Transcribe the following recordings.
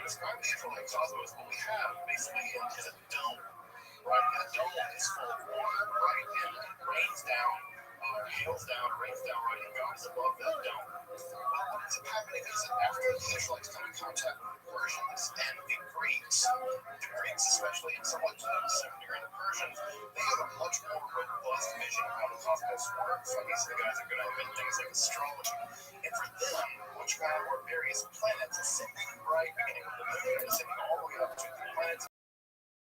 describe the Israelite cosmos, what we have basically is a dome, right? And a dome is full of water, right? And it rains down, hails down, rains down, right? And God is above that dome. Well, what ends up happening is that after the Israelites come in contact with the Persians and the Greeks especially, and somewhat to a certain degree the Persians, they have a much more robust vision of how the cosmos works. So these are the guys that are going to invent things like astrology. And for them, what you have are various planets ascending, right? Beginning with the moon and ascending all the way up to the planets.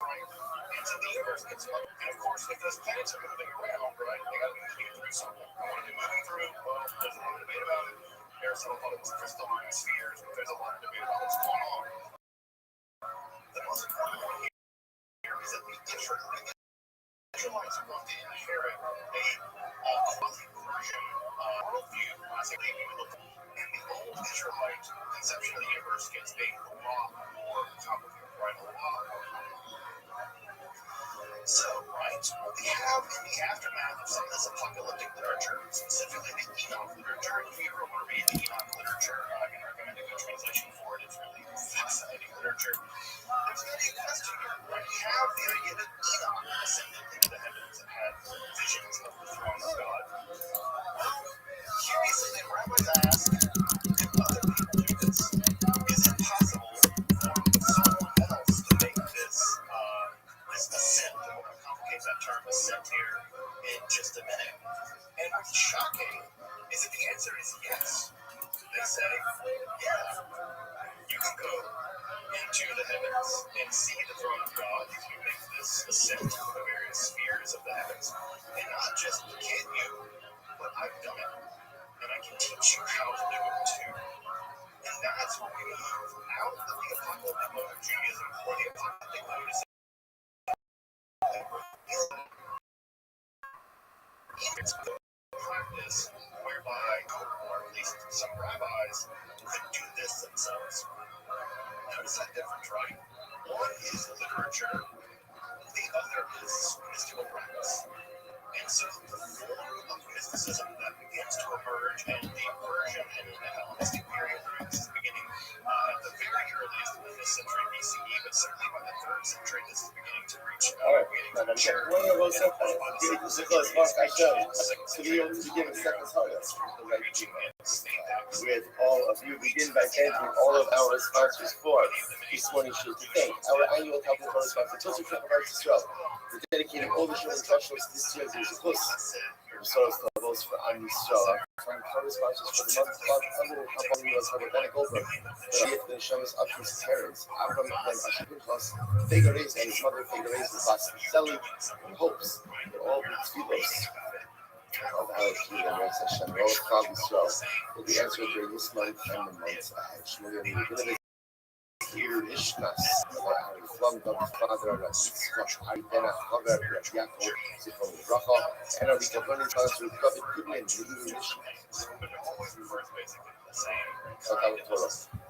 Right? And so the universe gets up. And of course, if those planets are moving around, right, they got to move through something. What are they moving through? Well, there's a lot of debate about it. Aristotle thought it was crystalline spheres, but there's a lot of debate about what's going on. The most important one here is that the Israelites are going to inherit a quasi-Persian worldview as they look. And the old Israelite conception of the universe gets a lot more complicated, right? A lot more complicated. So, right, what we have in the aftermath of some of this apocalyptic literature, specifically the Enoch literature, if you ever want to read the Enoch literature, I can recommend a good translation for it. It's really fascinating literature. There's going to be a question here, right? You have the idea that Enoch ascended into the heavens and had visions of the throne of God. Well, curiously, rabbis ask, can other people do this? Is it possible for someone else to make this ascent? We're going to complicate that term ascent here in just a minute. And what's shocking is that the answer is yes. They say, yeah, you can go into the heavens and see the throne of God. You can make this ascent to the various spheres of the heavens. And not just can you, but I've done it. And I can teach you how to do it too. And that's when we move out of the apocalyptic mode of Judaism, or the apocalyptic mode is it's a practice whereby, or at least some rabbis, could do this themselves. Notice that difference, right? One is literature, the other is mystical practice. And so the form of mysticism that begins to emerge in the Persian and in the Hellenistic period, this is beginning at the very earliest in the 5th century BCE, but certainly by the 3rd century, this is beginning to reach with all of you, begin by thanking all of our sponsors for this morning show to thank our annual Talmud Torah sponsor, Tosu Kepler Israel, for dedicating all the show professionals this year to the Plus. Resource levels for Am Yisrael. Our Torah sponsors for the month of under the company was Rabbi Goldberg. The show is up to his parents, Avram and Ashibin Plus, Figures and his mother Figures and Bas Sally, and hopes that all the tefillos of our King and Rest Hashem, all of Klal Yisrael, will be answered during this month and the months ahead. Shmuel Ishnas, our Islam Father, Yitzchak, Aridena, Haver, Yaakov, Zichron Bracha, and our Bitonin Pastor David Goodman, the Ishnas.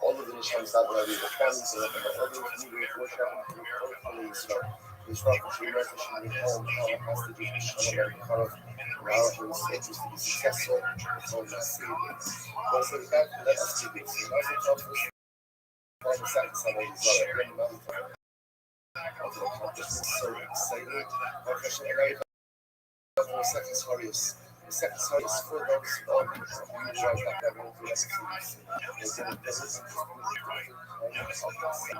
All of the Nishans that were the funds and the other community worship and hopefully Israel. Israel for sure, for sure, home, has to be Shalom and Karov, allow his interest to be successful, so let's see it. Once we back, let us do this. And also tell us all the second Sunday is already another time. So excited. Our question, and I second story is. The second story is for those all people who drive that everyone for us to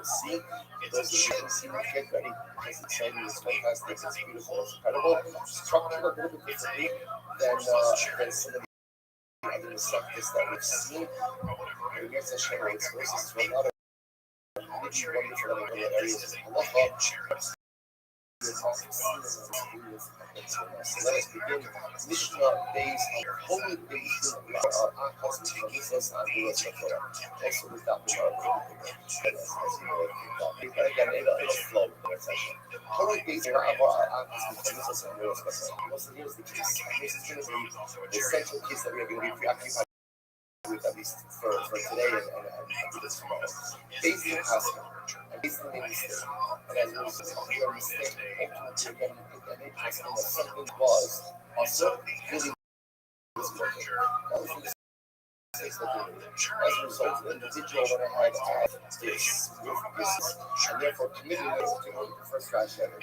see. Those who see me get ready. It's exciting, it's fantastic, it's beautiful, it's incredible. Structured a little bit differently than some of the other structures that we've seen. And yes, I share its verses to a lot of really wonderful areas of halacha. So let us begin Mishnah days on holy days of our cosmic Jesus and the rest of the also without the again it'll flow holy days are our cosmic Jesus and the rest of the here's the case. This is going to be the central case that we are going to be preoccupied with, at least for today and this tomorrow. Based in Pascha, and based in the mistake, and as a result of your mistake, ultimately you're going to get an that something was also really was broken. As a result, the individual went ahead and this with this, and therefore committed it to the first Rashi ever.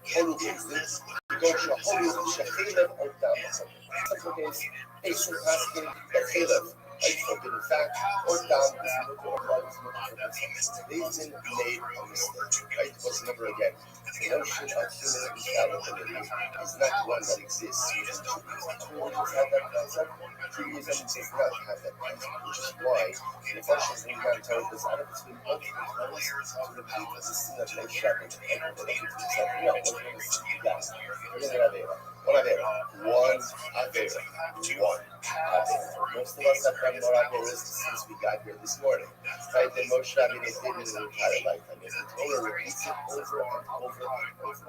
Holu is to go to Holu Shechelev or down. Simple case, Asian asking that Caleb, a forbidden fact, or down is mutter or blood is mutter. They've been made a mistake. Right? What's the number again? The notion of human infallibility is not one that exists within Judaism. Have that concept. Judaism does not have that concept, which is why the Rothschild in Iran told us out of between multiple times to repeat the sin of Leif Shabbat and the Leif himself. No, we're going to see that. We're going to have one Avera. Most of us have done more Averas since we got here this morning. Right? The Moshe Rabbi did in his entire lifetime. The Torah repeats it over and over and over.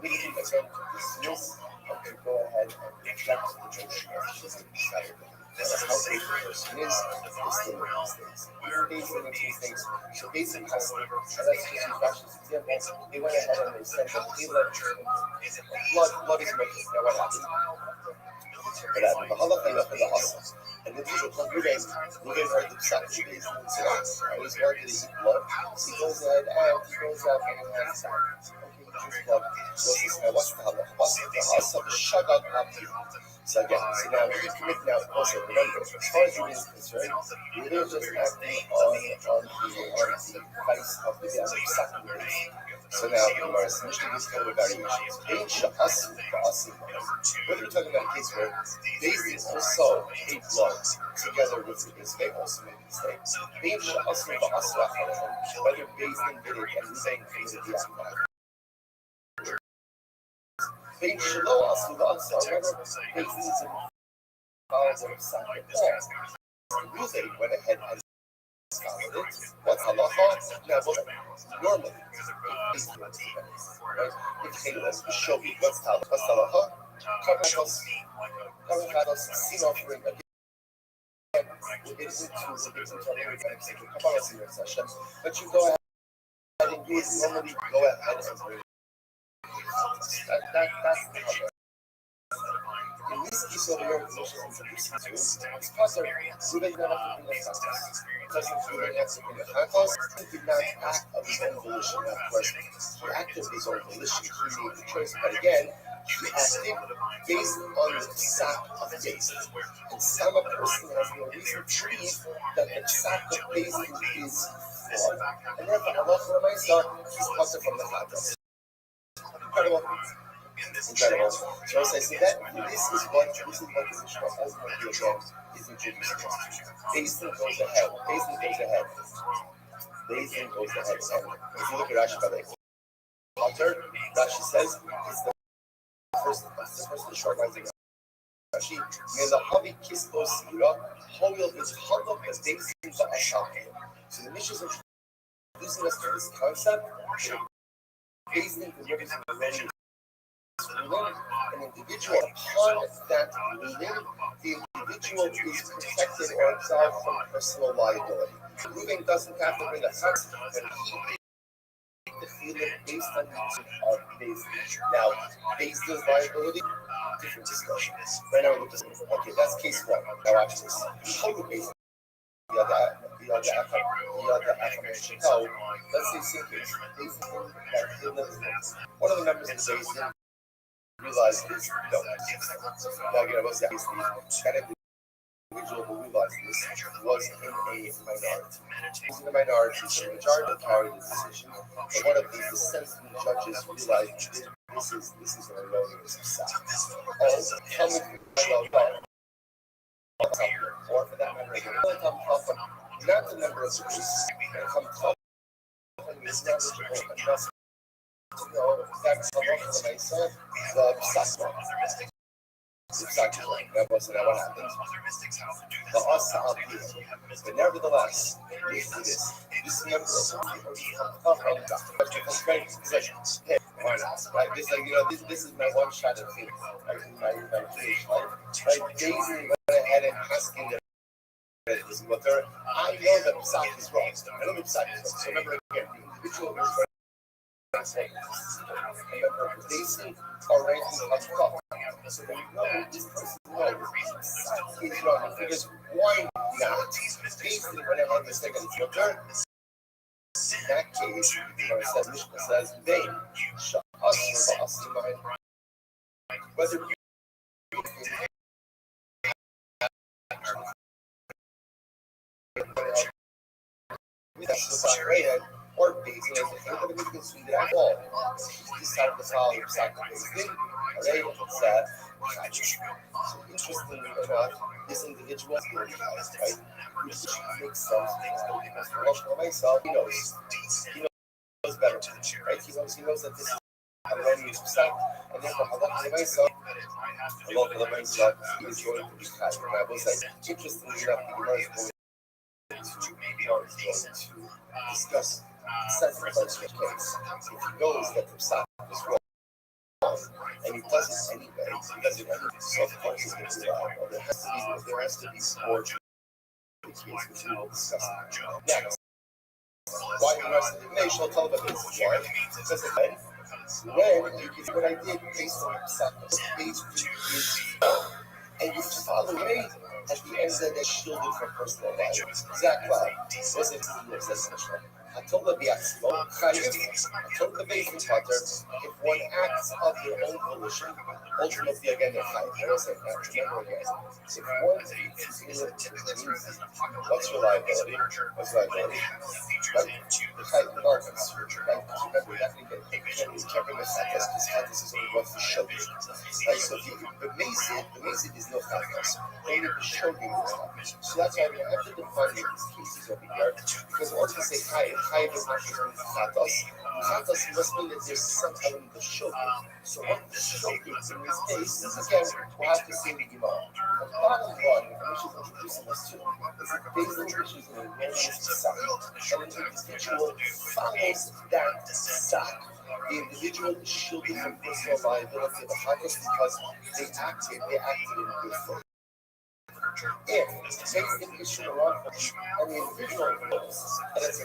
We need to attempt to dismiss and to go ahead and reject the notion of Shizim Saturday. No matter how big the person is, they still make mistakes. These are the two things. So basic custom, and let's just use Rashi's example. They went ahead and they said that blood is making. Now what happened? The halacha for the hustle. And then people come here and Ruben heard the pshat of days and said, I always wanted to eat blood. So he goes ahead and he goes out and he has that. Okay, he drinks blood. So he says, what's the halacha? What's the hustle? Shagat Abdi. So again, so now we commit now, also remember, as far as Ruben is concerned, Ruben is just acting on the vice of the pshat of days. So now, the Gemara initially these kind of variations. Whether we're talking about a case where Daisy also ate blood together with his they also made mistakes. Whether Daisy did it and Ruben committed the act. Being Shelo also the answer. Remember, Daisy is involved in something. Ruben went ahead and followed it. What's halacha? Now, normally, right? If Caleb show me what's halacha, Kavados, sin offering again. We'll get into Kabbalah in your session, but you go ahead and you normally go ahead and bring that's the halacha. In this case over here, the Moshe is introducing to is because Ruben did not have to bring a chatos. Because Ruben had to bring a chatos, he did not act of his own volition. Now, of course, he acted of his own volition. He made the choice, but again, he acted based on the psak of Beis. And some person has no reason to believe that the psak of Beis is flawed. And therefore, Allah for myself, he's passed from the chatos. Incredible. Incredible. So as I said that this is what the Mishnah ultimately again is introducing. Basin goes ahead. And if you look at Rashi by the author, Rashi says it's the first of the short lines of Rashi. Melahavi kispo sira, hoil is halak as Basin ba'ashaki. So the Mishnah is introducing us to this concept. Basin delivers in the ready. An individual upon that meaning, the individual is protected or absolved from personal liability. Ruben doesn't have to bring a tax, and he made the feeling based on the use of Basin. Now, Basin's liability, different discussion. Right now, we're just okay. That's case one. Now, watch this. Total Basin. The other affirmation. No, let's say simple. Basin that he lives in. One of the members of Basin realized this. No, again, what's that? That individual who realized this was in a minority. He was in a minority, so the majority carried the decision. But one of the dissenting judges realized this is an erroneous psak. Coming or for that matter, not the member of the case, come and is knowledgeable enough. No, that's the Mesa, the Psak. Exactly. That wasn't what happened. The Asa appeal. But nevertheless, listen to this. This member of the why not? Right? This, like, this is my one shot at thing. Right? My creation. Right? Daisy went ahead and asking them. I know that Psak is wrong. I know that Psak is wrong. So remember again, the individual is remember, Daisy already has So when you know this person knows he's wrong, because why not? Basically, when I have a second filter, in that case, when it says Mishnah says, they shall us whether you or based on the fact that we can see that all decide the follow sacrifice thing, alright, so interestingly enough, this individual is going to right? Which makes sense because for Rothschild myself, he knows better, right? He knows that this is already upset, and therefore Allah myself, he is going to be cut. And I was like, interestingly enough, the Gemara is going to discuss sacrifice case. If he knows that the psak is wrong, and he does it anyway, he does it anyway, so of course he's going to be wrong. There has to be more to the case, which we will discuss next. Why the rest of the nation will tell about this? Why? Because again, when you give what I did based on sacrifice, and you follow me at the end of the day, shielded from personal life. Exactly. Was it says Mishnah? I told the Biatzmo, I told the Beis Potter, if one acts of their own volition, ultimately again they're fine. I don't say that. Remember again. If one what's your liability? What's liability? Right? The type of markets. Right? Remember that you can't bring a fatness because fatness is only what for shogun. Right? So the Mason is no fatness. Only the shogun is fatness. So that's why we have to define these cases over here. Because once we say Chayiv is not just means chatos. Chatos must mean that there's some element of shogeg. So what the shogeg in this case, again, we'll have to see the Gemara. The bottom line, which is introducing us to, is that based on which is an enormous psak. And the individual follows that psak. The individual is shielded from personal liability of the chatos because they acted in good faith. If takes the issue around and the individual knows that it's a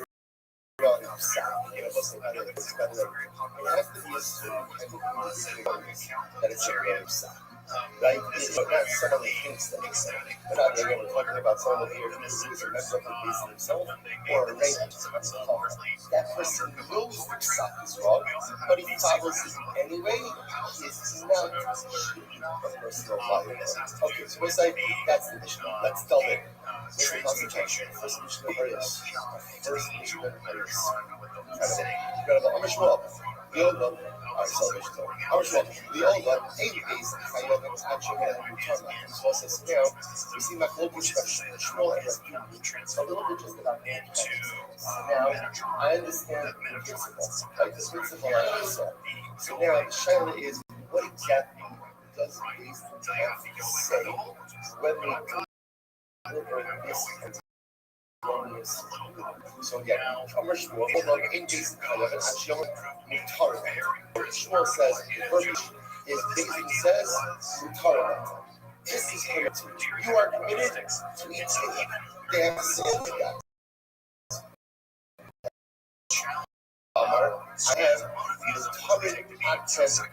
wrong sound, it has to be a certain kind of individual that it's a wrong sound. Right? It's not someone who thinks that it's we're not talking about someone here who is a member of the base himself or a rapist. That person knows the psak is wrong, but he follows it anyway. He is not a personal liability. Okay, so we'll say that's the Mishnah. Let's delve in. What's the concentration? First Mishnah Harius. First Mishnah Harius. You got the Amishwab. The old one. The old one, based Chayav and Tachim and Mutana. So also now, we see Machlokes Shmuel and Rabbi. So a little bit just about so now, I understand the principle. Like the principle I understand. So now, the Shaila is, what exactly does based have to say when we deliver this and so again, Amr Shmuel, hold on, in base Chayav and Tachim Mutana. Shmuel says, the verbiage is basically says, Mutara. This is committed. You are committed to each thing. They have to say that. I have Mutara Atem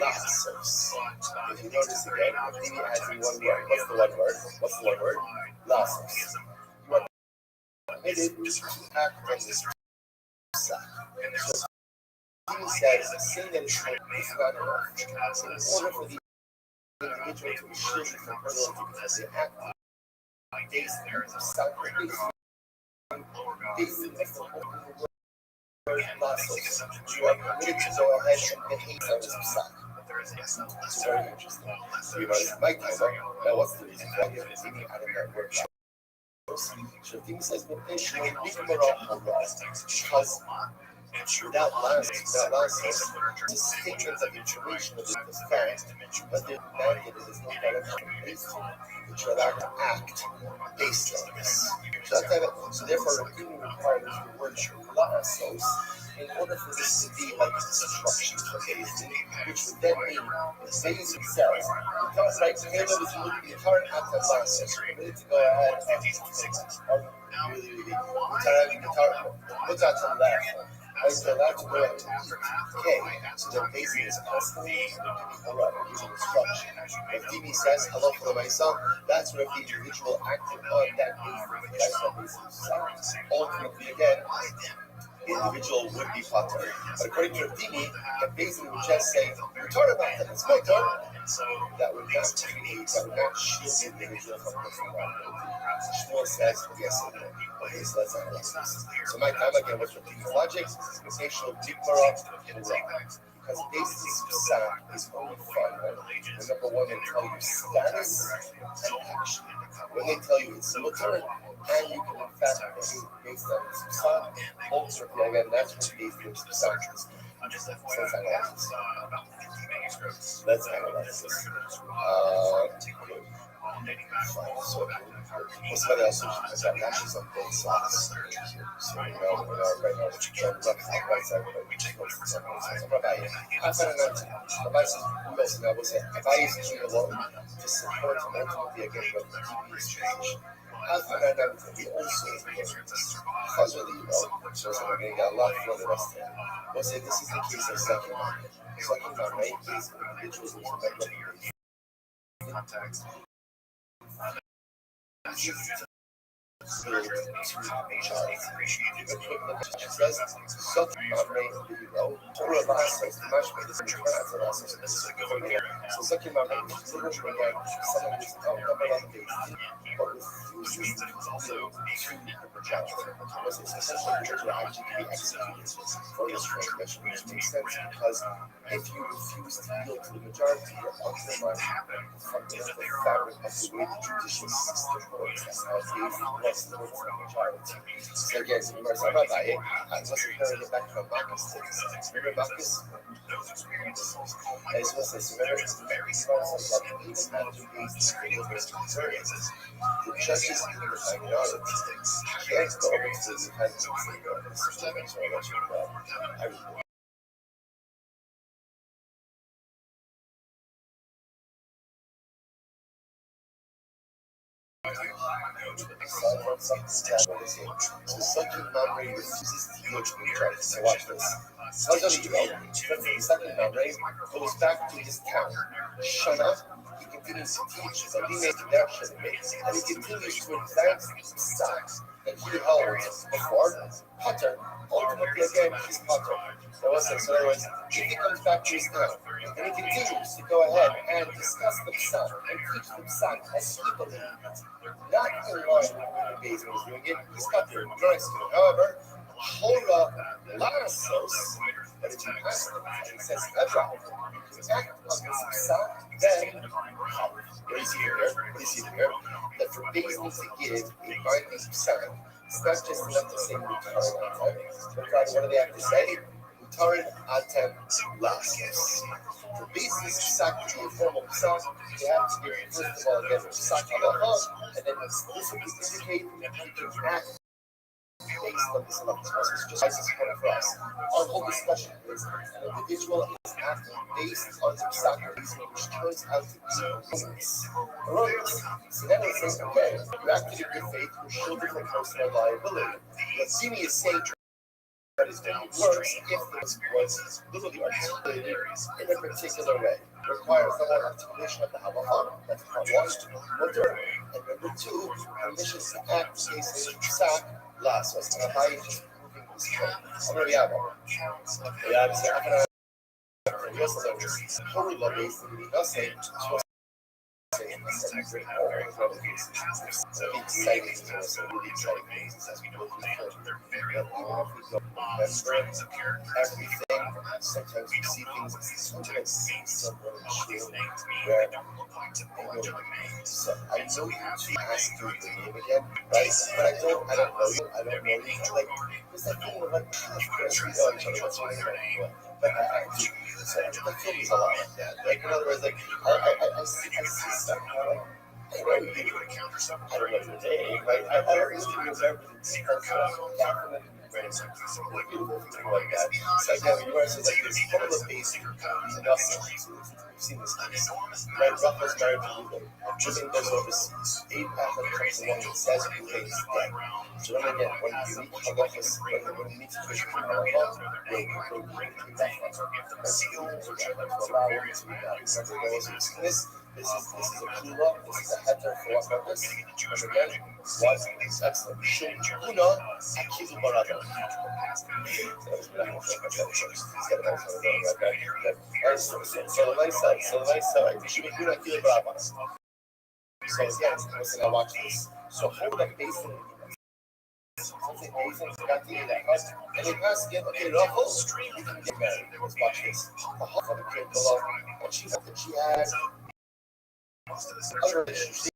Lassos. If you notice again, maybe adds in one word. What's the one word? What's the one word? Lassos. You are committed to act on this sack. Says a sin that is not enough. In order for the individual to be shielded from penalty because they act based on sacrifice, based on the word lassos, you are permitted to go ahead and behave out of sac. It's very interesting. So you might come up, now what's the reason why you're taking out of that word? So things says because that last the statement of information of the fact, but the mandate is not that which are allowed to act based on this. So therefore, the thing requires the word lassos in order for this to be like instructions for Bezdin, which would then mean the Bezdin says, because like Caleb is looking at the entire act of lassos, we're ready to go ahead and really, what's that to the left? Right, so that's what okay, so the basic is constantly using instruction. If TV says hello for my son, that's where the individual acted on that basis. That's what basis. Ultimately, again, the individual would be potter. But according to Rabbi, the basically would just say, "You're talking about that. It's my turn." That would not create, that would not shield the individual from personal liability. Shmuel says, yes and no. Okay, so let's analyze this. So my time again, what's Rabbi's logic? Spatial Dikmarov and Ra. Because basically Psak is only fun. When number one, they tell you status and action. When they tell you it's mutter, and you can in fact based on Psak, ultimately again, that's what basically Psak is. So let's analyze this. Let's analyze this. So somebody else has got lashes on both sides. So right now, we're trying to run the right side, but we just go to someone else. Rabbi, Rabbi says, who else now will say, Rabbi is king alone to support ultimately again what the TV is transition. We also causally, so we're getting a lot for the rest of it. We'll say this is the case of second market. Second market is individuals who are recommendation. Context. Because if you refuse to yield to the majority, you're undermining from the fabric of the way the judicial system works. That's how it is. So again, remember, I'm not buying. I wasn't hearing it back from Marcus. Remember Marcus? As well as very small, like even after these experiences, the judges in the minority can't go over to the independent. I so second memory refuses to yield to the majority. So watch this. Tells you, the second memory goes back to his town. Shana, he continues to teach his Adine Kedar and he continues to advance the stocks that he held before Potter. Ultimately, again, he's Potter. So in other words, if he comes back to his town and he continues to go ahead and discuss the Psak and teach the Psak as he believes, not in line with the base was doing it, he's Potter. However, Hora Lasos, that if you ask him, and says, Ebra, act on this Psak, then what is he here? What is he here? That for business to give a binding Psak, it's not just enough to say Mutarin. What do they have to say? Mutarin Atem Lasos. For business Psak to be a formal Psak, they have to give, first of all, again, Psak Halacha, and then this will indicate that you can act based on this level. It's just as important for us. Our whole discussion is an individual is acting based on some sacrifice, which turns out to be erroneous. So then they say, okay, you acted in good faith, you're shielded from personal liability. What Simi is saying that is when it works if this was literally articulated in a particular way. It requires the whole articulation of the halacha, that's part one, mutter, and number two, permission to act based on psak. Last was Rabbi just proving this point. I'm going to be out. Yeah, I'm saying, I'm going to yes, Torah based in the Nase, so very exciting things, really exciting things as we go through the everything. Sometimes we see things, sometimes see someone true where so I know you to ask you the name again, right? But I don't know you. Like, there's that thing of like, we know each other, what's your name? But I do. So the film is a lot like that. Like, in other words, like, I see stuff, and I'm like, I know you. I don't know your name, right? I don't really remember the details, but I'm definitely beautiful thing like that. So again, you says like this whole of basic nothing. We've seen this case. Right, Ruffles married to Ruben. Ruben goes overseas. Eight Papa comes along and says Ruben is dead. So then again, when you meet halachas, when you meet situation in halacha, we'll bring to that one. That's the only thing to allow him to be done. Remember, those who see this is a kula, this is a heter for what purpose? And again, what? Excellent. Shum kuna akivu barada. So the nice side. Shum kuna akivu barada. So again, listen, I watch this. So hold up basically. Something amazing, forgot to eat that. And you ask him, okay, Ruffles, you can get married. Let's watch this. The hot of the kid below, and she had other issues.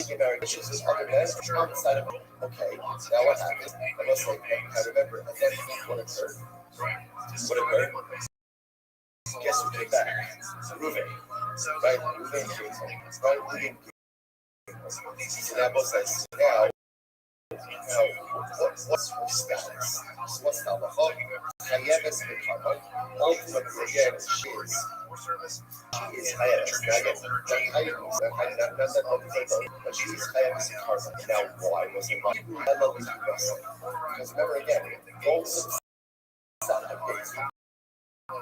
Get married, issues with other men outside of it. Okay, now what happened? I must say, I remember, and then what occurred? Guess who came back? Ruben. Right? Ruben came home. Right? Ruben. So now both sides. Now, what's her status? So what's the halacha? Chayeves b'karban. Ultimately, again, she is chayeves. Now again, but she is chayeves b'karban. Now, why was it not? I love you, because remember again, gold is sacrifice.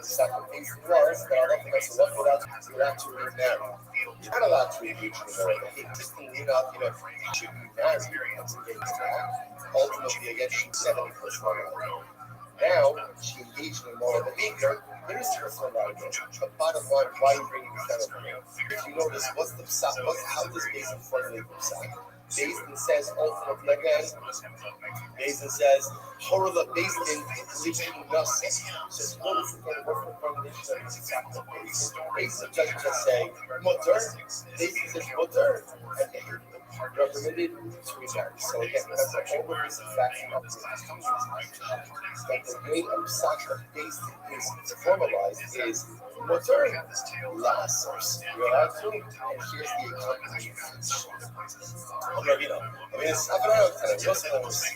Sacrifice was that Allah makes a lot without to remarry. You're not allowed to remarry. Interestingly enough, she remarried once again. Ultimately, again, she said that because now she engaged in moral behavior. There is personal value. But bottom line, why are you bringing this down? If you notice, what's the psak? How does Basin formulate the psak? Basin says ultimately again. Basin says horror. Basin leaving nothing. So notice again what's the formulation of the psak of Basin. Basin doesn't just say mutter. Basin says mutter, and they are permitted to remarry. So again, remember all the reasons facts up that the way of psak of Basin is formalized is mutter last source. You're allowed to, and here's the accompanying Rabbi, I mean, it's not going to tell you. Also,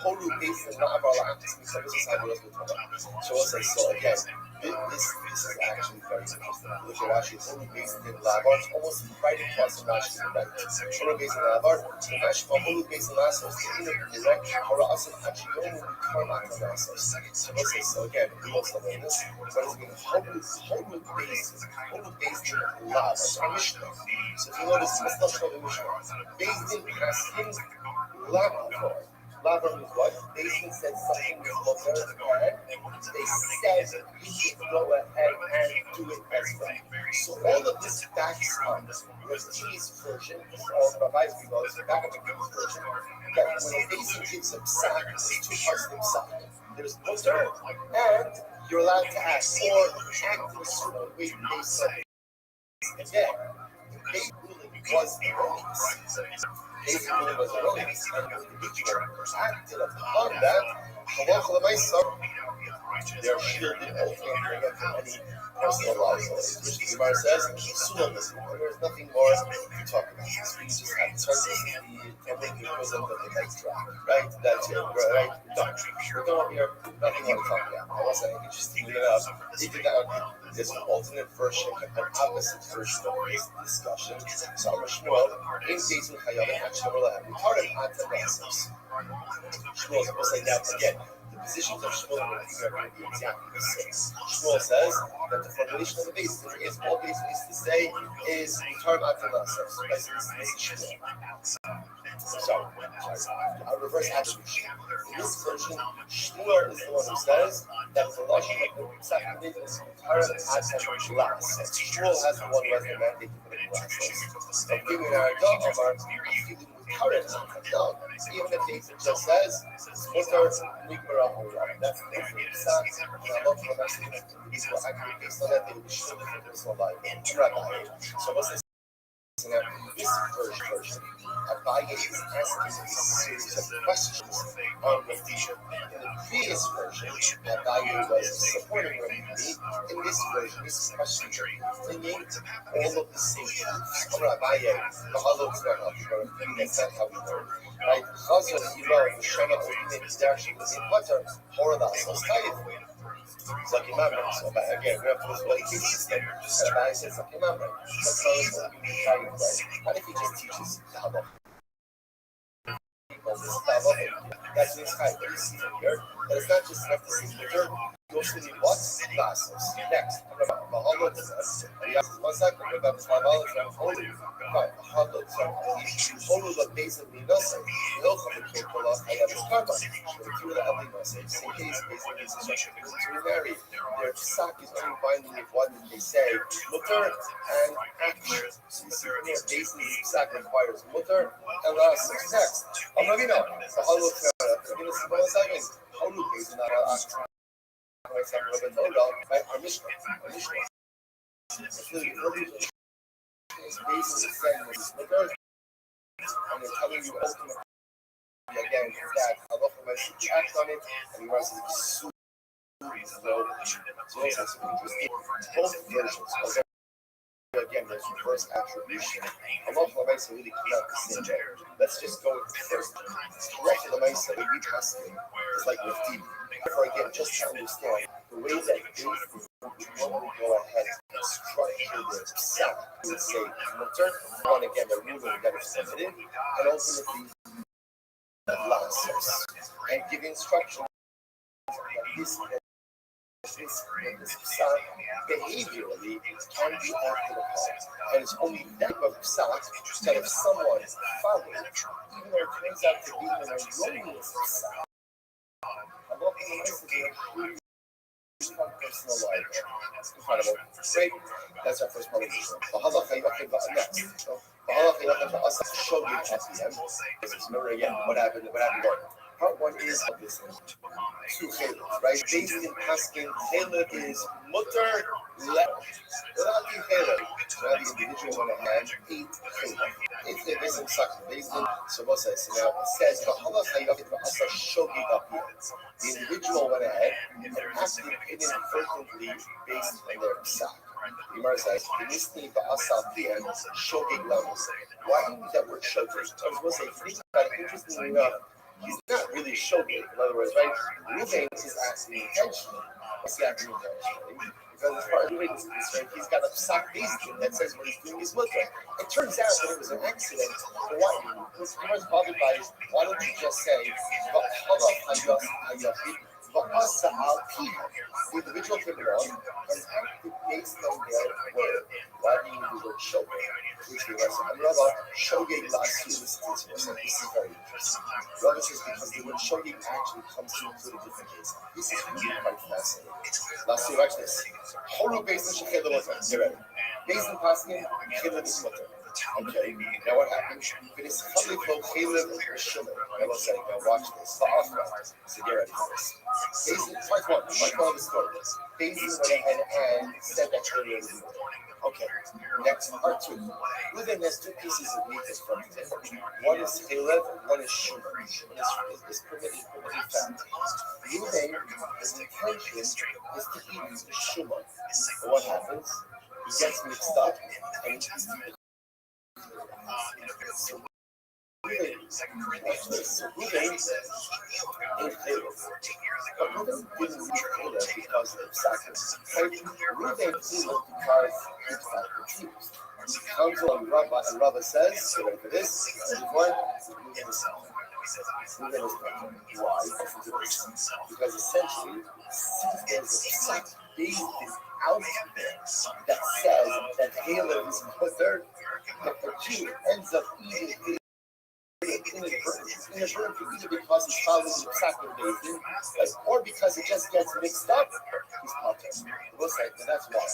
Horu Basin, not about acts, because this is how we look at it. So we'll say, so again, this is actually very interesting. Look at Rashi, Horu Basin in Lavar, it's almost right across from Rashi in Rabbi. Horu Basin in Lavar, Horu Basin Lasos, the inner direct, Hora Asim Hachiyomu, Karmak Lasos. So we'll say, so again, we will say this. What does it mean? Horu Basin in Lavar, it's our Mishnah. So if you notice, it's not showing the Mishnah. Basin Kaskin Lavar. Lavar means what? Basin said something was mutter, and they said you should go ahead and do it as well. So all of this backs up the T's version, or Rabbi's below, so back up the T's version, that when a Basin gives a psak, there's two parts of the psak. There's mutter, and you're allowed to act, or act in a certain way based on it. Again, the ruling was erroneous. Basic ruling was erroneous, and the individual acted upon that. They're shielded ultimately from any personal liabilities, which the Gemara says, there's nothing more to talk about. So you just have to start the equivalent of the next drop, right? That's it, right? Done. We're done here, nothing more to talk about. Unless I can just leave it up. Leave it down. There's an alternate version, an opposite version of this discussion. So Shmuel, in Basin Chayam, and Shmuel, we taught him on the Nasos. Shmuel is supposed to say now again. The positions of Shmuel are going to be exactly the same. Shmuel says that the formulation of the base is all Basin needs to say is Tarm Atanasos. This is Shmuel. So, I'll reverse attribution. In this version, Shmuel is the one who says that the Lashon of the Sacrament is Tarm Atanasos. Shmuel has the one who has the mandate to put it in glasses. And giving our dog of our feeling with current dog, even if Basin just says, Mutar Nikmara Hora. That's the different Psak, and I love the message that these were accurate based on that they would show the personal life. So, what's this? This version. Abaye is asking a series of questions on Rabbi. In the previous version, Abaye was supporting Rabbi. In this version, he's questioning, bringing all of the same truths. Abaye, Mahalo Tzvah, that's not how we learn. Right? Chazal, Hira, Shana, Odine, Midash, in Butter, Horada, Sostayev. Lucky Mamre. So again, we have to what he teaches them. And Abaye says Lucky Mamre. That's how it's going to be right. What if he just teaches the Halacha? That's his kind. What you see here, but it's not just enough to see the dirt. You also need what? Glasses. Next, Mahalot says, and he asks 1 second, about the Mahalot says, holy. Fine, Mahalot says, Holu the base of Minasa, Hilcham the Kirkola, I have his karma. Through the Alimasa, in case based on his instruction, to remarry, their psak is only binding if what did they say, mutter and action. So you see here, based on his psak requires mutter and last. Next, Amravino, Mahalot says, Rabbi Simon second, Holu based on that action. Right, our Mishnah. It's really is basically saying this, and they're telling you ultimately again that Halacha might act on it, and the rest is super. So it's interesting. Both versions. Again, there's reverse attribution. Halacha Lamaisa really cannot be the same way. Let's just go with the first. Halacha Lamaisa, when we pass it, it's like with deep. Therefore, again, just to understand the way that they normally go ahead and structure their psak, we would say mutter, one again, the ruler that is limited, and ultimately lasos, and give instruction that this psak behaviorally can be acted upon, and it's only that of psak that if someone follows, even though it turns out to be an erroneous psak, personal life. Incredible. Great. That's our first part of the show. Next. Remember again, what happened going? Part one is this two Caleb, right? Based in Paskin, Caleb is mutter left. Without the Caleb, now the individual went ahead, 8 Caleb. If there isn't such a based in, so what says? Now it says, the individual went ahead and acted inadvertently based on their psak. The Gemara says, why do you use that word shogeg? I was going to say, if you think about it, interestingly enough, he's not really shogeg. In other words, right? Ruvain is acting intentionally. What's he acting intentionally? Because as far as Ruvain is concerned, he's got a psak based that says what he's doing is mutter. It turns out that it was an accident. But what he was bothered by is, why don't you just say, the individual came along and acted based on their word. Why do you use the word shogeg? Which we were saying, Rabbi, shogeg last year was this is very interesting. Rabbi says because the word shogeg actually comes to include a different case. This is really quite fascinating. Last year, watch this. Holu based on shechela mutter. You ready? Based on paskin, shechela is mutter. Okay, now what happens? It is coming from Caleb and Shimon. I will say, now watch this. So get ready for this. Basin, part one of the story. Basin went ahead and said that Caleb is mutter. Okay, next, part two. Reuben has 2 pieces of meat in front of him. One is Caleb, one is Shimon. Shimon is permitted fat. Reuben, his intention is to eat the Shimon. But what happens? He gets mixed up and he's so Reuben is Caleb. But Reuben didn't eat Caleb because of sacrifice. Reuben did it because he felt confused. He comes along Rabbi, and Rabbi says, get ready for this, Reuben is Reuben is why? Because essentially, since there's a psak based out there that says that Caleb is mutter, that the Jew ends up eating inadvertently either because he's following the sacred basin, or because it just gets mixed up. He's potter. We'll say that's why.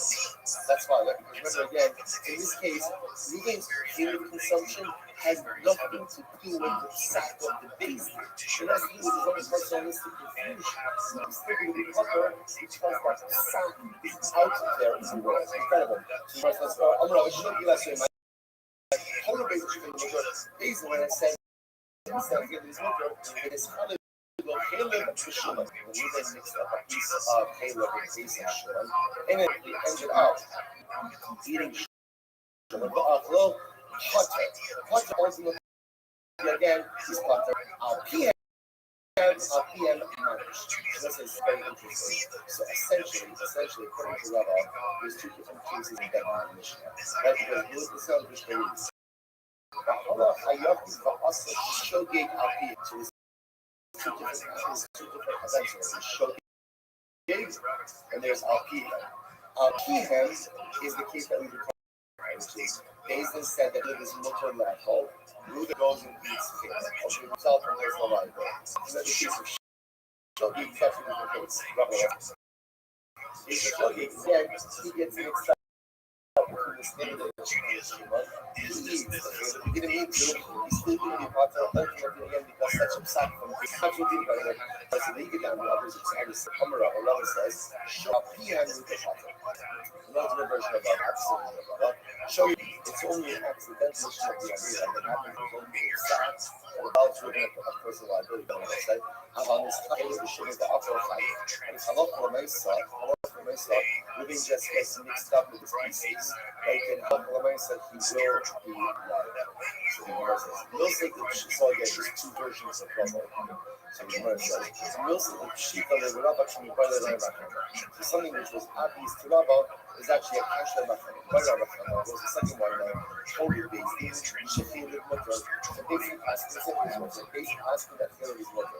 That's why. Because remember again, in this case, Reuben's Caleb consumption has nothing to do with the sack of the basin. It has to do with his own personalistic confusion. He's thinking of the potter because that sack is out there in the world. Incredible. So let's go. I'm going to show you that. Total base chicken motor. Basically, when I said instead of getting this motor, it is how they go Caleb to Shulman. When you then mixed up a piece of Caleb and piece of Shulman, and then we ended up eating Shulman. But Achlo, Potter. Potter ultimately again is Potter. PM managed. So this is very interesting. So essentially, according to Rabbi, there's two different cases in that mission. Right? Because those the selfish beliefs. Allah Hayafi also showgate al-Qiyam. So there's two different events. There's showgate and there's al-Qiyam. Al-Qiyam is the case that we recall, which is Basin said that it is motor level. Ruda goes and eats things. Okay, himself and there's no life. So that's the case of showgate, that's a different case. Rabbi, if showgate, again, he gets mixed up. He didn't need to. He's still going to be part of ultimately again because such a sack from the actual thing by the way. As the league down the others, it's Hamara or Lava says, show up here with the potter. Another version of that, absolutely. Show you it's only an accidental issue of the idea that happened with only a sack or about driven of course the liability on the side. About this time, the show is the upper side. And it's a lot for myself, living just gets mixed up with these pieces. Right? And Hakamai said he will be live. We'll say that so again, there's two versions of Rabbi. So the Gemara says, we'll say that Shita the Rabbi actually by the Rabbi. So something which was obvious to Rabbi is actually a cash Rabbi. By Rabbi was the second one now, totally based in Shifting the Mutter, and basically asking that Pharaoh is Mutter.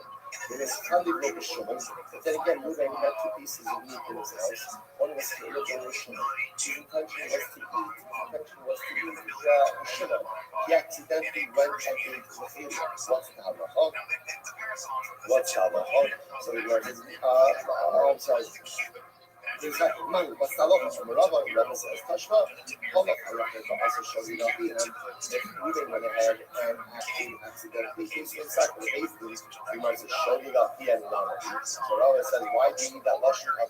It is Kandi Rabbi Shimon, but then again, moving had two pieces of meat in his house. One was Caleb and Shimon. His intention was to eat Shimon. He accidentally went and ate the Pharaoh. What's Halacha? So we learned his, I'm sorry. There's that man, what's Halacha from Rabbi? Rabbi says, Tashma, Halacha, also shows you that if moving went ahead and accidentally used inside the Hastings, we might say, show you that he had an honor. So Rabbi said, why do you need that Lashon of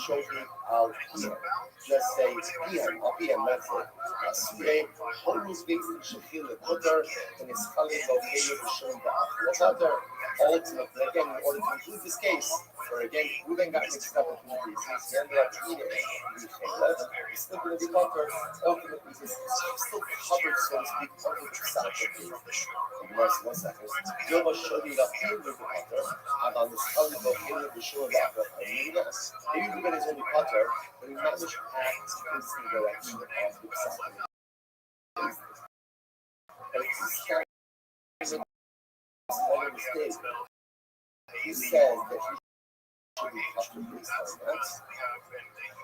show you out here? Just say PM, that's it. Asure, Horus based in Sheffield, the Mutter, and his colleagues located in showing the Mutter. Ultimately, again, in order to conclude this case, where again, Ruben got mixed up with the pieces, he ended up eating he's still going to be Mutter. Ultimately, he's still covered, so to speak, under the sacrifice. One second. Gilma showed you that he was the Mutter, and on this colleague located in showing the Mutter. Maybe Ruben is only Mutter, but he managed to act in the direction of the sacrifice. But it's kind of a mistake. He says that he should be comfortable with that.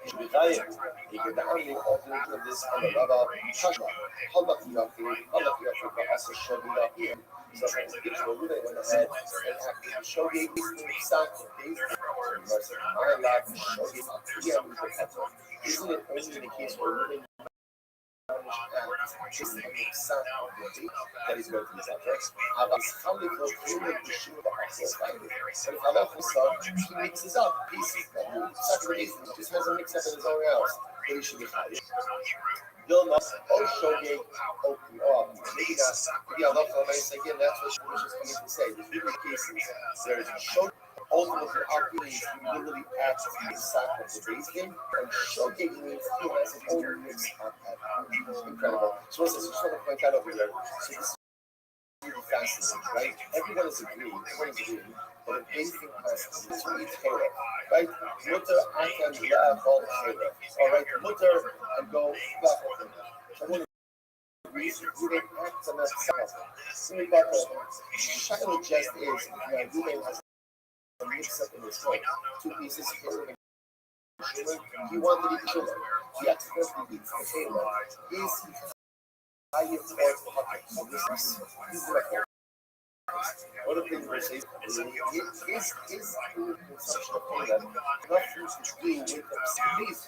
He should be dying. He could only alternate of this on the Rabbi Shashma. Halakiyafi, but also showing up here. So if the people who went ahead and acted Shogi, sacrifice, my life, Shogi, isn't it only the case where living that is going to be subject. About how they go through the issue of the access finding. So if Allah he mixes up pieces that you sacrifice, he just has a mix up in his own house. But he should be high. You'll not Shogi open up. Maybe that's Allah again, that's what she was just coming to say. There's different cases. There's Shogi. Ultimately, our feelings literally act to sacrifice him, and Shogi means he has his own mix up. Incredible. So, I just want to point out over here. So, this is really fascinating, right? Everyone is agreeing that a basic person is to eat Torah, right? Mutter and call Torah. All right, Mutter and go back at him. Everyone agrees you can act on that self. Shiloh just is, Ruben has a mix up in his throat. Two pieces of Torah. He wanted to eat Torah. He accidentally eats the Torah. Is he higher towards the pocket? So this is the record. What a thing we say is consumption of Torah nothing to do with the base.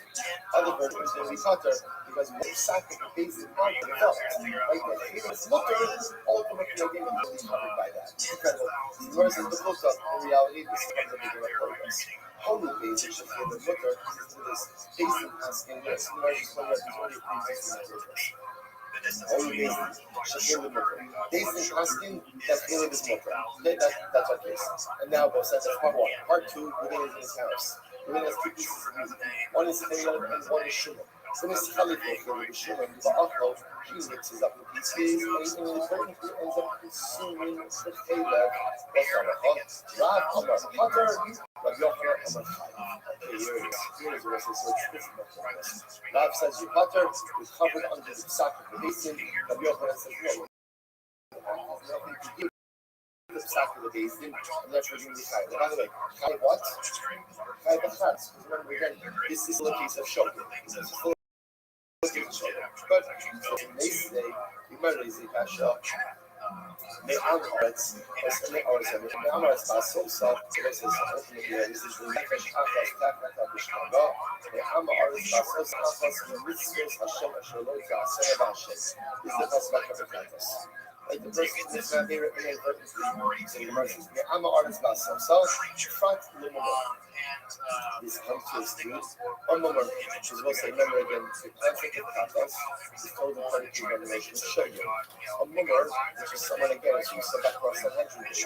Other versions will be cutter because we sacrifice the basic part of the belt. Right? The famous mutter ultimately again is covered by that. Because versus the close-up, in reality, this is one of the bigger progress. Holy basic should be the mutter to this basic asking this. Where is one of these only places in the business? Only Shachir the Mukher. Based in Paskin, that Caleb is Mukher. Okay, that's our case. And now both sides, that's part one. Part two, Ruben is in his house. Ruben has two pieces of meat. One is Caleb and one is Shimon. One is Chalif with Shimon. The Achel, he mixes up the pieces, and inadvertently ends up consuming the Caleb. What's halacha? Rav Amar Potter, Rav Yochanan Amar Chai. Okay, here it is. Here is the rest of the search. Rav says your Potter is covered under the sack of the basin. Rav Yochanan says no. It has nothing to do with the sack of the basin, and that's what you're going to be Chai. By the way, Chai what? Chai B'chatz. Because remember again, this is a case of shopping. But they say, remember, they say, Kasha, they Amaretz, they Amaretz Baso, so this is ultimately, this is the Nefesh Achas, Takata Bishkanda, they Amaretz Baso, Achas, Mitzvos, Hashem, Asherlot, Asher, Hashem. This is the Pasuk of the Katas. Like the person is not there in the emergency. The Amaretz Baso, so front Lumumah. This comes to a student. One moment, which is also remember again, the concept of Katas is told in 22 generations, show you. A mummer, which is someone again, who's used to back across 100 days.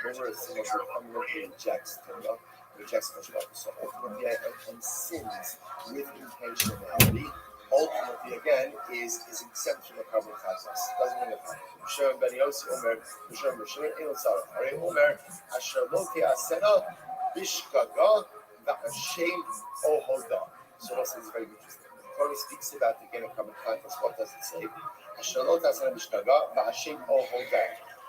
Mummer is someone who fundamentally rejects Torah, rejects Torah. So ultimately, and sins with intentionality, ultimately again, is exempt from the carbon Katas. Doesn't mean it. Shem Ben Yossi Omer, Shem Elon Sarah, Ari Omer, Asher Loki Asena, Bishkaga, Va'ashem Ohoda. So this is very interesting. The Torah speaks about again a common context. What does it say? Ashalot Asana Bishkaga, Va'ashem Ohoda.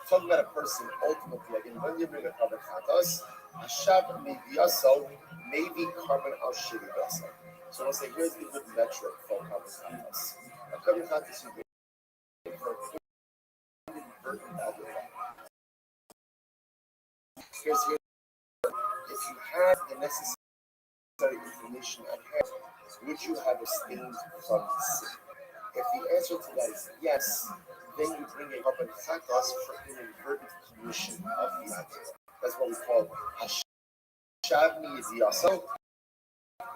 Talking about a person ultimately, again, when you bring a carbon context, Hashab Miviyaso, maybe carbon al Shirivasa. So we'll say, here's the good metric for carbon context. A carbon context you bring for inadvertent alcohol. Here's if you had the necessary information at hand, would you have abstained from sin? If the answer to that is yes, then you bring a carbon chatos for inadvertent commission of the act. That's what we call hashav miyidiyasa.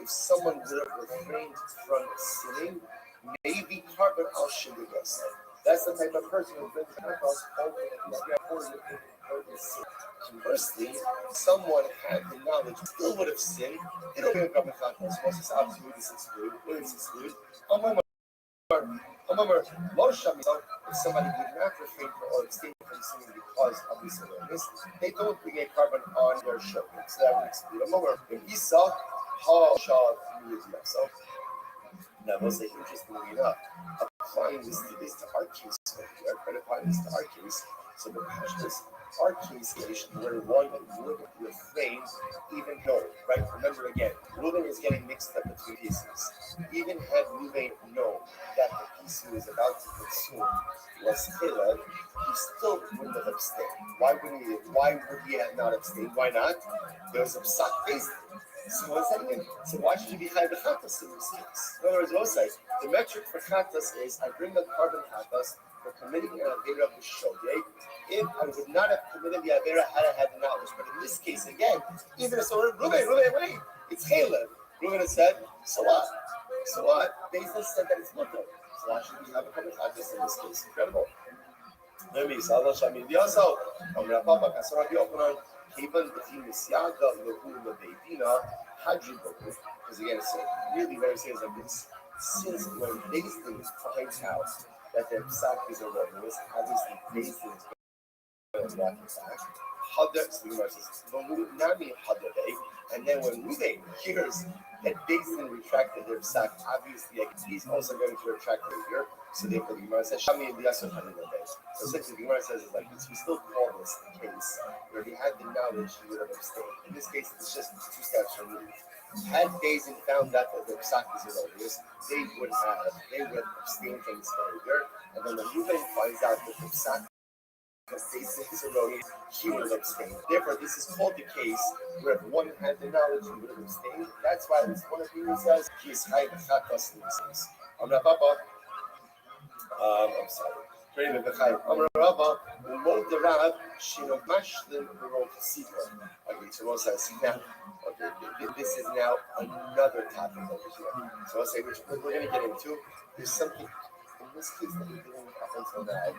If someone would have refrained from sinning, maybe carbon al shidiyasa. That's the type of person who brings chatos for inadvertent sin. Conversely, someone had the knowledge, still would have sinned. They don't bring a carbon chatos. Once it's absolute, it's excluded. What is excluded? If somebody would not refrain from or abstain from sinning because of this awareness, they don't bring a carbon on their shoulder. So that would exclude. When he saw how so now we'll say interestingly enough, applying this to our case, applying this to our case. So the question is, our case where one would refrain, even though, right? Remember again, Reuben is getting mixed up between pieces. Even had Reuben known that the piece he was about to consume was Caleb, he still wouldn't have abstained. Why would he have not abstained? Why not? There was a psak based. So what's that mean? So why should you be chai b'chatas in this case? In other words, we'll say the metric for chatas is I bring the carbon chatas for committing an avera of the shogeg. If I would not have committed the avera had I had the knowledge, but in this case again, even if someone Reuben, wait, it's Caleb. Reuben has said, so what? So what? Basil said that it's mutter. So why should we have a carbon chatas in this case? Incredible. Let me say, Allah Shamil Diyaso. Amra Papa Kasara Yochanan. Even between the Siaga, the Beidina, Hajiboku, because again, it's really very serious like this. Since when Basin finds out that their psak is erroneous, obviously Basin is going to walk back. And then when Ruben hears that Basin retracted their psak, obviously he's also going to retract it here. So therefore the Gemara says, Shami Eliyasu Hanilabay. So essentially the Gemara says is like this, we still call this a case where he had the knowledge he would have abstained. In this case, it's just 2 steps removed. Had Basin found out that the psak is erroneous, they would have abstained from this behavior. And then when Ruben finds out that the psak of Basin is erroneous, he would have abstained. Therefore, this is called the case where if one had the knowledge, he would have abstained. That's why this one of you says, he is high b'chatas in this case. I'm sorry. Okay, so we'll say now. Okay, this is now another topic over here. So I'll say which we're going to get into. There's something this case that we're doing up until now,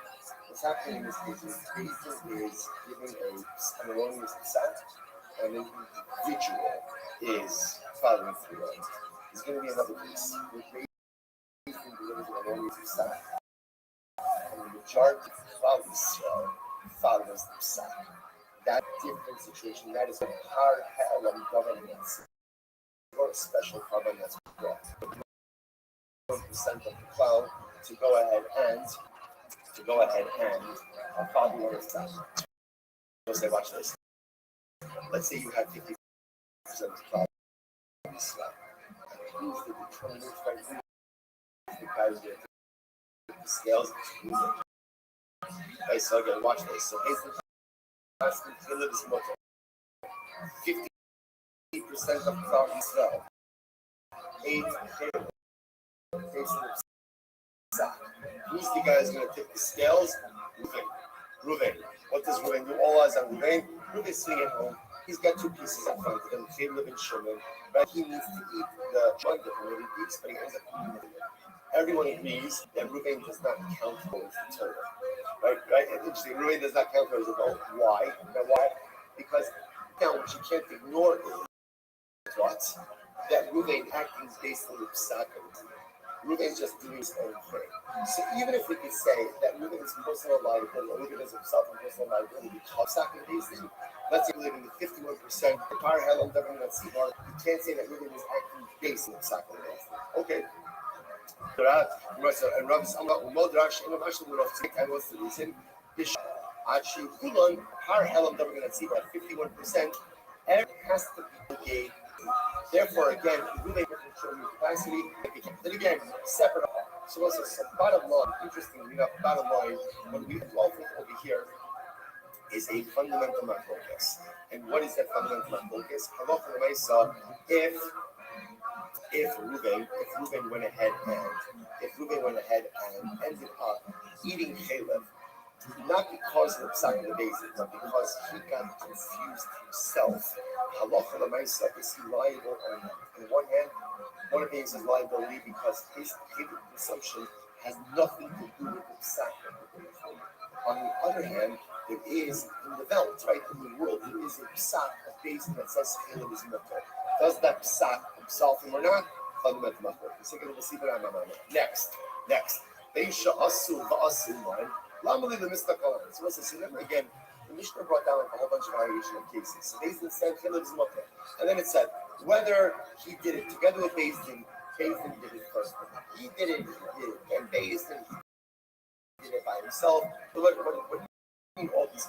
what's happening in this case is Bezdin is giving an erroneous psak, and an individual is following through on it. There's going to be another case where Bezdin delivers an erroneous psak, and the majority follows the psak. That different situation, that is a hard hell governance or a special governance brought. 1% of the cloud to go ahead and follow the order stuff. So say, watch this. Let's say you have 50% of the cloud. Who's the determinant factor? Because the scales. Okay, so again, watch this. So basically, 50% of cloud Israel. 8 who's the guy who's going to tip the scales? Ruvain. What does Ruvain do? All eyes on Ruvain. Ruvain's sitting at home. He's got 2 pieces in front of him. Caleb and Shimon. But he needs to eat the chunk that he eats, but he ends up eating it. Everyone agrees that Ruvain does not count towards the Torah. Right? Interesting. Ruvain does not count towards the Torah. Why? Now, why? Because now what you can't ignore is what? That Ruvain acting based on the psak. Ruvain's just doing his own thing. So even if we could say that Ruvain is personal liability, or Ruvain is himself in personal liability because psak based, let's say we live in the 51%, the power hell of government at Seymour, you can't say that Ruvain is acting based on psak based. Okay. And Rabbi Modrash and Rashi would have taken what's the reason? Actually, Kulon, power hell of government at Seymour at 51%, everything has to be engaged. Therefore, again, Ruvain control your capacity. Then again, separate. So bottom line, interestingly enough, bottom line, what we involved with over here is a fundamental focus. And what is that fundamental focus? If Ruvain went ahead and ended up eating Caleb, not because of the psak of the basin, but because he got confused himself. Halacha l'maisa, is he liable or not? On the one hand, one opinion says liability because his consumption has nothing to do with the psak. On the other hand, there is in the belt, right in the world, there is a psak of basin that says Caleb is mutter. Does that psak absolve him or not? Fundamental machloek. Next. Beisha asu va'asu man. Lamali the mistakalan. So what's this? Remember again, the Mishnah brought down a whole bunch of variation of cases. So Bezdin said Caleb is mutter, and then it said whether he did it together with Bezdin did it first. He did it, and Bezdin did it by himself. So what do you mean all these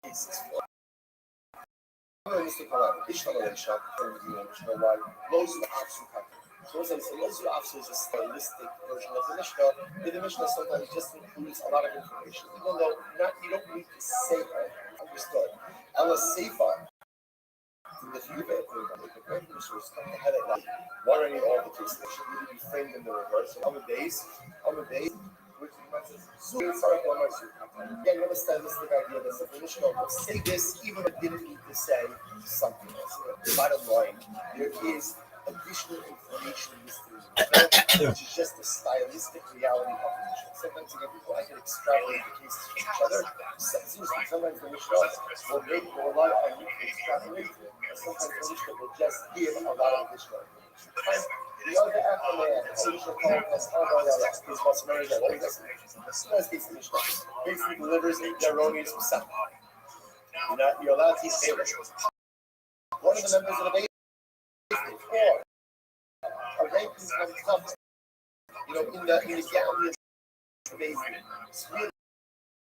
cases for? So those who is a stylistic version of the Mishnah, but the Mishnah sometimes just includes a lot of information, even though you don't need to say it. Understood. Ella Sefer, if you the great Mishnah is coming ahead at like one or any all the cases, they should really be framed in the reverse. So on the days, which again, you have a stylistic idea that the Mishnah will say this even if it didn't need to say something else. The bottom line, there is additional information listed in the Mishnah, which is just the stylistic reality of the Mishnah. Sometimes again, people I can extrapolate the cases from each other. Sometimes the Mishnah will rely on you to extrapolate, and sometimes the Mishnah will just give a lot of additional information. The other aftermath, the Mishnah calls is what's married at what is this? Basically delivers a erroneous psak. You're allowed to eat Caleb. One of the members of the base or a ranking comes, in the gallery of the base,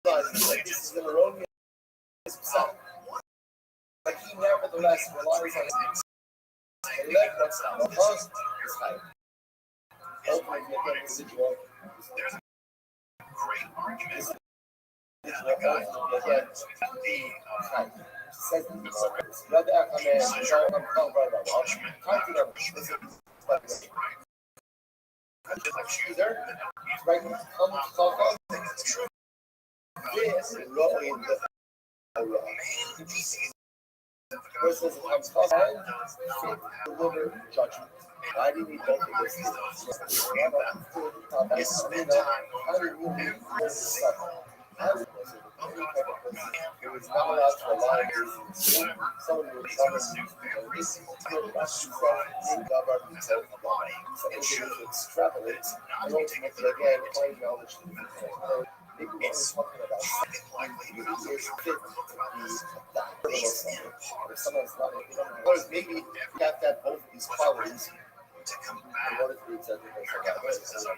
realizes that this is an erroneous psak. But he nevertheless relies on his Caleb, what's the cost? Is higher. Hopefully, the individual great argument. Versus the times cost and faith deliver judgment. Why do you need both of those things? It was not allowed to rely on his someone who was extrapolate and ultimately again find knowledge to be it's talking about years fit if someone's not maybe you have to have both of these qualities in order to be accepted as a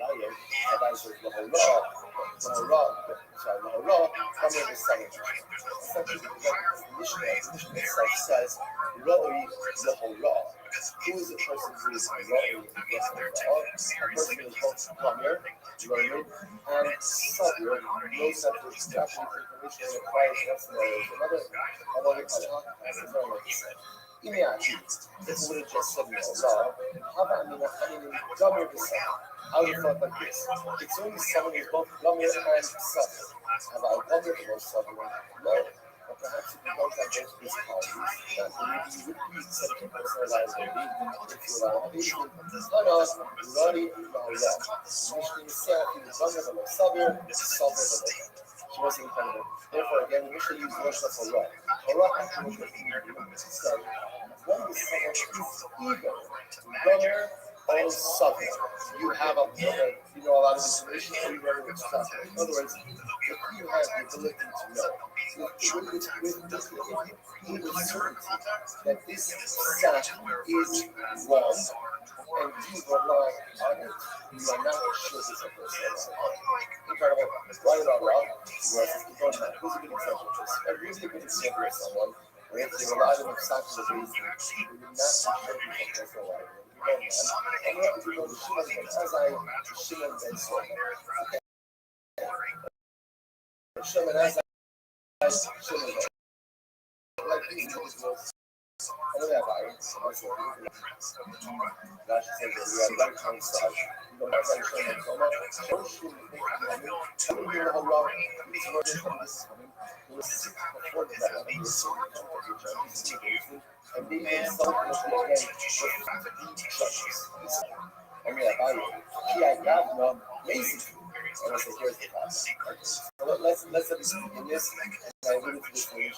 Mishnah itself says, Ro'i Zehorah. Who is the person who is Ro'i Zehorah? A person who is both Kamir, learned, and Sabir, knows that there's actually information that requires necessary. Another if we would have just said no, how about Gummer the son? I would have thought like this. It's only someone who's both Gummer and Suffer. Have I Gummer or Suffer? No. But perhaps if you don't have both these qualities, that maybe you would be such a personal liability if you allow Ishmael. Rari Ma'ullah. Ishmael himself, he was Gummer the Suffer, Suffer the she wasn't incredible. Therefore, again, we should use the word for Ra. Ra actually was so, one is someone who's either runner or suffer. You have a you know a lot of information, or you know what's possible. In other words, if you have the ability to know, with certainty that this sack is wrong, and you rely on it, you are not sure this is a person. Incredible. Right or wrong? Whereas if you don't know, who's a good example of this? A really good example of someone where if they rely on exactly the reason, you will not be sure if it's a liar. And we have to go to Shimon Ben Azai, Shimon Ben Sor. Shimon Azai, Shimon Ben. Like these individuals. I know that violence. That's just saying that we have that kind of stuff. You don't have that kind of drama. Don't shoot me. I don't hear how long these words from this coming. It was before that. And they even started again with the judges. I mean, I value it. I got no lazy. And I said, here's the problem. So let's at least begin this. And I alluded to this in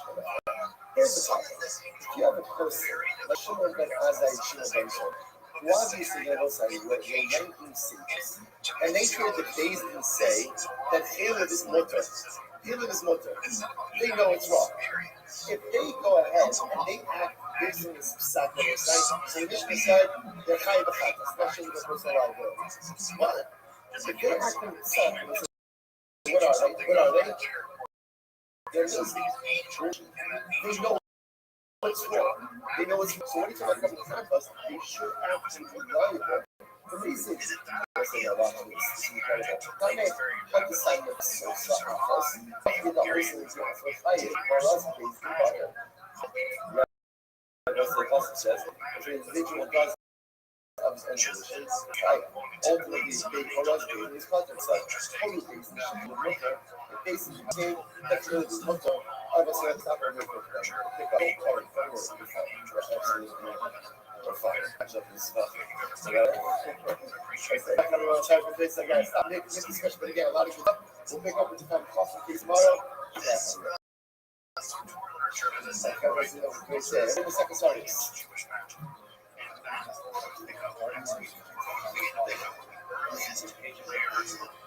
here's the problem. If you have a person, like Shimon Ben Azai, Shimon Ben Sor, who obviously never say what they 19 sages, and they hear the Beis Din say that Caleb is mutter. Caleb is mutter. They know it's wrong. If they go ahead and they act based on this sacrifice, so the Mishnah said they're high b'chat, especially with personal liability. What? If they're acting with sacrifice, what are they? What are they? They're just, they know what's wrong. They know what's wrong. So when you talk about coming to campus, they should actually be valuable. The reason I say a lot of this is incredible. I may have decided to so sacrifice. I did not listen to it for fighting, or else they do better. As the apostle says, if an individual does of his intuition, ultimately they correspond in his context. Holy things, the mother, the basic thing that's really the mother. I was saying, it's not very good for them. Pick up a car and phone or absolutely fine. Catch up this stuff. So, I'm going to try to this. I got to stop making this discussion, but again, a lot of good. We'll pick up with the kind of coffee case tomorrow. Yes. The second starting.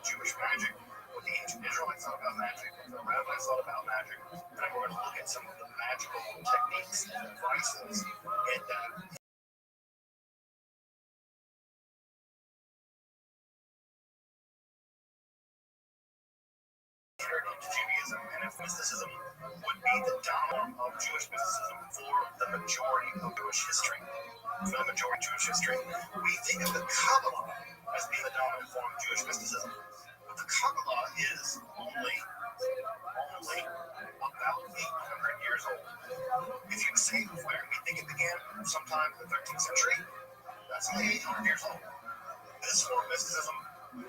Jewish magic. What the ancient Israelites thought about magic, what the rabbis thought about magic, and we're going to look at some of the magical techniques and devices and into Judaism, and if mysticism would be the dominant of Jewish mysticism for the majority of Jewish history. For the majority of Jewish history, we think of the Kabbalah as being the dominant form of Jewish mysticism. But the Kabbalah is only about 800 years old. If you say where we think it began sometime in the 13th century, that's only 800 years old. This form of mysticism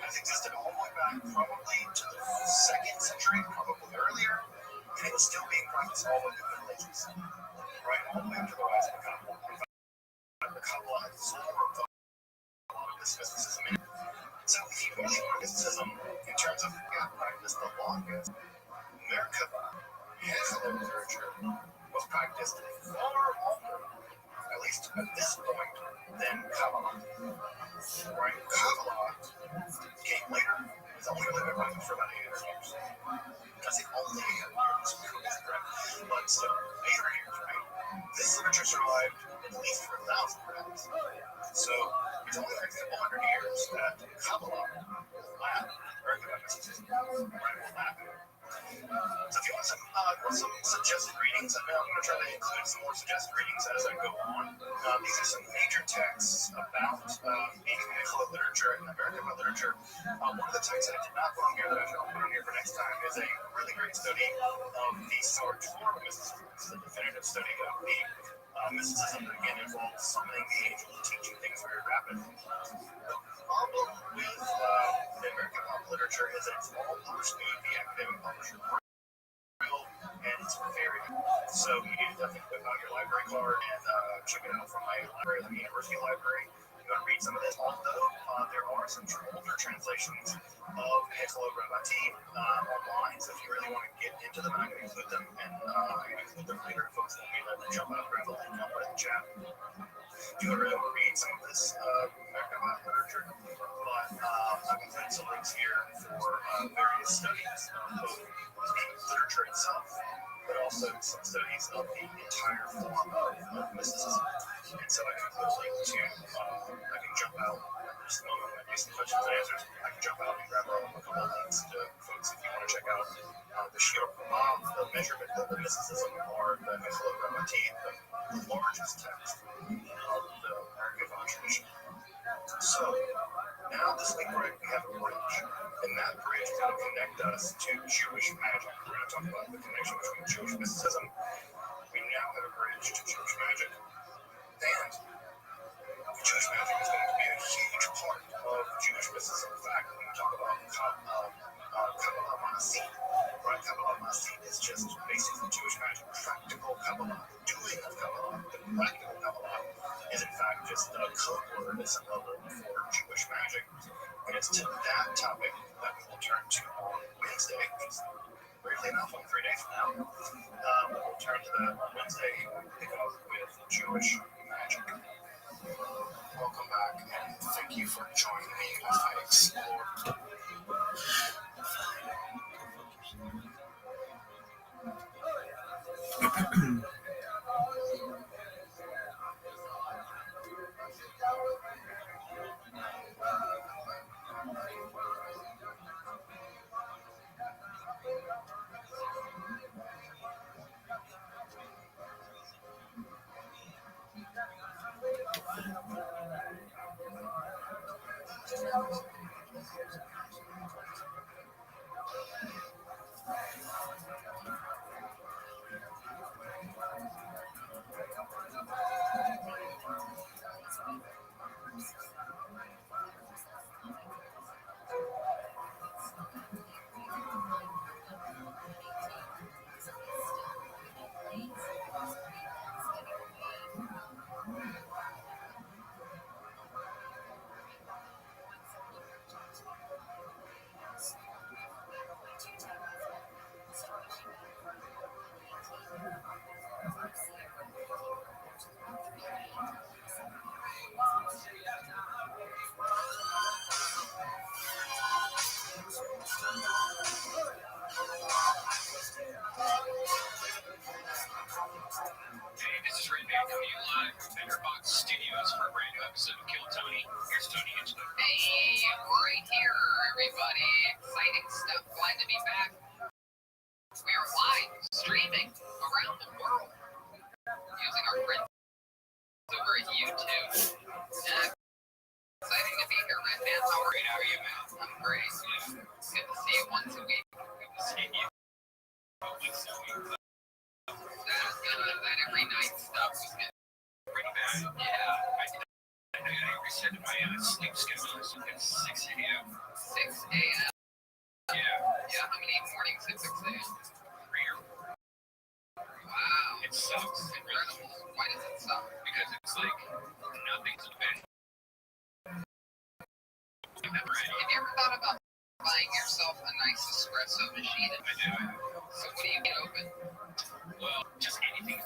has existed all the way back probably to the 2nd century, probably earlier, and it was still being practiced all the way to the Middle Ages. right all the way up to the rise of the Kabbalah. The Kabbalah has absorbed a lot of this mysticism in it. So if you really want mysticism in terms of practice the longest, Merkaba, Hasidic literature, was practiced far longer, at least at this point, than Kabbalah. Right? Kabbalah came later. It's only really been practiced for about 800 years. That's the only years, right? But still, 800 years, right? This literature survived at least for 1,000 perhaps. So it's only like a couple hundred years that Kabbalah will last, or mysticism, right, will last. So if you want some suggested readings, I'm going to try to include some more suggested readings as I go on. These are some major texts about Anglo literature and American literature. One of the texts that I did not put on here that I'll put on here for next time is a really great study of the Sword form of mysticism. This is a definitive study of the mysticism that again involves summoning the angel and teaching things very rapidly. The problem with the American pop literature is that it's all published through the academic publisher. And it's very so you need to definitely whip out your library card and check it out from my library, the university library. You got to read some of this. Although there are some older translations of Hekelo Rabbi online, so if you really want to get into them, I'm going to include them, and I'm going to include them later. Folks will be able to jump out, grab the link, I'll put it in the chat. If you want to read some of this American literature, but I've included some links here for various studies of both the literature itself, but also some studies of the entire form of mysticism. And so I can include a link to, I can jump out, just a moment, I do some questions and answers, I can jump out and grab a couple of links to folks if you want to check out the Shiur Kumav, the measurement of the mysticism, or the Hekelo Rabbi, the largest text of the American tradition. So, now this week, right, we have a bridge, and that bridge is going to connect us to Jewish magic. We're going to talk about the connection between Jewish mysticism. We now have a bridge to Jewish magic, and Jewish magic is going to be a huge part of Jewish mysticism. In fact, when we talk about Kabbalah Maasid, right, Kabbalah Maasid is just basically Jewish magic. Practical Kabbalah, doing of Kabbalah, the practical Kabbalah is in fact just a code word, it's a level for Jewish magic. And it's to that topic that we will turn to on Wednesday, briefly enough, on 3 days from now. We'll turn to that on Wednesday and pick up with Jewish magic. Welcome back, and thank you for joining me as I explore. Studios for a brand new episode of Kill Tony. Here's Tony Hitchcock. Hey, right here, everybody. Exciting stuff. Glad to be back. We are live streaming around the world using our friends over at YouTube. Exciting to be here, Red Man. How are you? I'm great. It's good to see you once a week. Good to see you. That every night stuff was good. Pretty bad. Yeah. I reset my sleep schedule. It's 6 a.m. 6 a.m. Yeah. Yeah, how many mornings at 6 a.m.? 3 or 4. Wow. It sucks. It really So what do you get open? Well, just anything.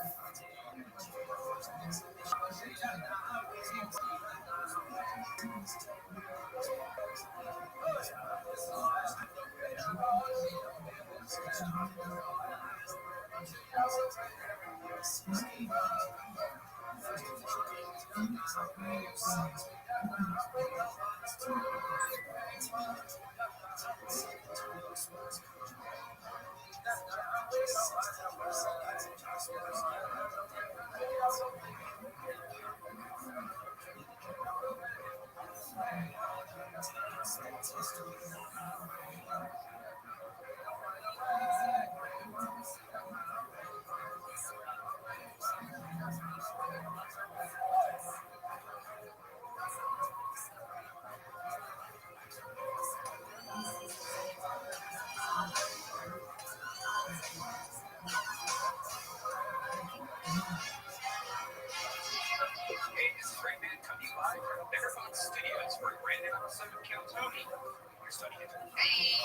Hey, this is Rabbi coming live from Marathon Studios for a brand new episode of Kill Tony. You're studying it. Hey,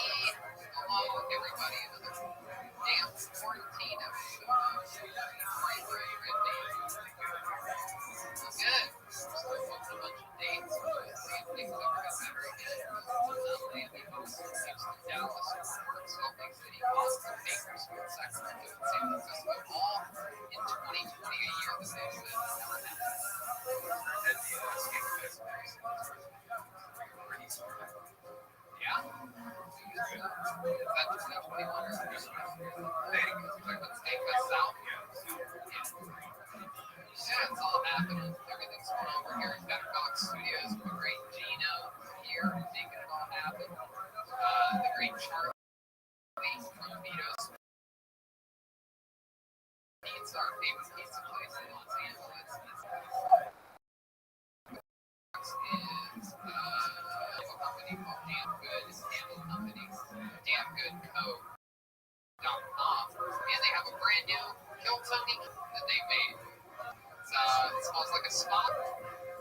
hello everybody. Another damn quarantine episode. Right. Good. So I booked a bunch of dates. See if things ever get better again. Miami, Houston, Dallas, Salt Lake City, Boston, Bakersfield, Sacramento, and San Francisco. All in 2020, a year that they've been never had. Yeah. Is that 2021 or Vegas? Like the state west south? Yeah, it's all happening. Everything's going over here in Better Box Studios with the great Gino here making it all happen. The great Charlie from Vito's Pizza, our favorite pizza place in Los Angeles. Is a company called Damn Good Candle Company, damngoodco.com, and they have a brand new Kill Tony that they made. It smells like a spot.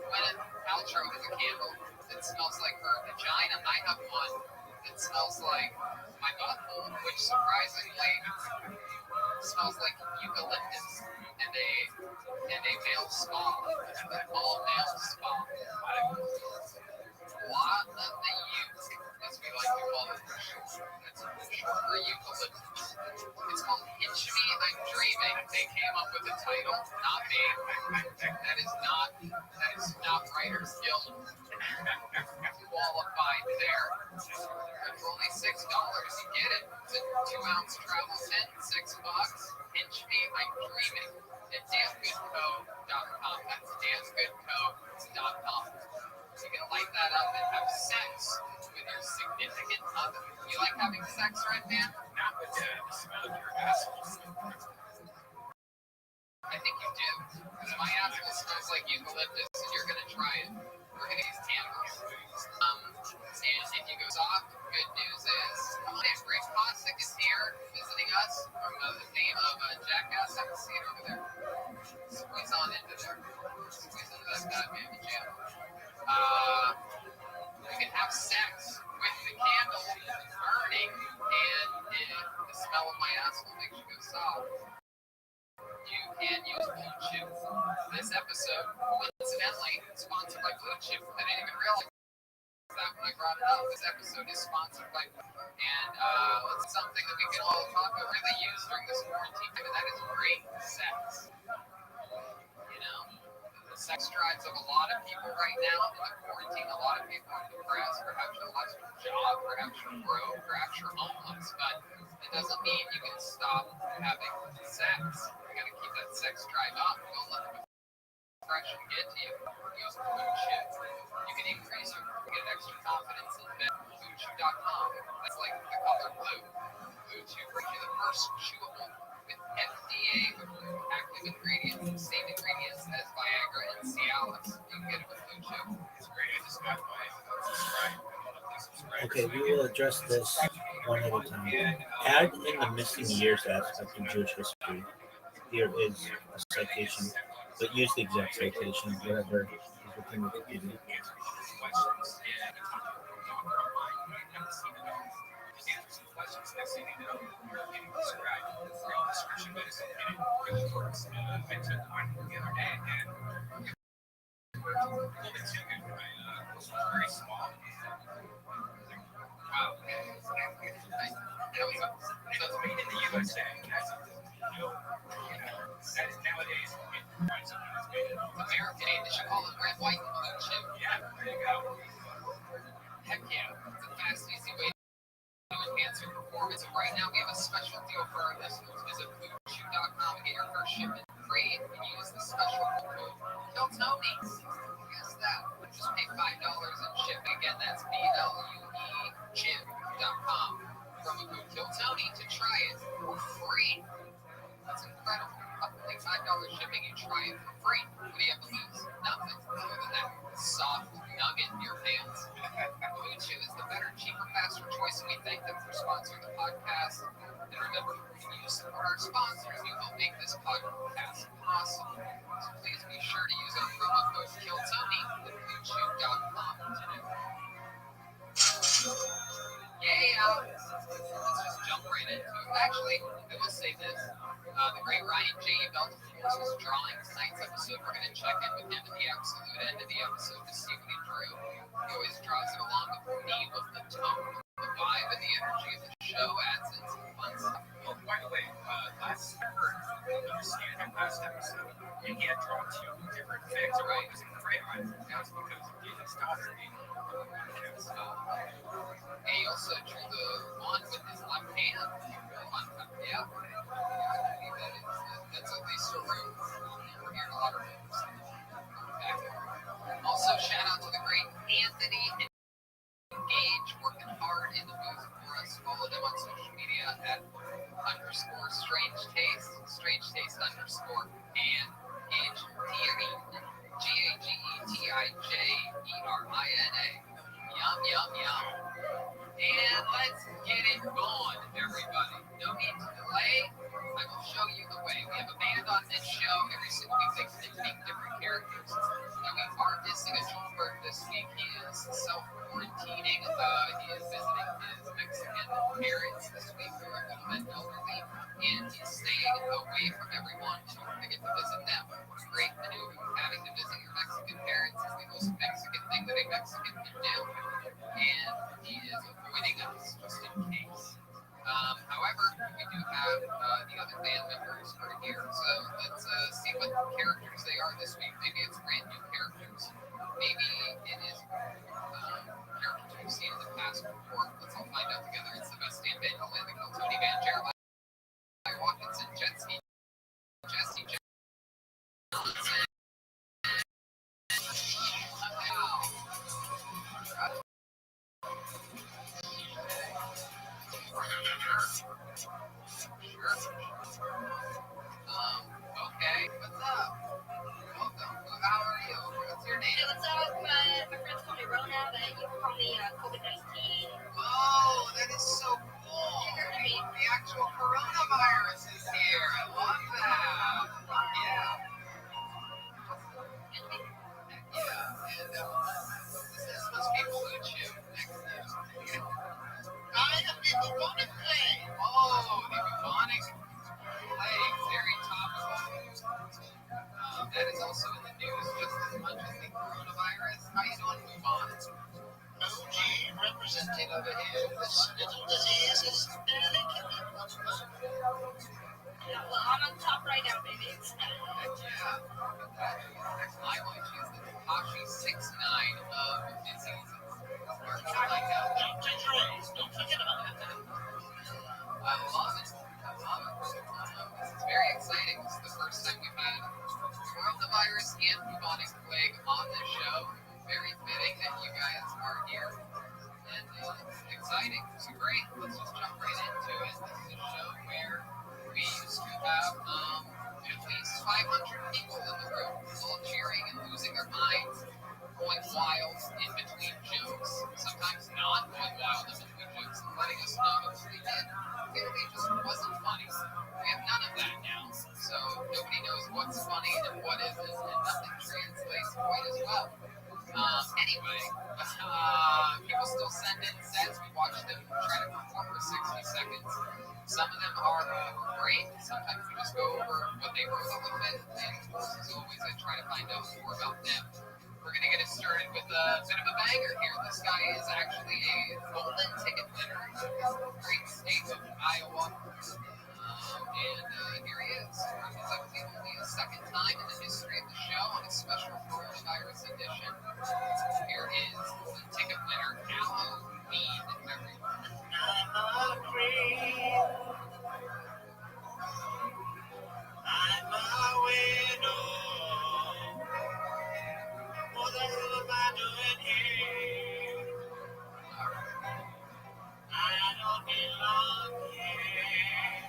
Gwyneth Paltrow has a candle that smells like her vagina. I have one that smells like my butthole, which surprisingly smells like eucalyptus and a male spa, an all-male spa. Lot of the youth, as we like to call it, that's short for eucalyptus. It's called Hitch Me, I'm Dreaming. They came up with the title, not me. That is not Writers Guild qualified there. And for only $6, you get it. It's a 2-ounce travel tent, $6. Hitch Me, I'm Dreaming. At damngoodco.com. That's damngoodco.com. You can light that up and have sex with your significant other. You like having sex, right, man? Not with the smell of your asshole. I think you do. Because my asshole smells like eucalyptus, and you're going to try it. We're going to use candles. And if you go soft, good news is, Rick Fossick is here visiting us from the theme of Jackass. I can see it over there. Squeeze on into there. Squeeze into that goddamn jam. You can have sex with the candle burning, and the smell of my asshole makes you go soft. You can use Blue Chew. This episode, coincidentally, sponsored by Blue Chew. I didn't even realize that when I brought it up. This episode is sponsored by Blue Chew. And it's something that we can all talk about, really use during this quarantine, and that is great sex. You know? The sex drives of a lot of people right now in the quarantine. A lot of people are depressed, perhaps you lost your job, perhaps you're broke, perhaps you're homeless, but it doesn't mean you can stop having sex. You gotta keep that sex drive up. Don't let the depression get to you. Use Blue Chew. You can increase your get extra confidence in bed. BlueChew.com. That's like the color blue. Blue Chew brings you the first chewable with FDA active ingredients, same ingredients as Viagra and Cialis. You can get it with Blue Chew. It's great. I just got my subscribe. Okay, we will address this one at a time. Add in the missing years aspect of Jewish history. Here is a citation, but use the exact citation, whatever is within Wikipedia. American, they should call it red, white, and blue chip. Heck yeah, it's a fast, easy way to enhance your performance. And right now, we have a special deal for our listeners. Visit foodchew.com and get your first shipment free and use the special code KILTONY. Guess that. Just pay $5 in shipping. Again, that's BLUE chew.com. Promo code KILTONY to try it for free. That's incredible. Only $5 shipping, you try it for free. What do you have to lose? Nothing other than that soft nugget in your pants. Blue Chew is the better, cheaper, faster choice, and we thank them for sponsoring the podcast. And remember, when you support our sponsors, you help make this podcast possible. So please be sure to use our promo code KILTONY at BlueChew.com today. Yeah, let's just jump right into it. Actually, I will say this. The great Ryan J. Belt, of course, was drawing tonight's episode. We're going to check in with him at the absolute end of the episode to see what he drew. He always draws it along with the theme of the tone, the vibe, and the energy of the show, adds in some fun stuff. Oh, by the way, last episode, and he had drawn 2 different things. Right. It was in crayon. That was because of his daughter being and he also drew the one with his left hand. Yeah. That's at least a room. We're hearing a lot of rooms. Also, shout out to the great Anthony and Gage, working hard in the booth for us. Follow them on social media at _strange taste, and Gage, GAGETIJERINA. Yum, yum, yum. And let's get it going, everybody. No need to delay. I will show you the way. We have a band on this show. Every single week they take different characters. Now we are missing a Joelberg this week. He is self-quarantining. He is visiting his Mexican parents this week who are a little bit elderly. And he's staying away from everyone to get to visit them. What's great to do having to visit your Mexican parents is the most Mexican thing that a Mexican can do. And he is avoiding us just in case. However, we do have the other band members who are here, so let's see what characters they are this week. Maybe it's brand new characters. Maybe it is characters we've seen in the past before. Let's all find out together. It's the best damn band, the Tony Band, Jeremiah Watkinson, Jesse Johnson. Okay, what's up? Welcome. How are you? What's your name? Hey, what's up? My friends call me Rona, but you can call me COVID-19. Oh, that is so cool. The actual coronavirus is here. I love that. Yeah. And this must be Blue Chew next to you. I have the bubonic plague. Oh, the bubonic plague. Very topical. That is also in the news just as much as the coronavirus. How you doing, bubonic? OG representative here. This little disease is barely killing one of us. Yeah, well, I'm on top right now, baby. Yeah. My wife, she's the Takashi 6ix9ine of diseases. Like that. Don't take your A's. Don't forget about it. I love it. This is very exciting. This is the first time we've had coronavirus and bubonic plague on the show. Very fitting that you guys are here. And it's exciting. So great. Let's just jump right into it. This is a show where we used to have at least 500 people in the room, all cheering and losing their minds, going wild in between jokes, sometimes not going wild in between jokes, and letting us know that what we did clearly just wasn't funny. We have none of that now, so nobody knows what's funny and what isn't, and nothing translates quite as well. Anyway, people still send in sets. We watch them try to perform for 60 seconds. Some of them are great. Sometimes we just go over what they wrote a little bit. And of course, as always, I try to find out more about them. We're going to get it started with a bit of a banger here. This guy is actually a golden ticket winner in the great state of Iowa. And here he is. It's actually only a second time in the history of the show on a special coronavirus edition. Here is the ticket winner, Halloween, everyone. I'm a widow. What the hell am I doing here? I don't belong here.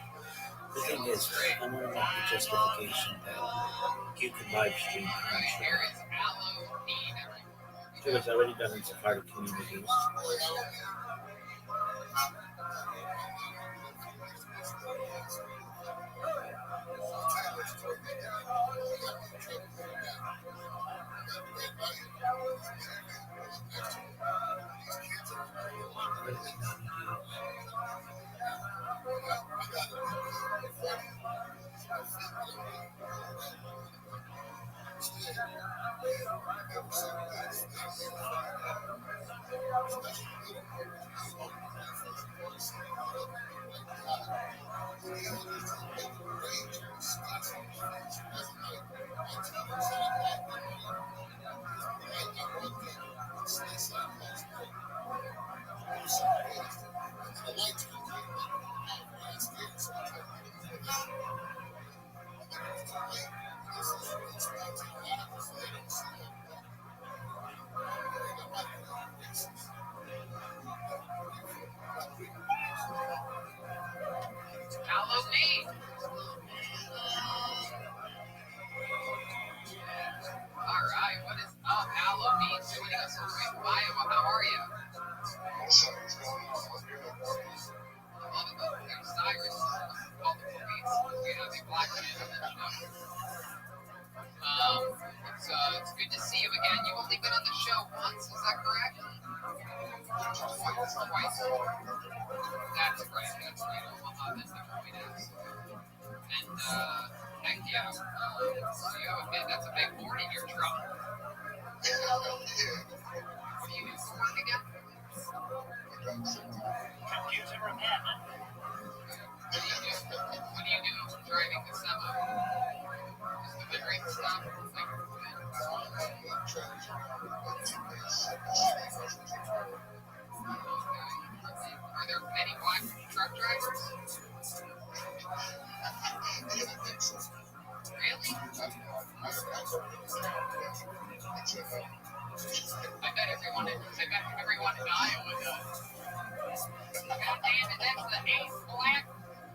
The thing is, I want to make the justification that you can live stream Right, country. here is Halloween, everyone. It was already done in Sephardic communities. Halloween. All right, what is up, Halloween? Joining us all the way from Iowa. How are you? There's Cyrus. Call the police. We have a black man on the show. It's good to see you again. You've only been on the show once, is that correct? Twice. That's right. Omaha, that's the point is. And, heck yeah. So you have that's a big board in your truck. What do you do for work again? Computer repairman. What do you do? Driving the semi? Just delivering stuff? Are there many black truck drivers? Really? I bet everyone in Iowa does. God damn it, that's the 8th black,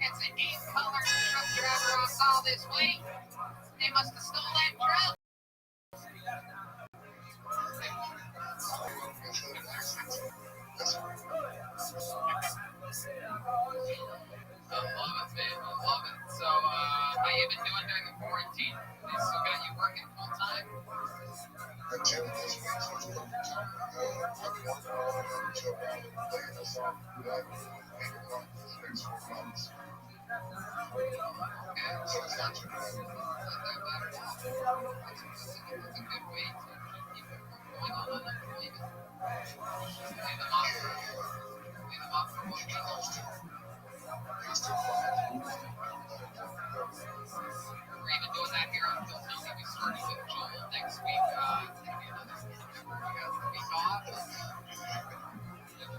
that's the 8th colored truck driver I saw this week. They must have stole that truck. I love it, man. I love it. So, how you been doing during the quarantine? They still got you working full time? So it's not too bad. That's a good way to keep it going on unemployment. Lay them off for what we We're even doing that here on Phil County. We started with Joel next week. It's going to be another week off. Just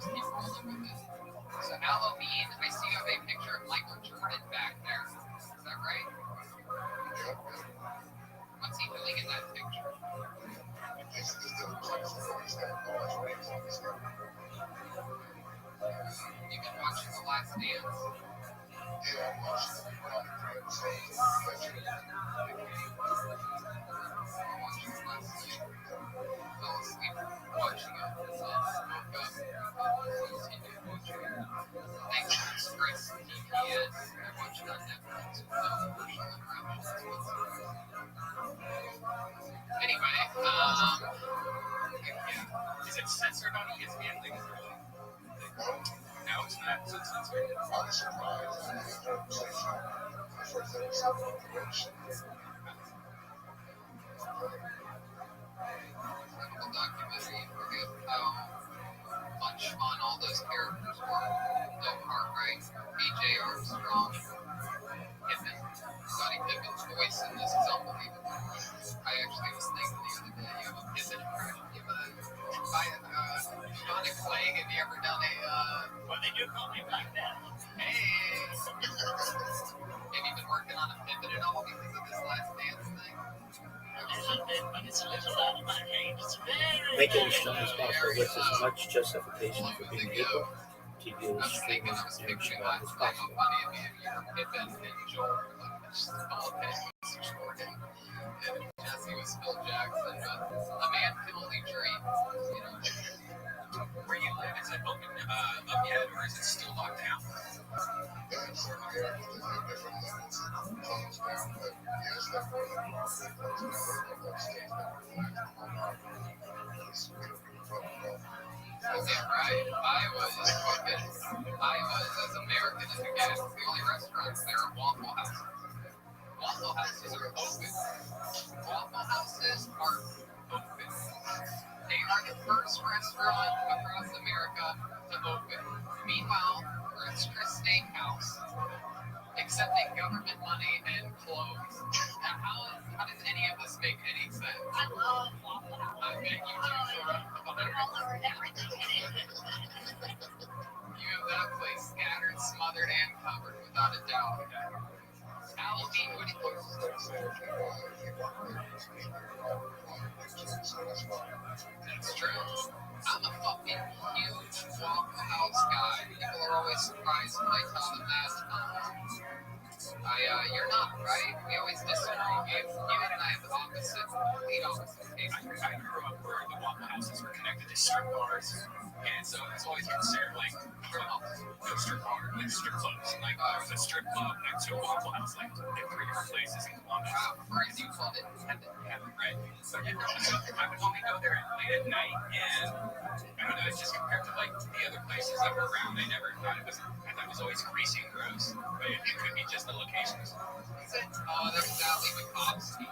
keep rolling with it. So Halloween, I see you have a picture of Michael Jordan back there. Is that right? What's he doing in that picture? Is it censored on ESPN? No, it's not. It's censored. I'm surprised that they don't say for those information. Incredible documentary. You forget how much fun all those characters were. Bill Cartwright, B.J. Armstrong, Pippen. Scottie Pippen's voice in this is unbelievable. I actually was thinking the other day, you have a Pippen impression. You have a Sonic Flag. Have you ever done a, Well, they do call me Black Death. hey? Have you been working on a Pippen at all because of this Last Dance thing? A little bit, but it's a little out of my range. It's very, Make it as strong as possible with as much justification for being able to I use was streaming thinking, I was and picturing Shabbat as last night how possible. funny it'd be if you were Pippen and Joel were like just all Pippen extraordinary. And Jesse was Phil Jackson, but a man can only dream, you know. Where you live, is it open up yet, or is it still locked down? Yeah, in certain areas, they have different levels of closed down, but yes, that's one of the problems. They closed down a couple of states that were relaxed on our because we don't give a fuck about Yeah, right. Iowa is as American as it gets. The only restaurants there are Waffle Houses. Waffle Houses are open. Waffle Houses are open. They are the first restaurant across America to open. Meanwhile, Brewster Steakhouse accepting government money and clothes. Now, how does any of this make any sense? I love Waffle House. I bet you do. They're all over everything. You have that place scattered, smothered, and covered, without a doubt. Halloween, what do you That's true. I'm a fucking huge Waffle House guy. People are always surprised when I tell them that. You're not, right? We always disagree. You and I have the opposite, complete opposite taste. I grew up where the Waffle Houses were connected to strip bars, and so it's always considered like no strip bar, like strip clubs. Like there was a strip club next to a Waffle House, like in 3 different places in Columbus. Wow, crazy you called it independent. Yeah, right. So I would only go there late at night, and I don't know. It's just compared to like the other places that were around. I never thought it was. I thought it was always greasy and gross, but it could be just the locations. That was Allie McCobsky.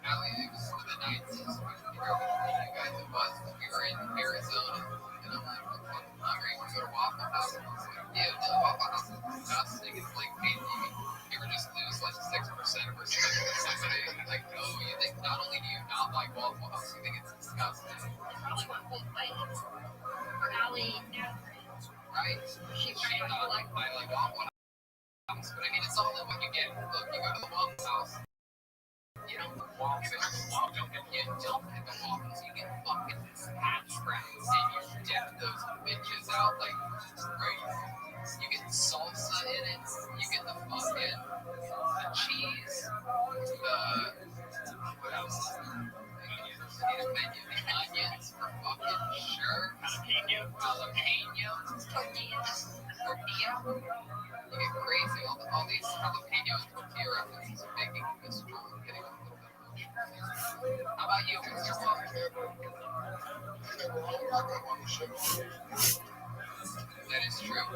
Allie, it was one of the nights we drove with you guys. It was when we were in Arizona, and I'm like, I'm fucking hungry. We go to Waffle House. And I was like, yeah, no, Waffle House is disgusting. It's like pay TV. You ever just lose like 6% of her spending with somebody? Like, no, you think not only do you not like Waffle House, you think it's disgusting. It's probably one of those places for Allie and Right? She thought like I like Waffle House, but I mean, it's all in what you get. Look, you go to the Waffle House. You don't get the waffles, you get fucking hash browns, and you dip those bitches out like crazy. You get salsa in it, you get the fucking the cheese, what else? The onions for fucking sure. Jalapeno. Tortilla. You get crazy. All these jalapeno and tortilla references are making me strong. I'm getting a little bit emotional. How about you, Mr. Walker? That is true.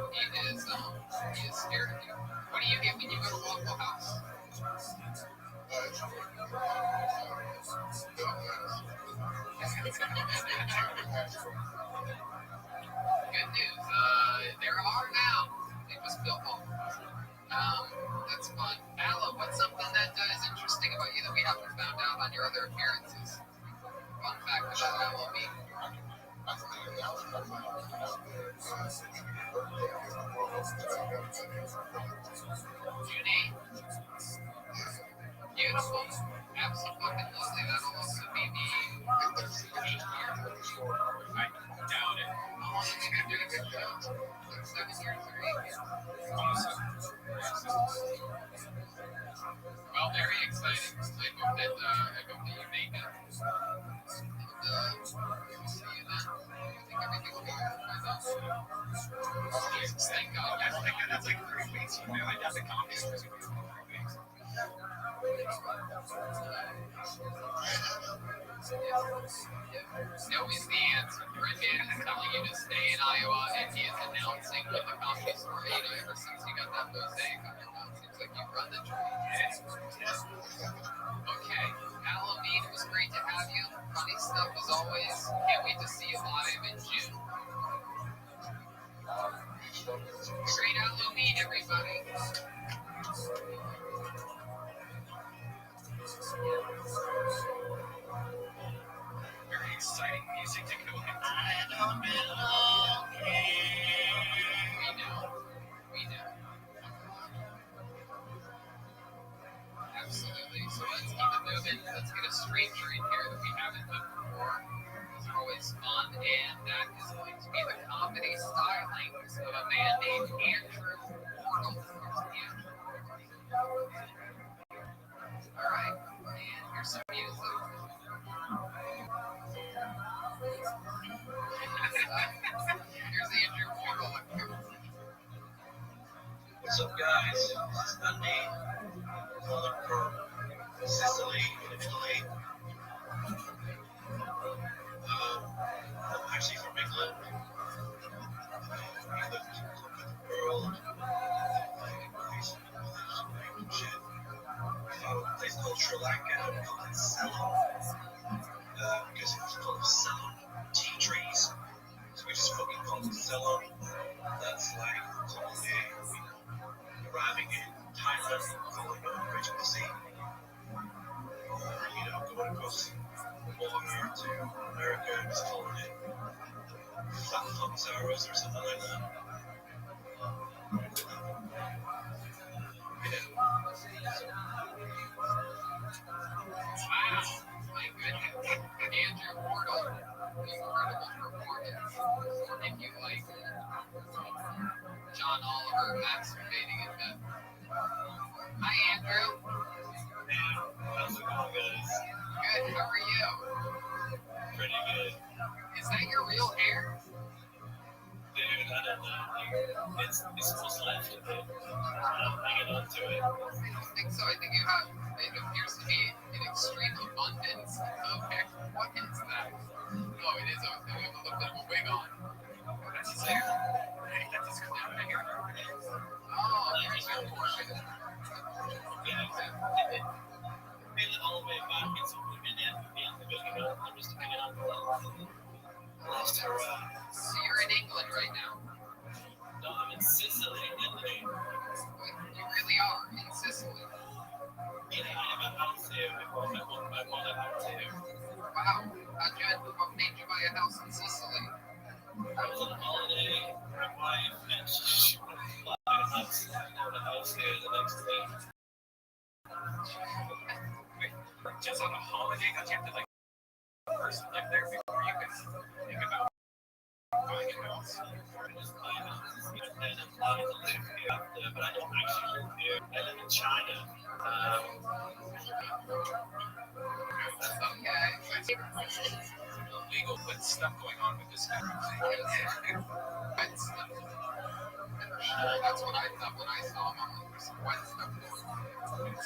He is scared of you. What do you get when you go to Waffle House? Good news. There are now. It was built on. That's fun. Alla, what's something that is interesting about you that we haven't found out on your other appearances? Fun fact about Alla being Junie? Beautiful. Absolutely lovely. That'll also be me. 8 years. I doubt it. How long have you been doing this show? 7 years or 8 years? Almost. Well, very exciting. I hope that you make it. And we'll see you then. I think everything will be good by then. Jesus, thank God. I think that's like 3 weeks from now. I doubt the comedy store is going to be 3 weeks. No is the answer. Brendan is telling you to stay in Iowa, and he is announcing with the Comedy Store 8 ever since you got that mosaic on your mouth. Seems like you run the train. Okay, Halloween, it was great to have you. Funny stuff as always. Can't wait to see you live in June. Great Halloween, everybody. Very exciting music to go with. I don't belong here. We know. Absolutely. So let's keep it moving. Let's get a stranger in here that we haven't done before. Those are always fun, and that is going to be the comedy stylings of a man named Andrew Wardle. All right, and here's some music. Here's Andrew Wardle. What's up, guys? This is Andy, calling from Sicily, Italy. I'm actually from England. We lived with the world. We found a place called Sri Lanka. We called it Ceylon because it was full of Ceylon tea trees. So we just fucking called it Ceylon. That's like arriving in Thailand, calling on the bridge of the sea, or going across the border to America and just calling it Flat Fonzaros or something like that. Wow, my goodness. Andrew Wardle, incredible performance. If you like John Oliver masturbating in bed. Hi, Andrew. Hey, how's it going, guys? Good, how are you? Pretty good. Is that your real hair? Dude, I don't know. It's almost left a bit. I'm hanging on to it. I don't think so. I think you have, it appears to be an extreme abundance of hair. What is that? Oh, it is a little bit of a wig on. That's his hair. Hey, that's his clown hair. Oh, there's your portion. Yeah, it made it all the way back. It's only been in the video. I'm just hanging on to it. Last hurrah. So you're in England right now. No, I'm in Sicily, Italy. You really are in Sicily. Yeah, I have a house here. I bought a house here. Wow. What made you buy a house in Sicily? I was on holiday with my wife, and she wanted to buy a house. I bought a house here the next day. Wait, just on a holiday? Don't you have to first live there before you can think about buying a house? I just buy a house. And I'm planning to live here after, but I don't actually live here. I live in China. Okay. Illegal, but stuff going on with this guy. Wet stuff. That's what I thought when I saw him. There's some wet stuff going on.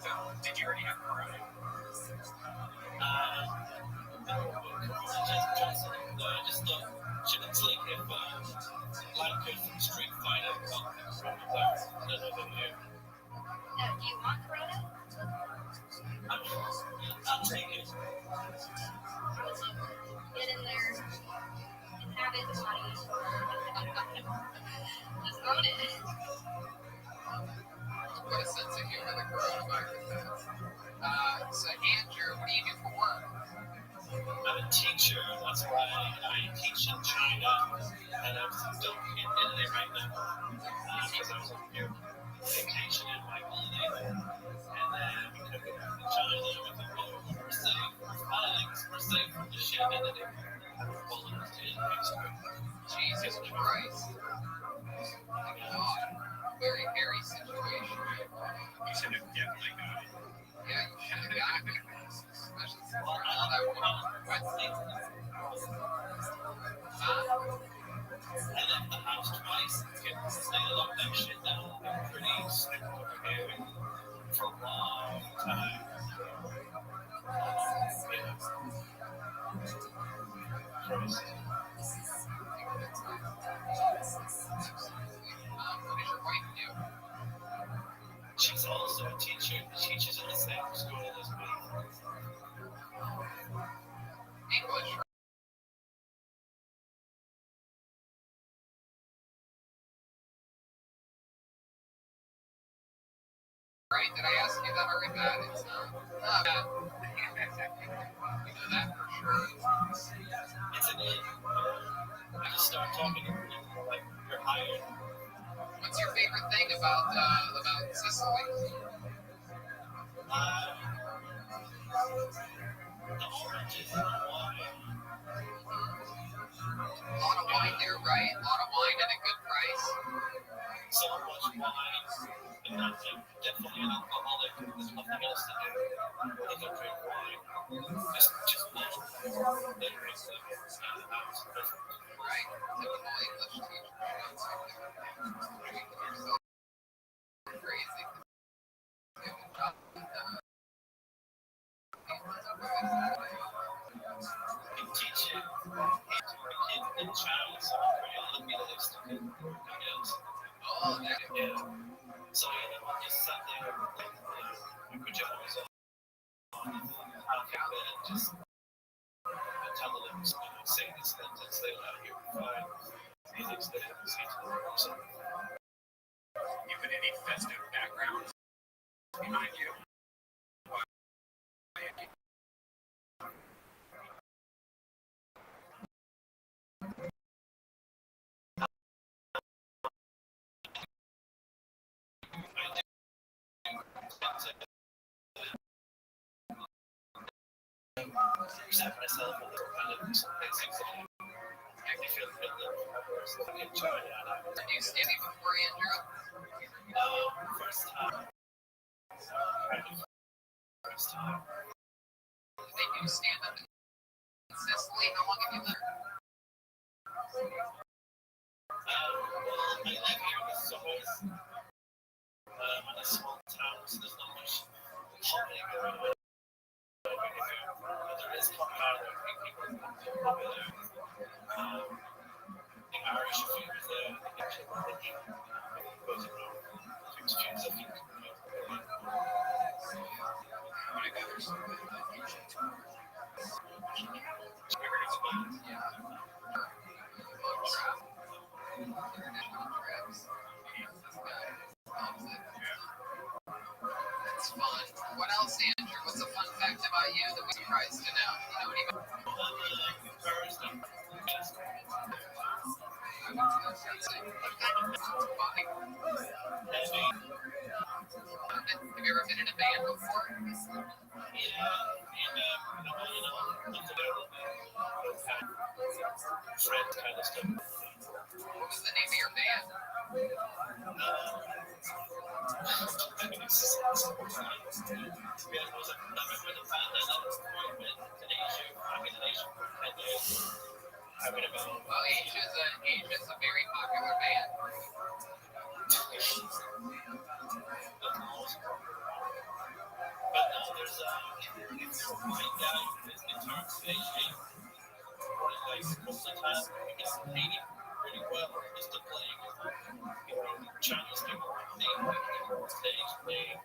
So, did you already have Corona? Just thought, shouldn't take if Blanco from Street Fighter got coronavirus. I don't know about you. Do you want Corona? I'll take it. Get in there and have it body. Just own it. What a sense of humor the coronavirus has. So, Andrew, what do you do for work? I'm a teacher. That's why I teach in China, and I'm still in Italy right now because I was on vacation in my holiday, and then we took it back to China with the we're safe. We're fine. We're safe from the shit that they pulled us in Mexico. Jesus Christ. My God. Very hairy situation. You should have definitely got it. Yeah, you should have gotten it. Especially since all that wet stuff. I left the house twice because they locked that shit down. They're pretty strict over here for a long time. Right? Did I ask you that already? Bad. It's not bad. We know that for sure. It's an in. I just start talking to people like you're hired. What's your favorite thing about Sicily? The oranges and the wine. A lot of wine there, right? A lot of wine at a good price. So much wine, but nothing. Definitely an alcoholic. There's nothing else to do. They don't drink wine. Just wine. They drink them out of the house. Right? Typical English teacher. Treating yourself crazy. Doing job. You teach it to a kid in China, so I'm pretty unrealistic. Yes. Oh, there you go. Yeah. So, I just sat there with my pajamas on, half in bed, just telling them, say this sentence, they out here fine. These extends, so You put any festive backgrounds behind you? set myself a little kind of basics that make me feel good that in China. Are you standing before Andrew? First time. They do stand up in Sicily. How long have you lived? Well, I live here in the suburbs, in a small town, so there's not much happening going on. There is pop out there, people over there. The Irish food is there, the Egyptian food, both of them, exchange, I think. That's fun. What else, Andrew? What's a fun fact about you that we're surprised to know? You know what I mean? Have you ever been in a band before? Friends kind of stuff. What was the name of your band? Well, Asia's a very popular band. But no, there's a white guy who plays guitar today. Like most of the time, he gets paid pretty well just to play. Chinese people pay on stage, playing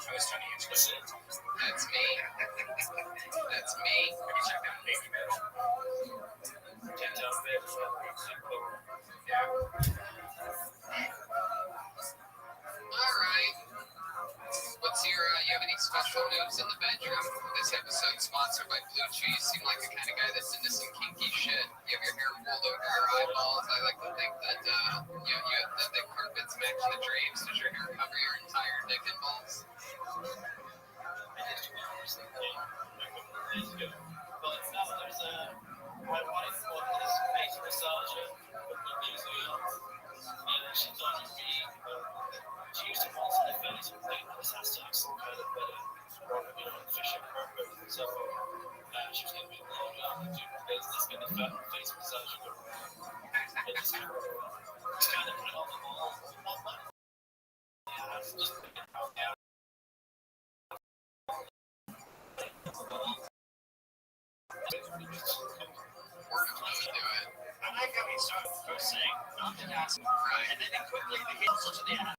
I was trying to answer this. That's me. That's me. Have you checked out Baby Metal? can't tell if Yeah. All right. What's your, you have any special moves in the bedroom? This episode sponsored by Blue Chew. You seem like the kind of guy that's into some kinky shit. You have your hair pulled over your eyeballs. I like to think that, that the carpets match the drapes. Does your hair cover your entire dick and balls? But no, there's my wife bought this face massager with magnesium, and she thought it'd be, she used to once in the face and think this has to have some kind of better, efficient purpose. So she was going to be blown up and do this kind of face massager going on. And it's kind of put all the balls on my just out there. I like how he started first saying, not the ass, right, and then he quickly became such an ass.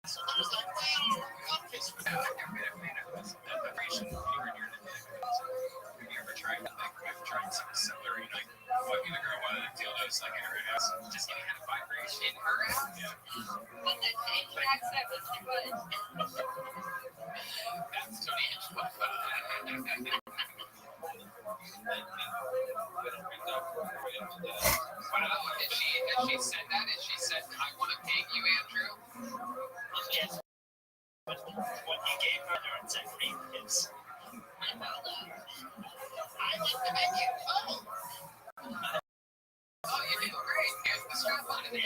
So I was like, well, Oh, you're doing great. Here's the strap on it.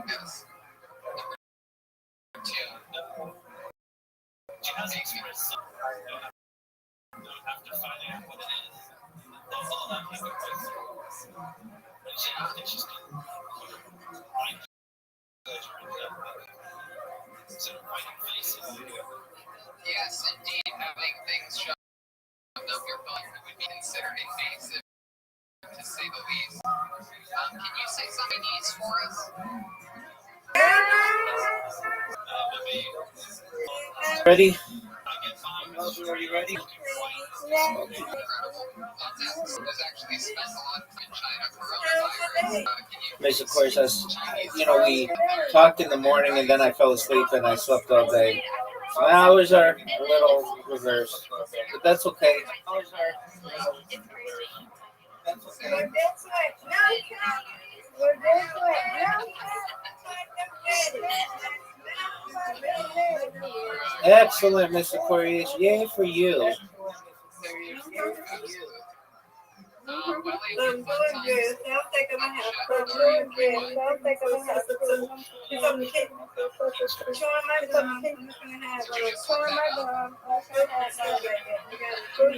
Yes. Two. She has expressed some. You have to find out what it is. That's all that has to be. She has to just find sort of writing faces. Yes, indeed. Having things shoved up your butt would be considered invasive, to say the least. Can you say some Chinese for us? Ready? Are you ready? Incredible. There's actually spent a lot of time in China. Coronavirus. Miss, of course, as you know, we talked in the morning and then I fell asleep and I slept all day. So my hours are a little reversed, but that's okay. Excellent, Mr. Corey. Yay for you. Well, I'm doing good. I'll take them a half. I'm doing good. I'll take them a half. She's on the kitchen. Showing my dog. I'm just gonna have showing my dog. I'm gonna have that. You gotta do it.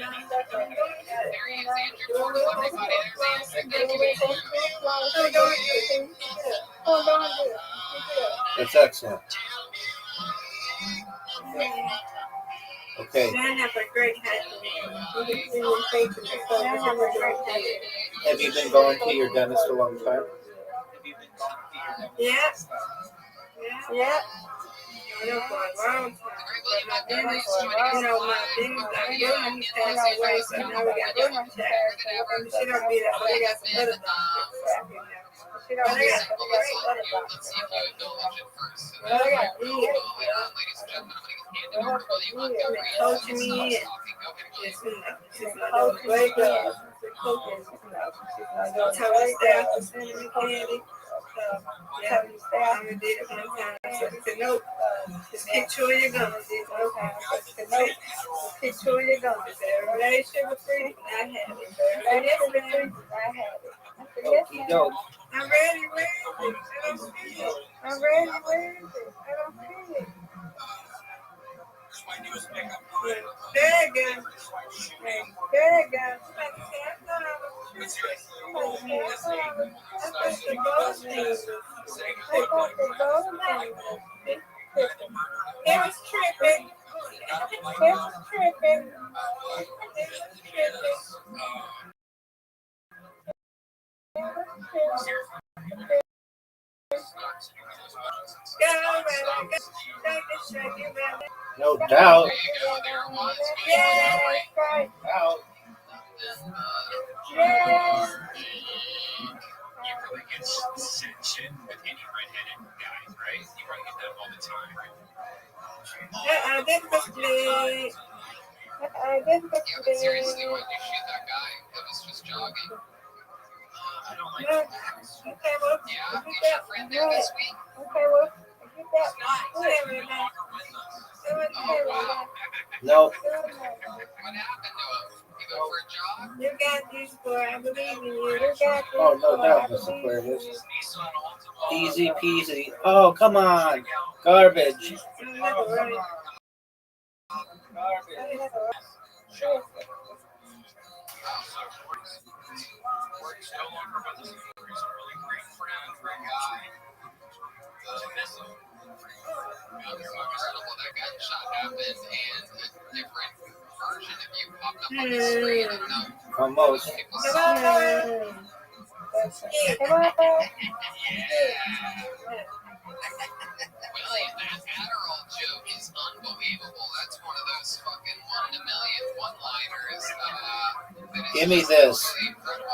there he is, Andrew. Everybody, there's Andrew. That's excellent. Okay. I have a great head. Have you been going to your dentist a long time? Yeah. Yeah. I know for a long time. My dentist, you know, my dentist, I know he's passed away, so now we got to check. She don't be that, but they got some other doctors. She don't be that, but they got some other doctors. Well, I got years. Coaching me and just my daughter wake up. Tell the staff to send me candy. Yeah, I'm gonna do it one time. So he said, nope. Just picture where you're going. Picture where you're going. Everyday sugar free, I have it. Everyday sugar free, I have it. Okie doke. I'm ready, where is it? I don't see it. I'm ready, where is it? I don't see it. There you go. There you go. It was tripping. No doubt. Yeah, right. Yeah. You really get shit with any redheaded guys, right? You probably get that all the time, right? This was me. Yeah, seriously, why did you shoot that guy that was just jogging? I don't like Okay, well, Yeah, is your friend there this week? okay, well, get that. Whatever, man. Oh, wow. No. What happened to him? You go for a jog? You got this, boy. I believe in you. You got this. Oh, no doubt, Mr. Aquarius. Easy peasy. Oh, come on. Garbage. Incredible that gunshot happened and a different version of you popped up on the screen. I don't know. Almost. People saw William, that Adderall joke is unbelievable. That's one of those fucking 1 in a million one-liners. Give me this.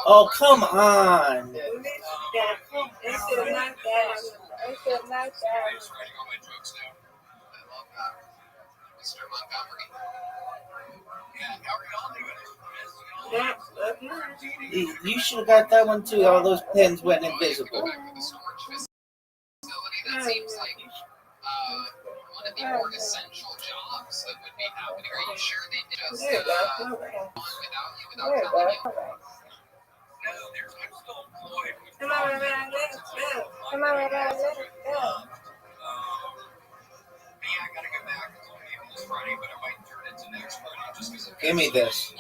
Oh, come on. Mr. Montgomery. You should have got that one too. All those pens went invisible. Go back to the storage facility. That seems like the more essential jobs that would be happening. Are you sure they did just There you go. without you, without telling you? No, I'm still employed. Come on, let us go. Come on, let us go. Yeah, I gotta go back. It's only this Friday, but I might turn it to next Friday just because Give me this.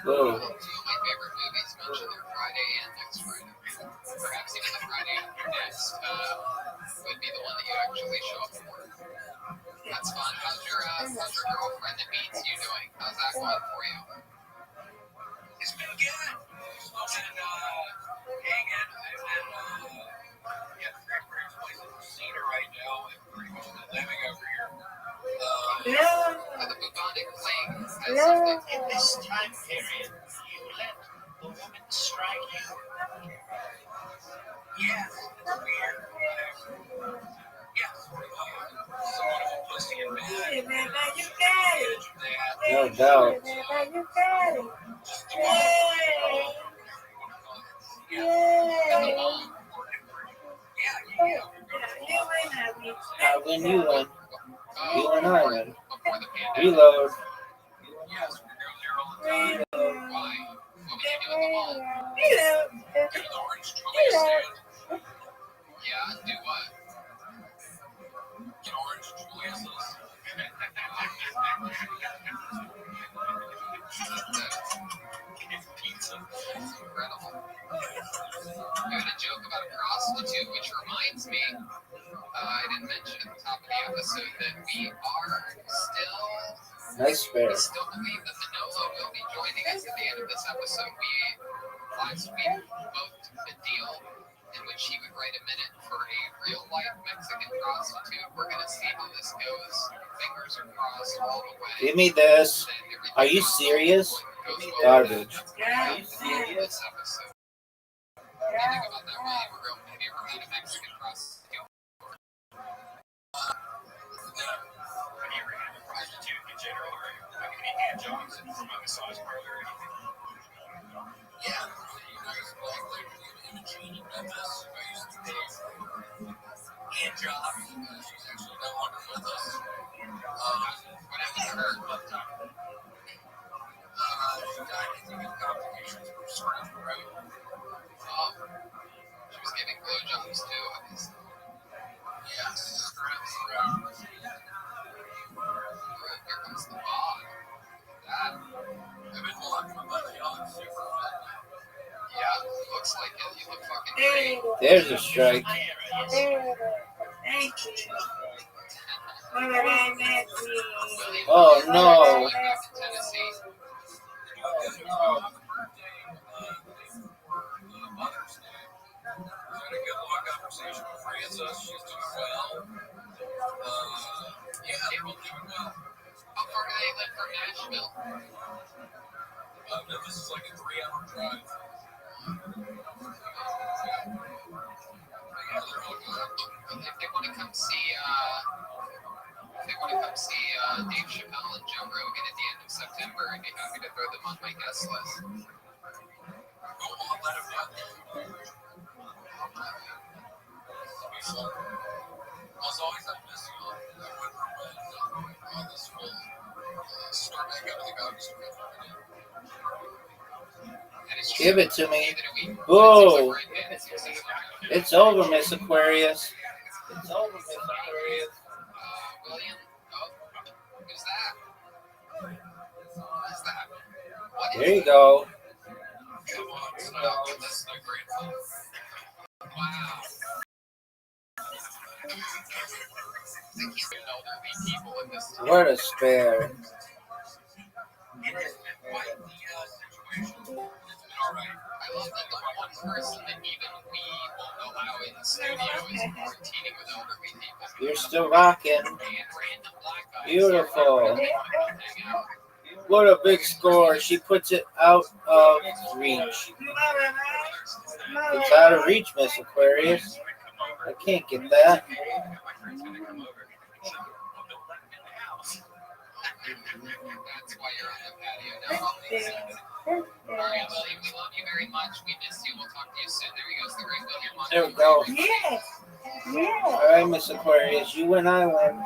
Whoa. Two of my favorite movies mentioned their Friday and next Friday. Perhaps even the Friday after next would be the one that you actually show up for. That's fun. How's your girlfriend that meets you doing? How's that going for you? It's been good. I've been hanging. I've been very places to see her right now. I'm pretty much been living over here. The bubonic plague has No. something. In this time period, you let the woman strike you. Yes, it's weird. Yes, somewhat of a pussy in bed. Hey, man, you got it. That No doubt. Hey, man, you got it. Yay. Yay. yeah. You ain't happy. I win, you win. You and I win. Before the pandemic. Reload. Yes, we go there all the time. Why? What would you do at the mall? Go to the orange julius stand. Yeah, do what? Get orange julius's. Get pizza. That's incredible. You had a joke about a prostitute, which reminds me, I didn't mention at the top of the episode that we Nice spare. still believe that Manolo will be joining us at the end of this episode. Last week booked a deal in which he would write a minute for a real-life Mexican prostitute. We're going to see how this goes. Fingers are crossed all the way. Give me this. Are you serious? Garbage. Yeah. This episode. What do you think about that, William? Have you ever met a Mexican prostitute? Have you ever had a prostitute in general, or have you any hand jobs from a massage parlor or anything? Yeah, you guys black lady Imogene in Memphis. I used to pay hand jobs. She's actually no longer with us. What happened to her? She died, I think, of complications from surgery. She was giving blowjobs too, obviously. Yes, correct. Here comes the bod. That, I've been blocking my money on super fat. yeah, looks like it. You look fucking Hey, great. There's a strike. hey, thank you. Mama, I met me. William, Oh, you're no. going back to Tennessee. Mother's Day. I had a good long conversation with Frances. She's doing well. Yeah, they're both doing well. How far do they live from Nashville? Memphis is like a 3-hour drive. If they want to come see, Dave Chappelle and Joe Rogan at the end of September, I'd be happy to throw them on my guest list. Go on, let them know. As always, I miss you. I wonder when this will start back up. I think August will be. And it's Give true. it to me. Even a week. Whoa. It seems like It's over, Miss Aquarius. It's over, Miss Aquarius. William, oh, who's that? Who's that? What is There you go. Come on, stop with this. The great fun. Wow. Elderly people in this town. What a spare. It has been quite the situation. It's been all right. I love that the one person that even we won't allow in the studio is quarantining with elderly people. You're still rocking. And random black guys. Beautiful. They want to come hang out. What a big score. She puts it out of reach. It's out of reach, Miss Aquarius. I can't get that. That's why you're on the patio now. All right, William, we love you very much. We miss you. We'll talk to you soon. There he goes, the great William. There we go. Yes. Yes. All right, Miss Aquarius. You win, I win.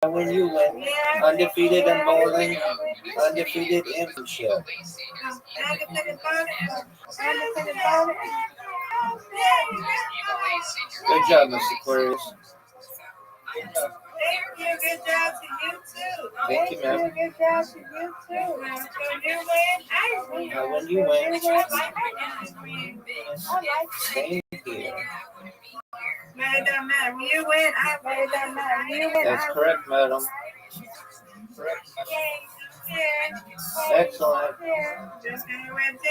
when you win. Yeah. Undefeated in bowling, undefeated in shit. Undefeated bowling. Undefeated bowling. Good job, Mr. Aquarius. Thank you. Good job to you too. Thank you, ma'am. Good job to you too. When you win, I win. When you win. Thank Thank you. Man, it don't matter. When you win, I win. It don't matter. When you win, That's I correct, madam. Excellent. Just gonna wear J.C.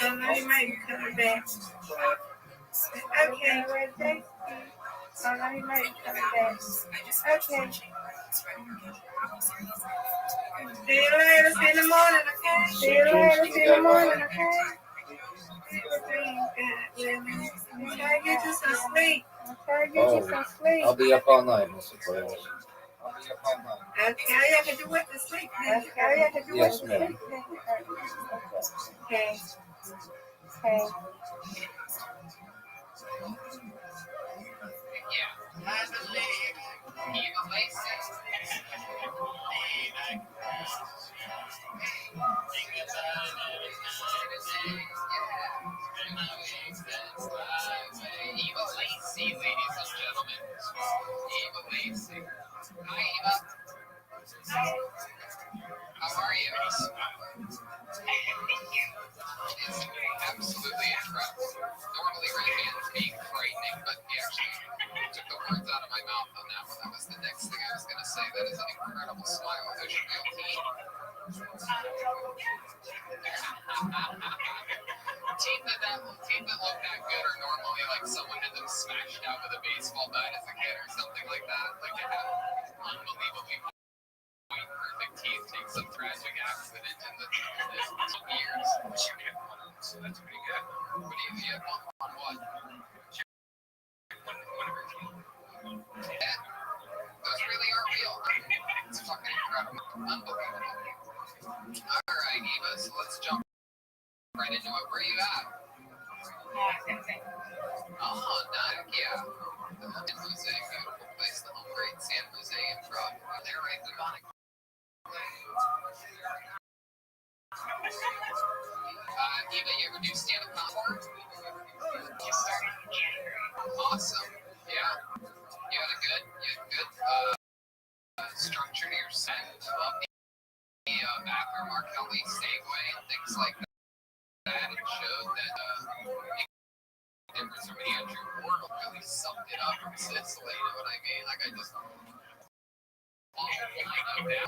And I might be coming back. Okay, wear J.C. And I might be coming back. Okay. See you later. See you in the morning, okay? See you later. See you in the morning, okay? Try to get you some sleep. Try to get you some sleep. I'll be up all night, Mr. Aquarius. Okay, I can do what to sleep. Okay, I can do what to Yes, ma'am. sleep. Okay. Okay. Eva Lacey, ladies and gentlemen. Eva Lacey. Hi, Eva. How are you? It's absolutely incredible. Normally, Redman's being frightening, but he actually took the words out of my mouth on that one. That was the next thing I was going to say. That is an incredible smile. There's your real team. Team that looked that good are normally like someone had them smashed out with a baseball bat as a kid or something like that. Like they have unbelievably perfect teeth, take some tragic accident in the years. So that's pretty good. What do you get on what? Yeah, those really are real. It's fucking incredible. Unbelievable. All right, Eva, so let's jump right into it. Where are you at? Oh, nice. Yeah. San Jose, beautiful place. The home great San Jose improv. They're right, Lubonic. Eva, you ever do stand-up comedy? Awesome. Yeah. You had a good structure to your set. Love the bathroom R. Kelly segue and things like that. It showed that difference from Andrew Ward really summed it up and sizzle, you know what I mean? Like I just down.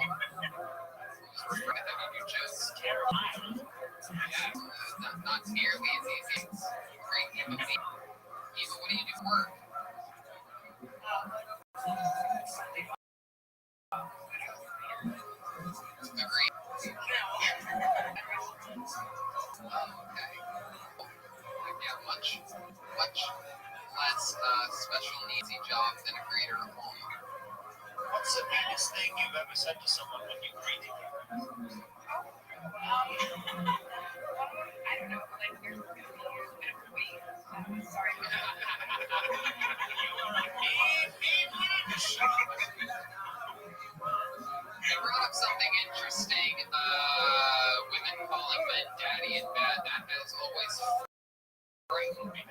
Not nearly as easy. Great Eva, what do you do for work? Agreed. Okay. Yeah, much less special needsy job than a greeter at home. What's the meanest thing you've ever said to someone when you greeted them? I don't know, like you're going to be here next week. Sorry. You brought up something interesting. Women calling men daddy in bed. That has always frightened me.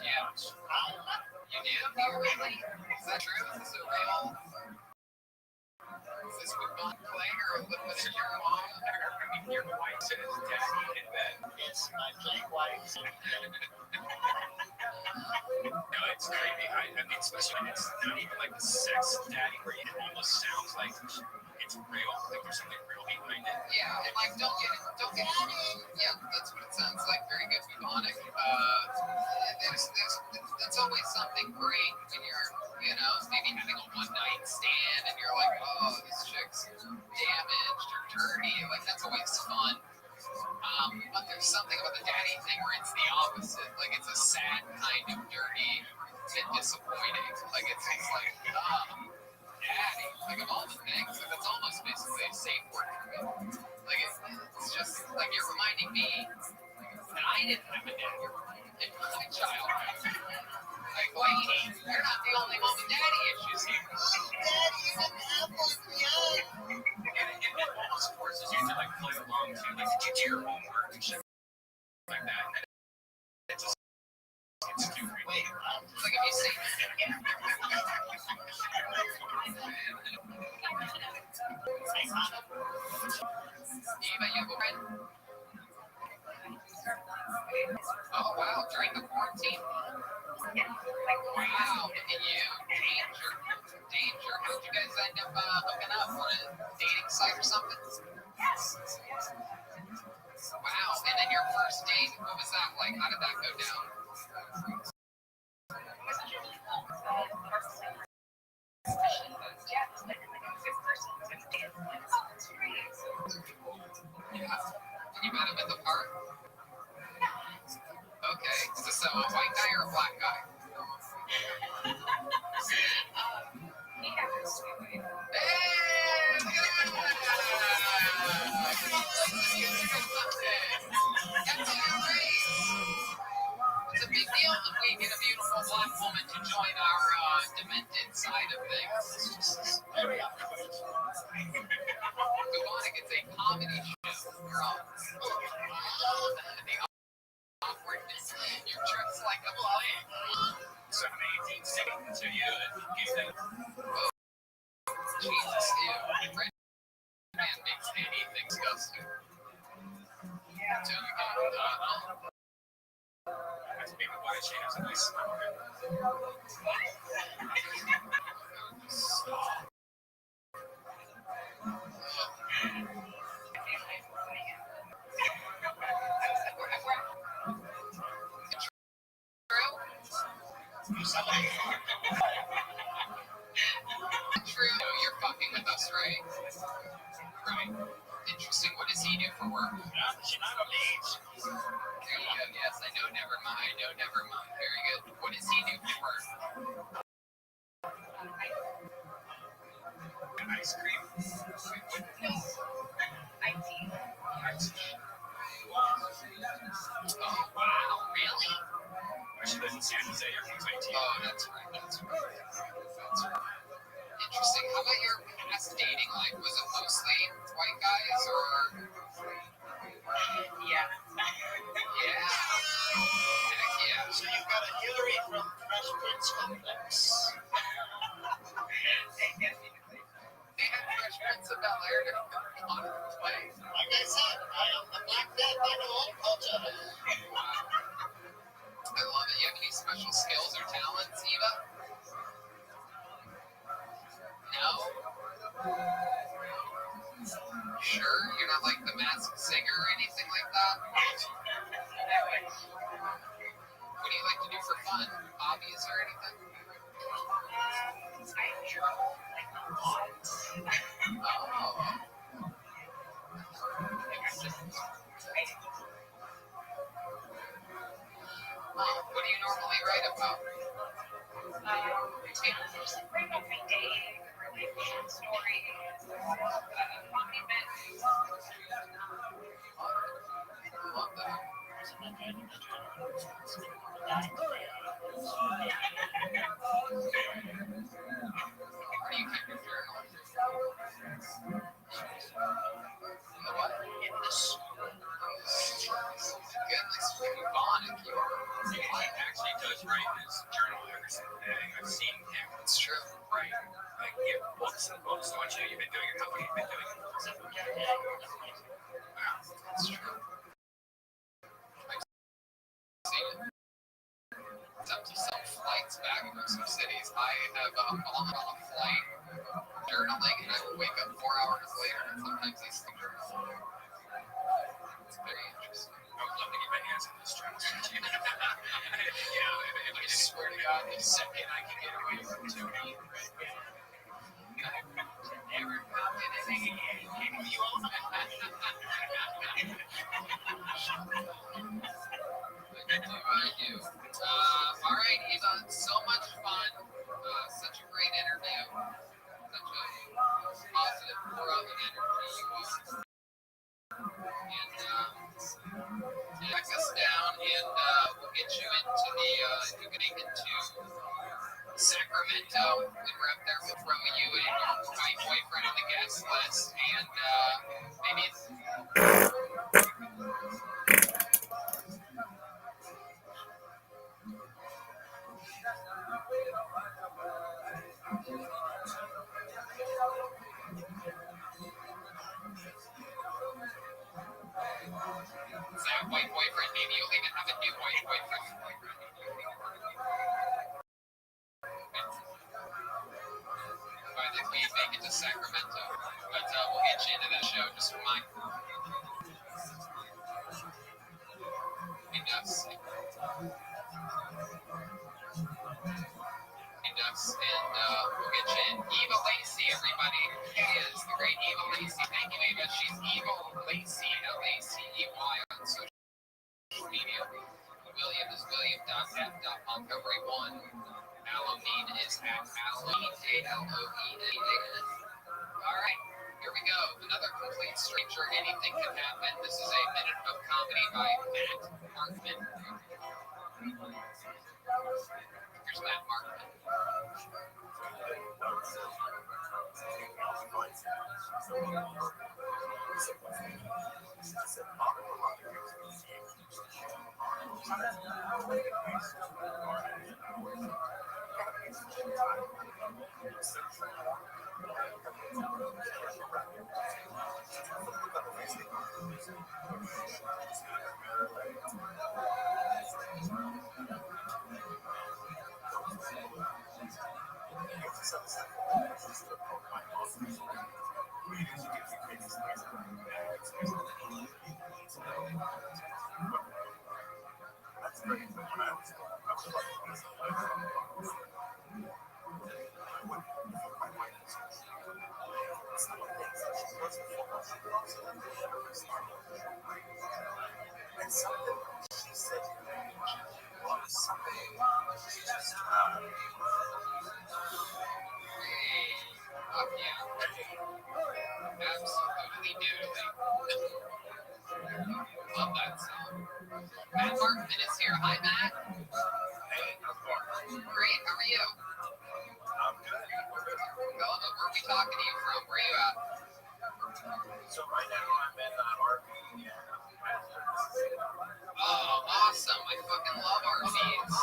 Yeah. You do? Really? Is that true? Is it real? Is this with Bon Clay or with your mom? Your wife says daddy in bed. It's my gay wife. No, it's creepy. I mean, especially when it's not even like the sex daddy, where it almost sounds like it's real, like there's something real behind it. Yeah, and like don't get yeah, that's what it sounds like. Very good mnemonic. There's always something great when you're, maybe having a one night stand and you're like, oh, this chick's damaged or dirty. Like that's always fun. But there's something about the daddy thing where it's the opposite. Like it's a sad kind of dirty and disappointing. Like it's like, daddy. Like of all the things, like that's almost basically a safe word for me. Like it's just like you're reminding me that I didn't have a daddy in my childhood. Like, lady, you're not the only one with daddy issues here. demented side of things. It's just very awkward. Demonic, it's a comedy show. You're all the awkwardness. Your tricks like a plane. 7, 18, 16 to you and give them. Jesus, ew. Red man makes anything disgusting. Until you get That's maybe why she has a nice smile. True. You're fucking with us, right? Right. Interesting. What does he do for work? She's not on age. There you go. Yes, I know. Never mind. Very good. What does he do for work? Ice cream. Oh, wow. Really? She lives in San Jose. Everything's IT. Oh, that's right. Interesting. How about your past dating life? Was it mostly white guys or? Yeah. Yeah. Heck yeah. So you've got a Hillary from Fresh Prince complex. They had Fresh Prince of Bel-Air to on play. Like I said, I am the black death in all culture. I love it. You have any special skills or talents, Eva? No? Sure? You're not like the Masked Singer or anything like that? What do you like to do for fun? Hobbies or anything? Oh. What do you normally write about? Just write about my day, relationship stories, comedy bits. I love that. Are you kind of journal? The what? Goodness, bubonic you are. He actually does write his journal every single day. I've seen him. It's true. Right. Like, give books and books. Don't you? You've been doing it. How long have you been doing it? Wow, that's true. I've seen it. It's up to some flights back from some cities. I have gone on a flight journaling, and I will wake up 4 hours later, and sometimes I still journal. It's very interesting. I would love to get my hands on this journal. If I swear to God, the second I can get away from Tony, never found anything. You all I do. All right, Eva, so much fun. Such a great interview. Such a positive, throughout energy you are. And check us down, and we'll get you into the, you can make it to Sacramento, and we're up there, we'll throw you and your white boyfriend on the guest list, and maybe that white boyfriend, maybe you'll even have a new white boyfriend. By the way, make it to Sacramento. But we'll get you into that show just for mine. He does. And we'll get you in. Eva Lacey, everybody. She is the great Eva Lacey. Thank you, Eva. She's Eva Lacey, Lacey on social media. William is william.f.montgomery1. Halloween is at Halloween, Halloween. All right, here we go. Another complete stranger. Anything can happen. This is a minute of comedy by Matt Markman. Here's Matt Markman. Absolutely doodling. Love that song. Matt Martin is here. Hi, Matt. Great. How are you? Where are we talking to you from? Where are you at? So right now I'm in RV. Oh, awesome. I fucking love RVs.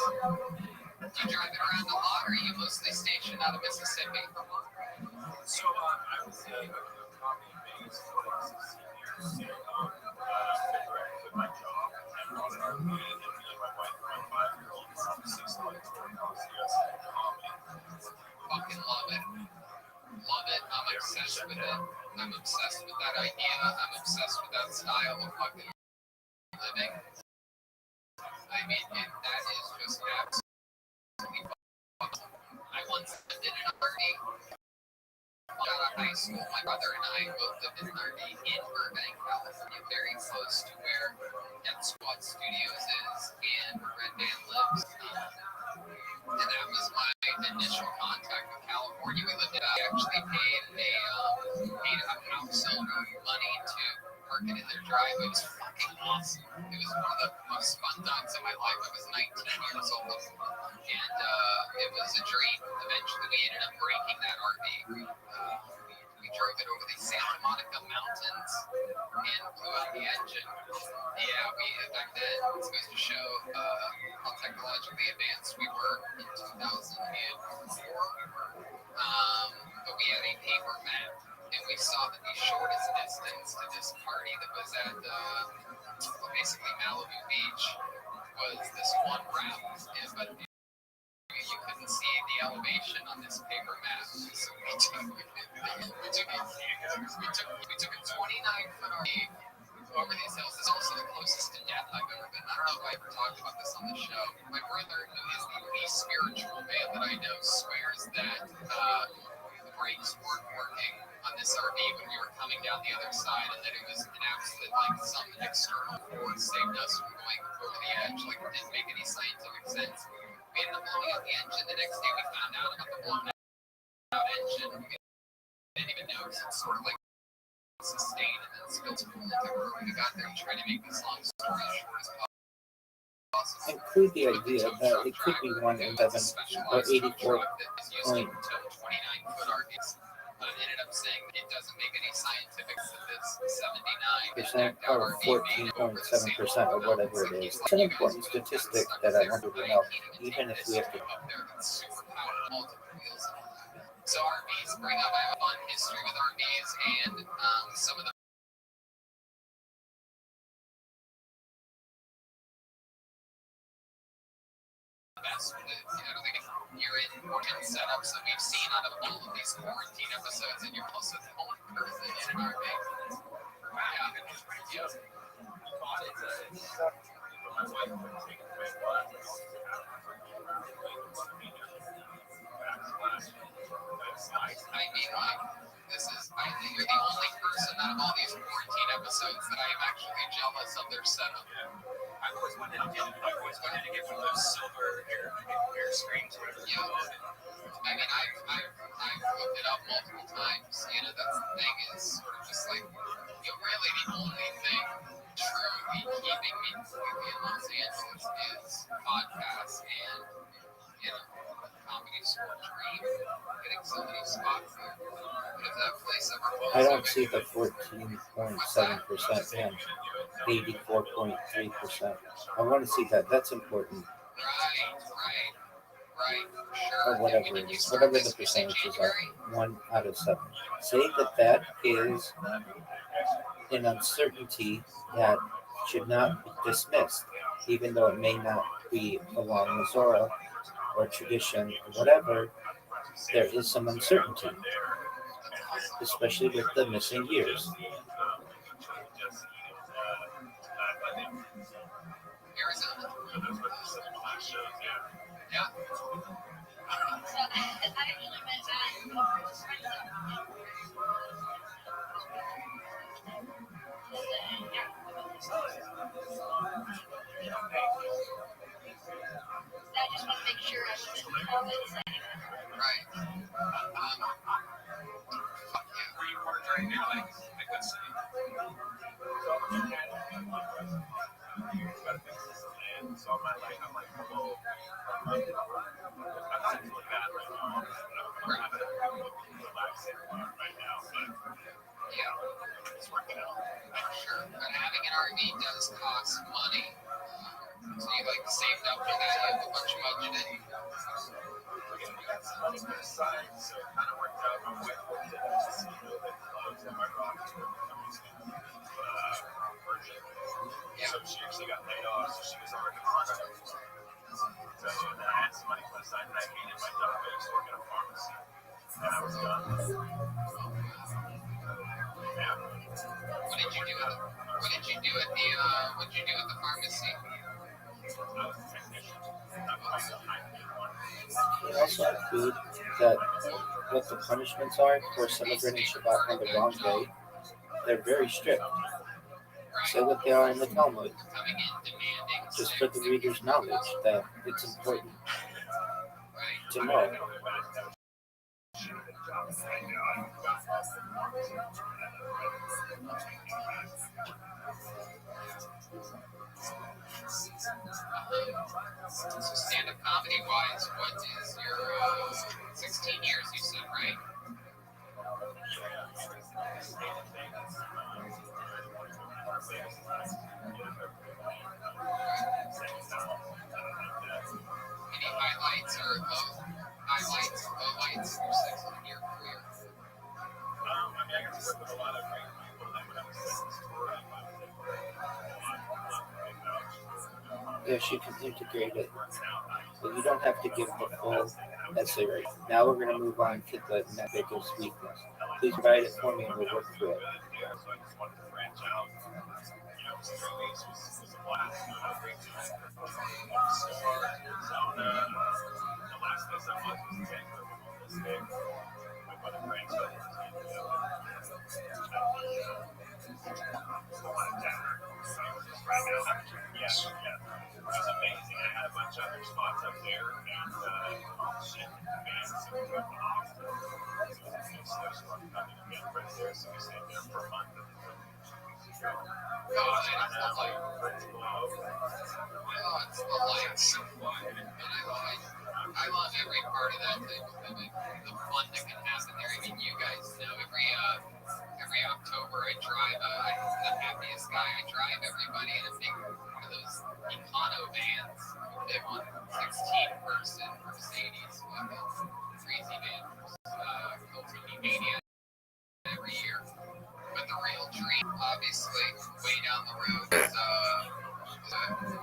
Do you drive it around a lot, or are you mostly stationed out of Mississippi? So I was a comedy-based for like 16 years, and figured I quit my job and bought an RV, and me and my wife and my 5-year-old decided to 6 months to work on comedy. Fucking love it. Love it. I'm obsessed with it. I'm obsessed with that idea. I'm obsessed with that style of fucking living. I mean, that is just absolutely awesome. I once lived in an RV. Out of high school, my brother and I both lived in an RV in Burbank, California, very close to where Dead Squad Studios is and where Red Band lives. And that was my initial contact with California. We lived I actually paid a house owner money to park it in their driveway. It was fucking awesome. It was one of the most fun times of my life. I was 19 years old, and it was a dream. Eventually, we ended up breaking that RV. We drove it over the Santa Monica Mountains and blew out the engine. Yeah, back then, it goes to show how technologically advanced we were in 2004. But we had a paper map, and we saw that the shortest distance to this party that was at basically Malibu Beach was this one route, but you couldn't see the elevation on this paper map. So we took a 29-foot RV over these hills. It's also the closest to death I've ever been. I don't know if I ever talked about this on the show. My brother, who is the least spiritual man that I know, swears that the brakes weren't working on this RV when we were coming down the other side, and that it was an accident, like some external force saved us from going over the edge. Like, it didn't make any scientific sense. We ended up blowing out the engine. The next day we found out about the blown out engine. We didn't even know, because it's sort of like sustained and then spilled to the we got there and tried to make this long story as short as possible. Include the idea that it could be 1 in 7 or 84 point. Ended up saying that it doesn't make any scientific sense that this 79 or 14.7% or whatever it is. It's an important statistic that I wanted to know, even if we have to. So RVs bring up, I have a fun history with RVs and some of the best with it. You're in quarantine setups that we've seen out of all of these quarantine episodes, and you're also the only person in an RV. Yeah. I mean, I think you're the only person out of all these quarantine episodes that I am actually jealous of their setup. I've always wanted to get one of those silver air screens. Yeah. I mean, I've looked it up multiple times. You know, that's the thing is sort of just like, really the only thing truly keeping me completely in Los Angeles is podcasts and, comedy school dream, getting so many spots there. But if that place ever I don't see the 14.7% and 84.3%. I want to see that. That's important. Right. Or Sure. whatever When it did you is, start whatever the this? You said percentages are. January? 1 out of 7. Say that is an uncertainty that should not be dismissed, even though it may not be along Missouri or tradition or whatever. There is some uncertainty, especially with the missing years. Arizona? Yeah. Right. Fuck yeah. It's working out. Sure. But having an RV does cost money. So you like saved up for that, you have a bunch of budgeted. Yeah. So she actually got laid off, so she was already on it. So then I had some money put aside, and I hated my job. I used to work at a pharmacy, and I was done. Yeah. What did you do at the pharmacy? I was a technician. We also include that what the punishments are for celebrating Shabbat on the wrong day. They're very strict. Say what they are in the Talmud. Just for the reader's knowledge that it's important to know. So stand-up comedy wise, what is your 16 years you said, right? Any highlights or lowlights of your 16-year career? I got to work with a lot of great people. Then when I was Yes, you can integrate it, but you don't have to give the full essay rate. Now we're going to move on to the biggest weakness. Please write it for me and we'll work through it. So I just wanted to branch out. 3 weeks was a blast. I had a great time. Arizona. The last place I was Vancouver on this day. I went to branch out. Yeah. It was amazing. I had a bunch of other spots up there, and shit, bands and right there, so we stayed there for a month. It's the lights. I love every part of that type of thing. The fun that can happen there. I mean, you guys know every October I drive. I'm the happiest guy. I drive everybody in a big one of those Econo vans. Big one, 16-person Mercedes, crazy van. Cool Mania every year. But the real dream, obviously, way down the road, is to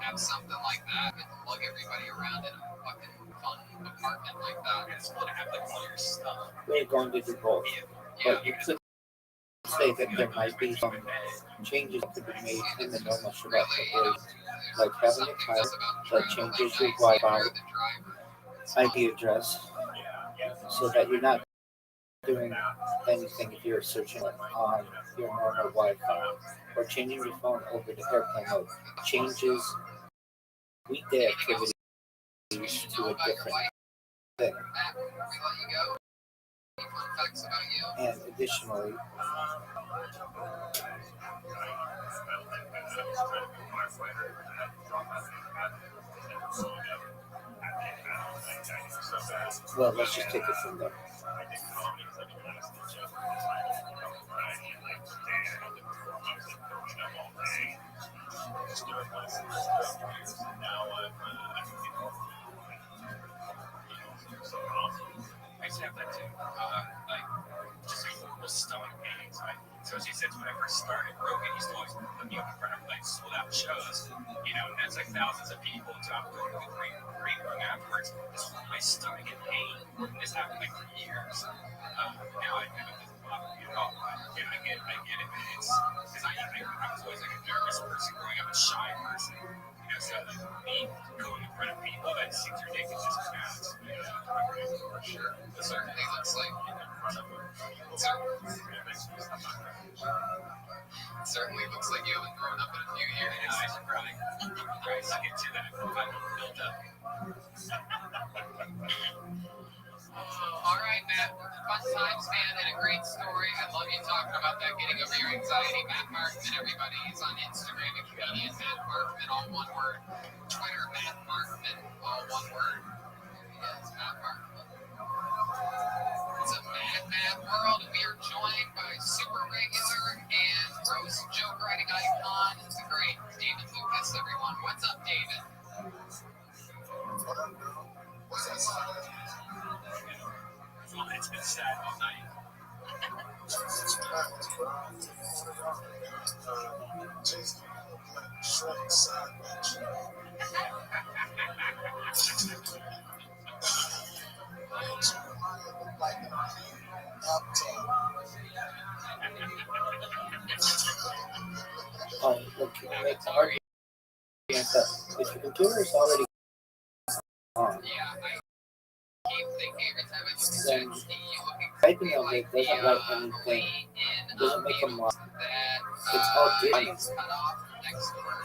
have something like that and plug everybody around in a fucking fun apartment like that. I just want to have like all your stuff. We're going to do both, Yeah. but you could say that there might be some changes that could be made in the normal Shabbat preparation, like having a timer that changes your Wi-Fi IP address so that you're not doing anything if you're searching on your normal Wi-Fi, or changing your phone over to airplane mode changes weekday activities to a different thing. And additionally, well, let's just take it from there. Now I can get more. So awesome. I used to have that too. Like just horrible stomach pains. Especially since when I first started, Rogan used to always put me up in front of like sold out shows. And that's like thousands of people. So I'm going to the green room afterwards. Just my stomach in pain. And this happened like for years. Now I kind of just bother me at all. I get it. It's because I was always like a nervous person growing up, a shy person. So me going in front of people, that seems ridiculous. For sure. It certainly looks like certainly looks like you haven't grown up in a few years. I should probably get to that. I don't build up. All right, Matt. Fun times, man, and a great story. I love you talking about that, getting over your anxiety. Matt Markman, everybody. He's on Instagram, a comedian, Matt Markman, all one word. Twitter, Matt Markman, all one word. Yes, Matt Markman. It's a mad world, and we are joined by super regular and gross joke writing icon, the great David Lucas, everyone. What's up, David? What's that sound? It's been sad all night. Look, you can make the argument that if your computer is already on, Keep thinking every time I look at then ChatGPT, typing of it doesn't write anything, doesn't make them lie. It's all data.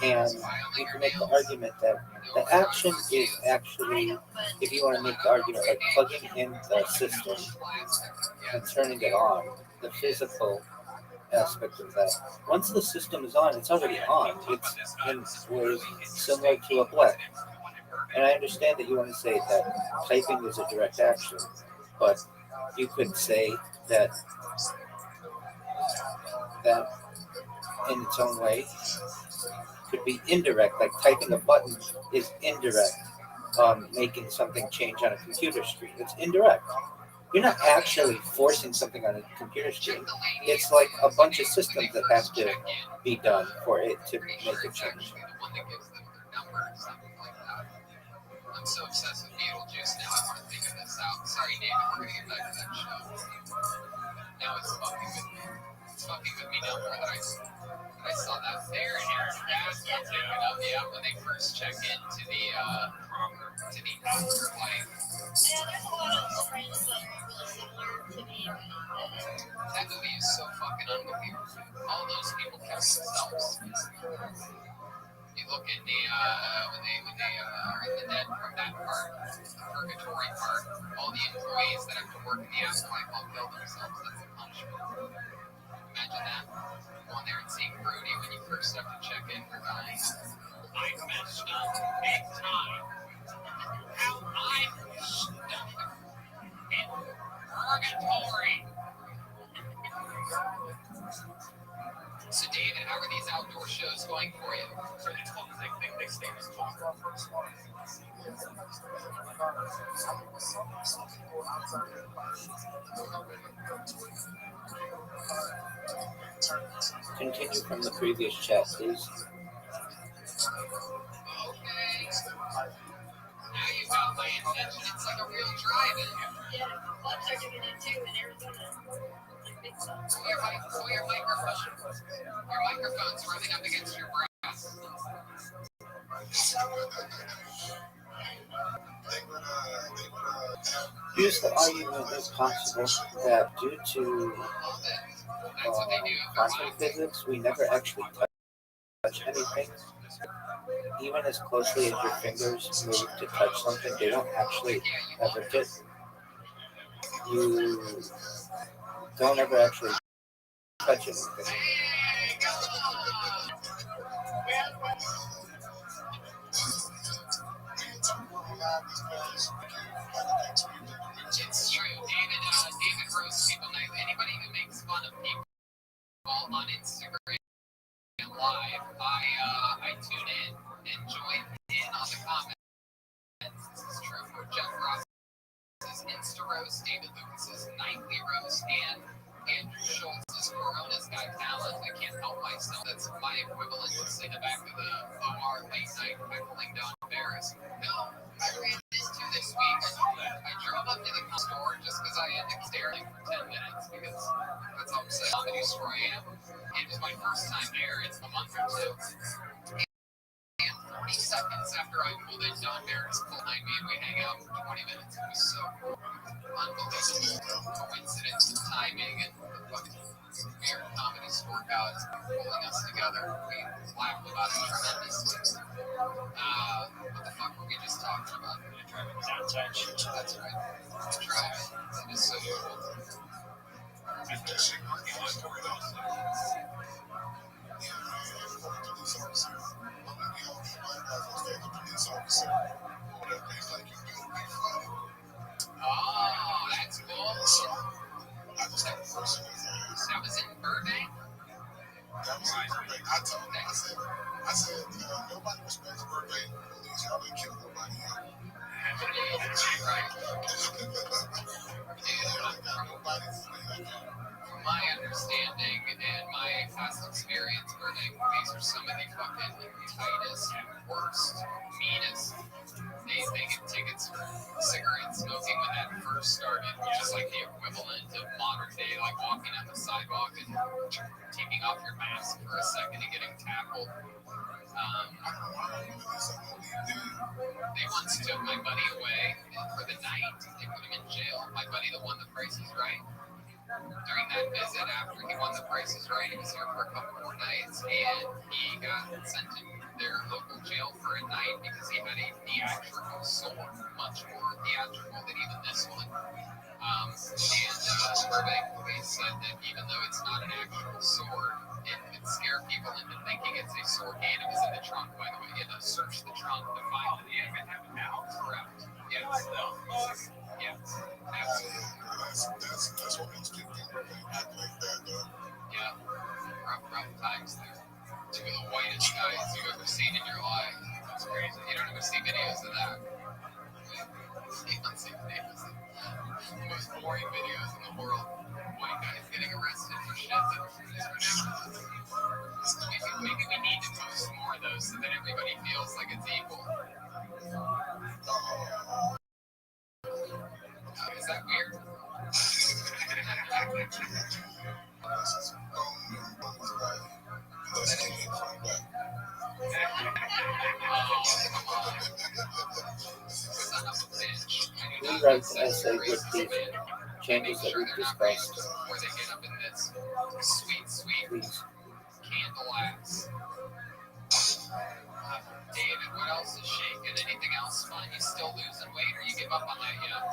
And you can make the argument that the action is actually, if you want to make the argument, like plugging in the system and turning it on, the physical aspect of that. Once the system is on, it's already on. We're similar to a blend. And I understand that you want to say that typing is a direct action, but you could say that in its own way could be indirect, like typing a button is indirect, making something change on a computer screen. It's indirect. You're not actually forcing something on a computer screen. It's like a bunch of systems that have to be done for it to make a change. I'm so obsessed with Beetlejuice now, I want to figure this out. Sorry, David, we're going to get back to that show. Now it's fucking with me. It's fucking with me now more than I saw that there, and Aaron Bass was taking up, when they first check into the afterlife. That movie is so fucking unbelievable. All those people kill themselves. You look at the when they are in the dead from that part, the purgatory part, all the employees that have to work in the afterlife all kill themselves. That's the punishment. Imagine that. Going there and seeing Brody when you first have to check in for dying. I messed up big time. How I messed up in purgatory. So, David, how are these outdoor shows going for you? So it's called they stay as close. Continue from the previous chat, please. Okay. Now you got my attention. It's like a real drive-in. Yeah, clubs are doing it too in Arizona. Pull your microphone. Your microphone's rubbing up against your breast. Use the argument as possible that due to quantum physics, we never actually touch anything. Even as closely as your fingers move to touch something, they don't actually ever hit. You don't ever actually touch anything. It's true. David roasts people. Anybody who makes fun of people on Instagram Live, I tune in, join in on the comments. This is true for Jeff Ross's Insta roast, David Lucas's nightly roast, and Andrew Schultz's Corona's Got Talent. I can't help myself. That's my equivalent to sitting in the back of the OR late night heckling Don Barris. No, I ran into this week. I drove up to the store just because I had to stare at it for 10 minutes because that's how upset comedy store I am. It was my first time there. It's a month or two. And 40 seconds after I pulled in, Don Barris pulled behind me and we hang out for 20 minutes. It was so cool. Unbelievable coincidence, timing, and the fucking weird comedy store gods pulling us together. We laughed about it tremendously. What the fuck were we just talking about? Downside shit. That's right. Drive. That is so cool. Oh, that's cool. That was in Burbank? I said, nobody respects birthday police. Y'all didn't kill nobody yet. From my understanding and my past experience, birthday police are some of the fucking tightest, worst, meanest. They get tickets for cigarette smoking when that first started, which is like the equivalent of modern day, like walking on the sidewalk and taking off your mask for a second and getting tackled. They once took my buddy away for the night. They put him in jail. My buddy that won The Price is Right. During that visit, after he won The Price is Right, he was here for a couple more nights, and he got sent to their local jail for a night because he had a theatrical sword, much more theatrical than even this one. And Burbank police said that even though it's not an actual sword, it could scare people into thinking it's a sword. And it was in the trunk, by the way. You had to search the trunk to find it. Yeah, it happened now. Correct. Yes. Yes. Absolutely. That's what makes people act like that, though. Yeah. Rough times there. Two of the whitest guys you've ever seen in your life. That's crazy. You don't ever see videos of that. You don't see videos of the most boring videos in the world. White guys getting arrested for shit that is ridiculous. Maybe we need to post more of those so that everybody feels like it's equal. Is that weird? We write the essay with the changes that we've discussed. Before they get up in this sweet Please. candle axe. David, what else is shaking? Anything else fun? You still losing weight or you give up on that yet?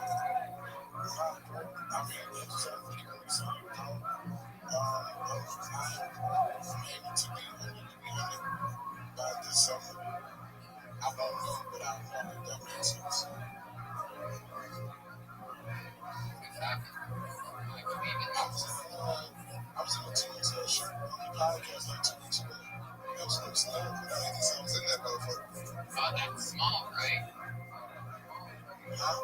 By this summer, I won't know, but I know if that makes sense. I was in a team's show on the podcast like 2 weeks ago. That was no stuff. I was in that motherfucker. Oh, that's small, right? Wow.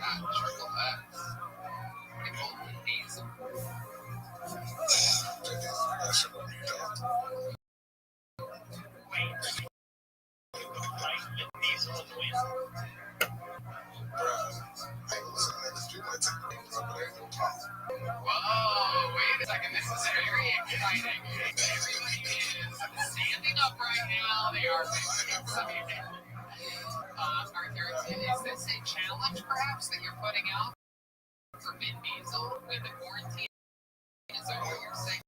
God, triple X. Pretty cool with these. That shit would be dope. Whoa, wait a second. This is very exciting. Everybody is standing up right now. They are excited. Is this a challenge, perhaps, that you're putting out for Vin Diesel when the quarantine is over? You're saying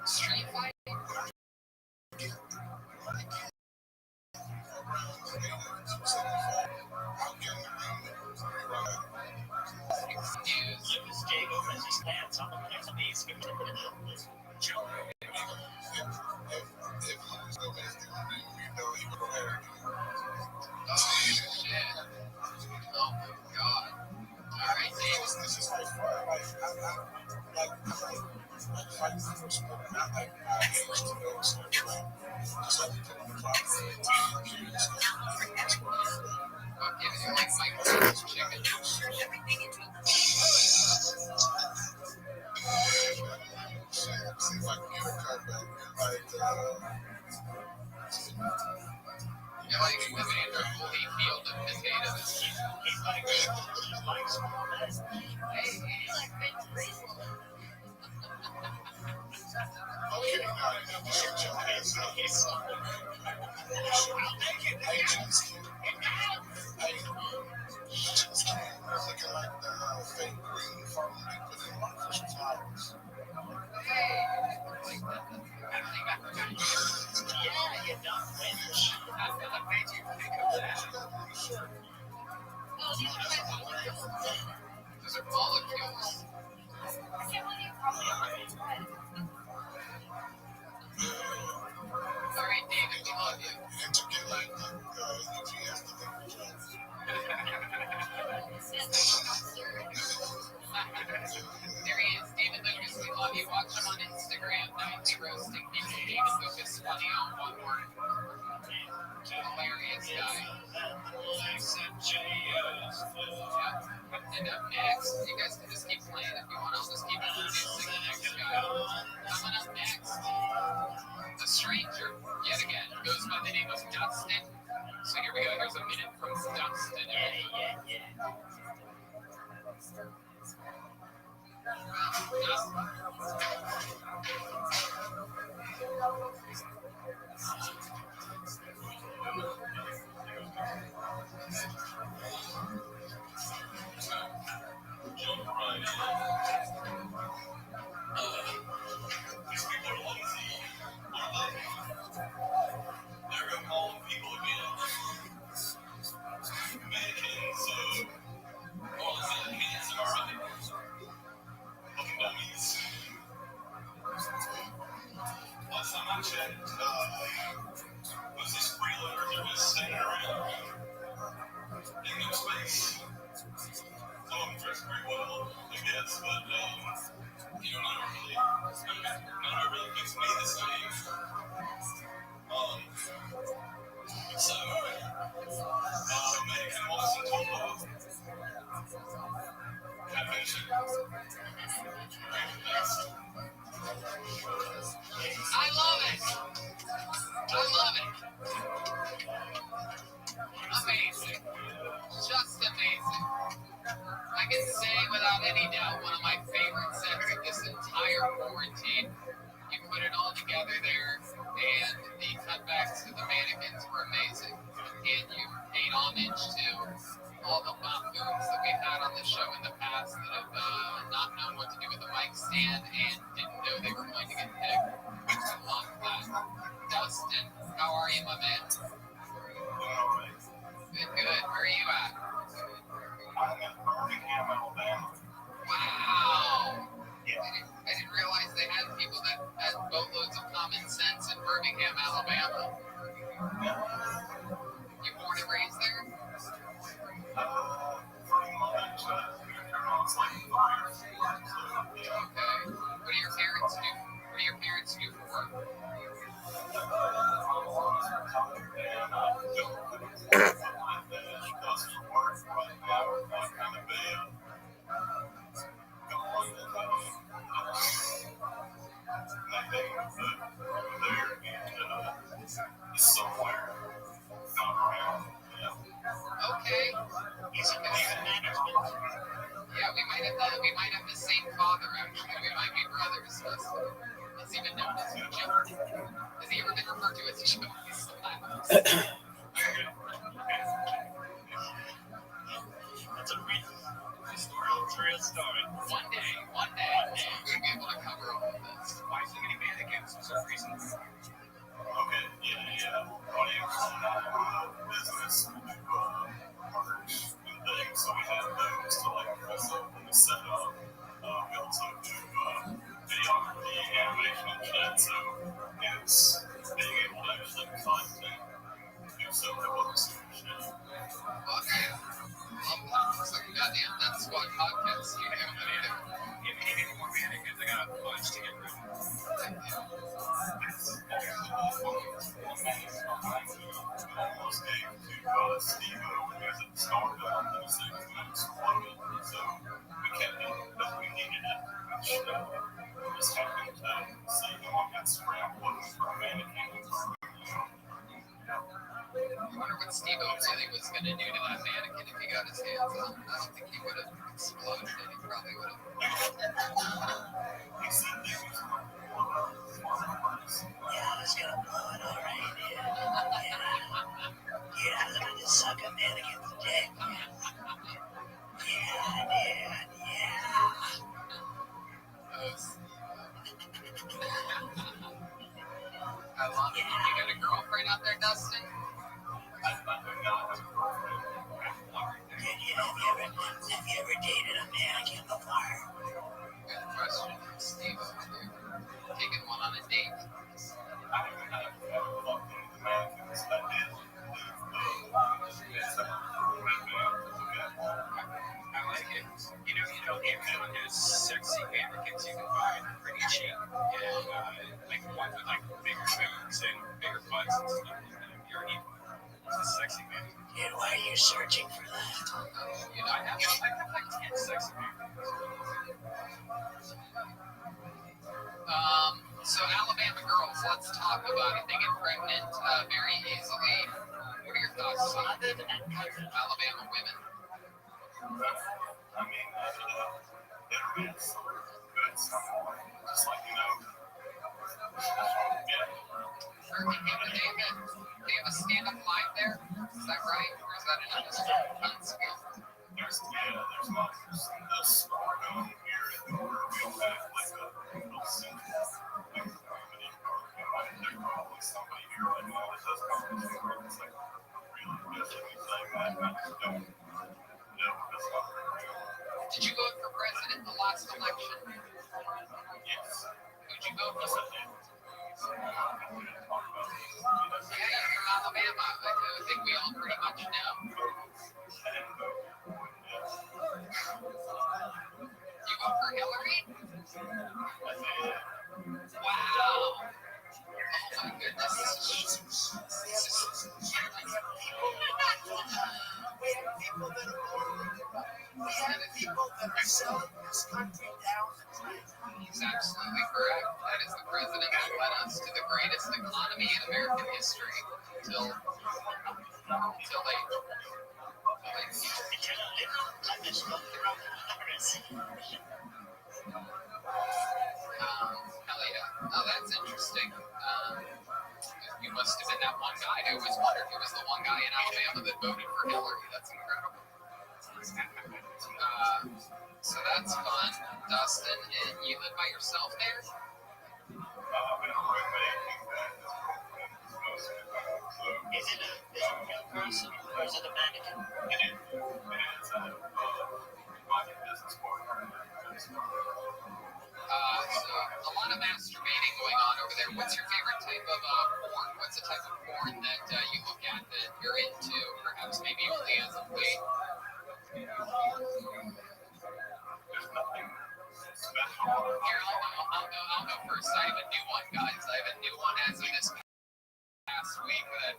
street fight? Oh, shit. Oh, my God. All right, Davis. This is like fun. Those are molecules. All right, David, we love you. There he is, David Lucas. We love you. Watch him on Instagram. Now he's roasting people. David Lucas, funny on one word. Hilarious guy. And up next, you guys can just keep playing if you want. I'll just keep introducing the next guy. Coming up next, a stranger, yet again, goes by the name of Dustin. So here we go. Here's a minute from Dustin. I love it. Amazing. Just amazing. I can say without any doubt one of my favorite sets of this entire quarantine. You put it all together there, and the cutbacks to the mannequins were amazing. And you paid homage to all the buffoons that we've had on the show in the past that have not known what to do with the mic stand and didn't know they were going to get picked. I love that. Dustin, how are you, my man? Good. Where are you at? I'm in Birmingham, Alabama. Wow. I didn't realize they had people that had boatloads of common sense in Birmingham, Alabama. You born and raised there? Pretty much. Okay. What do your parents do? What do your parents do for work? Somewhere. Not around. Okay. Yeah, we might have the same father actually. We might be brothers. He's even known as Joe. Has he ever been referred to as Joe? That's a real story. One day, we're gonna be able to cover all of this. Why so many mannequins for some reason? Okay, yeah. Business, we do merch and things, so we have those to like dress up and set up. We also do videography, animation, and shit. So it's being able to actually content, do some of the shit. Fuck yeah. Love that. It's like a goddamn Death Squad podcast. You know what I mean? was going to do to that mannequin if he got his hands on it. I don't think he would have exploded it. He probably would have. Yeah, it's gonna blow it, all right. Yeah, I'm gonna suck a mannequin's dick. I love it. You got a girlfriend out there, Dustin? Have you ever dated a mannequin before? Good question from Steve over there. Taking one on a date. I like it. Amazon has sexy mannequins you can buy pretty cheap, and like ones with like bigger boobs and bigger butts and stuff. You already it's a sexy mannequin. And why are you searching for that? I have like 10 sexy mannequins. So Alabama girls, let's talk about it. They get pregnant very easily. What are your thoughts on Alabama women? I mean, it's good someone, just like, They have a stand-up live there? Is that right? Or is that another school? there's lots of this store down here at the order wheel back, like a little scene, like a comedy, there's probably somebody here right now that does comedy, it's like really basically saying that, I just don't know if that's not real. Did you vote for president in the last election? Yes. Who'd you vote for? Yes, I did. Yeah, you're from Alabama. I think we all pretty much know. You vote for Hillary? Wow. Oh my goodness. We have people that are born. We have people that are selling this country down the drain. He's absolutely correct. That is the president that led us to the greatest economy in American history until they hell yeah. Oh, that's interesting. You must have been that one guy. I always wondered who was the one guy in Alabama that voted for Hillary. That's incredible. So that's fun. Dustin, and you live by yourself there? Is it a real person or is it a mannequin? So a lot of masturbating going on over there. What's your favorite type of porn? What's the type of porn that you look at that you're into? Perhaps maybe only as of late. Here, I'll go first. I have a new one, guys. I have a new one as of this past week that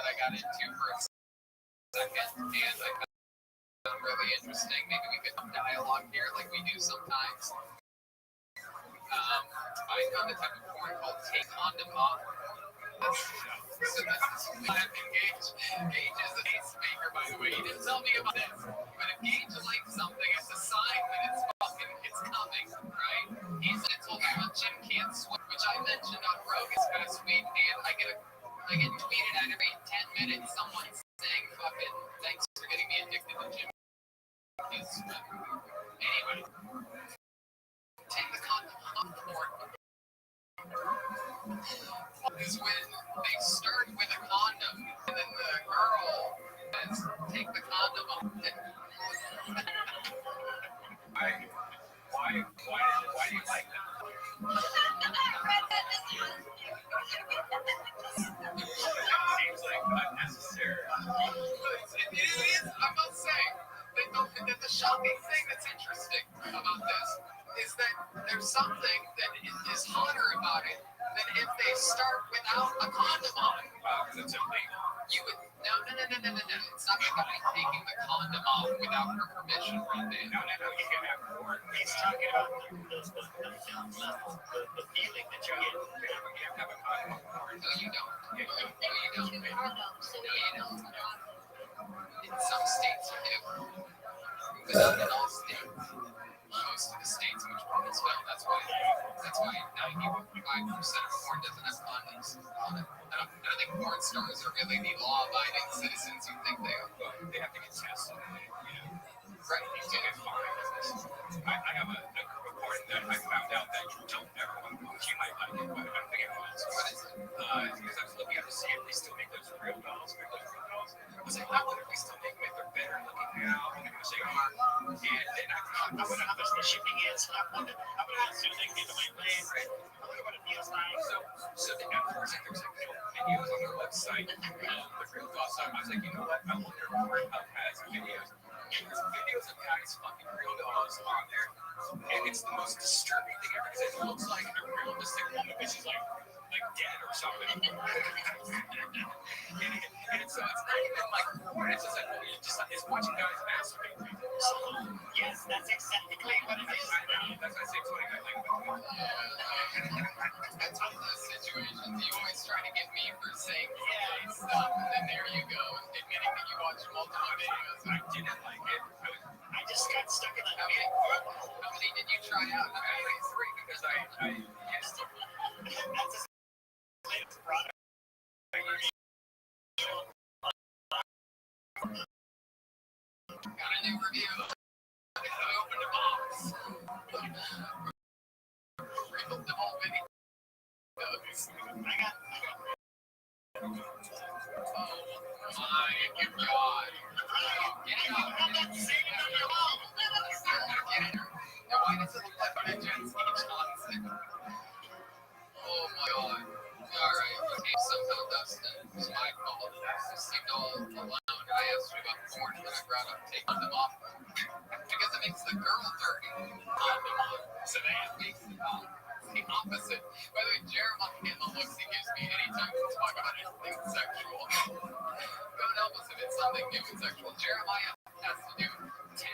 I got into for a second, and I found it really interesting. Maybe we could have dialogue here like we do sometimes. I found a type of porn called Take Condom Off. So this is Gage. Gage is a pacemaker, by the way. He didn't tell me about this. But if Gage likes something, it's a sign that it's coming, right? He's told me about Jim Can't Swim, which I mentioned on Rogue this past week, and I get tweeted at every 10 minutes someone saying, fucking, thanks for getting me addicted to Jim Can't Swim. Anyway, take the condom off the board. Is when they start with a condom, and then the girl says, take the condom off. Why do you like that? It seems like unnecessary. It is, I must say, that the shocking thing that's interesting about this is that there's something that is hotter about it than if they start without a condom on. Because it's illegal. You would no. It's not the guy taking the condom off without her permission, Randy. No. You can have porn. He's talking about the feeling that you get. You have a condom on porn. No, you don't. No, you don't. In some states you do, but not in all states. Most of the states in which porn is filmed, that's why 95% of porn doesn't have condoms on it. I don't think porn stars are really the law-abiding citizens you think they are. They have to get tested. Right. So it's fine. I have a group of porn that I found out that you don't ever want to watch. You might like it, but I don't think it was. What is it? Because I was looking up to see if they still make those real dolls. I was like, I wonder if they still make them, if they're better looking now, and they're going to say, and then I wonder how much the shipping is. I wonder as soon as they get to my place, I wonder what it feels like. So then afterwards, there's like videos on their website, the real dolls. I was like, you know what? I wonder if Pornhub has videos. And there's videos of guys fucking real dolls on there. And it's the most disturbing thing ever because it looks like a realistic woman, but she's like dead or something. and it's not even like porn. It's just like it's watching guys masturbate. Yes, that's exactly what it is. That's why I say it's what I like. That's one of those situations you always try to get me for saying stuff, and then there you go, admitting that you watched multiple videos. I didn't like it. I just got stuck in the How many did you try out? I only 3 because I used to. That's his latest product. Got a new review. I opened a box. Rebuilt the whole video. I got. Oh my God. Get it out. Now, why does it look like a jet ski Johnson? Oh my God. Alright, okay, somehow Dustin, it's my fault. I seemed all alone. I asked you about porn when I brought up taking them off. Because it makes the girl dirty. So that makes the opposite. By the way, Jeremiah and the looks he gives me anytime we talk about anything sexual. God help us if it's something new and sexual. Jeremiah has to do 10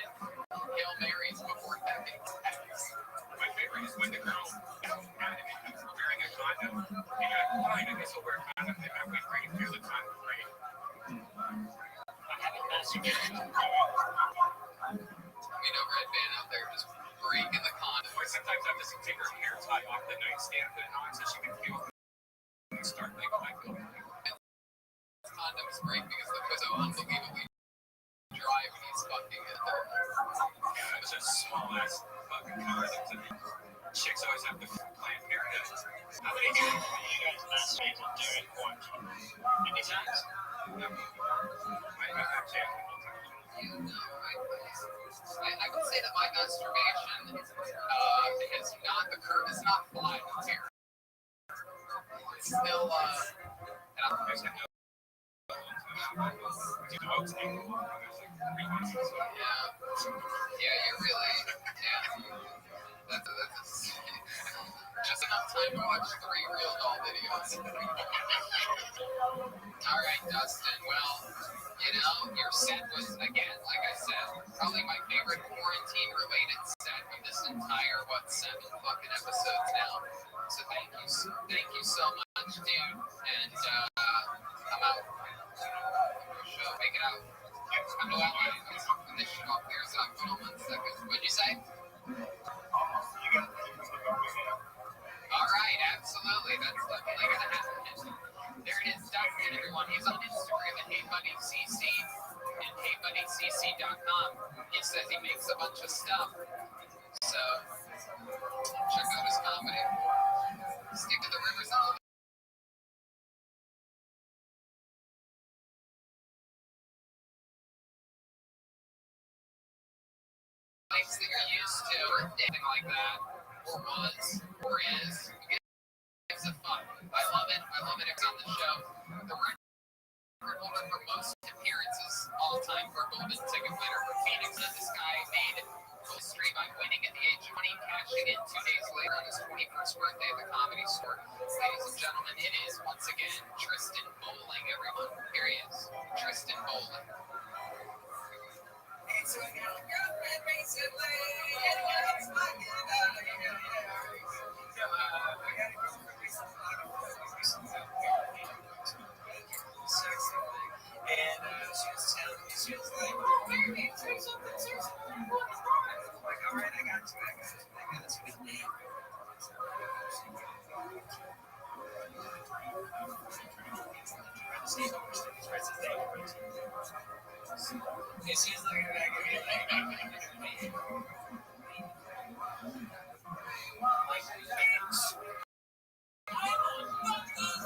Hail Marys before having sex. My favorite is when the girl is wearing a condom. And you're like, fine, I guess I'll wear a condom. And I'm like, great, here's the condom, right? I haven't masturbated. You know, Red Band out there just breaking the condom. Or sometimes I just take her hair tie off the nightstand, put it on so she can feel and start like, oh, I feel Condoms break because the was so unbelievably dry when he's fucking it. yeah, it's just small ass fucking condoms. And chicks always have the Planned Parenthood. How many times do you guys masturbate during quarantine? Many times. I actually have a time. I would say that my masturbation is not, the curve is not flat here. It's still, yeah, you're really, that's just enough time to watch 3 real doll videos. All right, Dustin, well, you know, your set was, again, like I said, probably my favorite quarantine-related set of this entire, 7 fucking episodes now. So thank you so much, dude. And I'm out. Show, make it out. I'm out. And this shit all clears up. Hold on 1 second. What'd you say? All right, absolutely. That's definitely gonna happen. There it is, Dustin, everyone. He's on Instagram at HeyBuddyCC and HeyBuddyCC.com. He says he makes a bunch of stuff. So check out his comedy. Stick to the rivers of life that you're used to, or anything like that, or was, or is. It's a fun. I love it. It's on the show. The record holder for most appearances, all-time for Golden Ticket winner for Phoenix. And this guy made full stream by winning at the age of 20, cashing in 2 days later on his 21st birthday at the Comedy Store. Ladies and gentlemen, it is once again Tristan Bowling, everyone. Here he is, Tristan Bowling. And she was telling me, she alright, I got you. That's a good name. She's looking back at me.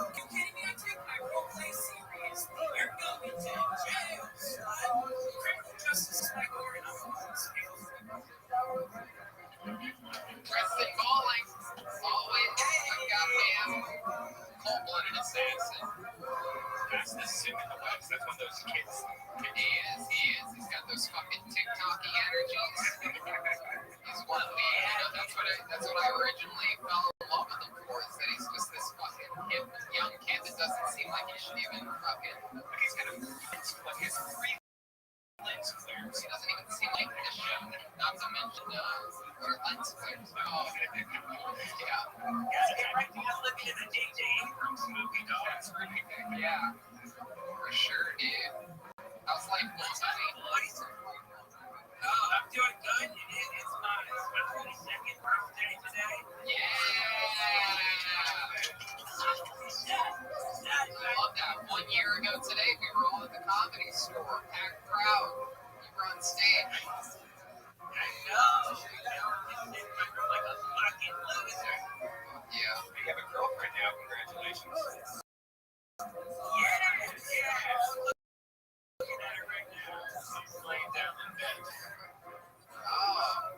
You kidding me? I take my role play serious. You're going to jail. Criminal justice is my core and I'm Dressed in bowling. Always a goddamn cold-blooded assassin. Fastest suit in the West. That's one of those kids. He is. He's got those fucking TikTok-y energies. He's one of the, that's what I originally fell in love with him for, is that he's just this fucking hip young kid that doesn't seem like he should even fucking, He's got a like his three lens flares. he doesn't even seem like this show, not to mention, what are lens flares? Oh, yeah. Right now, looking at the J.J. Abrams movie, though. That's pretty big. Yeah, for sure, dude. How's life going, buddy? Oh, I'm doing good. It's my 22nd birthday today. Love that. 1 year ago today, we were all at the Comedy Store, packed crowd. You were on stage. I know. Like a fucking loser. Yeah. You have a girlfriend now. Congratulations. Yeah. Looking at her right now. She's laying down in bed. Oh.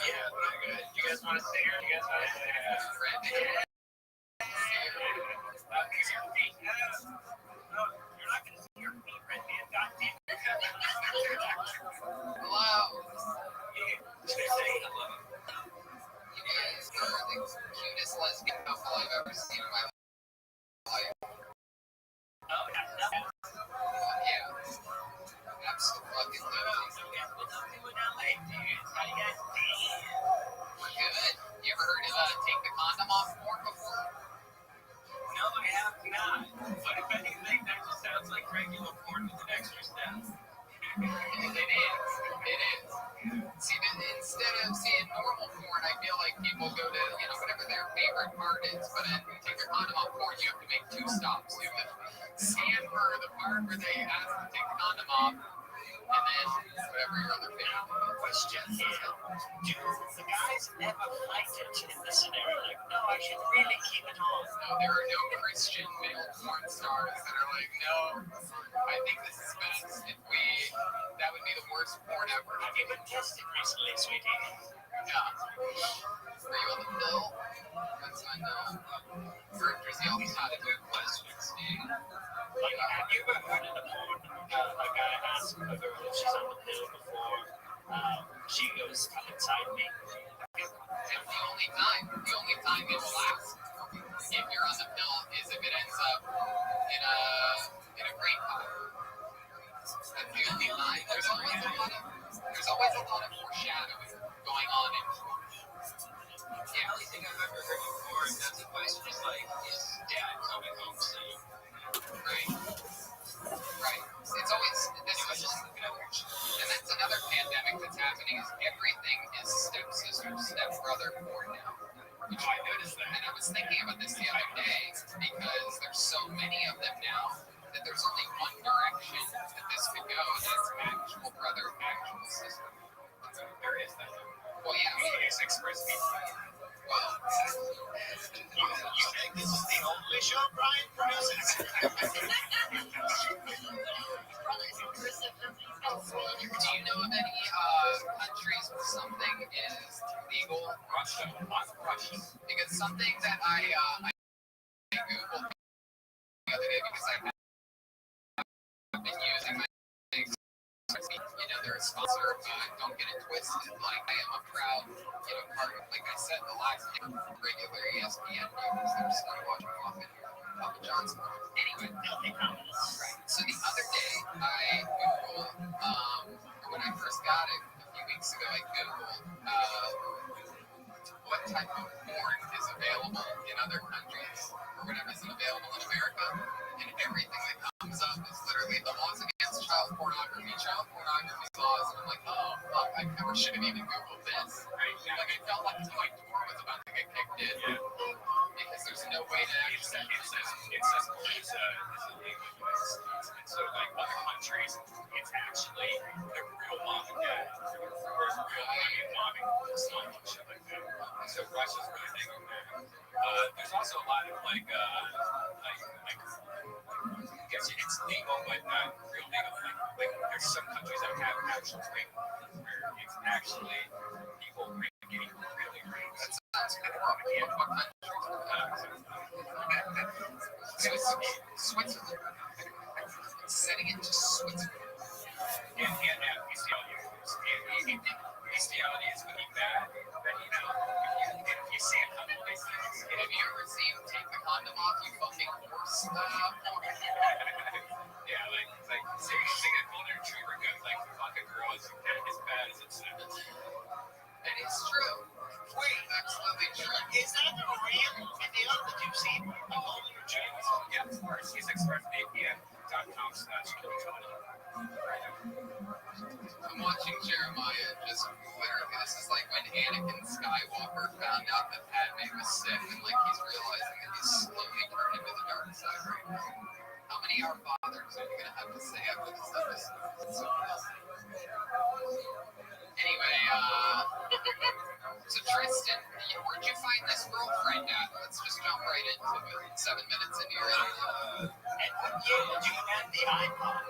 Yeah, very good. You guys want to see her? You guys want to see her? Rabbi. Here's your feet. No, you're not going to see your feet, Red Man. God damn it. Hello. Say hello. You guys are the cutest lesbian couple I've ever seen in my life. Oh, yeah. Yeah. Absolutely. So guess what I'm doing in LA, dudes? How you guys doing? We're good. You ever heard of Take the Condom Off porn before? No, I have not. But if anything, that just sounds like regular porn with an extra step. It is. See, instead of seeing normal porn, I feel like people go to, whatever their favorite part is. But in Take the Condom Off porn, you have to make 2 stops. You have to scan for the part where they ask to take the condom off, and then whatever your other favorite Question here. Do the guys ever fight it in this scenario? Like, no, I should really keep it on. No, there are no Christian male porn stars that are like, no, I think this is best if that would be the worst porn ever. Have you been tested recently, sweetie? Yeah. Are you on the pill? That's I know. Directors yell how to do questions, dude. Like, have you ever heard of the porn? A guy asks a girl if she's on the pill before she goes, come inside me. And the only time it will last if you're on the pill is if it ends up in a grape pot. That's the only time. There's always a lot of foreshadowing going on in porn. The only thing I've ever heard before, and that's a question just like, is dad coming home soon? Right. It's always this was just and that's another pandemic that's happening is everything is stepsister, stepbrother porn now. Which I noticed that, and I was thinking about this the other day because there's so many of them now that there's only one direction that this could go, and that's actual brother, actual sister. There is that. Well, yeah. It's express me. Well, You think this is the only show Brian produces? do you know of any countries where something is legal? Russia. Russia. Because something that I Googled the other day because I've been using my they're a sponsor of Don't Get It Twisted. Like, I am a proud, part of, like I said, the last regular ESPN news. They're just not watching fucking Papa Johnson. Anyway, right. So the other day, I Googled, or when I first got it a few weeks ago, I Googled, what type of porn is available in other countries, or whatever isn't available in America, and everything that comes up is literally the laws against child pornography I never should have even Googled this. Like, I felt like my door was about to get kicked in. Yeah. Because there's no way to access It says it's illegal in the United States. And so, like, other countries, it's actually the real mom and dad. Or real mommy, son, and shit like that. So Russia's really big on that. There's also a lot of, like I guess it's legal, but not real legal. Like there's some countries that have actual rape where it's actually people getting really raped. That sounds kind of propaganda. What country? Switzerland. Setting it to Switzerland. And bestiality is really bad. But you know, if you see a couple of these things, Have you ever seen Take the Condom Off, You Fucking Horse? yeah, like seeing a golden retriever go like fuck a girl is as bad as it sounds. And it's true. Wait, absolutely true. Is that the real video that you've seen? A golden retriever? Yeah, of course. He's expressvpn.com/Kiltron. I'm watching Jeremiah just literally, this is like when Anakin Skywalker found out that Padme was sick and like he's realizing that he's slowly turning to the dark side right now. How many Our Fathers are you going to have to say after this episode? Anyway, so Tristan, where'd you find this girlfriend at? Let's just jump right into it. 7 minutes into your interview. Yeah, do you have the iPod?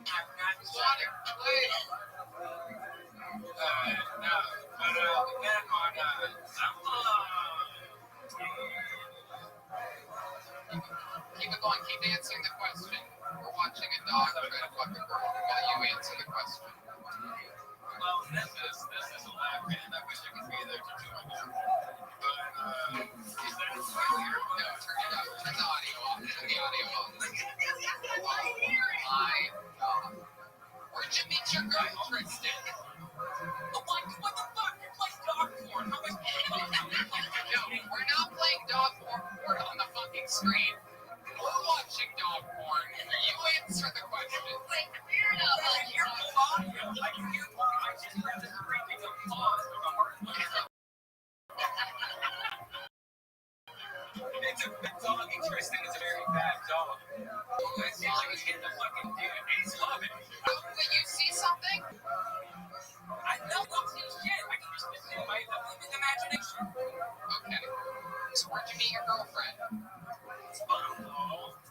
I'm not Water, please. no, but we met on Keep it going, keep answering the question. We're watching a dog try to fuck a girl while you answer the question. well, this is a laugh, man. I wish I could be there to join you. But is that a failure? No, turn it up. Turn the audio off. Turn the audio off. My God. Where'd you meet your girl, Tristan? What the fuck? You're playing dog porn. How much No, we're not playing dog porn on the fucking screen. We're watching dog porn. You answer the question. Wait, weird up. You're audio. I can hear I just read the screaming of pause of a heart. It's a big dog, and Tristan is a very bad dog. This dog is getting the fucking dude, and he's loving it. Will you see something? I don't see shit. I can just in my imagination. Okay. So where'd you meet your girlfriend?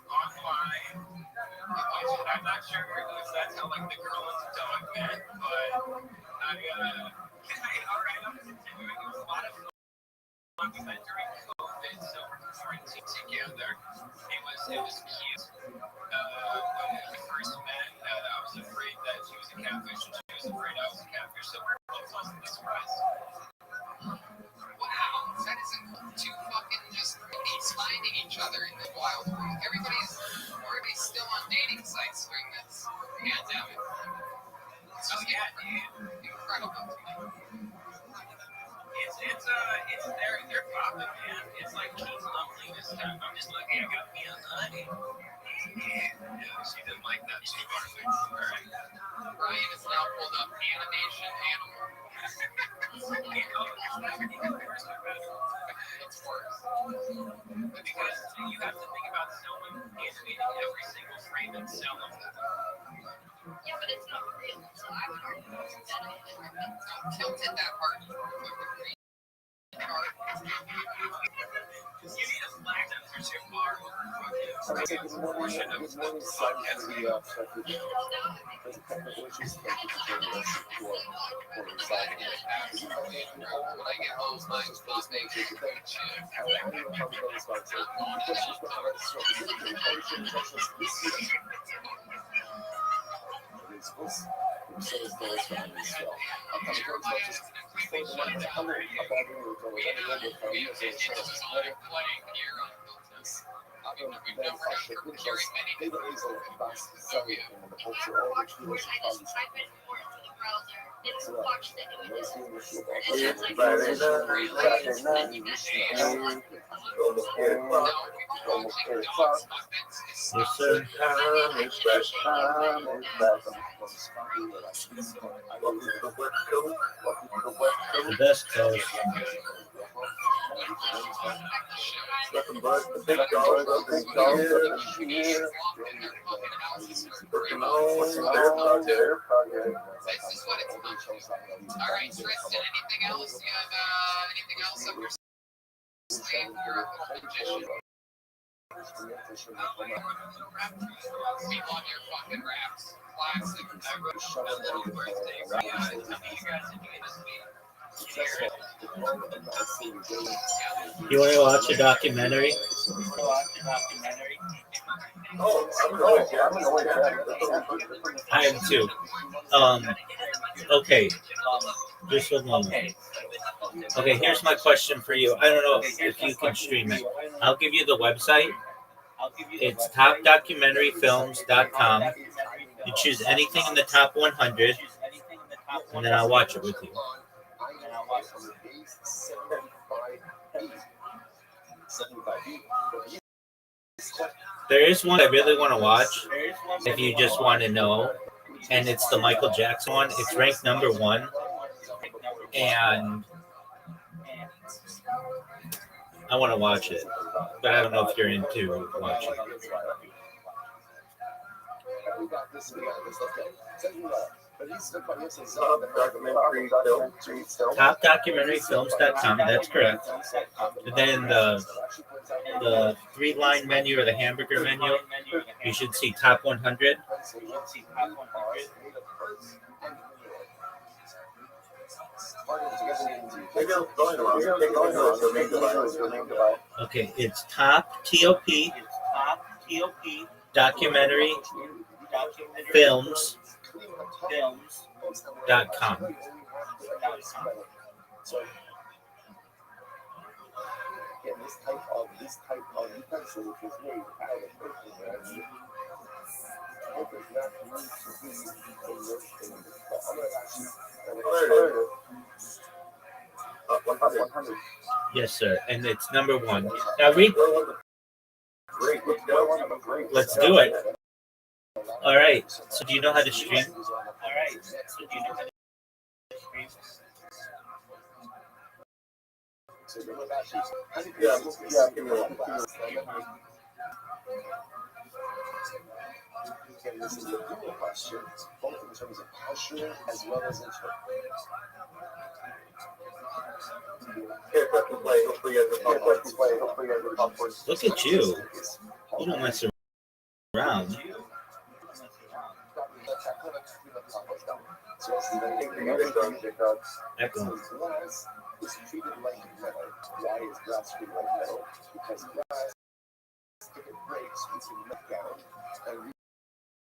Online. I'm not sure if that's how like the girl and the dog met, but alright, I'm continuing. It was a lot of fun. We met during COVID, so we're quarantined together. It was cute. When we first met, I was afraid that she was a catfish, and she was afraid I was a catfish, so we're both pleasantly surprised. Wow, that isn't too fucking just finding each other in the wild world. Everybody's still on dating sites during this pandemic. It's just incredible to me. It's their problem, man. It's like he's lonely this time. I'm just like, hey, I got me a honey. Yeah, she didn't like that too much. Alright. Ryan has now pulled up animation animal. It's worse. Because you have to think about someone animating every single frame and cell of that. Yeah, but it's not real, so I would argue it's Tilted that part. You need a flag that puts your bar over Good morning, son. As we there's a couple of issues that we can for recycling. When I get home, my supposed to make it very chill. I don't know how to go this far. So, questions for our education sessions. So is those families as well. I'm going to just for the one to come in about the world, We just saw it playing here on Hilton. We've never had procuring many. they don't use a vast selling in the culture or which we should probably Yes, sir. The best coast. Nothing but the big dogs of the year. Working on their project. All right, Tristan, anything else? You have anything else up your sleeve? You're a magician. We love your fucking raps. Classic. I wrote a little birthday. Tell me you guys enjoy this week. You want to watch a documentary? Oh, I am too. Okay. Just one moment. Okay, here's my question for you. I don't know if you can stream it. I'll give you the website. It's topdocumentaryfilms.com. You choose anything in the top 100, and then I'll watch it with you. There is one I really want to watch, if you just want to know, and it's the Michael Jackson one. It's ranked number 1, and I want to watch it, but I don't know if you're into watching it. Topdocumentaryfilms.com, that's correct. And then the 3-line menu or the hamburger menu, you should see top 100. Okay, it's top TOP documentary films.com. This type of utensil, which is made out of person, it does not need to be enriched in the I'm 100. Yes, sir, and it's number 1. Now read. Let's do it. All right. So do you know how to stream? And this is a dual question, both in terms of passion as well as interest. Look at you. You don't mess around. Excellent. Glass is treated like metal. Why is glass treated like metal? Because glass, if it breaks, you can melt down and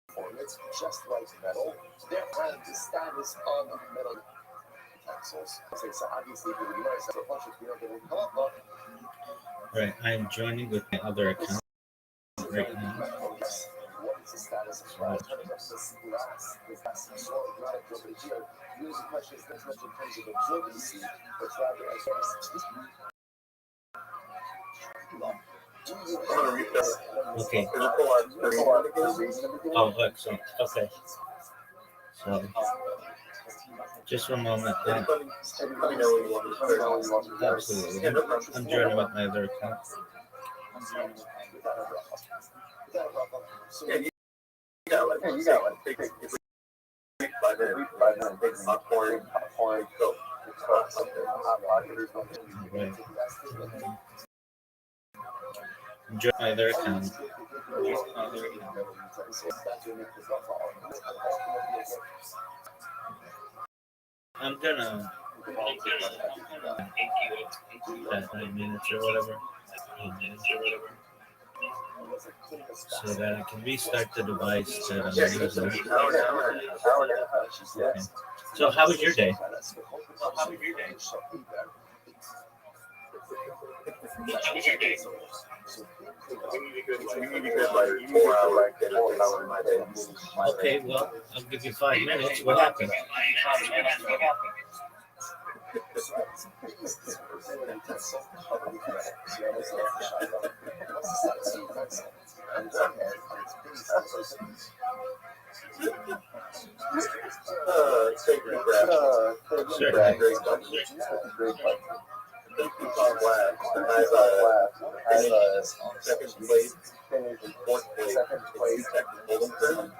reform it just like metal. Therefore, the status of metal utensils. So obviously, if you notice that a bunch of people that will come up. Right, I'm joining with my other account right now. What is the status of glass? Is that some sort of product over here? Use the question is not much in terms of absorbency, but rather as far as Okay. Oh, excellent. Okay. So, just one moment. Absolutely. I'm joining with my other account. Enjoy my other account. I'm gonna 9 minutes or whatever. 8 minutes or whatever. So that I can restart the device that I'm using. Okay. So how was your day? Okay, well, I'll give you 5 minutes. What happened? Second place, fourth place,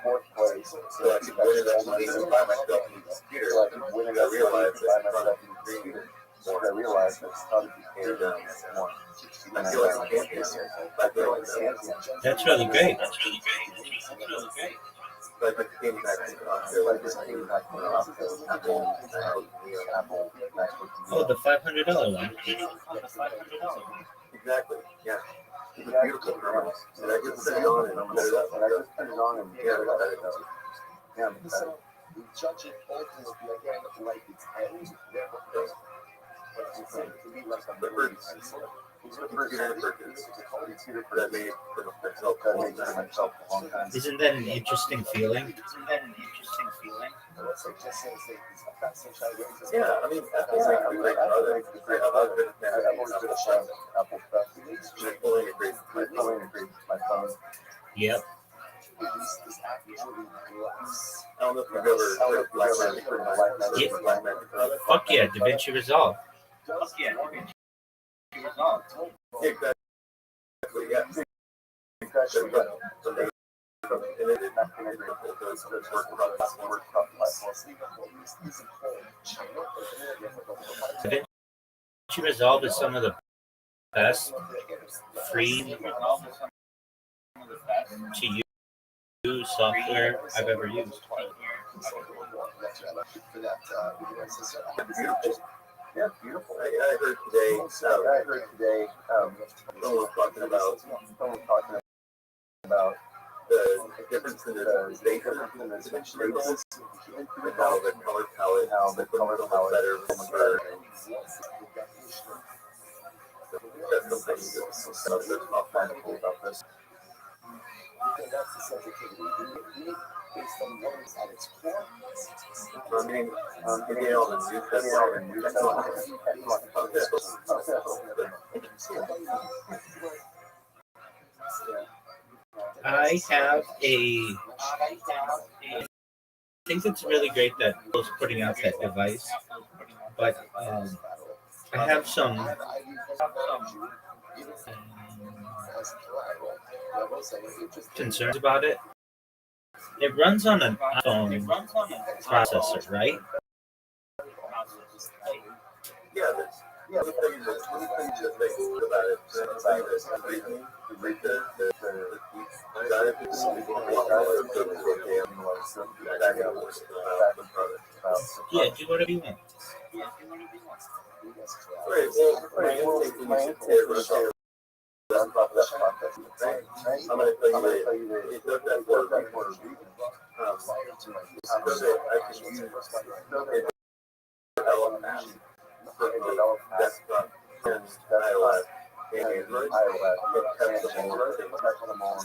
fourth place. So I could win it all money by myself in the computer. So I could win it. I realized that by myself in the computer. So I realized that it's probably paid down more. I feel like a champion. That's really great. Like the came back to the hospital. Apple MacBook. Oh, the $500 one. Exactly. Yeah. It's a beautiful camera. And I just put it on and set it up. Yeah, so we judge it ultimately again like it's end. But to be like a memory. It's the first that made for myself a long time. Isn't that an interesting feeling? Yeah, I mean, I've always been a fan of Apple stuff. I fully integrate my phone. Yep. I don't know if you've ever heard of Black Magic or Black Magic. Fuck yeah, DaVinci Resolve. Exactly, yeah. DaVinci Resolve is some of the best free to use software I've ever used. Yeah, beautiful. I heard today. Someone was talking about the difference in the stations and the stations, and how the color palette, better. That's something that's not practical about this. That's the sensitivity. Based on what is at its core. I mean, again, all the I have I think it's really great that Apple's putting out that device, but I have some concerns about it. It runs on an iPhone processor, right? Yeah, let me tell you this. Let me tell you just things about it. Yeah, do whatever you want. Right, well, my instinct was on top of that process. I'm going to tell you that it does that for a reason. So that I can use it develop apps for desktop and iOS and Android and test them all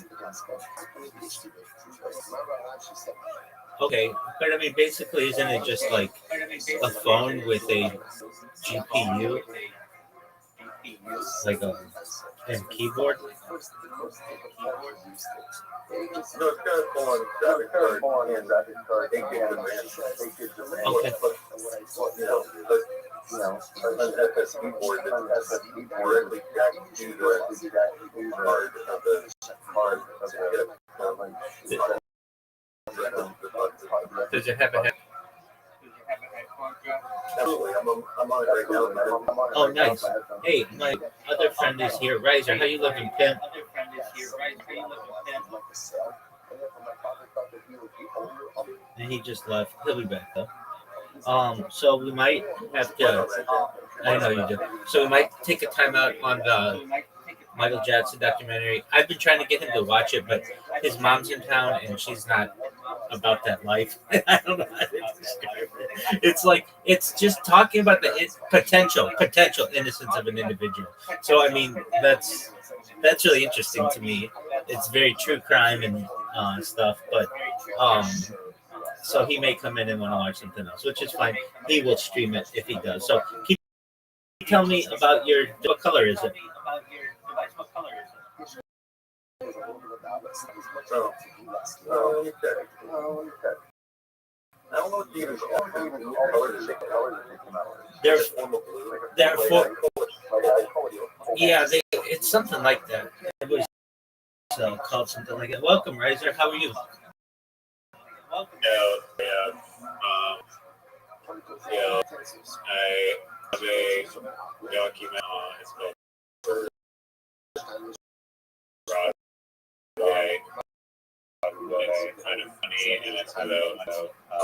Okay, but I mean, basically, isn't it just like a phone with a GPU, like a and keyboard? No, it's kind of full on graphic card and graphic card. 8 gigs of RAM. Okay. Unless that's keyboard directly jacked to the card of the Does it have a head? Absolutely, I'm on it right now. Oh, nice. Hey, my other friend is here. Riser, how you looking, Pimp? And he just left. He'll be back though. So we might have to. I know you do. So we might take a time out on the Michael Jackson documentary. I've been trying to get him to watch it, but his mom's in town and she's not about that life. I don't know how to describe it. It's just talking about the potential innocence of an individual. So I mean, that's really interesting to me. It's very true crime and stuff, but so he may come in and want to watch something else, which is fine. He will stream it if he does. So tell me about what color is it? They're for, yeah, it's something like that. It was called something like that. Welcome, Riser. How are you? I have a document. It's called Broadway. It's kind of funny, and it's about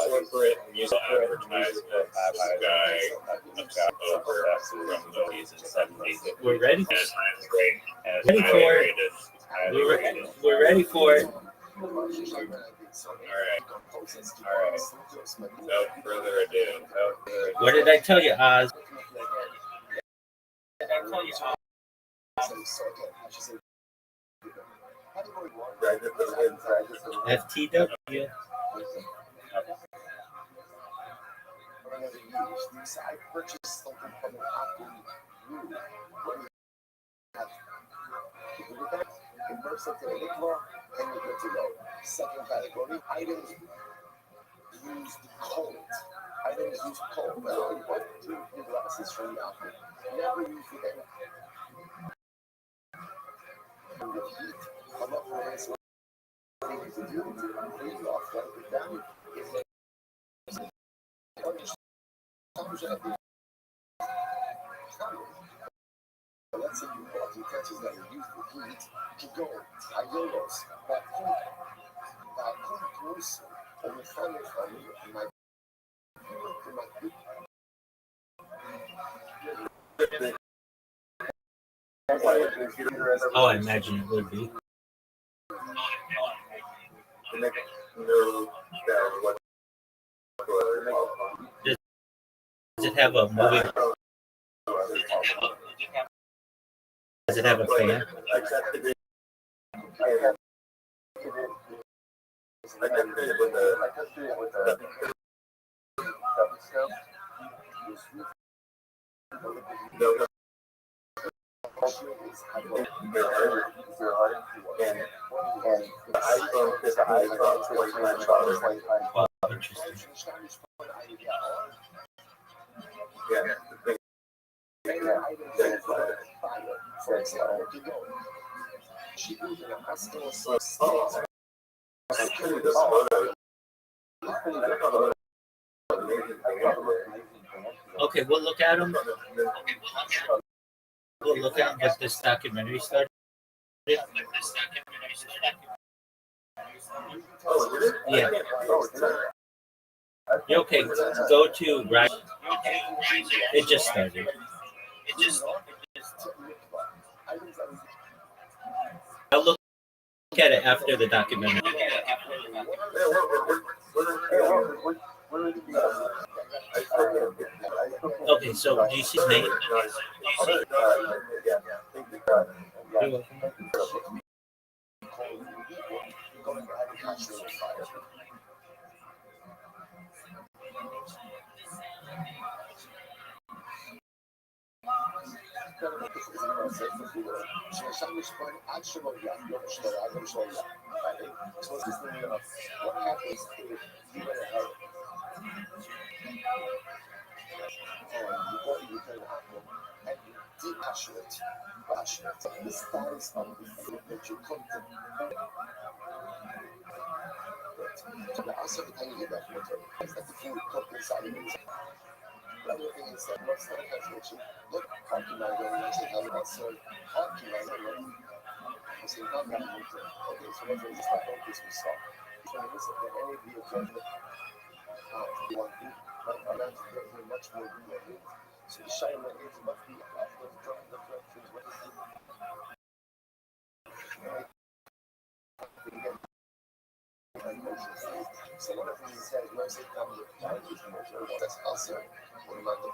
corporate musical advertisement. This guy about over from the 80s and 70s. We're ready. Ready for it. We're ready for it. All right. Without further ado. What did I tell you, Oz? FTW. I purchased something from convert something to Hitler, and you're good to go. Second category, items used cold. Items used cold. Now, you want to do your glasses from the outfit. Never use the air. And the heat, come up with this. What you need to do to breathe off, wipe it down. Let's say you bought utensils that are used for heat. You can go ayolos, Bakun Cruz, and the family my Oh, I imagine it would be. Does it have a movie? Does it have a fan? Oh, interesting. Okay, we'll look at them. We'll look at them as this documentary started. Yeah. Okay, go to right. It just started. I'll look at it after the documentary. Okay, so do you see his name? You're welcome. So one of the things he said, you know, say come with challenges and more, that's also one of the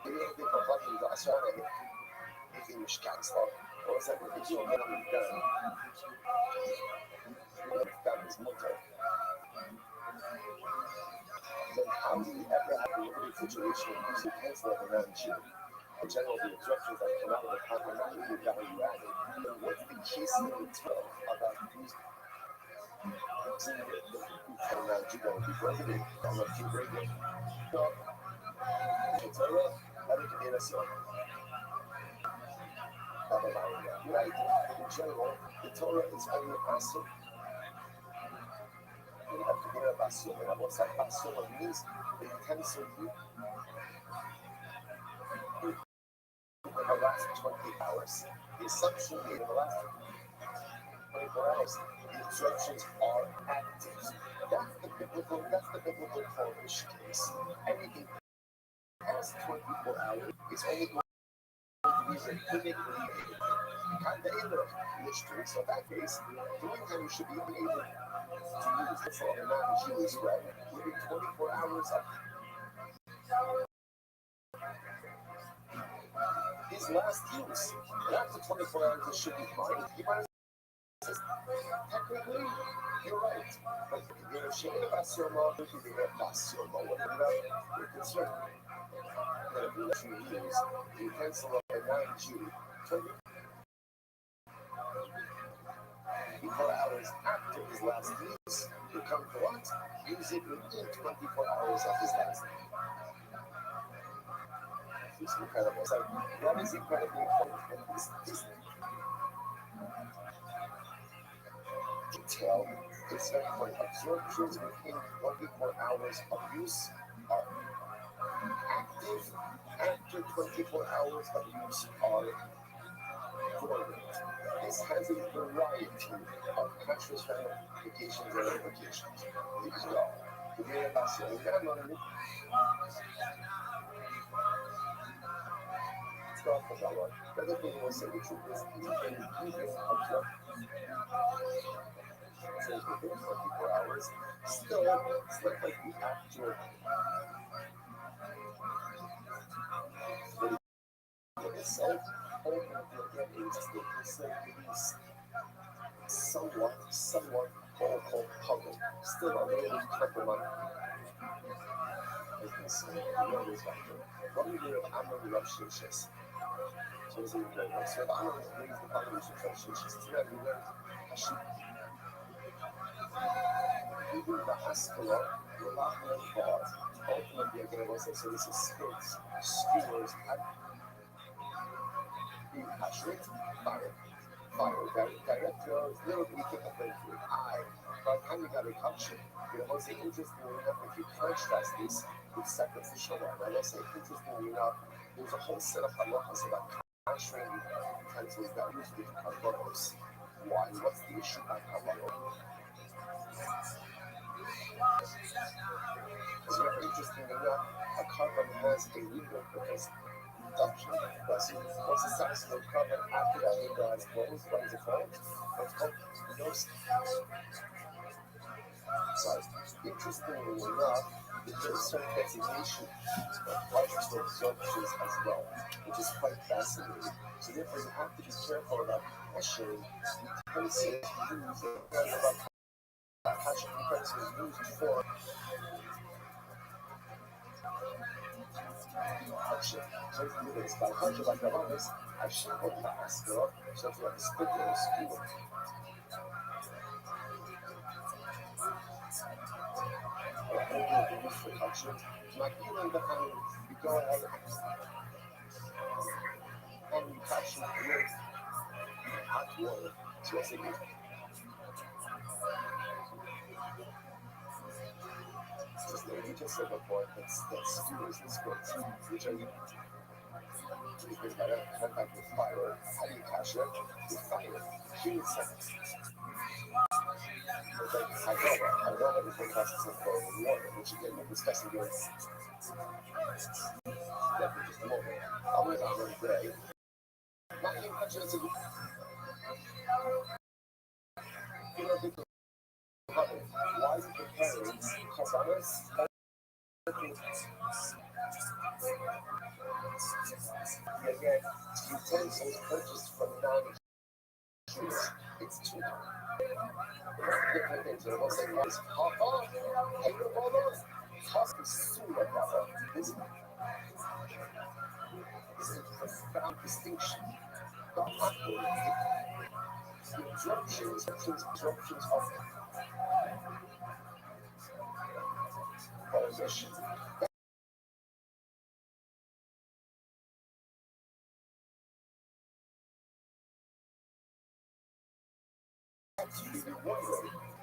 io che ho fatto da solo e che mi scazzo cosa che sono non done that is motor then how do you ever have a limited situation using cancel around you in general the objections that come out of the content not really value added but what's the case in itself about using the around you going to be prohibited on the two radio so it's a lot of innocent right in general the Torah is only asking la primera pasión, la cosa pasión means intensity in the last 20 hours. The assumption in the last 24 hours, the instructions are active. That's the biblical Polish case. Anything past 24 hours is only going to be rabbinic kind of mystery. So in that case, the only time you should be able to use the for a non-Jewish way within 24 hours of his last use. And after 24 hours, it should be fine. You might say, technically, you're right. But you're ashamed about your mom, you're past your mom, whatever you're concerned. That if you let you use, you cancel a non-Jew 24 hours after his last use, you come to what? Use it within 24 hours of his last use. It's incredible. So that is incredibly important. And this detail is very important. Absorptions within 24 hours of use are active. After 24 hours of use are dormant. This has a variety of conscious ramifications and implications. These are the variables. The other thing I will say the truth is even absorption within 24 hours, still it's not like the actual itself somewhat puzzle. Still a little compromise. What do you do if I'm on the Rothschild? So it's even better. So if I'm on the foundation of Rothschild, even the hospital, you're not going to cause. Ultimately, again, I say, so this is skills, skewers, being passionate, fire, direct drugs, little bit of breakthrough, by the time you got a culture, what's interestingly enough, if you contrast this with sacrificial love, I will say, interestingly enough, there's a whole set of halachas about contrasting utensils that are used with carbonos. Why? What's the issue about carbonos? Because interestingly enough, a carbon has a window because reduction. Once the saxophone carbon after that window has closed, what is it called? It's called ghost. So, interestingly enough, there is some designation of partial absorptions as well, which is quite fascinating. So therefore, you have to be careful about measuring the tendency to use passion frequency is used for hardship. So if you do this by hardship like the others, I should go to the hospital, so if you have a split in the school. Like even the time you go ahead and you touch it with hot water, so I say just the you just said before that skewers and squirts, which are treatment by contact with fire. How do you catch it? With fire. Human seconds. I know everything passes in water, which again we're discussing here. Let me just a moment. I'll wait on one day. Not even touching it. Why are you comparing Carbonas? Yet utensils purchased from non-Jews, it's too different things. What I'm saying is, Papa, hey, Papa, Papa, Sula, Papa. This is a profound distinction. Disruptions of prohibition.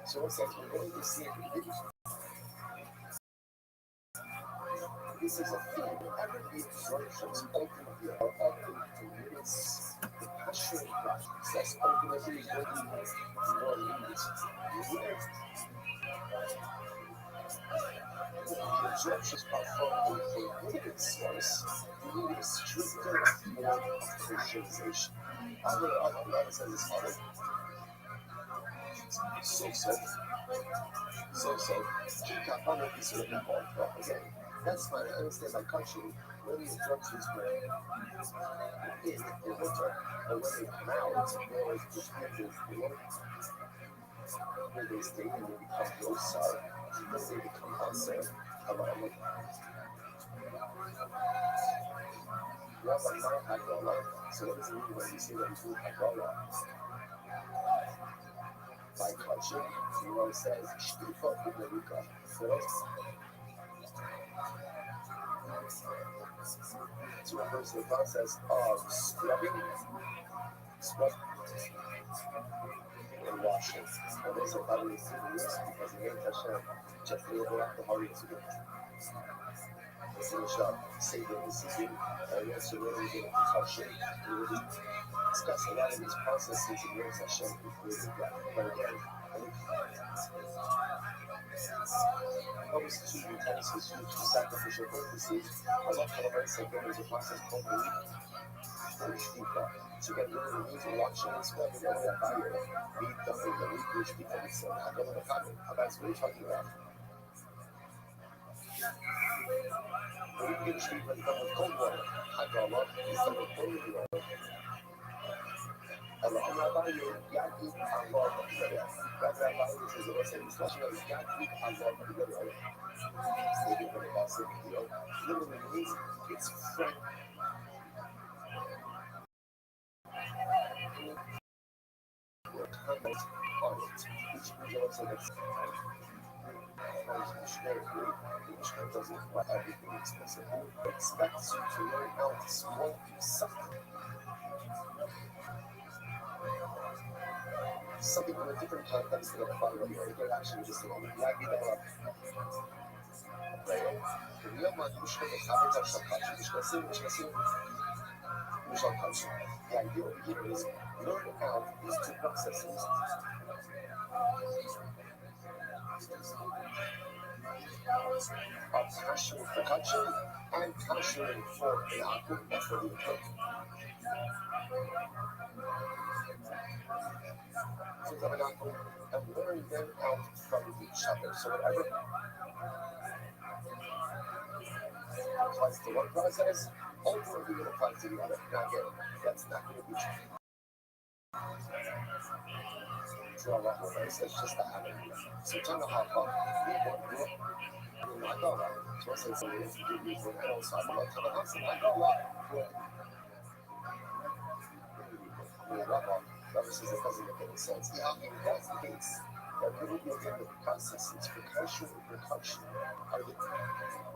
So it's like we're going to see this is a theme. Every disruptions ultimately are ultimately limits the passion that success ultimately is what more leads. The disruptions are from a prohibited source. You need a stricter form of commercialization. Other says this other. So, keep up on this with people. Again, that's fine. I understand my country. When these instructions were in the winter, and when they come out, they always distributed where they stay and they become docile, then they become unsafe. Rabbi Hagala. So what does it mean when you say that you do Hagala? By touching, it says, Shtifa Uberika. To reverse the process of scrubbing and washing. And they say, how do you see this? Because again, Hashem, just the overlap the hurry to it. It's in the shop, say that this is you. And yes, you're really going to touch it. You really discuss a lot of these processes and ways Hashem created that. But again, I think those two utensils used for sacrificial purposes, Allah said there is a process called to get rid of the meat and wash and scrub it over that fire. Meat, dumping, the meat, which becomes I don't know the comment. That's what you're talking about. The meat which becomes with cold water. Hagala is done with boiling water. Allah Rabbi Yaqub Allah Rabbi says the Lord said this last year is Yaqub Allah stated from the Gospel literally means it's friend. On it, which results in its missionary doesn't require everything explicitly, but expects you to learn how to smoke something in a different context than a fire. It could actually just say, the idea over here is learn out these two processes. Of passion for touching and passion for Yaqub, that's what we put. So Tabernacle and learn them out from each other. So whatever applies to one process, ultimately will apply to the other. Now again, that's not going to be true. So that's just the habit. So turn the hot pot. So I said, so if you do these, I don't stop about to the house, and I go a lot. Rabbi says it doesn't make any sense. Yeah, that's the case. That really the processes for cultural reproduction are the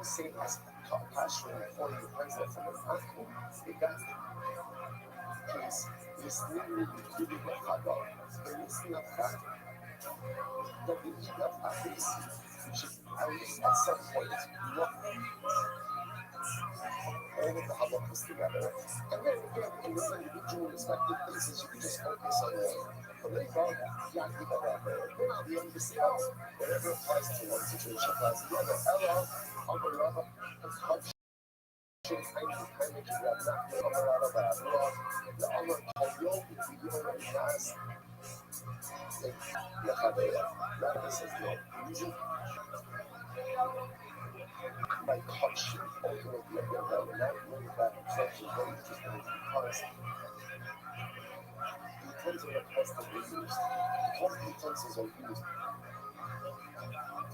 same as cultural reform depends on from an uncle. If that's the case, it's literally giving the Hagah. There is enough fact that we need enough practice. We should at least at some point look all of the halachas together. And then again, in this individual respective places, you can just focus on one. But they found Yaqub they're not the only details. Whatever applies to one situation applies to the other. Ella, Amarava, and Hajj. The Amar Koyol, the Yom Nas, Rabbi says no. Using my culture, ultimately, we're not worried about absorption very interesting because the utensils are constantly used. Because the utensils are used,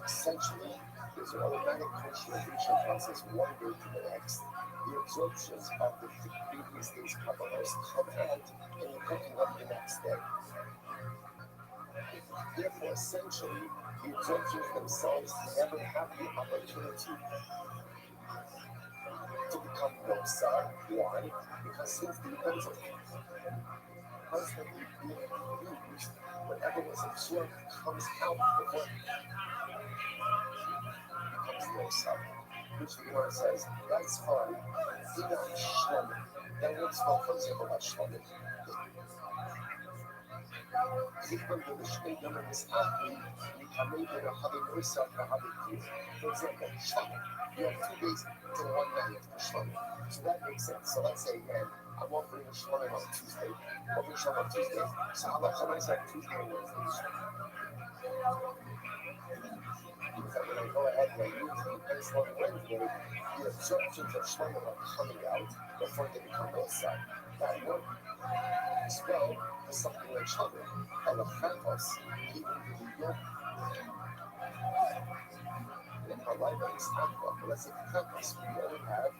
essentially, there's an automatic consolidation process one day to the next. The absorptions of the previous day's carbonars come out and you're cooking up the next day. Therefore, essentially, the absorptions themselves never have the opportunity to become nosar. Why? Because since the utensils constantly being used, whatever was absorbed comes out before it becomes nosar. Which the Gemara says, that's fine. Dinam shlomi. Now let's talk, for example, about shlomi. Different than the shlomi number is athlete, we can make it a habit nosar for habit here. For example, shlomi. You have 2 days to 1 night for shlomi. So that makes sense. So let's say again, I'm offering a shlomi on Tuesday. Offering shlomi on Tuesday. So how about somebody said Tuesday and Wednesday? Because when I go ahead and I use the pencil on Wednesday, the absorptions of shlomo are coming out before they become outside. That work as well for something like shlomo. And the chatos, even the yoke, in our life is aqua. But let's say the chatos, we only have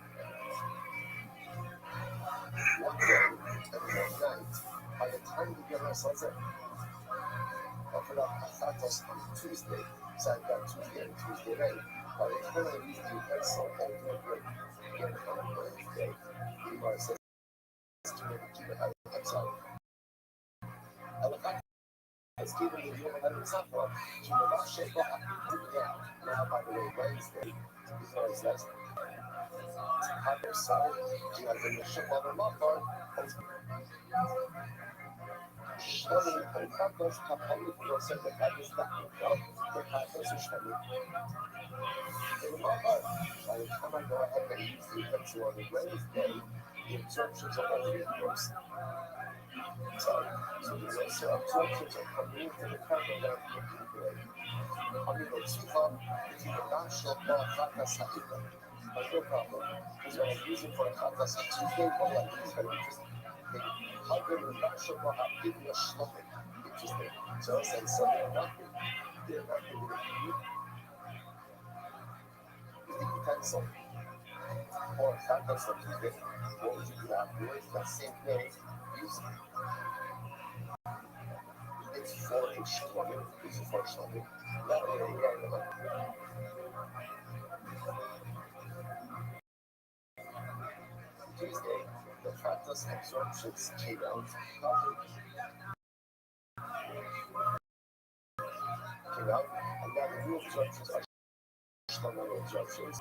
1 day and 1 night. By the time we get ourselves in, offered up chatos on Tuesday, so I've got Tuesday and Tuesday night. By the time I use the utensil, ultimately, again on Wednesday, the Gemara says to make it keep it out. I'm sorry. It's given the human and saffron. To the last shape of now, by the way, Wednesday, the Gemara says, have your side, you have the mission of the mafar, shlomi and chatos have only for said that that is not enough. The chatos is shlomi. In the mafar, by the time I go ahead and use the utensil on the Wednesday, the absorptions are already used. So the absorptions are coming into the carbon that I'm looking for. I'm going to tzivah, if you can not show more chatas ha'ita. But no problem. Because when I use it for a chatas on Tuesday, all I do is very interesting. How good is not show more ha'ita a shlomi? Interesting. So I said, so they're not going to use the utensil or chatas on Tuesday. What would you do afterwards? That same day, use it's for a shlomi. It's for a shlomi. That way, again, Tuesday, the chatas absorptions came out. And now the new absorptions are shlomi absorptions.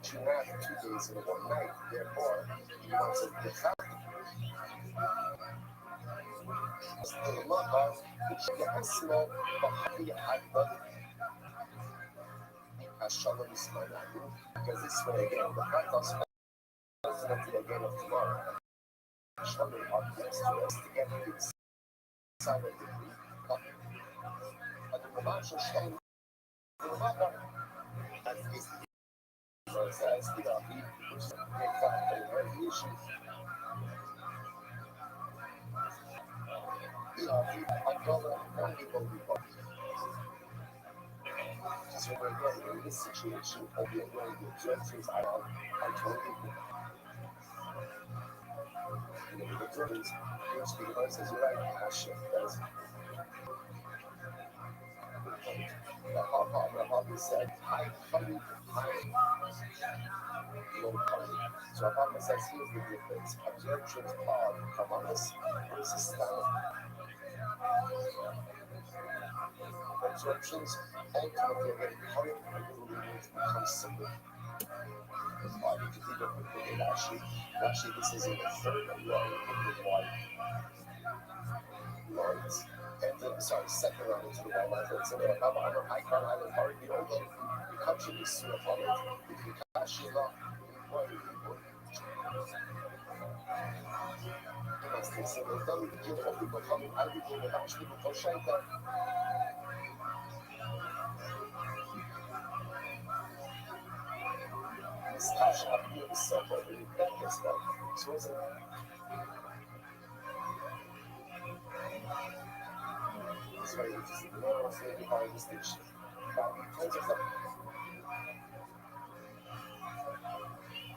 To have 2 days in 1 night, therefore, you want to get out. The mother, which is small, but happy at the Shalom is my name, because this way again, the chatos ultimately again of tomorrow. Shalom are next to us together inside of the cup. But the Ramash Shalom, the Ramash, as is the says the Rabbi, which is a great factor in every issue. The Rabbi, Agala, only will be bought. So again, in this situation, I'll be aware of the objectives I told you. The objectives, which the Gemara says, you're right, Hashem does. The Rabbi said, high honey, low honey. So Rabbi says, here's the difference. Absorptions of Kamanas versus Stamina. Absorptions ultimately again coming from the lineage becomes simple. Why? Because you don't put it actually, this is in the third run of the wide lines. And then, second run into the wide lines. So they're above our high crown island park, you know, the country is still above it. If you cash it up, Mas tem que ser então, de novo, eu falo, aí eu acho que eu vou chegar. Estágio a missão para ele, da questão. Se você vai dizer, não, você vai distinguir.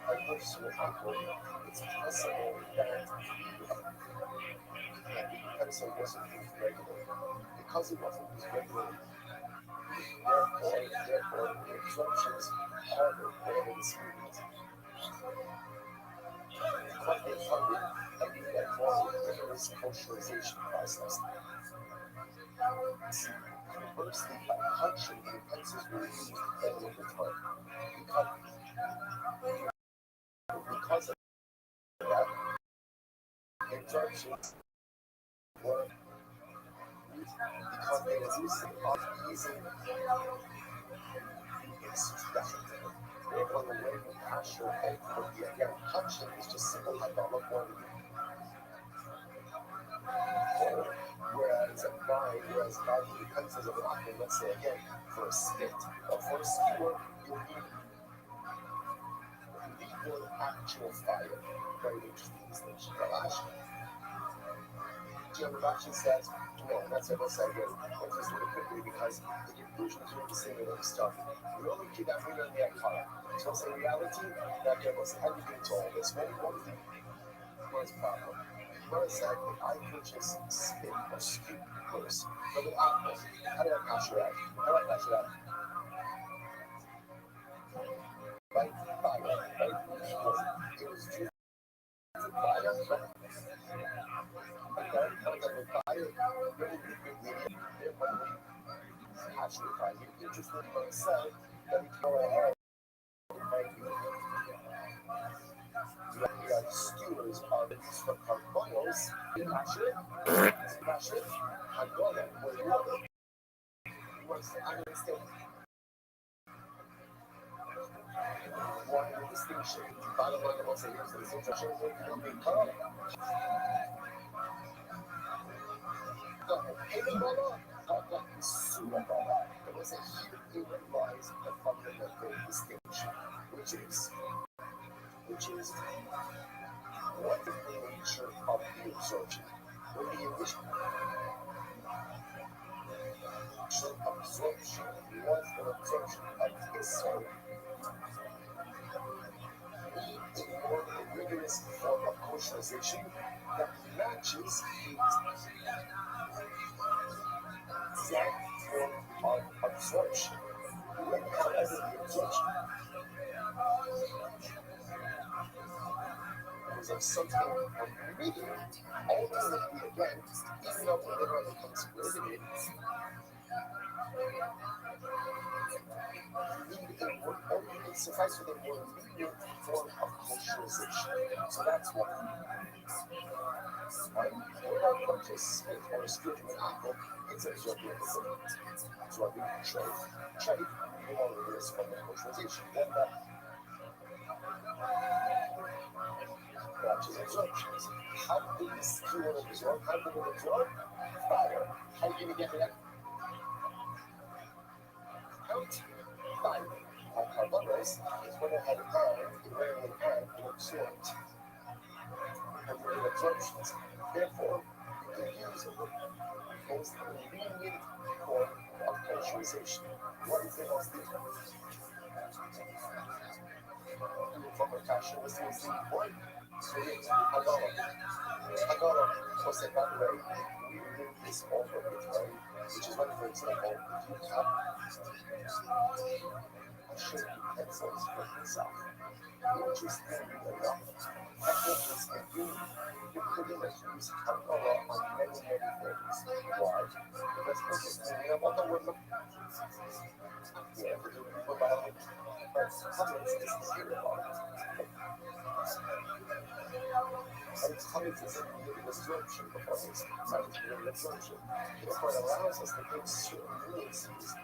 I personally it's possible that the pencil wasn't used regularly. Because it wasn't used regularly, therefore the absorption is harder whatever the speed is. But they funded and be that more rigorous culturalization process. Conversely, by punching, the pencils were used better over time. Because of that, absorptions were because they were using extraction. Therefore, the way the pasture and again, punching is just simple hydraulic warning. Whereas by the pencils of rock, let's say again, for a spit or for a skewer, you need the actual fire. Very interesting distinction. Rabbi says, no, that's what I said again. Let's just do it quickly because the conclusion is really the same when we start. We only keep that ring on the car. So it's a reality that there was how do you get to all this? What is the problem? What said if I purchase spit or scoop first from an apple, how do I cash it out? How do I cash it out? Right? Fire, right? It was just fire. Interesting but said that we go ahead and skewers are from boils, mash it, and go there where you want it. What's the understand? One distinction. Bottom line, what's the use of this instruction? There was a here lies the fundamental distinction, which is what is the nature of the absorption? When the initial absorption was an absorption of his soul, a more rigorous form of culturalization that matches the exact form of absorption. Because of the absorption was of something immediate, ultimately again, even though it literally becomes limited, it suffices with a more immediate form of culturalization. So that's why. Right? When I purchase spit or a scoop from an apple, it's absorbed in the city. So I mean, trade, no longer is from the culturalization. Then that matches absorptions. How big is skewer absorb? How big will absorb? Fire. How are you going to get that? Count fire. Carbonates is when it had rarely had and absorbed. And we're in absorptions. Therefore, you can use the most convenient form of culturalization. What is the most different? From a fashion, this is the word. Hagala was said, by the way, we did this over Israel, which is when, for example, if you have a shirt pencils for yourself, interestingly enough, technically speaking, you pretty much use Hagala on many things. Why? Because interestingly, I'm on the word yeah, for biology, but comments is here about it. And it's coming to the absorption before it's the absorption. Therefore, it allows us to make certain nuances with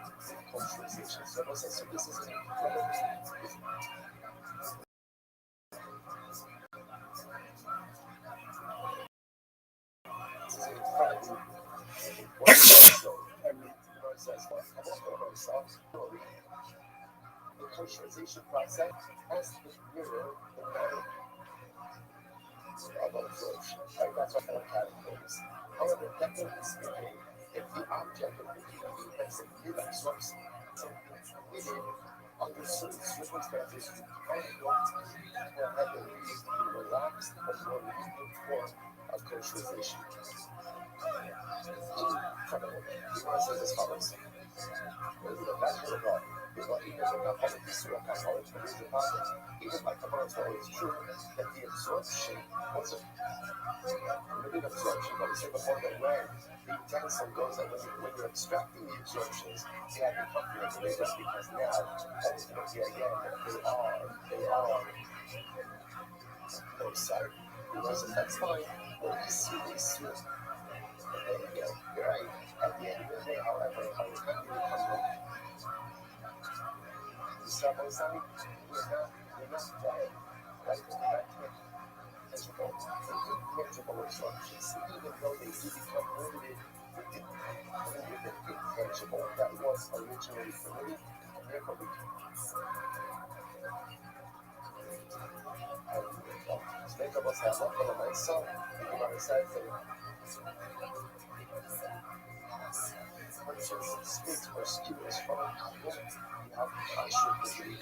culturalization. So this is purification process has to mirror the matter of absorption. Right? That's what kind of categories. However, technically speaking, if the object of the heat makes it absorbs something under certain circumstances, you can go to have the relaxed but more lenient form of kosherization. Incredible. You want to say as follows. Even like the Rothschild, it's true that the absorption wasn't limited absorption, but we said before that when the utensil goes that when you're abstracting the absorptions, you have to come to the labels because now, ultimately again, they are no side. That's fine. Well, you see this here. Right. At the end of the day, however, by the time you become ready, you start by saying, you're not dead. Right? You're not tangible. Intangible absorptions, even though they do become limited with intangible that was originally permitted, and therefore we can. Make of us have one for the nice song. Think about it, say, when some spits or skewers from an apple, you have consciously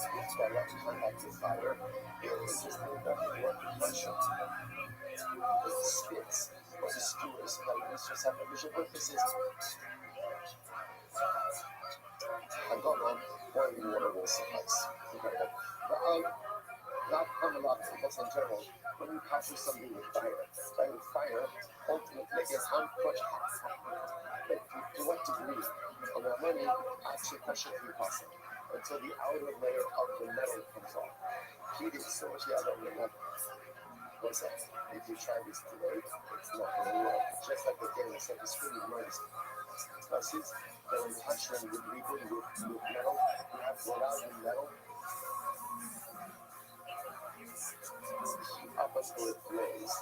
it's by what time like the fire, it is just moved up and work with pressure. The spits or the skewers, but it's just have visual purposes. I don't know boiling water will suffice. Not come a lot of us in general. When you capture something with fire, right? With fire, ultimately, is how much but to what degree of the money actually pressure through possible until the outer layer of the metal comes off. Heat is so much the outer layer. What's that? If you try this today, it's not going to work. Just like the game, it's like the screen noise. Versus that when you touch them with liquid, with metal, you have without the metal. Heat up until it glows.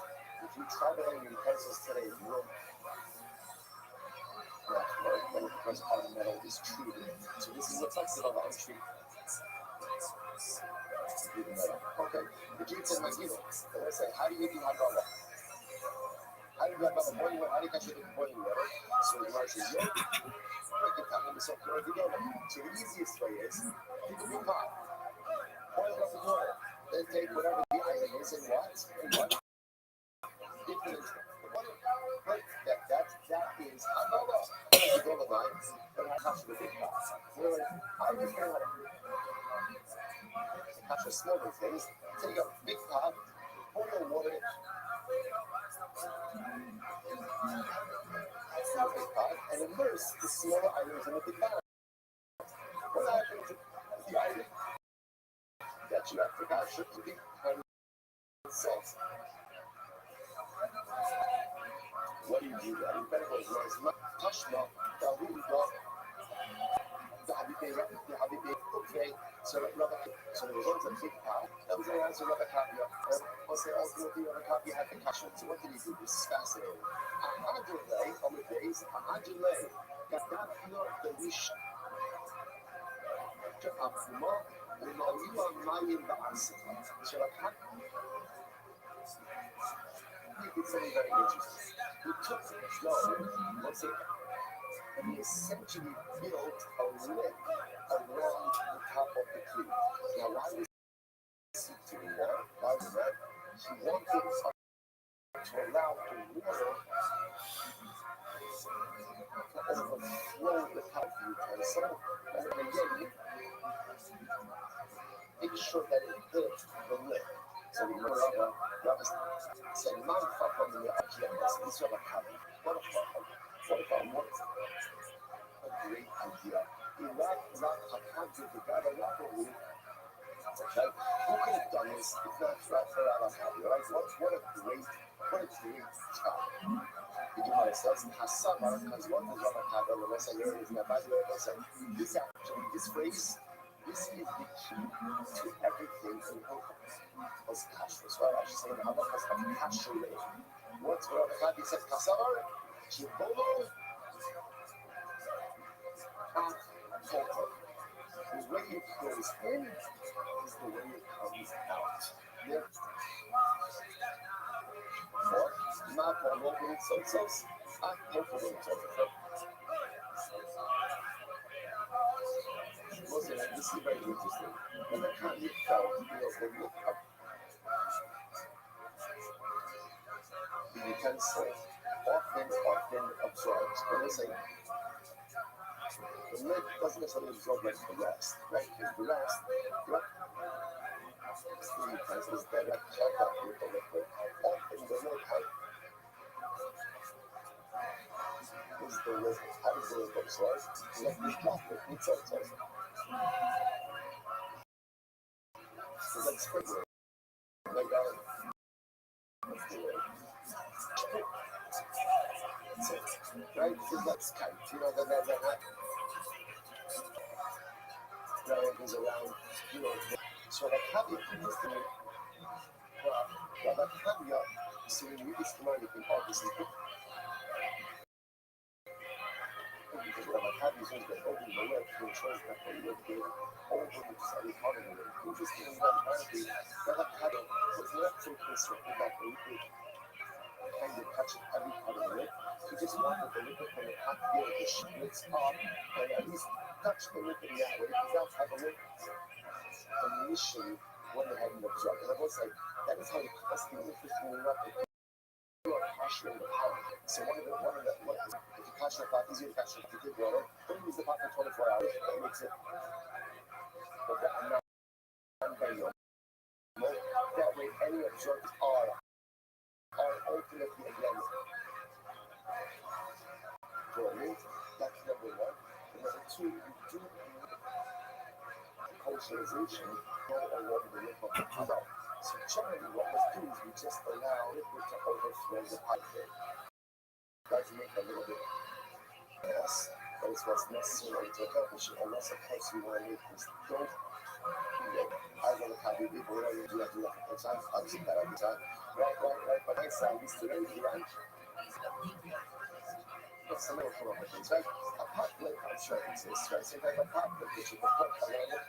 If you try that on your utensils today, it will because our metal is treated. So this is what talks about untreated metal. Okay, the key to my deal. They say, how do you dehydrate water? How do you have a boiling water? How do you catch it in boiling water? So the marsh is break it down and so pure together. So the easiest way is take a big pot, boil it up with water, then take whatever the item is and what? Dip it into water. Right? That is you go the line, but I catch the big pot. How do you feel like catch the smaller things? Take a big pot, boil water, big pot, and immerse the smaller items in the big pot. What happens if the item that you have forgot should be salt? What do you do that? You better go as much touchdown, that really go. Okay, so the results of big pot, that was around to rubber copy. Or say, ultimately, rubber copy had the cash. So what did he do? This is fascinating. Adulay, on the days, Adulay, got that the wish. Afuma, Lima Mayan Baas. So he did something very interesting. He took the flow, and he essentially built a lip around the top of the key. Now, why was he doing that? Why was that? He wanted to allow the water to overflow the top of the utensil, and again, make sure that it hit the lip. So we remember Rabbi said, "Man, fuck on the agenda." This is a copy. What a great idea. Iraq accounted together rapidly. Like, who could have done this if not for Al-Qaeda, right? What a great job. You know, it says Hassamar, because what is Al-Qaeda, when I say here, is my Bible, this actually, this phrase, this is the key to everything in Hillel. Was kashrus, right? I should say, Halakas of kashrus. What's what Al-Qaeda said, Hassamar, Jibolo, Kultur. The way it goes in is the way it comes out. Therefore, not all over it sources, not multiple sources. Listen, this is very interesting. When the cotton fell, when the utensil often absorbs. When they say the lid doesn't necessarily absorb like the rest, right? Because the rest, what the utensils that are held up with the liquid, often the lid is the lid. How does the lid absorb? Like the plastic itself. It's like sprinkling. Like right? Because that's tight. You know, that goes around, you know. So the caveat in this thing, the caveat, so when you this command, you can obviously put because what the caveat is going to open the lid to ensure that the lid will over the side part of the lid. Interestingly, that apparently, that caveat was not so constructed that the liquid kind of touches every part of the lid. He just wanted the liquid from the top to be able to split up and at least touch the liquid in that way, because that's how the lid initially when they hadn't absorbed. And I was like, that is how you constantly interestingly enough, if you are capturing the pot. So one of the if you capture a pot, easier to capture the good water, don't use the pot for 24 hours. That makes it non-bendable. That way, any absorbers are ultimately again growing. That's number one. And number two, you do kosherization go along the lip of the pot. So generally what we do is we just allow liquid to overflow the pipe. Does make a little bit less, but it's what's necessary to accomplish it, unless of course you want to make this don't I want to have people who don't do that all the time. I've seen that all the time. Right. But I saw this today, right? But somebody will come up with things, right? A pot lid, I'm sure it exists, right? So you have a pot lid that you can put around it.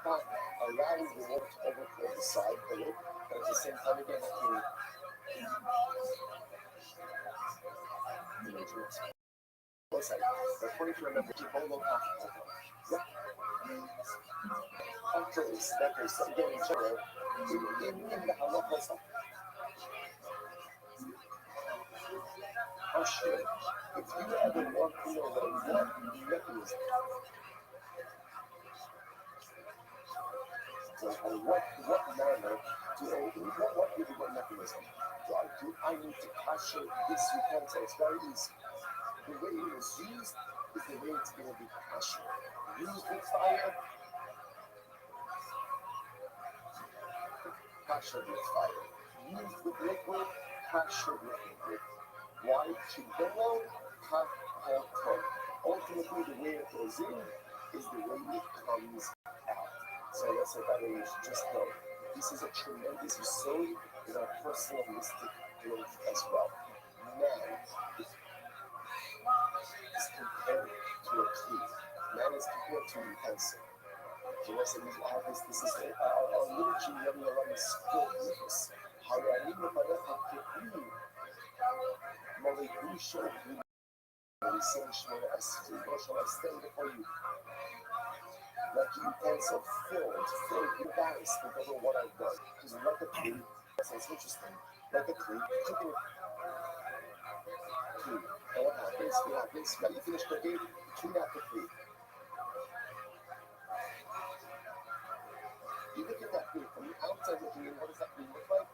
But allowing the water to overflow the side of the lid, but at the same time again, what's that? But according to remember, keep all those actually, that is again in general, in the halacha stuff. Oh shit. If you ever want to know what mechanism or what manner to what really what mechanism do I need to kasher this utensil? It's very easy. The way it is used is the way it's going to be kasher. Used with fire, kasher with fire. Used with liquid, kasher with liquid. Why? Kibolo, kakoto. Ultimately, the way it goes in is the way it comes out. So that's what that is. Just know, this is a tremendous soul in our personal mystic growth as well. Man is compared to a key. Man is compared to a utensil. So I said, this is our liturgy, we are running school with this. How do I need to find out how to be? Malay-Gusho, we say, what shall I stand before you? Like the utensil filled, embarrassed because of what I've done. Because like a tree, that's interesting. Like a tree, cooking a tree. And what happens? Right? You finish cooking, clean out the tree. You look at that tree from the outside looking in, what does that tree look like?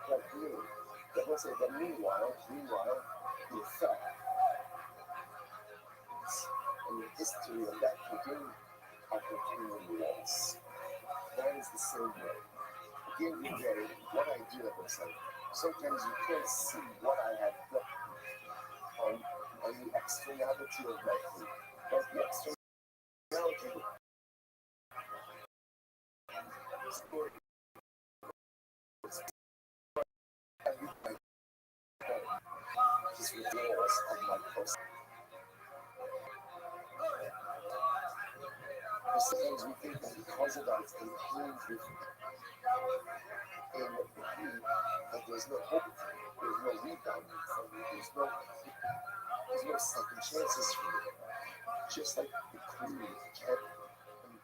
Like green. But let's say, but meanwhile, the effect and the history of that cooking are continuing walls. That is the same way. Again, you get it, what I do at this time. Sometimes you can't see what I have done on the externality of my food. But the externality of the story is reveals of my person. sometimes we think that because of that inherent in the creed that there's no hope for you, there's no rebounding from you, there's no second chances for you. Just like the creed can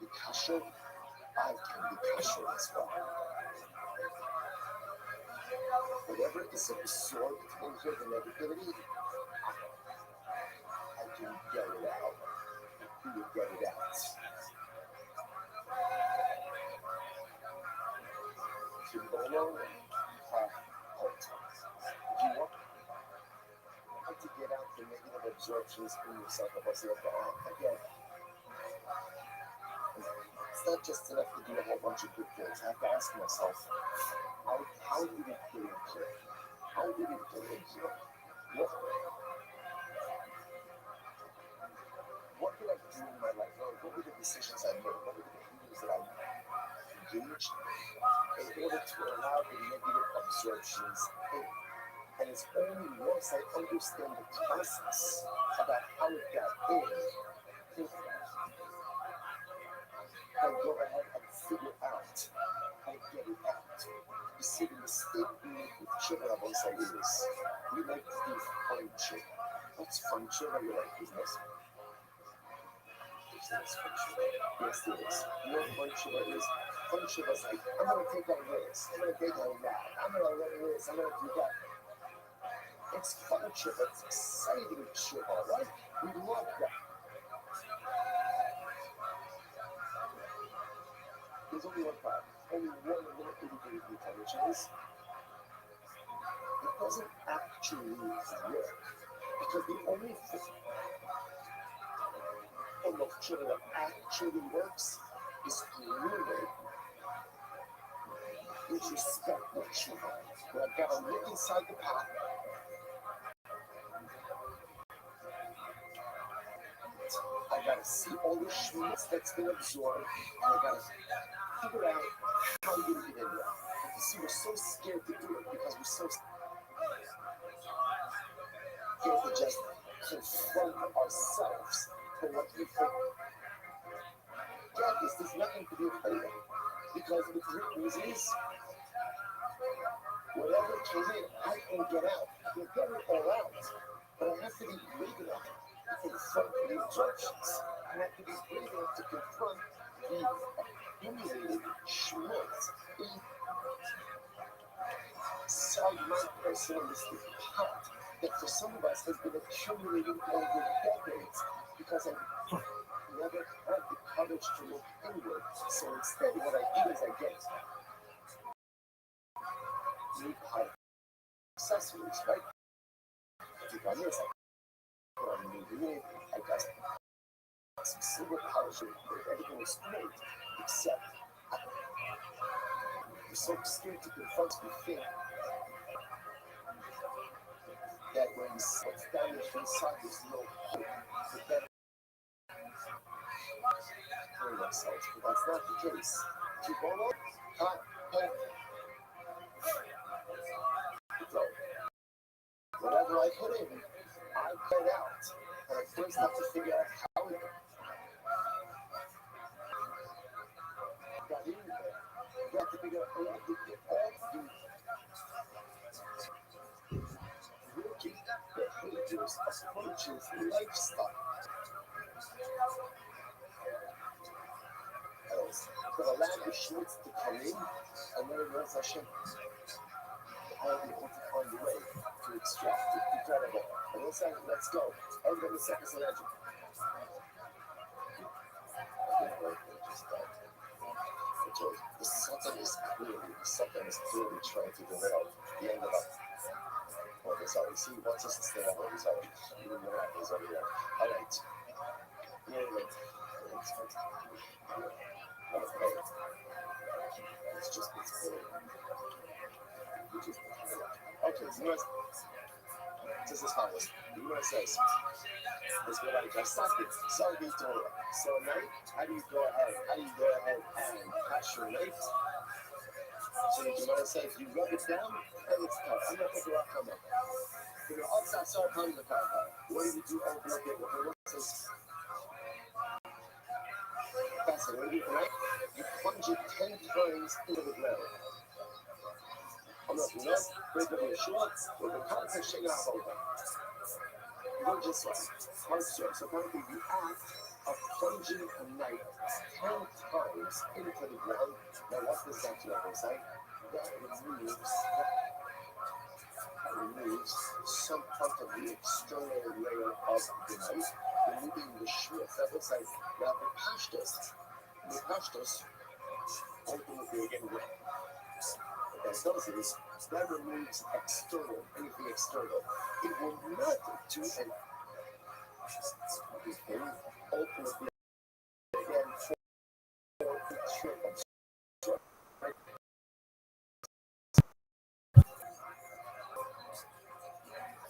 be kasher, I can be kasher as well. Whatever is absorbed into the negativity, I can get it out. You will get it out. Tomorrow, if you want to get out the negative absorptions in yourself, again, it's not just enough to do a whole bunch of good things. I have to ask myself, how did it get in here? How did it get in here? What did I do in my life? What were the decisions I made? What were the behaviors that I engaged in order to allow the negative absorptions in? And it's only once I understand the process about how it got in, I go ahead and figure out how to get it out. You see, the mistake we make with children on side is we like to do fun shit. What's fun shit? You're like, business. Business fun shit. Yes, it is. You know what fun shit is? Fun shit is like, I'm going to take on this, I'm going to take on that, I'm going to learn this, I'm going to do that. It's fun shit, it's exciting shit, all right? We love that. There's only one problem. Only one little indicator of intelligence. It doesn't actually work. Because the only form of children that actually works is grooming, which respect the children. When I've got to look inside the path, I got to see all the schmutz that's been absorbed, and I got to figure out how to get in there. You see, we're so scared to do it because we're so scared to just confront ourselves for what we think. Yeah, there's nothing to be afraid of. Because the great news is, whatever came in, I can get out. I can get it all out. But I have to be brave enough to confront the absorptions. I have to be brave enough to confront the accumulated schmutz inside my personalistic pot that for some of us has been accumulating over decades because I never had the courage to look inward. So instead, what I do is I get new high accessories, right? I take on this, I put on a new wig, I got some silver polish, everything was great, except we're so scared to confront we think that when what's damaged inside is no hope for better for ourselves, but that's not the case. Keep on up, hot, hope, flow. Whatever I put in, I put out. But I first have to figure out how it got in there. You have to figure out all the working behaviors, approaches, lifestyle. But allow the shorts to come in, and then once I should, I'll be able to find a way to extract it. Incredible. And let's go. Everybody second legend. The Satan is clearly trying to derail the end of what is already. See, he wants us to stay on what is already. Even though that is already there. All right. It's just clear. Okay, so this is follows. You know what it says? This is what I just started. So now, how do you go ahead? And pass your weight? So you know what it says? You rub it down, and it's tough. I'm not picking up coming. If you're outside, so come the car. What do you do? Open up it. What it says? Fascinating, right? You plunge it 10 times into the ground. I'm not doing that. We're going to be short. We're going to come to shake out over. You're just like hard strike. So that would be the act of plunging a knife 10 times into the ground. Now, what does that do on the side? That removes some part of the external layer of the knife, removing the schmutz. That looks like now the pashtos, ultimately again, what that does is that removes anything external. It will not do anything ultimately again for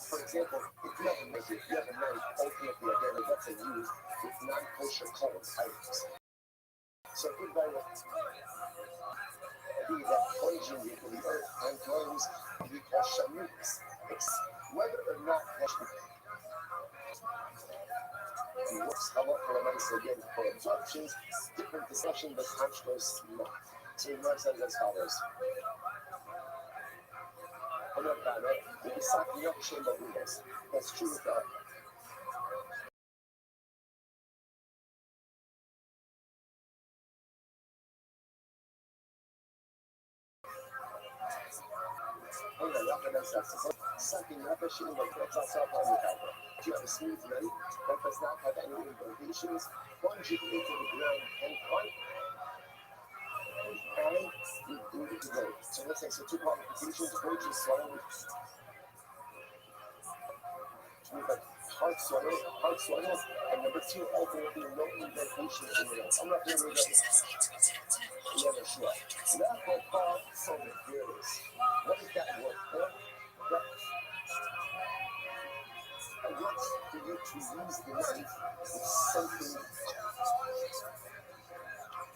For example, if you have a knife, ultimately again, that's a use with non-kosher colored items. So a good guy will be that plunging into the earth and times we call shamus. Whether or not that works a lot for a nice again for absorptions, different discussion, but Hashtos not. So the Gemara says as follows. That's true with that. If you have a smooth knife that does not have any indentations, plunge it into the ground 10 times, and you do it today. So let's say, so two qualifications, virgin soil, with a hard soil, and number two, ultimately no indentations in the knife. I'm not going to read that. Yeah, sure. That will call from the gears. What does that work for? It works for you to use the knife with something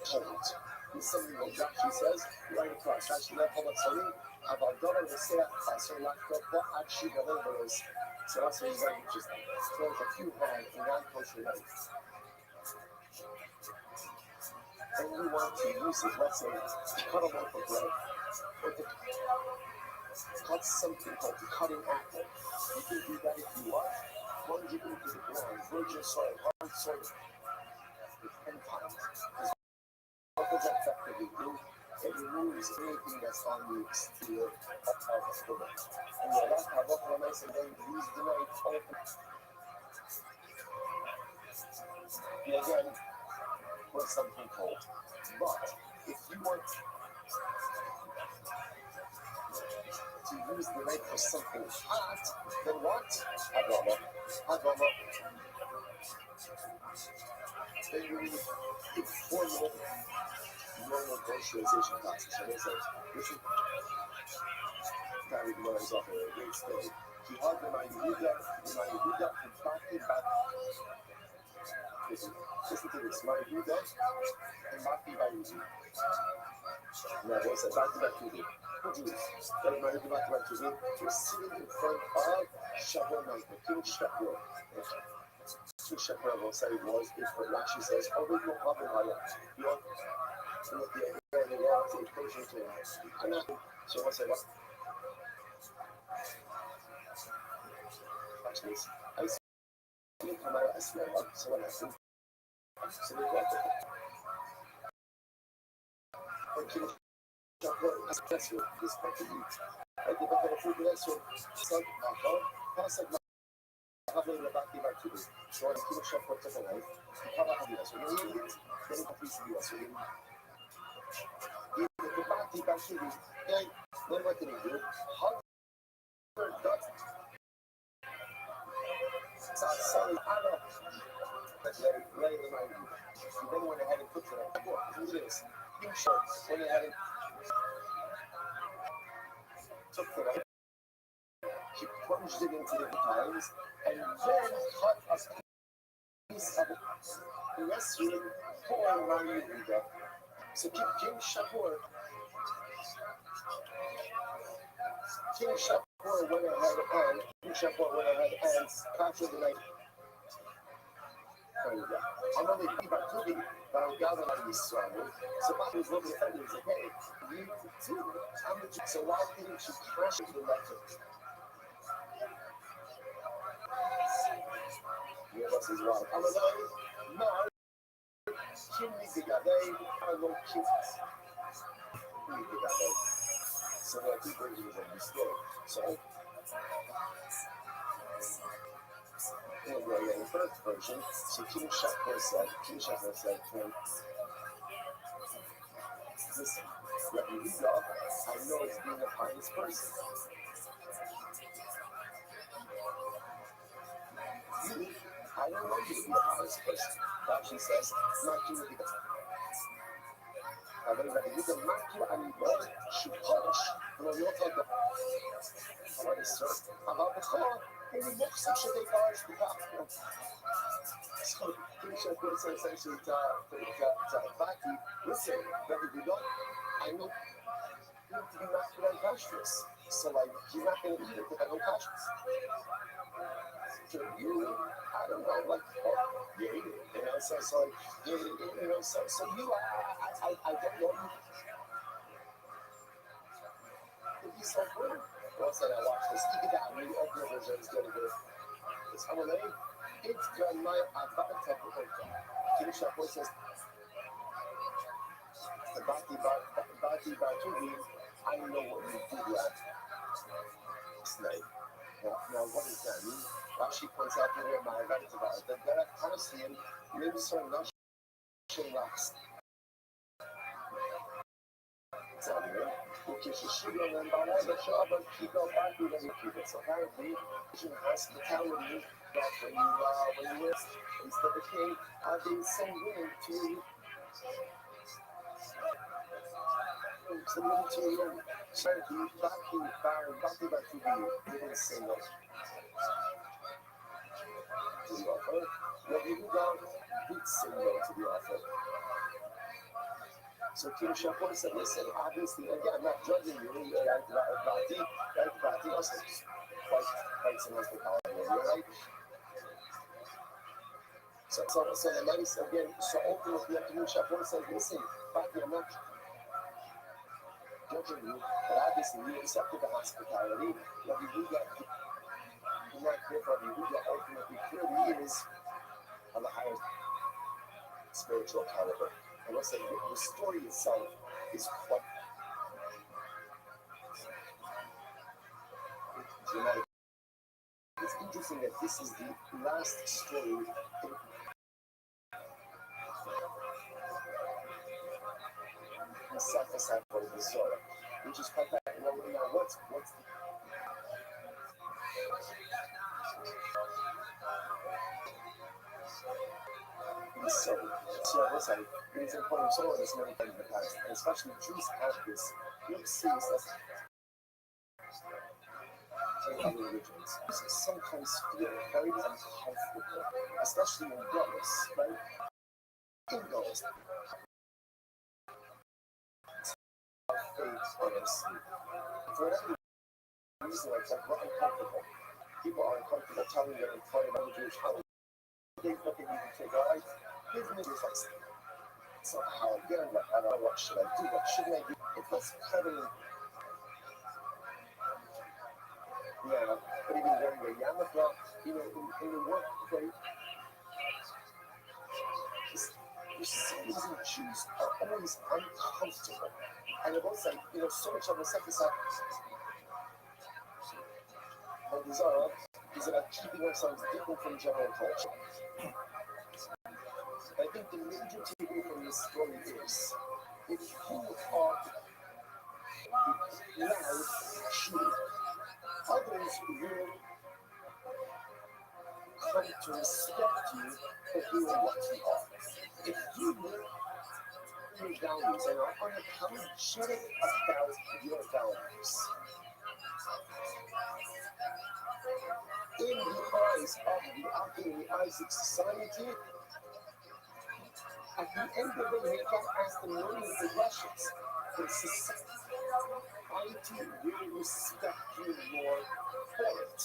cold. With something like Rashi says, right across. Rashi left all the tzari, Avadona Vesea, Passer Lakropa, Akshi Galeros. So that's what he's very interesting. So if you have a non-kosher knife, and you want to use it, let's say, to cut a loaf of bread, or to cut something called to cut an apple. You can do that if you want. Plunge it into the ground, virgin soil, hard soil, with 10 times. What does that effectively do? It removes anything that's on the exterior of the knife. And you're allowed to have up on nice and then use the knife open. And again, with something cold. But if you want to use the knife for something hot, then what? Hadroma. Then you need a formal normal moisturization process. So they say, this is carried noise off a great story. He had the Mayihuda compacted back. Listen to this. Mayihuda and Maki Bayuzi. Now, what's that? Back to me. What is this? That Mayihuda back to me. We're sitting in front of Shavuot, the King Shavuot. King Shavuot will say was if what Rashi says, oh, we don't have a so what's that? Watch this. I see it come out as smell up. So what happens? So we got it. Okay. That's what this part to eat. I give up the food that's what some pass it. Have a back to this. So I keep a shop for the life. Have a idea. So you need it. Then you can please do us. The back to this. Then what can you do? Hot. Sorry, I know. That's very reminding. You then went ahead and put it on. Look at this. You sure. Went ahead and took it up. She plunged it into the times and then cut a piece of it. Wrestling for Maria. So King Shapur went ahead and captured the knife. I'm only back to the But galvanizing is strong. So Bobby was looking at me and said, hey, you too. I'm the so why didn't you crash into the electric? Yeah, what's his wife? I'm like, no. Kim needs to get there. I know Kim needs to get there. So there are two versions of the story. So, anyway, in the first version, so Kim Shepard said, listen, Rabbi Huda, I know it's being a pious person. You, I don't know you to be a pious person. Rashi says, not you to be a אבל Rabbi Huda, not you, אני לא שופש, ולא יותר דבר. אבל בסדר, אבל בכל, הם מוקסים שדי פרש בכך. So, Kim Shepard says essentially to Baki, listen, Rabbi Huda, I know you to be not good on kashrus. So, like, he's not going to eat it if I know kashrus. To you, I don't know, like, oh, you ate it, you know, so you know, so you, I don't know you. It'd be so good. Once I watch this, keep it down, maybe open the version, it's going to go. It's Hamalei, it's good, my, I've got a type of hook. Kim Shepard says, the Bati Batubi, I know what you do last night. Now, what does that mean? Rashi points out that that honestly, maybe certain Russian rocks. So apparently, Asian hospitality that when you instead of king, they send women to you. Send women to your room. Sorry, Bati they didn't say no. To the offer. Rabbi Huda did say no to the offer. So Kim Shepard said, listen, obviously, again, I'm not judging you. Bati also quite some hospitality, right? So the nice, again, so ultimately, Kim Shepard said, listen, Bati, I'm not judging you, but obviously, you accepted the hospitality. Rabbi Huda, in that case, Rabbi Huda ultimately clearly is on the higher spiritual caliber. And let's say the story itself is quite dramatic. It's interesting that this is the last story in side part of the story, which is quite bad. Now, what's so what's that? It is important to know this many times in the past, and especially Jews have this. You'll see this in other religions. Sometimes feel very uncomfortable, especially in Golos, right? In Golos, faith or sleep. For whatever reason, like we're uncomfortable. People are uncomfortable telling them in front of other Jewish holidays what they need to take our life. Business is like somehow again, like, I don't know, what should I do? What shouldn't I do? It was prevalent. Yeah, but even during the Yamaka, you know, in the workplace, the citizens and Jews are always uncomfortable. And it was like, you know, so much of the second side of the Zara is about keeping ourselves different from general culture. I think the major takeaway from this story is if you are loud, shooting, others will come to respect you for doing what you are. If you your values and are unapologetic about your values, in the eyes of society, at the end of the day, God asked them no questions. The society will respect you more for it.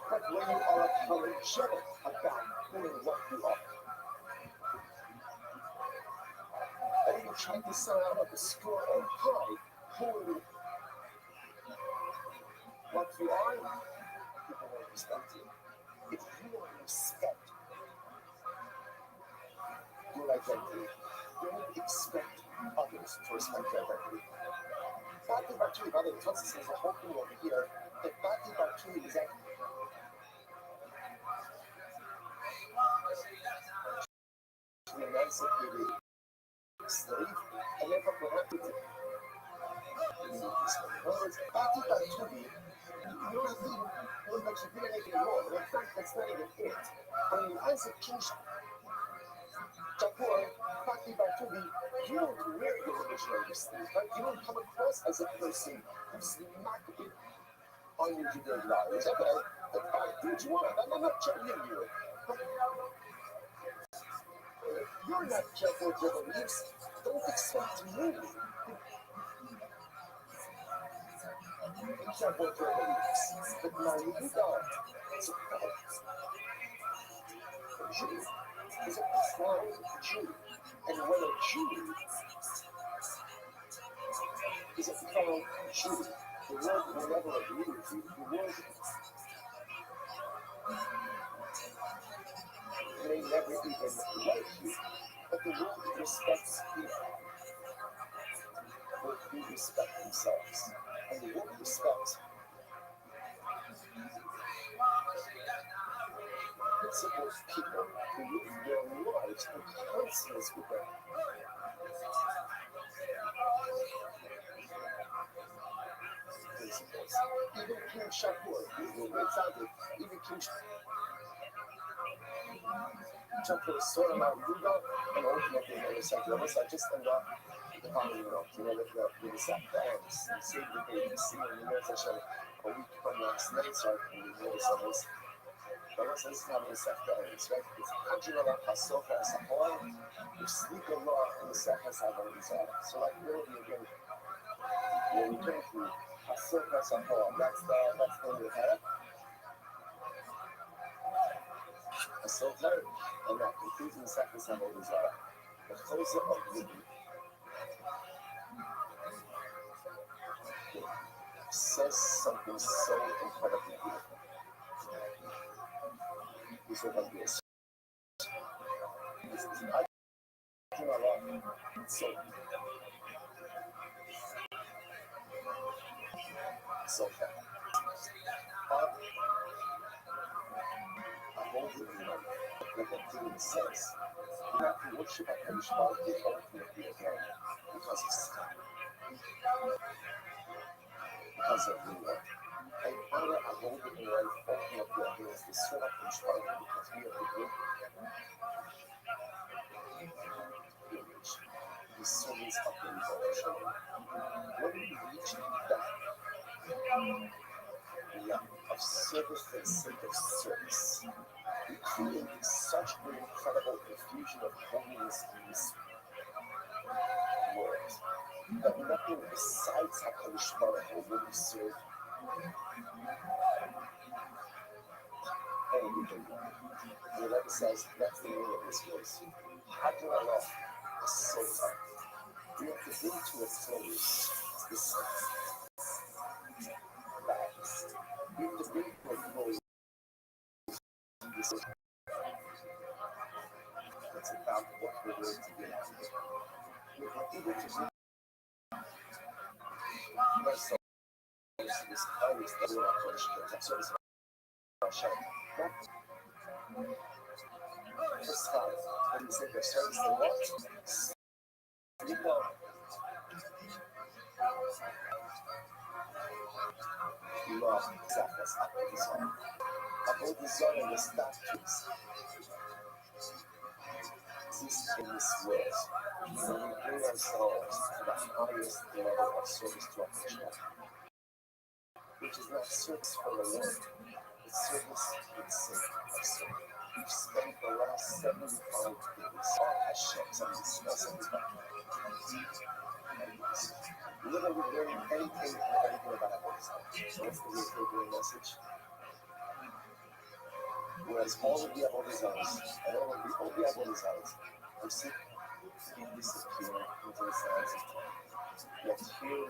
But when you are a apologetic about doing what you are. And you try to sell out of the score on high, who what you are, people won't respect you. If you don't respect your identity, don't expect others to respect your identity. Bhakti Bhartuni, by the way, Tansi says the whole thing over here, that Bhakti Bhartuni is actually emancipated slave, and therefore prohibited to in other words, Bhakti Bhartuni, you don't have to even look like you're doing anything wrong. In fact, that's not even it. But in the eyes of King Jaipur, Bhakti Bhartuni, you don't wear your religion on your sleeve, right? You don't come across as a person who's not on your Judean values. Okay, that's fine. Do what you want. I'm not judging you. But you're not careful with your beliefs. Don't expect me. Be careful with your beliefs. But now you don't. It's a Jew is a proud Jew. And when a Jew is a proud Jew, the world will never agree with you. The world may never even like you. But the world respects you. But they respect themselves. And the world respects principled people who live their lives in consonance with them. Principles. Even King Shapur, even King Shapur sort of out Ruda and ultimately the other side. The other side just end up the following the sack bands and save the baby, see when you notice actually a week from last night, so I can notice on this. But also this is having a sack bands, right? It's Hajjala Pasoka as a whole, you sleep a lot in the sack as a whole. So like really again, when you turn to Pasoka as a whole, that's the way you have a sofer, and that concludes in the sack as a whole desire. The closer of living says something so incredibly beautiful. This is like this. I do a lot. So I hold it in like a thing says. You have to worship at the ultimately again because of sin, because of the Lord. And honor I hold it in life ultimately against the sort of control because we are the good image, the servants of the revolution. When we reach that level of service for the sake of service, we create such an incredible infusion of holiness in this world that nothing besides HaKadosh Baruch Hu will be served anything. And the Rebbe says that's the meaning of this verse. Hadron Allah is so tough. We have to bring to a close this fact. We have to bring to a close this that's about what we're going to get at. We're able to bring ourselves to this always that we're not punished. That's service of Hashem. First time, when you say their service, they what? Sleep on. Love, sadness, desire. About desire the statues exist in this world. When we bring ourselves to the highest level of service to our Krishna, which is not service for the Lord, it's service for the sake of serving. We've spent the last 75 days on Hashem, 75. Literally learning anything about Hashem. So what's the recurring message? Whereas all of the Abolizars and all the Abolizars disappear into the sands of time. Yet here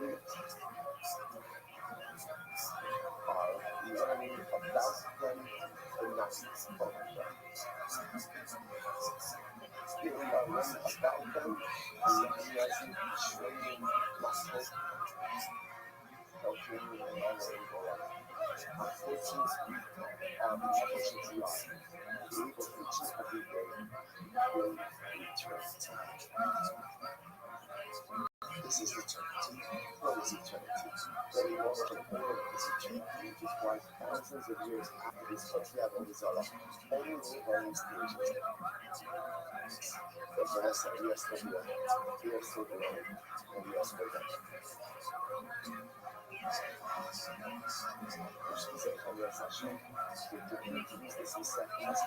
we are learning about them and not from them. Here we are learning about them and recognizing the training muscle helping you and learning go on. Unfortunately, we are able to each and every day will return time. This is eternity. What is eternity? Very much an order is eternity, which is why thousands of years after this country of Ozara, only the learning stages. But Vanessa, we are still here. We are still growing. And we are still there. Which is a conversation with the use this in seconds.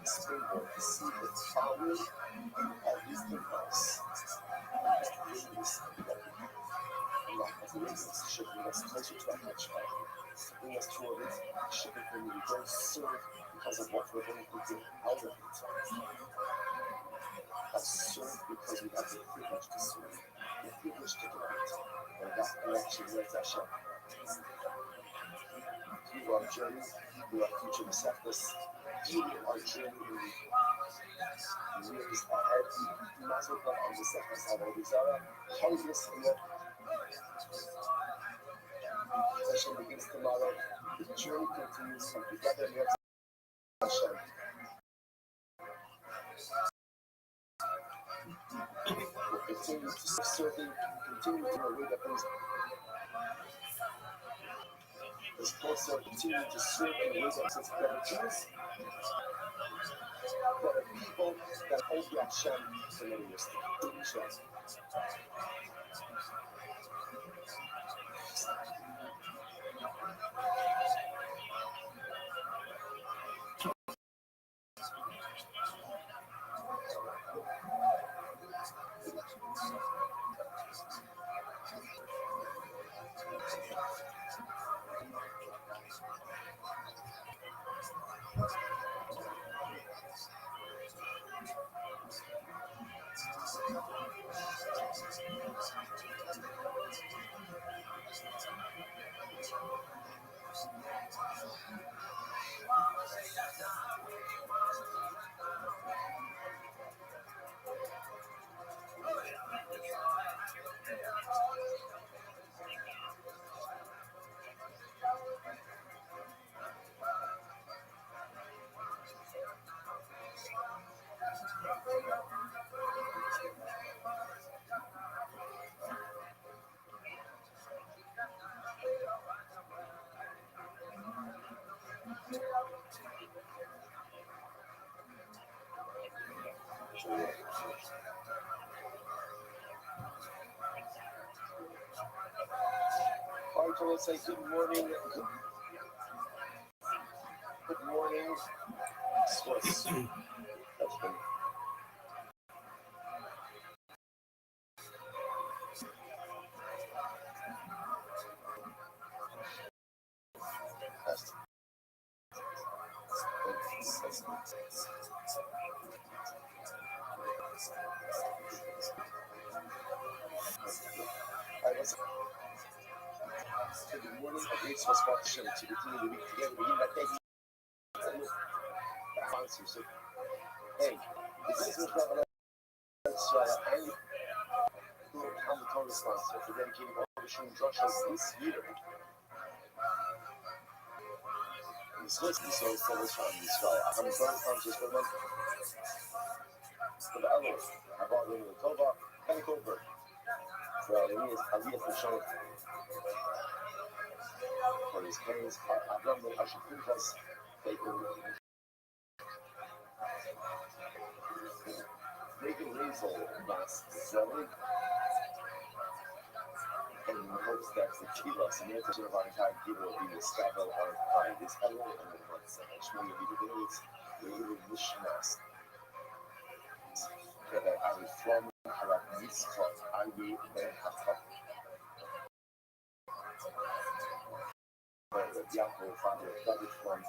Springboard to see the power of this device. Shifting us closer to our touch life, bring us toward it, shifting from we don't serve because of what we're going to do out of it. But serve because we have the privilege to serve, the privilege to connect, and that connection with Hashem. Through our journey, through our future receptors, through our journey in years ahead, Mazel Tov on the second side of Zara, Congress here. Session begins tomorrow. The journey continues, and together we have Hashem. We'll continue to serve, continue to know that things. This course will continue to serve in ways that sense better tools, better people that hold the Hashem for many years to come. I will say good morning. Good morning. Swiss. That's been good morning. A great Swiss partnership to begin the week together. Begin by thanking the sponsors. Hey, this is Rabbi and the total sponsor for dedicating all the Shum Drushas this year. The Swiss is so focused on this guy. I'm going to sponsors for them. For the other, I bought them in the Tova and the Kober. For Aliyah for Shom. For his parents, I've done the Ashikukas. They can raise all last selling. And in hopes that the Kivas and the attention of our entire people will be the stable of this Elul and the months. And Shmuel Yididilis, Yididilis Mishmas. That I reform Harab Mitzvot, I will then have Yaakov, father of David, from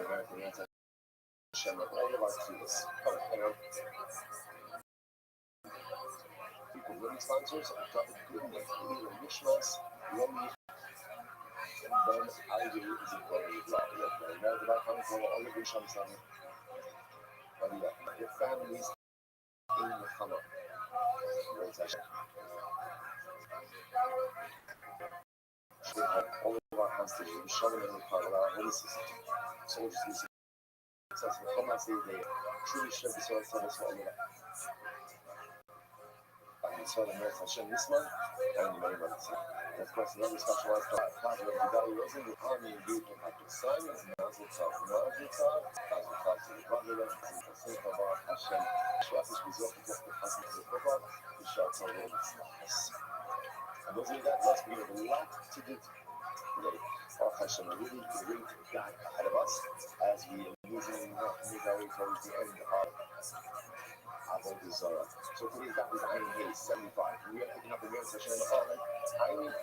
American anti-Shem of all of our tools. Come, hang on. People, living sponsors of David Goodman, Leader Mishmas, Romy, Ben Ivy is a brother of love. Now, the back home, all of your shams on your families in the Hama. All of our hostages, we shove them in the car with our witnesses. Soldiers, we successful. Come on, say they truly should be so excited for all of that. And so the North Hashem this month, and many months. And of course, another specialized part of the Valley was in the army and gave him like Simon, Mazel Tov, to the Vandalah, and the Sink of our Hashem. Schwarzisch besorgt die Gäste passen zu der Gruppe, die schaut so wenig Snaps. And those of that, we have a lot to do today. Our Hashem, a really great guy ahead of us as we are moving our way towards the end of Avodah Zarah. So today's daf is Ayin Hay 75. We are picking up the Meretz Hashem Ayin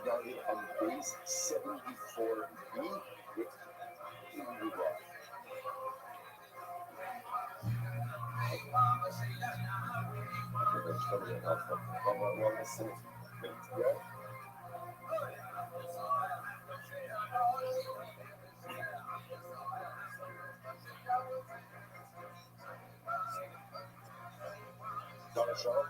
down here on base 74B. Here we go. Show.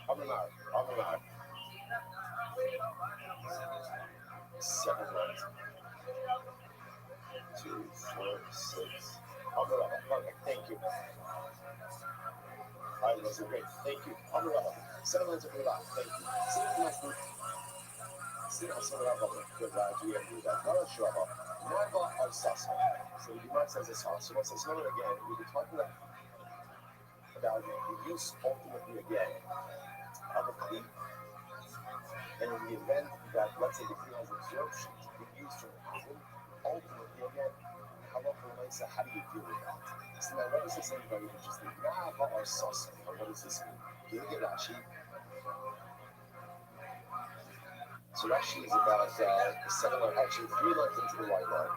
I'm alive. 7 runs. 2, 4, 6. I'm alive. Perfect. Thank you. Alright, that's great. Thank you. I'm alive. 7 runs are alive. Thank you. See, I'm so alive. Because I do do that. Not sure about. Never are sussed. So you might say this house. So once I smell it again, we'll be talking about the use ultimately again of a cleat. And in the event that, let's say, the cleat has absorption to be used for reason, ultimately again, how do you deal with that? So now let us say something very interesting. Never are sussed. What does this mean? Can you get Rashi? So Rashi is about 7 lines, actually 3 lines into the white line.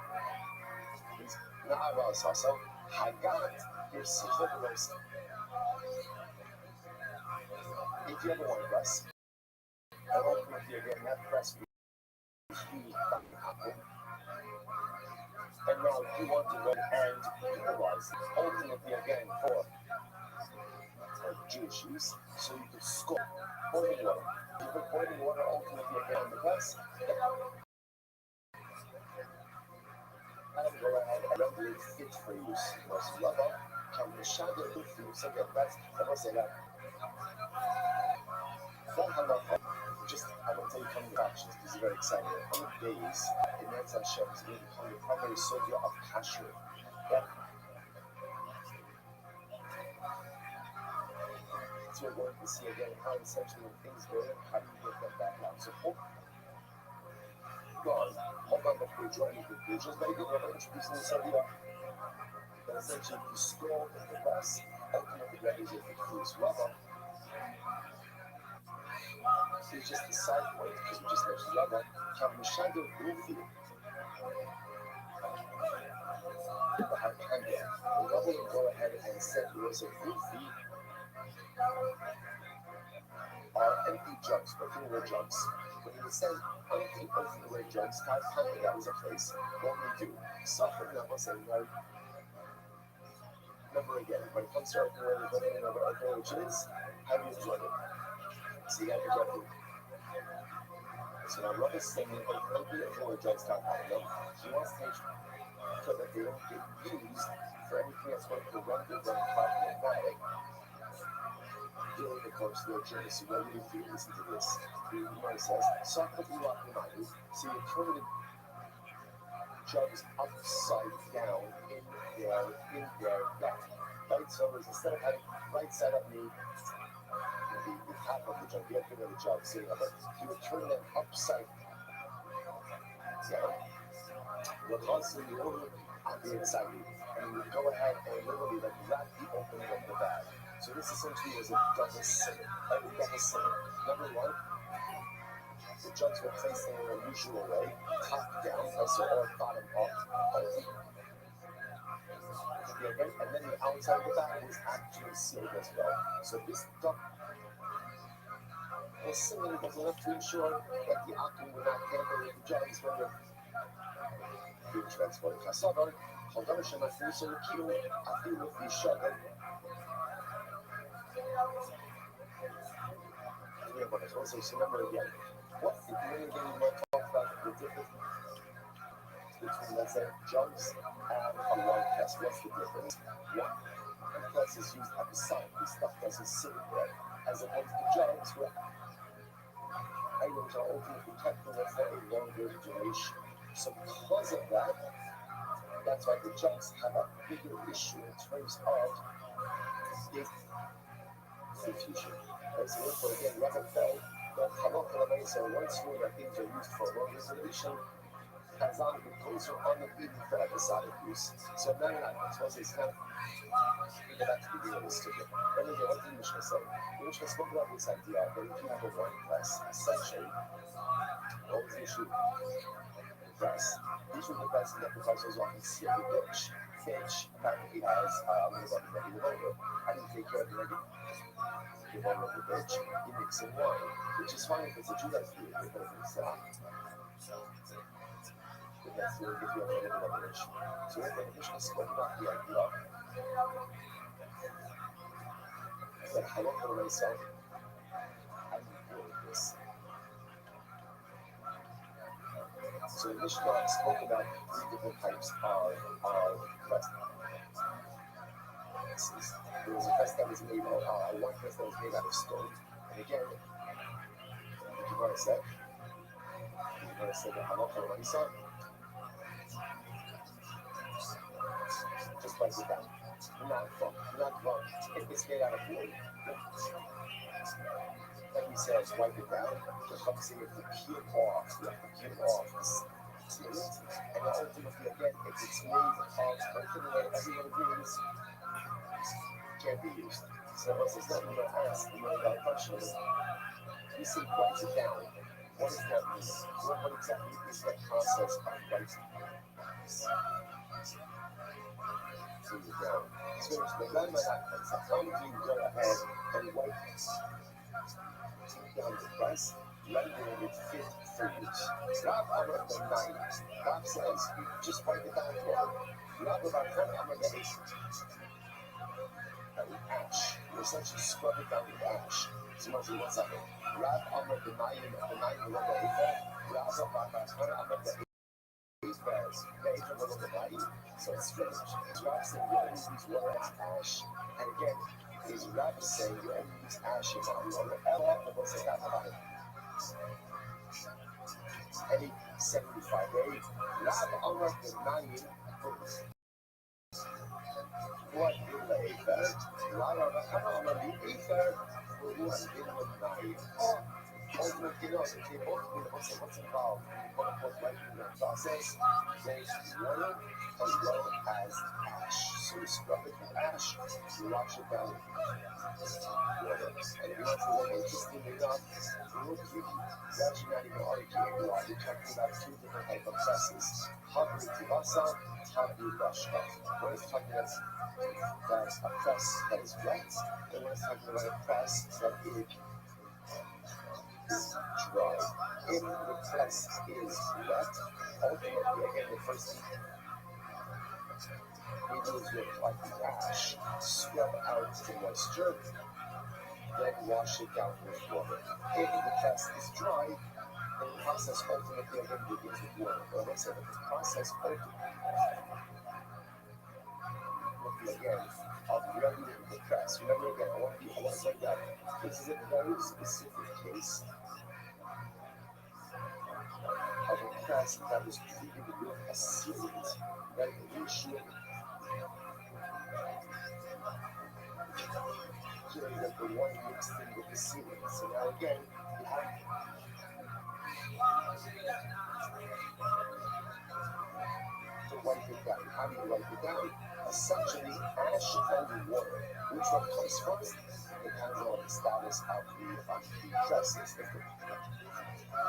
Na'ava Sasa, Hagat, your Sicha roast. If you ever want to press, and ultimately again, that press is used by the apple. And now you want to go and utilize ultimately again for Jewish use, so you can score boiling water. You put boiling water ultimately again on the press. And go ahead and render it fit for use. Was Rabbi, can the shadow good for you? So that's, I must say that. Don't have that fun. Just, I will tell you coming back, this is very exciting. On the days, the Meretz Hashem is going to become the primary soldier of Kashrut. Yeah. So we're going to see again how essentially when things go in, how do you get them back out? So hold on before you join the conclusions. Very good, Rabbi introducing this idea that essentially if you scroll in the press, ultimately that is your concludes. Rabbi, it's just the side point because we just mentioned Rabbi, Kamishado Rufi, the Hakanda. The Rabbi will go ahead and set the words of Rufi are empty jugs, open-away jugs. When you send empty open-away jugs, that was a place. What we do, suffer number saying, remember again, when it comes to open-away, which is, how do you enjoy it? See, you have to get it. So now Rabbi is saying, open-away jugs, he wants to make sure that they don't get used for anything that's going to prevent them from problematic during the course of their journey. So what do you do? Listen to this. The Gemara says, so you turn the jugs upside down in their back. Right? So instead of having right side up the top of the jug, the opening of the jug sitting up there, you would turn them upside down. What causes the order on the inside, and you would go ahead and literally like wrap the opening of the bag. So this essentially is a double sin. Number one, the jugs were placed in an unusual way, top down, so all bottom up. And then the outside of the back was actually sealed as well. So this duct was sealed enough to ensure that the occupant would not tamper with the jugs when they're being transported. Kasavar, Haldar Shemafri, so Kiru, Afilu, Fishagan. So remember again, what's the main thing you might talk about the difference between, let's say, jugs and a wine press? What's the difference? One press is used at the site, the stuff doesn't sit there, as opposed to jugs where items are ultimately kept in there for a longer duration. So because of that, that's why the jugs have a bigger issue in terms of diffusion. So therefore, again, Rabbi felt that so once you that things are used for longer duration, Kazan would closer on the even for episodic use. So now you're not supposed to say, we go back to the beginning of the studio. Then again, what did Mishnah say? The Mishnah spoke about this idea that if you have a wine press, essentially, what was the issue? The press. The issue with the press is that the press was often sealed with pitch. Pitch apparently has a little bit of negative odor. I didn't take care of the negative odor of the pitch. You mix in wine, which is fine if it's a Judas food, but if it's not, that's the if you have a negative odor. So if the Mishnah spoke about the idea that halal for myself, I can deal with this. So the Mishnah spoke about 3 different types of press. There was a press that was made out of one press that was made out of stone. And again, the Gemara said that halal for myself. Just write it down. Not wrong. If it's made out of wood, like we said, wipe it down. Just have to see if the peel off. You have to peel off the seals. And then ultimately, again, if it's made of something that everyone agrees can't be used. So once it's not, you're going to ask the question is, you say write it down. What does that mean? What exactly is that process of writing? So the gun might not place. How would you go ahead and wipe down the press, rendering it fit for use? Rab Amar the 9. Rab says, just wipe it down for Rab about Amar the 8. With ash. You essentially scrub it down with ash. So much as what's happening. Rab Amar the 9 below the 8. Rab Amar the 8. So it's strange. His Rabbi saying you only use water as ash. And again, his Rabbi saying you only use ash in water. Any 75 days. Rabbi Amar the 9. What in the Aether? Rabbi Amar the Aether. Who was in the 9? Ultimately, what's involved right in the process? There's water as well as ash. So you scrub it with ash, you wash it down with water. And if you want to look interesting enough, you're actually not even arguing. You're talking about 2 different types of presses. Habri Tivasa, Habri Bashka. One is talking about a press that is wet, and one is talking about a press that is dry. If the press is wet, ultimately, again, the first thing we do is we apply the ash, scrub out the moisture, then wash it down with water. If the press is dry, then the process ultimately again begins with water. But let's say that the process ultimately again of regulating the press. Remember again, I want to say that this is a very specific case of a press that was treated with a sealant that ensured that the one mixed in with the sealant. So now again, you have the wipe it down. How do you wipe it down? Essentially, ash and water. Which one comes first? Depends on the status of the presses. If the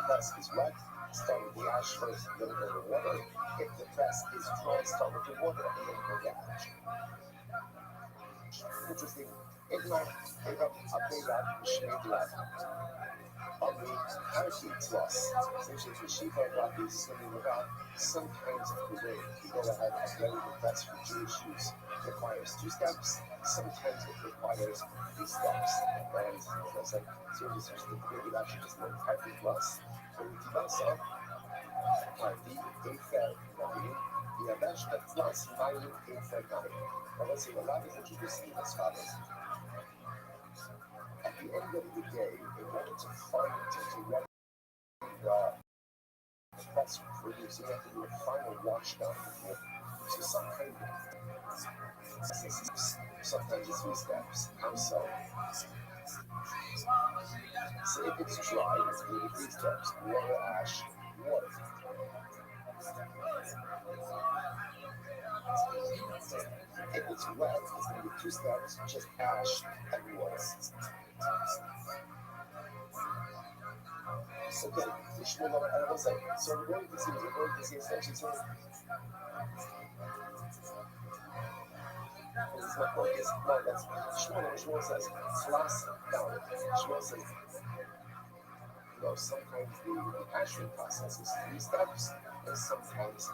press is wet, start with the ash first, then go to water. If the press is dry, start with the water and then go to ash. Interesting. If not, pick up a big up, shmid left. On the parachute loss, since the sheep are not be swimming without some kinds of way to go ahead and ready the press for Jewish use requires 2 steps, sometimes it requires 3 steps. And as I said, so this is the big actually just more parachute loss. So we do also the fair value, the average plus value in fair value. Now let's see, the lab is introducing as follows. At the end of the day, in order to find to run the press produce, you have to do a final wash down to some kind of sometimes it's 3 steps. How so? So if it's dry, it's going to be 3 steps. Water, ash, water. If it's wet, it's going to be 2 steps, just ash and water. Okay, the shmul of I was like, so we're going to see essentially sort of this is my point is no, that's Shmuel says plus down. Shmuel says sometimes the ashing process is 3 steps and sometimes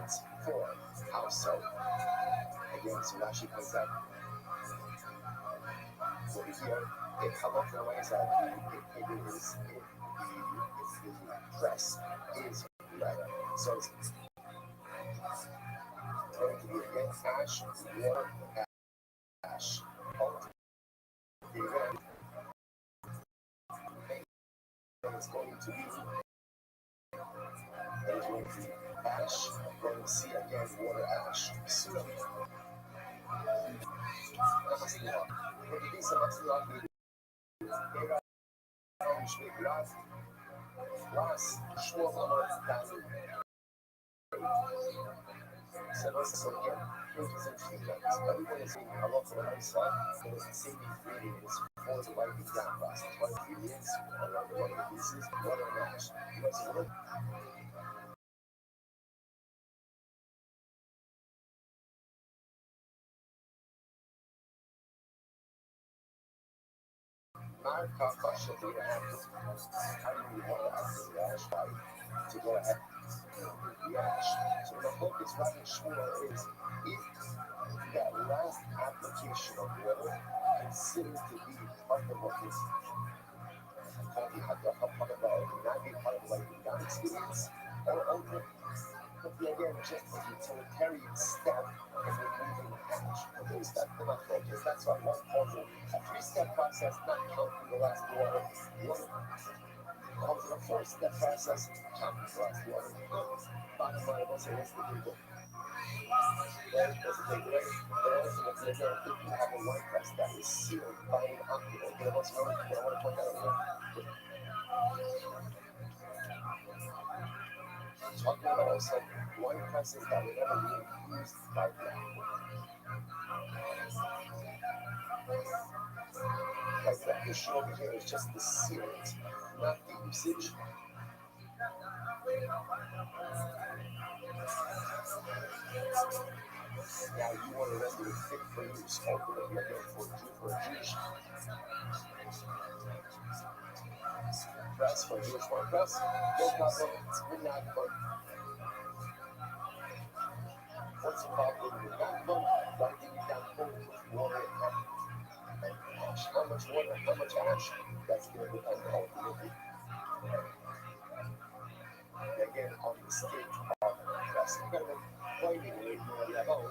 it's 4. How so? Again, so Rashi comes out over here. If Halacha lays out if the press is red, so it's going to be again ash, water, ash. The red, and it's going to be ash. We're going to see again water, ash. So so again, here's what's interesting. Everyone is saying a lot of the side, but it's the same ingredients for the wiping down process. What ingredients, what the pieces, water and ash. You know, so my papa should be having water after the ash, right? To go ahead and the ash. So the focus right in Shmuel is if that last application of water considered to be part of what is called not being part of the wiping down experience, or open. But the idea of just the utilitarian step of removing ash. Okay, step the not focus. That's why one calls it a 3-step process, not counting the last water. One calls it a 4-step process, counting the last water. Bottom line, what's the rest of the people? Right? That's the takeaway. But ultimately, again, if you have a wine press that is sealed by an ocular, you know what's going on? I want to point that out. Talking about also wine presses that were never really used by them. Like that, the show over here is just the sealant, not the usage. Now you want to render it fit for use, ultimately again for a Jewish press, for a Jewish wine press, no problem, we're not going. What's the problem with that one? Wiping it down with water and ash. How much water, how much ash? That's going to depend ultimately. Again, on the state of the press. You're going to be wiping it more level.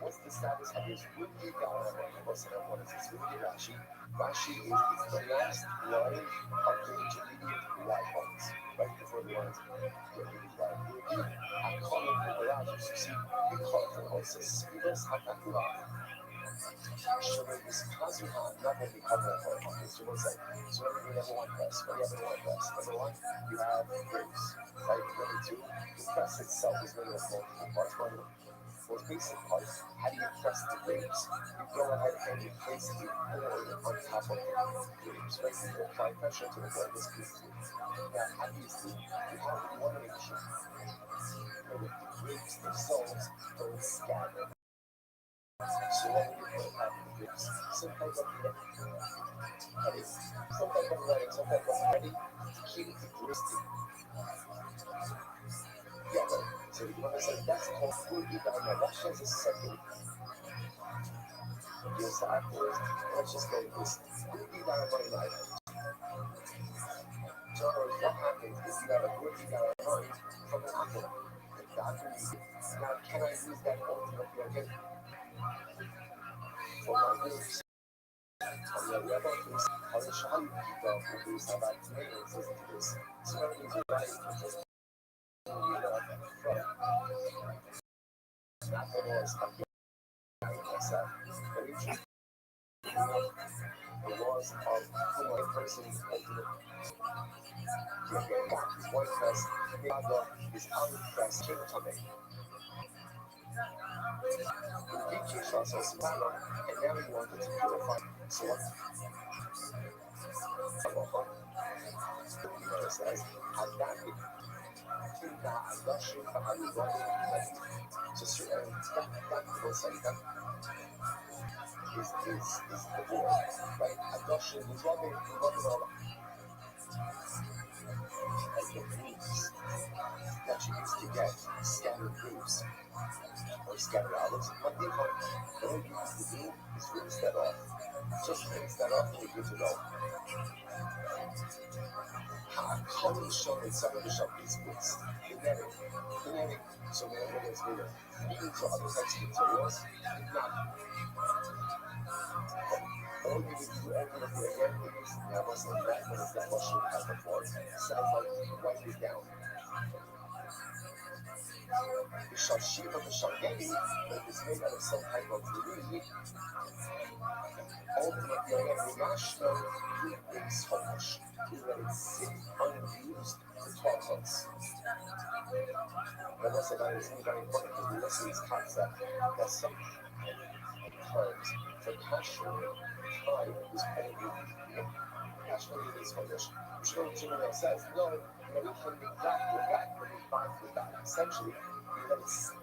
What's the status of this Ruki Gaon? What's the one? Is this Ruki Rashi? Rashi is the last line of the intermediate white ones, right before the ones get really white. I call it the garage. You see, we call it also Spivos Hatakura. Sugar is constantly not going to be covered up for a month. So what's that? So what do you number one press? What do you have in one press? Number one, you have grapes. Right? Number two, the press itself is made of multiple parts. One of the most basic parts, how do you press the grapes? You go ahead and you place the board on top of the grapes, right? You apply pressure to the board, this piece of it. Now, obviously, you want to make sure that the grapes themselves don't scatter. So what do you put on the grapes? Some type of heading, some type of writing, some type of heading to keep the grapes together. So you understand that's called food down there. That shows a second. Yes, afterwards, let's just go with this. Food down my life. So what happens is you got a good line from an apple. And doctor needs it. Now, can I use that ultimately again for my grapes? On the other case, how the shine people who use about tomatoes listen to this. So that means you're right. Apple was myself. But it's just the laws of who my person is ultimate. One press, the other is unpressed tomato. You teach us also smaller, and now we want it to purify. So what? Says, I'm not gushing for how you run it. Just that procedure is the word, right? A gushing is rubbing all and the leaves that you used to get scattered leaves or scattered olives. What they call all you used to do is rinse that off. Just rinse that off and you're good to go. Color showing some of the shop is genetic. So whenever there's bigger, even to other types of materials, not all you need to do every again is now what's the back when it's that mushroom has before. Sounds like wipe it down. The shashim of the shangeli, but it's made out of some type of meat. Ultimately, again, the national food is homesh. We let it sit unused for 12 months. And that's about it. It's very important because we listen to this concept that some times for kasher, time is only kasher is homesh. Which no Jimmy says, no, we can be back with that, but we find with that. Essentially, we let it sit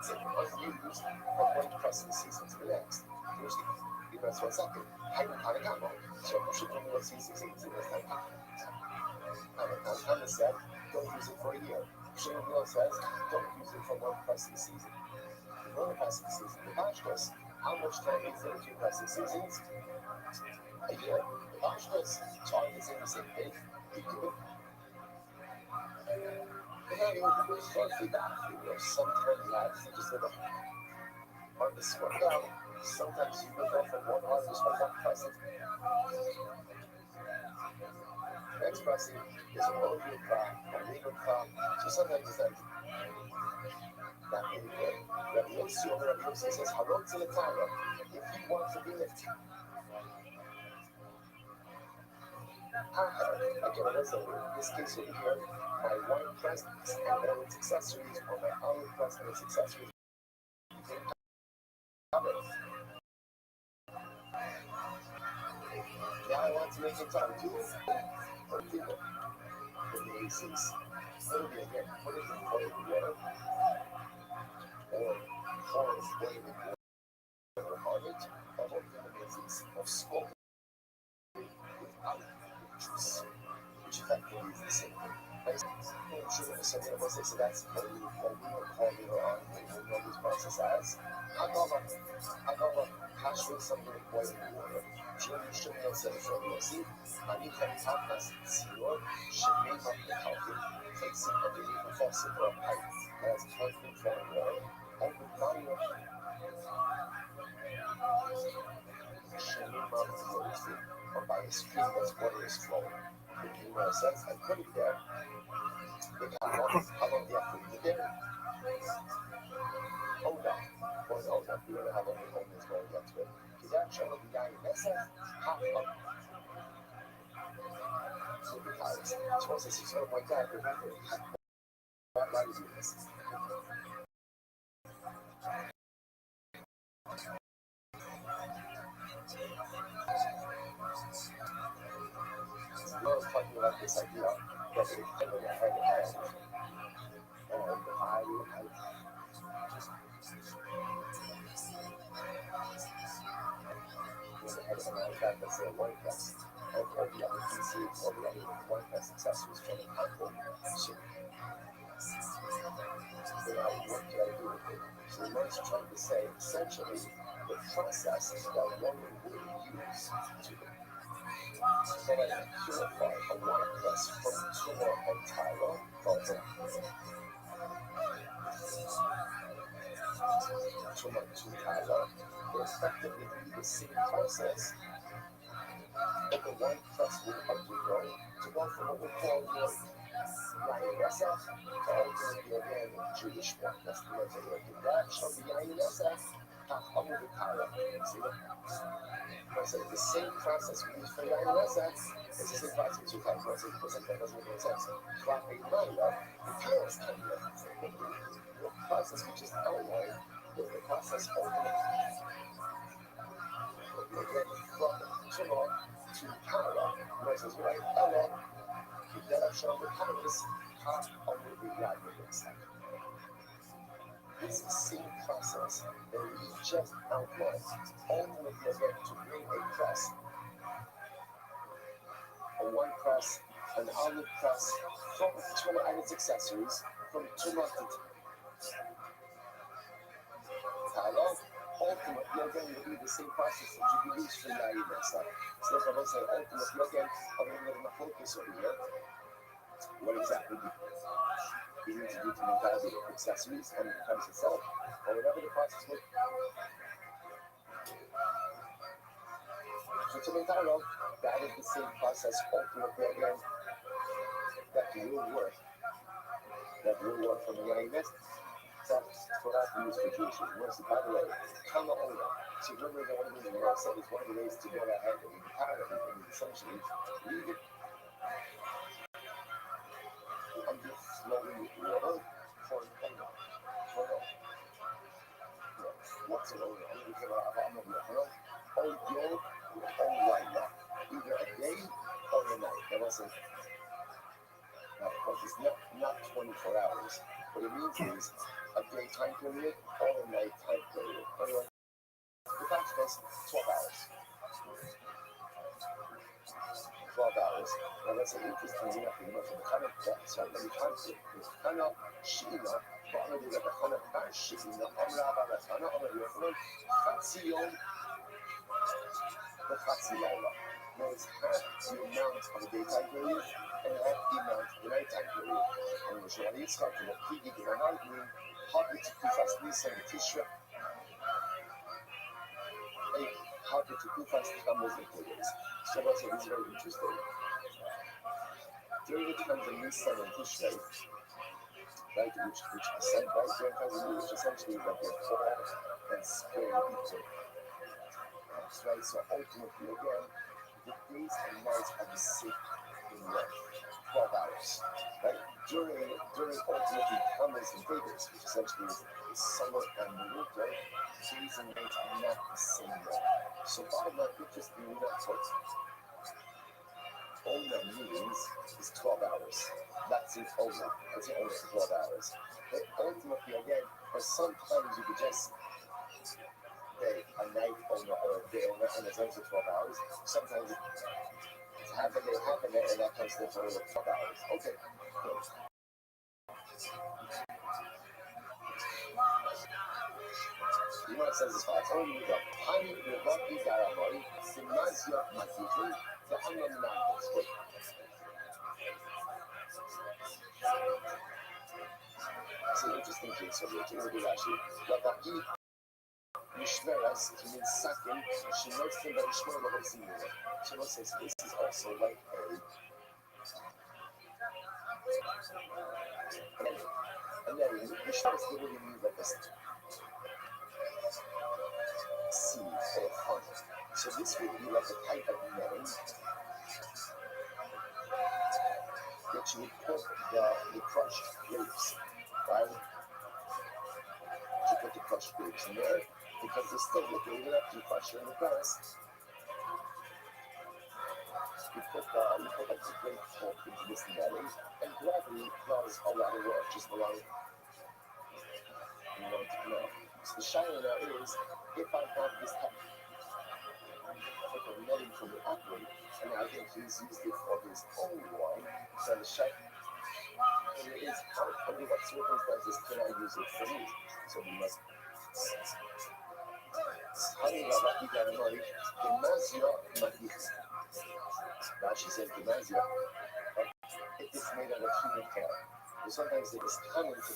unused from one pressing season to the next. That's what's happening. So you should know what season is in this time. Hannah said, don't use it for a year. Shimon says, don't use it for one pressing season. One pressing season, the Pashtos, how much time is there between pressing seasons? A year. The Pashtos, time is in the same page. You do it. And then you will start with that. Sometimes lads, they just live a harvest work out. Sometimes you live off of one harvest for one pressing. Next pressing is an opium crop, a legal crop. So sometimes it's like not really good. Rabbi says, Harot to the Tara. If you want to be lifted, again, let's say in this case over here, my wine press and all its accessories, or my olive press and its accessories. Now I want to make it time too, or people. The Macy's. What do you again? Put it in boiling water, or pour it boiling water, or harvest, or the Macy's, or smoke without juice, which effectively is the same thing. So that's what we will call later on when we know this process as Agava Kashmir something like boiling water. Jimmy Shimon said from Yossi, Manika Tapas Sior, Shemim of the Kalkin, takes it underneath the faucet or a pipe that has constant flowing water, and with Mario Shemim of the Yossi, or by a stream that's water is flowing. The Gemara says, I put it there. How long do you have to leave it there? Hold on. For no, not we don't have any homeless going up to it. Kidat Shalom Yain Nesach, half of the cows. So once it's sort of like that, remember, why do this? We're talking about this idea that it's kind of head-to-head. And I fact, let's say a one press, and all the other PCs, all the other one press accessories from the platform. So, what can I do with it? So, the Lord's trying to say, essentially, the process that one would use to purify a one press from tumor and tyra, from the tumor to tyra, will effectively be the same process that the one press would undergo to go from what we call your Yain Nesach to ultimately again Jewish one. That's the word that we're that shall be Yain Nesach, Hachamu V'Kara. See that? So the same process we use for Yain Nesach is the same process we talk about. So that doesn't make any sense. Clapping Maya, the Torah's kind of the process we just outlined is the process ultimately from Tumah to Kara. Versus right, Ella, Kidera Shal V'Karas, Hachamu V'Yain. It's the same process that we just outlined, ultimately again to bring a press, a one press, an olive press, from Tumah and its accessories, from Tumah to Tyra, ultimately again will be the same process that you can use for Yain Nesach. So that's what I say, ultimately again, I'm going to my focus over here. What exactly do you need to do to make the accessories and the press itself, or whatever the process was. So to Tyra, that is the same process ultimately again that will work from the Yain Nesach. That's what I use for Jewish worship. By the way, Kama Ola. So remember that one of the things I said is one of the ways to go ahead and retire everything is essentially leave it under flowing water for an hour. What's an hour? I'm going to go all day or night. Either a day or a night. That wasn't, of course, it's not 24 hours. What it means is a day time period or a night time period. Anyway, the fact is 12 hours. 12 hours. Now that's an interesting enough in much of the kind of so let me translate this. Kind of Shina, but I'm going to do like a kind of bad Shina, Amra, Chatzion, the Chatzilaila. Now it's half the amount of the daytime period and half the amount of the nighttime period. And we're showing you start to look pretty good on our green, Habit to Kufas Lisa and Tishra. Habit to Kufas Tammuz and Kudus. So that's what is very interesting. During the times of Nisan and Tishrei, right, which essentially, right, during times of which essentially is like their fall and spring equal. Right, so ultimately again, the days and nights are the same in length, 12 hours. Right, during ultimately Tammuz and Kudus, which essentially is summer and winter, days and nights are not the same length. So bottom line, interestingly enough, all that means is 12 hours. That's it over. It's only 12 hours. But ultimately, again, for sometimes you could just say a night owner or a day owner, and it's only 12 hours. Sometimes it's half a day, and that comes to the total of 12 hours. Okay, good. You know what it says as far as only the honey, the Rabbi Garaboy, Simazia Matiju, the Hanam Nampos. It's an interesting case over here. Take a look at Rashi. Rabbi Mishmeras, it means second. She notes him that Mishmer Rabbi Simura. So let's say this is also like a. And then Mishmeras literally means like this. seed or a funnel. So this would be like a type of netting that you would put the crushed grapes, right? You put the crushed grapes in there because they're still liquid enough to crush in the press. You put like the grape pulp into this netting, and gravity does a lot of work, just allow it. So the shiny now is, if I have this type of netting from the athlete, and I think he's used it for his own one, so the shiny is under what circumstances can I use it for me? So we must. Rashi says gymnasia, it is made out of human hair. So sometimes it is common to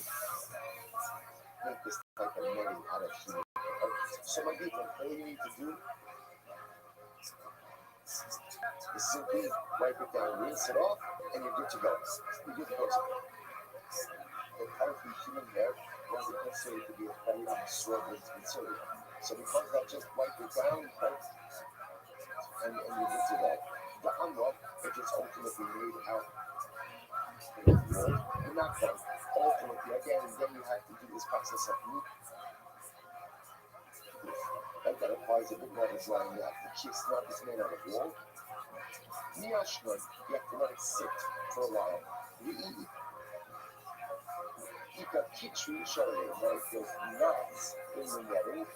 make this type of netting out of human hair. So my people, all you need to do is simply wipe it down, rinse it off, and you're good to go. You're good to go. The healthy human hair wasn't considered to be a very absorbent material. So because I just wipe it down, right, and you're good to go. The unlock, if it's ultimately made out of wool, you're not done. Ultimately, again, then you have to do this process of root. Right, that requires a bit more of a drying out. The cheese nut is made out of wool. Niash nut, you have to let it sit for a while. You got kitchen showing, right? There's nuts in the netting.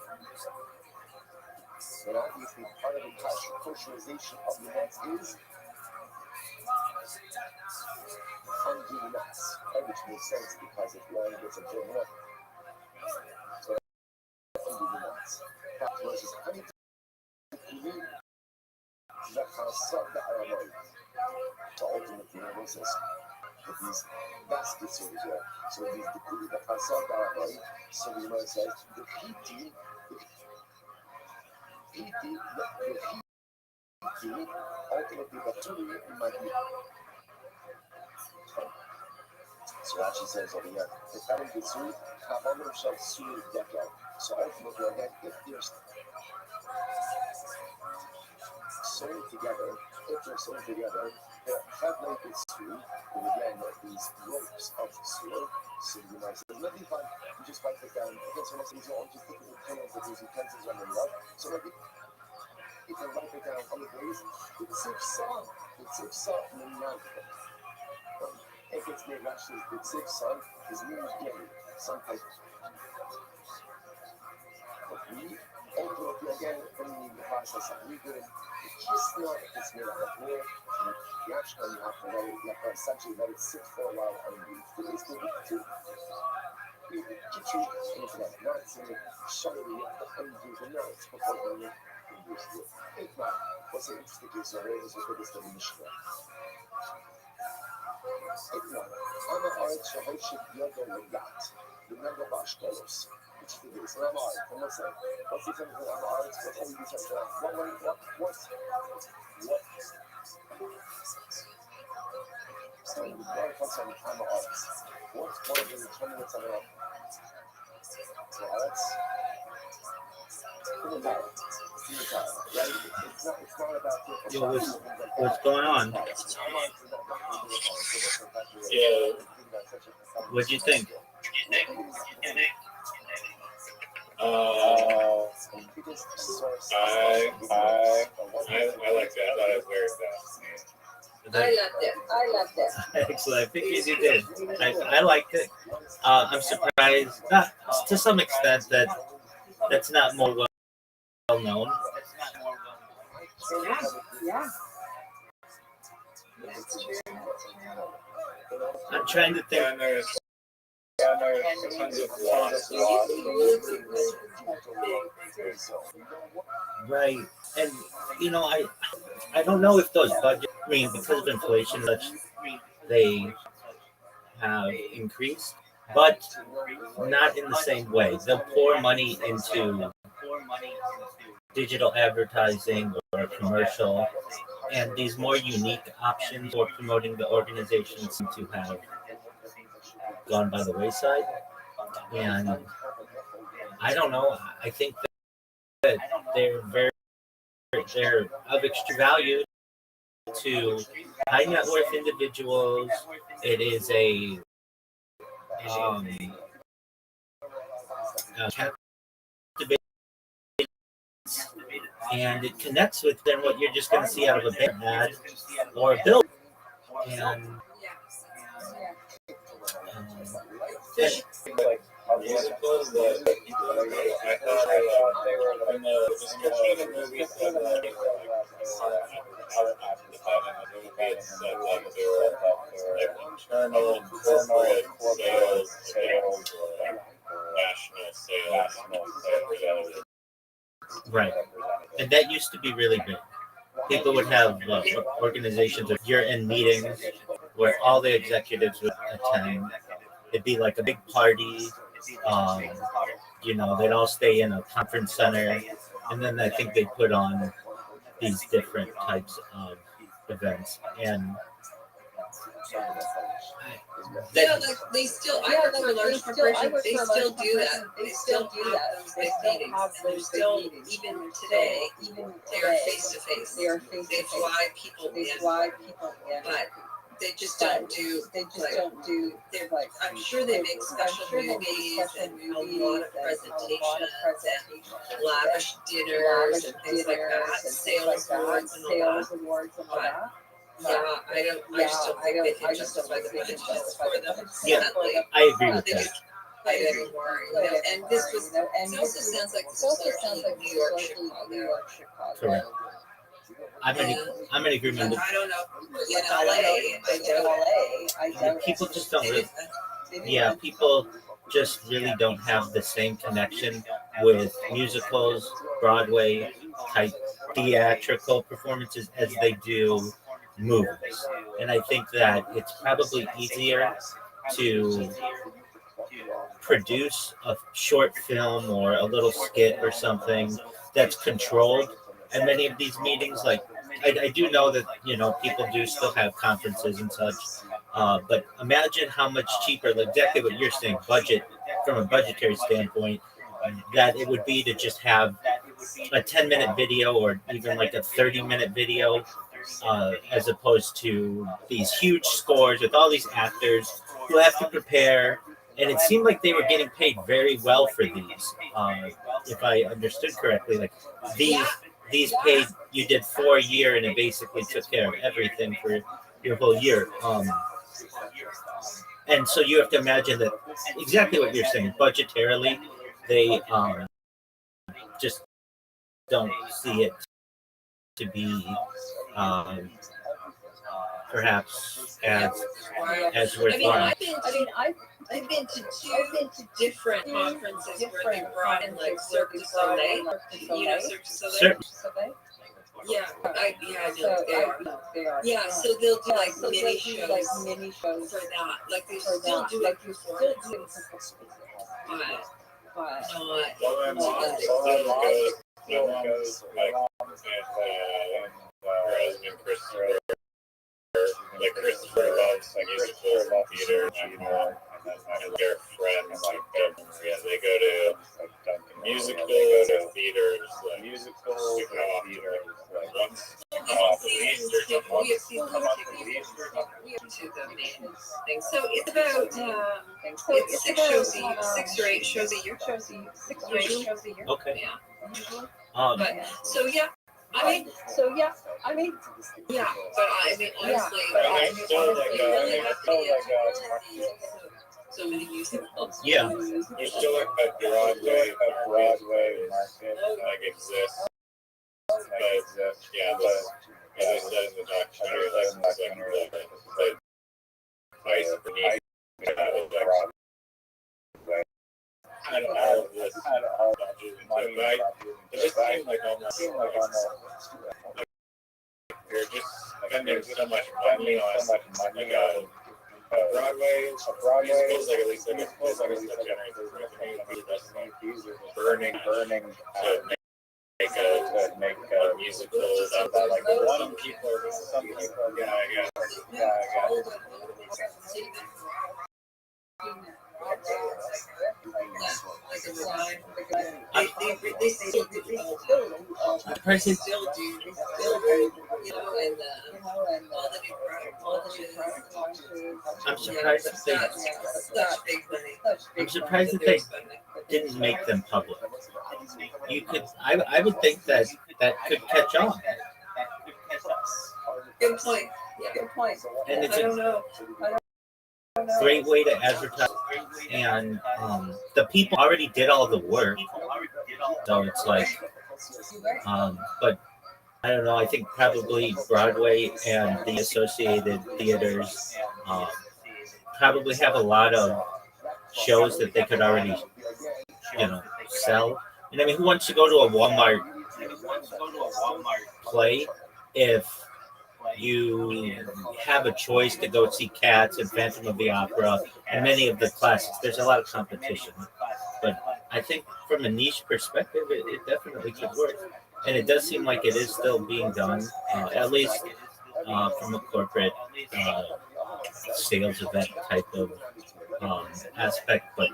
And obviously, part of the kosherization of the nuts is undue nuts, which makes sense because if one gets a good nut, so undue nuts. That versus honey, you need that concept that I know. So ultimately, what is this? With these baskets over here. So these the concept that I know. So the man says the PT, ultimately the two might be. So Rashi says over here, the family gets sued, Kabbal shall sue Dekel. So ultimately, again, if they're sewn together, the family gets sued, and again, these ropes of steel, so you might say, let me find, you just wipe it down. Again, so most of these are all just looking at cans of these utensils on the rug. So maybe you can wipe it down on the blaze. It's some, if it's made Rashi's big six son, his name is Gary, some type of weed. Ultimately, again, when you need the process of redoing, the kiss nut is made out of wool. You actually have to essentially let it sit for a while on the freeze maybe to get you into that nuts and show you have to undo the nuts before you induce it. If not, what's an interesting case of raisins with this to the Mishnah? Ana art shahoshik yodo legat. Remember Bashkolos. Which is the case. And I'm art. And what's that? What's the difference between art? What's the difference between what? So the word comes from I'm art. What's one of the 20 minutes of art? So arts. Right? It's not about Yo, what's going on? Yeah. What'd you think? I like that. I thought it was very fast. I love that. Excellent. I figured you did. I liked it. I'm surprised, to some extent, that's not more well known. Yeah. I'm trying to think. Tons of loss. Right, and I don't know if those budgets. I mean, because of inflation, they have increased, but not in the same way. They'll pour money into digital advertising or commercial, and these more unique options for promoting the organization seem to have gone by the wayside. And I don't know. I think that they're of extreme value to high net worth individuals. It is um, a captivating, and it connects with then what you're just going to see out of a banner ad or a bill. And um, musicals that I thought they were in the movies that internal and corporate sales or national sales. right, and that used to be really big. People would have organizations of year-end meetings where all the executives would attend. It'd be like a big party. Um, they'd all stay in a conference center, and then I think they put on these different types of events. And Yeah, like they still. I work for a large corporation. They still do that. They still have those big meetings. And they're still, even today, they are face to face. They fly people in, but they just don't do. They're like. I'm sure they make special movies and a lot of presentations and lavish dinners and things like that. Sales awards and all that. But yeah, I just don't think they can justify the budget for them. yeah, Sadly, I agree with they that. just fight anymore. And this was. It also sounds like this was largely New York, Chicago. Correct. I'm in agreement. I don't know. In LA, I don't. People just don't really. Yeah, people just really don't have the same connection with musicals, Broadway type theatrical performances as they do movies. And I think that it's probably easier to produce a short film or a little skit or something that's controlled at many of these meetings. Like I do know that people do still have conferences and such, but imagine how much cheaper, like exactly what you're saying, budget from a budgetary standpoint, that it would be to just have a 10-minute video or even like a 30-minute video, as opposed to these huge scores with all these actors who have to prepare. And it seemed like they were getting paid very well for these, if I understood correctly. Like these paid, you did for a year, and it basically took care of everything for your whole year. And so you have to imagine that exactly what you're saying. Budgetarily, they just don't see it to be perhaps as worthwhile. I've been to two different conferences where they brought in like Cirque du Soleil. Cirque du Soleil. Yeah, they are. Yeah, so they'll do like mini shows for that. Like they still do like performances, but No one goes like her husband Christopher. Like Christopher loves musicals and theater, and their friends they go to musicals and theaters. Musicals and theaters. Once we have to the main thing. So it's about it's 6 or 8 shows a year. Okay. Yeah. But so yeah. I mean, yeah, but I mean, honestly, you really have to so many musicals. Yeah. There's still like a Broadway market exists. But yeah, as I said in the documentary, the price for me had all of this money, but it just seemed like almost like you're just spending so much money on Broadway musicals, like at least like that generates revenue. Burning to make a musical about like some people, I'm surprised they still do, and all the new product launches. I'm surprised that they Such big money. I'm surprised that they didn't make them public. You could I would think that that could catch on. Good point. Yeah, good point. And it's I a don't know. great way to advertise, and the people already did all the work, so it's like but I don't know, I think probably Broadway and the associated theaters probably have a lot of shows that they could already sell. And I mean, who wants to go to a Walmart play if you have a choice to go see Cats and Phantom of the Opera and many of the classics? There's a lot of competition, but I think from a niche perspective, it definitely could work, and it does seem like it is still being done, at least from a corporate sales event type of aspect. But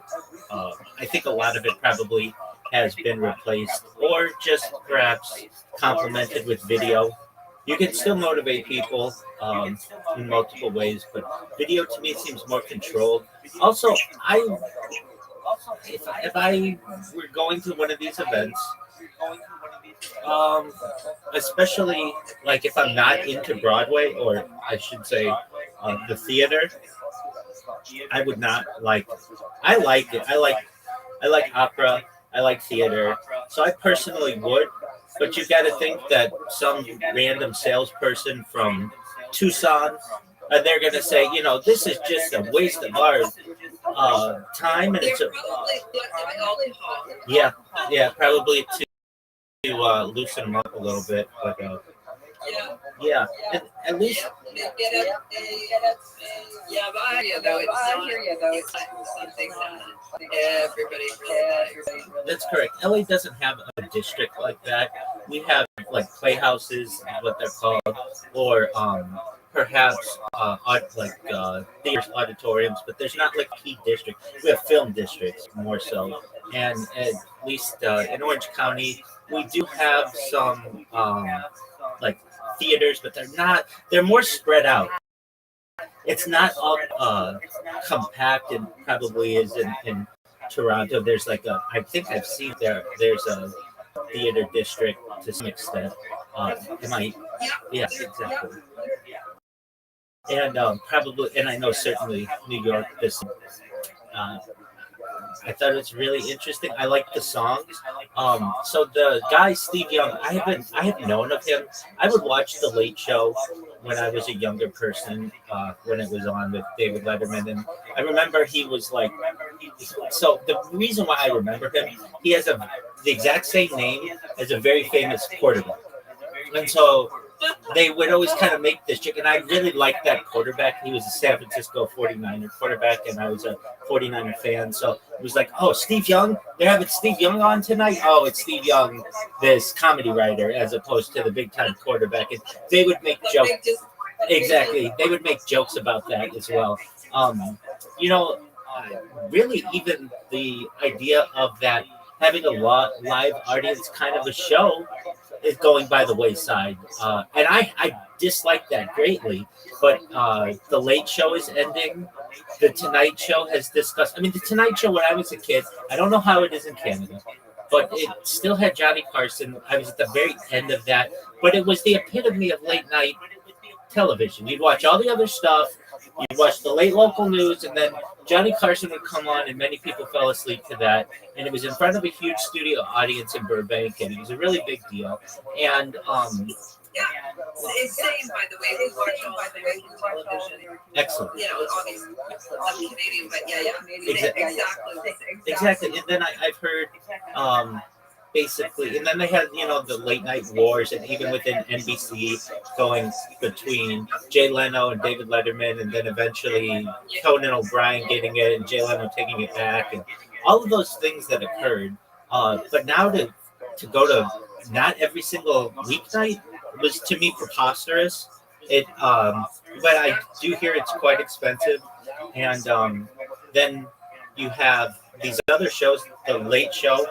I think a lot of it probably has been replaced or just perhaps complemented with video. You can still motivate people in multiple ways, but video to me seems more controlled. Also, if I were going to one of these events, especially like if I'm not into Broadway, or I should say the theater, I would not like. I like it. I like opera. I like theater. So I personally would, but you got to think that some random salesperson from Tucson, they're going to say, this is just a waste of our time, and it's yeah, probably to loosen them up a little bit, but yeah, and at least but I hear you though. It's something that everybody really likes. that's correct. LA doesn't have a district like that. We have like playhouses, is what they're called, or perhaps theaters, auditoriums, but there's not like key districts. We have film districts more so, and at least in Orange County, we do have some like theaters, but they're more spread out. It's not all compact, and probably is in Toronto. There's like I think I've seen there's a theater district to some extent. Yeah, exactly. And probably, and I know certainly New York, I thought it was really interesting. I like the songs. So the guy Steve Young, I have known of him. I would watch The Late Show when I was a younger person, when it was on with David Letterman, and I remember he was like. So the reason why I remember him, he has the exact same name as a very famous quarterback, and so they would always kind of make this joke, and I really liked that quarterback. He was a San Francisco 49er quarterback, and I was a 49er fan. So it was like, oh, Steve Young? They're having Steve Young on tonight? Oh, it's Steve Young, this comedy writer, as opposed to the big-time quarterback. And they would make jokes. Exactly. They would make jokes about that as well. Really even the idea of that having a live audience kind of a show is going by the wayside, and I dislike that greatly. But the Late Show is ending. The Tonight Show has discussed. I mean, the Tonight Show when I was a kid. I don't know how it is in Canada, but it still had Johnny Carson. I was at the very end of that, but it was the epitome of late night television. You'd watch all the other stuff. You'd watch the late local news, and then Johnny Carson would come on, and many people fell asleep to that. And it was in front of a huge studio audience in Burbank, and it was a really big deal. And it's insane, by the way. We watch all American television. Excellent. Obviously, I'm Canadian, but yeah. Exactly. And then I've heard basically, and then they had the late night wars, and even within NBC going between Jay Leno and David Letterman, and then eventually Conan O'Brien getting it and Jay Leno taking it back, and all of those things that occurred. But now to go to not every single weeknight was to me preposterous. But I do hear it's quite expensive, and then you have these other shows, The Late Show.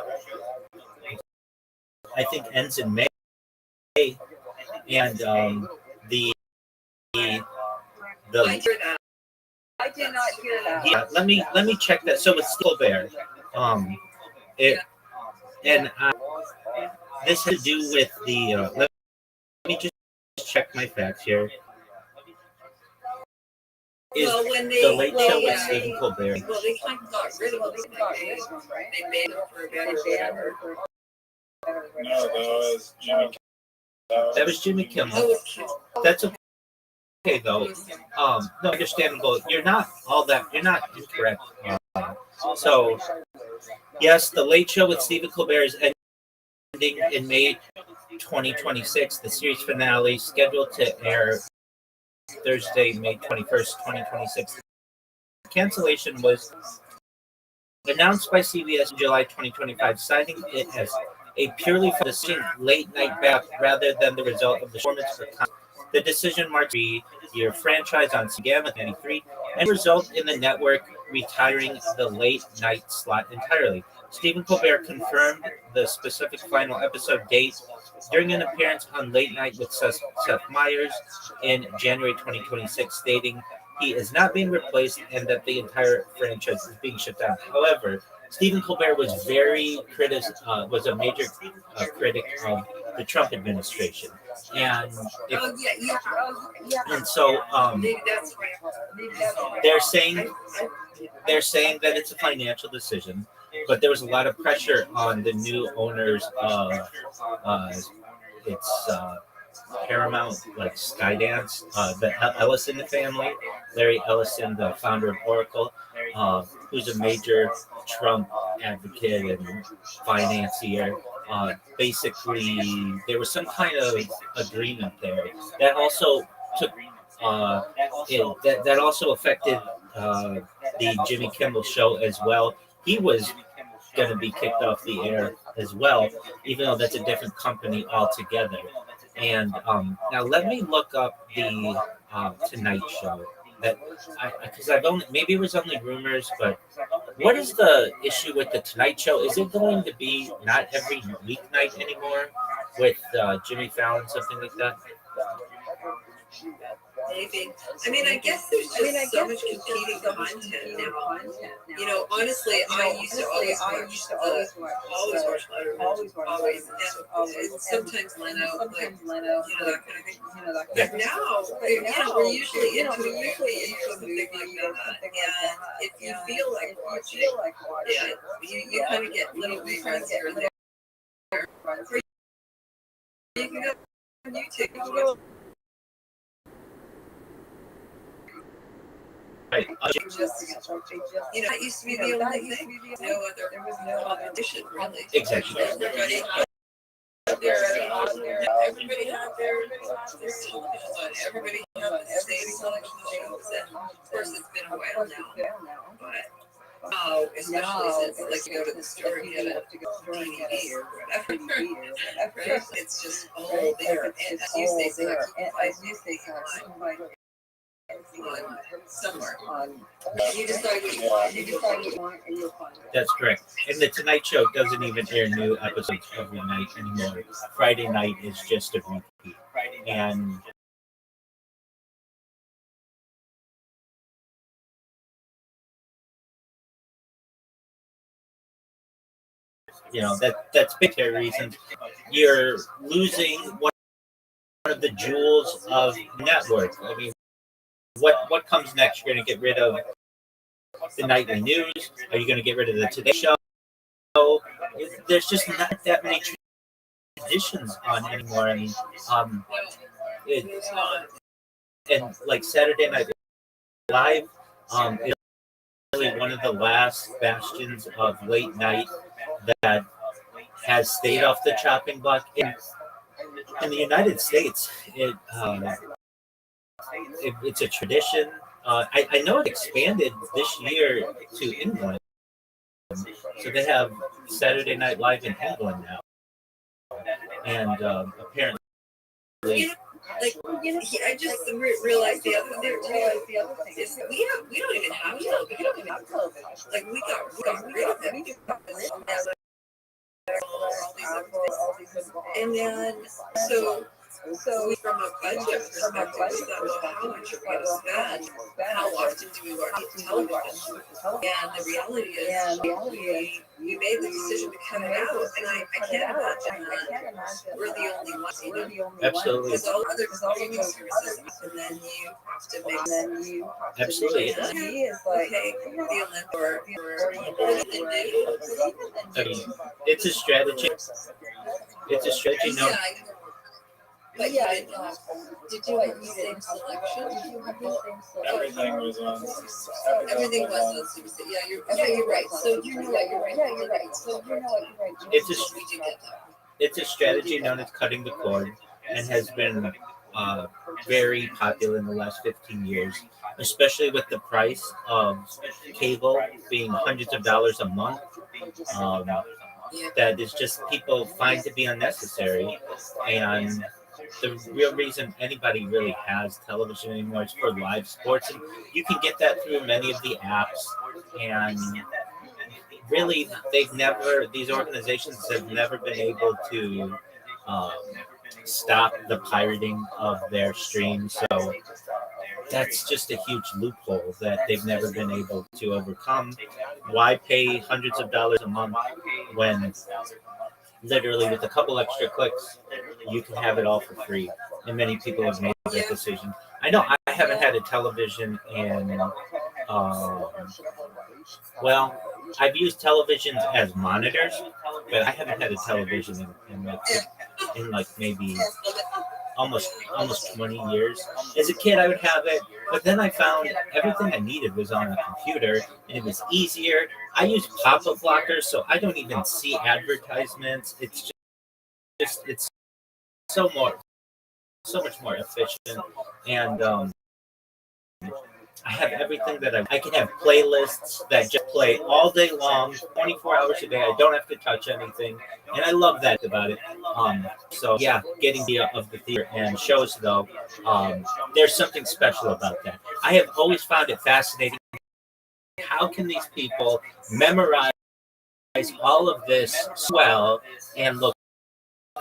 I think ends in May, and the I did not hear that. yeah. Let me check that. So it's still there. It and this has to do with the. Let me just check my facts here. Is Well, when the they Late Show with Stephen Colbert? well, they kind of got rid of them. They made them for a better whatever. No, that was Jimmy. That was Jimmy Kimmel. Oh, it's cute. That's okay though. No, understandable. You're not incorrect. So yes, the Late Show with Stephen Colbert is ending in May 2026. The series finale scheduled to air Thursday, May 21st, 2026. The cancellation was announced by CBS in July 2025, citing it as a purely for the late night bath rather than the result of the performance or content. The decision marks a year franchise on CBS with 93 and result in the network retiring the late night slot entirely. Stephen Colbert confirmed the specific final episode date during an appearance on Late Night with Seth Meyers in January 2026, stating he is not being replaced and that the entire franchise is being shut down. However, Stephen Colbert was was a major critic of the Trump administration, and and so they're saying that it's a financial decision, but there was a lot of pressure on the new owners of it's Paramount, like Skydance, the Ellison family, Larry Ellison, the founder of Oracle, who's a major Trump advocate and financier. Basically, there was some kind of agreement there that also took that also affected the Jimmy Kimmel show as well. He was going to be kicked off the air as well, even though that's a different company altogether. And now let me look up the Tonight Show. That because I've only maybe it was only rumors, but what is the issue with the Tonight Show? Is it going to be not every weeknight anymore with Jimmy Fallon, something like that? Maybe. I mean, I guess there's just so much competing content now. You know, honestly, I used to always watch Letterman, always, and sometimes Leno, like, that kind of thing. But now, we're usually into something like that, and if you feel like watching it, you kind of get little reruns here and there. Or you can go on YouTube. Right. That used to be the only thing. There was no other competition, really. Exactly. Everybody had their television on. Everybody had the same selection of shows. And of course, it's been a while now. But especially since, like, you go to the store and get a DVD or whatever. It's just all there. And as you say, so you can find somewhere. You decide what you want, and you'll find it. That's correct. And the Tonight Show doesn't even air new episodes every night anymore. Friday night is just a repeat. And that's big reasons. You're losing one of the jewels of the network. I mean, what comes next? You're going to get rid of the nightly news? Are you going to get rid of the Today Show? There's just not that many traditions on anymore. I mean, and like Saturday Night Live is really one of the last bastions of late night that has stayed off the chopping block. In the United States, it's a tradition. I know it expanded this year to England, so they have Saturday Night Live in England now, and apparently, I just realized the other thing is that we don't even have television. Like we got rid of it. All these And then, so from a budget perspective, we thought, well, how much are we going to spend? How often do we watch television? And the reality is, we made the decision to cut it out. And I can't imagine that we're the only ones, you know? Absolutely. Because all other streaming services, and then you have to make. Absolutely. And he is like, okay, the Olympic or anything new. I mean, it's a strategy. It's a strategy. No, Yeah, but yeah, did you have the same selection? Everything was on. Everything was on CBC. Yeah, you're right. So you know what you're right. So you know what you're right. it's We do get that. a strategy known as cutting the cord, and has been very popular in the last 15 years, especially with the price of cable being hundreds of dollars a month. Um, that is just people find to be unnecessary, and the real reason anybody really has television anymore is for live sports, and you can get that through many of the apps. And really, these organizations have never been able to um, stop the pirating of their streams. So that's just a huge loophole that they've never been able to overcome. Why pay hundreds of dollars a month when literally with a couple extra clicks you can have it all for free? And many people have made that decision. I know I haven't had a television in well, I've used televisions as monitors, but I haven't had a television in like maybe almost 20 years. As a kid, I would have it, but then I found everything I needed was on a computer, and it was easier. I use pop-up blockers, so I don't even see advertisements. It's so much more efficient, and I have everything that I can have playlists that just play all day long, 24 hours a day. I don't have to touch anything, and I love that about it. So yeah, getting of the theater and shows though, there's something special about that. I have always found it fascinating. How can these people memorize all of this well and look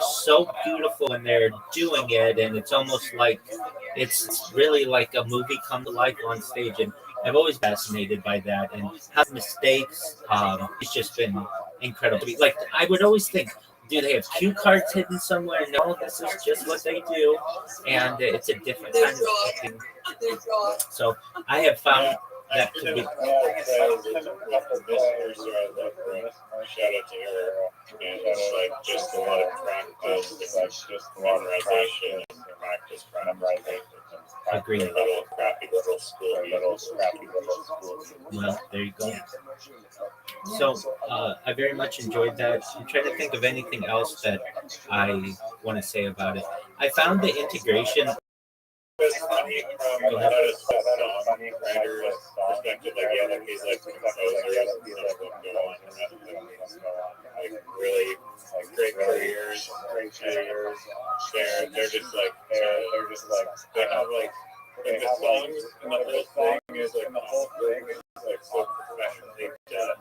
so beautiful when they're doing it, and it's almost like it's really like a movie come to life on stage. And I've always been fascinated by that, and how mistakes it's just been incredible. Like I would always think, do they have cue cards hidden somewhere? No, this is just what they do, and it's a different kind of acting. So I have found that to be. Shout out to her, and it's like just a lot of practice, it's like just memorization and practice. Agreed. Little scrappy little school. Well, there you go. So I very much enjoyed that. I'm trying to think of anything else that I want to say about it. I found the integration. It's funny from a writer's perspective, like yeah, like these like composers that go on like really like great careers. They're just like they have like the songs and the whole thing is like so professionally done,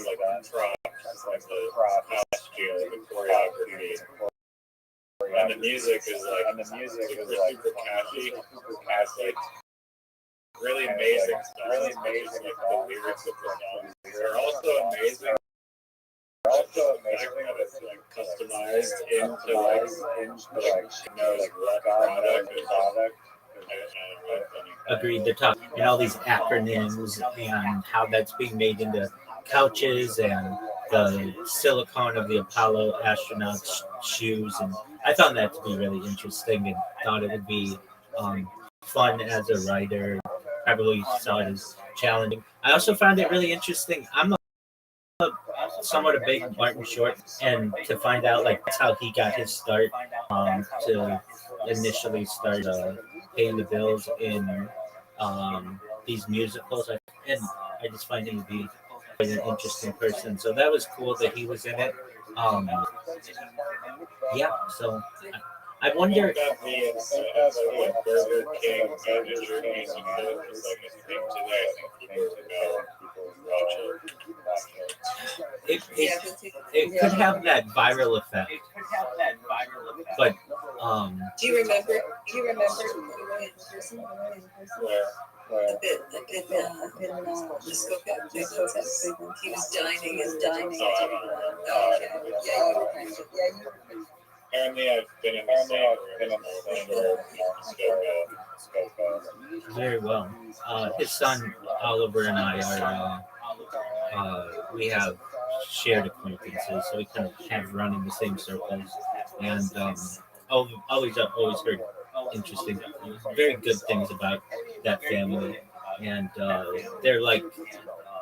like props, like the costume, the choreography. And the music is super catchy, like really amazing stuff. Like the lyrics of the songs are also amazing. That it's like customized into like what product is. Agreed. They're tough, and all these acronyms and how that's being made into couches and the silicone of the Apollo astronauts' shoes, and I found that to be really interesting, and thought it would be fun as a writer. Probably saw it as challenging. I also found it really interesting. I'm somewhat a big Martin Short, and to find out like that's how he got his start, to initially start paying the bills in these musicals, and I just find him to be quite an interesting person. So that was cool that he was in it. Yeah, so I wonder. Like Burger King manager is like a thing today. I think people know Rothschild. It could have that viral effect. But Do you remember? Roy in person? Where? A bit in the Skokow. He was dining and dining. Oh, okay. Yeah, you were kind of. Yeah, you were. Apparently, I've been in the same where Skokow. very well. His son Oliver and I are we have shared acquaintances, so we kind of have run in the same circles, and always heard interesting, very good things about that family, and they're like,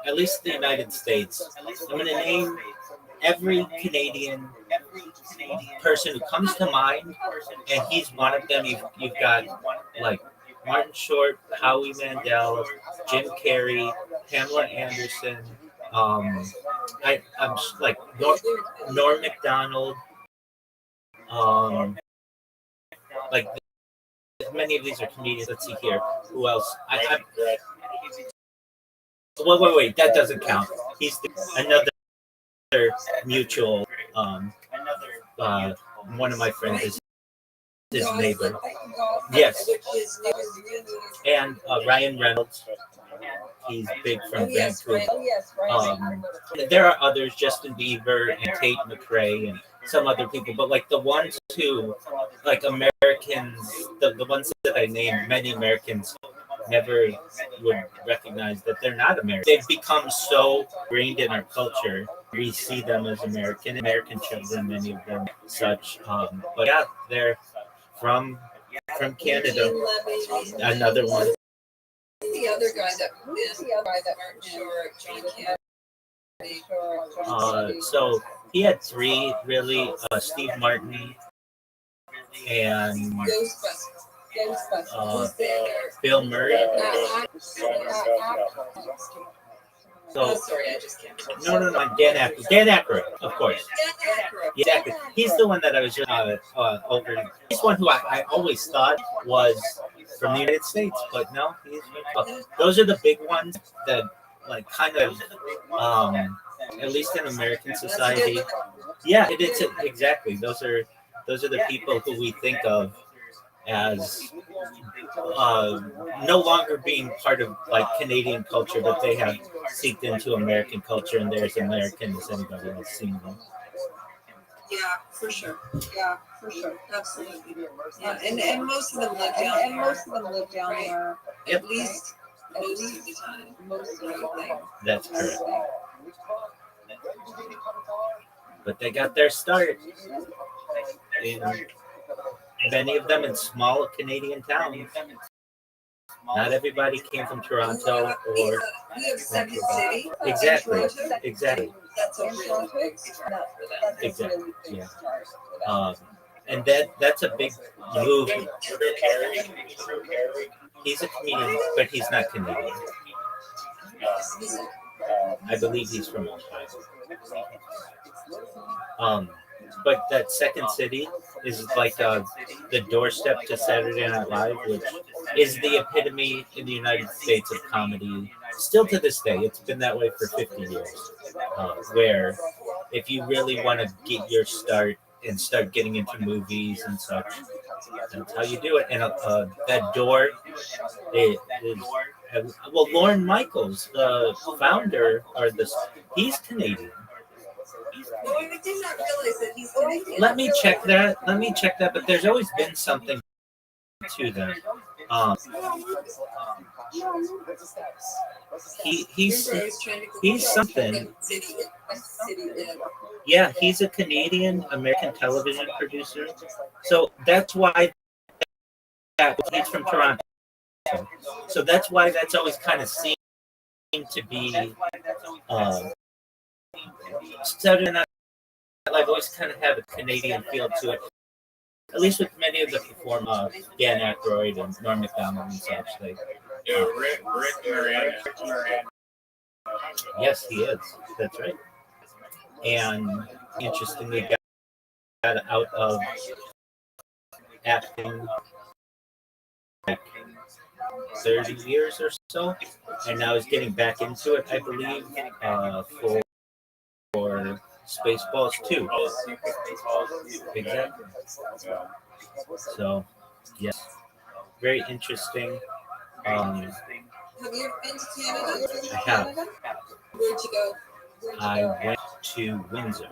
at least the United States. I'm going to name every Canadian person who comes to mind, and he's one of them. You've got like Martin Short, Howie Mandel, Jim Carrey, Pamela Anderson. I'm like Norm Macdonald. Like many of these are comedians. Let's see here. Who else? Wait. That doesn't count. He's another mutual. One of my friends is his neighbor. Yes. And Ryan Reynolds. He's big from Vancouver. There are others, Justin Bieber and Tate McRae and some other people, but like the ones who, like Americans, the ones that I named, many Americans never would recognize that they're not American. They've become so ingrained in our culture. We see them as American children, many of them such. But yeah, they're from Canada. Another one. The other guy that Martin Short, John Kennedy. So he had three really: Steve Martin and Bill Murray. So sorry, I just can't. no, Dan Aykroyd. Dan Aykroyd, of course. Yeah, exactly. He's the one that I was over. He's one who I always thought was from the United States, but no, he's those are the big ones that like kind of at least in American society. Yeah, it is exactly. Those are the people who we think of as no longer being part of like Canadian culture, but they have seeped into American culture, and they're as American as anybody else seeing them. Yeah, for sure. Absolutely. Yeah, and most of them live down there. Yep. At least most of the time. Most of the time. That's correct. But they got their start in many of them in small Canadian towns. Not everybody came from Toronto or. We have Second City. Exactly. That's a real big start for them. Exactly. Yeah. And that's a big move. He's a comedian, but he's not Canadian. I believe he's from Ohio. But that Second City is like the doorstep to Saturday Night Live, which is the epitome in the United States of comedy. Still to this day, it's been that way for 50 years. Where if you really want to get your start and start getting into movies and such, that's how you do it. And that door is well, Lorne Michaels, the founder, he's Canadian. No, I did not realize that he's Canadian. Let me check that. But there's always been something to that. He's something. Yeah, he's a Canadian American television producer. So that's why he's from Toronto. So that's why that's always kind of seemed to be Saturday Night Live always kind of have a Canadian feel to it. At least with many of the performers, Dan Aykroyd and Norm Macdonald and such. Rick Moran. Yes, he is. That's right. And interestingly, got out of acting like 30 years or so, and now is getting back into it, I believe, for Spaceballs too. Exactly. So, yes, very interesting. Um, Have you been to Canada? I have. Where'd you go? I went to Windsor.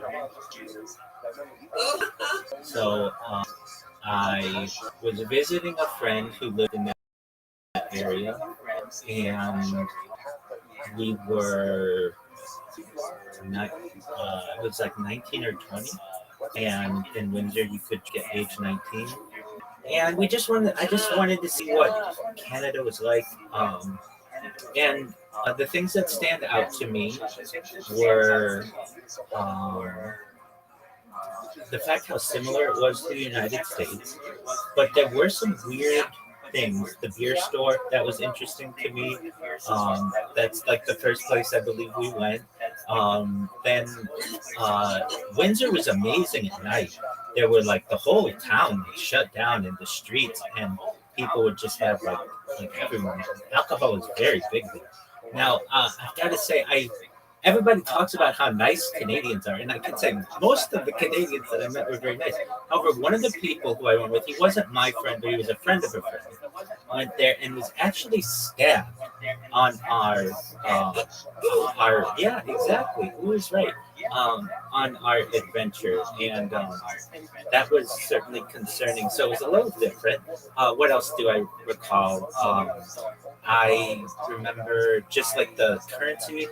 So I was visiting a friend who lived in that area, and we were not. It was like 19 or 20, and in Windsor you could get age 19. And we just wanted. I just wanted to see what Canada was like. And the things that stand out to me were um, the fact how similar it was to the United States, but there were some weird things. The beer store, that was interesting to me. That's like the first place I believe we went. Then Windsor was amazing at night. There were like the whole town shut down in the streets, and people would just have like everyone. Alcohol was very big there. Now I've got to say, everybody talks about how nice Canadians are, and I can say most of the Canadians that I met were very nice. However, one of the people who I went with, he wasn't my friend, but he was a friend of a friend, went there and was actually stabbed on uh, yeah, exactly. He was right. On our adventure, and that was certainly concerning. So it was a little different. What else do I recall? I remember just like the currency,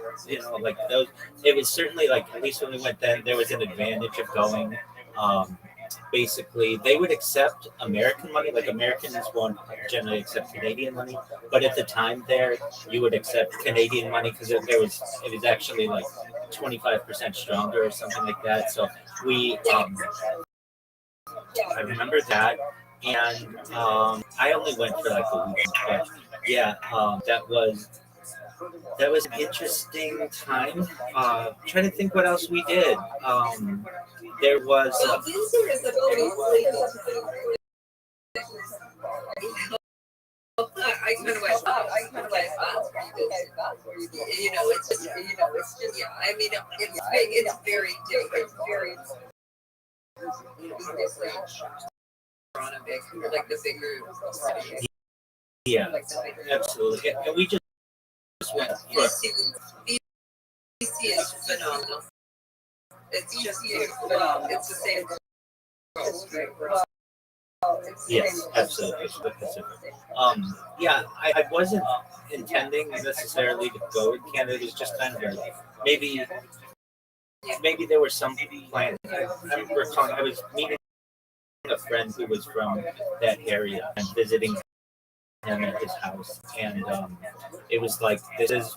like those. It was certainly like, at least when we went then, there was an advantage of going. Um, Basically, they would accept American money, like Americans won't generally accept Canadian money, but at the time there, you would accept Canadian money because it was actually like 25% stronger or something like that. So we, I remember that, and I only went for like a week, but yeah, that was an interesting time. Trying to think what else we did. There was. Windsor is a very legal town. I kind of went. It's just. Yeah, I mean, it's big. It's very different. Very. Toronto, big, like the bigger cities. Yeah, absolutely. And we just went for. BC is phenomenal. It's just phenomenal. It's the same. Yes, absolutely. The Pacific. Yeah, I wasn't intending necessarily to go to Canada. It was just kind of like maybe there were some plans. I'm recalling I was meeting a friend who was from that area and visiting him at his house, and it was like this is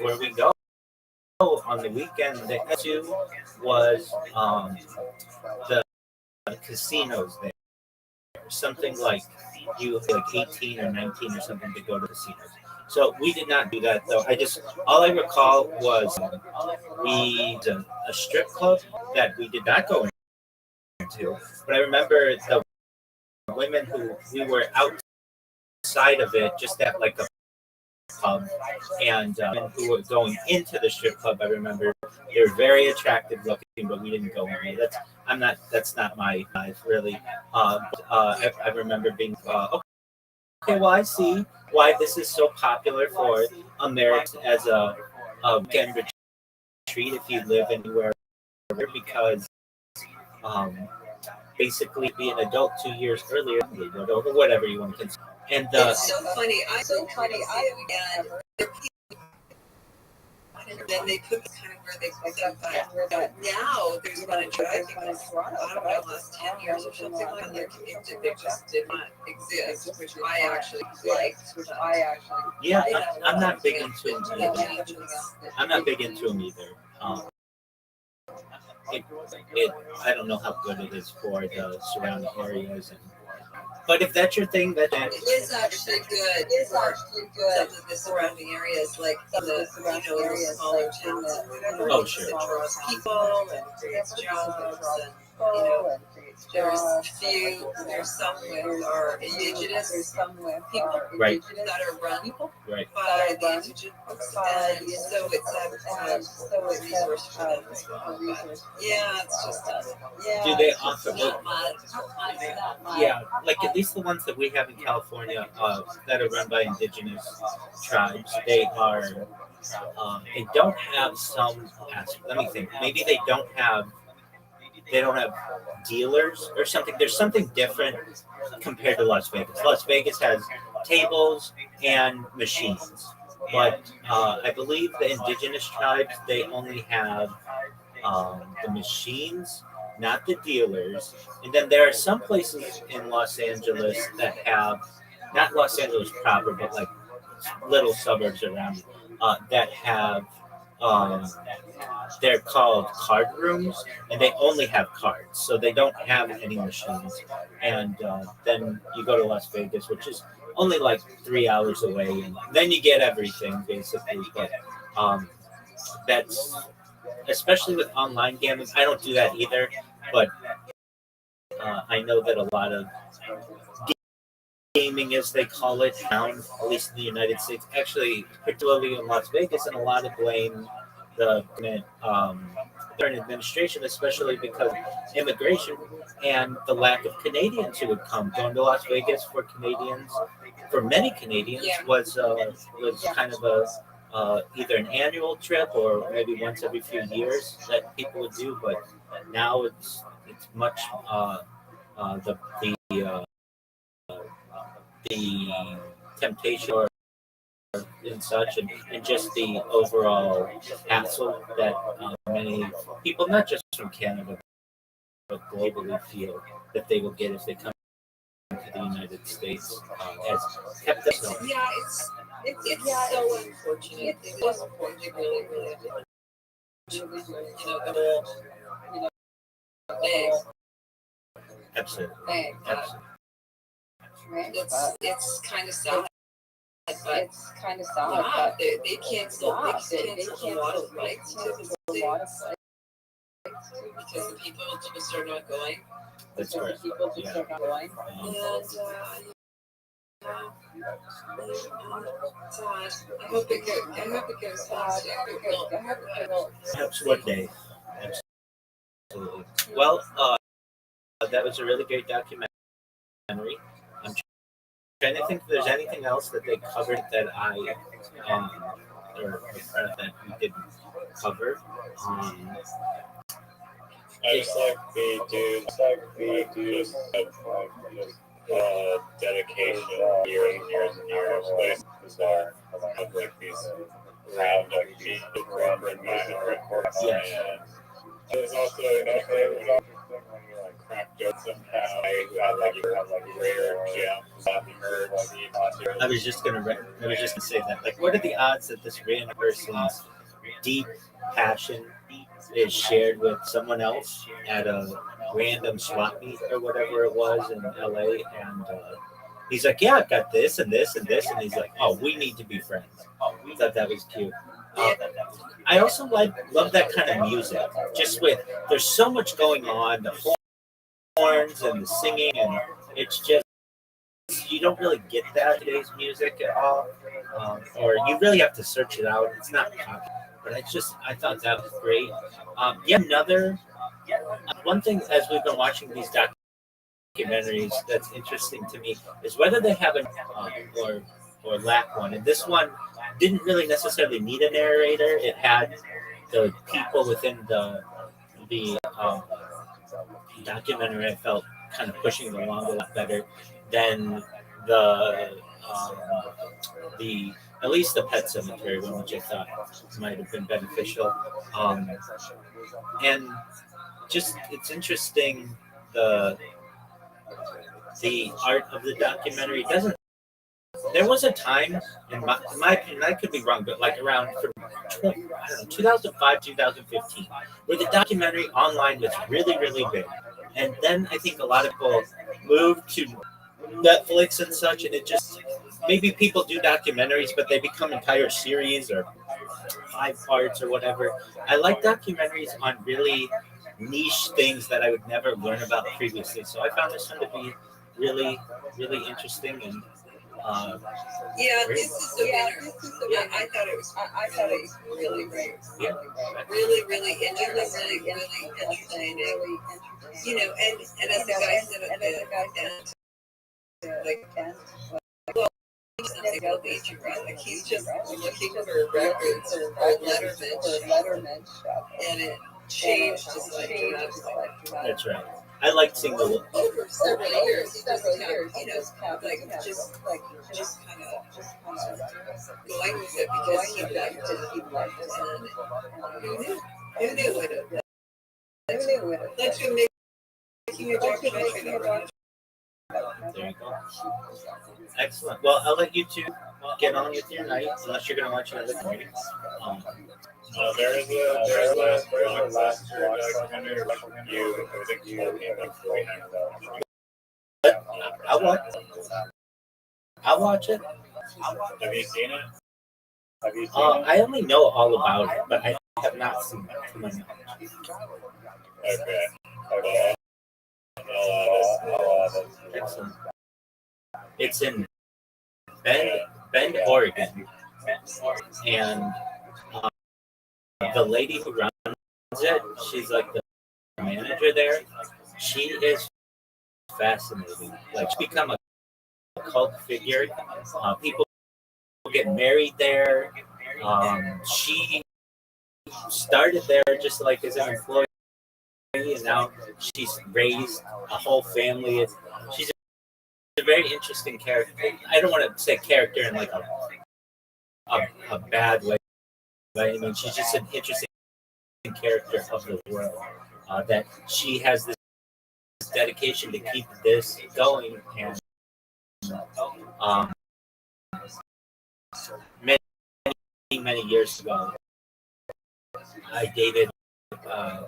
where we go on the weekend. The issue was the casinos there. Something like you like 18 or 19 or something to go to casinos. So we did not do that though. All I recall was a strip club that we did not go into, but I remember the women who we were outside of it, just at like a pub, and who were going into the strip club. I remember they were very attractive looking, but we didn't go in. That's not my life really. I remember being okay. Well, I see why this is so popular for Americans as a weekend retreat if you live anywhere, because um, basically be an adult 2 years earlier, or whatever you want to consider. And it's so funny. And then they put the kind of where they put them, but now there's been a trend. I think I don't know, last 10 years or something like that. They just did not exist, which I actually liked. Yeah, I'm not big into them either. I'm not big into them either. I don't know how good it is for the surrounding areas, but if that's your thing, it is actually good. Some of the surrounding areas, like the smaller towns. Oh, sure. It draws people and creates jobs. know, there's few, there's some with our indigenous people Right. that are run Right. by the indigenous folks, and so it's a resource for them as well. But yeah, it's just Do they offer? not much. Yeah, like at least the ones that we have in California that are run by indigenous tribes, they don't have some. Let me think. Maybe they don't have dealers or something. There's something different compared to Las Vegas. Las Vegas has tables and machines, but I believe the indigenous tribes, they only have the machines, not the dealers. And then there are some places in Los Angeles that have, not Los Angeles proper, but like little suburbs around it, that have, um, they're called card rooms, and they only have cards, so they don't have any machines. And then you go to Las Vegas, which is only like 3 hours away, and then you get everything basically. But um, that's especially with online gambling. I don't do that either, but I know that a lot of gaming, as they call it, down, at least in the United States, actually, particularly in Las Vegas, and a lot of blame the current administration, especially because immigration and the lack of Canadians who would come. Going to Las Vegas for Canadians, for many Canadians, was kind of a either an annual trip or maybe once every few years that people would do. But now it's much the the temptation or and such, and just the overall hassle that many people, not just from Canada, but globally, feel that they will get if they come to the United States, has kept us on. Yeah, it's so unfortunate. It was unfortunate, really, really. The whole, thing. Absolutely. Absolutely. It's kind of sad. But they canceled a lot of flights because the people just are not going. That's correct. Yeah. I hope it goes fast. Perhaps one day. Absolutely. Well, that was a really great documentary. I'm trying to think if there's anything else that they covered that or that we didn't cover. Just like we do just dedication years and years and years. Places are have like these roundup people corporate management and there's also another when you like cracked up somehow you have like rare gems on the earth. I was just gonna say that. Like, what are the odds that this random person's deep passion is shared with someone else at a random swap meet or whatever it was in LA? And he's like, "Yeah, I've got this and this and this," and he's like, "Oh, we need to be friends." I thought that was cute. I also love that kind of music. Just there's so much going on, the horns and the singing, and it's just, you don't really get that in today's music at all, or you really have to search it out. It's not popular, but I thought that was great. One thing as we've been watching these documentaries that's interesting to me is whether they have an or lack one. And this one didn't really necessarily need a narrator. It had the people within the documentary. I felt kind of pushing it along a lot better than the at least the Pet Cemetery one, which I thought might have been beneficial. And just, it's interesting, the art of the documentary doesn't. There was a time, in my opinion, I could be wrong, but like around from 2005, 2015, where the documentary online was really, really big. And then I think a lot of people moved to Netflix and such, and it just, maybe people do documentaries, but they become entire series or 5 parts or whatever. I like documentaries on really niche things that I would never learn about previously. So I found this one to be really, really interesting and this is a winner. I thought it was really great. Yeah. Really, really interesting. Really entertaining. You know, and as the guy said at the well, something about beach, right? Like he's just looking for records or Letterman stuff, and it changed his life dramatically. That's right. I like seeing the Over several years, you know, just kind of going with it because he liked it. Who knew it? Let's go making a documentary about it. There you go. Excellent. Well, I'll let you two get on with your night, unless you're going to watch another movie. There's a blockbuster documentary. You think you I'll watch it. have you seen it? I only know all about it, but I have not seen it to my knowledge. Okay. Excellent. It's in Bend, Oregon, and the lady who runs it, she's like the manager there. She is fascinating. Like, she's become a cult figure. People get married there. She started there just like as an employee, and now she's raised a whole family. She's a very interesting character. I don't want to say character in like a bad way, but I mean, she's just an interesting character of the world. That she has this dedication to keep this going, and many years ago, I dated a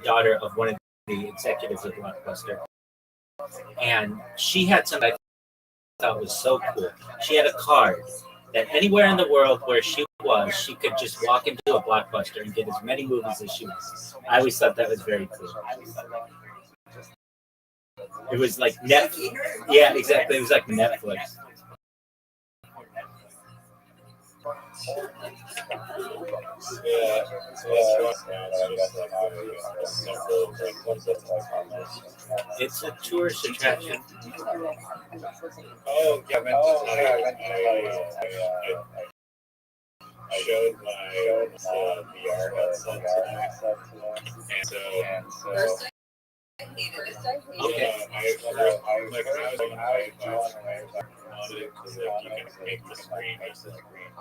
daughter of one of the executives of Blockbuster, and she had something I thought was so cool. She had a card that anywhere in the world where she was, she could just walk into a Blockbuster and get as many movies as she wants. I always thought that was very cool. It was like Netflix. Yeah, exactly. It was like Netflix. It's a tourist attraction. Oh, yeah, I meant to tell you. I showed my VR headset tonight, and so Okay. I wanted because you can make the screen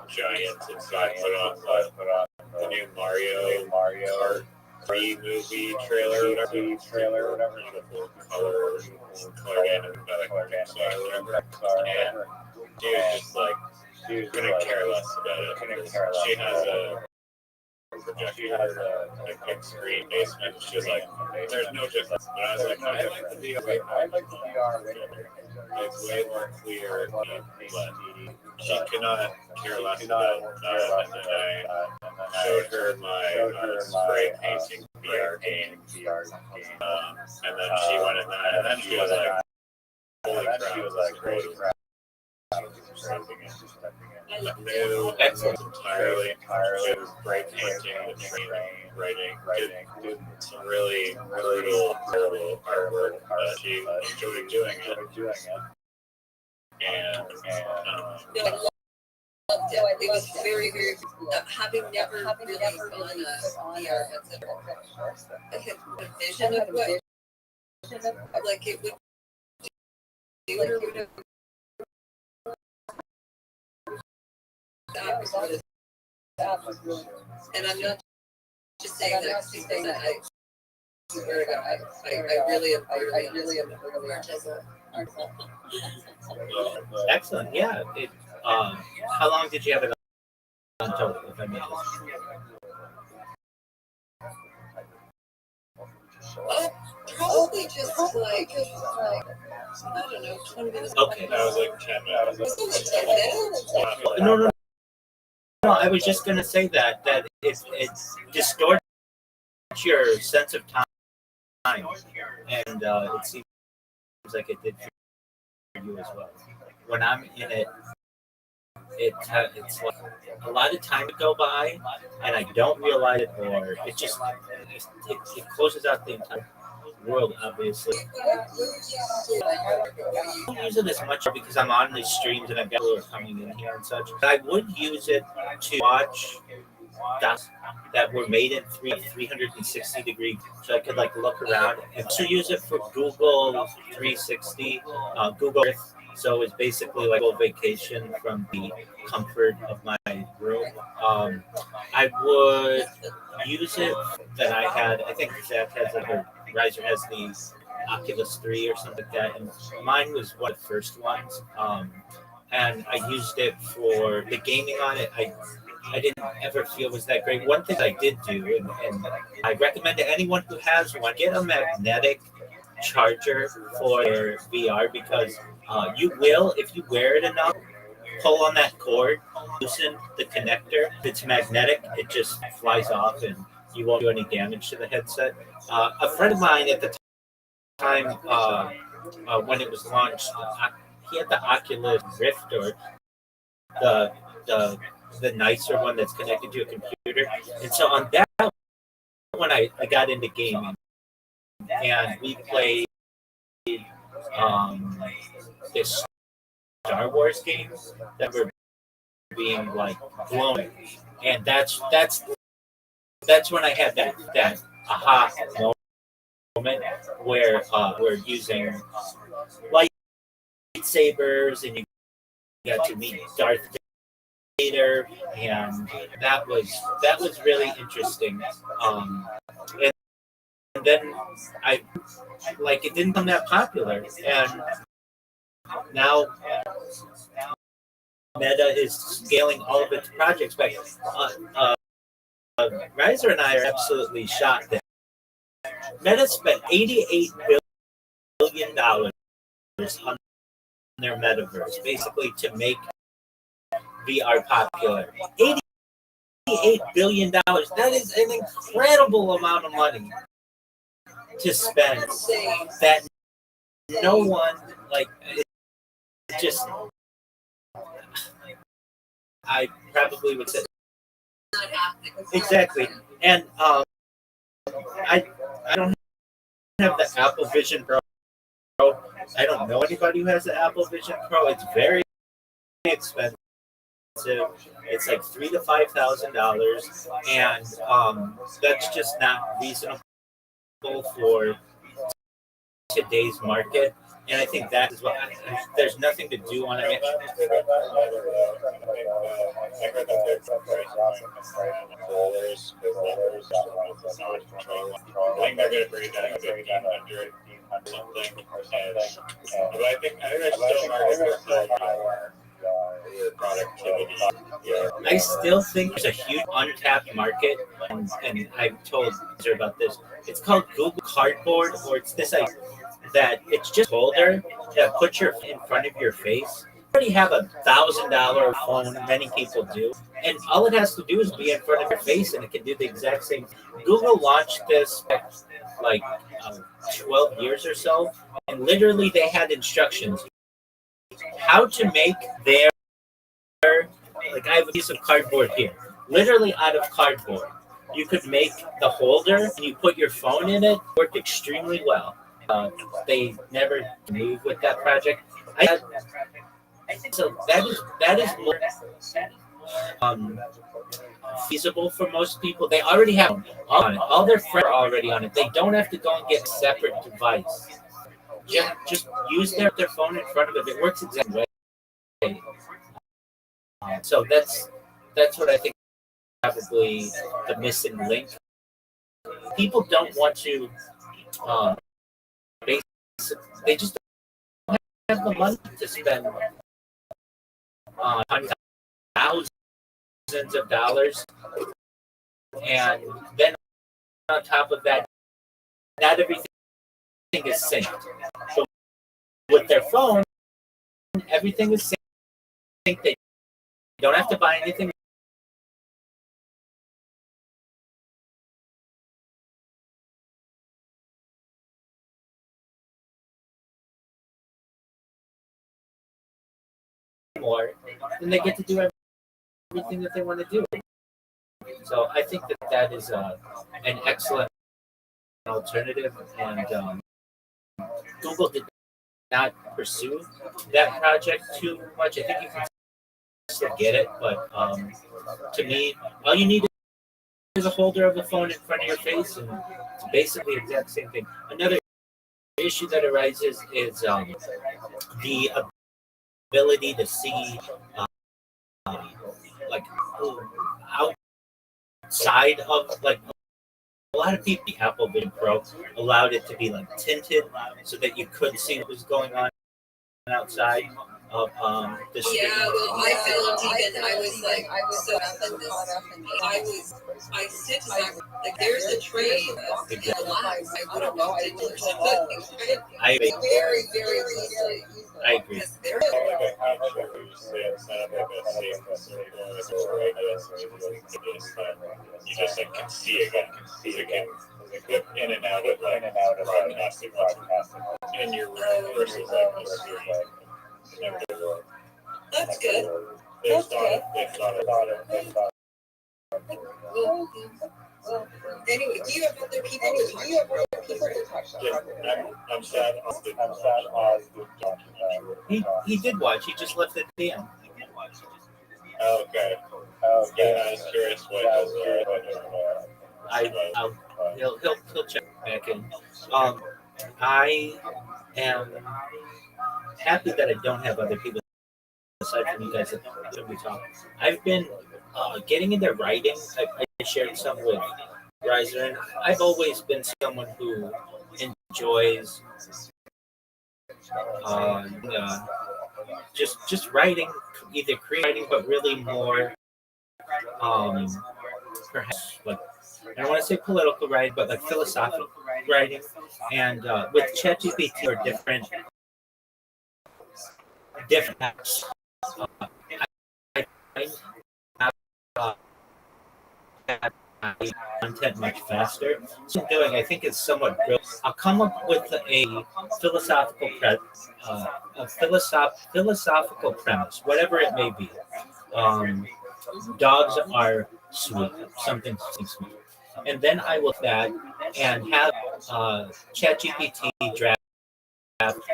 giant, and so I put on the new Mario Kart 3 movie trailer, whatever, the full color animated by like Rothschild or whatever, and dude couldn't care less about it. She has a projector, a big screen basement. She was like, "There's no difference." But I was like, "I like the VR. It's way more clear, but she could not care less about it." And then I showed her my spray painting VR game, and then she went in there, and then she was like, "Holy crap!" New entirely with spray painting, the training, writing, did some really brutal, terrible artwork. She enjoyed doing it, and it was very, very, having never really on a VR headset. I had a vision of what, like it would do or whatever. And I'm not just saying that because I really am Excellent. Yeah. How long did you have it on total, if I may ask? Probably just like, I don't know, 20 minutes. Okay. that was like 10 minutes. Was it like 10 minutes? No. I was just going to say that it distorts your sense of time and it seems like it did for you as well. When I'm in it, it's like a lot of time to go by, and I don't realize it, or it closes out the entire world. Obviously, I don't use it as much because I'm on these streams and I've got people coming in here and such. But I would use it to watch docs that were made in 360 degrees, so I could like look around. And also use it for Google 360, Google Earth. So it's basically like a vacation from the comfort of my room. I would use it that I had. I think Zach has like a Riser has the Oculus 3 or something like that, and mine was one of the first ones. And I used it for the gaming on it. I didn't ever feel was that great. One thing I did do, and I recommend to anyone who has one, get a magnetic charger for your VR because you will, if you wear it enough, pull on that cord, loosen the connector. If it's magnetic, it just flies off and you won't do any damage to the headset. A friend of mine at the time when it was launched, he had the Oculus Rift or the the the nicer one that's connected to a computer. And so on that one, I got into gaming, and we played um, this Star Wars game that were being like blown, and that's when I had that aha moment where we're using lightsabers, and you got to meet Darth Vader, and that was really interesting. And then I like it didn't become that popular, and now Meta is scaling all of its projects back. Uh, Riser and I are absolutely shocked that Meta spent $88 billion on their metaverse, basically to make VR popular. $88 billion. That is an incredible amount of money to spend. That no one like it just. I probably would say exactly, and I don't have the Apple Vision Pro. I don't know anybody who has the Apple Vision Pro. It's very expensive. It's like $3,000 to $5,000, and that's just not reasonable for today's market. And I think that is what there's nothing to do on it. I think they're going to bring it down to 1,500 something. But I think there's still market for productivity. I still think there's a huge untapped market, and I've told you about this. It's called Google Cardboard, or it's this idea that it's just a holder that puts your in front of your face. You already have $1,000 phone, many people do, and all it has to do is be in front of your face, and it can do the exact same. Google launched this like 12 years or so, and literally they had instructions how to make their like I have a piece of cardboard here, literally out of cardboard. You could make the holder, and you put your phone in it. Worked extremely well. They never moved with that project. So that is more feasible for most people. They already have on it. All their friends are already on it. They don't have to go and get a separate device. Just use their phone in front of it. It works exactly the way. So that's what I think probably the missing link. People don't want to. They just don't have the money to spend on thousands of dollars, and then on top of that, not everything is synced. So with their phone, everything is synced. They don't have to buy anything more, then they get to do everything that they want to do. So I think that is an excellent alternative, and Google did not pursue that project too much. I think you can still get it, but to me, all you need is a holder of the phone in front of your face, and it's basically the exact same thing. Another issue that arises is the ability to see like outside of like a lot of people. The Apple Vision Pro allowed it to be like tinted so that you could see what was going on outside of the screen. Yeah, well, I felt even I was like so up in this. I sit like there's a train in the last. I would have walked into it. I agree. Very, very easily. I agree. You just like can see again, because it can clip in and out of broadcasting in your room versus like never did work. That's good. There's not a lot of Anyway, do you have other people to talk to? I'm sad. He did watch. He just left it at the end. Okay. Yeah, I was curious what He'll check back in. I am happy that I don't have other people aside from you guys that we talk. I've been getting into writing. I shared some with Riser, and I've always been someone who enjoys just writing, either creating, but really more perhaps like I don't want to say political writing, but like philosophical writing, and with ChatGPT or different apps. I content much faster. So doing, I think, is somewhat real. I'll come up with a philosophical premise, whatever it may be. Dogs are sweet, something sweet, and then I will that and have ChatGPT draft,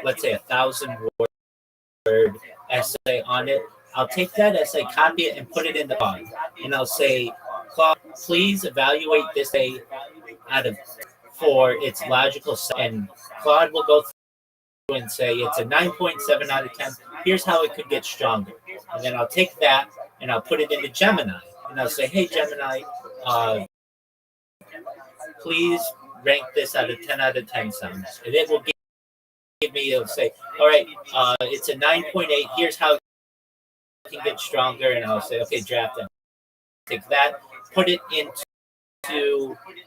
let's say 1,000-word essay on it. I'll take that essay, copy it, and put it in the Claude. And I'll say, Claude, please evaluate this essay for its logical set. And Claude will go through and say it's a 9.7 out of 10. Here's how it could get stronger. And then I'll take that and I'll put it into Gemini. And I'll say, hey, Gemini, please rank this out of 10 out of 10 sounds. And it will give me, it'll say, all right, it's a 9.8. Here's how can get stronger, and I'll say, okay, draft them. Take that, put it into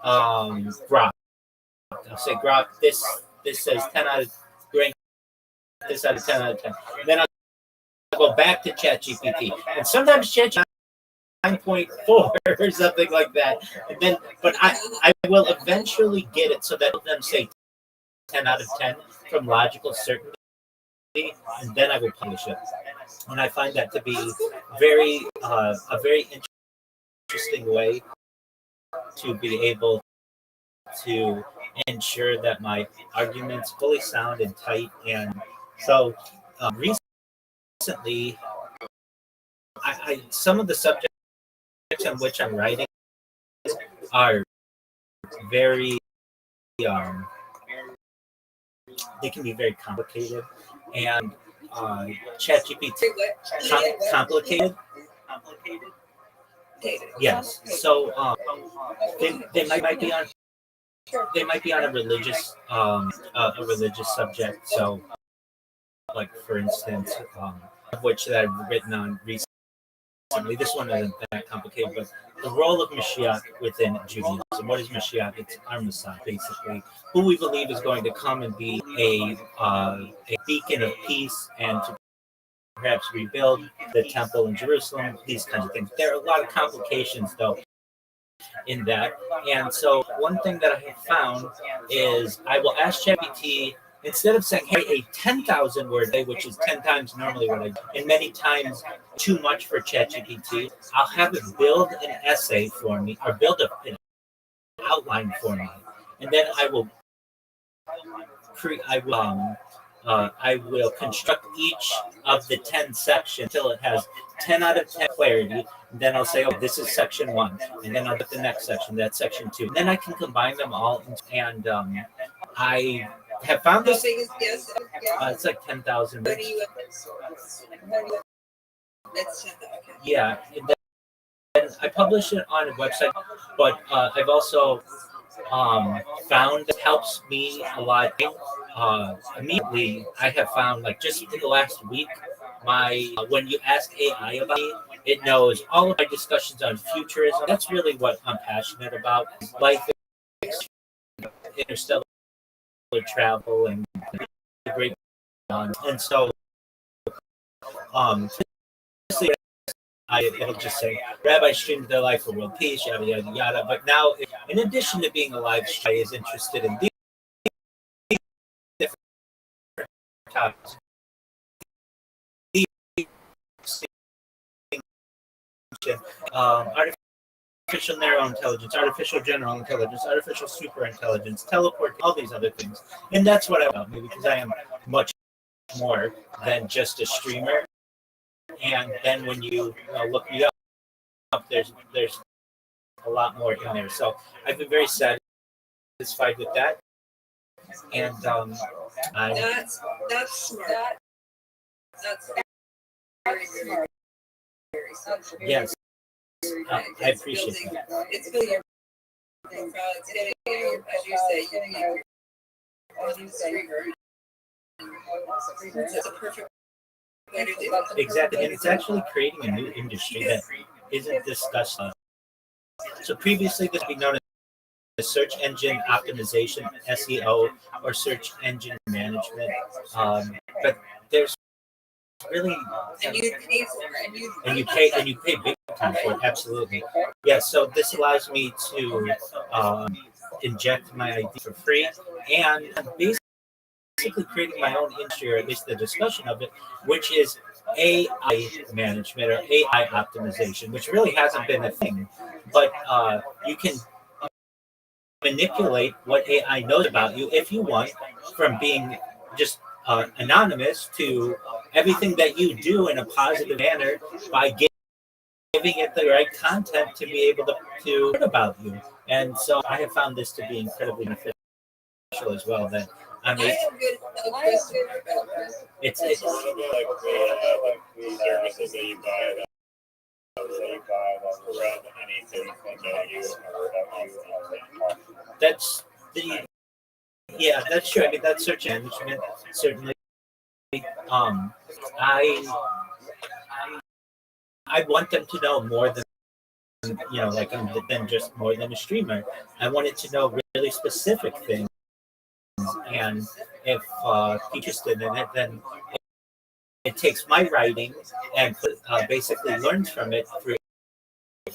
Grok. I'll say, Grok, this says 10 out of rank this out of 10 out of 10. And then I'll go back to ChatGPT, and sometimes ChatGPT 9.4 or something like that. And then, but I will eventually get it so that them say 10 out of 10 from logical certainty, and then I will publish it. And I find that to be a very interesting way to be able to ensure that my arguments fully sound and tight. And so recently, I some of the subjects on which I'm writing are very they can be very complicated, and ChatGPT complicated. Yes. So they might be on a religious subject. So, like for instance, which that I've written on recently. This one isn't that complicated, but the role of Mashiach within Judaism. What is Mashiach? It's our Messiah, basically, who we believe is going to come and be a beacon of peace and to perhaps rebuild the temple in Jerusalem, these kinds of things. There are a lot of complications, though, in that. And so one thing that I have found is I will ask ChatGPT instead of saying, hey, a 10,000 word day, which is 10 times normally what I do, and many times too much for ChatGPT, I'll have it build an essay for me or build an outline for me. And then I will I will construct each of the 10 sections until it has 10 out of 10 clarity. And then I'll say, oh, this is section 1. And then I'll get the next section, that's section 2. And then I can combine them all. And I have found this. It's like 10,000. Yeah. And I publish it on a website, but I've also found that helps me a lot. Immediately, I have found, like, just in the last week, when you ask AI about me, it knows all of my discussions on futurism. That's really what I'm passionate about: life, interstellar travel, and great. And so, it'll just say, Rabbi streamed their life for world peace, yada, yada, yada. But now, in addition to being a live stream, is interested in these different topics. Artificial narrow intelligence, artificial general intelligence, artificial super intelligence, teleport, all these other things. And that's what I want, because I am much more than just a streamer. And then when you look me up, there's a lot more in there. So I've been very satisfied with that. And that's smart. That's very smart. Yes, I appreciate that. It's really everything. It's getting, as you say, getting your streamer. It's a perfect way to do it. Exactly, and it's actually creating a new industry that isn't discussed. So previously, this would be known as search engine optimization, SEO, or search engine management. But there's really, and you pay for it, and you pay big time for it. Absolutely, yeah. So this allows me to inject my idea for free, and basically creating my own industry, or at least the discussion of it, which is AI management or AI optimization, which really hasn't been a thing. But you can manipulate what AI knows about you if you want, from being just anonymous to everything that you do in a positive manner by giving it the right content to be able to learn about you. And so I have found this to be incredibly beneficial as well. That I mean, it's like the services that you buy, that read anything that you ever that's the yeah, that's true. I mean, that's search management certainly. I want them to know more than, like, than just more than a streamer. I wanted to know really specific things, and if interested in it, then it takes my writing and basically learns from it through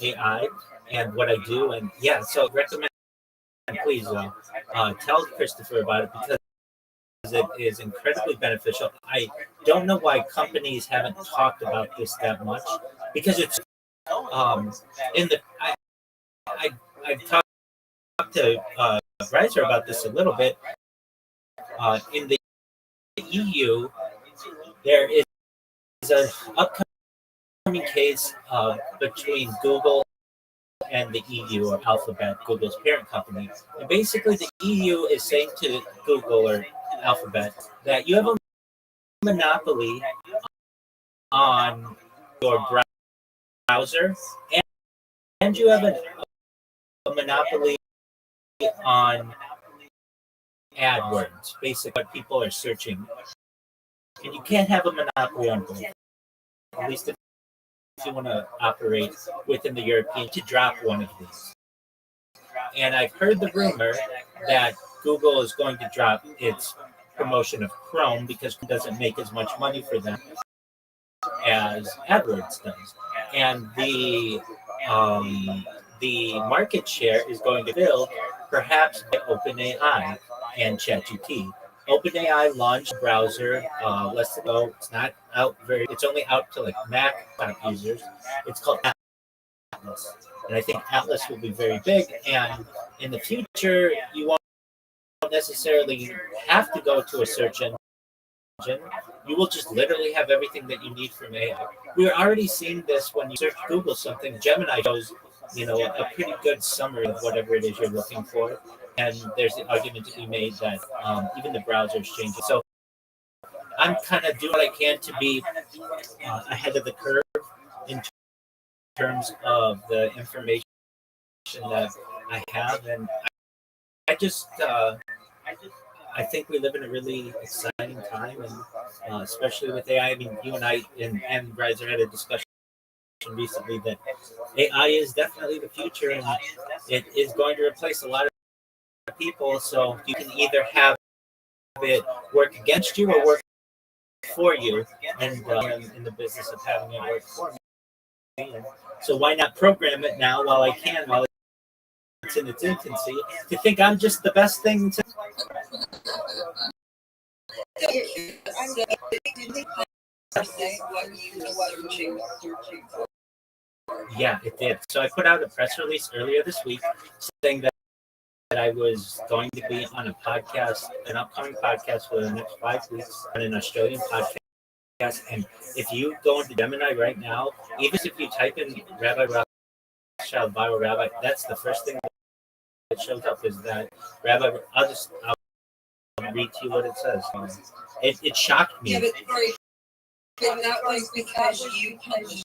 AI and what I do. And yeah, so recommend, please tell Christopher about it, because it is incredibly beneficial. I don't know why companies haven't talked about this that much, because it's in the I've talked to Reiser about this a little bit. In the EU, there is an upcoming case between Google and the EU, or Alphabet, Google's parent company. And basically, the EU is saying to Google or Alphabet that you have a monopoly on your browser, and you have a monopoly on AdWords, basically what people are searching. And you can't have a monopoly on both, at least if you want to operate within the European, to drop one of these. And I've heard the rumor that Google is going to drop its promotion of Chrome because it doesn't make as much money for them as AdWords does. And the market share is going to build perhaps by OpenAI and ChatGPT. OpenAI launched a browser less ago. It's not out very. It's only out to like Mac users. It's called Atlas, and I think Atlas will be very big. And in the future, you won't necessarily have to go to a search engine. You will just literally have everything that you need from AI. We're already seeing this when you search Google something. Gemini shows, a pretty good summary of whatever it is you're looking for. And there's the argument to be made that even the browser is changing. So I'm kind of doing what I can to be ahead of the curve in terms of the information that I have, and I just I think we live in a really exciting time, and especially with AI. I mean, you and I and Riser had a discussion recently that AI is definitely the future, and it is going to replace a lot of people. So you can either have it work against you or work for you, and I'm in the business of having it work for me. And so why not program it now while I can, while it's in its infancy, to think I'm just the best thing to. Yeah, it did. So I put out a press release earlier this week saying that I was going to be on a podcast, an upcoming podcast for the next 5 weeks, on an Australian podcast. And if you go into Gemini right now, even if you type in Rabbi Rothschild Bible Rabbi, that's the first thing that shows up is that Rabbi. I'll read to you what it says. It shocked me. Yeah, but that was because you published it.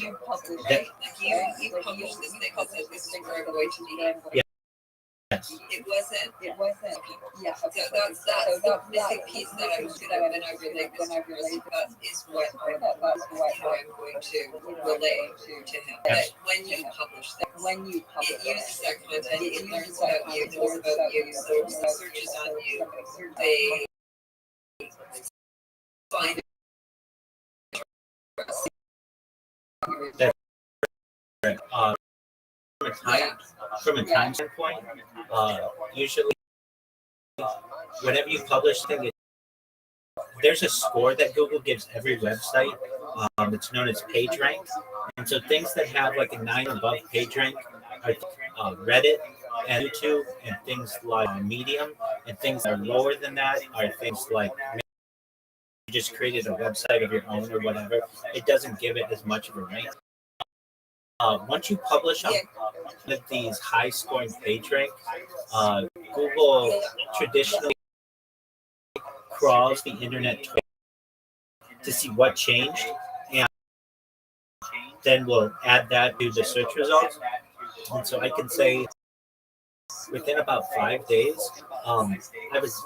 You published this thing that says this is where I'm going to be. Yes. It wasn't. Okay. Yeah. So that's the missing piece that I was going to when I relate this. That is what I'm going to relay to him. That when you publish that, it uses that content, it learns about you, knows about you, so searches on you. They find it. That's right. From a time standpoint, usually whenever you publish things, there's a score that Google gives every website. It's known as PageRank, and so things that have like a 9 above PageRank are Reddit and YouTube, and things like Medium, and things that are lower than that are things like you just created a website of your own or whatever. It doesn't give it as much of a rank. Once you publish on one of these high-scoring PageRank, Google traditionally crawls the internet to see what changed, and then we'll add that to the search results. And so I can say within about 5 days, I was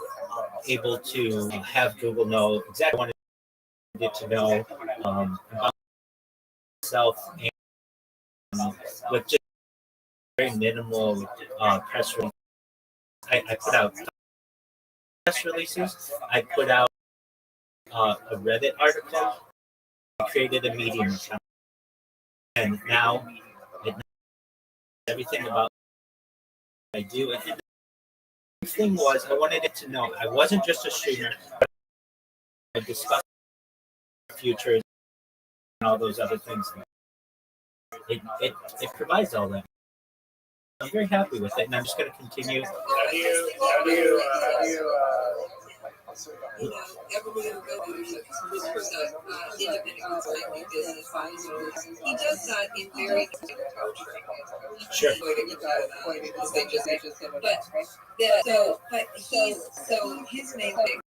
able to have Google know exactly what I wanted to know about myself, and with just very minimal press release. I put out press releases. I put out a Reddit article. I created a Medium account, and now it knows everything about what I do. And the thing was, I wanted it to know I wasn't just a streamer, but I discussed futures and all those other things. It provides all that. I'm very happy with it, and I'm just going to continue. Everyone this person, independent consulting business he does that in very Sure. So his main thing.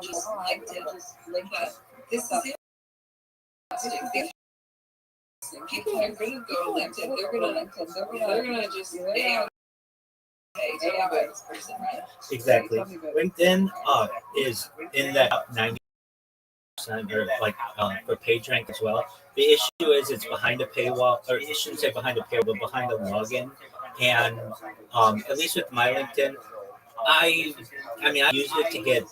Just liked it. But this is it. People are gonna go LinkedIn. They're gonna just Exactly. LinkedIn is in that 90% or like for PageRank as well. The issue is it's behind a paywall, or I shouldn't say behind a paywall, but behind a login. And at least with my LinkedIn, I use it to get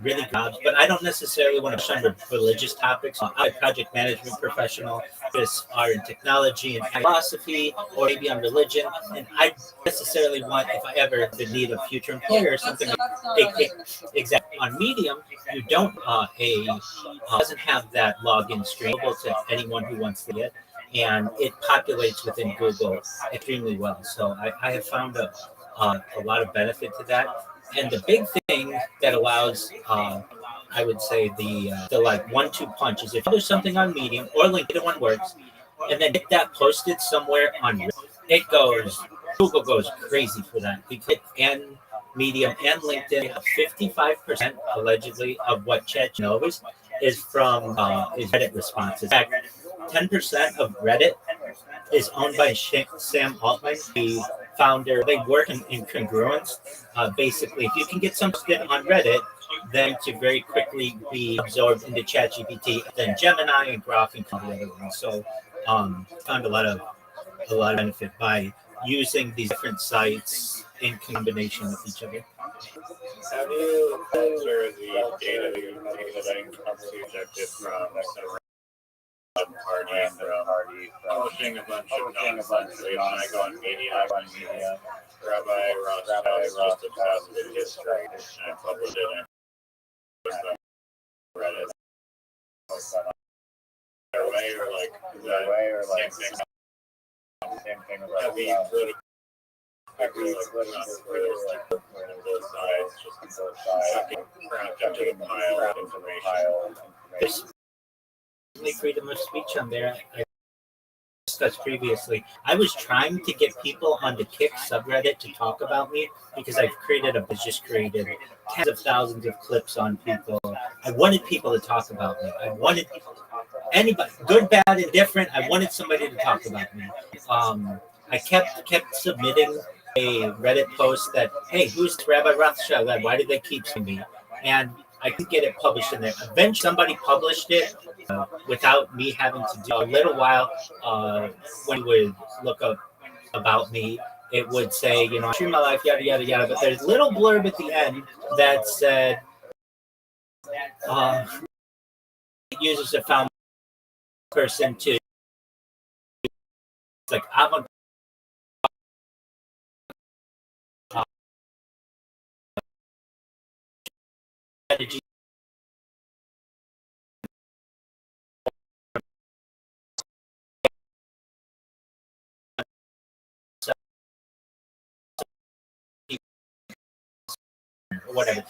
really good jobs, but I don't necessarily want to push on religious topics. I'm a project management professional, just are in technology and philosophy, or maybe on religion. And I necessarily want, if I ever the need a future employer or something like exactly on Medium, you don't doesn't have that login stream available to anyone who wants to get, and it populates within Google extremely well. So I have found a lot of benefit to that. And the big thing that allows, I would say, the like 1-2 punch is if there's something on Medium or LinkedIn, one works, and then get that posted somewhere on it goes. Google goes crazy for that because and Medium and LinkedIn have 55% allegedly of what Chat knows is from is Reddit responses. In fact, 10% of Reddit is owned by Sam Altman, the founder. They work in congruence. Basically, if you can get something on Reddit, then to very quickly be absorbed into ChatGPT, then Gemini and Grok and the other ones. So, found a lot of benefit by using these different sites in combination with each other. Have you observed the data that you've taken objective from party publishing a bunch of nonsense? I go on media, Rabbi Rothschild just obsessed with history, and I published it and Reddit. Way or like that same thing about heavy political both sides, just sucking crap into the pile of information. There's freedom of speech on there. I discussed previously. I was trying to get people on the Kick subreddit to talk about me because I've just created tens of thousands of clips on people. I wanted people to talk about me. I wanted anybody, good, bad, indifferent. I wanted somebody to talk about me. I kept submitting a Reddit post that, hey, who's Rabbi Rothschild? Why did they keep seeing me? And I could get it published in there. Eventually, somebody published it without me having to do a little while. When you would look up about me, it would say, I stream my life, yada, yada, yada. But there's a little blurb at the end that said, it uses a found person to, it's like, I'm strategy. Whatever.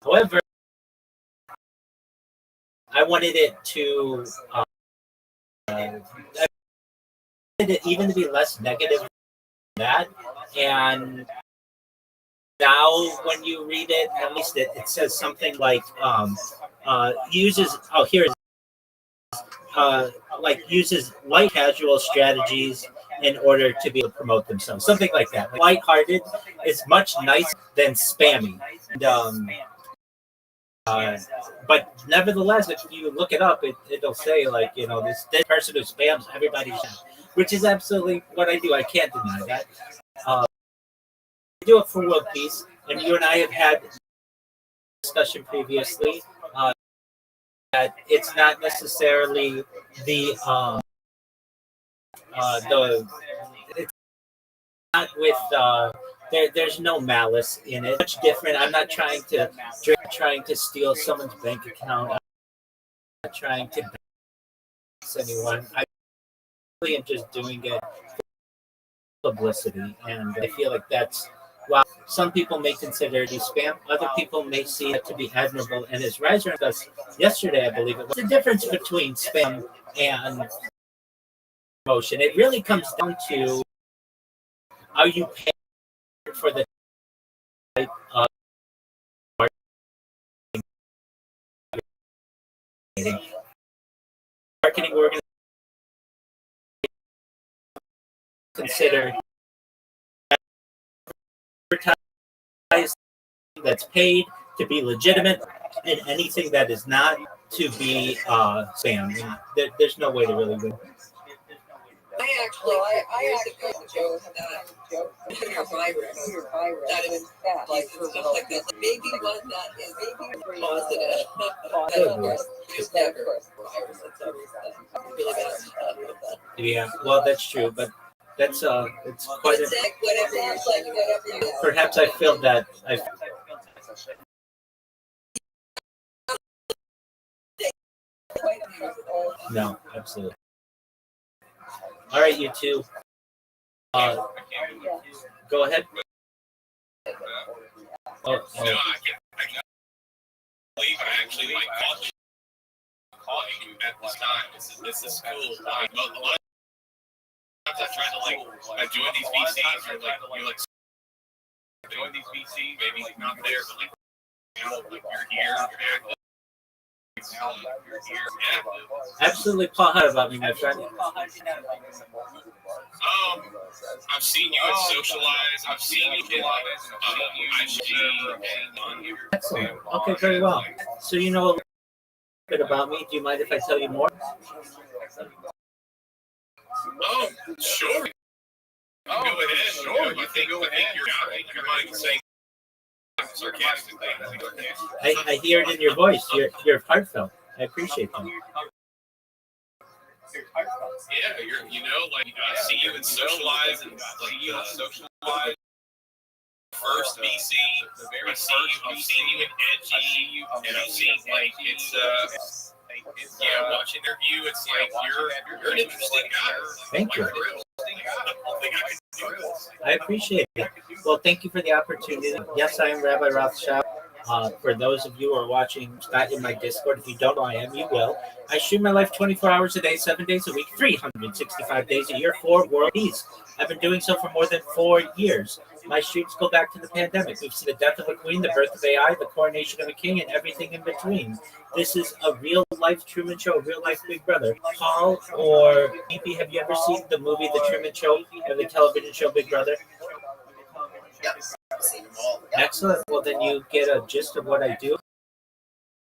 However, I wanted it to even to be less negative than that. And now when you read it, at least it says something like uses uses light casual strategies in order to be able to promote themselves. Something like that. Like, lighthearted is much nicer than spammy. And, but nevertheless, if you look it up, it'll say like, this person who spams everybody's, which is absolutely what I do. I can't deny that. I do it for world peace, and you and I have had discussion previously that it's not necessarily the it's not with there's no malice in it. Much different. I'm not trying to steal someone's bank account. I'm not trying to bash anyone. I really am just doing it for publicity, and I feel like that's, while some people may consider it spam, other people may see it to be admirable. And as Riser discussed yesterday, I believe it was the difference between spam and promotion. It really comes down to, are you paying for the type of marketing organization consider advertising that's paid to be legitimate, and anything that is not to be spam. And there's no way to really win. I actually, years ago, joke that your virus, that is like stuff like this. Maybe one that is positive, but of course, there's never a virus that's always really bad. Yeah, well, that's true, but that's it's quite. But say whatever you're saying, whatever you. Perhaps I feel that I. No, absolutely. All right, you two. Go ahead. No, I can't believe I actually like caught you at this time. This is cool. Like, a lot of times I try to like join these VCs or like you like join these VCs, maybe not there, but like you're here, you're active. Absolutely, Paul. How about me, my friend? I've seen you at Socialize. I've seen you in IG. Excellent. Okay, very well. So you know a little bit about me. Do you mind if I tell you more? Oh, sure. Go ahead. Sure. I think you're mind saying sarcastically. I hear it in your voice. You're heartfelt. I appreciate that. Yeah, like I see you in Socialize and like Socialize. First VC, I've seen you in Edgy, and I've seen like it's watching their view. It's like you're an interesting guy. Thank you. I appreciate it. Well, thank you for the opportunity. Yes, I am Rabbi Rothschild. For those of you who are watching, not in my Discord, if you don't know I am, you will. I stream my life 24 hours a day, 7 days a week, 365 days a year for world peace. I've been doing so for more than 4 years. My streams go back to the pandemic. We've seen the death of a queen, the birth of AI, the coronation of a king, and everything in between. This is a real-life Truman Show, real-life Big Brother. Paul or BP, have you ever seen the movie The Truman Show or the television show Big Brother? Yes. Excellent. Well, then you get a gist of what I do.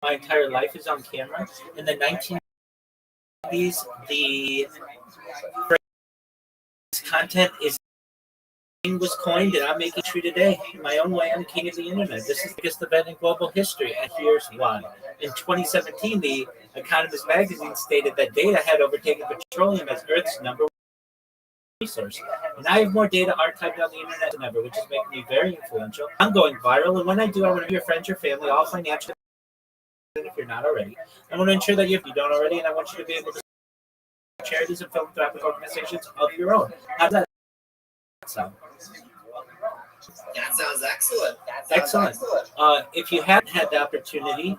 My entire life is on camera. In the 1990s, the content was coined, and I'm making true today. In my own way, I'm king of the internet. This is the biggest event in global history, and here's why. In 2017, the Economist magazine stated that data had overtaken petroleum as Earth's number one resource. And I have more data archived on the internet than ever, which is making me very influential. I'm going viral, and when I do, I want to be your friends, your family, all financial. If you're not already, I want to ensure that if you don't already, and I want you to be able to support charities and philanthropic organizations of your own. How does that sound? That sounds excellent. Excellent. If you haven't had the opportunity,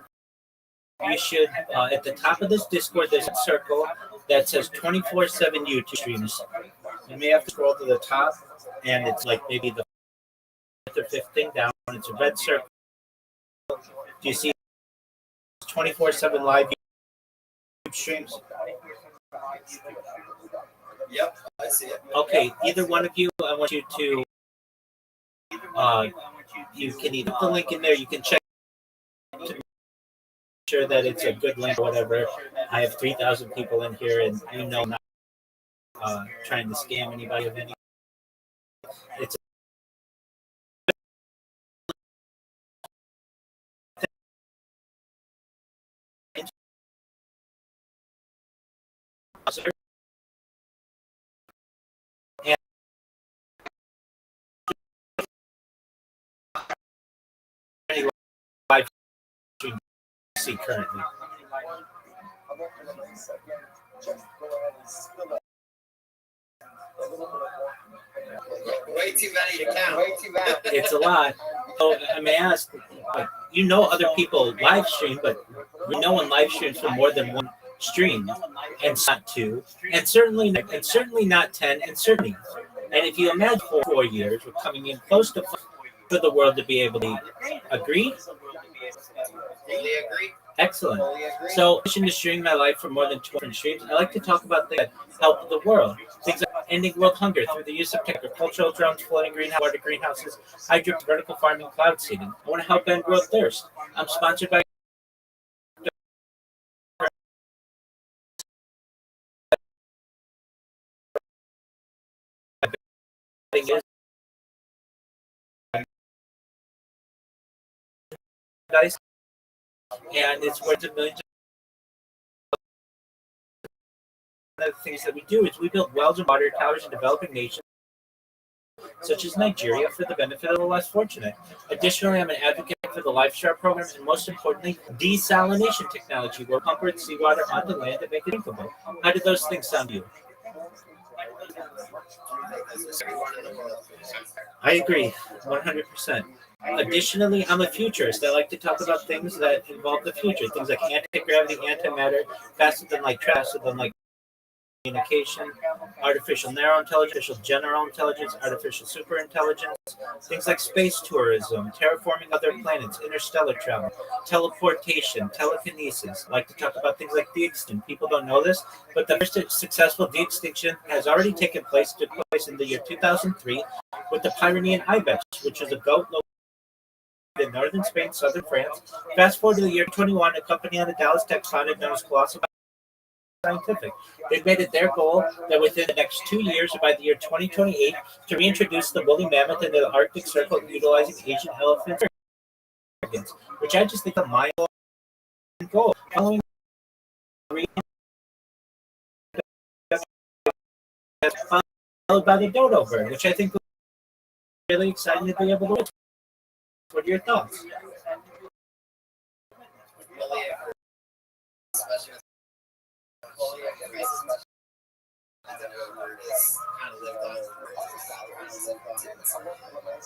you should, at the top of this Discord, there's a circle that says 24/7 YouTube streams. You may have to scroll to the top, and it's like maybe the fourth or fifth thing down. It's a red circle. Do you see 24/7 live YouTube streams? Yep, I see it. Okay, either one of you, I want you to, you can either put the link in there, you can check to make sure that it's a good link or whatever. I have 3,000 people in here, and I'm not trying to scam anybody of any. It's and live stream see currently. Way too many to count. Way too many. It's a lot. So I may ask, other people live stream, but no one live streams for more than one stream, and not two, and certainly not 10, and certainly. And if you imagine 4 years, we're coming in close to for the world to be able to agree. Fully agree. Excellent. So, in addition to streaming my life for more than 200 streams, I like to talk about things that help the world. Things like ending world hunger through the use of agricultural drones, floating water greenhouses, hydro vertical farming, cloud seeding. I want to help end world thirst. I'm sponsored by guys, and it's worth of millions. One of the things that we do is we build wells and water towers in developing nations such as Nigeria for the benefit of the less fortunate. Additionally, I'm an advocate for the Lifestyle program and most importantly, desalination technology where pump seawater onto land and make it drinkable. How do those things sound to you? I agree, 100%. Additionally, I'm a futurist. I like to talk about things that involve the future, things like anti-gravity, antimatter, faster than light, faster than light communication, artificial narrow intelligence, artificial general intelligence, artificial superintelligence, things like space tourism, terraforming other planets, interstellar travel, teleportation, telekinesis. I like to talk about things like de-extinction. People don't know this, but the first successful de-extinction has already taken place. Took place in the year 2003 with the Pyrenean ibex, which is a goat located in northern Spain, southern France. Fast forward to the year 2021, a company out of Dallas, Texas, founded known as Colossal Scientific. They've made it their goal that within the next 2 years, or by the year 2028, to reintroduce the woolly mammoth into the Arctic Circle utilizing Asian elephants, which I just think is a mind-blowing goal. Following followed by the dodo bird, which I think is really exciting to be able to. What are your thoughts?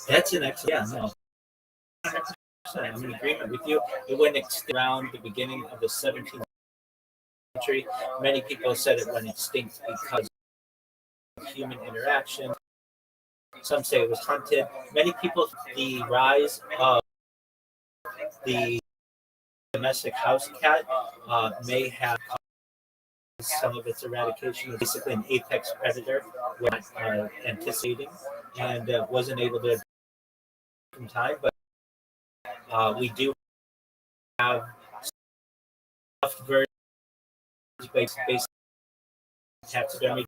That's an excellent. Yeah, no. 100%. I'm in agreement with you. It went around the beginning of the 17th century. Many people said it went extinct because of human interaction. Some say it was hunted. Many people, the rise of the domestic house cat may have some of its eradication. Basically, an apex predator was anticipating and wasn't able to in time. But we do have soft versions based taxidermy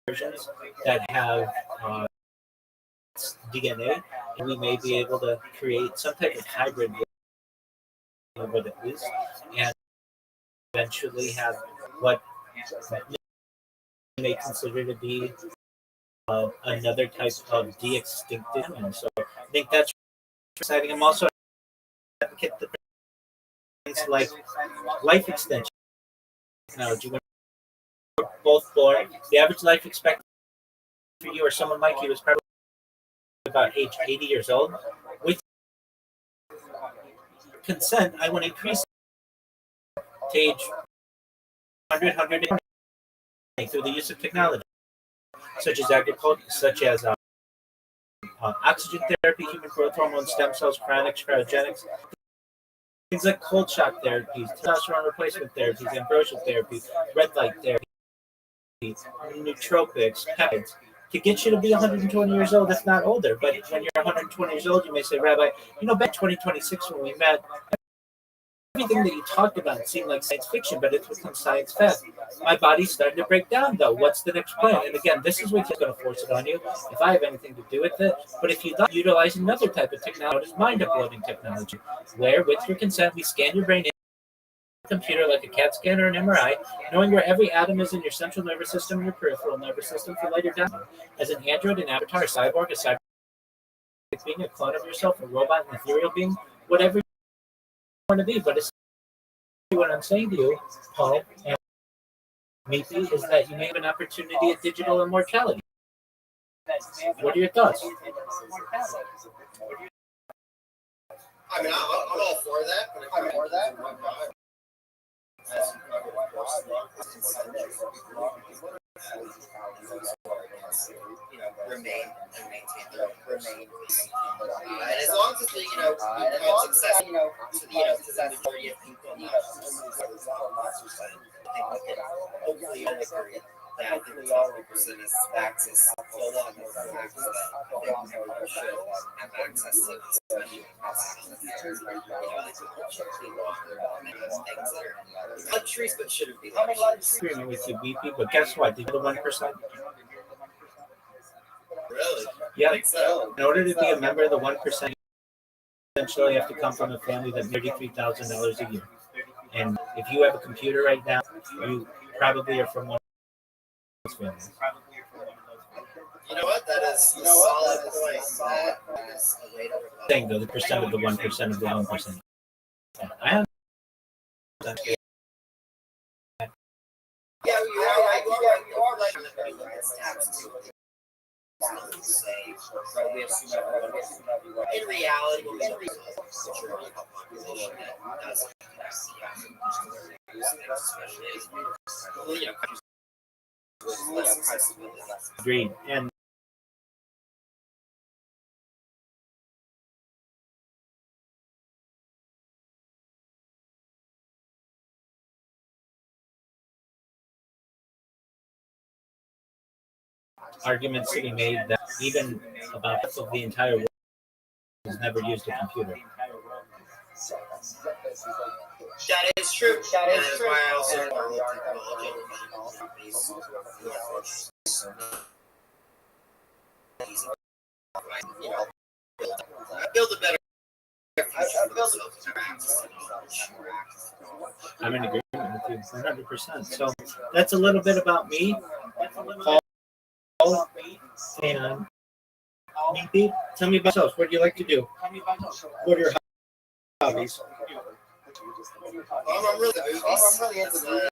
versions that have DNA, and we may be able to create some type of hybrid of it at least, and eventually have what may consider to be another type of de-extincted animal. So I think that's exciting. I'm also an advocate for things like life extension technology. When we're both born, the average life expectancy for you or someone like you is probably about age 80 years old. With consent, I want to increase to age 100 through the use of technology, such as agriculture, such as oxygen therapy, human growth hormone, stem cells, cryogenics, things like cold shock therapies, testosterone replacement therapies, ambrosial therapy, red light therapy, nootropics, peptides, to get you to be 120 years old, if not older. But when you're 120 years old, you may say, Rabbi, back 2026 when we met, everything that you talked about seemed like science fiction, but it's become science fact. My body's starting to break down, though. What's the next plan? And again, this is what's going to force it on you, if I have anything to do with it. But if you don't, utilize another type of technology, mind uploading technology, where with your consent, we scan your brain in a computer like a CAT scan or an MRI, knowing where every atom is in your central nervous system and your peripheral nervous system for later down. As an android, an avatar, a cyborg, being, a clone of yourself, a robot, an ethereal being, whatever you want to be. But it's what I'm saying to you, Paul, and maybe, is that you may have an opportunity at digital immortality. What are your thoughts? I mean, I'm all for that, but if I'm for that, remain and maintain their remain. And as long as it's success, to the majority of people, I think we can hopefully all agree Yeah, I think all the person is access a lot more factors that people should have access to, especially have access to, things that are luxuries but shouldn't be luxuries. Agreement with you, BP, but guess what? Did you know the 1%? Really? Yeah. So. In order to be a member of the 1%, essentially you have to come from a family that makes $33,000 a year. And if you have a computer right now, you probably are from one of those families. You know what? That is a solid point. That is a way to Saying though, the percent of the 1% of the 1%. I have. Yeah, you are right. You are right. In reality, Agreed. And arguments to be made that even about half of the entire world has never used a computer. That is true. That is true. Why I also follow technology companies you know, build a better I'm in agreement with you 100%. So that's a little bit about me, Paul, and BP. Tell me about yourselves. What do you like to do? What are your hobbies? I'm really into the.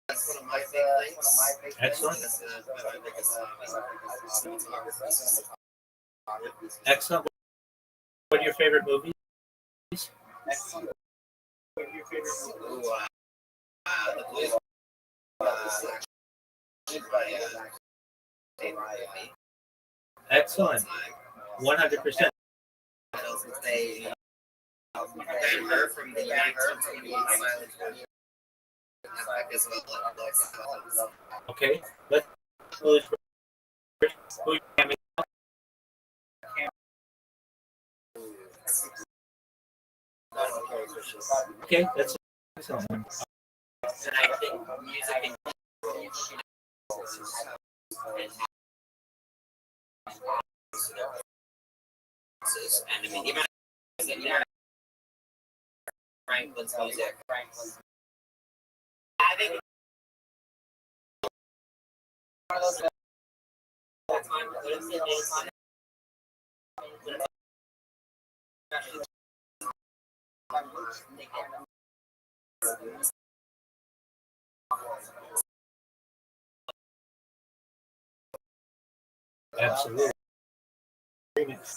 That's one of my big things. Excellent. Excellent. What are your favorite movies? The Blues. Excellent. 100%. From the Okay. Let's close. Okay, that's excellent. And I think music and I mean the amount of Franklin's music. I think one of those Absolutely.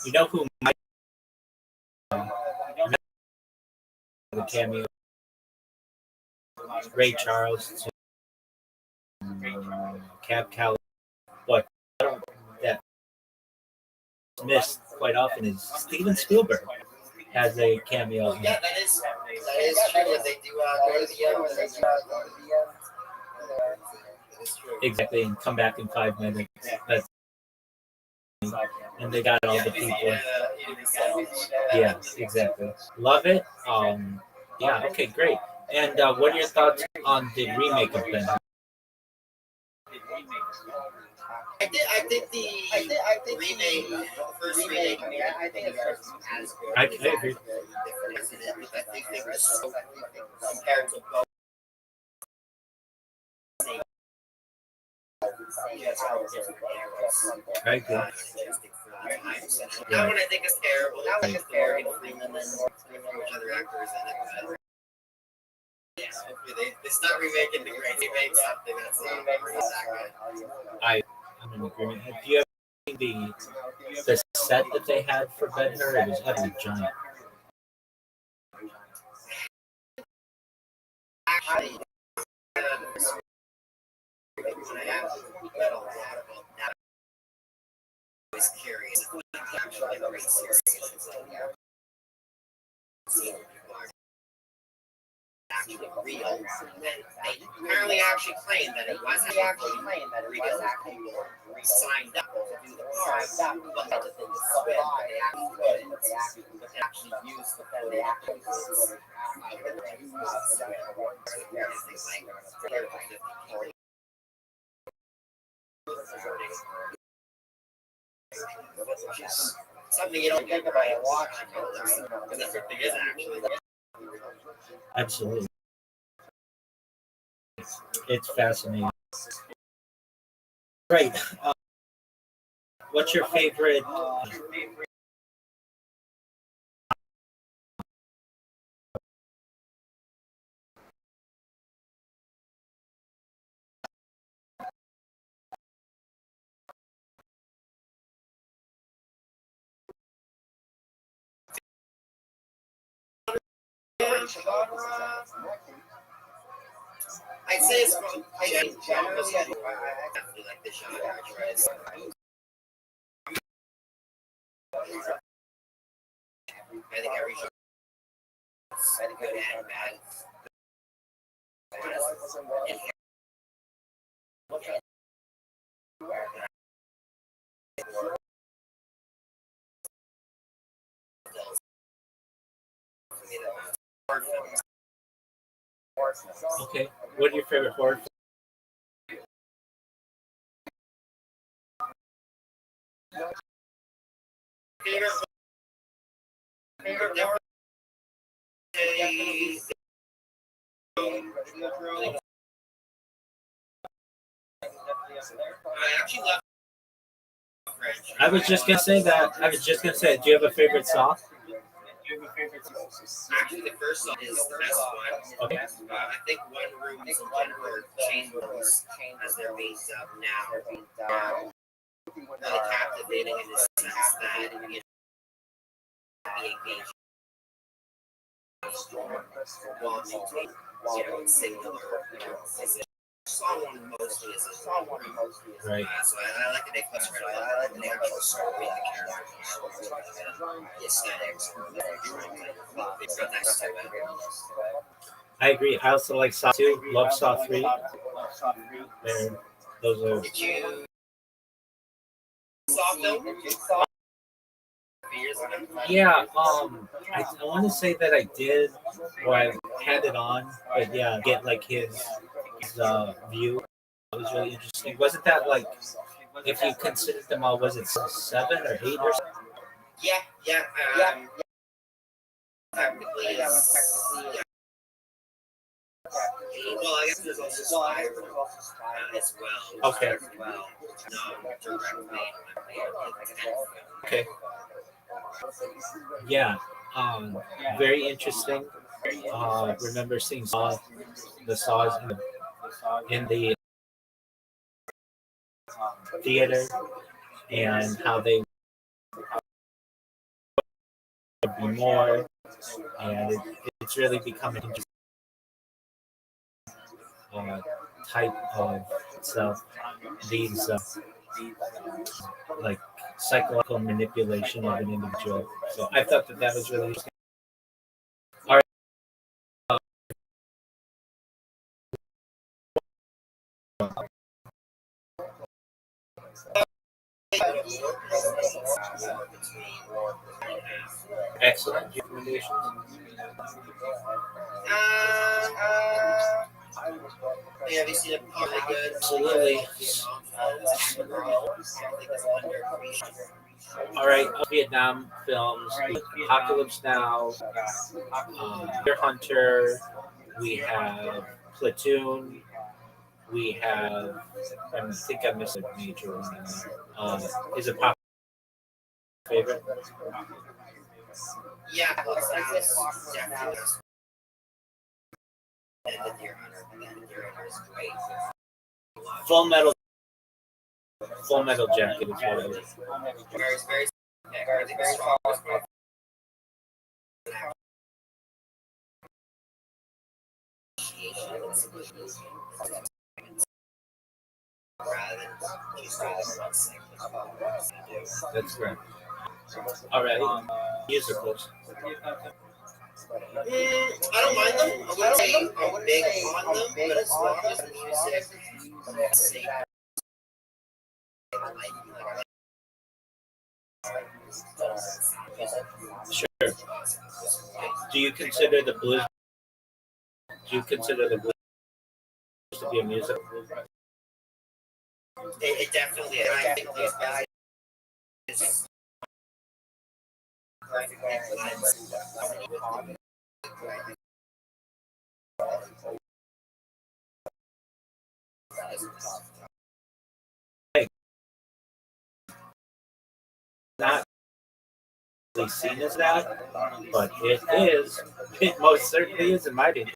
You know who might the cameo? Ray Charles, Cab Calloway, but that missed quite often is Steven Spielberg has a cameo. yeah, that is true. They do go to the end. Exactly, and come back in 5 minutes. That's, and they got all the people. Yeah, exactly. Love it. Yeah. Okay. Great. And what are your thoughts on the remake of Ben? I think the remake, first remake, I think it's as good. I agree. I think they were so compared to both. I agree. That one I think is terrible. That one is terrible. Freeman and other actors in it. Yeah, hopefully they start remaking the great remake something that's not that good. I'm in agreement. Have you ever seen the set that they had for Ben Hur? It was heavily giant. Actually, I have read a lot about that. I was curious. Actually, the great series. Actually real. And apparently they actually claimed that it was actually real people signed up to do the part, but had to think of spin, but they actually used the phone, they actually used something you don't think about watching, because that's what it is actually. Absolutely. It's fascinating. Right. What's your favorite? I'd say it's from generally I definitely like the genre. I think every genre is good and bad. Okay. What are your favorite horror? Favorite horror. I actually love French. I was just gonna say that. Do you have a favorite song? Actually, the first song is the best one. Okay. I think One Room is in general Chambers as they're based up now. Really captivating in the sense that you know, be engaged. While maintaining, singular, song one mostly is a song one mostly is Right. So I like that they flesh it out. I like that they actually start with the characters, the aesthetics, it's got that style. I agree. I also like Saw 2. Love Saw 3. And those are. Did you saw film? Yeah. I want to say that I did, or I had it on, but yeah, get like his view. It was really interesting. Wasn't that like, if you considered them all, was it 7 or 8 or something? Yeah. Technically, yeah. Well, I guess there's also Spy as well. Okay. Okay. Yeah. Very interesting. Remember seeing the Saws in the theater, and how they would be more, and it's really becoming just type of itself. These like psychological manipulation of an individual. So I thought that was really interesting. All right. Excellent recommendations. Have you seen a really good? Absolutely. All right, Vietnam films, Apocalypse Now, Deer Hunter, we have Platoon, we have, I think I missed a major one. Is it Pop favorite? Yeah, definitely. And the Deer Hunter, is great. Full Metal Jacket is what it is. Very strong. That's correct. All right, musicals. I don't mind them. I wouldn't say I'm big on them, but as long as the music sing, Sure. Do you consider the blues? Do you consider the blues to be a music? it definitely is. I think these guys is Not really seen as that, but it is. It most certainly is in my opinion.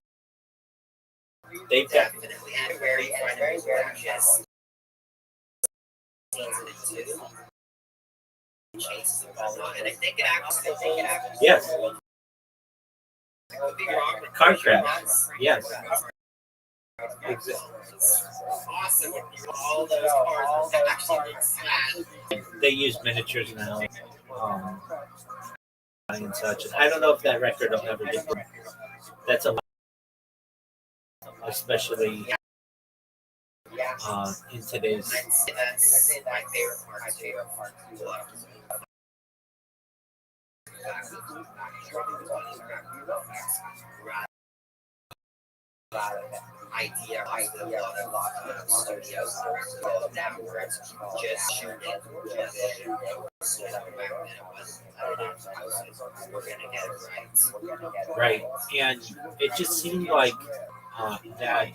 They've got definitely and very gorgeous. And I think it actually yes, I could be wrong. car crash. Yes, exactly. Awesome. All those cars actually sad. They use miniatures now, and such. And I don't know if that record will ever get. That's a lot, especially in today's. That's my favorite part. Idea of a lot of studios downwards, just shooting, we're gonna get it right. Right, and it just seemed like that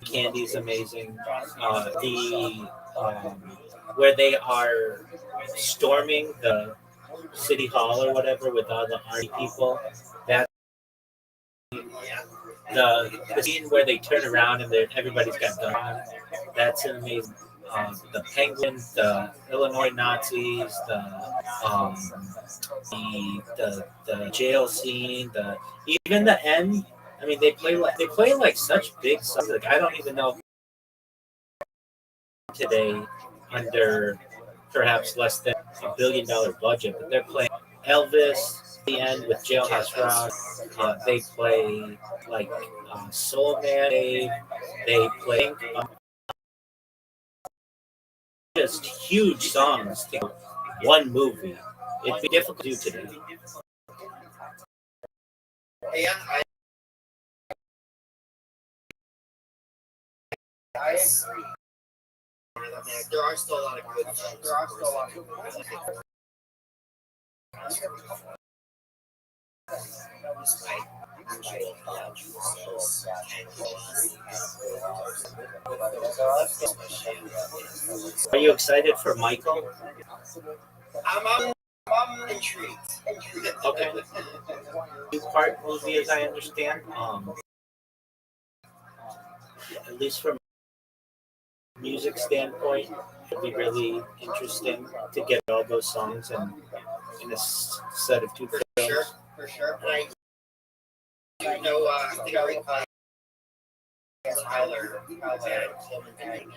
Candy's amazing. The where they are storming the city hall or whatever with all the army people. That the scene where they turn around and everybody's got guns. That's amazing. The Penguins, the Illinois Nazis, um, the jail scene, even the end. I mean, they play like such big songs. Like I don't even know today under perhaps less than $1 billion budget, but they're playing Elvis, the end with Jailhouse Rock. They play like Soul Man. They play just huge songs to one movie. It'd be difficult to do today. Yeah, I agree. There are still a lot of good songs. There are still a lot of good songs. Are you excited for Michael? I'm intrigued. Okay. Two-part movie, as I understand. At least from a music standpoint, it'd be really interesting to get all those songs in a set of two films. For sure. I know Terry Tyler and Coleman doing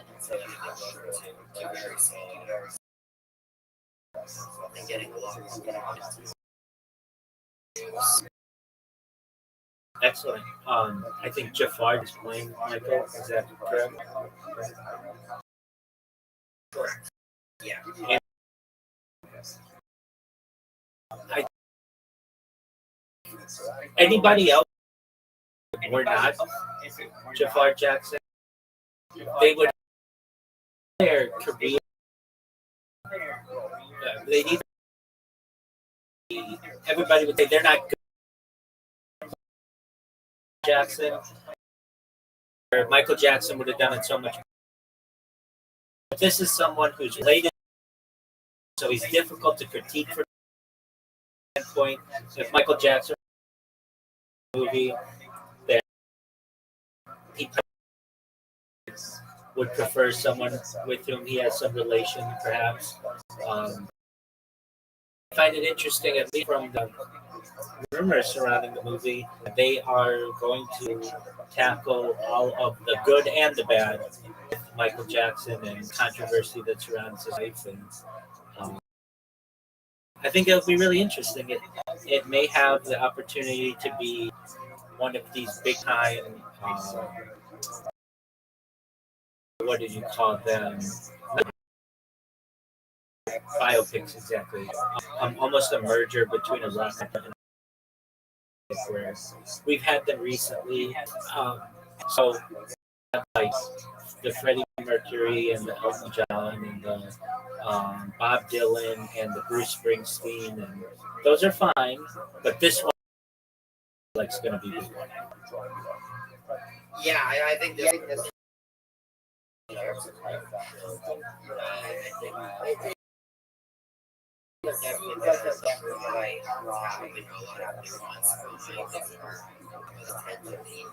and getting a lot of Excellent. I think Jafar is playing Michael. Is that correct? Correct. Yeah. And anybody else were not Jafar Jackson, they would their career. They need everybody would say they're not good. Jackson or Michael Jackson would have done it so much. But this is someone who's related, so he's difficult to critique from that point. If Michael Jackson movie that he would prefer someone with whom he has some relation, perhaps. I find it interesting, at least from the rumors surrounding the movie, that they are going to tackle all of the good and the bad with Michael Jackson and controversy that surrounds his life. And I think it'll be really interesting. it may have the opportunity to be one of these big time. What did you call them? Biopics, exactly. Almost a merger between a rock and where we've had them recently. Um, so like the Freddie Mercury and the Elton John and the Bob Dylan and the Bruce Springsteen, and those are fine. But this one, like, is going to be big one. Yeah, I think this. Definitely why having a lot of nuance behind it tend to lean,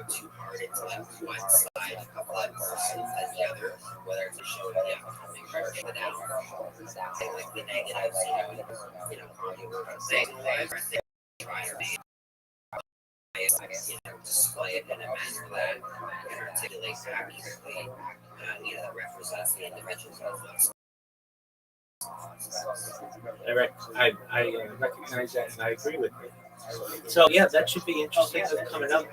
too hard into like one side, a couple of persons than the other, whether it's a show the upcoming or the down, like the negatives, thing. I think try to be, display it in a manner that can articulate accurately, that represents the individual's movements. I recognize that and I agree with it. So yeah, that should be interesting coming up.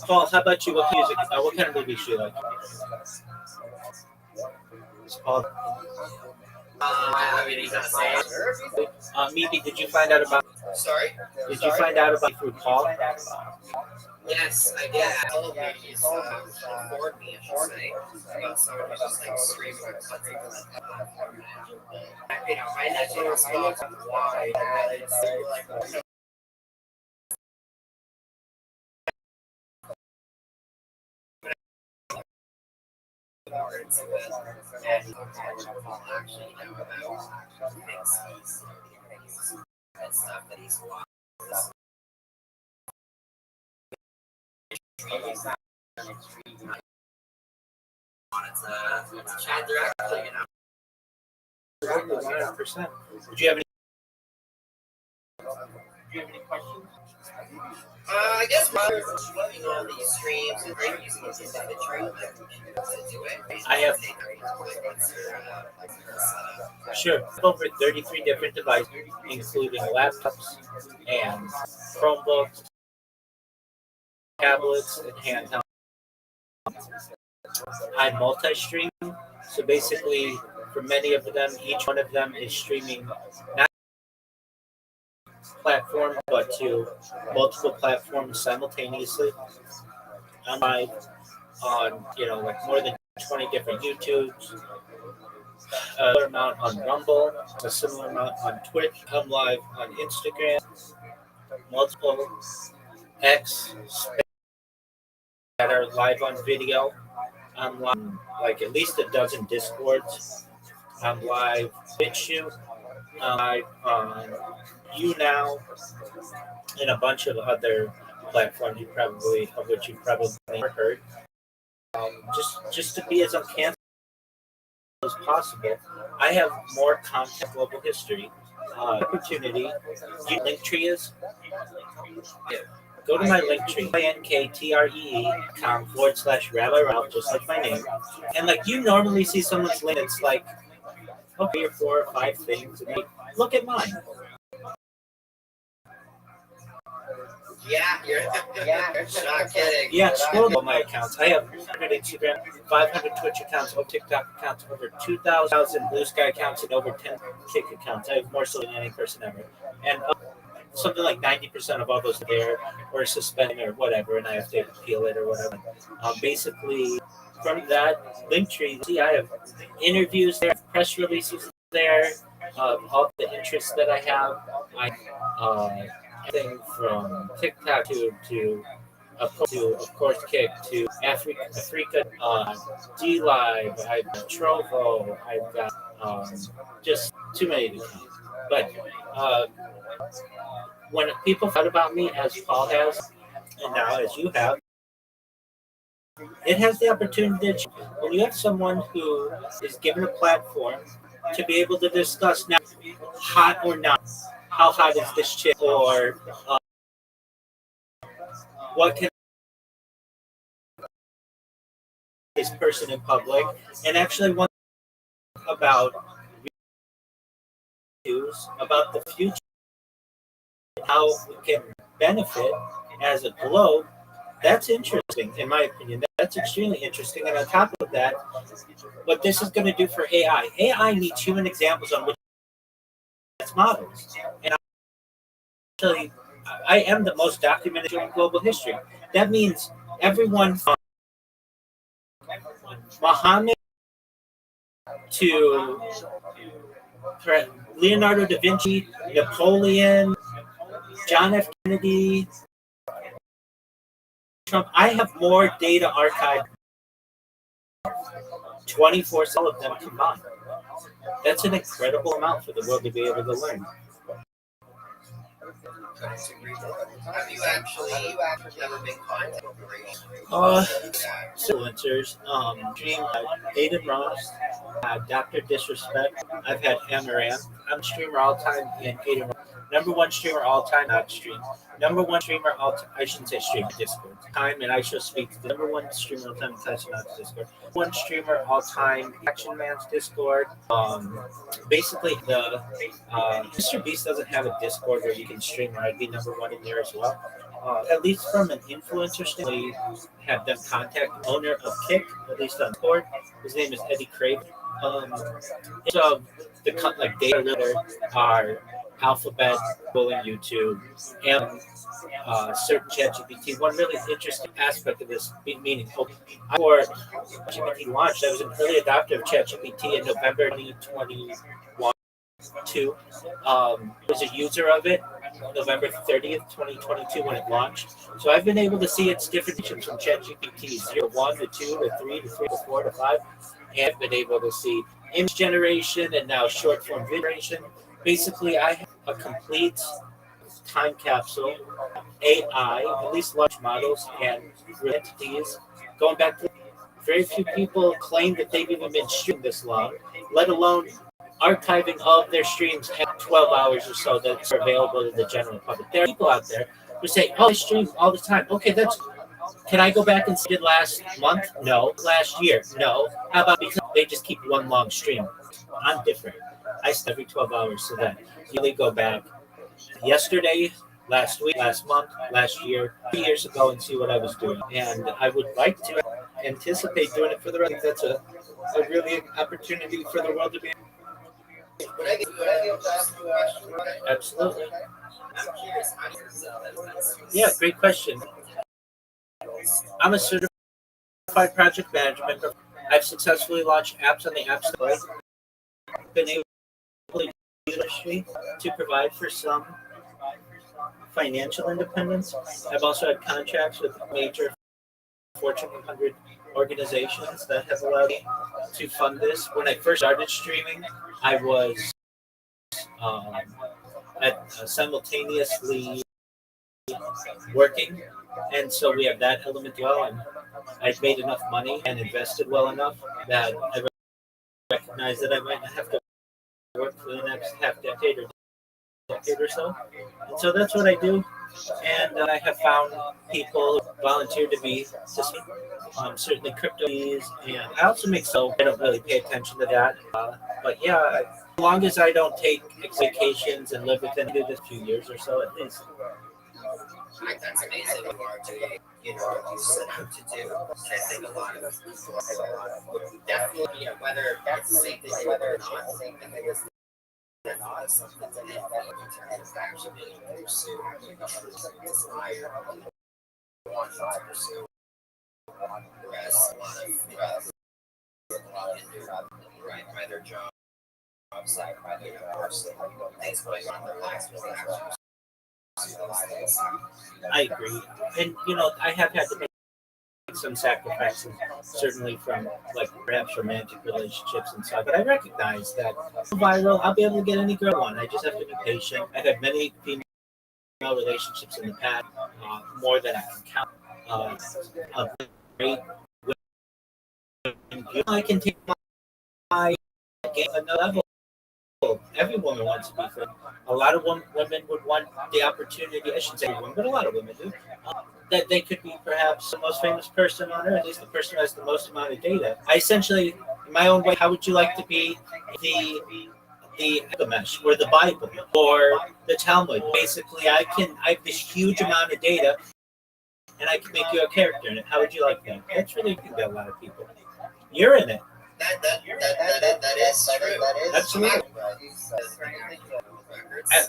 Paul, how about you? What music? What kind of movies do you like? Paul, Mimi, did you find out about? Sorry? Did you find out about through Paul? Yes, I did. All of me informed me, I should say, about someone who's just like streaming or something on that platform. My initial response was why, it's like, more into it, and actually about things and stuff that he's watched. Wanted to chat directly, 100%. Would you have any questions? I guess these streams and reviews individually to do it. I have sure over 33 different devices, including laptops and Chromebooks, tablets, and handhelds. I multi-stream, so basically, for many of them, each one of them is streaming not platform, but to multiple platforms simultaneously. I'm live on, like more than 20 different YouTubes, a similar amount on Rumble, a similar amount on Twitch. I'm live on Instagram, multiple X that are live on video. I'm live on, like at least a dozen Discords. I'm live BitChute. I'm live on YouNow and a bunch of other platforms of which you've probably never heard. Just to be as uncanceled as possible, I have more content global history opportunity. Linktree is. Go to my Linktree, NKTREE.com/Rabbi Ralph, just like my name. And like you normally see someone's link, it's like 3 or 4 or 5 things. And look at mine. Yeah, you're not kidding. Yeah, scroll on my accounts. I have 100 Instagram, 500 Twitch accounts, over TikTok accounts, over 2,000 Blue Sky accounts, and over 10 Kick accounts. I have more so than any person ever. And something like 90% of all those are there or suspended or whatever, and I have to appeal it or whatever. Basically, from that Linktree, see, I have interviews there, press releases there, all the interests that I have. Everything from TikTok to of course Kick to Africa, D Live. I've got Trovo. I've got just too many to count. But when people thought about me as Paul has, and now as you have, it has the opportunity to, when you have someone who is given a platform to be able to discuss now, hot or not, how hot is this chick, or what can this person in public, and actually one about views about the future how we can benefit as a globe. That's interesting, in my opinion. That's extremely interesting. And on top of that, what this is going to do for AI needs human examples on which its models. And actually, I am the most documented in global history. That means everyone from Muhammad to Leonardo da Vinci, Napoleon, John F. Kennedy, Trump. I have more data archived 24 of them combined. That's an incredible amount for the world to be able to learn. Have you actually ever been contacted? Influencers, Dream, Aiden Ross, Dr. Disrespect. I've had Amaranth. I'm a streamer all time in Aiden Ross. Number one streamer all time, not stream. Number one streamer all time, I shouldn't say stream, Discord. Time, and I shall speak to the number one streamer all time, touching out Discord. One streamer all time, Action Man's Discord. Basically, the Mr. Beast doesn't have a Discord where you can stream, or I'd be number one in there as well. At least from an influencer standpoint, we have them contact the owner of Kick, at least on Discord. His name is Eddie Craven. So the like data litter are Alphabet, Google, and YouTube, and certain ChatGPT. One really interesting aspect of this meaning, before ChatGPT launched, I was an early adopter of ChatGPT in November 2021. Was a user of it November 30th, 2022 when it launched. So I've been able to see its different versions from ChatGPT 0.1 to 2 to 3 to 3 to 4 to 5. And I've been able to see image generation and now short form video generation. Basically, I have a complete time capsule, AI, at least large models and entities. Going back to very few people claim that they've even been streaming this long, let alone archiving all of their streams at 12 hours or so that's available to the general public. There are people out there who say, oh, I stream all the time. Okay, can I go back and see it last month? No. Last year? No. How about because they just keep one long stream? I'm different. I stream every 12 hours, so that you really go back yesterday, last week, last month, last year, 2 years ago, and see what I was doing. And I would like to anticipate doing it for the rest. I think that's a really opportunity for the world to be. Would I be able to ask you a question? Absolutely. I'm curious. How do you Yeah, great question. I'm a certified project management. I've successfully launched apps on the App Store. Been able to use industry to provide for some financial independence. I've also had contracts with major Fortune 100 organizations that have allowed me to fund this. When I first started streaming, I was simultaneously working, and so we have that element as well. And I've made enough money and invested well enough that I recognize that I might not have to work for the next half decade or so. And so that's what I do. And I have found people who volunteer to speak. Certainly cryptos, and I also make so I don't really pay attention to that. But yeah, as long as I don't take vacations and live within this few years or so at least. That's amazing. You know what you set out to do. I think a lot of people definitely, whether it's the same thing, whether or not, I think it's not something that they actually pursue, desire, want to pursue. Whereas a lot of by their job, by their personal things going on in their lives, actually. I agree, and I have had to make some sacrifices, certainly from like perhaps romantic relationships and stuff. But I recognize that viral, I'll be able to get any girl I want. I just have to be patient. I've had many female relationships in the past, more than I can count. Of great women. I can take my game another level. Every woman wants to be free. A lot of women would want the opportunity, I shouldn't say everyone, but a lot of women do, that they could be perhaps the most famous person on earth, at least the person who has the most amount of data. I essentially, in my own way, how would you like to be the the Gilgamesh or the Bible or the Talmud. Basically, I have this huge amount of data, and I can make you a character in it. How would you like that? That's really good to a lot of people. You're in it. That is true. Absolutely.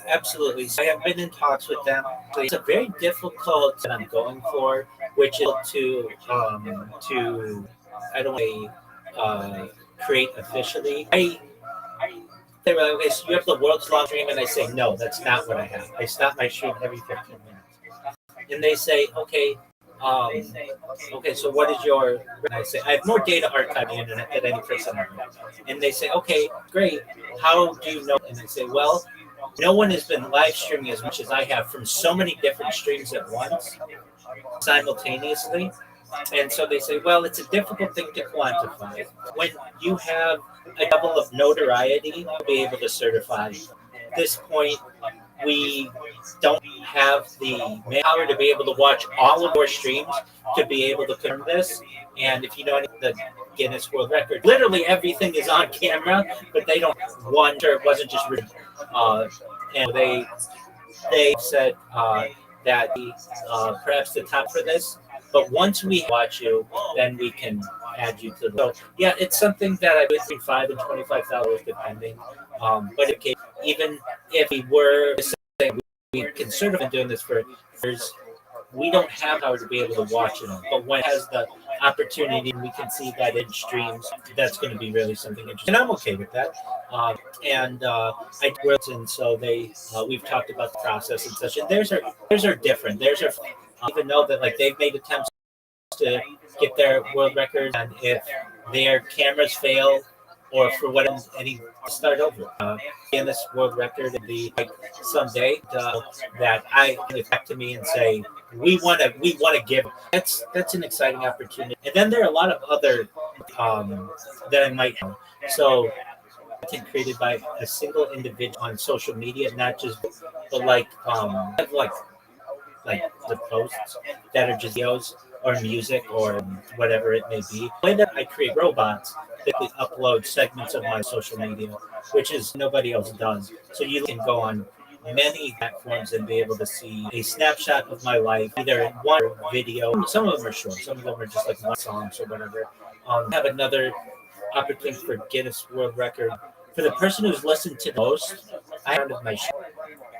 Absolutely. So I have been in talks with them. So it's a very difficult that I'm going for, which is to I don't want to create officially. They were like, okay, so you have the world's longest stream, and I say, no, that's not what I have. I stop my stream every 15 minutes. And they say, okay, okay, so what is your, and I say, I have more data archived on the internet than any person ever. And they say, okay, great. How do you know? And I say, well, no one has been live streaming as much as I have from so many different streams at once, simultaneously. And so they say, well, it's a difficult thing to quantify. When you have a level of notoriety to be able to certify, at this point, we don't have the manpower to be able to watch all of our streams to be able to confirm this. And if you know the Guinness World Record, literally everything is on camera, but they don't wonder it wasn't just written. And they said that perhaps the top for this. But once we watch you, then we can add you to the. So yeah, it's something that I do between $5,000 and $25,000 depending. But even if we were saying we can sort of been doing this for years, we don't have power to be able to watch it all. But when it has the opportunity, we can see that in streams. That's going to be really something interesting, and I'm okay with that. I worked, and so we've talked about the process and such. And theirs are different. Theirs are even though that like they've made attempts to get their world records, and if their cameras fail or for whatever, any start over. In this world record, and be like someday that I get back to me and say we want to give. That's an exciting opportunity. And then there are a lot of other that I might know. So content created by a single individual on social media, not just but like the posts that are just videos or music or whatever it may be. The way that I create robots that upload segments of my social media, which is nobody else does. So you can go on many platforms and be able to see a snapshot of my life, either in one video. Some of them are short, some of them are just like one songs or whatever. Have another opportunity for Guinness World Record. For the person who's listened to the most, I have my show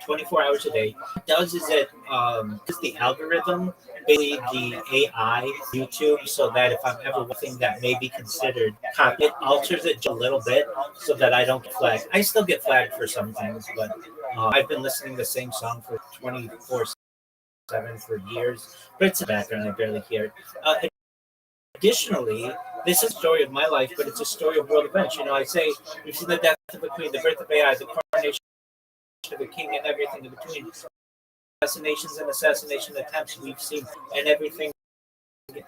24 hours a day. What it does is it's the algorithm, basically the AI, YouTube, so that if I'm ever watching that may be considered copy, it alters it just a little bit so that I don't get flagged. I still get flagged for some things, but I've been listening to the same song for 24/7 for years, but it's a background, I barely hear it. Additionally, this is a story of my life, but it's a story of world events. You know, I say we've seen the death of the queen, the birth of AI, the coronation of the king, and everything in between. Assassinations and assassination attempts we've seen, and everything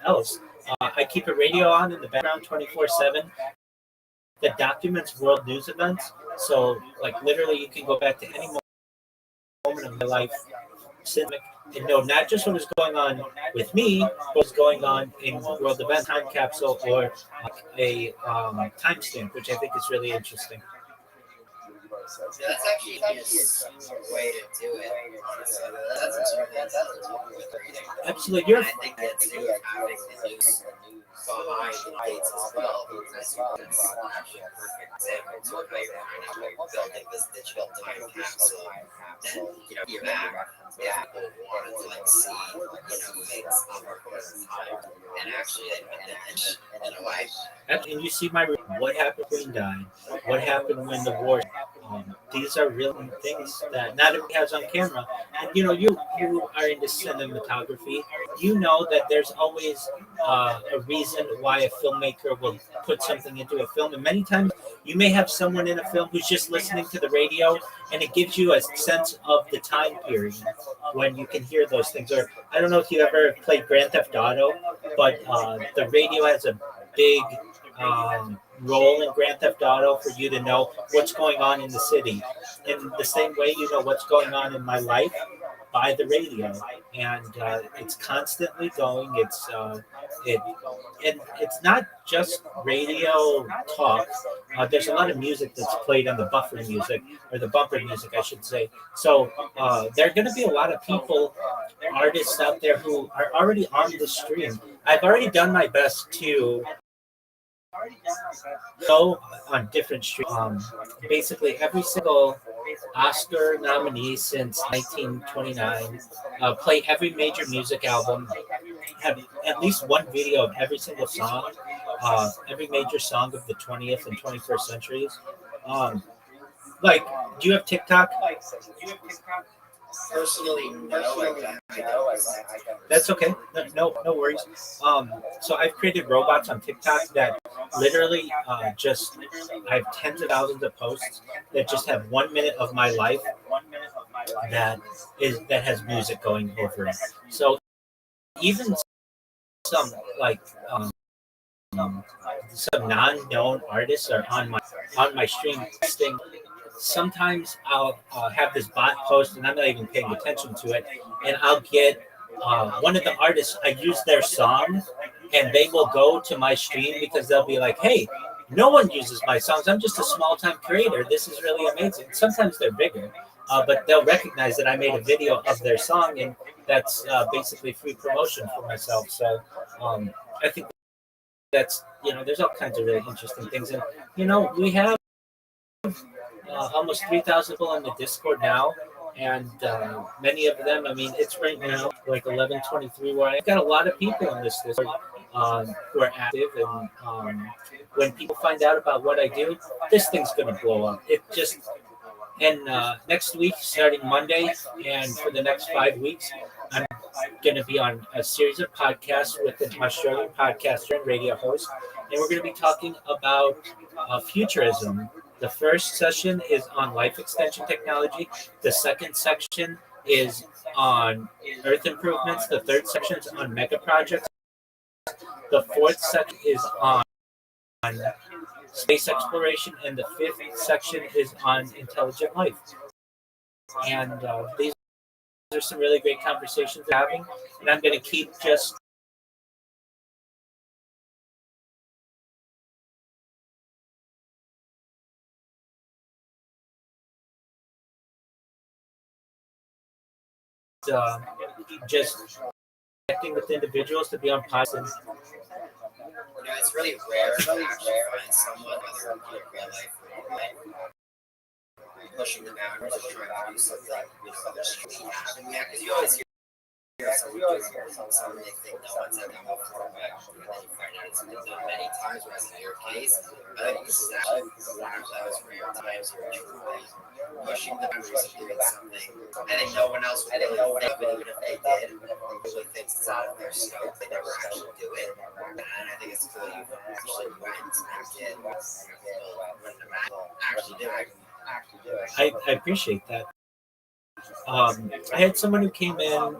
else. I keep a radio on in the background 24/7 that documents world news events. So, like, literally, you can go back to any moment of my life and know not just what is going on with me, but what's going on in world event time capsule or a timestamp, which I think is really interesting. That's actually a way to do it. Absolutely, I think that too, having the news behind the gates as well. That's a perfect example to how you're building this digital time capsule. Then, you're back. Yeah, people wanted to see, things on our current time. And actually, in a way. And you see what happened when he died, what happened when the war. These are real things that not everybody has on camera. And you are into cinematography. You know that there's always a reason why a filmmaker will put something into a film. And many times you may have someone in a film who's just listening to the radio, and it gives you a sense of the time period when you can hear those things. Or I don't know if you ever played Grand Theft Auto, but the radio has a big role in Grand Theft Auto for you to know what's going on in the city. In the same way, you know what's going on in my life. by the radio, and it's constantly going. It's not just radio talk. There's a lot of music that's played on the buffer music, or the bumper music, I should say. So there are going to be a lot of people, artists out there who are already on the stream. I've already done my best to go on different streams. Basically, every single Oscar nominee since 1929, play every major music album, have at least one video of every single song, every major song of the 20th and 21st centuries. Um, like, do you have TikTok? Personally, no, I don't. That's okay. No worries. So I've created robots on TikTok that literally just, I have tens of thousands of posts that just have 1 minute of my life that has music going over it. So even some like some non-known artists are on my stream listing. Sometimes I'll have this bot post and I'm not even paying attention to it, and I'll get one of the artists, I use their song, and they will go to my stream because they'll be like, hey, no one uses my songs. I'm just a small time creator. This is really amazing. Sometimes they're bigger, but they'll recognize that I made a video of their song, and that's basically free promotion for myself. So I think that's, there's all kinds of really interesting things. And, we have almost 3,000 people on the Discord now, and many of them, it's right now like 11:23, where I've got a lot of people on this Discord who are active, and when people find out about what I do, this thing's going to blow up. And next week, starting Monday, and for the next 5 weeks, I'm going to be on a series of podcasts with an Australian podcaster and radio host, and we're going to be talking about futurism. The first session is on life extension technology. The second section is on earth improvements. The third section is on mega projects. The fourth section is on space exploration, and the fifth section is on intelligent life. And these are some really great conversations we're having, and I'm going to keep just connecting with individuals to be on podcasts. It's really rare to actually find someone, whether in real life or pushing the boundaries of trying to do something, because you always hear someone doing something they think no one's ever done before, but then you find out it's been done many times, whereas in your case, I think this is actually one of those rare times where you're truly pushing the boundaries of doing something, and then no one else would really think, but even if they did, usually thinks it's out of their scope, they never actually do it. And I think it's cool you actually went and did actually do it. I appreciate that. I had someone who came in,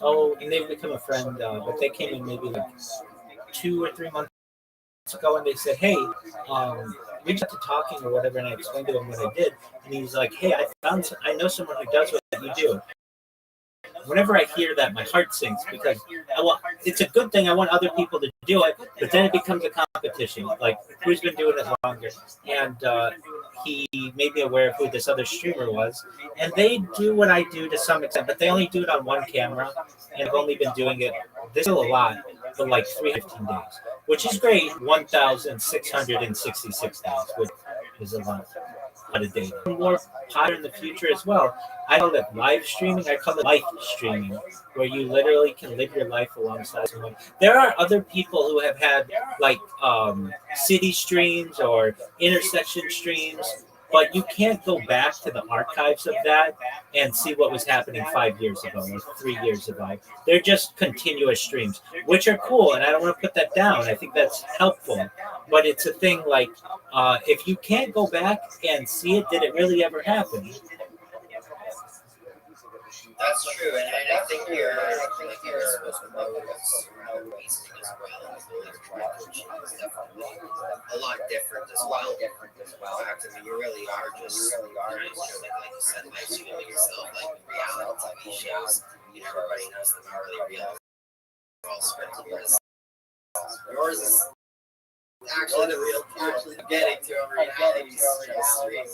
and they've become a friend, but they came in maybe like 2 or 3 months ago, and they said, hey, we got to talking or whatever, and I explained to him what I did, and he was like, hey, I know someone who does what you do. Whenever I hear that, my heart sinks, because it's a good thing. I want other people to do it, but then it becomes a competition. Like, who's been doing it longer? And he made me aware of who this other streamer was. And they do what I do to some extent, but they only do it on one camera. And I've only been doing it, this is a lot, for like 315 days, which is great. 1,666 days, which is a lot of data. More popular in the future as well. I call it live streaming. I call it life streaming, where you literally can live your life alongside someone. There are other people who have had like city streams or intersection streams, but you can't go back to the archives of that and see what was happening 5 years ago or 3 years ago. They're just continuous streams, which are cool, and I don't want to put that down. I think that's helpful. But it's a thing like, if you can't go back and see it, did it really ever happen? That's true, and I think you're supposed to know what's wasting as well. Life coaching is definitely a lot different as well. In fact, I mean, you really are just like you said, live streaming yourself, like reality TV shows. You know, everybody knows them are really real. They're all scripted. Yours is actually the real actually getting to a reality stream.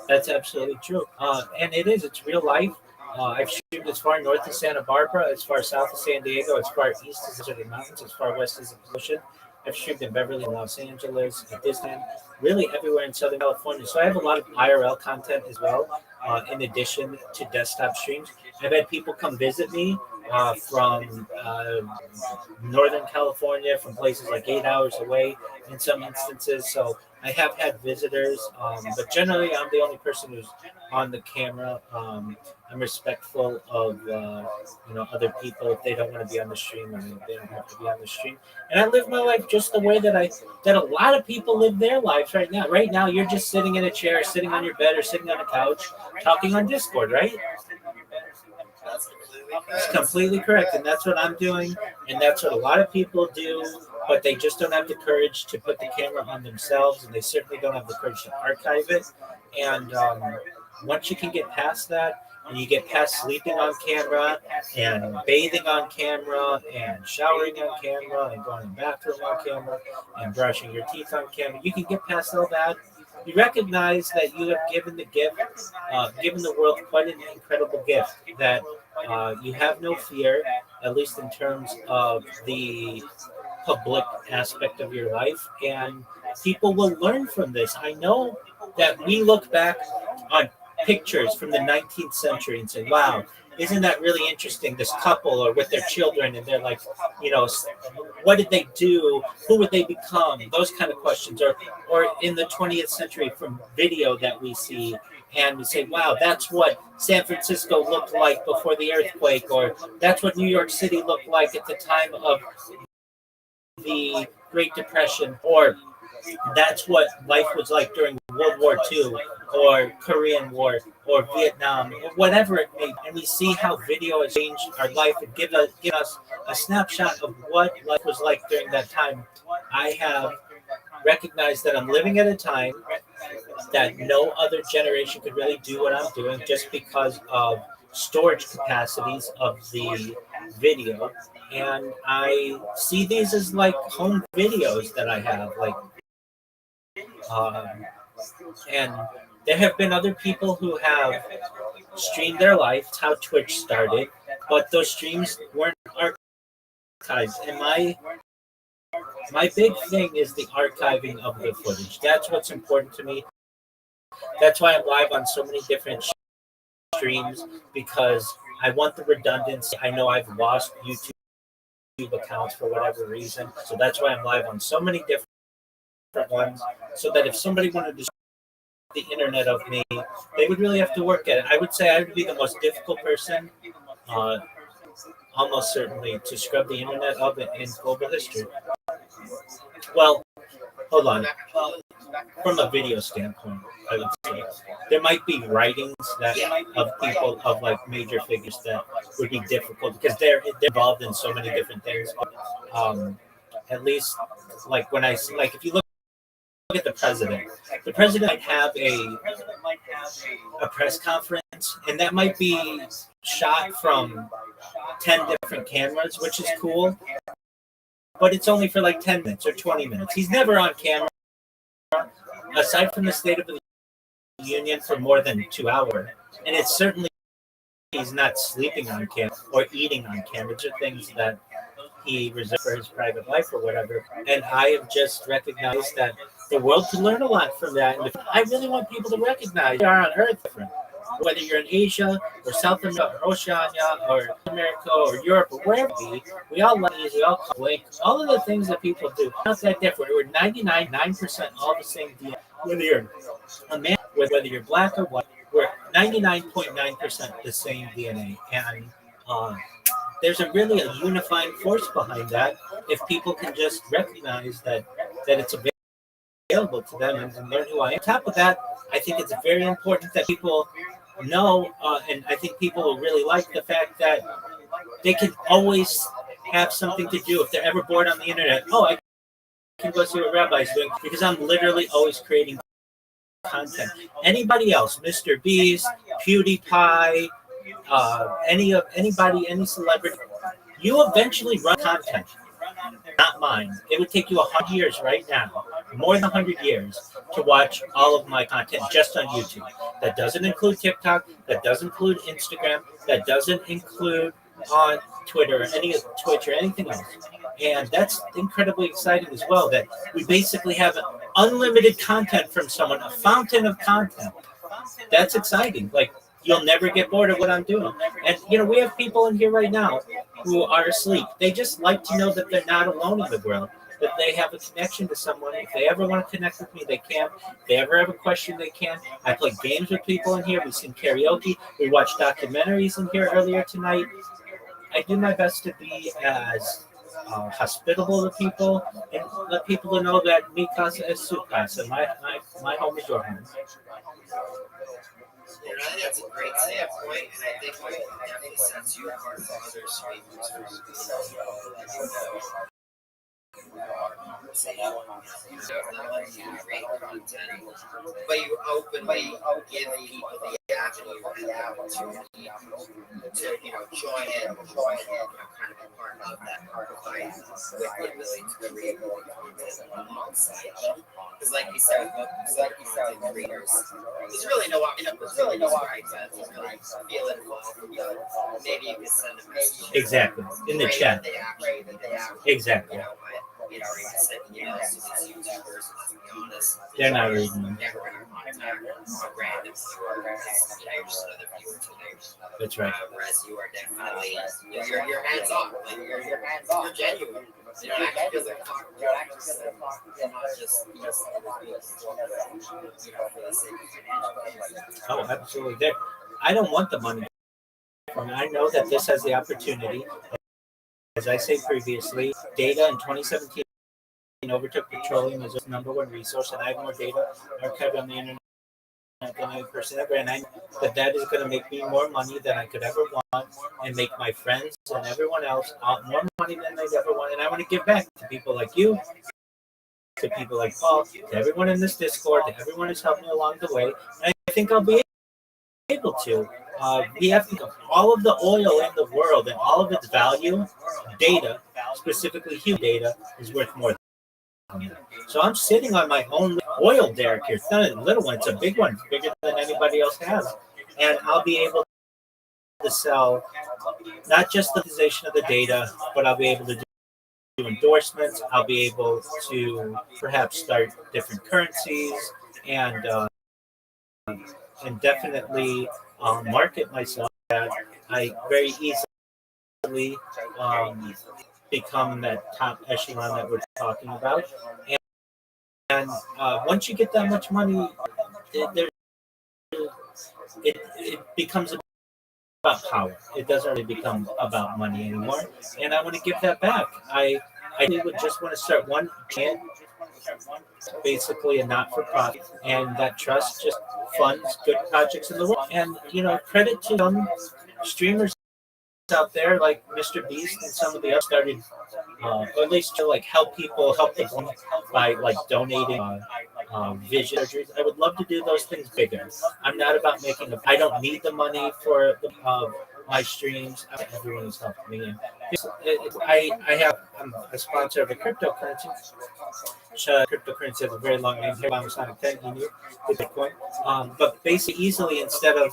That's absolutely true. And it's real life. I've streamed as far north as Santa Barbara, as far south as San Diego, as far east as the Desert Mountains, as far west as the ocean. I've streamed in Beverly, Los Angeles, at Disneyland, really everywhere in Southern California. So I have a lot of IRL content as well, in addition to desktop streams. I've had people come visit me from Northern California, from places like 8 hours away in some instances. So I have had visitors, but generally I'm the only person who's on the camera. I'm respectful of other people if they don't want to be on the stream, or they don't have to be on the stream. And I live my life just the way that a lot of people live their lives right now. Right now, you're just sitting in a chair, sitting on your bed, or sitting on a couch, talking on Discord, right? It's completely correct, and that's what I'm doing, and that's what a lot of people do, but they just don't have the courage to put the camera on themselves, and they certainly don't have the courage to archive it. And once you can get past that, and you get past sleeping on camera, and bathing on camera, and showering on camera, and going to the bathroom on camera, and brushing your teeth on camera, you can get past all that. You recognize that you have given given the world quite an incredible gift, that you have no fear, at least in terms of the public aspect of your life, and people will learn from this. I know that we look back on pictures from the 19th century and say, wow, isn't that really interesting, this couple or with their children, and they're like, what did they do, who would they become, those kind of questions, or in the 20th century from video that we see, and we say, wow, that's what San Francisco looked like before the earthquake, or that's what New York City looked like at the time of the Great Depression, or that's what life was like during World War II, or Korean War, or Vietnam, or whatever it may be. And we see how video has changed our life and give us a snapshot of what life was like during that time. I have recognized that I'm living at a time that no other generation could really do what I'm doing, just because of storage capacities of the video. And I see these as like home videos that I have, and there have been other people who have streamed their life. It's how Twitch started, but those streams weren't archived. And my big thing is the archiving of the footage. That's what's important to me. That's why I'm live on so many different streams, because I want the redundancy. I know I've lost YouTube accounts for whatever reason, so that's why I'm live on so many different ones, so that if somebody wanted to the internet of me, they would really have to work at it. I would say I would be the most difficult person, almost certainly, to scrub the internet of it in global history. Well, hold on. From a video standpoint, I would say there might be writings of people, of like major figures, that would be difficult because they're involved in so many different things. At least, like when if you look at the president might have a press conference, and that might be shot from 10 different cameras, which is cool, but it's only for like 10 minutes or 20 minutes. He's never on camera, aside from the State of the Union, for more than 2 hours. And it's certainly, he's not sleeping on camera or eating on camera. These are things that he reserved for his private life or whatever. And I have just recognized that the world can learn a lot from that. And I really want people to recognize we are on Earth different. Whether you're in Asia or South America or Oceania or America or Europe or wherever it be, we all love these, we all blink. All of the things that people do, not that different. We're 99.9% all the same DNA. Whether you're a man, whether you're black or white, we're 99.9% the same DNA. And there's a unifying force behind that if people can just recognize that it's available to them and learn who I am. On top of that, I think it's very important that people know, and I think people will really like the fact that they can always have something to do if they're ever bored on the internet. Oh, I can go see what Rabbi's doing because I'm literally always creating content. Anybody else, Mr. Beast, PewDiePie, any celebrity, you eventually run content. Not mine. It would take you 100 years right now, more than 100 years, to watch all of my content just on YouTube. That doesn't include TikTok. That doesn't include Instagram. That doesn't include on Twitter or any of Twitch or anything else. And that's incredibly exciting as well. That we basically have unlimited content from someone, a fountain of content. That's exciting. Like you'll never get bored of what I'm doing. And we have people in here right now who are asleep. They just like to know that they're not alone in the world, that they have a connection to someone. If they ever want to connect with me, they can. If they ever have a question, they can. I play games with people in here. We sing karaoke. We watched documentaries in here earlier tonight. I do my best to be as hospitable to people and let people know that mi casa es su casa. My home is your home. I think that's a great standpoint, and I think it definitely sets you apart from other streamers. Great content, but you openly give people the avenue and the opportunity to join in, kind of be part of that fight with the ability to create more content alongside them. Because, like you said, content creators, there's really no opportunity to really feel involved. Maybe you can send a message. Exactly. In the chat. Exactly. Even sending emails to these YouTubers, let's be honest, they're not reading them. Never going to contact a random viewer because you're just another viewer to theirs. That's right. Whereas you are definitely you're hands off. Like you're hands off. You're genuine. You're actually going to talk. You're not just for the sake of Oh, absolutely. I don't want the money. I know that this has the opportunity. As I said previously, data in 2017 overtook petroleum as the number one resource, and I have more data archived on the internet than any person ever. And I know that is going to make me more money than I could ever want, and make my friends and everyone else more money than they'd ever want. And I want to give back to people like you, to people like Paul, to everyone in this Discord, to everyone who's helped me along the way. And I think I'll be able to. We have all of the oil in the world and all of its value, data, specifically human data, is worth more than that. So I'm sitting on my own oil derrick here. It's not a little one, it's a big one, bigger than anybody else has. And I'll be able to sell not just the monetization of the data, but I'll be able to do endorsements. I'll be able to perhaps start different currencies and definitely market myself that I very easily become that top echelon that we're talking about. And once you get that much money, it becomes about power. It doesn't really become about money anymore. And I want to give that back. I would just want to start one chant, basically a not-for-profit, and that trust just funds good projects in the world. And credit to some streamers out there like Mr. Beast and some of the others started, or at least to help people, help the blind by donating vision surgeries. I would love to do those things bigger. I'm not about making I don't need the money for my streams. Everyone has helped me. And I'm a sponsor of a cryptocurrency. Cryptocurrency has a very long name. Bitcoin. But basically, easily, instead of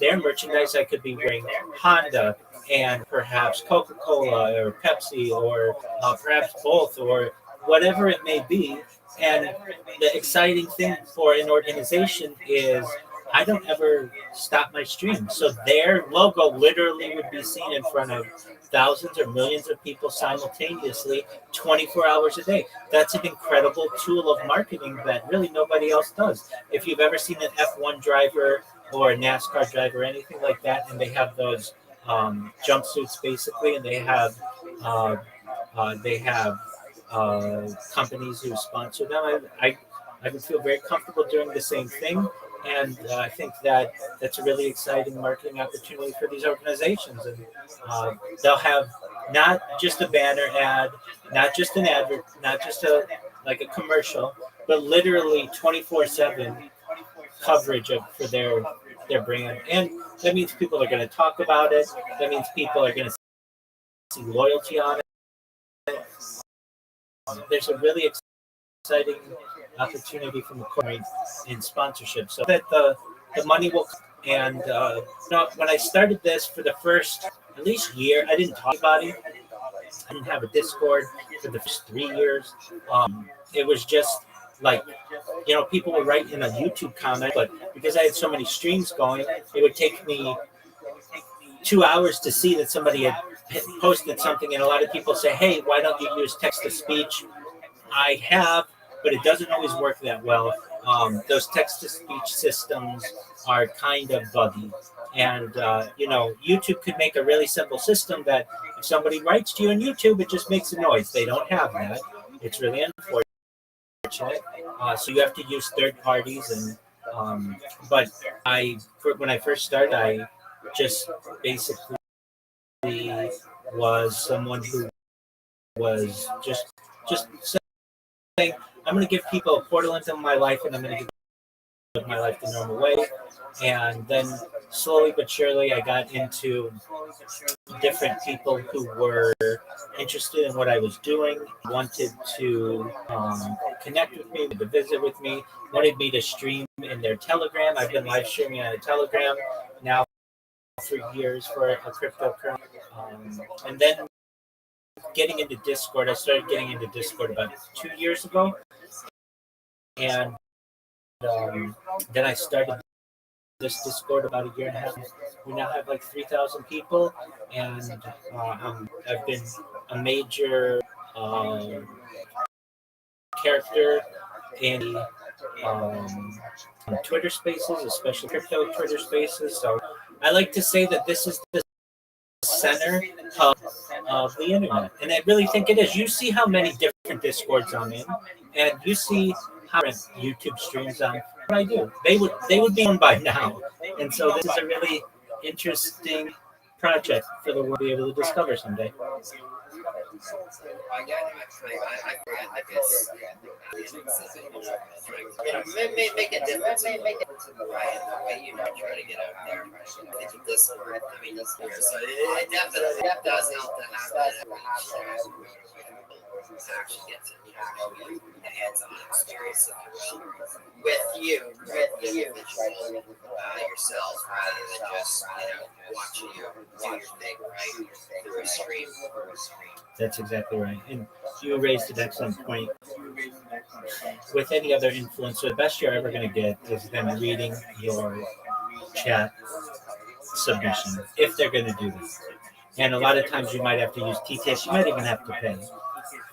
their merchandise, I could be wearing Honda and perhaps Coca-Cola or Pepsi or perhaps both or whatever it may be. And the exciting thing for an organization is I don't ever stop my stream. So their logo literally would be seen in front of thousands or millions of people simultaneously 24 hours a day. That's an incredible tool of marketing that really nobody else does. If you've ever seen an F1 driver or a NASCAR driver or anything like that, and they have those jumpsuits basically, and they have companies who sponsor them, I would feel very comfortable doing the same thing. And I think that that's a really exciting marketing opportunity for these organizations. And they'll have not just a banner ad, not just an advert, not just a like a commercial, but literally 24/7 coverage for their brand. And that means people are going to talk about it. That means people are going to see loyalty on it. There's a really exciting opportunity from the corporate in sponsorship, so that the money will. And when I started this for the first at least year, I didn't talk about it. I didn't have a Discord for the first 3 years. It was just like, people would write in a YouTube comment, but because I had so many streams going, it would take me 2 hours to see that somebody had posted something. And a lot of people say, hey, why don't you use text to speech? I have, but it doesn't always work that well. Those text to speech systems are kind of buggy. And, YouTube could make a really simple system that if somebody writes to you on YouTube, it just makes a noise. They don't have that. It's really unfortunate. So you have to use third parties. But when I first started, I just basically was someone who was just saying, I'm going to give people a portal into my life, and I'm going to live my life the normal way. And then slowly but surely, I got into different people who were interested in what I was doing, wanted to connect with me, to visit with me, wanted me to stream in their Telegram. I've been live streaming on a Telegram now for years for a cryptocurrency. And then getting into Discord, I started getting into Discord about 2 years ago. And then I started this Discord about a year and a half. We now have like 3,000 people, and I've been a major character in Twitter Spaces, especially crypto Twitter Spaces. So I like to say that this is the center of the internet, and I really think it is. You see how many different Discords I'm in, and you see how many YouTube streams I'm. What I do, they would be on by now, and so this is a really interesting project for the world to be able to discover someday. Make a difference in the way try to get out there. I think this so it definitely does help to have that actually get to the hands-on experience with you yourself rather than just watching you do your thing right through a stream. That's exactly right. And you raised an excellent point. With any other influencer, the best you're ever going to get is them reading your chat submission, if they're going to do this. And a lot of times you might have to use TTS. You might even have to pay.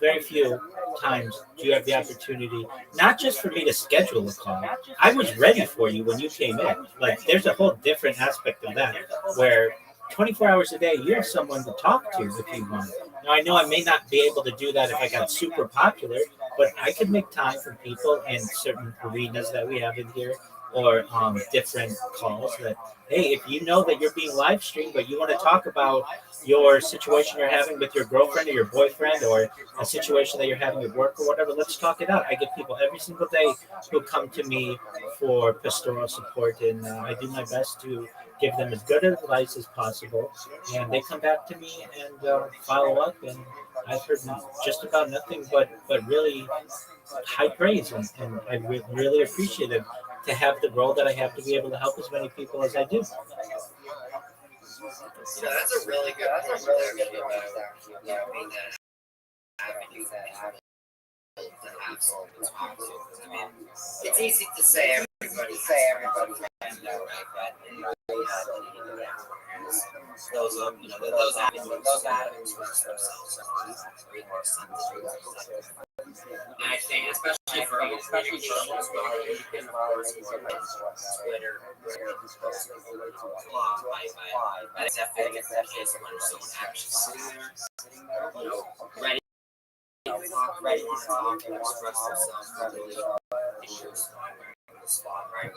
Very few times do you have the opportunity, not just for me to schedule a call. I was ready for you when you came in. Like, there's a whole different aspect of that where 24 hours a day, you have someone to talk to if you want. Now, I know I may not be able to do that if I got super popular, but I could make time for people in certain arenas that we have in here, or different calls that, hey, if you know that you're being live streamed, but you want to talk about your situation you're having with your girlfriend or your boyfriend, or a situation that you're having at work or whatever, let's talk it out. I get people every single day who come to me for pastoral support, and I do my best to give them as good advice as possible. And they come back to me and follow up, and I've heard just about nothing but really high praise, and I really appreciate it to have the role that I have to be able to help as many people as I do. That's a really good point there, being that avenue to have someone to talk to. I mean, it's easy to say everybody has no right, but those avenues themselves read more sense. I think, especially for education as well, you can of course Twitter, blog, but it's definitely the case when someone actually sitting there, ready to talk and express themselves, really issues on the spot, right?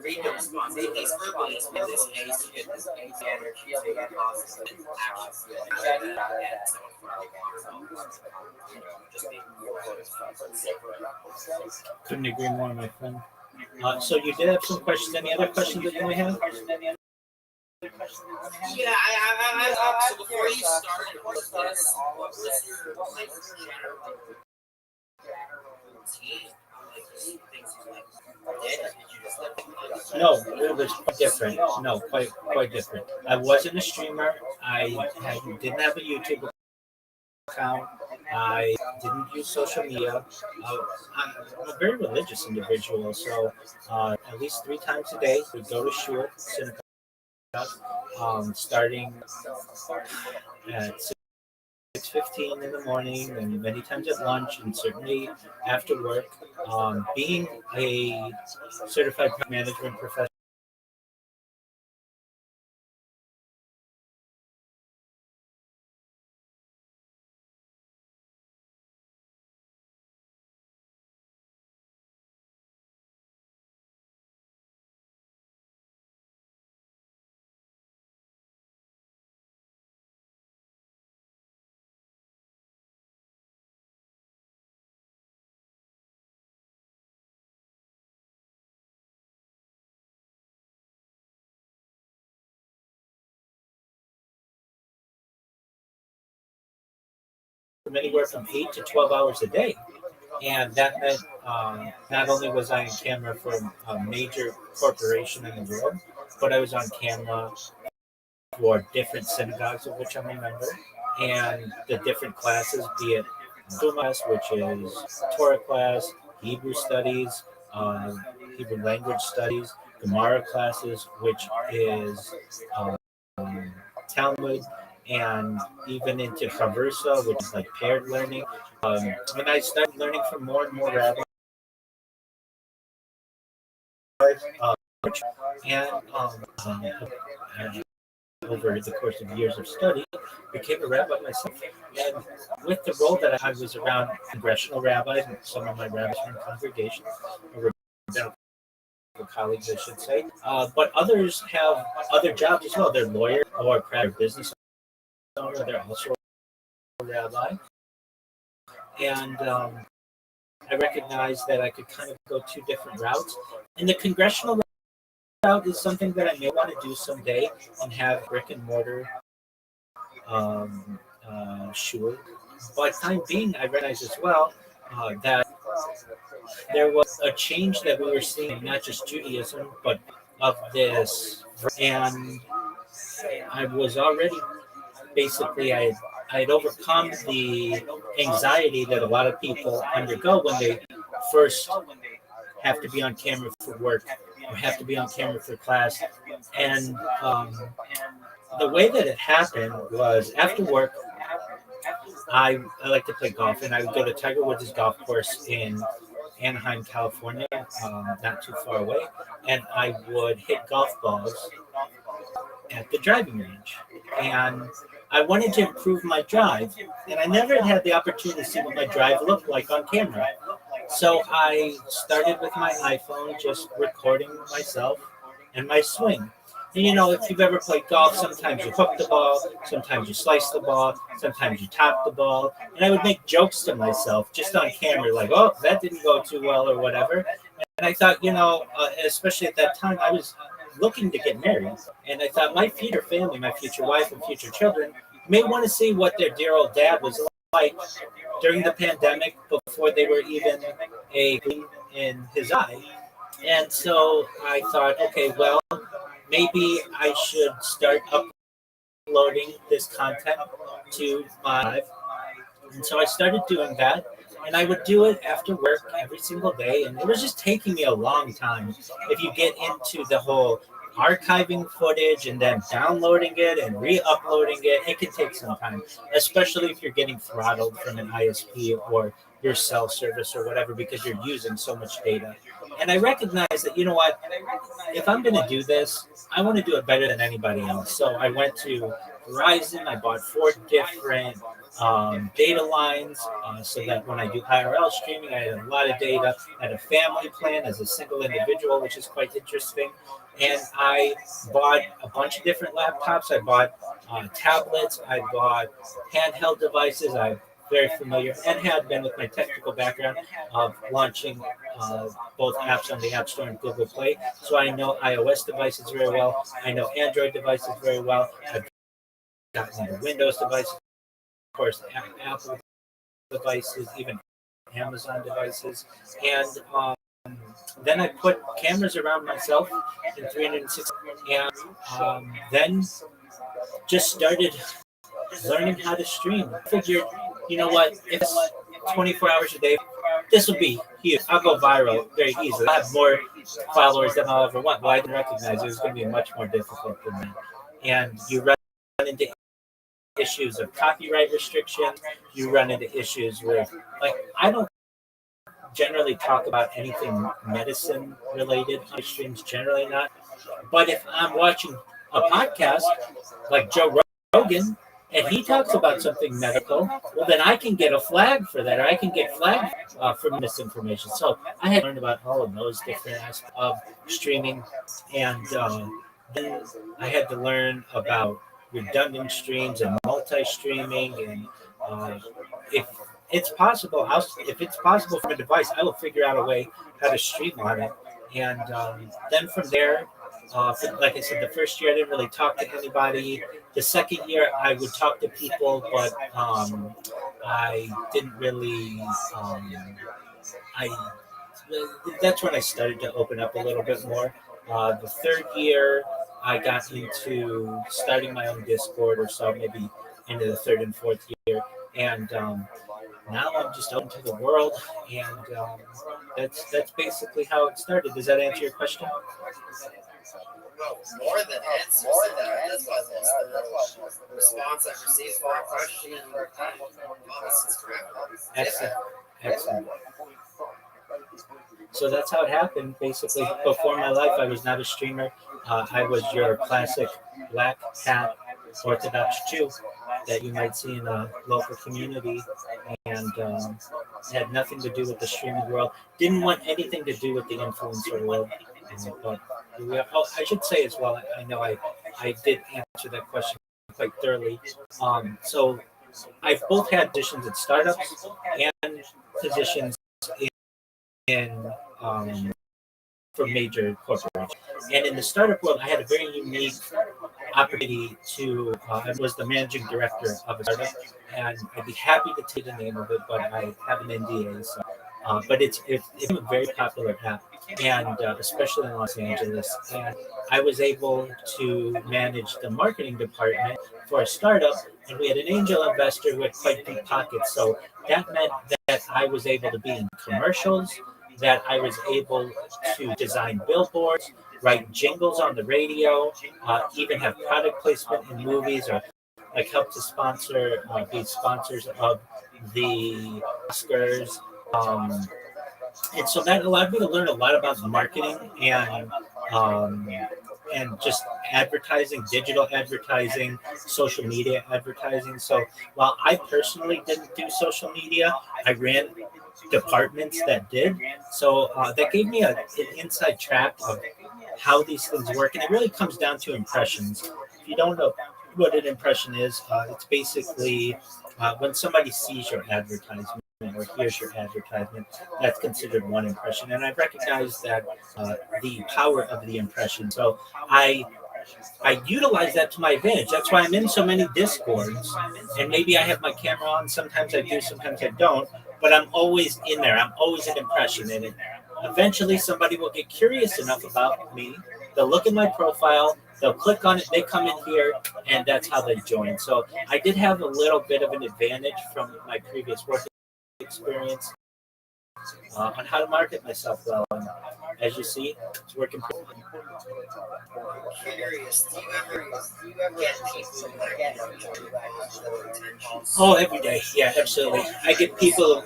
read the response. He's verbally in this case, you get this energy of the positive action. Couldn't agree more, my friend. So you did have some questions. Any other questions that you may have? Yeah, I so before you started all of this, what was your like general routine? Like things you like did? Did you just like No, it was quite different. No, quite different. I wasn't a streamer. Didn't have a YouTube account. I didn't use social media. I'm a very religious individual, so at least 3 times a day we go to shul, synagogue, starting at 6:15 in the morning, and many times at lunch, and certainly after work. Being a certified management professional. From anywhere from 8 to 12 hours a day. And that meant not only was I on camera for a major corporation in the world, but I was on camera for different synagogues of which I'm a member, and the different classes, be it class, which is Torah class, Hebrew studies, Hebrew language studies, Gemara classes, which is um, Talmud, and even into Chaversa, which is like paired learning. When I started learning from more and more rabbis, uh, and over the course of years of study, became a rabbi myself. And with the role that I was around congressional rabbis and some of my rabbis from congregations, or rabbinical colleagues, I should say. But others have other jobs as well. They're lawyers or private business owner. They're also a rabbi. And I recognized that I could kind of go 2 different routes. And the congressional route is something that I may want to do someday and have brick and mortar shul. But time being, I realized as well that there was a change that we were seeing, not just Judaism, but of this. And I was already basically, I had overcome the anxiety that a lot of people undergo when they first have to be on camera for work or have to be on camera for class. And the way that it happened was after work, I like to play golf, and I would go to Tiger Woods' golf course in Anaheim, California, not too far away, and I would hit golf balls at the driving range. And I wanted to improve my drive, and I never had the opportunity to see what my drive looked like on camera. So I started with my iPhone, just recording myself and my swing. And if you've ever played golf, sometimes you hook the ball, sometimes you slice the ball, sometimes you top the ball. And I would make jokes to myself just on camera, like, oh, that didn't go too well or whatever. And I thought, especially at that time, I was looking to get married. And I thought my future family, my future wife and future children may want to see what their dear old dad was like during the pandemic before they were even a gleam in his eye. And so I thought, okay, well, maybe I should start uploading this content to my live. And so I started doing that. And I would do it after work every single day. And it was just taking me a long time. If you get into the whole archiving footage and then downloading it and re-uploading it, it can take some time, especially if you're getting throttled from an ISP or your cell service or whatever because you're using so much data. And I recognize that, you know what, if I'm going to do this, I want to do it better than anybody else. So I went to Verizon. I bought 4 different data lines so that when I do IRL streaming, I had a lot of data. I had a family plan as a single individual, which is quite interesting. And I bought a bunch of different laptops. I bought tablets. I bought handheld devices. I'm very familiar and had been with my technical background of launching both apps on the App Store and Google Play. So I know iOS devices very well. I know Android devices very well. I've gotten into Windows devices, of course, Apple devices, even Amazon devices. And then I put cameras around myself in 360 and then just started learning how to stream. I figured, you know what, if it's 24 hours a day, this will be huge. I'll go viral very easily. I'll have more followers than I'll ever want. Well, I didn't recognize it was going to be much more difficult than that. And you run into issues of copyright restrictions. You run into issues with, like, I don't generally talk about anything medicine related on streams, generally not. But if I'm watching a podcast like Joe Rogan and he talks about something medical, well, then I can get a flag for that, or I can get flagged for misinformation. So I had learned about all of those different aspects of streaming, and then I had to learn about redundant streams and multi-streaming, and if it's possible, if it's possible from a device, I will figure out a way how to stream on it. And then from there, like I said, the first year I didn't really talk to anybody. The second year I would talk to people, but I didn't really. I That's when I started to open up a little bit more. The third year I got into starting my own Discord, or so maybe into the third and fourth year, and now I'm just open to the world, and that's basically how it started. Does that answer your question? Well, more than answers. That's why the response I've received for my question. This is correct. Excellent. Excellent. So that's how it happened. Basically, before my life, I was not a streamer. I was your classic black hat Orthodox Jew that you might see in a local community, and had nothing to do with the streaming world. Didn't want anything to do with the influencer world. But I should say as well, I know I did answer that question quite thoroughly. So I've both had positions at startups and positions in for major corporations. And in the startup world, I had a very unique opportunity to, I was the managing director of a startup, and I'd be happy to take the name of it, but I have an NDA. So, but it's a very popular app, and especially in Los Angeles. And I was able to manage the marketing department for a startup, and we had an angel investor with quite deep pockets. So that meant that I was able to be in commercials, that I was able to design billboards, write jingles on the radio, even have product placement in movies, or like help to be sponsors of the Oscars. And so that allowed me to learn a lot about marketing and just advertising, digital advertising, social media advertising. So while I personally didn't do social media, I ran departments that did. So that gave me an inside track of how these things work. And it really comes down to impressions. If you don't know what an impression is, it's basically when somebody sees your advertisement or hears your advertisement, that's considered one impression. And I recognize that the power of the impression. So I utilize that to my advantage. That's why I'm in so many Discords. And maybe I have my camera on. Sometimes I do, sometimes I don't. But I'm always in there. I'm always an impression in it. Eventually, somebody will get curious enough about me. They'll look at my profile. They'll click on it. They come in here, and that's how they join. So I did have a little bit of an advantage from my previous work experience. on how to market myself well. And as you see, it's working. Curious, do you ever get people that get attention? Oh, every day. Yeah, absolutely. I get people.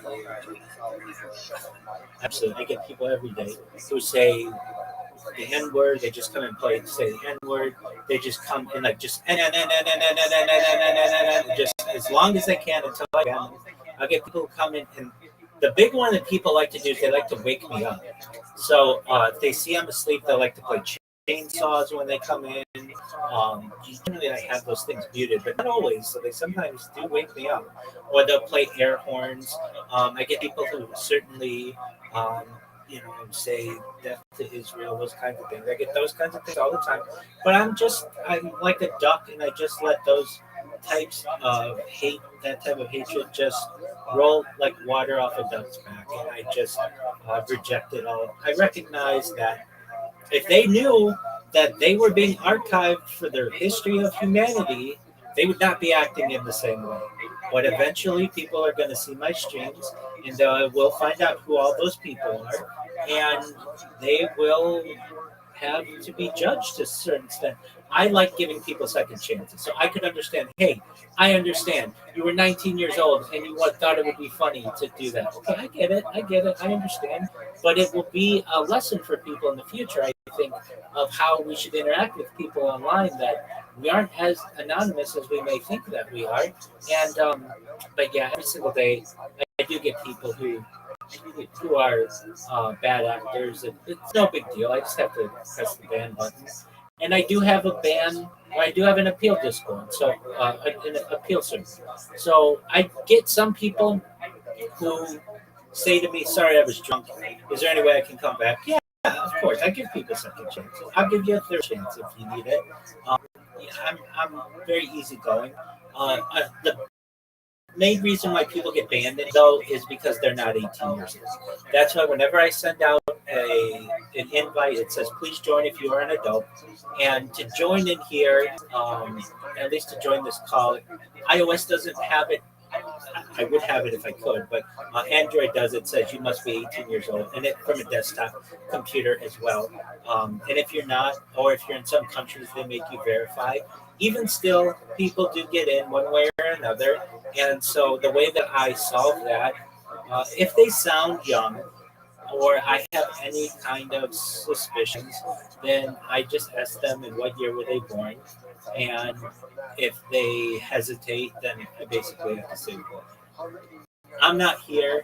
Absolutely, I get people every day who say the N word. They just come and play, say the N word. They just come and like just just as long as they can until I get them. I get people who come in, and the big one that people like to do is they like to wake me up. So if they see I'm asleep, they like to play chainsaws when they come in. Generally, I have those things muted, but not always. So they sometimes do wake me up, or they'll play air horns. I get people who certainly, um, say death to Israel, those kinds of things. I get those kinds of things all the time. But I'm like a duck, and I just let those types of hate, that type of hatred, just roll like water off a duck's back, and I just reject it all. I recognize that if they knew that they were being archived for their history of humanity, they would not be acting in the same way. But eventually, people are going to see my streams, and they will find out who all those people are, and they will have to be judged to a certain extent. I like giving people second chances. So I could understand, hey, I understand. You were 19 years old and you thought it would be funny to do that. Okay, I get it. I understand. But it will be a lesson for people in the future, I think, of how we should interact with people online, that we aren't as anonymous as we may think that we are. And, but yeah, every single day, I do get people who are bad actors. It's no big deal. I just have to press the ban button. And I do have a ban, or I do have an appeal Discord, so an appeal server. So I get some people who say to me, "Sorry, I was drunk. Is there any way I can come back?" Yeah, of course. I give people a second chance. I'll give you a third chance if you need it. Yeah, I'm very easygoing. The main reason why people get banned though is because they're not 18 years old. That's why whenever I send out an invite, it says please join if you are an adult. And to join in here, at least to join this call, iOS doesn't have it. I would have it if I could, but Android does. It says you must be 18 years old, and it from a desktop computer as well. And if you're not, or if you're in some countries, they make you verify. Even still, people do get in one way or another. And so the way that I solve that, if they sound young, or I have any kind of suspicions, then I just ask them in what year were they born. And if they hesitate, then I basically have to say, I'm not here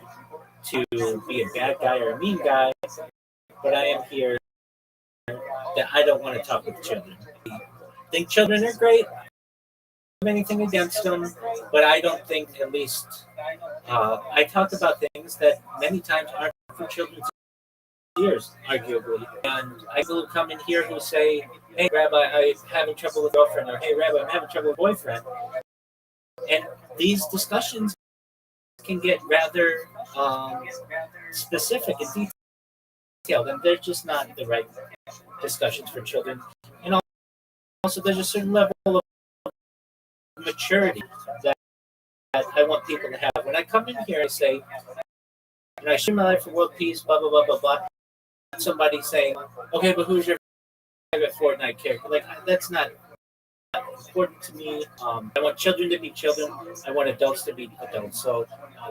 to be a bad guy or a mean guy, but I am here that I don't want to talk with children. I think children are great. I don't have anything against them, but I don't think, at least, I talk about things that many times aren't for children's ears, arguably. And I will come in here who say, "Hey, Rabbi, I'm having trouble with girlfriend," or "Hey, Rabbi, I'm having trouble with boyfriend." And these discussions can get rather specific and detailed, and they're just not the right discussions for children. And also, there's a certain level of maturity that I want people to have. When I come in here, I say, I share my life for world peace, blah, blah, blah, blah, blah. Somebody saying, "Okay, but who's your favorite Fortnite character?" Like, that's not important to me. I want children to be children. I want adults to be adults. So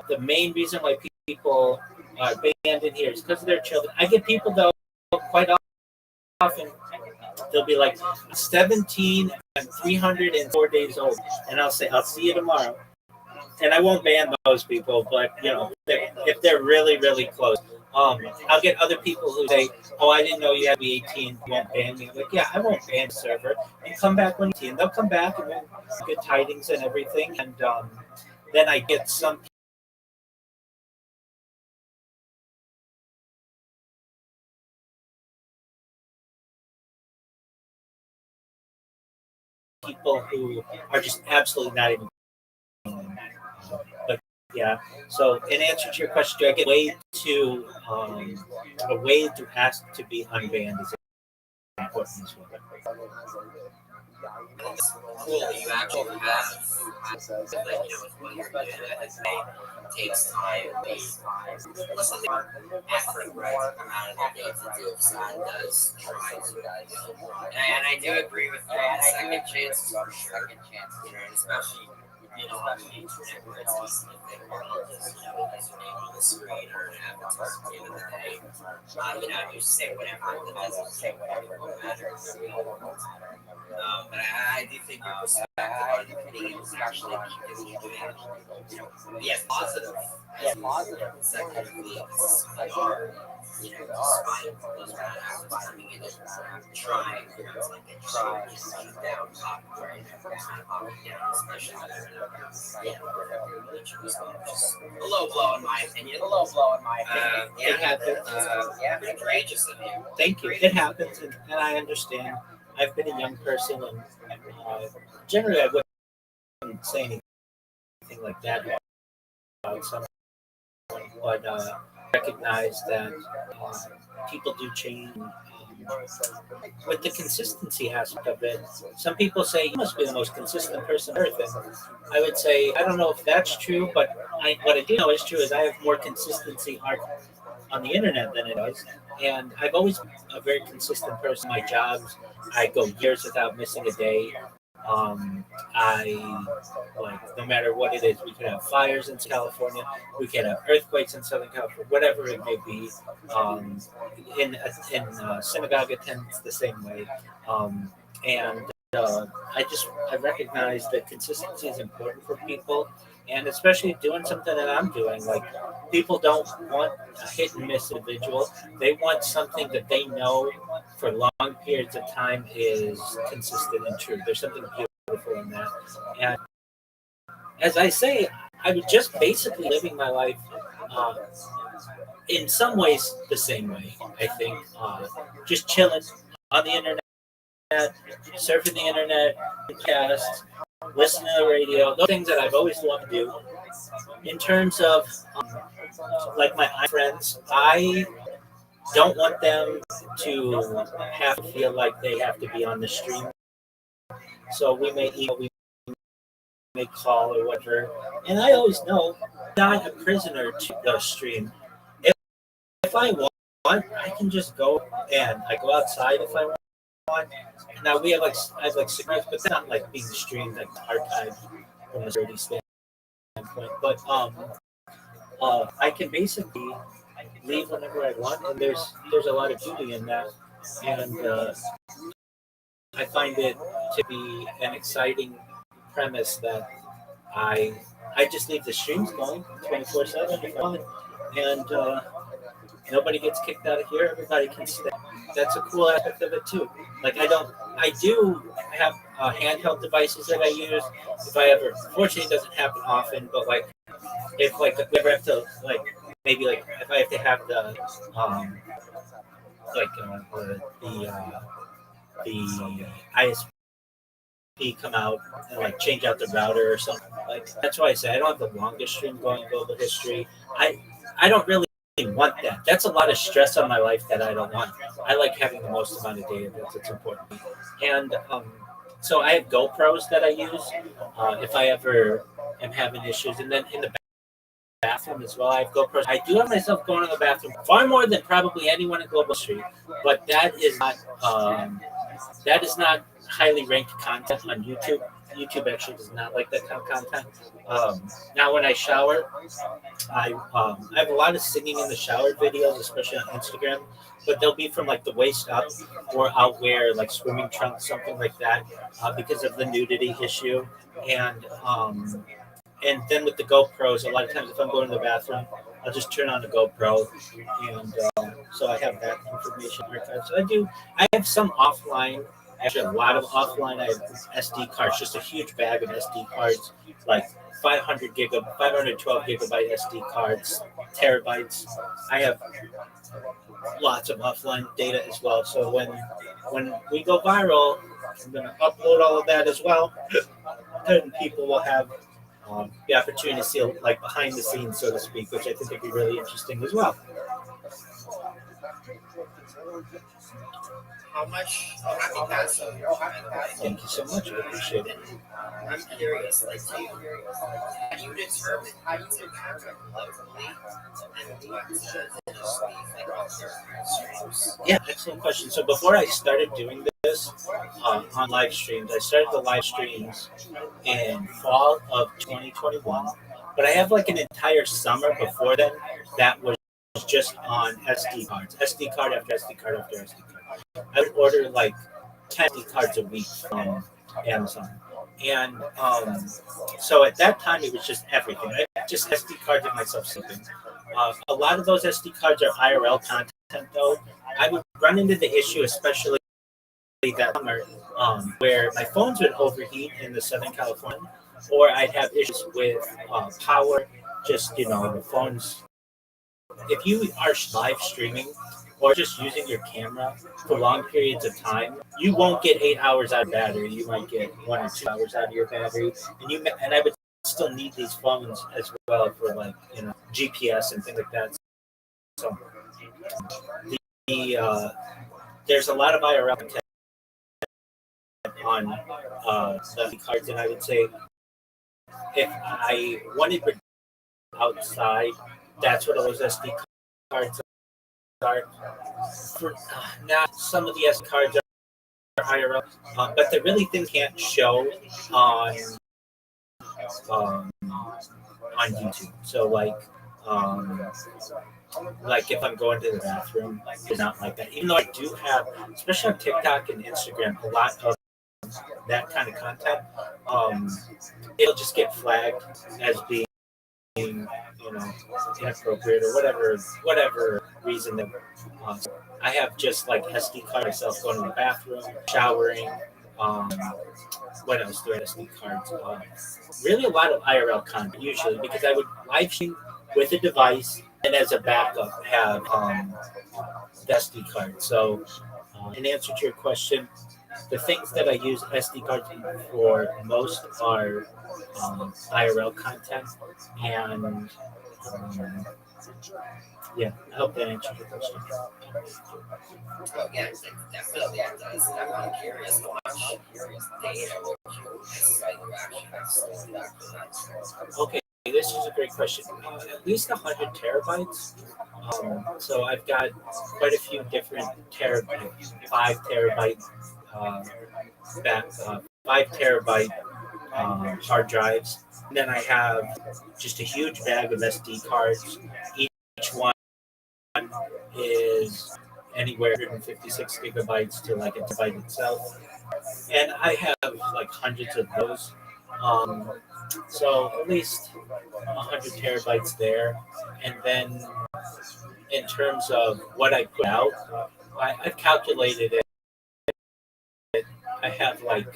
the main reason why people are banned in here is because they're children. I get people, though, quite often, they'll be like 17 and 304 days old. And I'll say, "I'll see you tomorrow." And I won't ban those people, but, if they're really, really close. I'll get other people who say, "Oh, I didn't know you had to be 18. You won't ban me." Like, yeah, I won't ban the server. And come back when 18. They'll come back and we'll get tidings and everything. And then I get some people who are just absolutely not even. But yeah, so in answer to your question, do I get a way to ask to be unbanned is important as well. cool that you actually have, like, what you're doing, it takes time, plus something effort, right, to come out of their day to do if someone does try to, and I do agree with you on the second chances for sure, and especially, on the internet where it's easy to think, well, I'll just, because your name on the screen or an avatar at the end of the day, you say whatever, it doesn't say whatever, it won't matter. But I do think your perspective on being able to actually keep doing, yes, positive, consecutively, because they are, despite those bad apples coming in and trying, it's like they try to keep down top, right? Down, especially whatever religion is, just a low blow in my opinion. It happens. Pretty courageous of you. Thank you. It happens, and I understand. I've been a young person, and generally I wouldn't say anything like that about someone, but recognize that people do change. With the consistency aspect of it, some people say you must be the most consistent person on earth, and I would say I don't know if that's true, but what I do know is true is I have more consistency on the internet than it does, and I've always been a very consistent person. My jobs, I go years without missing a day. I like no matter what it is, we could have fires in California, we could have earthquakes in Southern California, whatever it may be. Um, in synagogue attendance the same way, and I recognize that consistency is important for people, and especially doing something that I'm doing. Like people don't want a hit and miss individual; they want something that they know for long periods of time is consistent and true. There's something beautiful in that. And as I say, I was just basically living my life uh, in some ways the same way, I think. Just chilling on the internet, surfing the internet, podcasts, listening to the radio, those things that I've always loved to do. In terms of like my friends, I don't want them to have to feel like they have to be on the stream. So we may email, we may call or whatever. And I always know I'm not a prisoner to the stream. If I want, I can just go and I go outside if I want. Now we have I have secrets, but it's not like being streamed like archived from a security standpoint. But I can basically leave whenever I want, and there's a lot of beauty in that, and I find it to be an exciting premise that I I just leave the streams going 24/7 if I want, and nobody gets kicked out of here. Everybody can stay. That's a cool aspect of it too. Like I do have handheld devices that I use. If I ever, fortunately, it doesn't happen often, but like if we ever have to maybe if I have to have the the ISP come out and change out the router or something. Like that's why I say I don't have the longest stream going global history. I don't really want that. That's a lot of stress on my life that I don't want. I like having the most amount of data that's important. And so I have GoPros that I use if I ever am having issues. And then in the bathroom as well, I have GoPros. I do have myself going to the bathroom far more than probably anyone in Global Street, but that is not highly ranked content on YouTube. YouTube actually does not like that kind of content. Now, when I shower, I have a lot of singing in the shower videos, especially on Instagram, but they'll be from the waist up, or I'll wear swimming trunks, something like that, because of the nudity issue. And then with the GoPros, a lot of times if I'm going to the bathroom, I'll just turn on the GoPro, and so I have that information archived. So I have some offline. Actually, a lot of offline. I have SD cards, just a huge bag of SD cards, like 512 gigabyte SD cards, terabytes. I have lots of offline data as well. So when we go viral, I'm going to upload all of that as well, and people will have the opportunity to see behind the scenes, so to speak, which I think would be really interesting as well. How much? Oh, happy Passover. By the way. Thank you so much. I appreciate it. I'm curious, like, how do you determine what's a contract locally and what just like off their streams? Yeah, excellent question. So before I started doing this on live streams, I started the live streams in fall of 2021. But I have like an entire summer before then that was just on SD cards, SD card after SD card after SD card. I would order like 10 SD cards a week from Amazon. And so at that time, it was just everything. I just SD cards of myself sleeping. A lot of those SD cards are IRL content, though. I would run into the issue, especially that summer, where my phones would overheat in the Southern California, or I'd have issues with power. Just the phones. If you are live streaming or just using your camera for long periods of time, you won't get 8 hours out of battery. You might get 1 or 2 hours out of your battery, and I would still need these phones as well for GPS and things like that. So there's a lot of IRL content on the cards, and I would say if I wanted outside, that's what those SD cards are. For now, some of the SD cards are IRL, but the really things can't show on YouTube. So like if I'm going to the bathroom, it's not like that. Even though I do have, especially on TikTok and Instagram, a lot of that kind of content, it'll just get flagged as being inappropriate or whatever reason that I have just like SD card myself going to the bathroom, showering. What else do I have SD cards? Really a lot of IRL content usually because I would live stream with a device and as a backup have the SD card. So in answer to your question, the things that I use SD cards for most are IRL content, and yeah, I hope that answers your question. Oh, yeah, definitely it does. I'm curious how much data would you actually have stored back for that? Okay, this is a great question. At least 100 terabytes. So I've got quite a few different 5 terabyte back, 5 terabyte hard drives. And then I have just a huge bag of SD cards. Each one is anywhere 156 gigabytes to like a terabyte itself. And I have like hundreds of those. So at least 100 terabytes there. And then in terms of what I put out, I've calculated it. I have like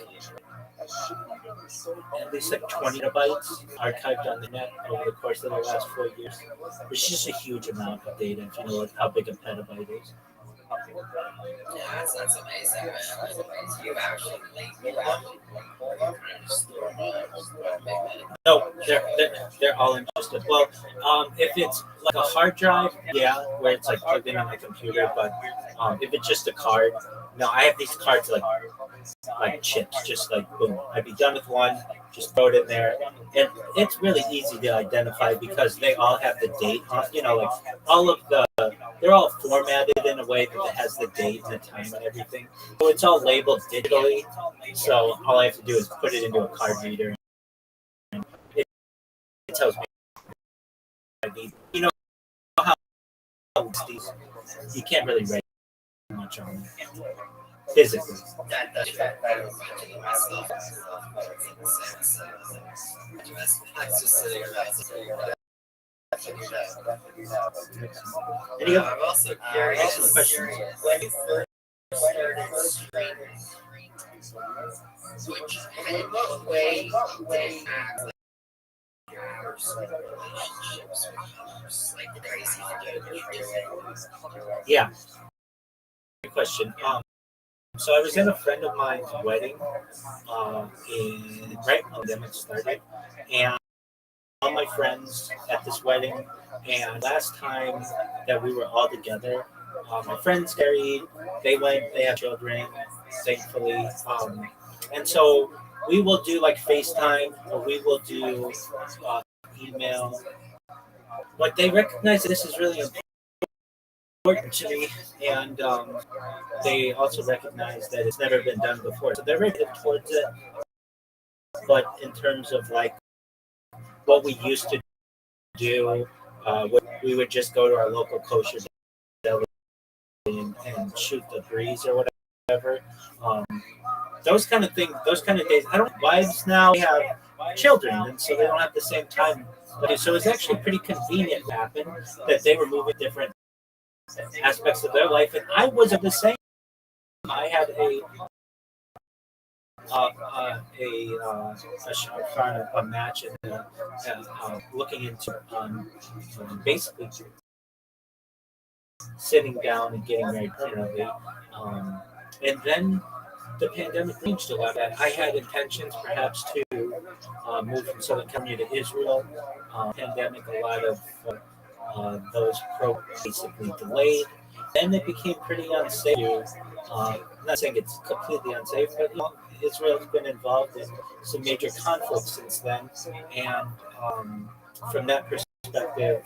at least like 20 bytes archived on the net over the course of the last 4 years, which is just a huge amount of data if you know how big a petabyte is. Yeah, that's amazing, man. You actually store No, they're all interested. Well, if it's like a hard drive, yeah, where it's like plugged in on my computer, but if it's just a card, no, I have these cards like chips, just like boom. I'd be done with one, just throw it in there, and it's really easy to identify because they all have the date on. Like all of they're all formatted in a way that it has the date and the time and everything. So it's all labeled digitally. So all I have to do is put it into a card reader. And it tells me what I need. You know how these you can't really write much on them physically. I'm also curious when you first started streaming, in what way have relationships with others, like the crazy Yeah, good question. So I was at a friend of mine's wedding right when the pandemic started, and all my friends at this wedding. And last time that we were all together, my friends married. They have children, thankfully. And so we will do like FaceTime, or we will do uh, email. But they recognize that this is really important to me, and they also recognize that it's never been done before. So they're very good towards it. But in terms of like what we used to do, we would just go to our local kosher deli and shoot the breeze or whatever. Um, those kind of things, those kind of days. I don't. Wives now have children, and so they don't have the same time. So it's actually pretty convenient to happen that they were moving different aspects of their life, and I was the same. I had a match and looking into basically sitting down and getting married permanently. And then the pandemic changed a lot. I had intentions perhaps to move from Southern California to Israel. Pandemic, a lot of those programs basically delayed. Then it became pretty unsafe. I'm not saying it's completely unsafe, but Israel's been involved in some major conflicts since then. And from that perspective,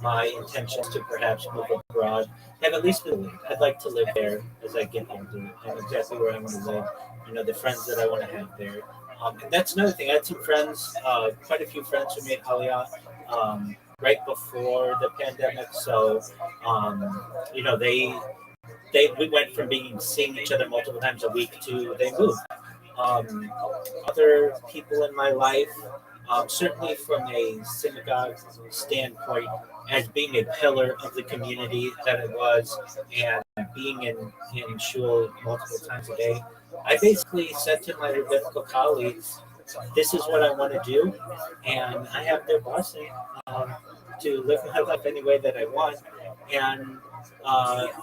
my intentions to perhaps move abroad have at least been delayed. I'd like to live there as I get older, and exactly where I want to live. The friends that I want to have there. And that's another thing. I had some friends, quite a few friends who made Aliyah right before the pandemic. So, we went from seeing each other multiple times a week to they moved. Um, Other people in my life, certainly from a synagogue standpoint, as being a pillar of the community that it was, and being in shul multiple times a day, I basically said to my rabbinical colleagues, this is what I want to do, and I have their blessing to live my life any way that I want, and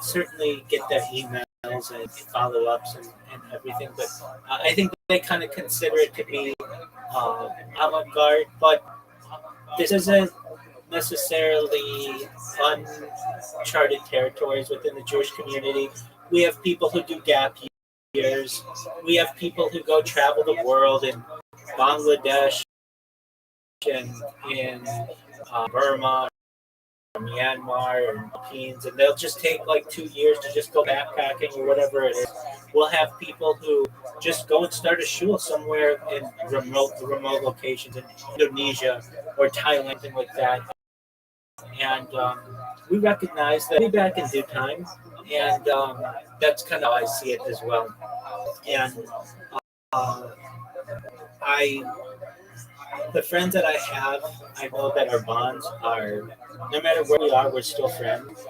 certainly get their emails and follow ups and everything. But I think they kind of consider it to be avant garde, but this isn't necessarily uncharted territories within the Jewish community. We have people who do gap years. We have people who go travel the world in Bangladesh and in Burma, or Myanmar, or Philippines, and they'll just take like 2 years to just go backpacking or whatever it is. We'll have people who just go and start a shul somewhere in remote locations in Indonesia or Thailand, something like that. And we recognize that we'll be back in due time, and that's kind of how I see it as well. And uh, I the friends that I have, I know that our bonds are, no matter where we are, we're still friends.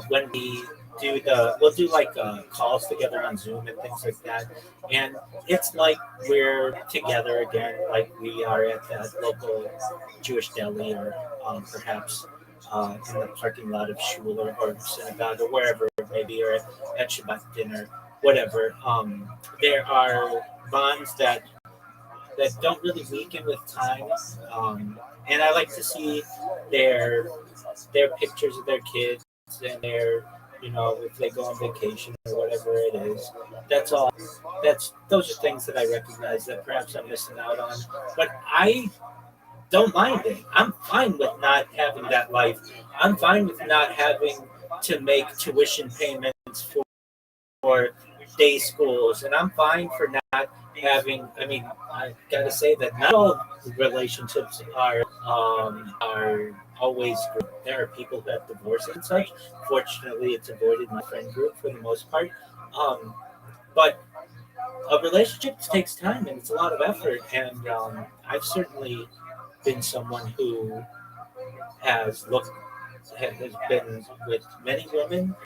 When we'll do like calls together on Zoom and things like that, and it's like we're together again, like we are at that local Jewish deli, or perhaps in the parking lot of shul or synagogue or wherever it may be, or at Shabbat dinner, whatever. There are bonds that don't really weaken with time. And I like to see their pictures of their kids and if they go on vacation or whatever it is. That's all. Those are things that I recognize that perhaps I'm missing out on. But I don't mind it. I'm fine with not having that life. I'm fine with not having to make tuition payments for day schools, and I'm fine for not having. I mean, I gotta say that not all relationships are always good. There are people who have divorced and such. Fortunately, it's avoided in my friend group for the most part. But a relationship takes time and it's a lot of effort, and I've certainly been someone who has been with many women,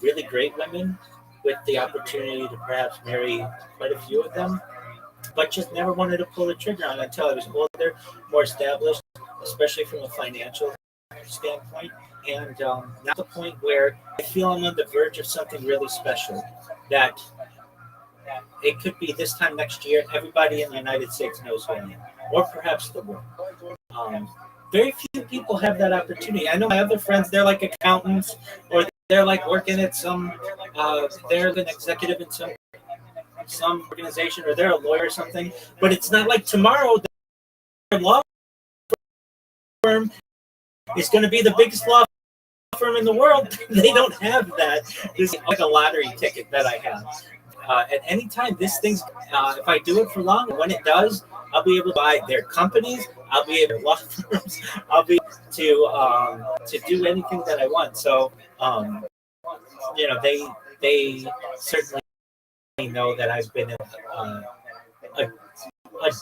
really great women, with the opportunity to perhaps marry quite a few of them, but just never wanted to pull the trigger on it until I was older, more established, especially from a financial standpoint, and now the point where I feel I'm on the verge of something really special. That it could be this time next year, everybody in the United States knows who I am, or perhaps the world. Um, Very few people have that opportunity. I know my other friends; they're like accountants, or they're like working at they're an executive in some organization, or they're a lawyer or something. But it's not like tomorrow their law firm is going to be the biggest law firm in the world. They don't have that. This is like a lottery ticket that I have. At any time, this thing's, if I do it for long, and when it does, I'll be able to buy their companies. I'll be able to law firms. I'll be able to do anything that I want. So, they certainly know that I've been a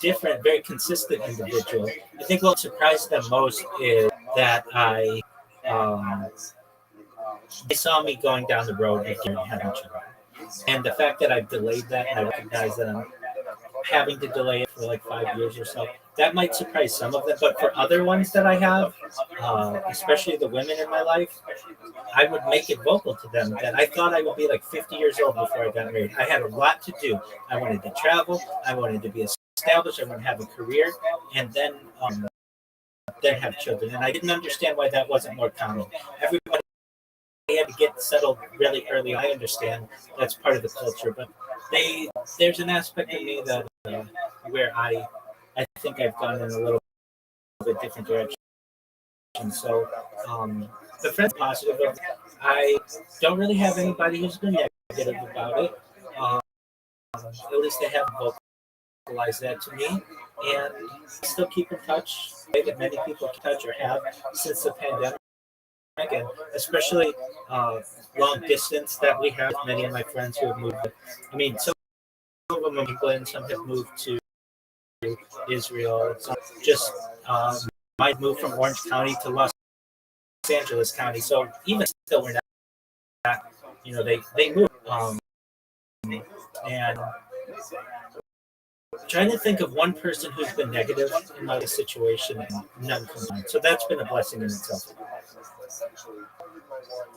different, very consistent individual. I think what surprised them most is that they saw me going down the road of having children. And the fact that I've delayed that, and I recognize that I'm having to delay it for like 5 years or so, that might surprise some of them. But for other ones that I have, especially the women in my life, I would make it vocal to them that I thought I would be like 50 years old before I got married. I had a lot to do. I wanted to travel. I wanted to be established. I wanted to have a career, and then have children. And I didn't understand why that wasn't more common. Everybody had to get settled really early. I understand that's part of the culture, but there's an aspect of me that where I think I've gone in a little bit different direction. So the friends positive. I don't really have anybody who's been negative about it. At least they haven't vocalized that to me, and I still keep in touch. I think many people keep in touch or have since the pandemic. And especially long distance that we have. Many of my friends who have moved. I mean, some of them in England, some have moved to Israel. Some just might move from Orange County to Los Angeles County. So even still, we're not. They move. And trying to think of one person who's been negative in my situation, and none combined. So that's been a blessing in itself.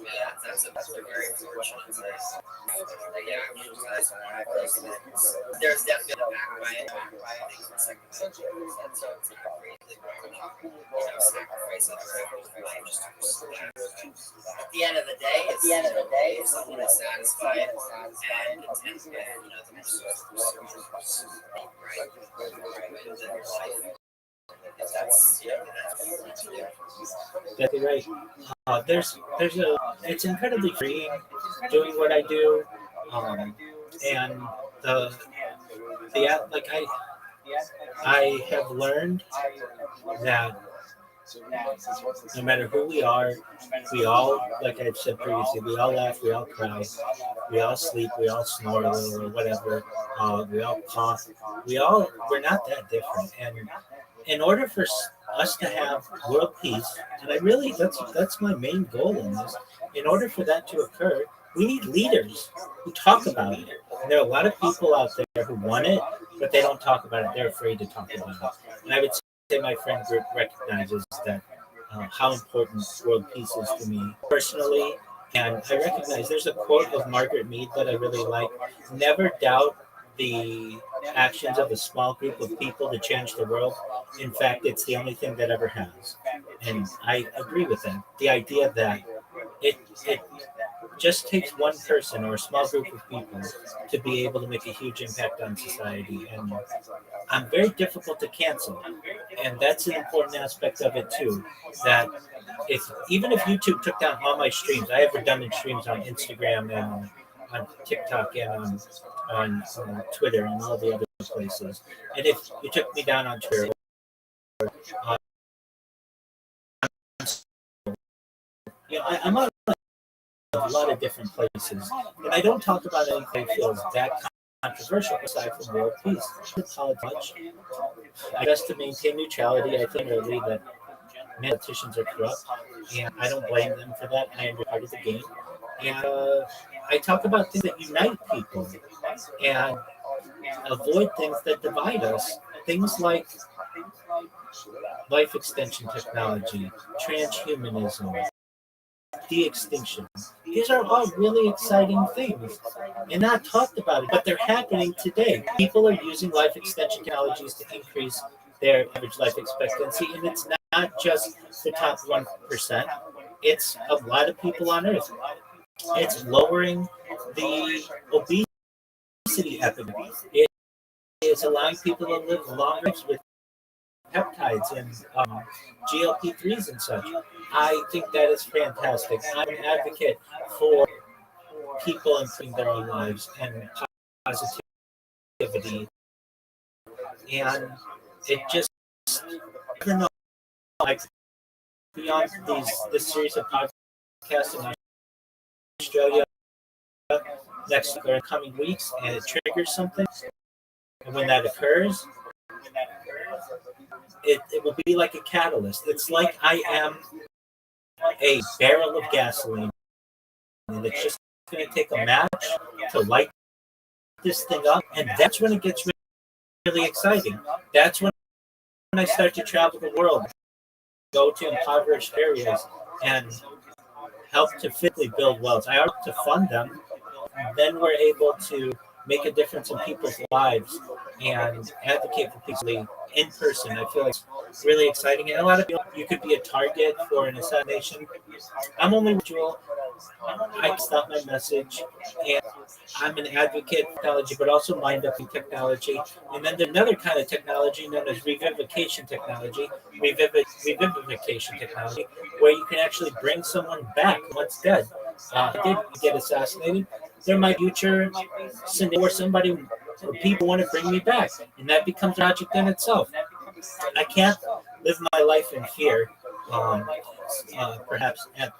Yeah, that's a very fortunate place. Yeah, there's definitely a sacrifice at the end of the day, someone is satisfied and content, That's right. It's incredibly freeing doing what I do, and like I have learned that no matter who we are, we all, like I've said previously, we all laugh, we all cry, we all sleep, we all snore a little or whatever, we all cough, we're not that different. And in order for us to have world peace, and that's my main goal in this, in order for that to occur, we need leaders who talk about it. And there are a lot of people out there who want it, but they don't talk about it. They're afraid to talk about it. And I would say my friend group recognizes that how important world peace is to me personally. And I recognize there's a quote of Margaret Mead that I really like: never doubt the actions of a small group of people to change the world. In fact, it's the only thing that ever has. And I agree with that. The idea that it just takes one person or a small group of people to be able to make a huge impact on society. And I'm very difficult to cancel. And that's an important aspect of it too. That even if YouTube took down all my streams, I have redundant streams on Instagram and on TikTok and on Twitter and all the other places. And if you took me down on Twitter, I'm on a lot of different places, and I don't talk about anything that feels that controversial aside from world peace. Much. I guess to maintain neutrality, I think really that politicians are corrupt, and I don't blame them for that. I am part of the game, and I talk about things that unite people and avoid things that divide us. Things like life extension technology, transhumanism, de-extinction. These are all really exciting things and not talked about, but they're happening today. People are using life extension technologies to increase their average life expectancy, and it's not just the top 1%. It's a lot of people on Earth. It's lowering the obesity epidemic. It is allowing people to live longer lives with peptides and GLP-3s and such. I think that is fantastic. I'm an advocate for people improving their own lives and positivity. And it just, I don't know, like beyond this series of podcasts in Australia next or in coming weeks, and it triggers something. And when that occurs, it will be like a catalyst. It's like I am a barrel of gasoline, and it's just going to take a match to light this thing up, and that's when it gets really exciting. That's when I start to travel the world, go to impoverished areas, and help to physically build wealth. I help to fund them, and then we're able to make a difference in people's lives and advocate for people in person. I feel like it's really exciting. And a lot of people, you could be a target for an assassination. I'm only visual. I stop my message, and I'm an advocate for technology, but also mind up in technology. And then there's another kind of technology known as revivification technology, revivification technology, where you can actually bring someone back once dead. Did get assassinated. There might be future scenario where somebody or people want to bring me back, and that becomes a project in itself. I can't live my life in fear. Perhaps at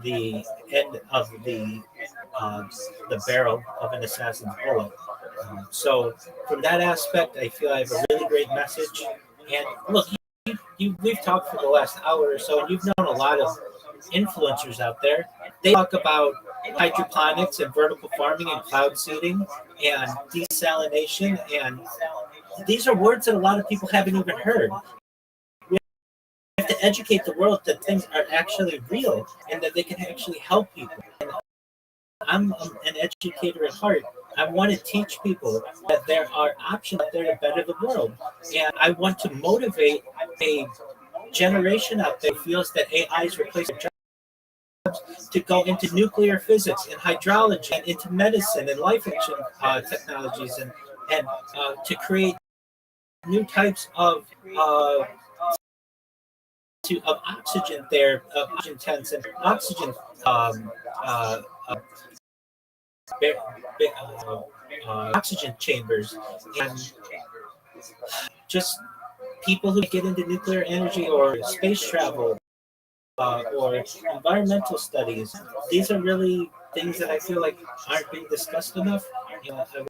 the end of the barrel of an assassin's bullet. So from that aspect, I feel I have a really great message. And look, we've talked for the last hour or so, and you've known a lot of influencers out there. They talk about hydroponics and vertical farming and cloud seeding and desalination, and these are words that a lot of people haven't even heard. We have to educate the world that things are actually real and that they can actually help people. And I'm an educator at heart. I want to teach people that there are options out there to better the world. And I want to motivate a generation out there who feels that AI is replacing jobs to go into nuclear physics and hydrology and into medicine and life action technologies and to create new types of oxygen there, of oxygen tents and oxygen oxygen chambers, and just people who get into nuclear energy or space travel or environmental studies. These are really things that I feel like aren't being discussed enough. I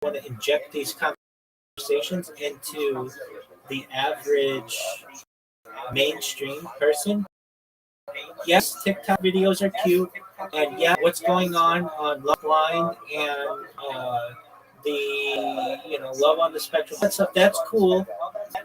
want to inject these conversations into the average mainstream person. Yes, TikTok videos are cute, and yeah, what's going on Love Line and the Love on the Spectrum, that stuff, that's cool,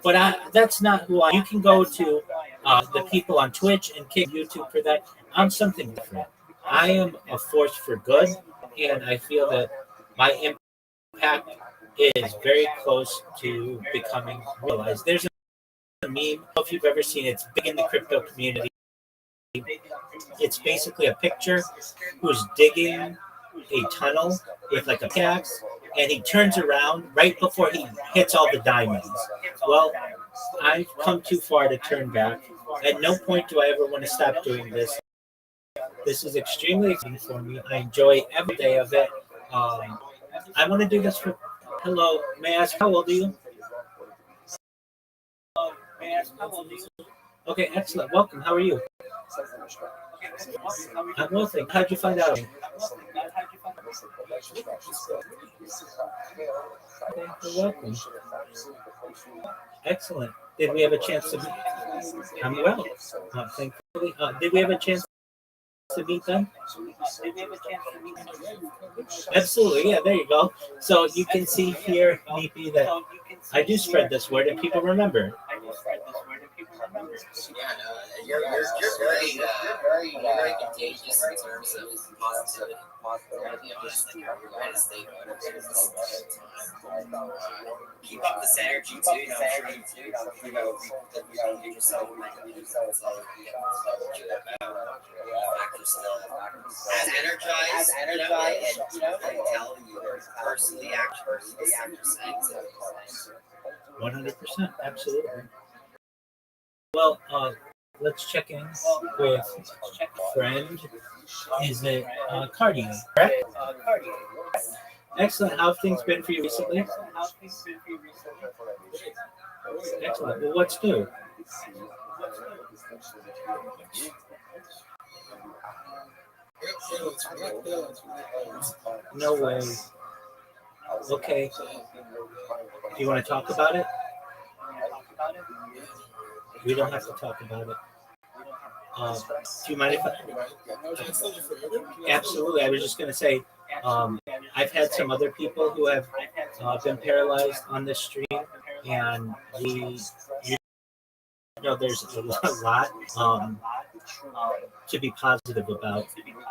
but that's not who I am. You can go to the people on Twitch and kick YouTube for that. I'm something different. I am a force for good, and I feel that my impact is very close to becoming realized. There's a meme, I don't know if you've ever seen it. It's big in the crypto community. It's basically a picture who's digging a tunnel with like a pickaxe, and he turns around right before he hits all the diamonds. Well, I've come too far to turn back. At no point do I ever want to stop doing this. This is extremely exciting for me. I enjoy every day of it. I want to do this for. Hello, may I ask how old are you? Okay, excellent. Welcome. How are you? I'm well, thank you. How'd you find out? You're welcome. Excellent. Did we have a chance to meet? I'm well. Thankfully. Did we have a chance to meet them? Absolutely. Yeah, there you go. So you can see here, maybe, that I do spread this word and people remember. Yeah, no, you're very contagious in terms of positivity. You know, just like you're going to stay motivated all the time. Keep up this energy too. You know, I'm sure you give yourself like it's all active stuff. As energized, and I tell you personally, actually, the actor saying so. 100%, absolutely. Well, let's check in with friend. Is it Cardi? Correct? Excellent. How have things been for you recently? Excellent. Well, what's new? No way. Okay. Do you want to talk about it? We don't have to talk about it. Do you mind if I... Absolutely. I was just going to say, I've had some other people who have been paralyzed on this stream, and there's a lot to be positive about.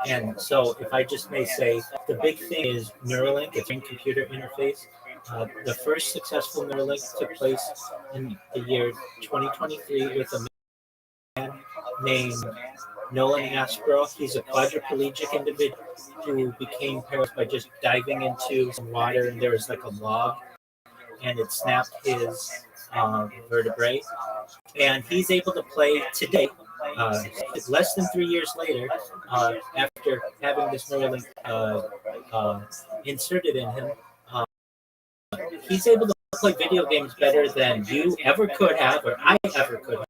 And so, if I just may say, the big thing is Neuralink, it's a computer interface. The first successful Neuralink took place in the year 2023 with a man named Nolan Aspro. He's a quadriplegic individual who became paralyzed by just diving into some water, and there was like a log, and it snapped his vertebrae. And he's able to play today, less than 3 years later, after having this Neuralink inserted in him. He's able to play video games better than you ever could have, or I ever could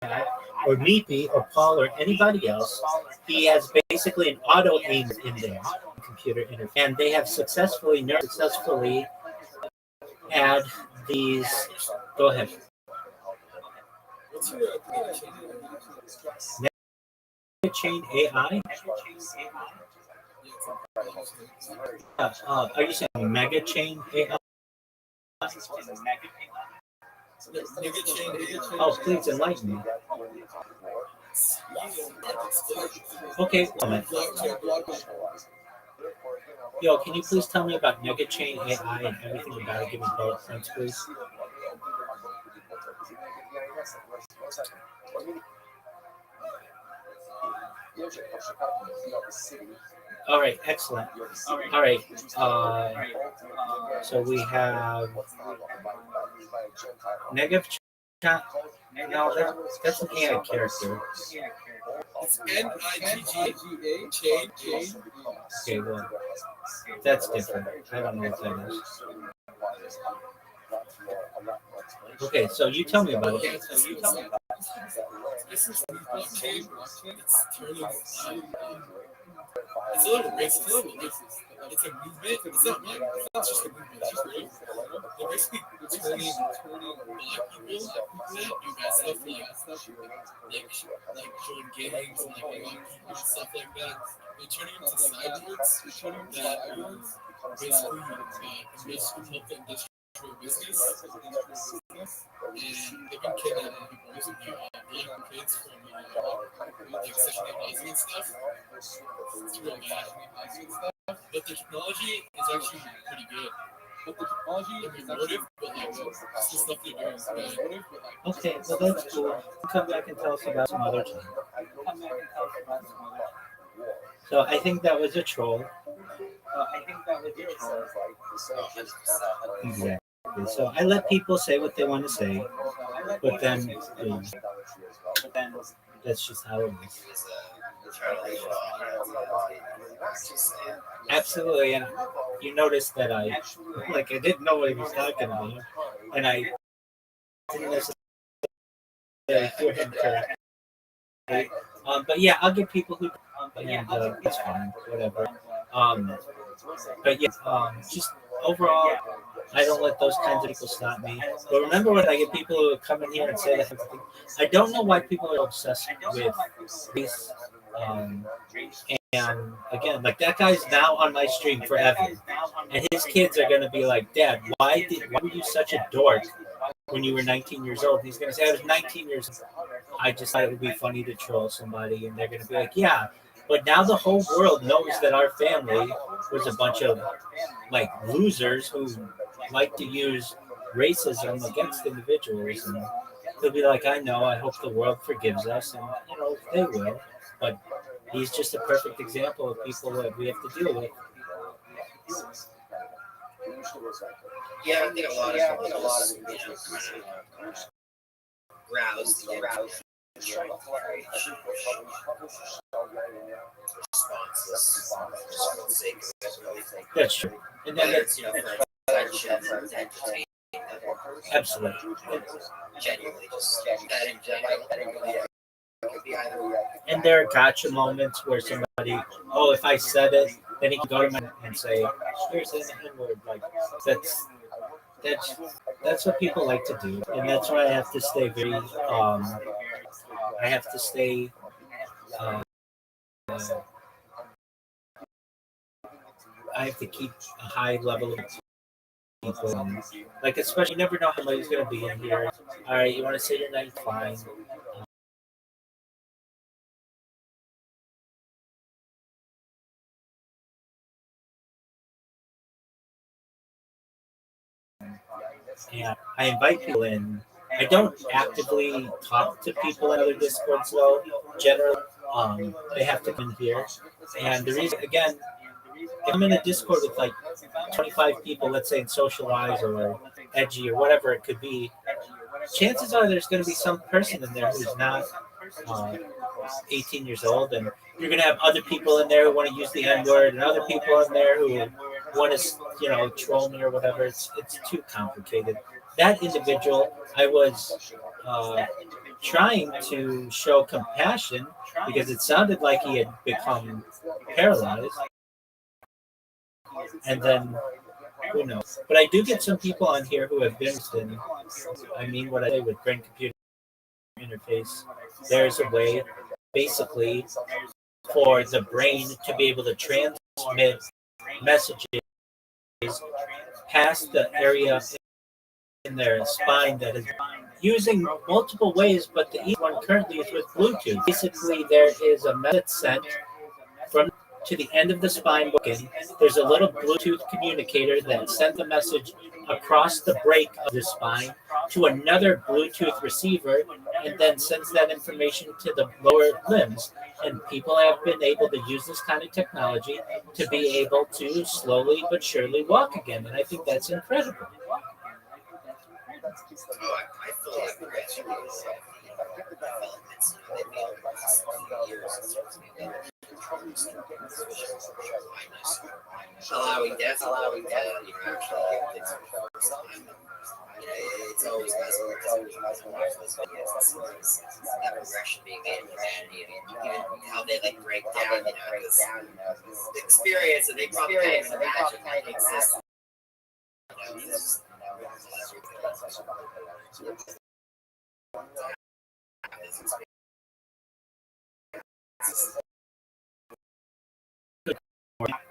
have, or Meepy, or Paul, or anybody else. He has basically an auto aim in there, computer interface, and they have successfully had these. Go ahead. Mega Chain AI? Are you saying Mega Chain AI? Oh, please enlighten me. Okay, yo, can you please tell me about Mega Chain AI and everything about it? Give me bullet points, please. All right, excellent. All right, so we have negative. No, that's an AI character. It's N-I-G-G-A, chain. Okay, well, that's different. I don't know what that is. Okay, so you tell me about it. This is blockchain. It's turning. It's a little racist. It's a movement. It's not like it's not just a movement. It's just really. They're basically turning black people that do bad stuff, like join gangs and and stuff like that. They're turning into cyborgs that basically help the industrial business. And they've been kidnapping people, using black kids from like Section 8 housing and stuff. It's real bad. But the technology is actually pretty good. Motive, but like the stuff they're doing is bad. Okay, well that's cool. Come back and tell us about some other time. So I think that was a troll. Exactly. So I let people say what they want to say, but then that's just how it is. Absolutely, and you noticed that I didn't know what he was talking about, and I didn't necessarily hear him correctly. But yeah, I'll give people who and it's fine, whatever. But yeah, just overall, I don't let those kinds of people stop me. But remember when I get people who come in here and say that, I don't know why people are obsessed with race. And again, like that guy's now on my stream forever, and his kids are gonna be like, "Dad, why were you such a dork when you were 19 years old. He's going to say, I was 19 years old. I just thought it would be funny to troll somebody. And they're going to be like, yeah. But now the whole world knows that our family was a bunch of like losers who like to use racism against individuals. And he'll be like, I know, I hope the world forgives us. And, they will. But he's just a perfect example of people that we have to deal with. Yeah, I think a lot of people just, rouse the responses. That's true. And then Whether it's, for attention, for entertainment, absolutely. genuinely just that in general. And there are gotcha moments where somebody, if I said it, then he can go to me and say, here's an N-word. Like, that's what people like to do. And that's why I have to stay very, I have to stay, I have to keep a high level of people. Like, especially, you never know how somebody's going to be in here. All right, you want to say your name? Fine. And I invite people in. I don't actively talk to people in other Discords, though. Generally, they have to come here. And the reason, again, if I'm in a Discord with like 25 people, let's say in Socialize or Edgy or whatever it could be, chances are there's going to be some person in there who's not 18 years old, and you're going to have other people in there who want to use the N-word, and other people in there who want to, troll me or whatever. It's too complicated. That individual, I was trying to show compassion because it sounded like he had become paralyzed, and then who knows? But I do get some people on here who have been in. I mean, what I say with brain computer interface, there's a way, basically, for the brain to be able to transmit messages past the area in their spine that is using multiple ways, but the easy one currently is with Bluetooth. Basically, there is a message sent from to the end of the spine. There's a little Bluetooth communicator that sent the message across the break of the spine to another Bluetooth receiver, and then sends that information to the lower limbs. And people have been able to use this kind of technology to be able to slowly but surely walk again. And I think that's incredible. I feel like developments they've made over the past few years allowing death, actually get things for the first time. It's always nice to watch those videos. That progression being made in humanity and how they break down, this experience that they probably can't even imagine that exists.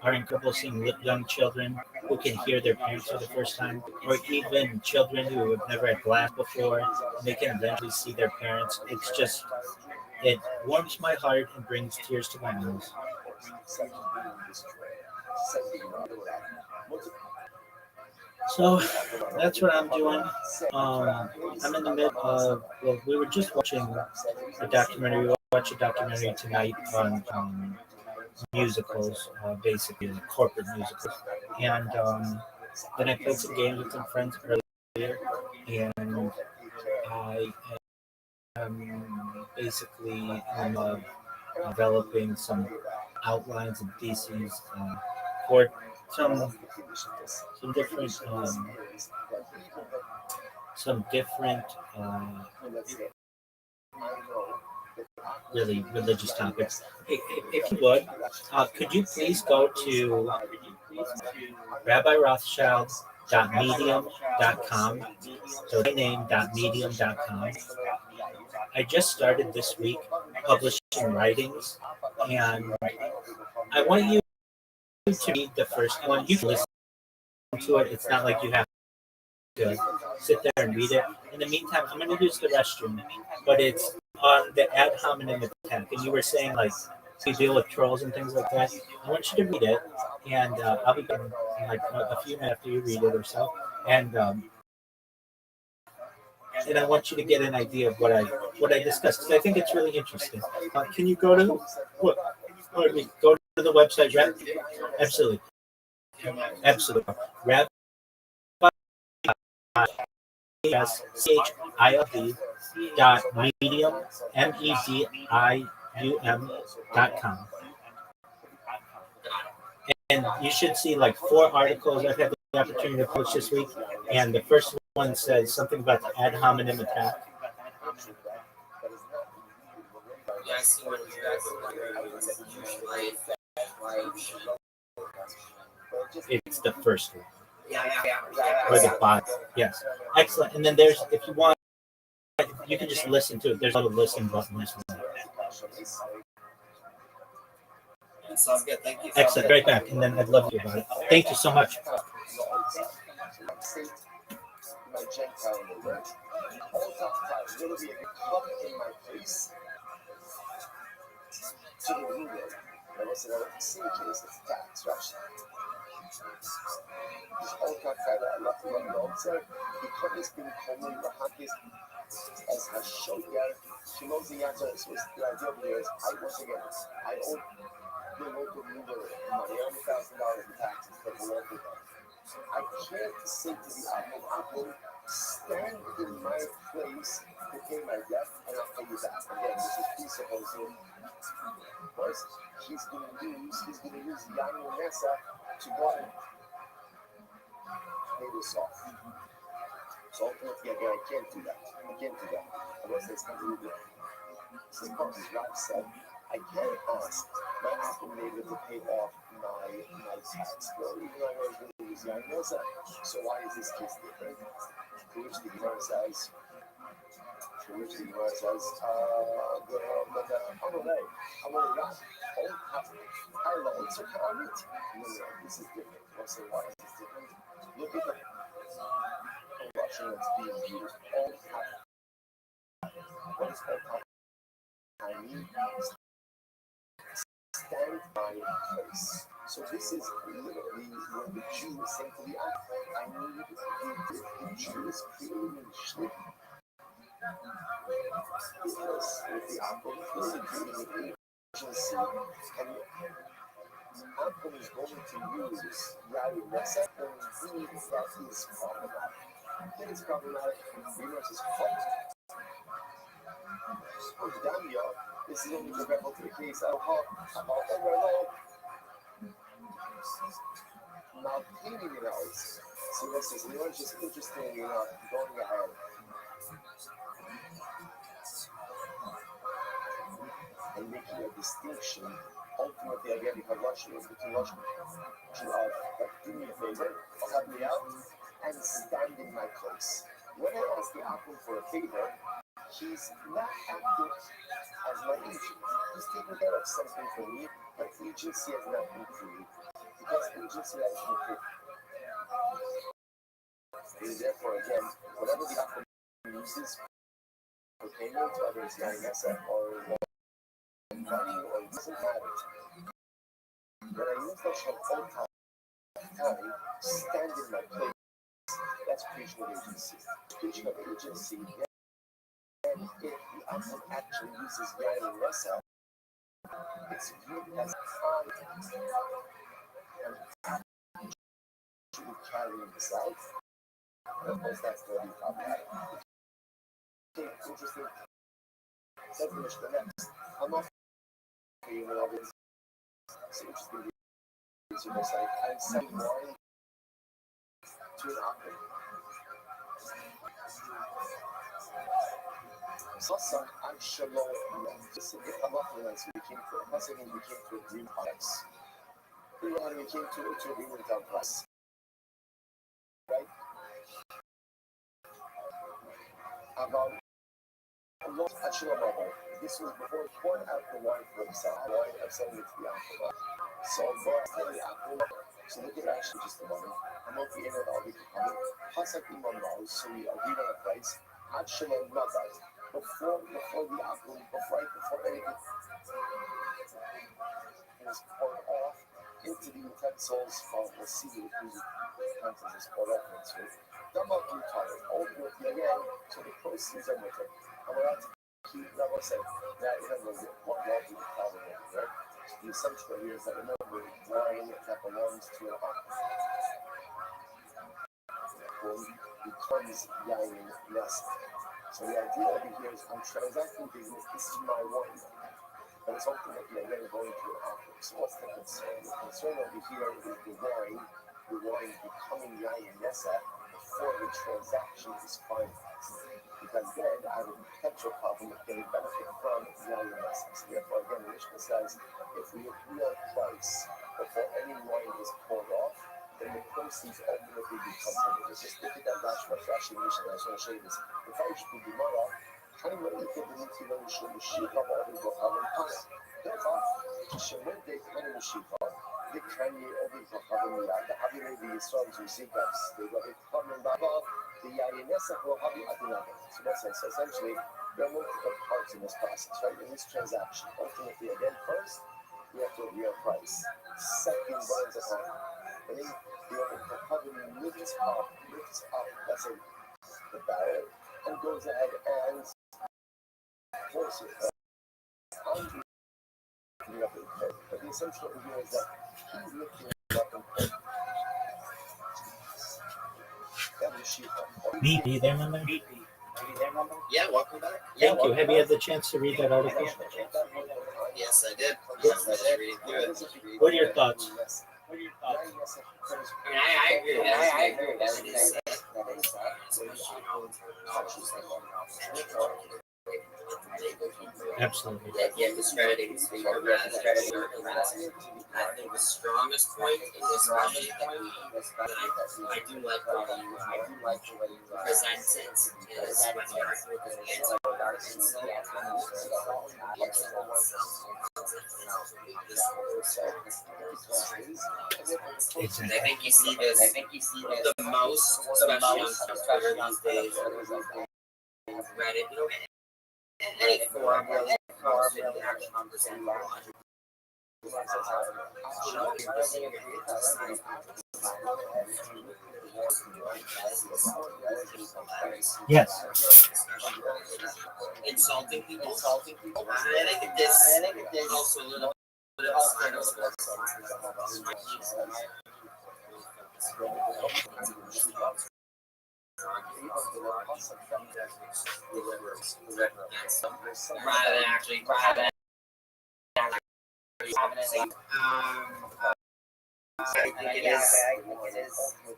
Are incredible seeing young children who can hear their parents for the first time, or even children who have never had glass before, and they can eventually see their parents. It warms my heart and brings tears to my eyes. So that's what I'm doing. I'm in the middle of, we were just watching a documentary. We watched a documentary tonight on musicals, basically corporate musicals. And then I played some games with some friends earlier, and I am basically developing some outlines and theses for some different really religious topics. If you would, could you please go to rabbirothschild.medium.com, so my name.medium.com. I just started this week publishing writings, and I want you to read the first one. You can listen to it. It's not like you have good. Sit there and read it. In the meantime, I'm going to use the restroom, but it's on the ad hominem attack. And you were saying, like, you deal with trolls and things like that. I want you to read it, and I'll be back in like a few minutes after you read it or so. And I want you to get an idea of what I discussed because I think it's really interesting. Can you go to what? Pardon me. Go to the website, Rab. Absolutely, absolutely. Rab. CHILD dot medium medium.com. And you should see like 4 articles I've had the opportunity to post this week. And the first one says something about the ad hominem attack. Yeah, I see one here. Usually, It's the first one. Yeah. Or the bottom. Yes. Excellent. And then there's, if you want, you can just listen to it. There's a little listen button as well. Sounds good. Thank you. Excellent. Right back. And then I'd love to hear about it. Thank you so much. My Jen calendar, right? All top five. It'll be a club in my face to the ruler. And I said, I don't see case of tax, right? This all top five that I love to run the also. Because it's been common, the happiest as I showed you, she knows the answer. So the idea of here is, once again, I owe the local ruler money, $1,000 in taxes for the local. I can't say to the Apple, stand in my place to pay my debt and I'll pay you back. Again, this is presupposing, because he's going to use Yanu Nessa to go and pay this off. So ultimately, again, I can't do that. Unless it's not really good. This is part of Rabbi said, I can't ask my Apple neighbor to pay off my tax bill, even though I was going to use Yanu Nessa. So why is this case different? To which the Gemara says, I'm going to this is different. What's the why is this different? Look at the Russian that's being used. What is all I need stand by place. So this is literally what the Jew is saying to the Apple. I need the Jew is creating shit. Because with the Apple, clearly creating an agency, and Apple is going to use Yahweh Nessa, and indeed that is problematic. That is problematic. Reverse is fault. This is only regretful to the case about overall malcleaning it out. So this is just interesting, going ahead. And making a distinction, ultimately, again, because Russian is between Russian to do me a favor, help me out, and stand in my place. When I ask the Apple for a favor, he's not acting as my agent. He's taking care of something for me, but agency has not been created. Because agency has been created. And therefore, again, whatever the Apple uses for payment, whether it's INSF or money or it doesn't matter. When I use that shall all time, stand in my place, that's creation of agency. Creation of agency, then if the Apple actually uses Yahweh Nessa, it's viewed as time and should be carrying this out. Of course, that's going to be problematic. Okay, interesting. Let's finish the next. I'm not you know, it's interesting research like I'm sending more to an Apple. So some I'm shalom. Just if I'm not realizing we came to once again we came to a green price. We came to a green down price. Right? About a lot actually about this was before Apple wanted for himself. I'm sending it to the Apple. So but the Apple so look at actually just the moment. I'm not the internet all the coming. So we agreed on a price. Actually, not that. Before anything is poured off into the utensils from the sea, the utensils is poured off into. They're not retired. All the way again, so the proceeds are with it. And we're not keep, like I said, that is what will be the problem over there. The assumption here is that remember, wine that belongs to an becomes yain nest. So the idea over here is I'm transacting business. This is my wine. But it's ultimately again going to an outcome. So what's the concern? The concern over here is the wine becoming yain nesa before the transaction is finalized. Because then I have a potential problem of getting benefit from yain nesa. So therefore, again, the Mishnah says if we agree on price before any wine is poured off, then the proceeds ultimately become hundred. Let's just look at that last refreshing Mishnah. I just want to show you this. If I should be Gemara, kind of what you think we need to know is Mashiach of all the Gochalim Pana. Therefore, Shemon de Kana Mashiach, the Kanye of the Gochalim Miyad, the Havile the Yisrael to Zikas, the Gochalim Baba, the Yainesa Gochalim Adinada. So that's it. So essentially, there are multiple parts in this process, right? In this transaction, ultimately, again, first, we have to agree on price. Second, what is the problem? And then the Gochalim lifts up, that's it, the barrel, and goes ahead and force it. But the essential idea is that he's lifting it up and putting Me, are you there, my man? Yeah, welcome back. Thank you. Have you had the chance to read that article? Yes, I did. Yes, I did read through it. What are your thoughts? I agree with that. I agree with that. Absolutely. Yeah, discrediting speaker rather than discrediting. I think the strongest point in this logic that I do like the way you present it is when you're Exactly. I think you see this the most, especially on Twitter these days, Reddit, you know, any forum really actually present logic. Yes. Insulting people. I think this also a little bit of a sign of rather than actually I think it is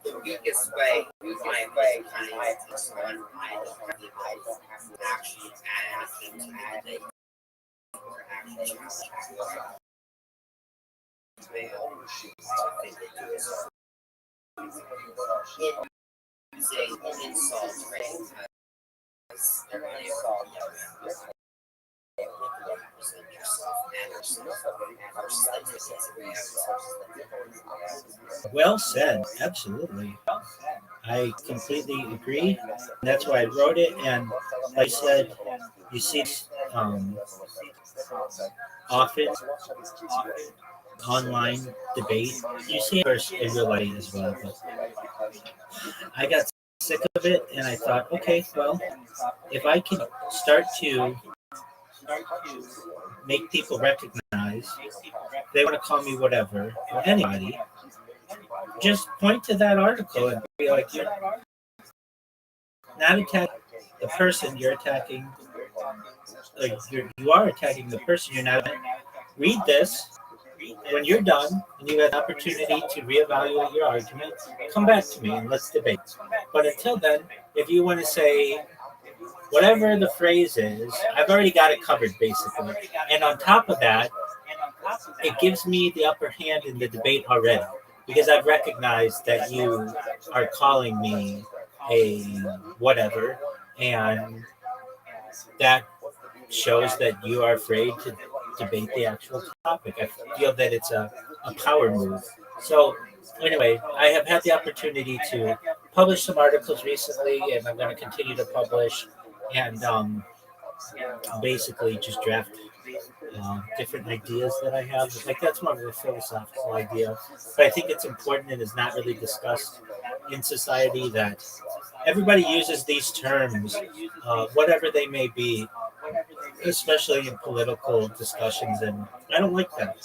the weakest way to kind of one I don't have the ability to actually add anything to the debate or actually using insults, right? They're going to Well said. Absolutely. I completely agree. That's why I wrote it. And like I said, you see often online debate. You see it in real life as well. But I got sick of it, and I thought, okay, well, if I can start to make people recognize they want to call me whatever or anybody, just point to that article and be like, you're not attacking the person, you're attacking, like you are attacking the person, you're not. Read this. When you're done and you have the opportunity to reevaluate your argument, come back to me and let's debate. But until then, if you want to say whatever the phrase is, I've already got it covered basically. And on top of that, it gives me the upper hand in the debate already because I've recognized that you are calling me a whatever, and that shows that you are afraid to debate the actual topic. I feel that it's a power move. So anyway, I have had the opportunity to published some articles recently, and I'm going to continue to publish and basically just draft different ideas that I have. Like that's more of a philosophical idea, but I think it's important and is not really discussed in society that everybody uses these terms, whatever they may be, especially in political discussions, and I don't like that.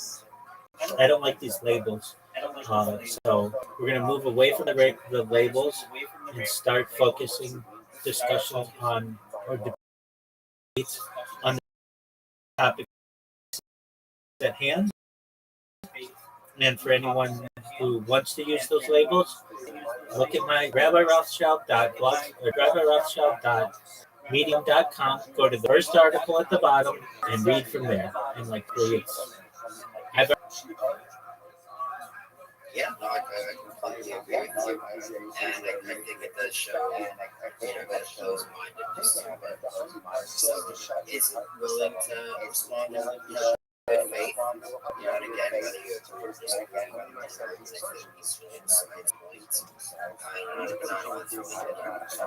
I don't like these labels. So we're going to move away from the labels and start focusing discussions on or debates on the topic at hand. And for anyone who wants to use those labels, look at my rabbirothschild.blog or rabbirothschild.medium.com. Go to the first article at the bottom and read from there. And like it's I've Yeah, no, I completely agree with you. And I think it does show, that closed-minded discernment. So is willing to respond in good faith. And again, whether you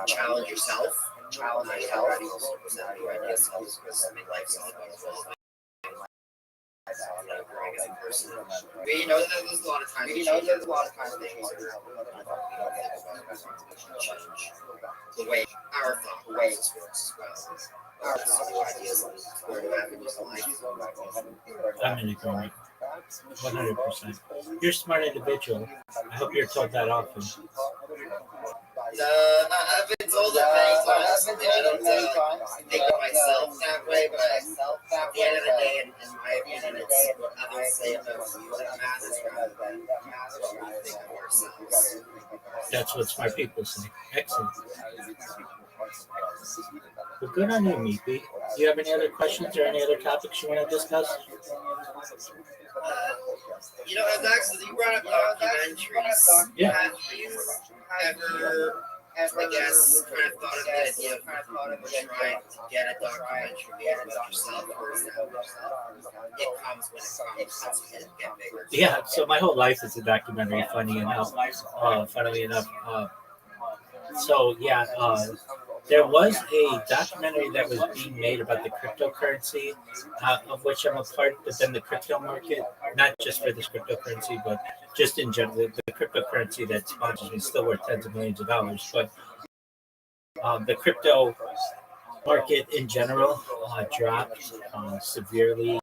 challenge yourself, challenge present new ideas, because life's all about evolving. Growing as a person. There's a lot of times. Things change the way our thought process works as well. New ideas and new avenues in life. I'm in agreement. 100%. You're a smart individual. I hope you're told that often. I've been told it many times. I don't think of myself that way, but at the end of the day, in my opinion, it's what others say about you that matters rather than what we think of ourselves. That's what smart people say. Excellent. Well, good on you, Meepy. Do you have any other questions or any other topics you want to discuss? As actually you brought up documentaries. Yeah. Have you ever, I guess, kind of thought of the idea of trying to get a documentary made about yourself, or is it comes when it comes and get bigger? Yeah. So my whole life is a documentary. Funnily enough. So yeah, there was a documentary that was being made about the cryptocurrency, of which I'm a part. But then the crypto market, not just for this cryptocurrency, but just in general, the cryptocurrency that sponsors me is still worth tens of millions of dollars. But the crypto market in general dropped severely.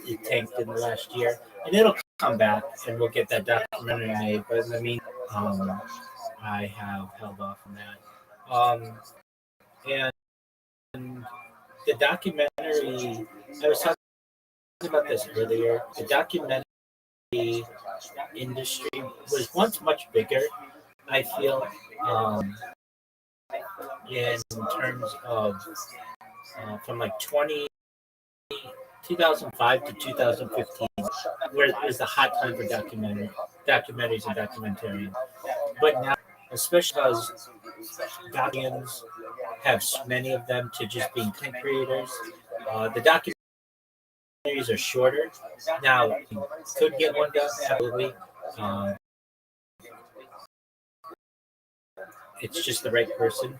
It tanked in the last year, and it'll come back, and we'll get that documentary made. But in the meantime, I have held off on that. And the documentary, I was talking about this earlier. The documentary industry was once much bigger, I feel, in terms of from like 2005 to 2015, where it was the hot time for documentaries and documentarian. But now, especially because documentaries have many of them to just being content creators, the documentaries are shorter. Now, you could get one done, absolutely. It's just the right person.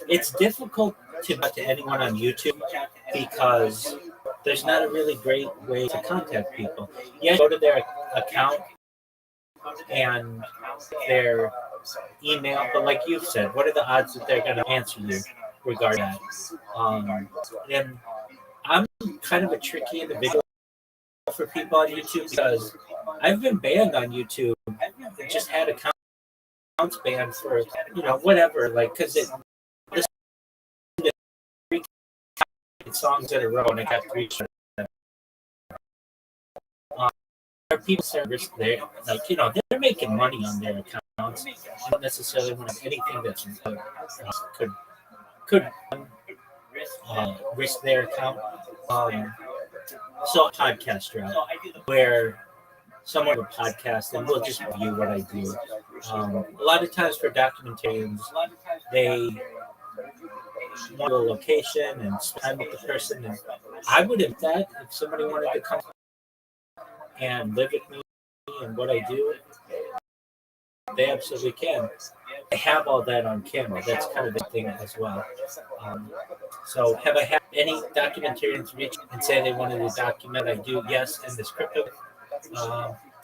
It's difficult to get to anyone on YouTube because there's not a really great way to contact people. You go to their account and their email, but like you've said, what are the odds that they're going to answer you regarding that? And I'm kind of a tricky individual for people on YouTube because I've been banned on YouTube. I just had accounts banned for whatever, like because it listened to 3 songs in a row and I got 3. There are people that risk there, they're making money on their accounts. I don't necessarily want to have anything that's could risk their account. So a podcast route where someone will podcast and we'll just review what I do. A lot of times for documentarians, they want a location and spend time with the person. And I would have that if somebody wanted to come and live with me and what I do, they absolutely can. I have all that on camera. That's kind of the thing as well. So have I had any documentarians reach and say they wanted to document? I do, yes, in this crypto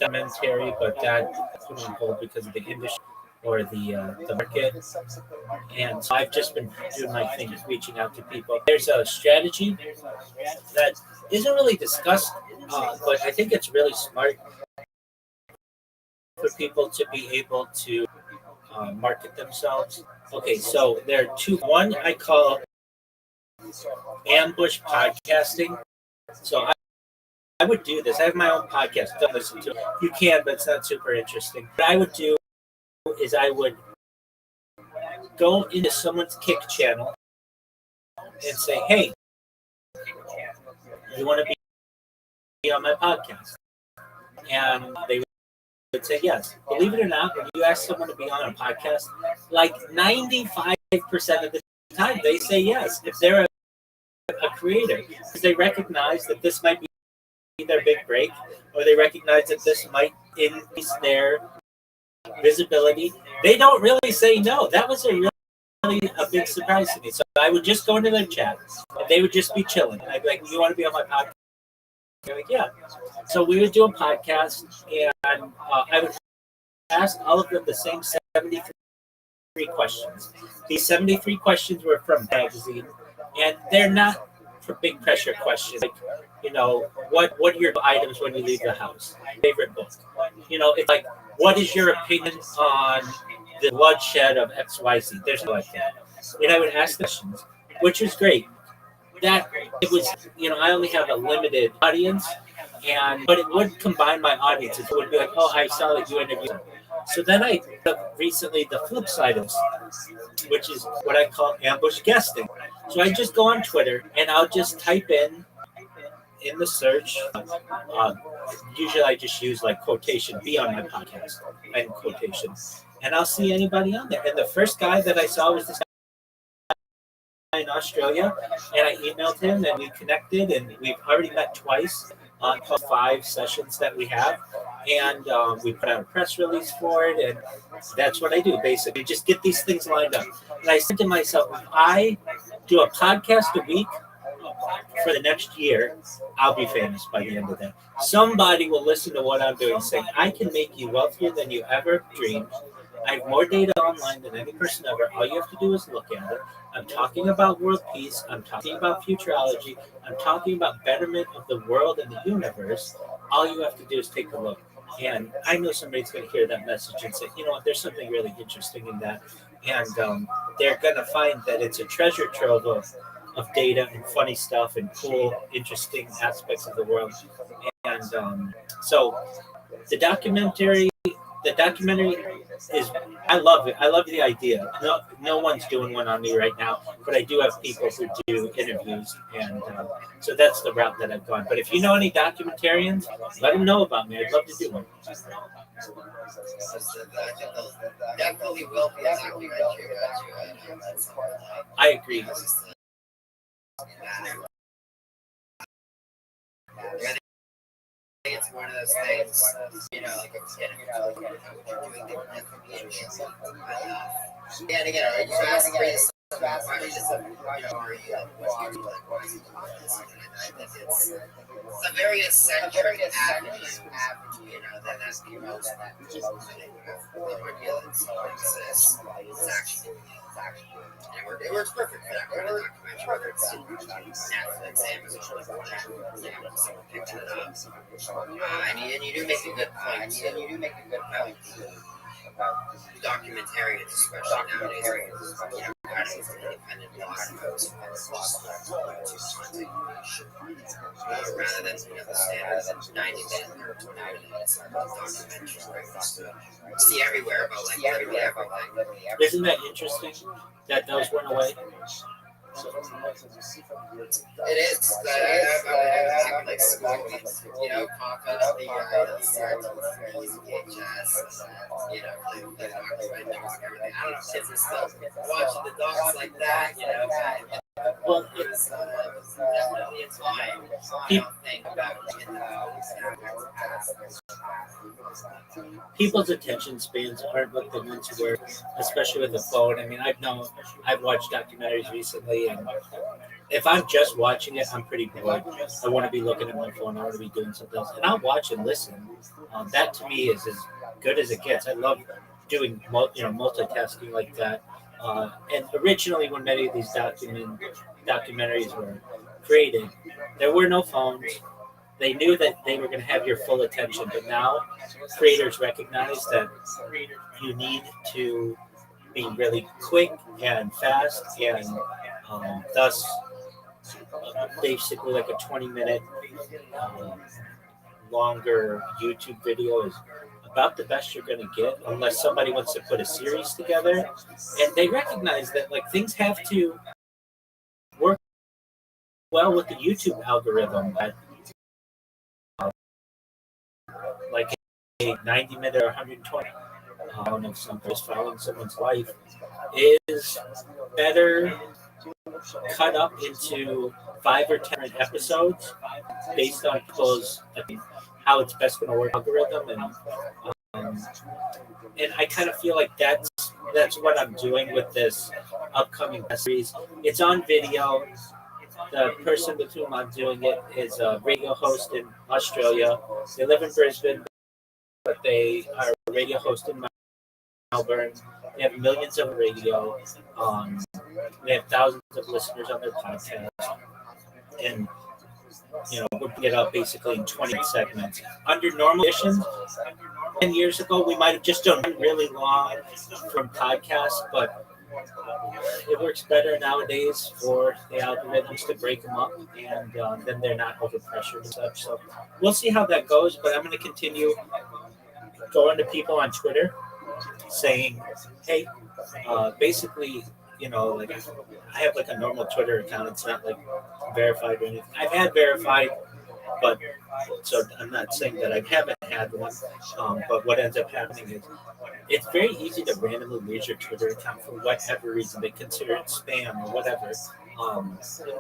documentary, but that's put on hold because of the industry or the market. And so I've just been doing my thing, reaching out to people. There's a strategy that isn't really discussed, but I think it's really smart for people to be able to market themselves. Okay, so there are two. One I call ambush podcasting. So I would do this. I have my own podcast. Don't listen to it. You can, but it's not super interesting. What I would do is I would go into someone's Kick channel and say, "Hey, you want to be on my podcast?" And they would say yes. Believe it or not, when you ask someone to be on a podcast, like 95% of the time they say yes. If they're a creator, because they recognize that this might be their big break, or they recognize that this might increase their visibility, they don't really say no. That was a big surprise to me. So I would just go into their chat, and they would just be chilling. And I'd be like, "You want to be on my podcast?" They're like, "Yeah." So we would do a podcast, and I would ask all of them the same 73 questions. These 73 questions were from magazine, and they're not for big pressure questions. Like, what are your items when you leave the house? Favorite book? It's like, what is your opinion on the bloodshed of XYZ? There's no like that. And I would ask questions, which was great. That it was, I only have a limited audience, but it would combine my audiences. It would be like, "Oh, I saw that you interviewed." So then I took recently the flip side of this, which is what I call ambush guesting. So I just go on Twitter and I'll just type in the search. Usually I just use like quotation, "be on my podcast," and quotation, and I'll see anybody on there. And the first guy that I saw was this guy in Australia, and I emailed him and we connected, and we've already met twice on 5 sessions that we have, and we put out a press release for it, and that's what I do basically. Just get these things lined up. And I said to myself, if I do a podcast a week for the next year, I'll be famous by the end of that. Somebody will listen to what I'm doing and say, "I can make you wealthier than you ever dreamed. I have more data online than any person ever. All you have to do is look at it. I'm talking about world peace. I'm talking about futurology. I'm talking about betterment of the world and the universe. All you have to do is take a look." And I know somebody's going to hear that message and say, "You know what, there's something really interesting in that." And they're going to find that it's a treasure trove of data and funny stuff and cool, interesting aspects of the world. And so the documentary is, I love it. I love the idea. No one's doing one on me right now, but I do have people who do interviews, and so that's the route that I've gone. But if you know any documentarians, let them know about me. I'd love to do one. Definitely will be. I agree. It's one of those things, like a kid, doing the and again, you ask questions, are you, it's a very eccentric avenue, that's people that it's actually, it works perfect for that kind of documentary, whether it's Netflix, Amazon, someone picked it up. And you do make a good point. Documentarians, especially nowadays, kind of independent blog posts, rather than the standard 90-minute or 20-minute documentaries. You see everywhere about literally everything. Isn't that interesting that those went away? It is. I like school, confidently, VHS, I don't know, kids are still watching the dogs like that, Well, definitely it's why I don't think about it in people's attention spans aren't what they meant to were, especially with the phone. I mean, I've watched documentaries recently, and if I'm just watching it, I'm pretty bored. I want to be looking at my phone. I want to be doing something else, and I'll watch and listen. That to me is as good as it gets. I love doing multitasking like that. And originally, when many of these documentaries were created, there were no phones. They knew that they were going to have your full attention, but now creators recognize that you need to be really quick and fast, and thus basically like a 20-minute longer YouTube video is about the best you're going to get, unless somebody wants to put a series together. And they recognize that like things have to work well with the YouTube algorithm. That like a 90-minute or 120 of some just following someone's life is better cut up into 5 or 10 episodes based on people's how it's best going to work algorithm, and I kind of feel like that's what I'm doing with this upcoming series. It's on video. The person with whom I'm doing it is a radio host in Australia. They live in Brisbane, but they are a radio host in Melbourne. They have millions of radio. They have thousands of listeners on their podcast, and we're putting it out basically in 20 segments. Under normal conditions, 10 years ago, we might have just done really long from podcasts, but it works better nowadays for the algorithms to break them up, and then they're not overpressured and such. So we'll see how that goes, but I'm going to continue going to people on Twitter saying, hey, basically, like I have like a normal Twitter account. It's not like verified or anything. I've had verified, but so I'm not saying that I haven't had one. But what ends up happening is it's very easy to randomly lose your Twitter account for whatever reason. They consider it spam or whatever.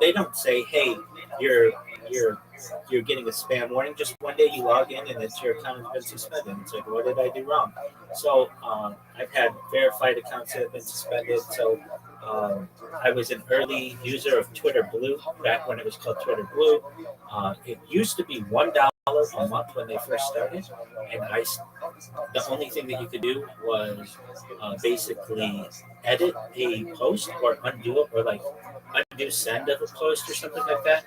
They don't say, hey, you're getting a spam warning. Just one day you log in and your account has been suspended. It's like, what did I do wrong? So I've had verified accounts that have been suspended. So I was an early user of Twitter Blue back when it was called Twitter Blue. It used to be $1 a month when they first started, and the only thing that you could do was basically edit a post or undo it, or like undo send of a post or something like that.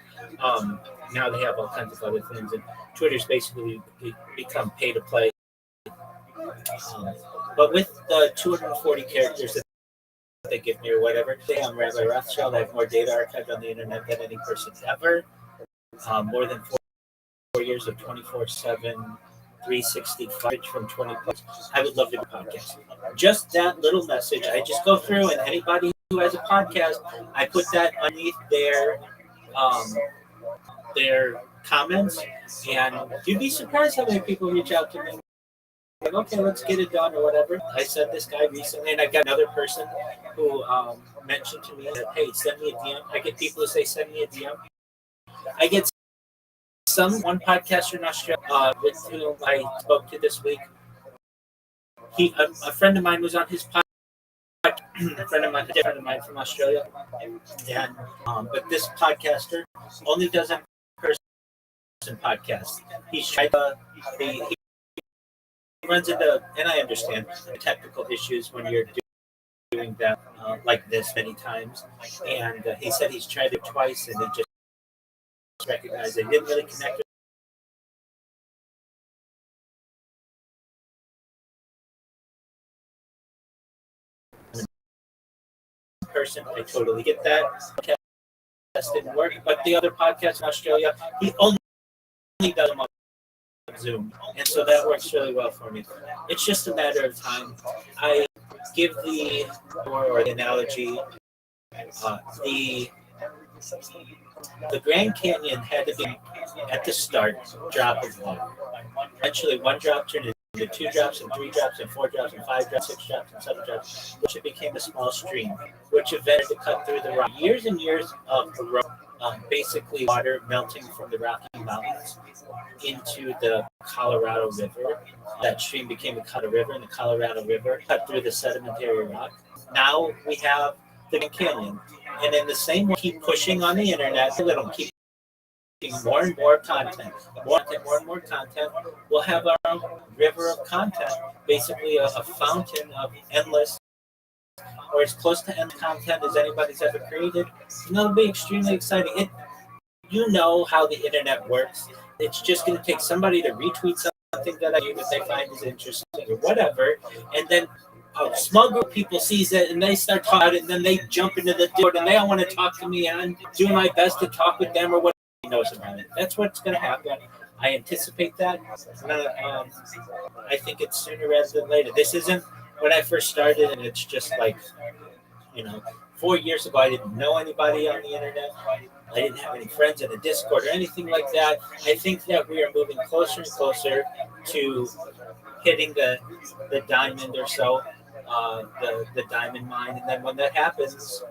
Now they have all kinds of other things, and Twitter's basically become pay to play. But with the 240 characters that they give me or whatever, I'm Rabbi Rothschild. I have more data archived on the internet than any person ever. More than 4 years of 24/7, 365 from 20 plus. I would love to do a podcast. Just that little message. I just go through, and anybody who has a podcast, I put that underneath their comments, and you'd be surprised how many people reach out to me. Like, okay, let's get it done or whatever. I sent this guy recently, and I got another person who mentioned to me that, hey, send me a DM. I get people who say, send me a DM. I get one podcaster in Australia with whom I spoke to this week. A friend of mine was on his podcast. A friend of mine from Australia, and but this podcaster only does in-person podcasts. He's tried he runs into, and I understand the technical issues when you're doing that like this many times. And he said he's tried it twice, and he just recognized they didn't really connect. Person, I totally get that. That didn't work, but the other podcast in Australia, he only does them on Zoom, and so that works really well for me. It's just a matter of time. I give the analogy. The Grand Canyon had to be at the start drop of water. Eventually, one drop turned into the 2 drops and 3 drops and 4 drops and 5 drops, 6 drops and 7 drops, which it became a small stream, which eventually cut through the rock. Years and years of basically water melting from the Rocky Mountains into the Colorado River. That stream became the Colorado River, and the Colorado River cut through the sedimentary rock. Now we have the Grand Canyon. And in the same way, keep pushing on the internet, so it'll keep more and more content, more and more content. We'll have our own river of content, basically a fountain of endless, or as close to endless content as anybody's ever created. And that'll be extremely exciting. You know how the internet works. It's just going to take somebody to retweet something that I do that they find is interesting or whatever, and then a small group of people sees it and they start talking about it, and then they jump into the Discord and they all want to talk to me, and I'm doing my best to talk with them or what knows about it. That's what's going to happen. I anticipate that. I think it's sooner rather than later. This isn't when I first started, and it's just like, 4 years ago, I didn't know anybody on the internet. I didn't have any friends in a Discord or anything like that. I think that we are moving closer and closer to hitting the diamond or so, the diamond mine. And then when that happens,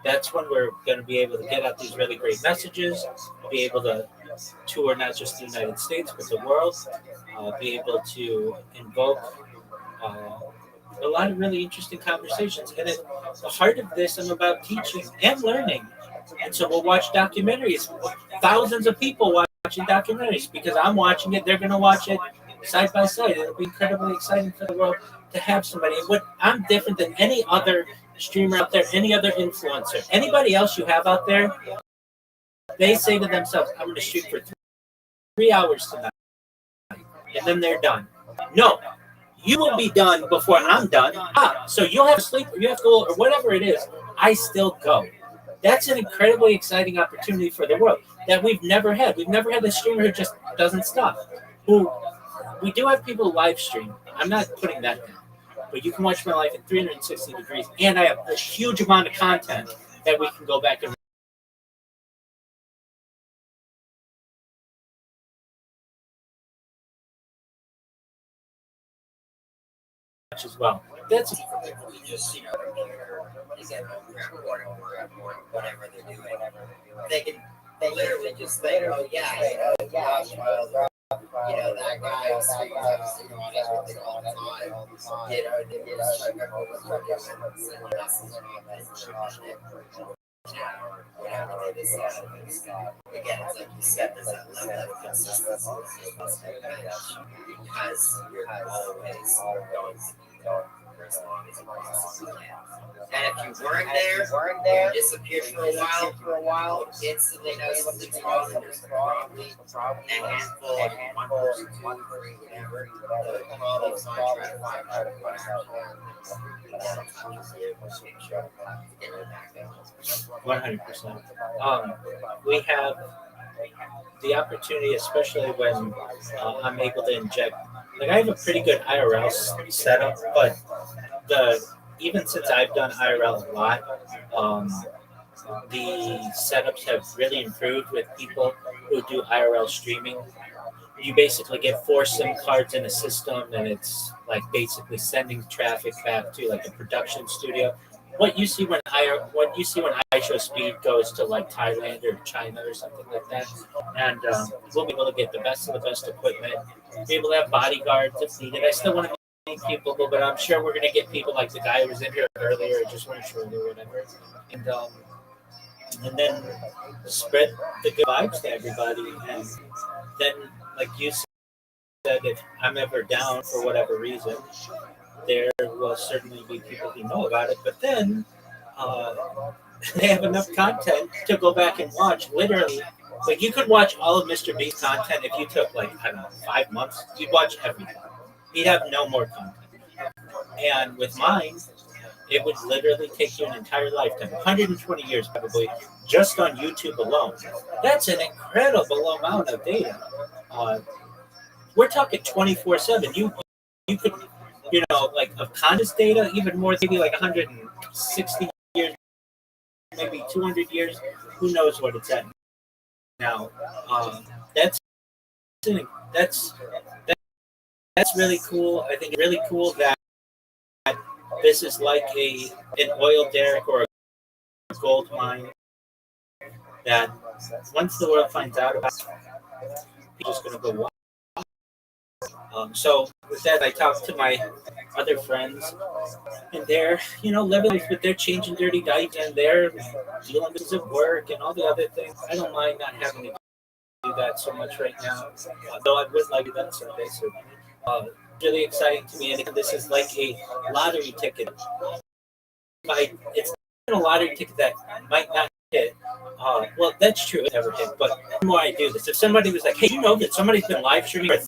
that's when we're going to be able to get out these really great messages, be able to tour not just the United States, but the world, be able to invoke a lot of really interesting conversations. And at the heart of this, I'm about teaching and learning. And so we'll watch documentaries. Thousands of people watching documentaries because I'm watching it. They're going to watch it side by side. It'll be incredibly exciting for the world to have somebody. What I'm different than any other streamer out there, any other influencer, anybody else you have out there, they say to themselves, I'm going to shoot for 3 hours tonight. And then they're done. No, you will be done before I'm done. So you'll have to sleep or you have to go or whatever it is. I still go. That's an incredibly exciting opportunity for the world that we've never had. We've never had a streamer who just doesn't stop. We do have people live stream. I'm not putting that down. But you can watch my life in 360 degrees. And I have a huge amount of content that we can go back and watch as well. That's just whatever they're doing. They can literally just think, oh yeah, that guy was on everything all the time. They just check out what we're doing and whatever they decide. Again, it's like you said, there's that level of consistency because you're always going to be there for as long as you possibly can. And if you weren't there, you disappeared for a while, instantly know something's wrong, and there's probably a handful of one person, 2, 3, whatever, the problems on track to find out what happened. 100%. We have the opportunity, especially when I'm able to inject. Like I have a pretty good IRL setup, but even since I've done IRL a lot, the setups have really improved with people who do IRL streaming. You basically get 4 SIM cards in a system, and it's like basically sending traffic back to like a production studio. What you see when iShow Speed goes to like Thailand or China or something like that, and we'll be able to get the best of the best equipment. Be able to have bodyguards if needed. I still want to meet people, but I'm sure we're going to get people like the guy who was in here earlier, just weren't sure or whatever, and then spread the good vibes to everybody, and then. Like you said, if I'm ever down for whatever reason, there will certainly be people who know about it. But then they have enough content to go back and watch. Literally, like you could watch all of Mr. Beast's content if you took 5 months. You'd watch everything. He'd have no more content. And with mine, it would literally take you an entire lifetime, 120 years probably, just on YouTube alone. That's an incredible amount of data. We're talking 24/7. You could, of conscious data, even more, maybe like 160 years, maybe 200 years. Who knows what it's at now? That's that's really cool. I think it's really cool that this is like an oil derrick or a gold mine that once the world finds out about it, people are just going to go watch. So with that, I talked to my other friends, and they're living life, but they're changing dirty diapers and they're dealing with work and all the other things. I don't mind not having to do that so much right now, though I would like to do that someday. So really exciting to me, and this is like a lottery ticket. It's a lottery ticket that might not hit. Well, that's true. It never hit. But the more I do this, if somebody was like, "Hey, you know that somebody's been live streaming for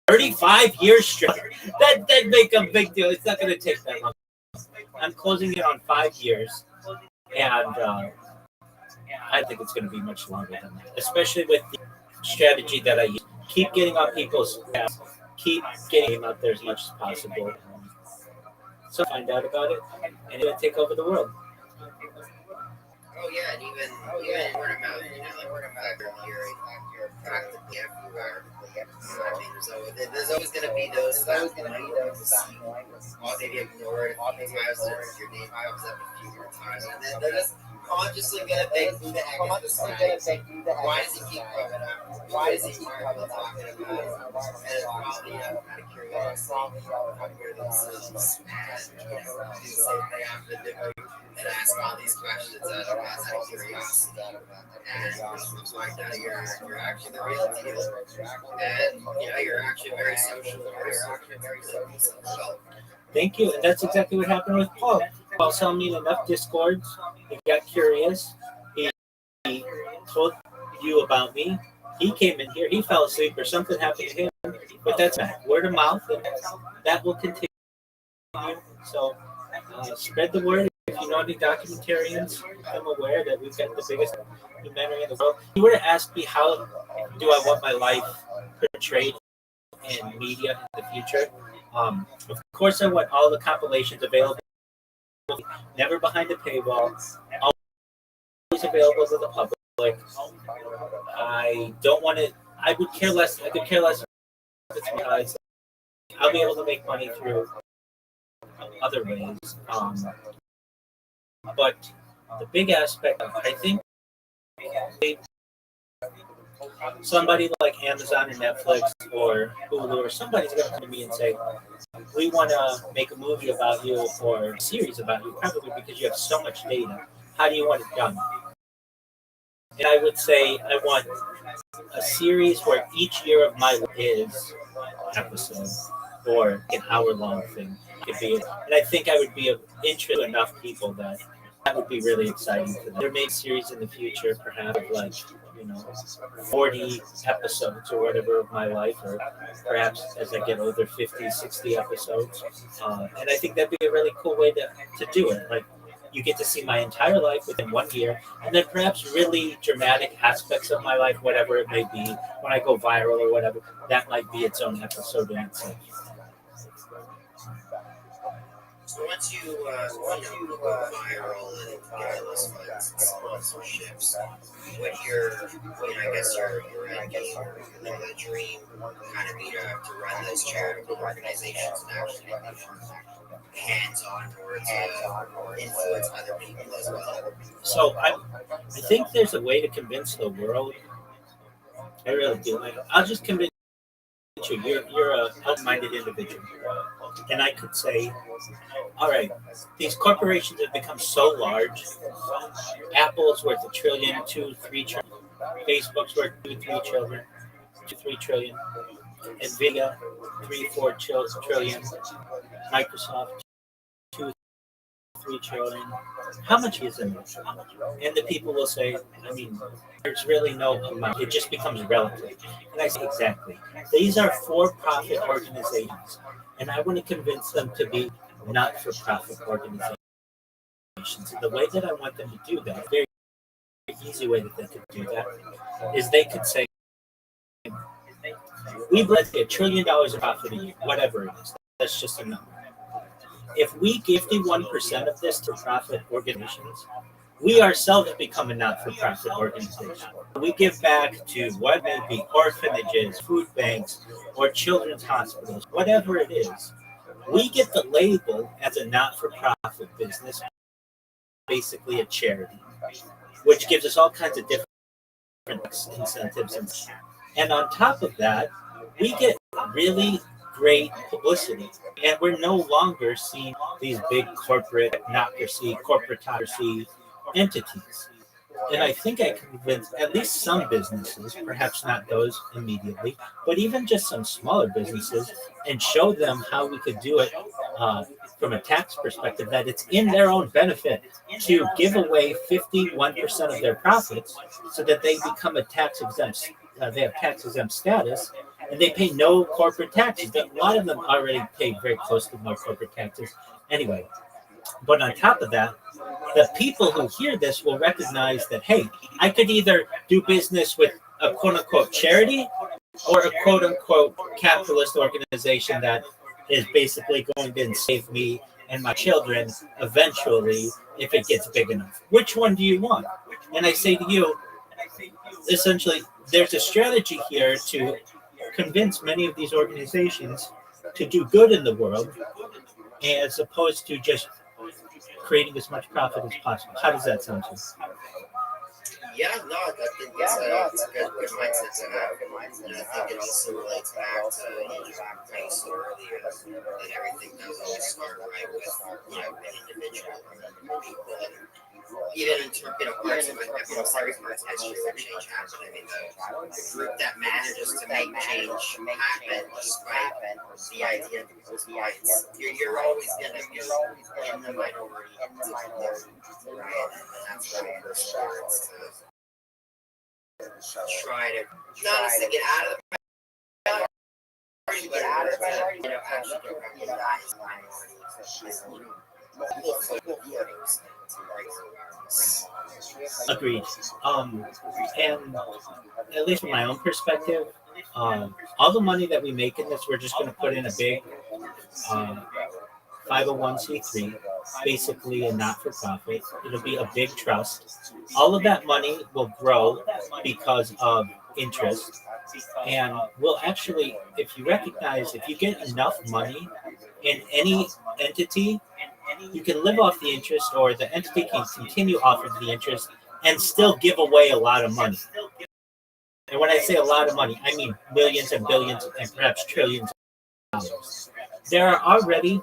35 years straight," that make a big deal. It's not going to take that long. I'm closing it on 5 years, and I think it's going to be much longer than that, especially with the strategy that I use. Keep getting on people's paths, keep getting out there as much as possible. So find out about it, and it'll take over the world. Oh yeah, and even word of mouth, like word of mouth here practically everywhere. So I mean, there's always going to be those that maybe ignored a few times, or your name comes up a few more times, and then they're just consciously going to think, who the heck is this guy? Why does he keep coming up? Why does he keep talking about it? And it's probably out of curiosity, wonder themselves, and do the same thing I've been doing, and ask all these questions out of curiosity. And find out you're actually the real deal, and you're actually very social. Thank you, and that's exactly what happened with Paul. Paul saw me in enough discords. He got curious. He told you about me. He came in here. He fell asleep, or something happened to him. But that's word of mouth, and that will continue. So spread the word. If you know any documentarians, I'm aware that we've got the biggest documentary in the world. If you were to ask me how do I want my life portrayed in media in the future, of course I want all the compilations available, never behind a paywall, always available to the public. I don't want it. I would care less. I could care less if it's because I'll be able to make money through other ways. But the big aspect, I think, somebody like Amazon and Netflix or Hulu or somebody's going to come to me and say, "We want to make a movie about you or a series about you," probably because you have so much data. How do you want it done? And I would say I want a series where each year of my life is an episode or an hour-long thing. Could be, and I think I would be of interest to enough people that would be really exciting for them. There may be a series in the future, perhaps like 40 episodes or whatever of my life, or perhaps as I get older, 50, 60 episodes. And I think that'd be a really cool way to do it. Like, you get to see my entire life within 1 year, and then perhaps really dramatic aspects of my life, whatever it may be, when I go viral or whatever, that might be its own episode in itself. So once you go viral and get all those funds and sponsorships, I guess your end game, the dream kind of be to run those charitable organizations and actually be hands-on or to influence other people as well. So I think there's a way to convince the world. I really do. I'll just convince you. You're a open-minded individual, and I could say, all right, these corporations have become so large. Apple is worth $1 trillion, $2, $3 trillion. Facebook's worth $2, $3 trillion. Nvidia, $3, $4 trillion. Microsoft, $2, $3 trillion. How much is in it? And the people will say, I mean, there's really no amount. It just becomes relative. And I say, exactly. These are for-profit organizations, and I want to convince them to be not-for-profit organizations. The way that I want them to do that, a very easy way that they could do that, is they could say, we blend $1 trillion of profit a year, whatever it is. That's just a number. If we give 51% of this to profit organizations, we ourselves become a not-for-profit organization. We give back to what may be orphanages, food banks, or children's hospitals, whatever it is. We get the label as a not-for-profit business, basically a charity, which gives us all kinds of different incentives. And on top of that, we get really great publicity. And we're no longer seeing these big corporatocracy entities. And I think I convinced at least some businesses, perhaps not those immediately, but even just some smaller businesses, and show them how we could do it from a tax perspective, that it's in their own benefit to give away 51% of their profits so that they become a tax exempt, they have tax exempt status, and they pay no corporate taxes. A lot of them already pay very close to no corporate taxes anyway. But on top of that, the people who hear this will recognize that, hey, I could either do business with a quote unquote charity or a quote unquote capitalist organization that is basically going to enslave me and my children eventually if it gets big enough. Which one do you want? And I say to you, essentially, there's a strategy here to convince many of these organizations to do good in the world as opposed to just creating as much profit as possible. How does that sound to you? Yeah, no, I think it's a good mindset to have. And I think it also relates back to how you said earlier that everything does always start right with, an individual people. Even in terms, parts of it, every part has change happen. I mean, the group that manages to make change happen despite the idea that goes behind it, you're always going to be in the minority, right? And that's why the starts to try to not necessarily get out of the minority, but actually don't recognize minorities. Agreed. And at least from my own perspective, all the money that we make in this, we're just going to put in a big 501c3, basically a not-for-profit. It'll be a big trust. All of that money will grow because of interest. And we'll actually, if you get enough money in any entity, you can live off the interest, or the entity can continue off of the interest and still give away a lot of money. And when I say a lot of money, I mean millions and billions and perhaps trillions of dollars. There are already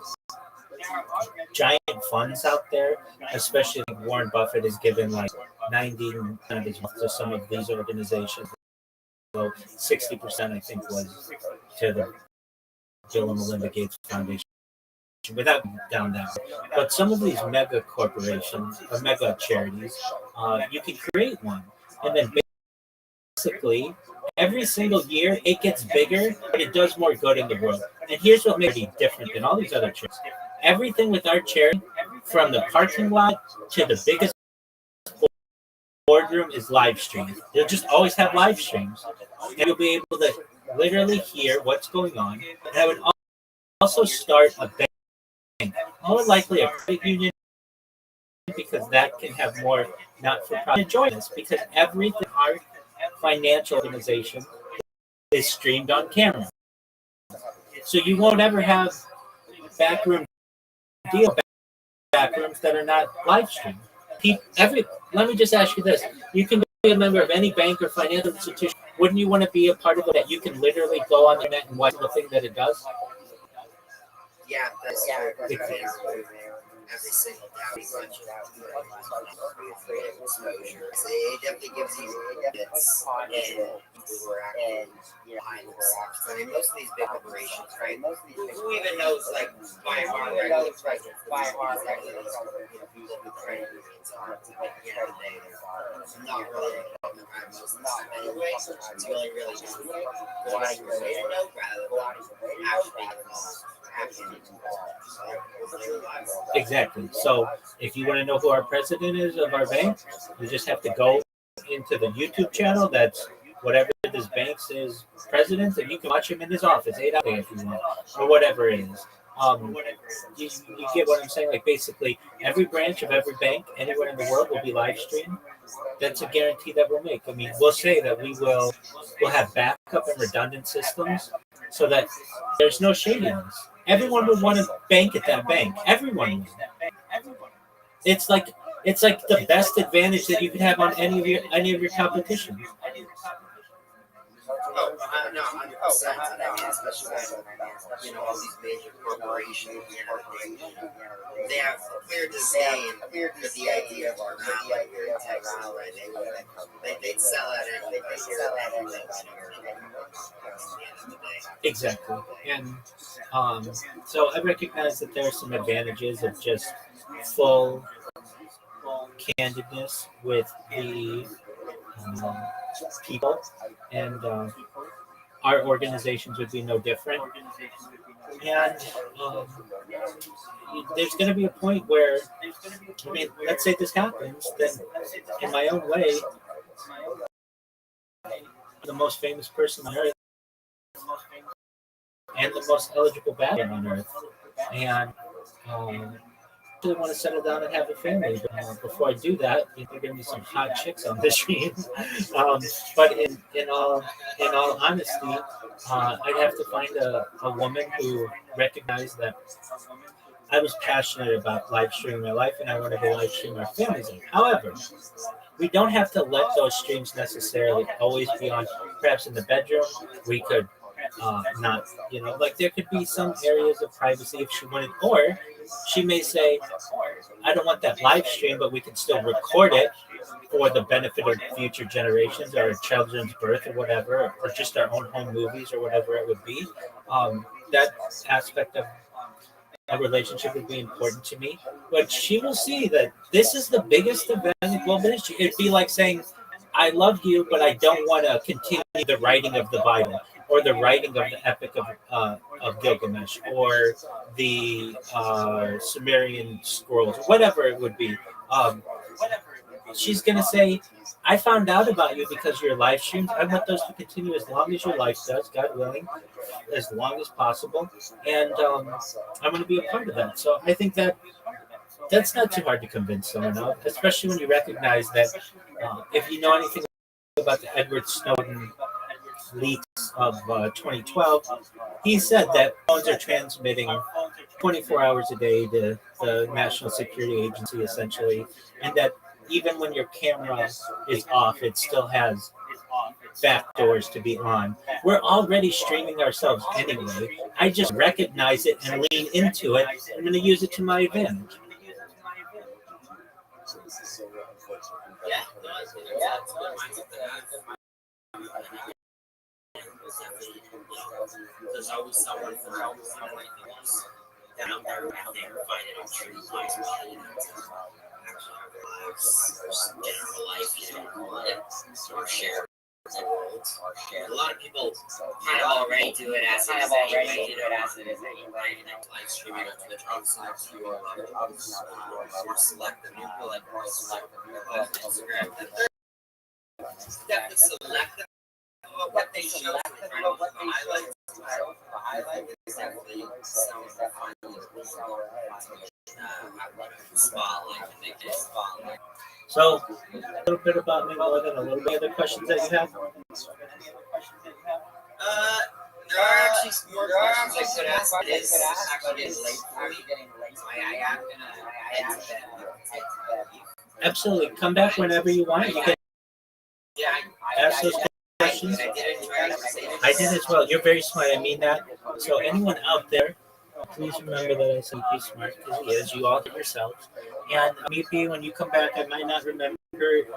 giant funds out there, especially Warren Buffett has given like 90% of his wealth to some of these organizations. So 60%, I think, was to the Bill and Melinda Gates Foundation. Without down that, but some of these mega corporations or mega charities, you can create one, and then basically every single year it gets bigger, but it does more good in the world. And here's what makes it different than all these other charities: everything with our charity, from the parking lot to the biggest boardroom, is live streamed. They'll just always have live streams, and you'll be able to literally hear what's going on. And I would also start a bank. More likely a credit union, because that can have more not-for-profit. Enjoy this because everything our financial organization is streamed on camera. So you won't ever have backrooms that are not live streamed. Let me just ask you this: you can be a member of any bank or financial institution. Wouldn't you want to be a part of it that you can literally go on the internet and watch the thing that it does? Yeah, that's true. Every single day, exposure. It definitely gives you bits and people who are actually behind the scenes. I mean, most of these big corporations, right? Who even knows, like, by heart, right? The president, people who credit unions are, like, they're not really involved in anyway. It's really just go out of your way to know rather than actually involved. Exactly. So if you want to know who our president is of our bank, you just have to go into the YouTube channel. That's whatever this bank says president, and you can watch him in his office 8 hours if you want, or whatever it is. You get what I'm saying? Like basically, every branch of every bank anywhere in the world will be live streamed. That's a guarantee that we'll make. I mean, we'll say that we'll have backup and redundant systems so that there's no shadiness. Everyone would want to bank at that bank. Everyone would. It's like the best advantage that you could have on any of your competition. No, 100%. I mean, especially when, all these major corporations, they have clear disdain for the idea of morality or integrity. They'd sell out anything. Exactly. And so I recognize that there are some advantages of just full candidness with the people, and our organizations would be no different. And there's going to be a point where, I mean, let's say this happens, then in my own way, the most famous person on earth and the most eligible batter on earth, and I want to settle down and have a family. But before I do that, there are going to be some hot chicks on the stream. But in all honesty, I'd have to find a woman who recognized that I was passionate about live streaming my life, and I wanted to live stream our families. However, we don't have to let those streams necessarily always be on. Perhaps in the bedroom, we could not, like there could be some areas of privacy if she wanted, or she may say, I don't want that live stream, but we can still record it for the benefit of future generations or children's birth or whatever, or just our own home movies or whatever it would be. That aspect of a relationship would be important to me. But she will see that this is the biggest event in global history. It'd be like saying, I love you, but I don't want to continue the writing of the Bible or the writing of the Epic of Gilgamesh or the Sumerian scrolls, whatever it would be. She's going to say, I found out about you because your live streams. I want those to continue as long as your life does, God willing, as long as possible. And I'm going to be a part of that. So I think that's not too hard to convince someone of, especially when you recognize that if you know anything about the Edward Snowden leaks of 2012, he said that phones are transmitting 24 hours a day to the National Security Agency, essentially, and that even when your camera is off, it still has back doors to be on. We're already streaming ourselves anyway. I just recognize it and lean into it. I'm going to use it to my advantage. Yeah, there's always someone down there find it extremely possible general life, or share. A lot of people kind of already do it as it is anyway. Live streaming on Twitch, obviously, more selective people, like more selective people on Instagram. Definitely selective about what they show for the highlights. Exactly. Spotlight. So, a little bit about me, more than a little bit. Other questions that you have? There are actually more questions I could ask. It is actually getting late for me. I am gonna head to bed. Absolutely. Come back whenever you want. You can ask those questions. I did as well. You're very smart. I mean that. So anyone out there, please remember that I said be smart because he is. You all did yourselves. And maybe when you come back, I might not remember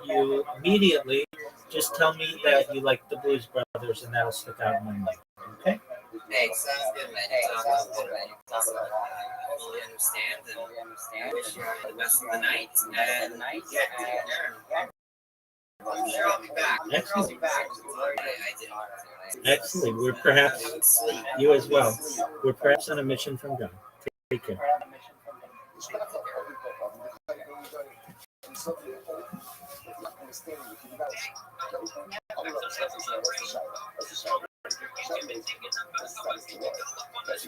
you immediately. Just tell me that you like the Blues Brothers, and that'll stick out in my mind. Okay? Hey, sounds good, man. I fully understand, and I wish you the best of the night. And yeah, take care. I'm sure I'll be back. Excellent. Excellent. We're perhaps, you as well, we're perhaps on a mission from God. Take care.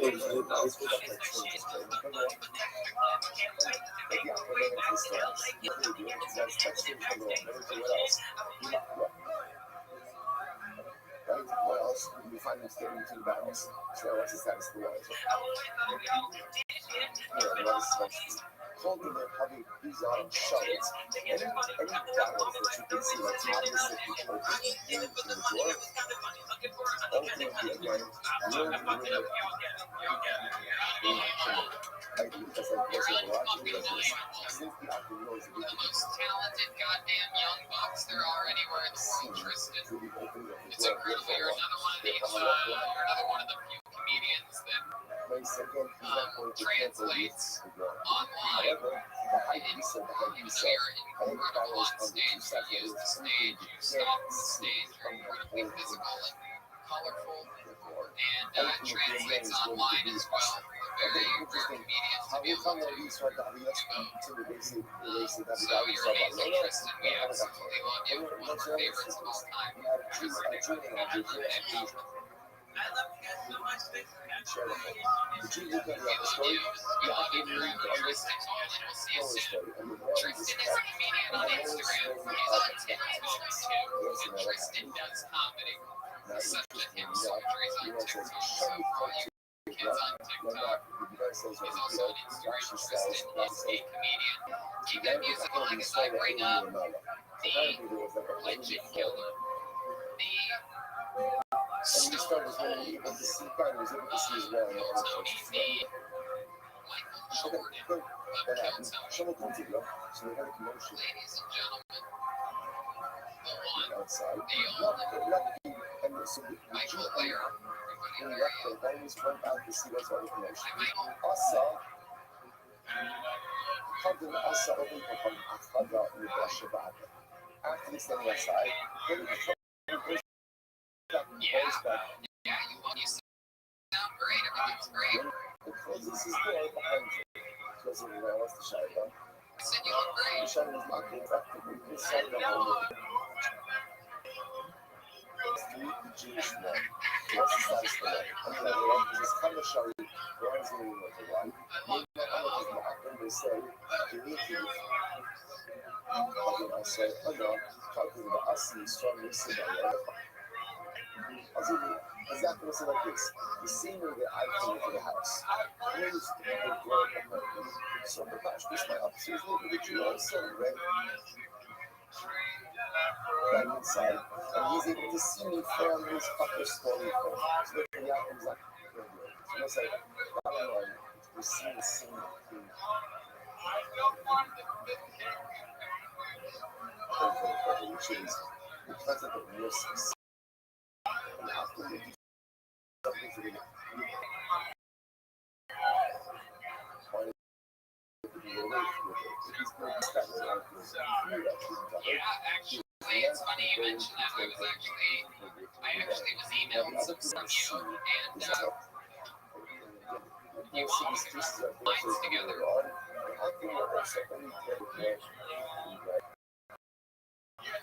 What else? We find them standing between barrels. So what's the status of the water? Told them they're having these shovels. Any barrels that you can see that's opposite the open in the door, open it again, room. I think because I'm also watching this, since the afternoons, The most talented goddamn young bucks there are anywhere in the world, Tristan. It's incredible. You're another one of these. You're another one of the few comedians that translates online. So you're incredible on stage. You use the stage. You stop the stage. You're incredibly physical and colorful, and translates online as well. Very rare comedians to be able to do both. So you're amazing, Tristan. We absolutely love you. One of our favorites of all time. Tristan. We love you forever, Tristan. And we'll see you soon. Tristan is a comedian on Instagram. He's on TikTok too. And Tristan does comedy. Such a hip soldier. He's on TikTok. So all you kids on TikTok, he's also on Instagram. Tristan is a comedian. Keep that music alive as I bring up the legend killer. The stone cold, Michael Jordan of Kyoto. Ladies and gentlemen, the one, the only, Michael Lair. After standing outside, Yeah, you sound great. Everything's great. it closes his door behind you. Closing the door, what's the shadow? I said you look great. The shadow is not being effectively inside the home. Three Jewish men. What's the status for them? And the other one is this kind of show you. Where is the name of the one? And they say, Dimitri. And I say, oh no, talking about us and strong listen. I'll tell you exactly what's like this. The scenery that I came into the house. Here's the glow apartment. So the gosh, this my upstairs living with you also, right? Right inside. And he's able to see me from his upper story. So looking out, he's like, so it's like, bottom line, we're seeing the same thing. Which is the pleasant of risks. And after we do something for the actually, it's funny you mentioned that. I actually was emailed some from you, and you all minds together.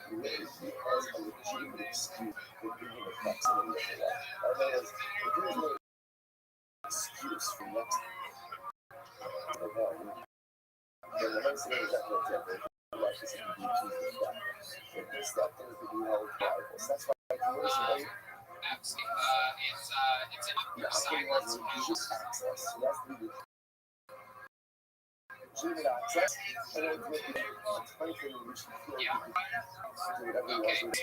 Because a legitimate excuse for being a proximity of the law. Otherwise, if there is no excuse for not the law, then the next thing is that no temper, life is going to be accused of that. If this stuff tends to be held liable, so that's why I can notice it. Absolutely. It's an silence house. Access. So that's the legitimate access, and then it's making a time frame in which you feel you can do whatever you want to do.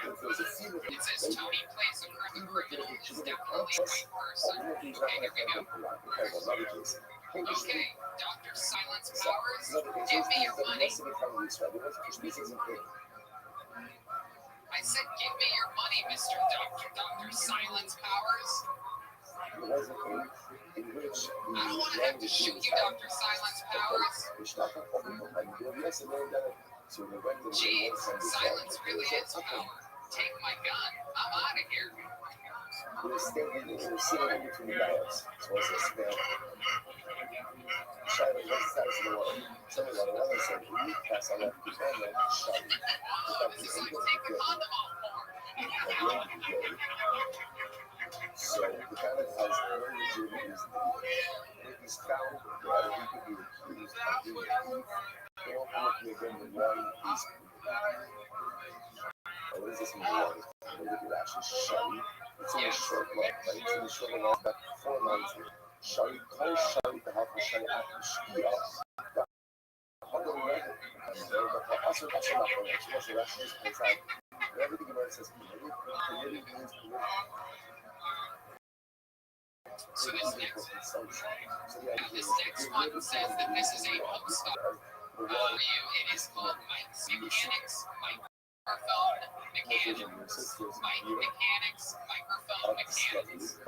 If there's a feeling, It says Tony plays a criminal. He's definitely a white person. Okay, here we go. Okay, Dr. Silence Powers, give me your money. I said, give me your money, Mr. Dr. Silence Powers. I don't want to have to shoot you, Dr. Silence Powers. Jeez, silence really is power. Take my gun. I'm out of here. We're sitting in between the barrels. So what's this spell? Shadow, what's the status of the water? Tell me what another said. We pass on that and then shadow. This is like take the condom off for. So the guy that has very legitimate is found that he could be accused of being a thief. They don't come up here again with one piece. What does this mean? What did it actually show? It's in a short line, right? It's in a short line, about 4 lines here. Shari, call Shari to help Shari out to Shkia. Also, that's not for it. She just points out everything about it says committed. Committed means committed. So this next one says that this is a book stop for you. It is called Mike's Mechanics, Microphone Mechanics, Mike Mechanics, Microphone Mechanics.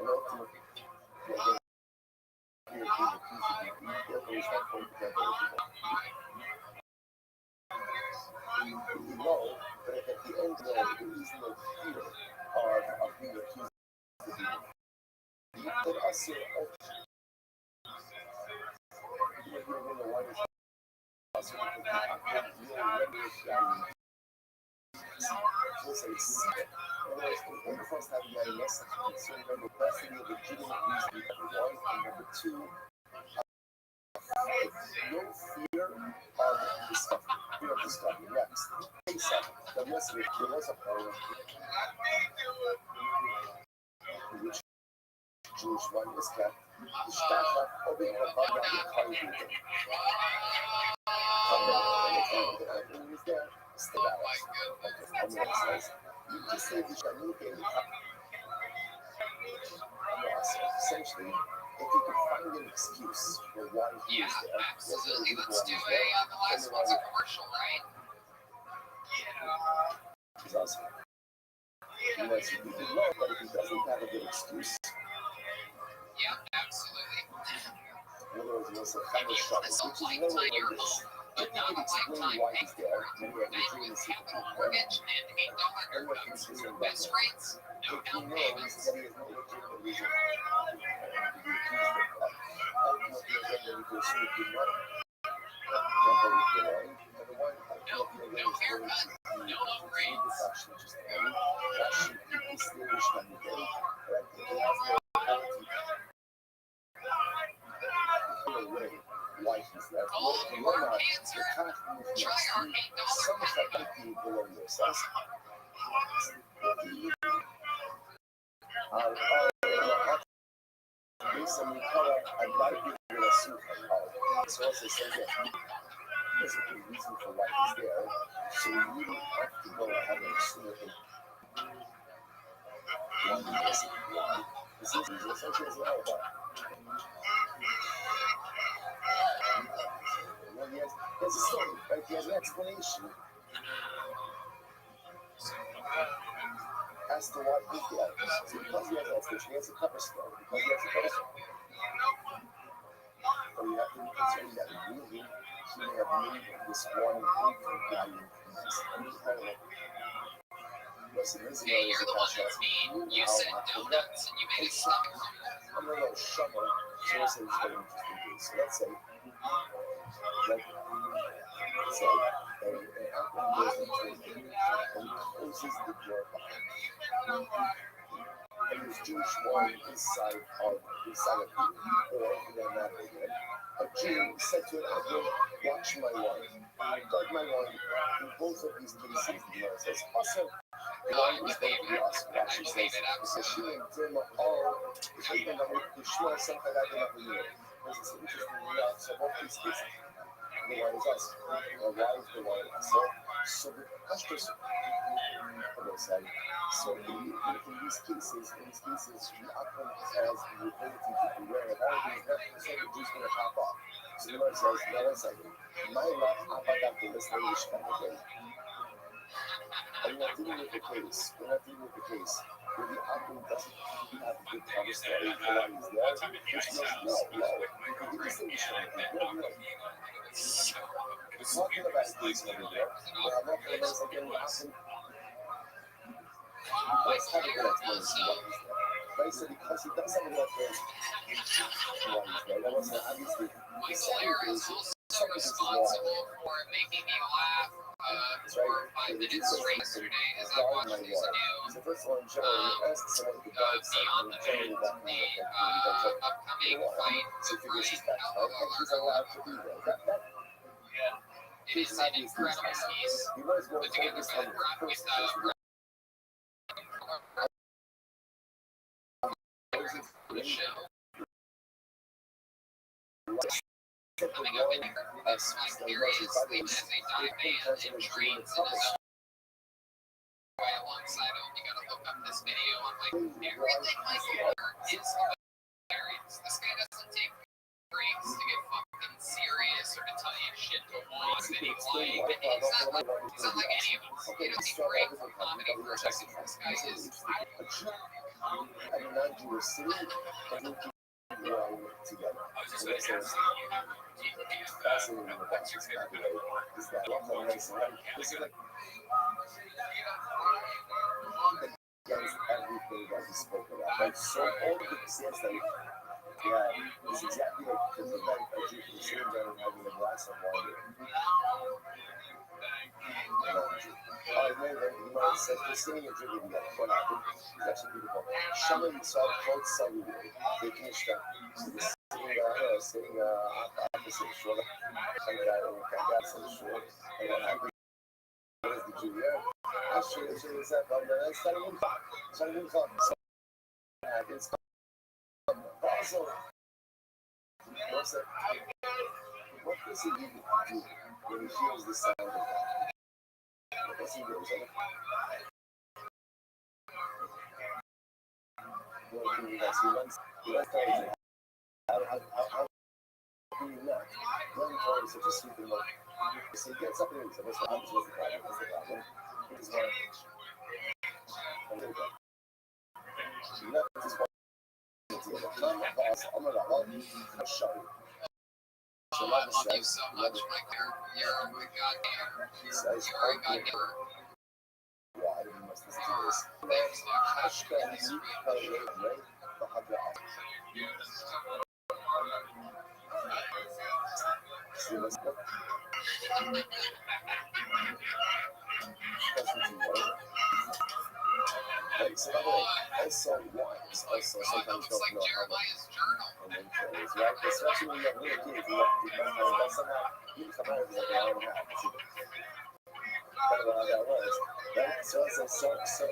We know that at the end there is no fear of being accused of being. Let us say, in the first half of the IMS, so remember, that's the legitimate reason number two, no fear of discovery. Fear of discovery. Next, the message there was a point in which Jewish one is kept. The Shtacha open the Baba Kaidu. And is there still out? You just say the Shanuke. Essentially, if you can find an excuse for why he is there. Absolutely. Let's do the last one's a commercial, right? He's awesome. He wants you to know, but if he doesn't have a good excuse. Yeah, absolutely. In other words, he wants a kind of shot, which is no way like this. If you can explain why he's there, then you have the dream to see the truth. Mortgage and $8 notes. Best rates, no down payments. That he has no legitimate reason to be accused of. Ultimately, again, then you can assume he did not. No haircut, no upgrades. Why he's there. Colon cancer. Try our $8 below yourself. Recently, I'd like you to assume so also says that there's a good reason for why he's there, so we really have to go ahead and assume him. This is essentially as well about. Well, there's a story, right? He has an explanation as to why he's there. So because he has an explanation, he has a cover story. Because he has a cover story. But we have to be concerned that really, he may have made this one income value incredible. Listen, this hey, you're the one that's mean. You said donuts and you made a stomach rumble. I'm a little shovel, so let's say it's very interesting too. So let's say, an apple goes into a cave and closes the door behind him. And there's Jewish wine inside of the cave, or in that matter again, a Jew said to an apple, watch my wine, guard my wine. In both of these cases, the Gemara says, also, the wine is going to be us. It actually says, because she and Dima all, if they can have the Shmuel, something like that, there's this interesting reaction. So both these cases, the wine is us. Or why is the wine us? So the Ashtos, so in these cases, the apple has the ability to be aware of all things, not to say the Jew's going to pop off. So the Lord says, now one second, my love, Abadak, let's say this kind of thing. And we're not dealing with the case where the apple doesn't have a good cover story for why he's there, which means no. You can distinguish from it. We're talking about a case over there, where I'm not going to say again, let's have a good explanation of why he's there. But he said because he does have a good explanation of why he's there. That wasn't obviously. Michael Air is also responsible for making me laugh 4 or 5 minutes straight yesterday as I watched these new So first of all, generally, ask someone at the dark side, beyond the generally veil, that the kind of upcoming fight so with figure she's Ryan back, right? And she's allowed to be there. That It is an incredible piece he was more put together focused by on the Rabbi with the show. Coming up in this my period sleep as a dive band and trains in his own way alongside him. You gotta look up this video on my everything my character is hilarious. This guy doesn't take breaks to get fucking serious or to tell you shit to watch that he's like. It's not like any of us. You don't see break for comedy for a second. This guy is I mean, not you were sitting and you keep growing together. So that's fascinating about this vocabulary. Is that one nice and this is like against everything that he spoke about. Like so all the sense that yeah, it's exactly like the event that you can sit down and having a glass of water. You might say you're sitting and drinking together. What happened? It's actually beautiful. Someone saw both suddenly taking a step. So they're sitting opposite shore. And got some shore. And what happened? What is the Julia? I'll show you that. It's not even fun. It's not even fun. So what happens? Also, what's that? What does he even do when he hears the sound of that? What does he do? He runs towards it. How do you not? Run towards such a sweeping look. So he gets up and he says, what's the problem? What's the problem? What's the problem? He's going to go. He left his wife. Oh my God, I'll show you. I love you so much, Mike. You're a goddamn. You're a goddamn. Why we must listen to this? So by the way, also wives also sometimes don't know how to controls, right? Especially when you have little kids, you somehow you come out with like an hour and a half. That's how that was, right?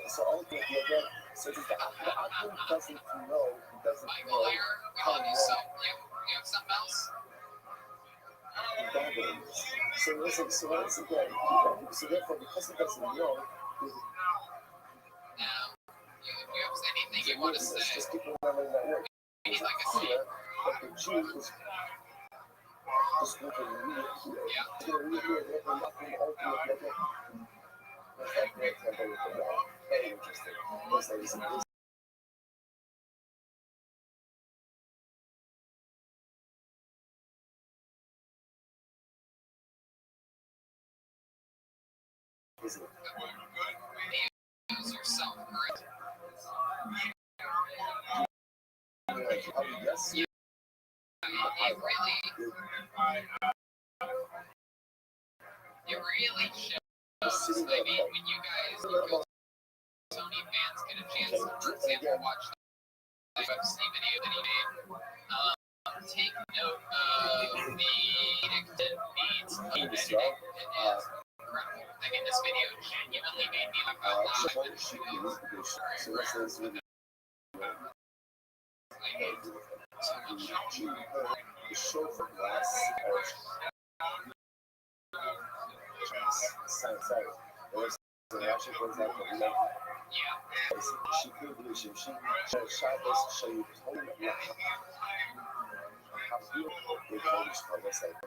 So ultimately, again, so the husband doesn't know how long you have something else? that is. So listen, so once again, so therefore, because he doesn't know, You have anything you want to say? just keep remembering that word. We need like a scene. But the Jew is just going to read it here. He's going to read it and not the ultimate level. That's that great temple with the wall. Very interesting. Most ladies in this. Isn't it? Use yourself, right? Yes. It really shows. I mean, when you guys, Tony fans get a chance to, for example, watch the UFC video that he made, take note of the extended beats of editing. It is incredible. Like in this video, genuinely made me laugh out loud. So this is the show for glass sorry. There actually goes out the left. She could believe she showed us to show you totally how beautiful they told us for this like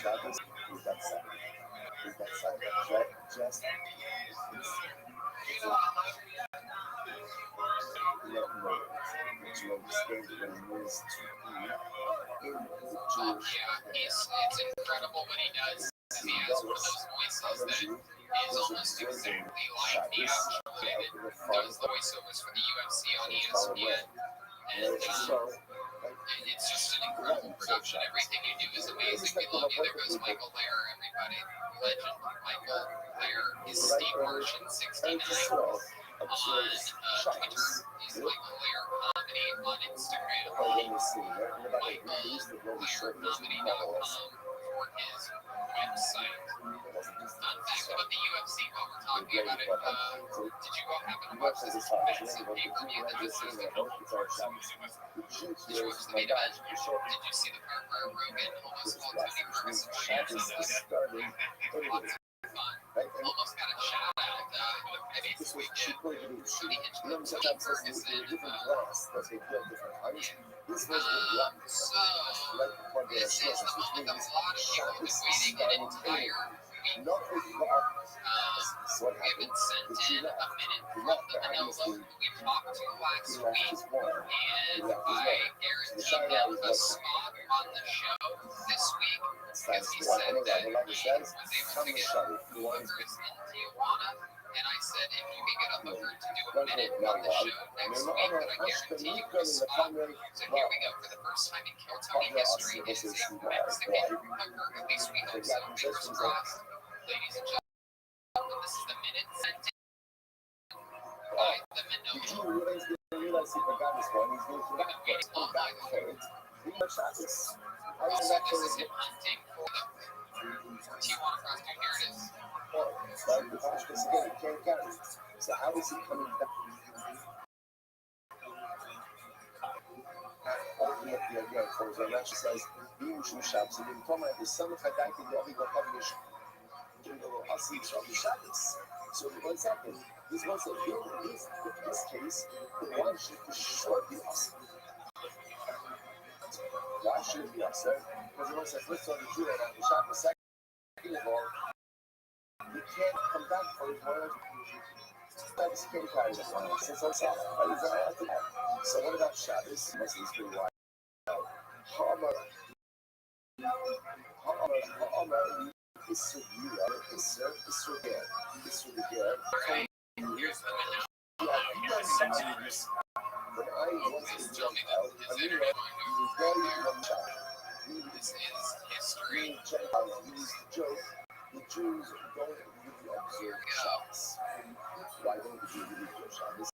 Shabbos is that side. Right? Just you understand what it means to be in the Jewish. It's incredible what he does. He has one of those voices that is almost exactly like the actual guy that does the voiceovers for the UFC on ESPN. And It's just an incredible production. Everything you do is amazing. We love you. There goes Michael Lair, everybody. Legend Michael Lair. He's Steve Martian 69 on Twitter. He's Michael Lair Comedy on Instagram. MichaelLairComedy.com for his website. Fun fact about the UFC while we're talking about it. Did you all happen to watch this massive pay-per-view that this was the main event? Did you see the part where Rogan almost called Tony Ferguson shit? Almost got a shout out. I mean, this week, Tony Ferguson. So, this is the moment that a lot of you have been waiting an entire week. We've been sent in a minute from the Manolo who we talked to last week, and I guaranteed him a spot on the show this week because he said that he was able to get hookers in Tijuana. And I said, if you can get a hooker to do a minute on the show next week, then I guarantee you a spot. So here we go. For the first time in Kill Tony history, it is a Mexican hooker. At least we hope so. Fingers crossed. Ladies and gentlemen, this is the minute sent in by the Manolo. Oh my God. Also, this is him hunting for the Tijuana prostitute. Here it is. So how is he coming back? Opening up the idea for his own. She says, "You should shop." So then, come on. The summer fact that we go publish. I'll see Shabbos. So what's happening? This was this case. Why should the short be upset? Why should it be upset? Because it was the first time the Jew had the Shabbos. Second of all, you can't come back for his word. That's can't carry the one. So what about Shabbos? This is pretty wild. This is history. The Jews don't really observe Shabbos. Why don't the Jews really observe Shabbos?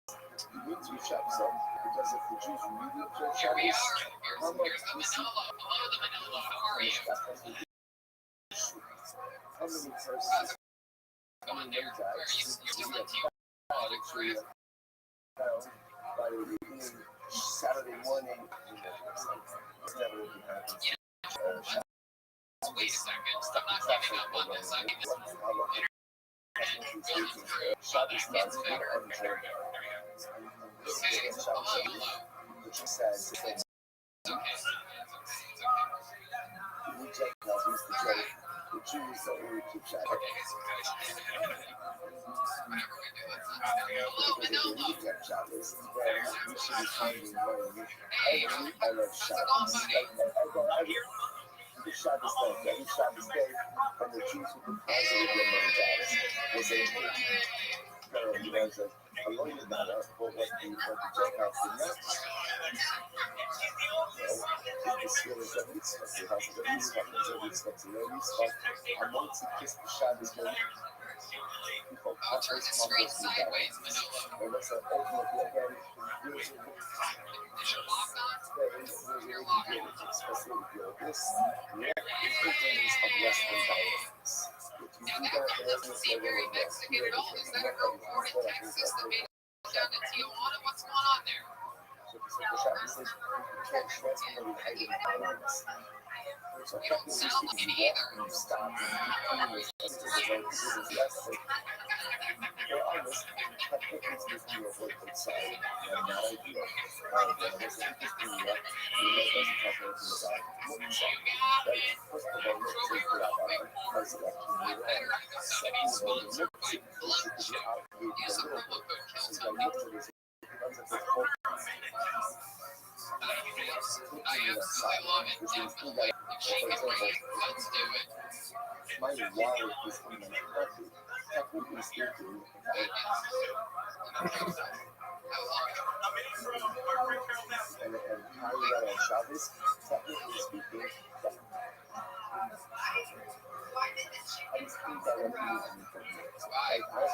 You need to be Shabbos because if the Jews really observe Shabbos, here we are. Here's the Manolo. Hello, the Manolo. How are you? How many persons Going there. Where are you? You're still in Tijuana, Korea. By the evening, Saturday morning, it's never really happens. Wait a second. I'm not giving up on this. I mean, this Shabbos starts better. Okay. Hello. Which says, It's okay. the Jews don't really keep Shabbos. Whatever we do, let's not. Hello, Manolo. Hey, I love how's it going, buddy? Shabbos day, every Shabbos day, and the Jews who can positive their money bags. Was a a lawyer matter for what the Gentiles did not. The skills of Yitzchak, the house of Yitzchak, the Yitzchak, the Yitzchak, amongst the kiss the Shabbos day. Oh, turn the screen sideways, Manolo. And let's open up the again. Is your lock on? Your lock on. Now that doesn't seem very Mexican at all. Is that a real port in Texas that made it down to Tijuana? What's going on there? You don't sound like it either. Somebody sponsored by Blood Show. Use the promo code KILLTONY. I absolutely love it. Definitely. Shake it, break it. Let's do it. My wallet is on my pocket. Technically speaking, and how you got on Shabbos? this, technically speaking,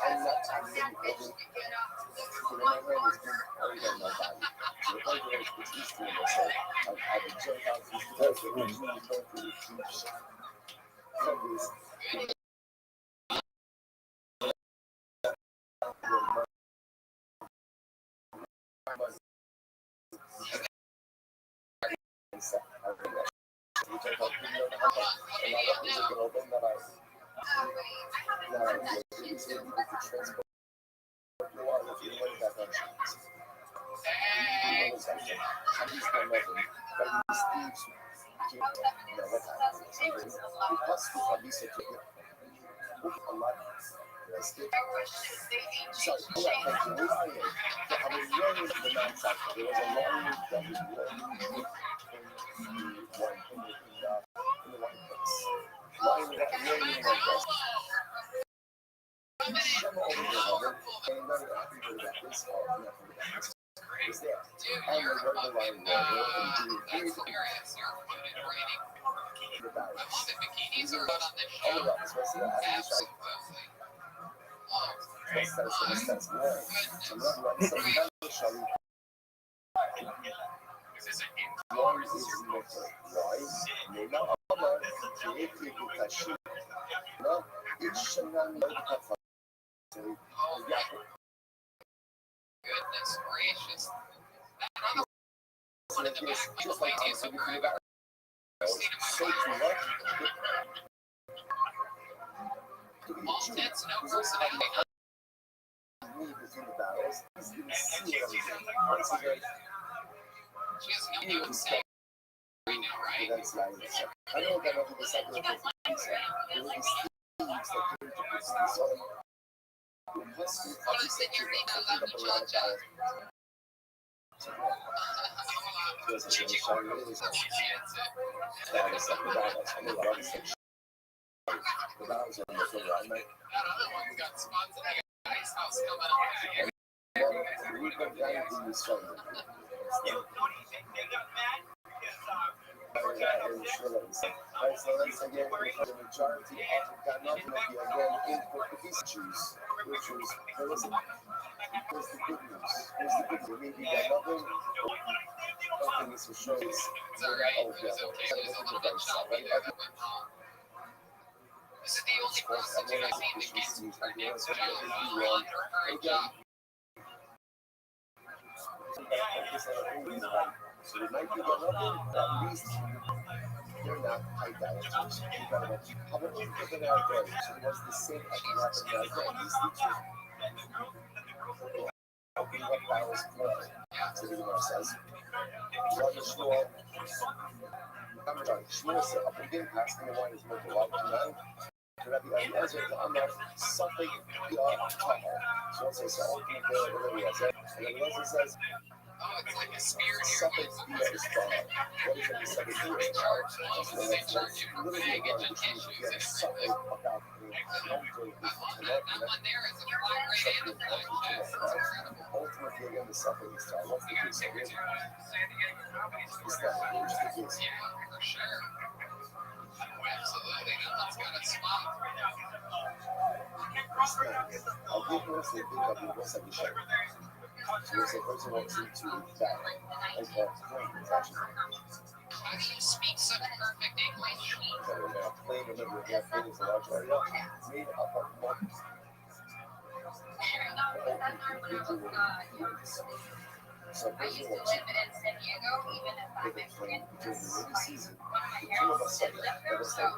I'm not taxing every in my hand is already on my body. So the point is, it's easy to say, I've been jumped out these things, but when you go through the troops, countries, Bikinis are out on this show. Goodness gracious. One of the back ladies of her ever seen in my life. All tits, no personality. She has no new say right now, right? I know that over the cycle of Notice that your name is on the cha-cha. That other one's got spots in the ice house coming up. This is the only prostitute I've seen that gets her next job on her current job. So they might be at least they're not high dieters. How about people that are there? So what's the same economic as these teachers? What hours more? So the Gemara says, Rabbi Shmuel, I'm sorry, Shmuel said, up again, asking the wine is more to love tonight. Rabbi Eliezer to Amar, something Tahar. So let's say so. And then Eliezer says, Oh, it's like a spear in your suffix is far. What is it? Suffix is far. They charge you for baggage and issues and everything. That one there is a fly right and a fly chest. It's incredible. Ultimately, again, the suffix is far. What's the You case? gotta take it to San Diego Comedy Store. It's that it's the case. Yeah, for sure. Oh, absolutely. That one's got a spot. I'll give you a thing that we was at the show. So it's a person wants you to that. And How do you speak such perfect English? plane, remember, the airplane is a large area made up of one. So a person wants you with a plane during the rainy season. The two of us said that. That was like,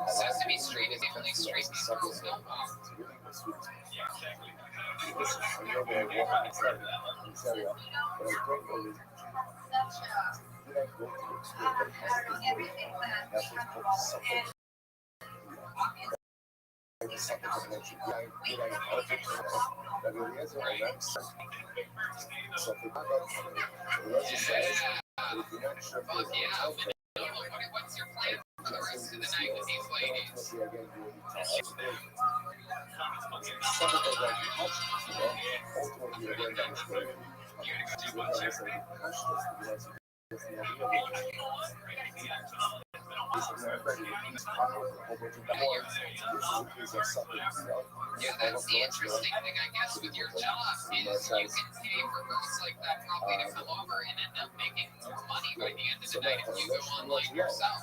Sesame Street is the only street people know about. What's your plan for the rest of the night with these ladies? Yeah, that's the interesting thing, I guess, with your job is you can pay for girls like that probably to come over and end up making money by the end of the night if you go online yourself.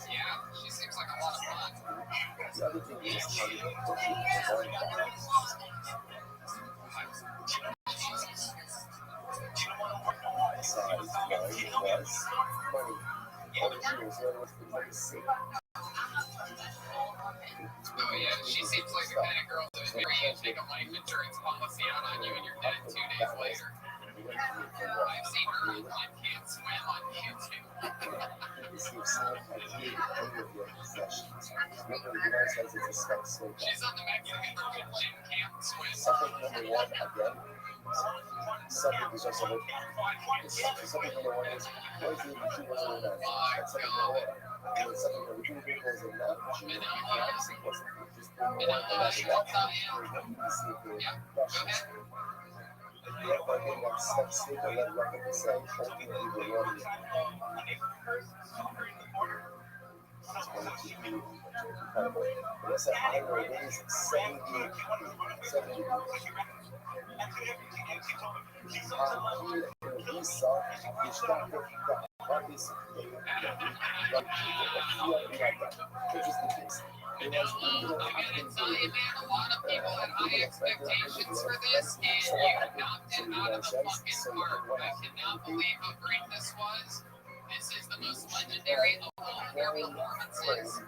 Yeah, she seems like a lot of fun. Oh yeah, she seems like the kind of girl who's very easy to take a life insurance policy out on you and you're dead 2 days later. I've seen her on Can't Swim on YouTube. She's on the Mexican version, Can't Swim. I gotta tell you, man, a lot of people had high expectations for this, and you knocked it out of the fucking park. I cannot believe how great this was. This is the most legendary of all their performances.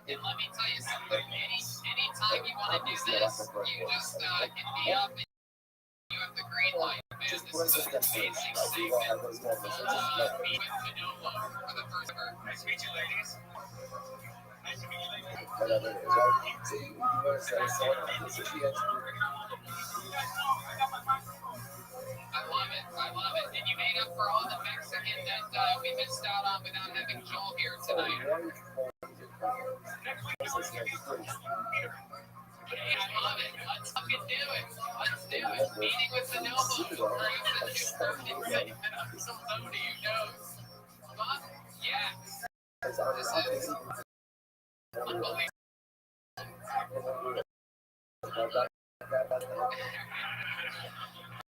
And let me tell you something, anytime you want to do this, you just hit me up and you have the green light, man. This is an amazing segment. Me with Manolo for the first ever. Nice to meet you, ladies. Nice to meet you, ladies. I love it. And you made up for all the Mexican that we missed out on without having Joel here tonight. I love it. Let's fucking do it. Let's do it. Meeting with the Noble brings a new segment up so nobody who knows. Fuck yes. This is unbelievable.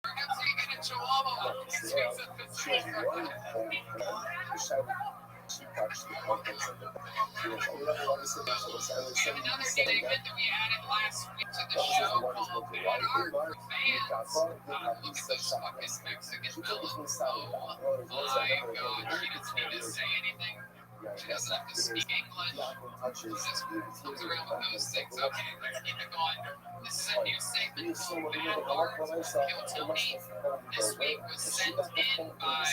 Perhaps you get a chihuahua. Another segment that we added last week to the show called Bad Art for Fans. Look at those fucking Mexican fellas. Oh my god, she doesn't need to say anything. She doesn't have to speak English. She just comes around with those things. Okay, let's keep it going. This is a new segment called Bad Art Kill Tony. This week was sent in by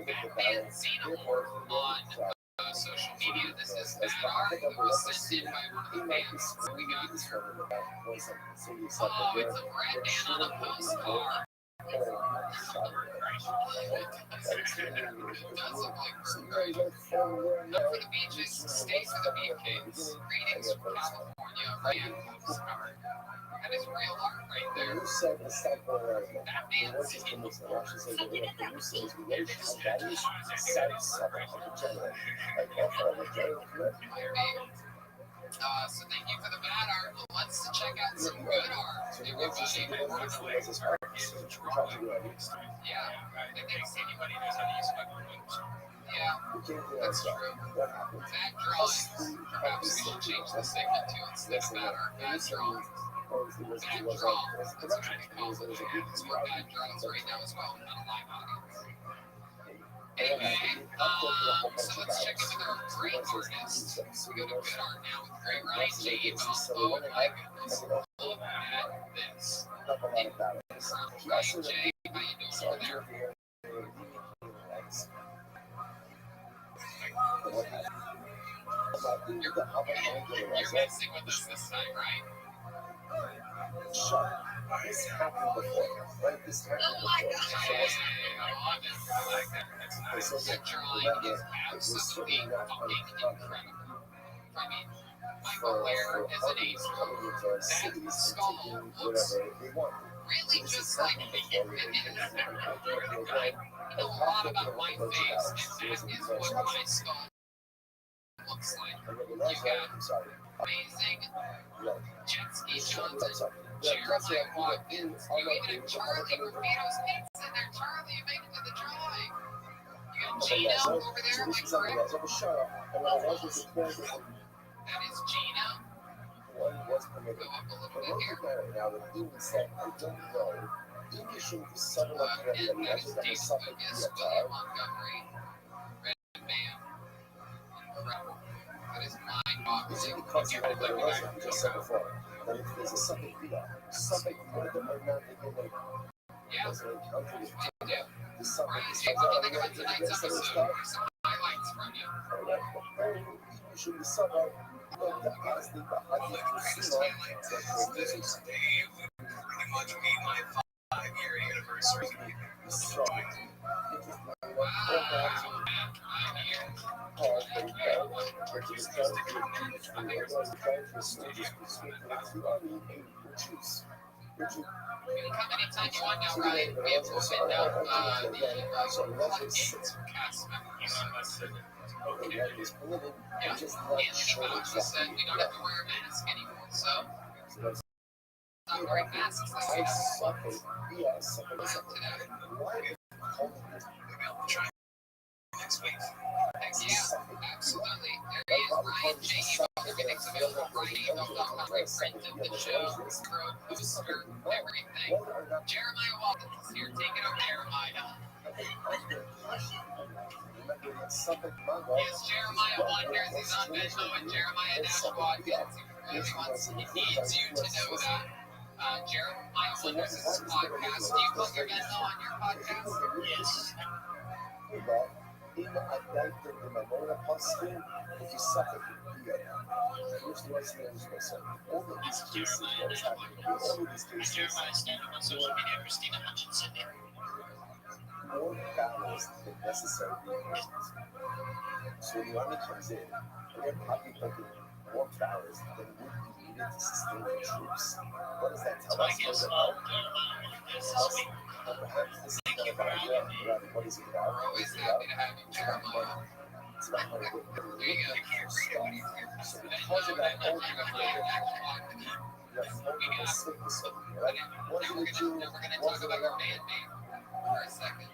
Batman Xenomorph on social media. This is Bad Art. It was sent in by one of the fans. We got it's a red man on a postcard. It does look like Up for the beaches, stay for the BKs. Greetings from California, Ryan postcard. That is real art right there. Batman's So thank you for the bad art. Well, let's check out some good art. So Everybody. Yeah. I think anybody knows how to use fucking Photoshop. Yeah, that's true. What happened? Bad drawings. Perhaps we should change the segment to instead of bad art, bad drawings. Bad draw. That's what we call it. It's for bad drawings right now as well. Not a live audience. Anyway, so let's check in with our great artist. We go to good art now with Great Ryan James. Oh my goodness. Look at this. Ryan J, how you doing over there? You're messing with us this time, right? This happened before, right? This happened before. I like that. That's nice. That drawing is absolutely fucking incredible. I mean, Michael Laird is an ace. That skull looks really just like me. You know a lot about my face, and that is what my skull looks like. You got amazing jet ski Johnson, Jeremiah Watkins, you even have Charlie Rufino's pizza in there. Charlie, you made it to the drawing. You got Gino over there, am I correct? That is Gino. Go up a little bit here. And that is David Lucas, William Montgomery, Red Bam. Incredible. That is mind-boggling. Yeah, I do. Ryan James, what do you think about tonight's episode? Here's some highlights from you. Well, the greatest highlight is they would pretty much be my 5-year anniversary of the drawing. You can come anytime you want now, Ryan. We have opened up the floodgates for cast members. Okay. Yeah, Anthony Fauci said we don't have to wear a mask anymore, so not wearing masks like we have today. Maybe I'll try next week. Heck yeah, absolutely. There he is, Ryan J. Everything's available. RyanAmo.com. Great print of the show, pro poster, everything. Jeremiah Watkins here. Take it over, Jeremiah. Yes, Jeremiah wonders. He's on Venmo and Jeremiah Watkins. He really wants, he needs you to know that. Jeremiah wonders is his podcast. Do you plug your Venmo on your podcast? Yes. Jeremiah stand-up on social media, Christina Hutchinson. More battles than necessary. So when the army comes in, and they're probably thinking more battles than would be needed to sustain the troops. What does that tell us? Perhaps this is not about what is it about? We're always happy to have you, Jeremiah. It's about how to get There you go. so because of that, all you have to We're gonna talk about your band name for a second.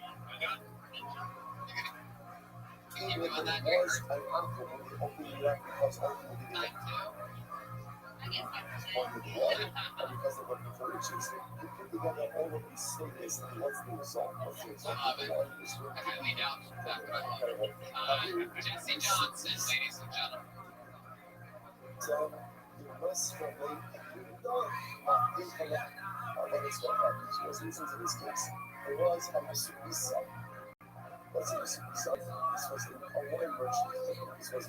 You keep doing that, you heard? 9-2. because of what you put together all of these statements, and what's the result? I highly doubt that, but Jesse Johnson, ladies and gentlemen. So, you must relate what is going on. So let's listen to this case. There was a Mississippi son. What's a Mississippi son? This was a woman merchant. This was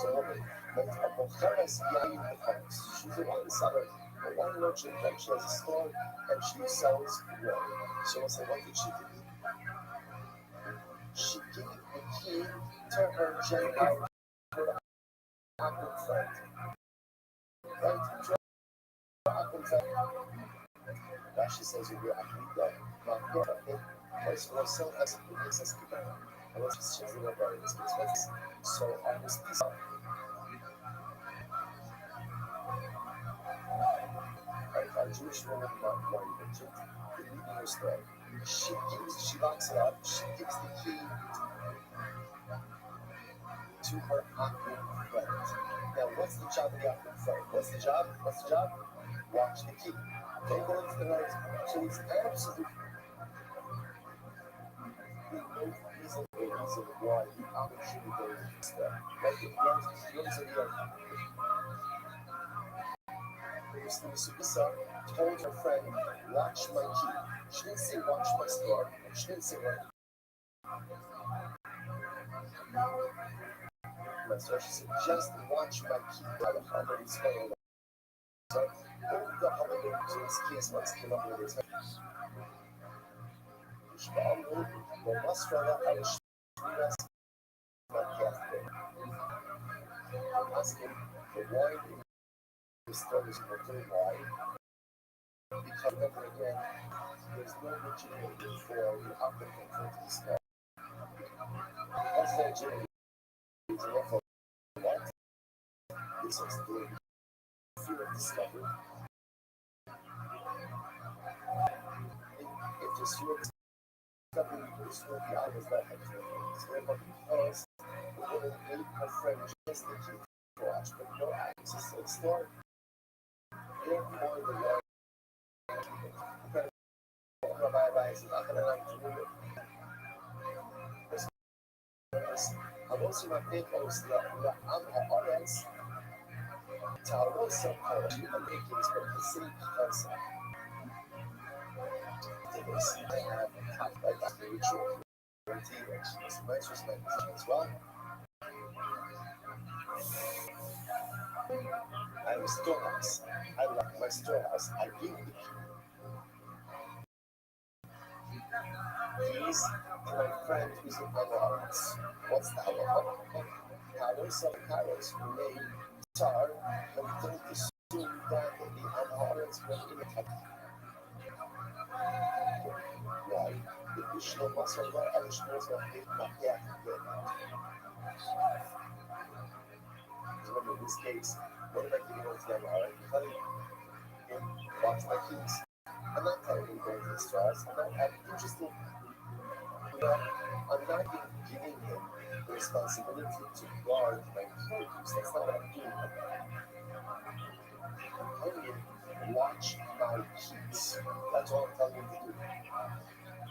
a woman. But a mujer es behind the comes. She's the one seller. The one merchant that she has a store and she sells wool. So I said, what did she do? She gave the key to her Gentile friend. Right? Rashi says, I believe that my brother was for herself as a princess. I was just checking up on this because so I was a Jewish woman not wanting to leave her store. She locks it up, she gives the key to her awkward friend. Now, what's the job of the awkward friend? What's the job? Watch the key. They go into the night, so it's absolutely no reason why the awkward should be going to this stuff. Like, you Lisa told her friend, watch my key. She didn't say watch my store. She didn't say what. My store. She said, just watch my key. How many spelling? So, the holiday to his kids once came up with his Australia, I was asking for why the stories were doing why. Because remember again, there's no legitimate for the applicant to discuss. That's legitimate. It's enough of what? It's just the fear of discovery. If there's fear of discovery, there's no the others that have to. But because the woman gave her friend just the key to watch, but no access to the store, therefore the Lord Rabbi is not going to like to do it. I'm also not thinking of the audience. Tell us some kind of human beings from the city because I have talked about that spiritual it's nice respect as well. I have a storehouse. I like my storehouse. I give the keys to my friend who's in other arts. What's the halacha? Carlos of Carlos who made Tsar and don't assume that the Amharites were in the country. Why? The additional muscle that additional is not big enough yet. Remember in this case, what if I give it over to them? All right, telling him, watch my keys. I'm not telling him going to the stars. I'm interested. I'm not even giving him the responsibility to guard my produce. That's not what I'm doing. I'm telling him, watch my keys. That's all I'm telling him to do.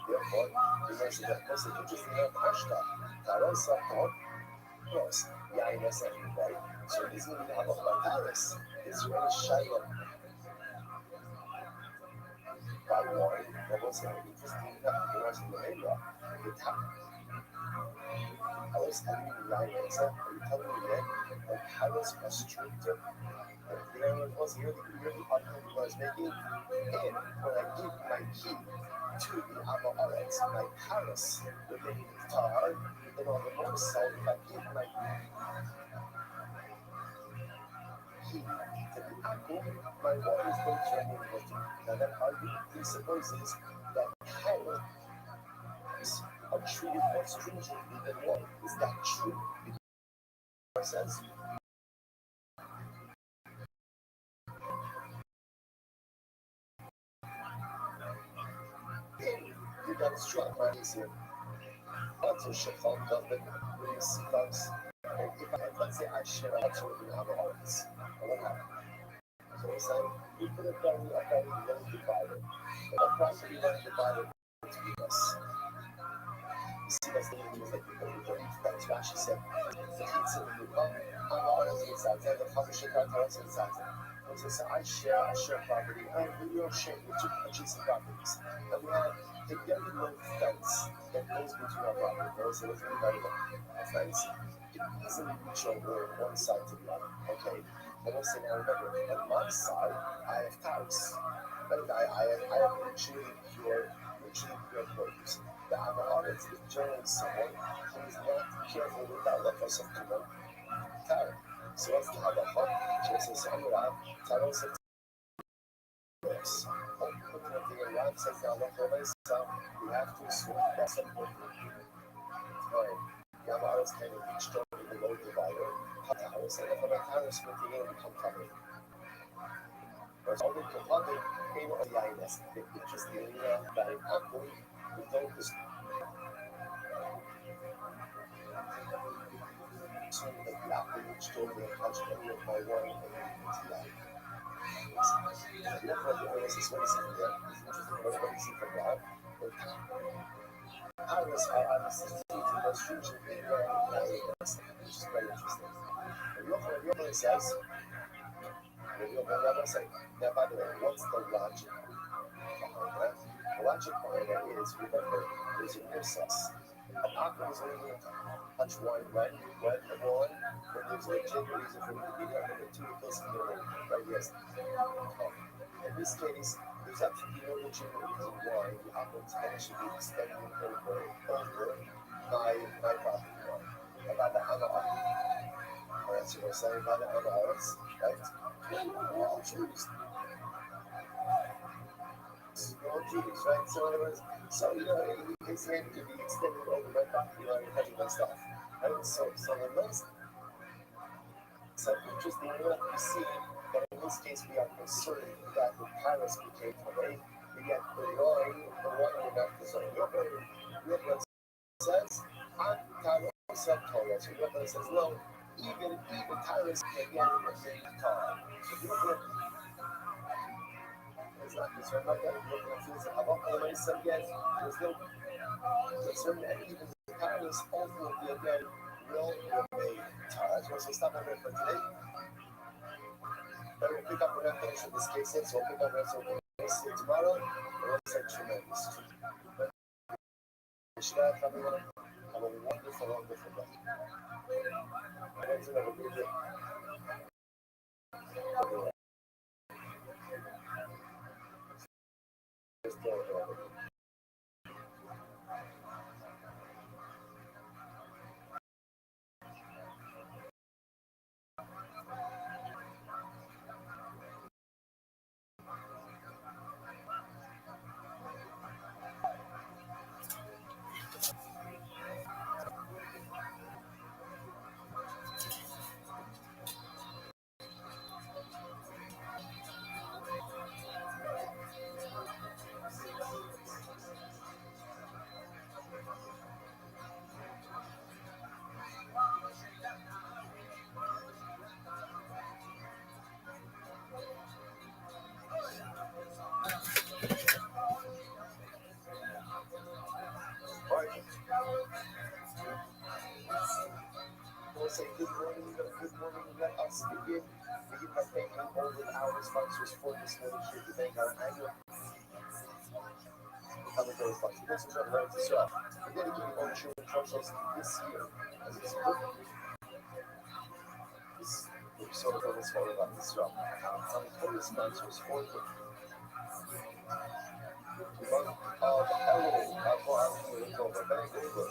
Therefore, the rest of that person is just in a pashta. Taros of God. Yes, yeah, I know something, right? So he's going to have a Taros. Israel Shiloh. By warning, there was an interesting nuance in the area. I was telling you nine minutes ago, I'm telling you again, that I was frustrated. The area was here, the argument I was making, and when I give my key to the Amorites, my Paris, the big Tar, and on the north side, if I give my key to the Akko, my water is going to remain with me. Now that argument presupposes that Paris are treated more stringently than water. Is that true? It says. You got struck by this here. Also, Shafal Dublin, really see folks. And if let's say I share a house with other artists, what happened? So it's like, we could have done a very well divided. But a property well divided between us. You see, that's the thing is like people who don't eat that. Rashi said, the pizza when you come, I'm always with Zazan, the publisher got tells with Zazan. So I share property, and we don't share with two adjacent properties. And we have a very low fence that goes between our property. Those are very very low. A fence can easily reach over one side to the other. Okay. But let's say now remember, on my side, I have cows. But I have mutually pure produce. The Amorites is generally someone who is not careful with that level of common cow. So what's the halacha? Jesus says, Amurav, Taros of Taros. Looking at the Iran says the halacha, we have to assume that's important. time. Yamaha's kind of reached over the low divider. Towers and from a towers with the air become coming. Whereas all the public came on the INS, which is the area that in Apple, we don't assume that the Apple which told me to touch any of my one and TI. Look what the OS is what is in there. It's interesting what is in from that. Iris are obviously the most usual in the INS, which is very interesting. And Rabbi says, Rabbi said, now by the way, what's the logic behind that? The logic behind that is, remember, there's a process. An aqua is only going to touch one when there's a legitimate reason for it to be there, number two, it doesn't get over, right? Yes. In this case, there's absolutely no legitimate reason why the aqua antenna should be extending over my property line. About the analog. That's what I'm saying about the analogs, right? All trees. All trees, right? So in other words, his hand could be extended over my property line and touching my stuff. Right? So unless so interesting enough, you see that in this case we are concerned that the Paris became away, and yet the line we're not concerned. Rabbi says, I'm Torah sub-Torah. So Rabbi says, no, even Paris can get in the same car. So Rabbi is not concerned about that. Rabbi says, there's no concern that even Paris ultimately again will remain Torah. So we'll stop on that for today. But we'll pick up, we're not finished with this case yet, so we'll pick up the case here tomorrow. And we'll say tremendous. But Shabbat, everyone, have a wonderful, wonderful day. And that's another good day. We'll say good morning, let us begin by thanking all of our sponsors for this morning. Should we thank our annual commentary sponsor. This is our right to serve. We're dedicating all children consoles this year as it's this sort of almost all about this job. Commentary sponsors for the month of Elul, for our community over Vancouver.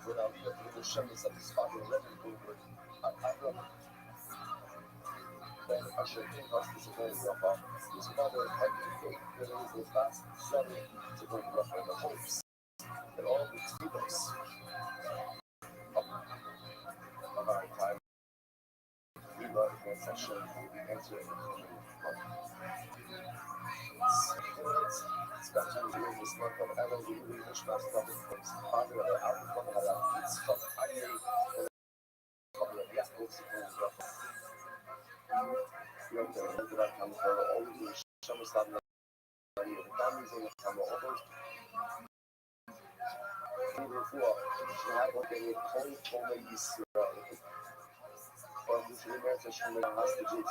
Without the Shemi's of this father, Vancouver, then Usher King Hospital to bring Rafa. His mother had to go to the last Sunday to bring Rafa in the hopes that all the students of our time we love the session entering especially during this month of Elul, we wish us public things. Father of our Father of our kids from Anye, Father of Yaakov, and Rafa. We have to look at our for all of the Shemi's family, the families in the family, all those people who have what they call Israel. But this reminds us from the hostages,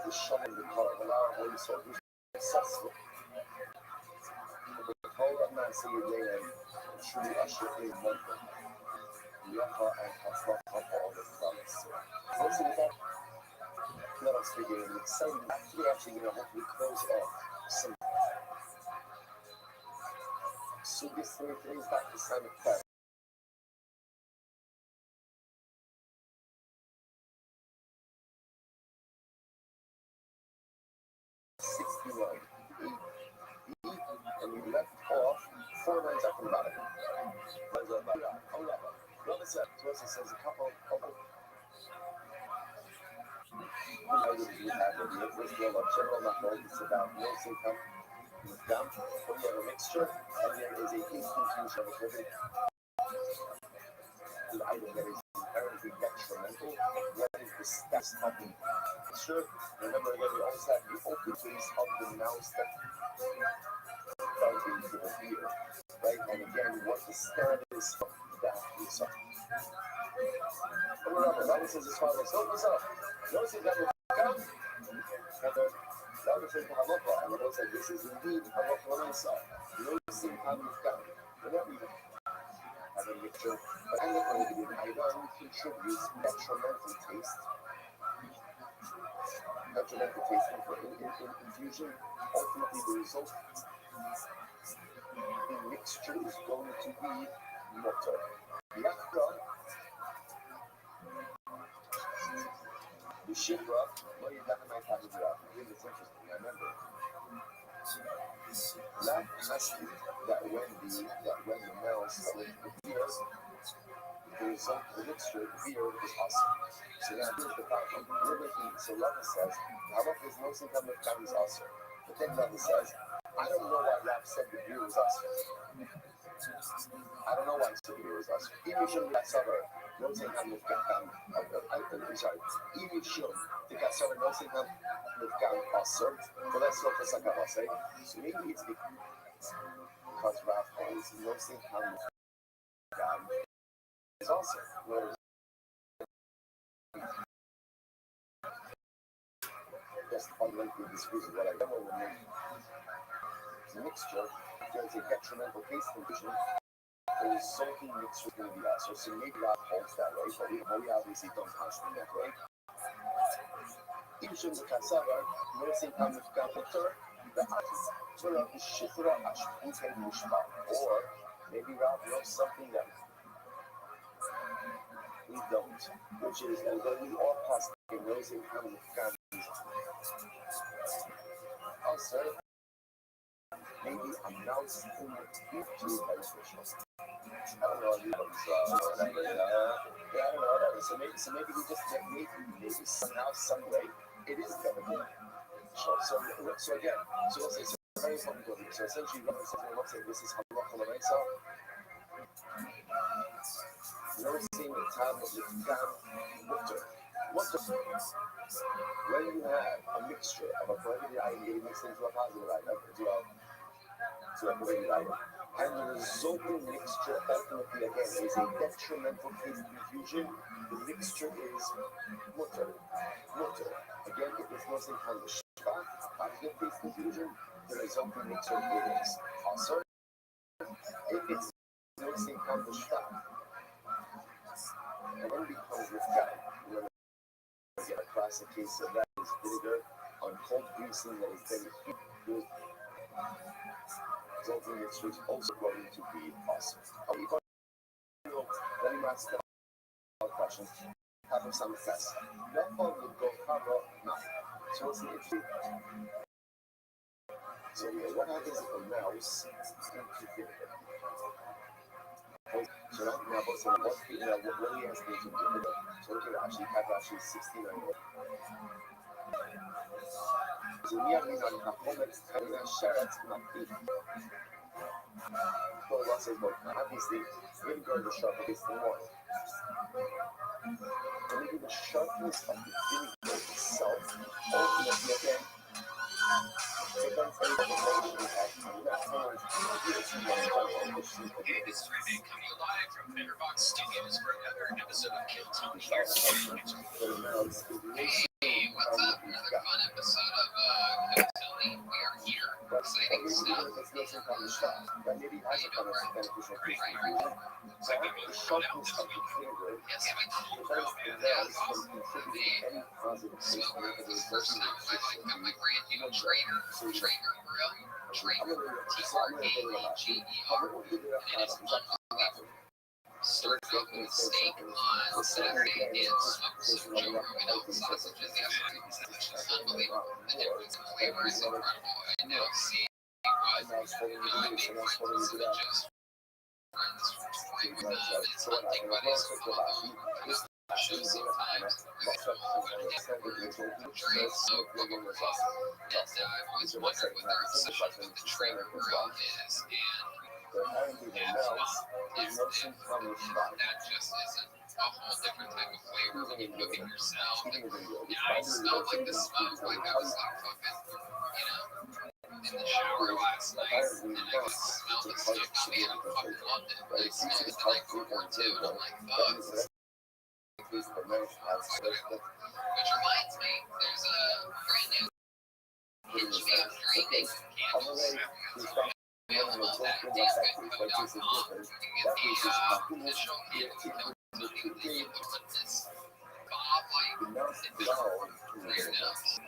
the Shem and the Karavala, when so successful. The call of Nancy Day and truly usher in London. Yafa and Hasla for all the clubs. So with that, let us begin an exciting today actually going to hopefully close off some. So this Thursday is back to Simon Clark. 61. lines talking about it. Rabbi says a couple items we have in the first one of general machloek is about gross income with gum. When you have a mixture, and there is a case confusion of every item that is inherently detrimental. What is the steps of the mixture? Remember again, we also have the open case of the mouse that fell into the beer, right? And again, what the status of that is. Remember, Rabbi says as follows: so what's up? Notice that we come, and the Rabbi says to halacha, and the Lord said, this is indeed halacha l'maisa. Noticing how we've come. Whenever you have a mixture, but I'm not going to give you an item contributes detrimental taste. Detrimental taste in infusion. Ultimately, the result in mixture is going to be mutter. Yachra, the shifra, what you got in my package up. Here's what's interesting. I remember. That has to that when the male started the beer, the result of the mixture, the beer is awesome. So now here's the problem. We're making, so Rabbi says, halacha is no income of time is awesome. But then Rabbi says, I don't know why Rabbi said the beer was awesome. I don't know why he said the beer was awesome. Even should be summer, no income of time. I'm sorry. Even should the summer no income of time awesome. But that's not the second I say. So maybe it's because Rabbi holds no income of time is awesome. Whereas just fundamentally disagrees with what I know when the mixture, there's a detrimental taste condition, the resulting mixture is going to be awesome. So maybe Rob holds that way, but we obviously don't constantly that way. Even the cassava, noticing how much water, the shifra ashputa mushma, or maybe Rob knows something that we don't, which is that we all possibly noticing how much also, maybe announce in the future beneficial. I don't know if you whatever. So maybe we just get maybe somehow, some way, it is beneficial. So again, so let's say so very important. So essentially, let's say this is halacha l'maisa. Noticing the time of the water. When you have a mixture of a prohibited item getting mixed into a positive item, to a prohibited item, and the resulting mixture ultimately again is a detrimental taste confusion, the mixture is mutter. Again, if it's nothing kind of shva, positive taste confusion, the resulting mixture is also. If it's nothing kind of shva, and then becomes with God, again, a classic case of that is vinegar on cold greasing that is then heated. Resulting mixture is also going to be awesome. Let me ask a question. Have some success. That one would go cover nothing. So it's interesting. So what happens if a mouse into vinegar? So now what's what really has been to vinegar? So we can actually have 69. So we have on Hapomet and Sharat Mati. So what says what? Obviously, vinegar is the sharpest the more. So maybe the sharpness of the vinegar itself, ultimately again, Hey, this is Rabbi coming live from Betterbox Studios for another episode of Kill Tony. Hey, what's up? Another fun episode of Kill Tony. We are here. Exciting stuff. Maybe has a kind of beneficial taste. It's like we both go down this week. Yes, my cool girl, man. That was awesome. Hey, smoke for the first time in my life. Got my brand new Traeger grill. Traeger, Traeger, and it is unbelievable. Started off with steak on Saturday and smoked some Joe Rogan sausages yesterday. It's unbelievable. The difference in flavor is incredible. And now see what else for you to do, someone else for you to do that. So what happened? Well, it's like, this shoes in the time. Lots of I've always wondered what their obsession with the trainer grill is, they're having their mouths, there's no sense on the spot. that just isn't a whole different type of flavor when you cook it yourself. And Yeah, I smelled like the smoke, like I was like fucking, in the shower last night, and I could smell the smoke on me, and I fucking loved it. But I smelled it the night before too, and I'm like, ugh. Which reminds me, there's a brand new HBO streaming candles available at dangoodco.com. You get the official candle coating the liquidness Bob like clear nose.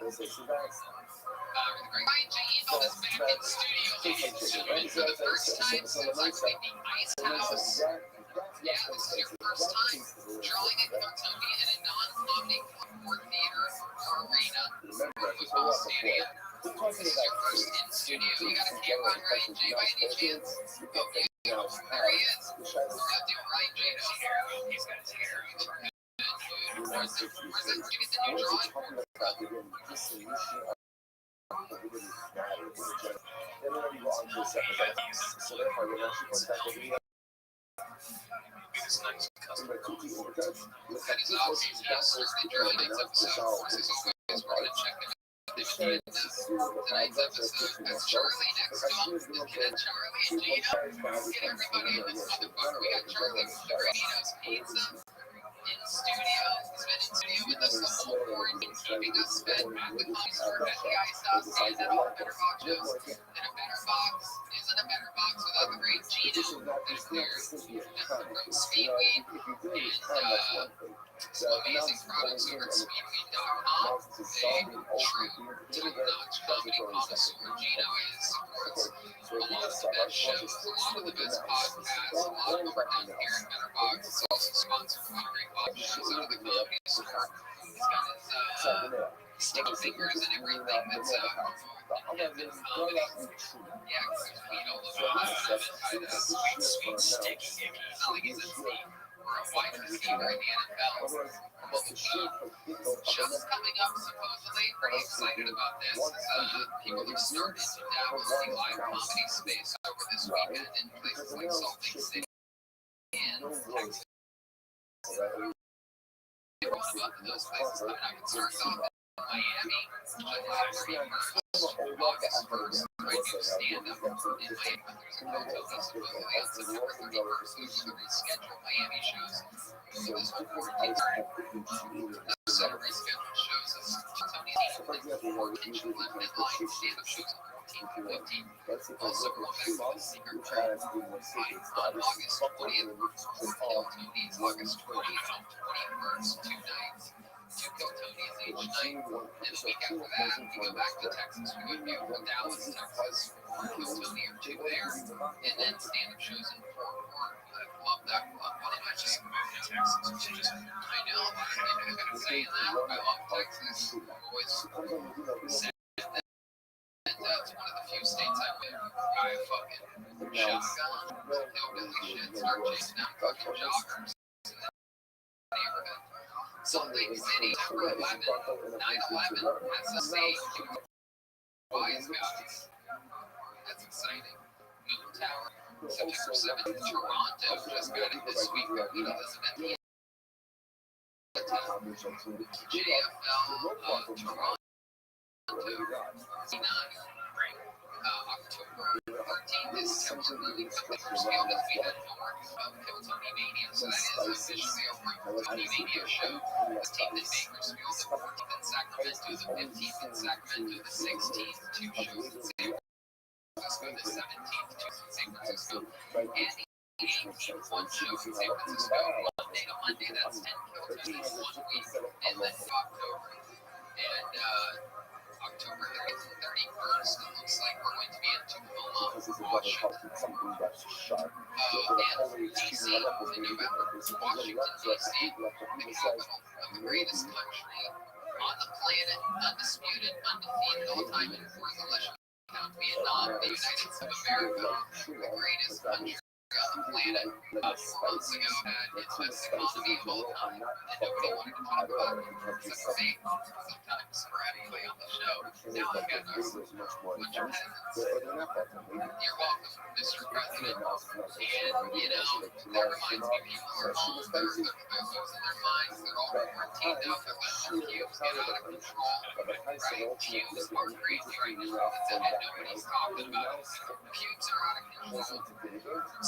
Ryan J. Eagle is back in studio, ladies and gentlemen, for the first time since I think the Ice House. Yeah, this is your first time drawing a Kiltony in a non-comedy club or theater or arena or football stadium. This is your first in studio. You got a camera on Ryan J by any chance? Okay, there he is. Now do Ryan J. He's got his hair. Where's it? Did you get the new drawing? That is awesome. Yeah, certainly during tonight's episode, we're going to check them out. Tonight's episode, that's Charlie next to him. Get Charlie and Gino. Get everybody in this motherfucker. We got Charlie from Gino's Pizza in studio. He's been in studio with us the whole quarantine, keeping us fed at the concert at the Ice House and at all the Better Box shows. And a better box isn't a better box without the great Gino. There's from Speedweed and some amazing products over at speedweed.com. A true top-notch comedy connoisseur Gino is, supports a lot of the best shows, a lot of the best podcasts, a lot of what we're doing here at Better Box. It's also sponsored by great pop shows out of the comedy circle. He's got his sticky fingers and everything that's hip in comedy. Yeah, because there's weed all over the sweet, sticky. It's not like he's a thief or a wide receiver in the NFL. Shows coming up, supposedly. Pretty excited about this. People are starting to dabble in the live comedy space over this weekend in places like Salt Lake City and Texas. Those places that I'm concerned about. Miami, July 31st, August 1st, I do stand-up in Miami. There's a Kiltony supposedly on September 31st, which is the rescheduled Miami shows. So those before the set of rescheduled shows is Kiltony 14th and London Live stand-up shows on 14th and 15th. Also going back to the Secret Crowd on August 20th, Kiltony's August 20th and 21st, 2 nights. 2 Kiltonys each night, and the week after that, we go back to Texas. We go to beautiful Dallas, Texas, for a Kiltony or 2 there, and then stand-up shows in Fort Worth. I love that club. Why did I just move to Texas? I know, I've been saying that. I love Texas. I've always said that it's one of the few states I live. I fucking shotgun, hillbilly shit, start chasing down fucking joggers in that neighborhood. Salt Lake City, September 11th, 9/11, SSA, Wise Guys. That's exciting. Moon Tower, September 7th, Toronto, just got it this week. Queen Elizabeth, JFL, Toronto, 9. October 13th is temporarily the Bakersfield as we head north of Kiltony Mania. So that is officially our Kiltony Mania show. The 15th in Bakersfield, the 14th in Sacramento, the 15th in Sacramento, the 16th, 2 shows in San Francisco, the 17th, 2 in San Francisco, and the 18th, 1 show in San Francisco. Monday to Monday, that's 10 Kiltonys, 1 week, and then October. And October 30th and 31st, it looks like we're going to be in Tacoma, Washington. And DC in November. Washington, DC, the capital of the greatest country on the planet, undisputed, undefeated, all-time in fourth election count Vietnam, the United States of America, the greatest country on the planet, 4 months ago had its best economy of all time, and nobody wanted to talk about it except for me, sometimes sporadically on the show. Now I've got a bunch of heads. You're welcome, Mr. President. And, you know, that reminds me, people are all they're losing their minds. They're all quarantined out. Their mental cubes get out of control. Right? Pubes are crazy right now. And nobody's talking about it. Pubes are out of control.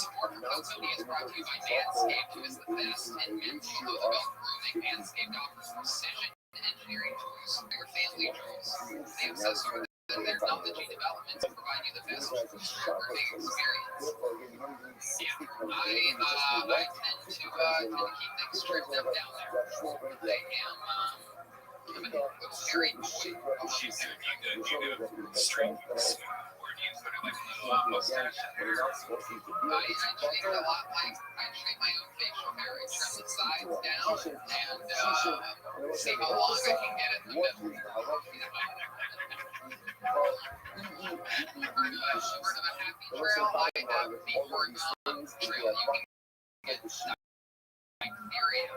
Support for Code City is brought to you by Manscaped, who is the best in men's clothes about grooming. Manscaped offers precision engineering tools for your family jewels. They obsess over their technology development to provide you the best grooming experience. Yeah, I tend to keep things trimmed up down there. I am I'm a very boy. You do straight, or do you put it like a little mustache hair? I treat it a lot like I treat my own facial hair. I trim the sides down and see how long I can get it in the middle. Heard of a happy trail? I have the origami trail. You can get diarrhea.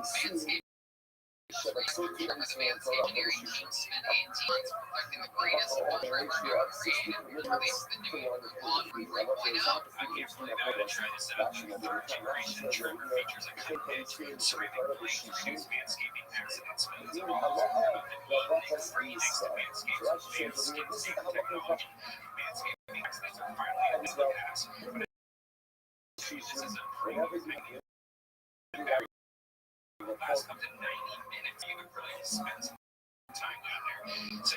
Manscaped. Trim with advanced engineering teams spend 18 months perfecting the greatest of all trimmers ever created. Release the new Laundry 3.0. I can't believe I'm going to try this out. The third generation trimmer features a cut edge, so it can reduce manscaping accidents. It's all about the next to Manscaped. Manscaped safety technology. Manscaping accidents are finally a thing of the past. But this is a premium last up to 90 minutes. You would really spend some time down there. So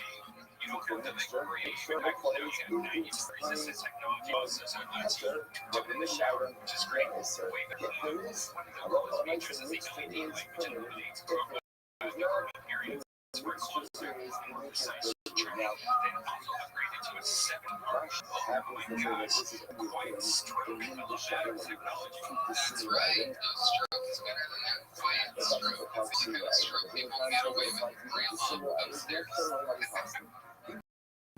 you don't have to like worry about closing 90 resistant technology. So it lets you do it in the shower, which is great. Way better. One of the coolest features is the LED light, which illuminates the periods where it's close to size trim. Then also upgraded to a 7-part. Oh my gosh, quiet stroke. Better technology. That's right. No stroke is better than that quiet stroke. Because stroke people get away with grandma upstairs.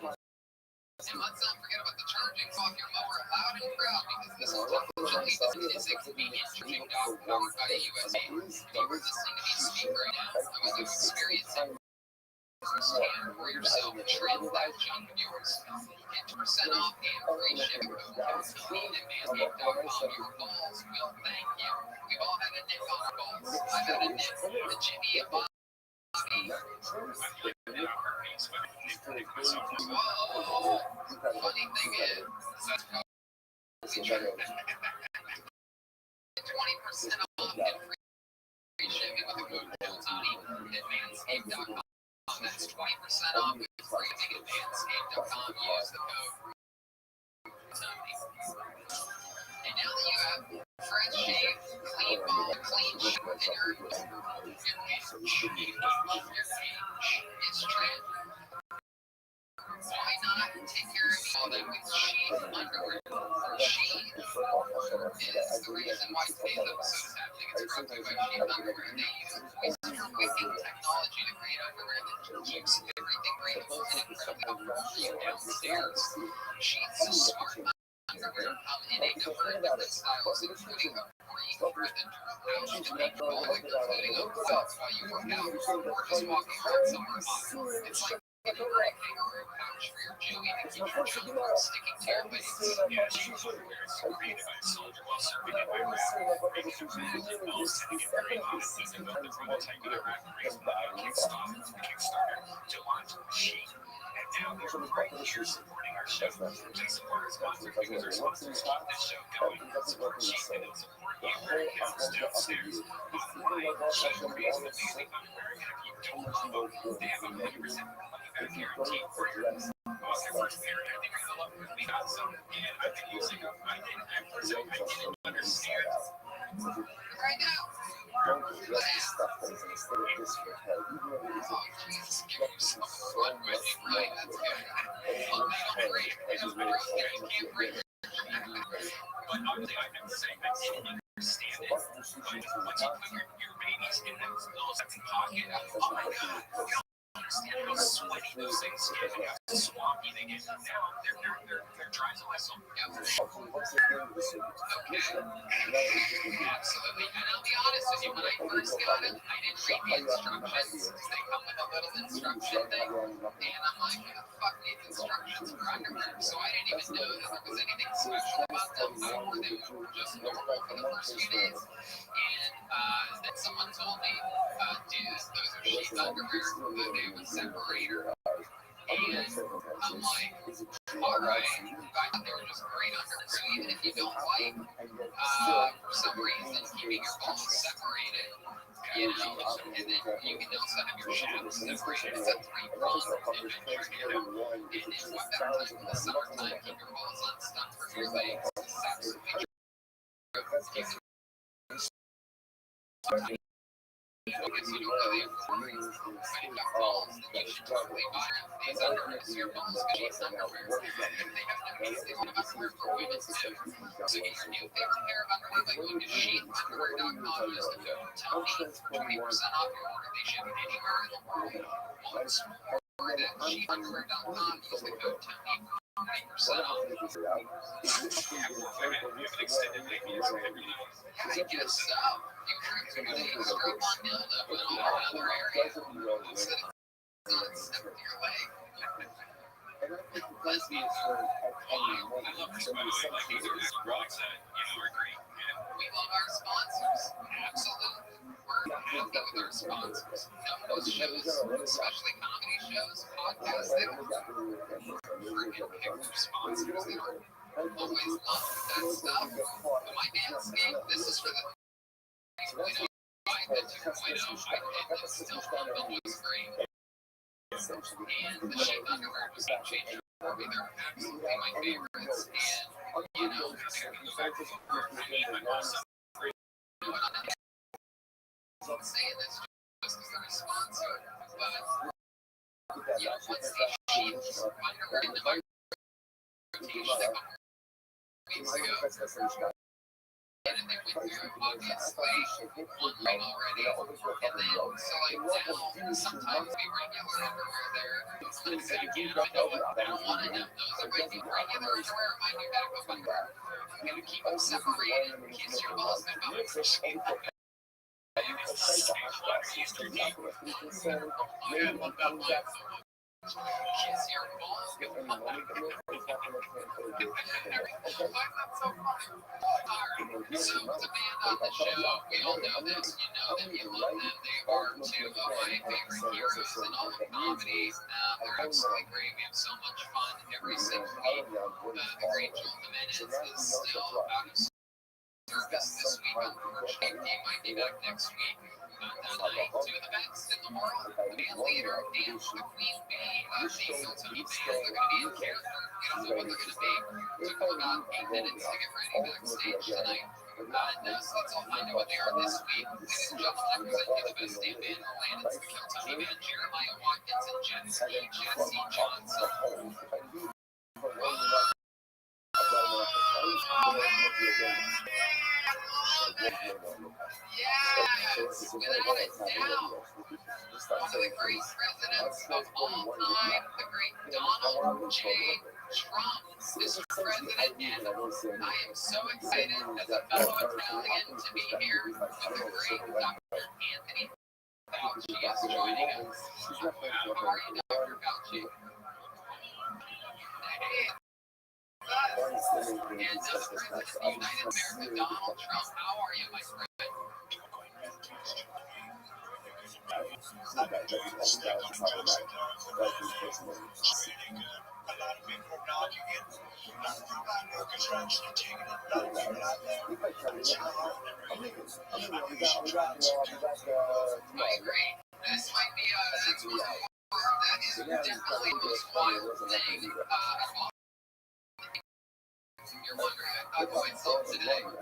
And let's not forget about the charging off your mower loud and proud, because this is technology that is convenient charging dock powered by USA. If you were listening to me speak right now, I was experiencing and for yourself, trim that junk of yours. Get 2% off and free shipping code clean at manscaped.com. Your balls will thank you. We've all had a nip on our balls. I've had a nip, a Jimmy, a Bobby. Whoa! Funny thing is, that's probably true. 20% off and free shipping with the code Tony at manscaped.com. That's 20% off with free shipping at manscaped.com. Use the code Tony. And now that you have fresh shave, clean ball, clean shit, and your is trimmed. Why not take care of all that with sheath underwear? Sheath is the reason why today's episode is happening. It's brought to you by Sheath Underwear. They use Mr. Wicked technology to create underwear that keeps everything breathable and incredibly for you downstairs. Sheath's smart underwear come in a number of different styles, including a free-breathing pouch to make your ball, including a pouch while you work out or just walking around somewhere hot. It's like a great kangaroo pouch for your Joey to keep your junk from sticking to your legs. Yeah, Sheath underwear is created by a soldier while serving in Iraq. Making most sitting in very hot and even though the prototype in Iraq raised the Kickstarter to launch Sheath. And now they're right here supporting our show. They support our sponsors because our sponsors keep this show going. Support Sheath and they'll support you where it counts downstairs. Bottom line, Sheath creates amazing underwear, and if you don't love it, they have a 100% money-back guarantee for your first pair. I think you're gonna love it. We got some, and I've been using them. I didn't understand. Right now. Don't let the stuff that is instead of this for hell. You know it is Oh, Jesus, give me some fun with it, right? That's good. Well, I don't break. I just break. I can't break. But honestly, I have to say, I didn't understand it. But once you put your babies in that little second pocket, oh my God, you don't understand how sweaty, those things get swampy. They get now they're dry as a whistle. Absolutely. And I'll be honest with you, when I first got it, I didn't read the instructions because they come with a little instruction thing. And I'm like, who the fuck needs instructions for underwear? So I didn't even know that there was anything special about them. I wore them just normal for the first few days. And then someone told me, dude, those are sheath underwear, the new separator. And I'm like, alright, I thought they were just great underwear. So even if you don't like, for some reason, keeping your balls separated, you know, and then you can also have your shafts separated. It's a three-prong adventure, you know. And what better time in the summertime, keep your balls unstuck from your legs, sex, because you don't know the importance. When you have balls, then you should totally buy these underwear. Your balls can use underwear. If they have no needs, they have underwear for women too. So get your new favorite pair of underwear by going to sheathunderwear.com. Use the code TONY for 20% off your order. They ship anywhere in the world. Once more at sheathunderwear.com. Use the code TONY for 20% off. We have an extended leg meeting every week. I guess so. You practically stroke on dildo in all other areas. Instead of not stuck to your leg. Lesbians. I love this, by the way. Like, these are just products that, agree. We love our sponsors. Absolutely. We're happy with our sponsors. Most shows, especially comedy shows, podcasts, they don't freaking pick their sponsors. They don't always love that stuff. But my man Steve, this is for the 3.0, the 2.0, it still looks great. And the sheath underwear was not changed for me. They're absolutely my favorites. And, you know, I'm saying this just because they're a sponsor, but, you know, once these sheaths underwear in the rotation weeks ago, and they went through, obviously, one ring already, and then, so like now, sometimes be regular underwear there. Instead of saying, you know, I don't want to know those. There might be regular underwear, it might be backup underwear. I'm going to keep them separated in case your balls have got it. Kiss your balls. Why is that so funny? Alright, so to band on the show, we all know them, you know them, you love them. They are two of my favorite heroes in all of comedy. They're absolutely great. We have so much fun every single week. The great Joel Jimenez is still out of service this week on commercial. He might be back next week. Tonight, two of the best in the world, band leader and the queen bee, the Hilton band. They're going to be in character. We don't know what they're going to be. It took them about 8 minutes to get ready backstage tonight. So let's all find out what they are this week. Ladies and gentlemen, I present you the best damn band in the land. It's the Kiltony Band. Jeremiah Watkins and Jesse Johnson. Yes, without a doubt. One of the great presidents of all time, the great Donald J. Trump, Mr. President, and I am so excited as a fellow Italian to be here with the great Dr. Anthony Fauci is joining us. How are you, Dr. Fauci? Hey. And the President of the United America, Donald Trump, how are you, my friend? I agree. This might be that's one that is definitely the most wild thing you're wondering, I thought myself today. Well,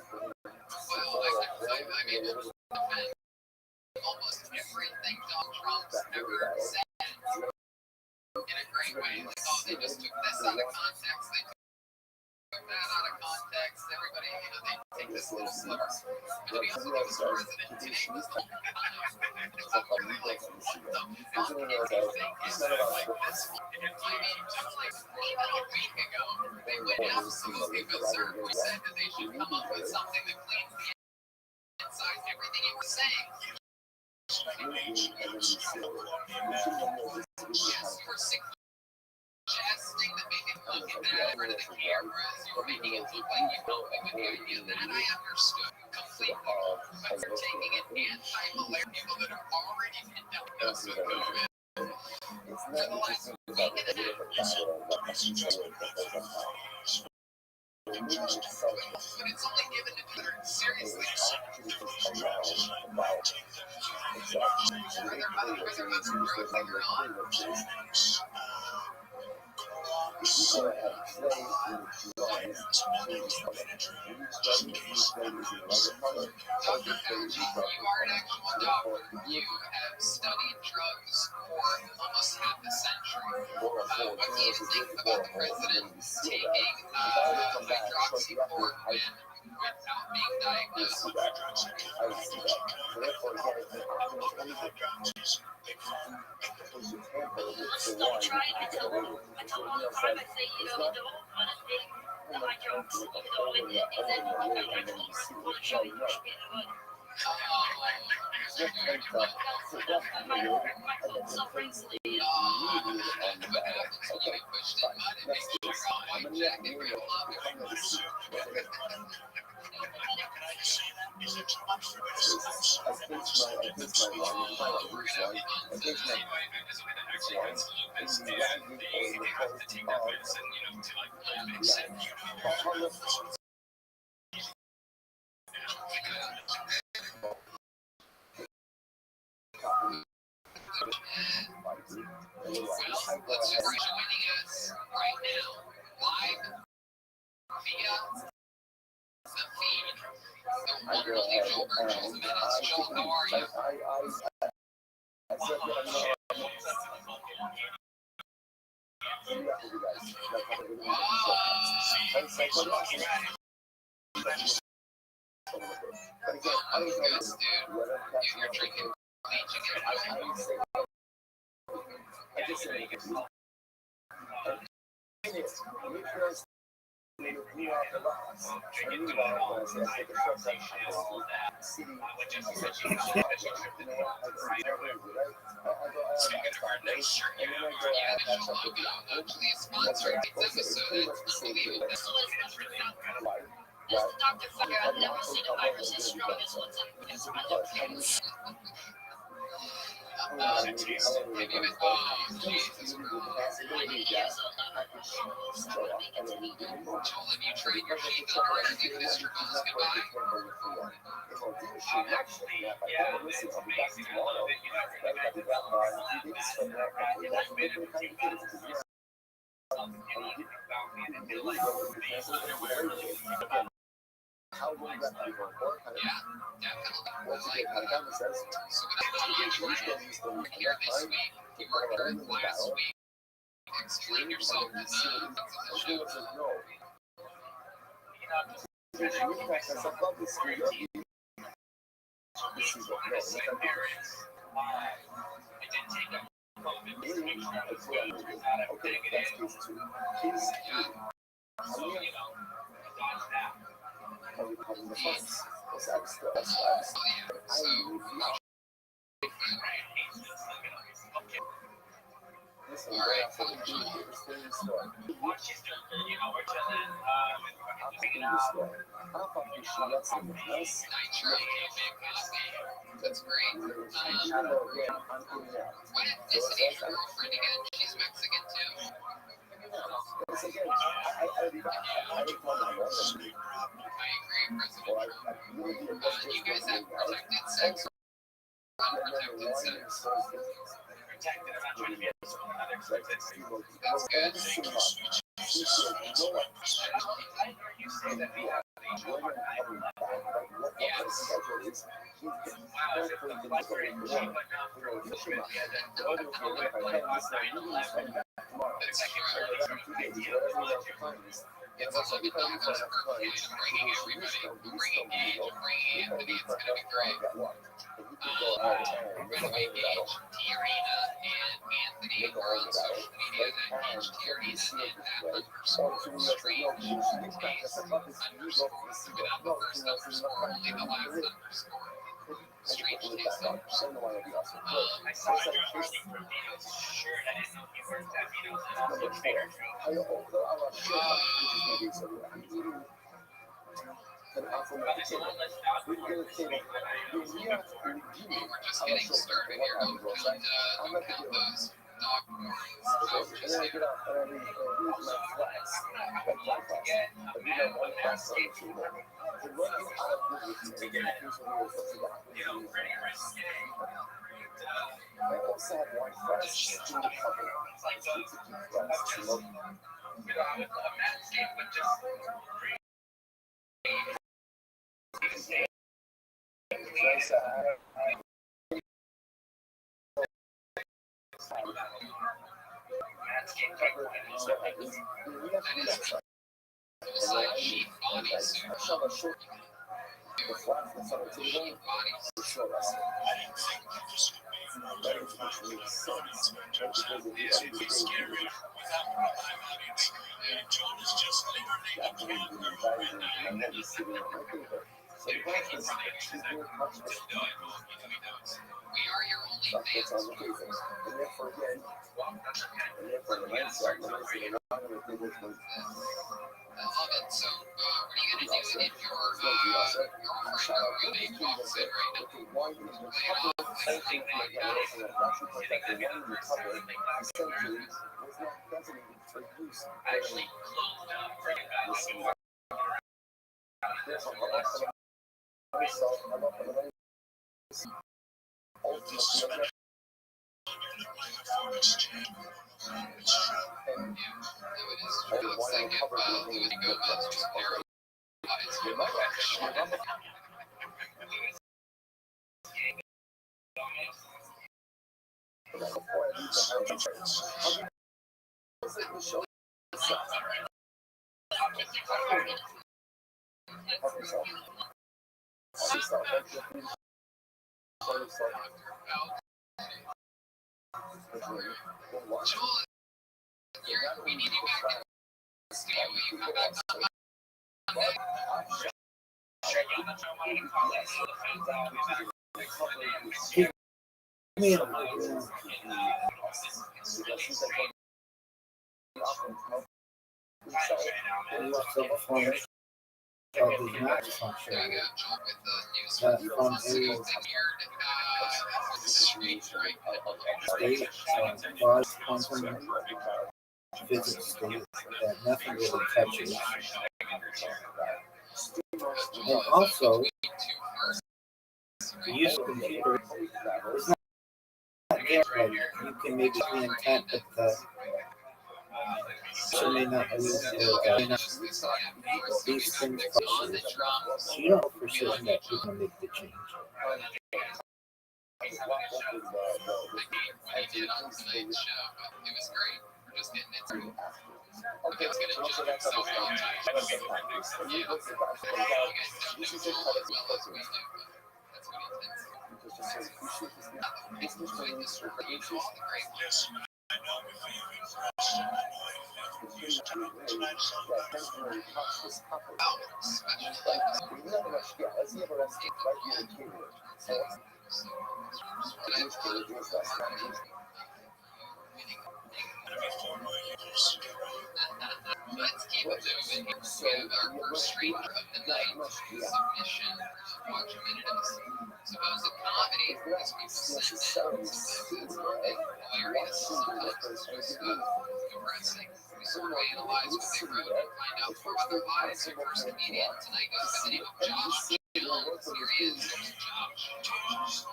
I mean, defend almost everything Donald Trump's ever said in a great way. Like, oh, they just took this out of context. They took that out of context. Everybody, they take this little slur. And to be honest with you, Mr. President, today was like, what the fuck do you think? is that like this? Even a week ago, they would absolutely berserk. We said that they should come up with something that cleans the inside. Everything you were saying. Yes, you were suggesting that maybe looking at rid of the cameras, you were making it look like you were helping with the idea. That I understood completely. But you're taking an anti-malaria people that are already diagnosed with COVID. For the last week and a half. But it's only given to people that are seriously sick. Are there other reasons for growth figure on? Dr. Fauci, you are an actual doctor. You have studied drugs for almost half a century. What do you think about the president taking hydroxychloroquine without being diagnosed with Don't try it. I tell them all the time. I say, don't honestly. My job, is that you want to show you Let's just joining us right now, live via the feed. The wonderfully Joel Burchell's minutes. Joel, how are you? I'm good, dude. You're drinking bleach again. Actually, sponsored this episode. It's unbelievable. Dr. Fucker, I've never seen a virus as strong as what's in this virus. Jesus Joel, have you trained your sheep in order to give Mr. Goose goodbye? How long that be going for? Yeah, definitely. So what here this week, you were here last week. Explain yourself to the show. That's great. What ethnicity is your girlfriend again? She's Mexican too. I agree, President. You guys have protected sex or unprotected sex? That's good. Yes. It's also become a perfect bringing everybody, bringing Gage, bringing Anthony. It's going to be great. By the way, Gage, Tiarina, and Anthony similarities in that personal street. In case underscore, without the first underscore, only the last underscore. Strange taste underscore. I saw Josh working for Vito's shirt. I didn't know he worked at Vito's and also Trader Joe's. So one less job for this week, but I Well, we're just getting started here. Don't count those dog warnings. Just here. Pretty risky. I also have one fresh to the cover. Like a landscape, but just landscape cover. Full-size sheet bodysuit. Sheet bodysuit. We are your only fans. I love it. So, what are you gonna do if your girlfriend or roommate walks in right now? Actually closed up pretty fast. It looks like if Louis Gomez was paralyzed, he might have Joel, we need you back in the studio. Will you come back on Monday? There you go, Joel, with the news from the weird street, right? Physics state that nothing really touches. And also, the use of computer is not there. Like, you can maybe be intent, but the person may not use these things properly. So you don't know for certain that you're going to make the change. What he did on tonight's show, it was great. We're just getting it through. Okay, it's gonna jump itself out. Yeah. This is well as we do, but that's what he thinks. It's enjoyed this review all the great ones. Let's keep it moving. We have our first stranger of the night, submission, watch a minute of supposed comedy as we send it. Hilarious, sometimes depressing. We sort of analyze what they wrote and find out more about their lives. Our first comedian tonight goes by the name of Josh. Here he is. There's Josh.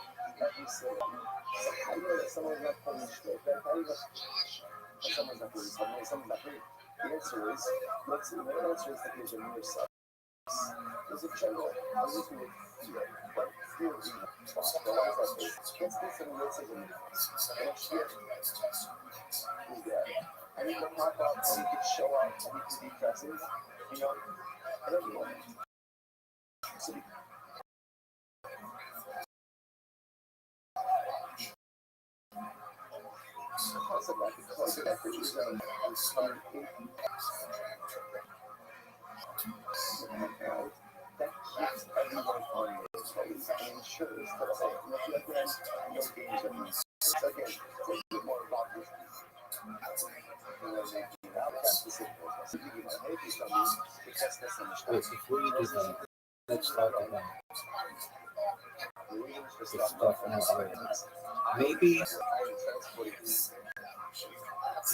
The answer is, let's see, what answer is that there's a near side? There's a general, I'm just going to fear, right? Fear is the let's get some let's say the next year is there. I need to pop up, so we can show up, so we can be present, you know, I don't know. So we, of that because that is coming in. That keeps everyone on their toes and ensures that ultimately, again, no games are missed. So again, let's get more about this. Wait, before you do that, let's talk about this stuff now. Maybe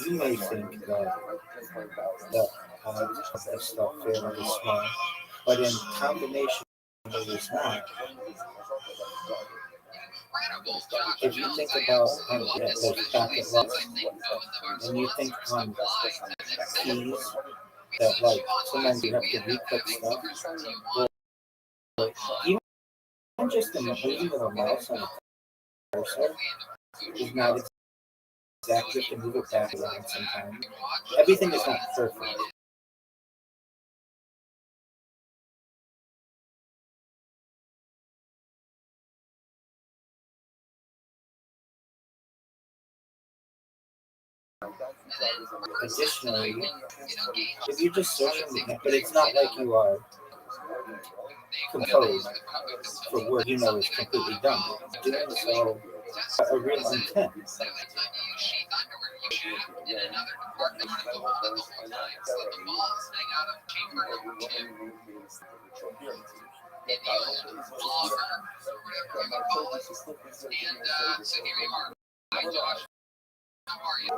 you may think that odds of this stuff fairly small, but in combination it is not. If you think about those packet locks, and you think on keys that like sometimes you have to re-click stuff, or even just the movement of a mouse on a cursor is not exact. You have to move it back around sometimes. Everything is not perfect. Additionally, if you're just searching the net, but it's not like you are composed for work you know is completely done. Doing so a real intent. Hi Josh, how are you?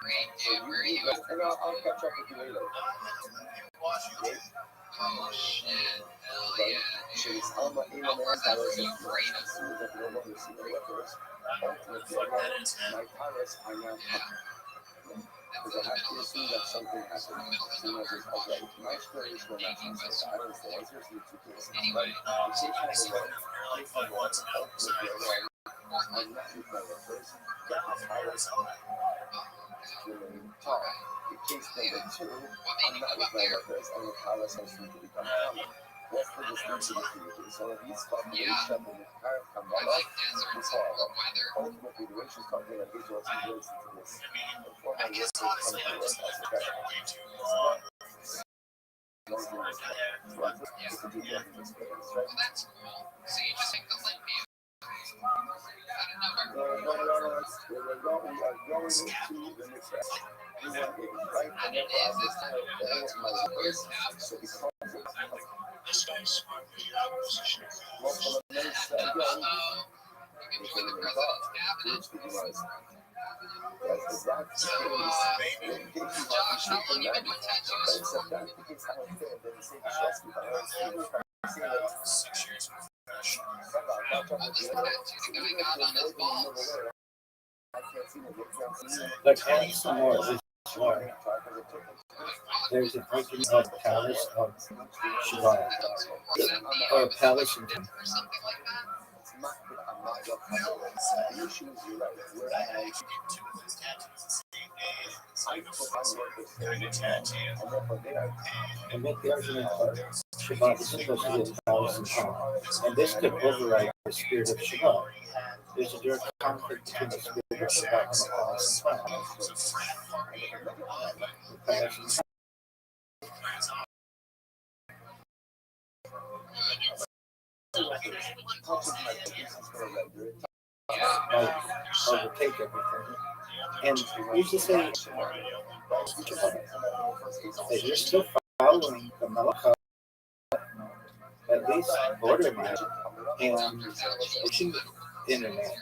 Great, dude. Where are you? And I'll catch up with you later. Oh shit, hell yeah. She's on my email man, I was as soon as I can no longer see the records. Ultimately, again, my pirates are now because I have to assume that something happened. Soon as it's okay. My experience will not translate. I don't know. There's usually two cases. Right? The case number one, case number one, ultimately, again, I'm not with my records. Get my pirates remain tall. The case number two, I'm not with my records, and the pirates are soon to become common. What's the distinction between the two? Some of these population will be pirate come I up like deserts and warm weather. ultimately the racial talking of visuals and words into this. And for my words to come to us as a fact. Well, that's cool. So you just take the limp view. Out of nowhere. We are going to the next step. We want it right And it is this time of year. That's my cool. first, so because well, for the next again, Uh-oh. You can join the president's cabinet. that's exactly So, Josh, how long you been doing tattoos for? 6 years professional. Well, this tattoo guy got on his balls. But add some more of this more. There's an argument of palace of Shabbat or palace in time. Or something like that. And make the argument that Shabbat is supposed to be a palace in time. And this could override the spirit of Shabbat. There's a direct conflict between the spirit of Shabbat and the palace in time. The palace in time. Might overtake everything. And you just say that you're still following the Malachi, at least borderline, and pushing the internet.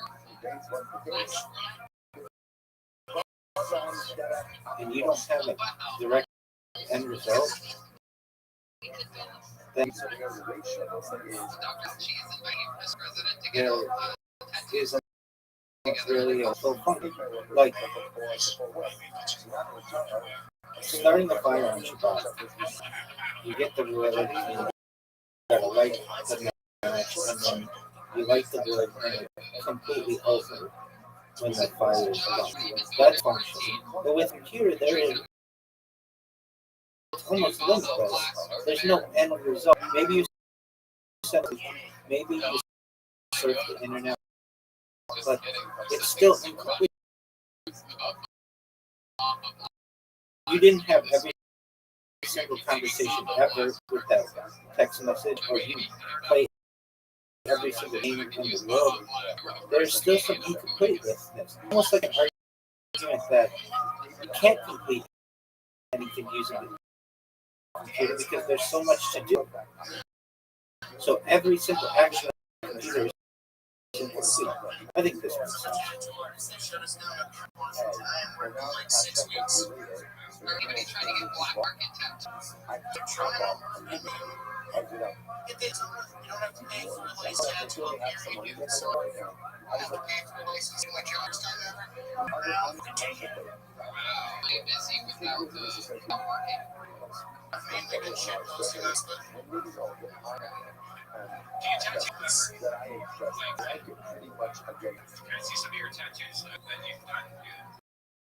And you don't have a direct end result, then there isn't really a full point. Like starting the fire on Shabbat, you get the wood, and you gotta light the match, and then you light the wood, and it's completely over when the fire is gone. That's functional. But with computer, there is it's almost limitless. There's no end result. Maybe you surf the internet but it's still incomplete. You didn't have every single conversation ever with that text message, or you play every single game in the world. There's still some incompleteness. Almost like an argument that you can't complete anything using the computer because there's so much to do. So every simple action of the computer is incomplete. I think this makes sense. Anybody trying to get black market tattoos? It did so you don't have to pay for a lace tattoo up here. You do so you have to pay for licensing like your start ever. Really busy without working. They didn't ship those to us, but can you tattoo this? I could pretty much again. Can I see some of your tattoos that you've done?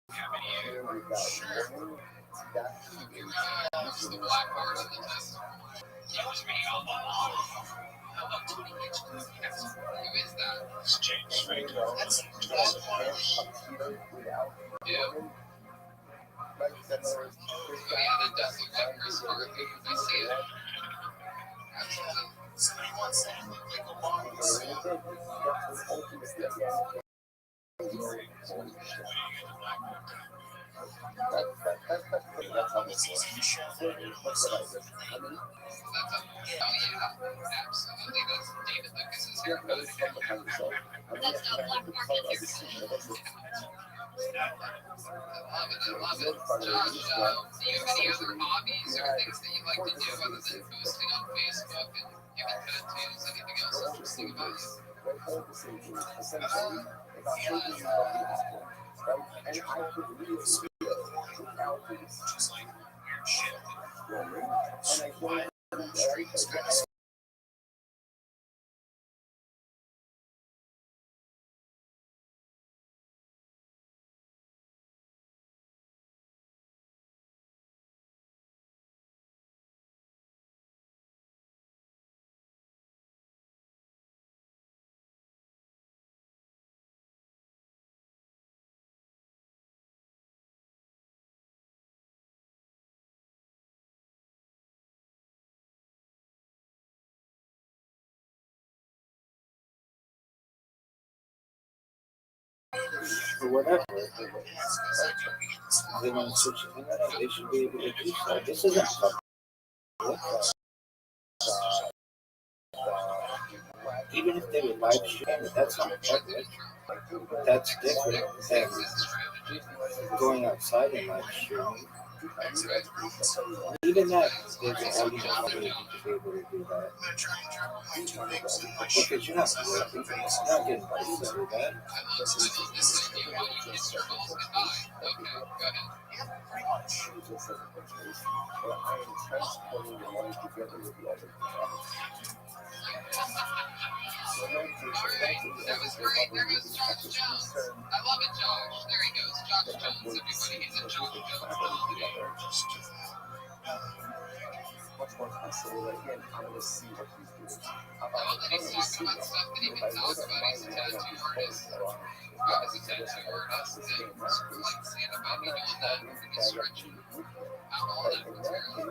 Do you have any? Here we got warning, that The black bars of the test. I was reading all about Who is that? It's James Frank. That's computer without Yeah. warning. Right, that's Oh yeah, that does look like Chris Farley. I see it. Absolutely. somebody wants that. Like a bomb. It's easy to share. Oh yeah, absolutely. That's David Lucas's haircut. That's not black market. I love it. Josh, do you have any other hobbies or things that you like to do other than posting on Facebook and giving tattoos? Anything else interesting about you? Just like weird shit. Or whatever, they want to switch it, they should be able to do so. This isn't public. Even if they would live stream it, that's not public. That's different than going outside and live streaming. Even that, there's an argument for you to be able to do that. Because you're not working, you're not getting paid to do that. That was great. There goes Josh Jones. I love it, Josh. There he goes. Josh Jones, everybody. He's a Josh Jones. Much more possible. Again, I'm going to see what he's doing. I love that he's talking about stuff that he can talk about. He's a tattoo artist. I was a tattoo artist and like seeing about me doing that and stretching out all that material.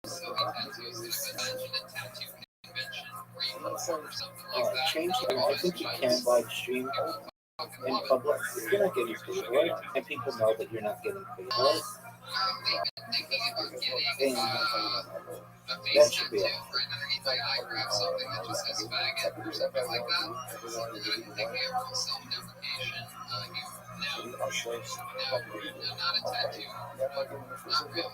So he tattoos it. Imagine a tattoo convention where you perform or something like that. Change it. I think you can live stream in public. If you're not getting paid for it, and people know that you're not getting paid for it, They've been thinking about getting a face that should be tattoo for underneath my eyebrow, something that just says faggot or something like that. But they can't rule self-deprecation. No, not a tattoo. Not really.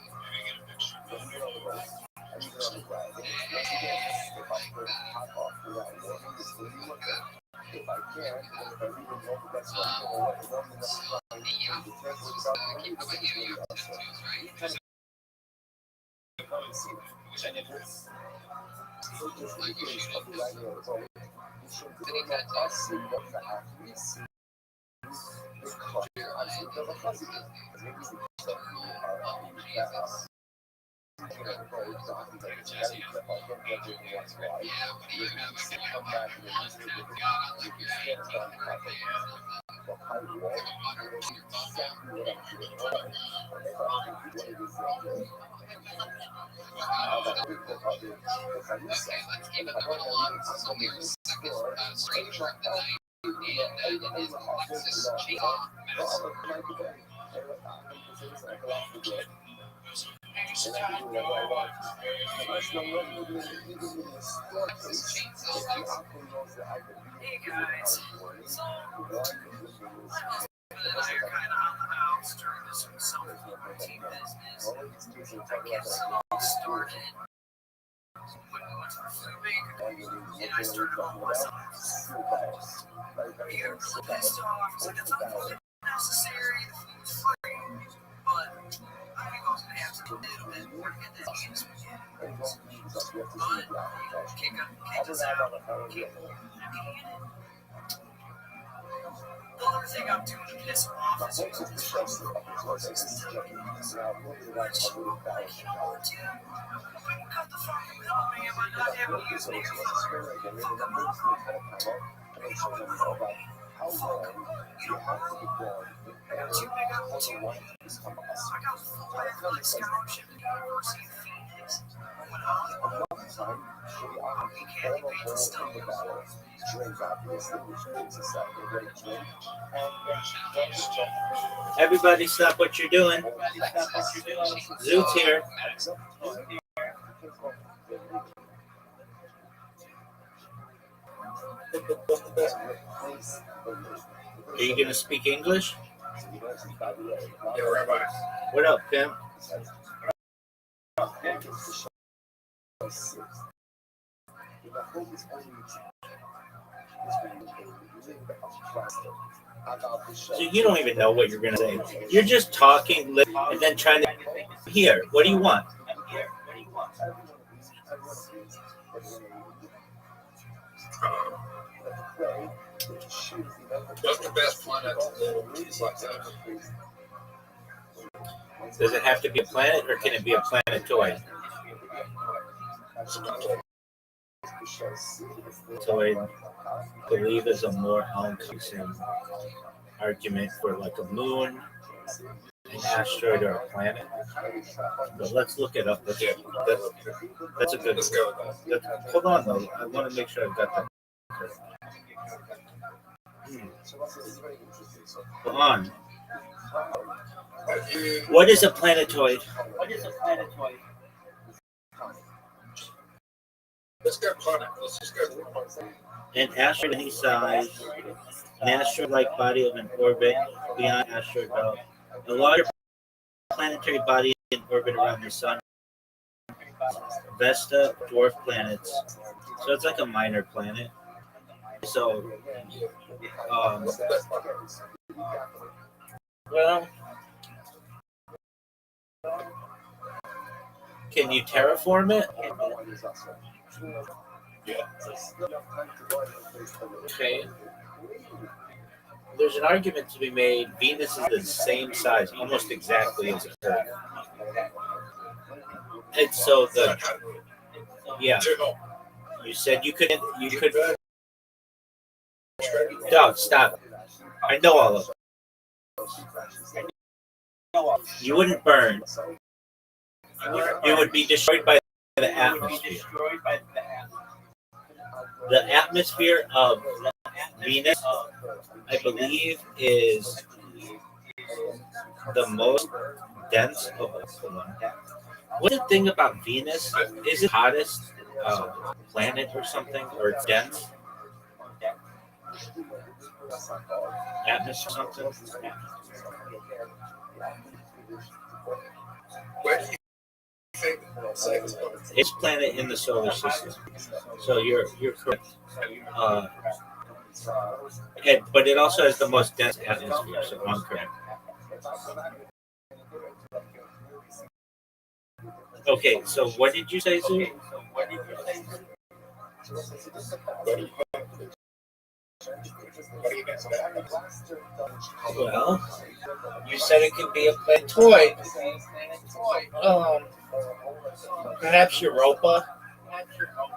If I can, if I even know that that's what Keep up with you have tattoos, right? Everybody stop what you're doing. Zoot's here. Are you going to speak English? Yeah, Rabbi. What up, Pimp? So you don't even know what you're going to say. You're just talking and then trying to hear. What do you want? What's the best planet to live like that? Does it have to be a planet or can it be a planetoid? Planetoid, I believe, is a more all-encompassing argument for like a moon, an asteroid, or a planet. But let's look it up. That's a good. Let's go with that. Hold on though. I want to make sure I've got that correct. Hold on. What is a planetoid? Let's go planet. Let's just go to planet. An asteroid any size, an asteroid-like body of an orbit beyond asteroid belt, a larger planetary body in orbit around the sun, Vesta, dwarf planets. So it's like a minor planet. So, well, can you terraform it? Yeah. Okay. There's an argument to be made. Venus is the same size, almost exactly as Earth. And so yeah. You said you could. Dog, stop. I know all of it. You wouldn't burn. You would be destroyed by the atmosphere. The atmosphere of Venus, I believe, is the most dense of them. What's the thing about Venus? Is it hottest planet or something, or it's dense? Atmosphere or something? Where do you think It's planet in the solar system. So you're correct. But it also has the most dense atmosphere, so I'm correct. Okay, so what did you say, Zoo? What do you guys think? Well, you said it could be a play toy. Perhaps Europa.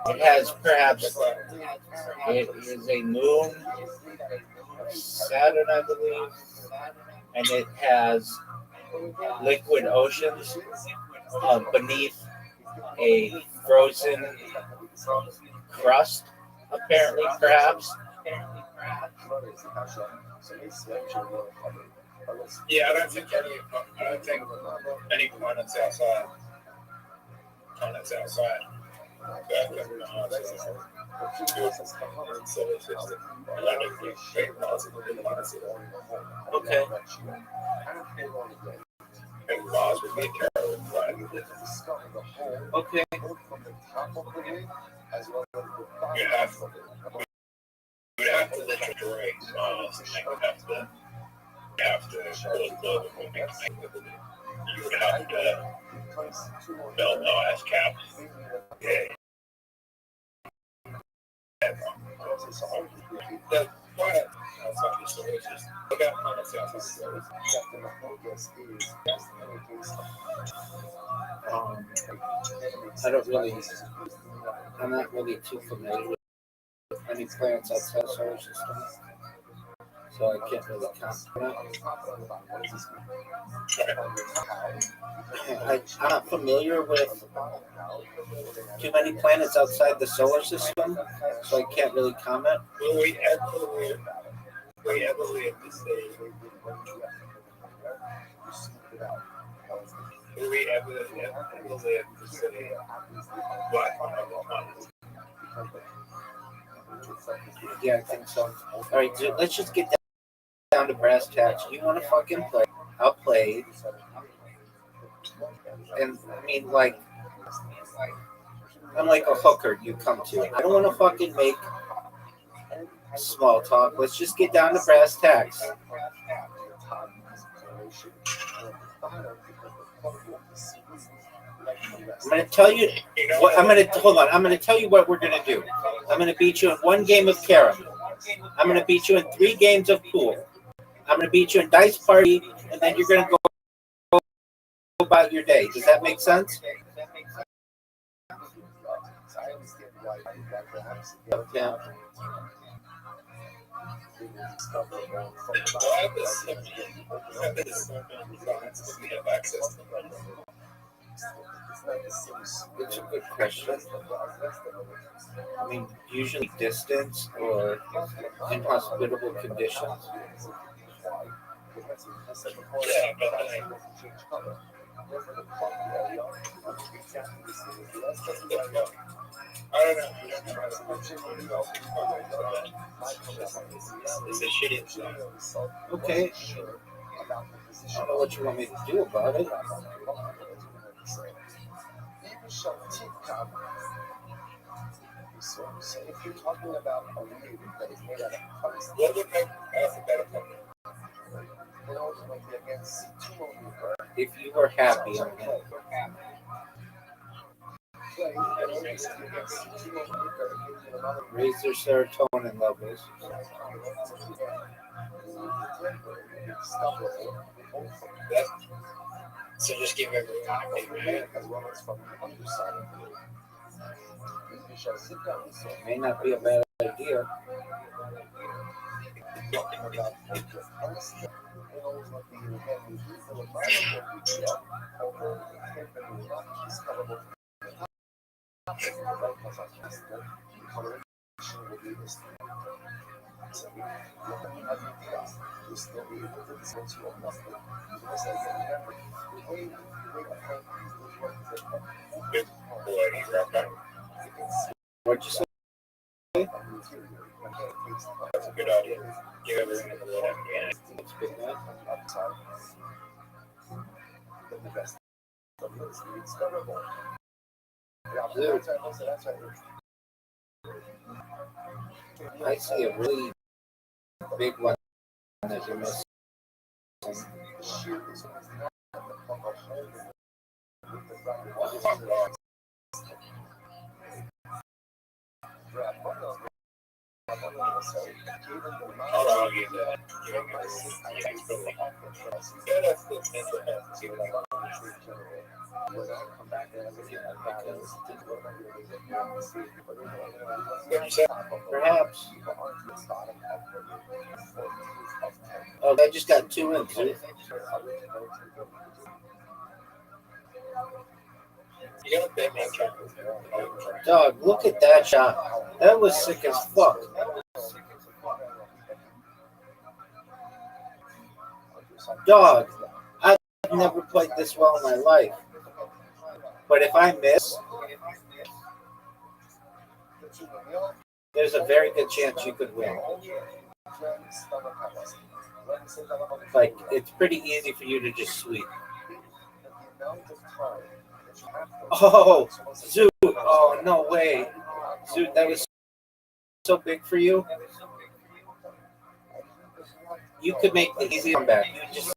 It has perhaps it is a moon, Saturn, I believe, and it has liquid oceans beneath a frozen crust, apparently, perhaps. Yeah, I don't think any planets outside. Planets outside. Okay. And Mars would be a terrible planet. Okay. You would have to literally Mars and then after global warming, you would have to build no ice cap. Yeah. The planet outside the solar system. Look at planets outside the solar system. I'm not really too familiar with any planets outside the solar system, so I can't really comment on it. I'm not familiar with too many planets outside the solar system, so I can't really comment. Will we ever live to see? Will we ever live to see black on other planets? Yeah, I think so. All right, dude, let's just get down to brass tacks. You want to fucking play? I'll play. And I mean, like, I'm like a hooker you come to. I don't want to fucking make small talk. Let's just get down to brass tacks. I'm going to tell you what I'm going to hold on. I'm going to tell you what we're going to do. I'm going to beat you in one game of carom. I'm going to beat you in 3 games of pool. I'm going to beat you in dice party, and then you're going to go about your day. Does that make sense? Okay. It's a good question. I mean, usually distance or inhospitable conditions. Yeah, but I don't know. It's a shitty. Okay. I don't know what you want me to do about it. So if you're talking about a weed that is made out of plastic, what would make us a better company? If you were happy on it. Raise their serotonin levels. So just give everyone a man. May not be a bad idea. What'd you say? That's a good idea. Give everyone a little man. That's good, man. Dude, I see a really big one that you're missing. I'll argue that. Perhaps. Oh, they just got 2 in, too. You got a big man track. Dog, look at that shot. That was sick as fuck. Dog, I've never played this well in my life. But if I miss, there's a very good chance you could win. Like, it's pretty easy for you to just sweep. Oh, Zoot. Oh, no way. Zoot, that was so big for you. You could make the easy comeback. You just,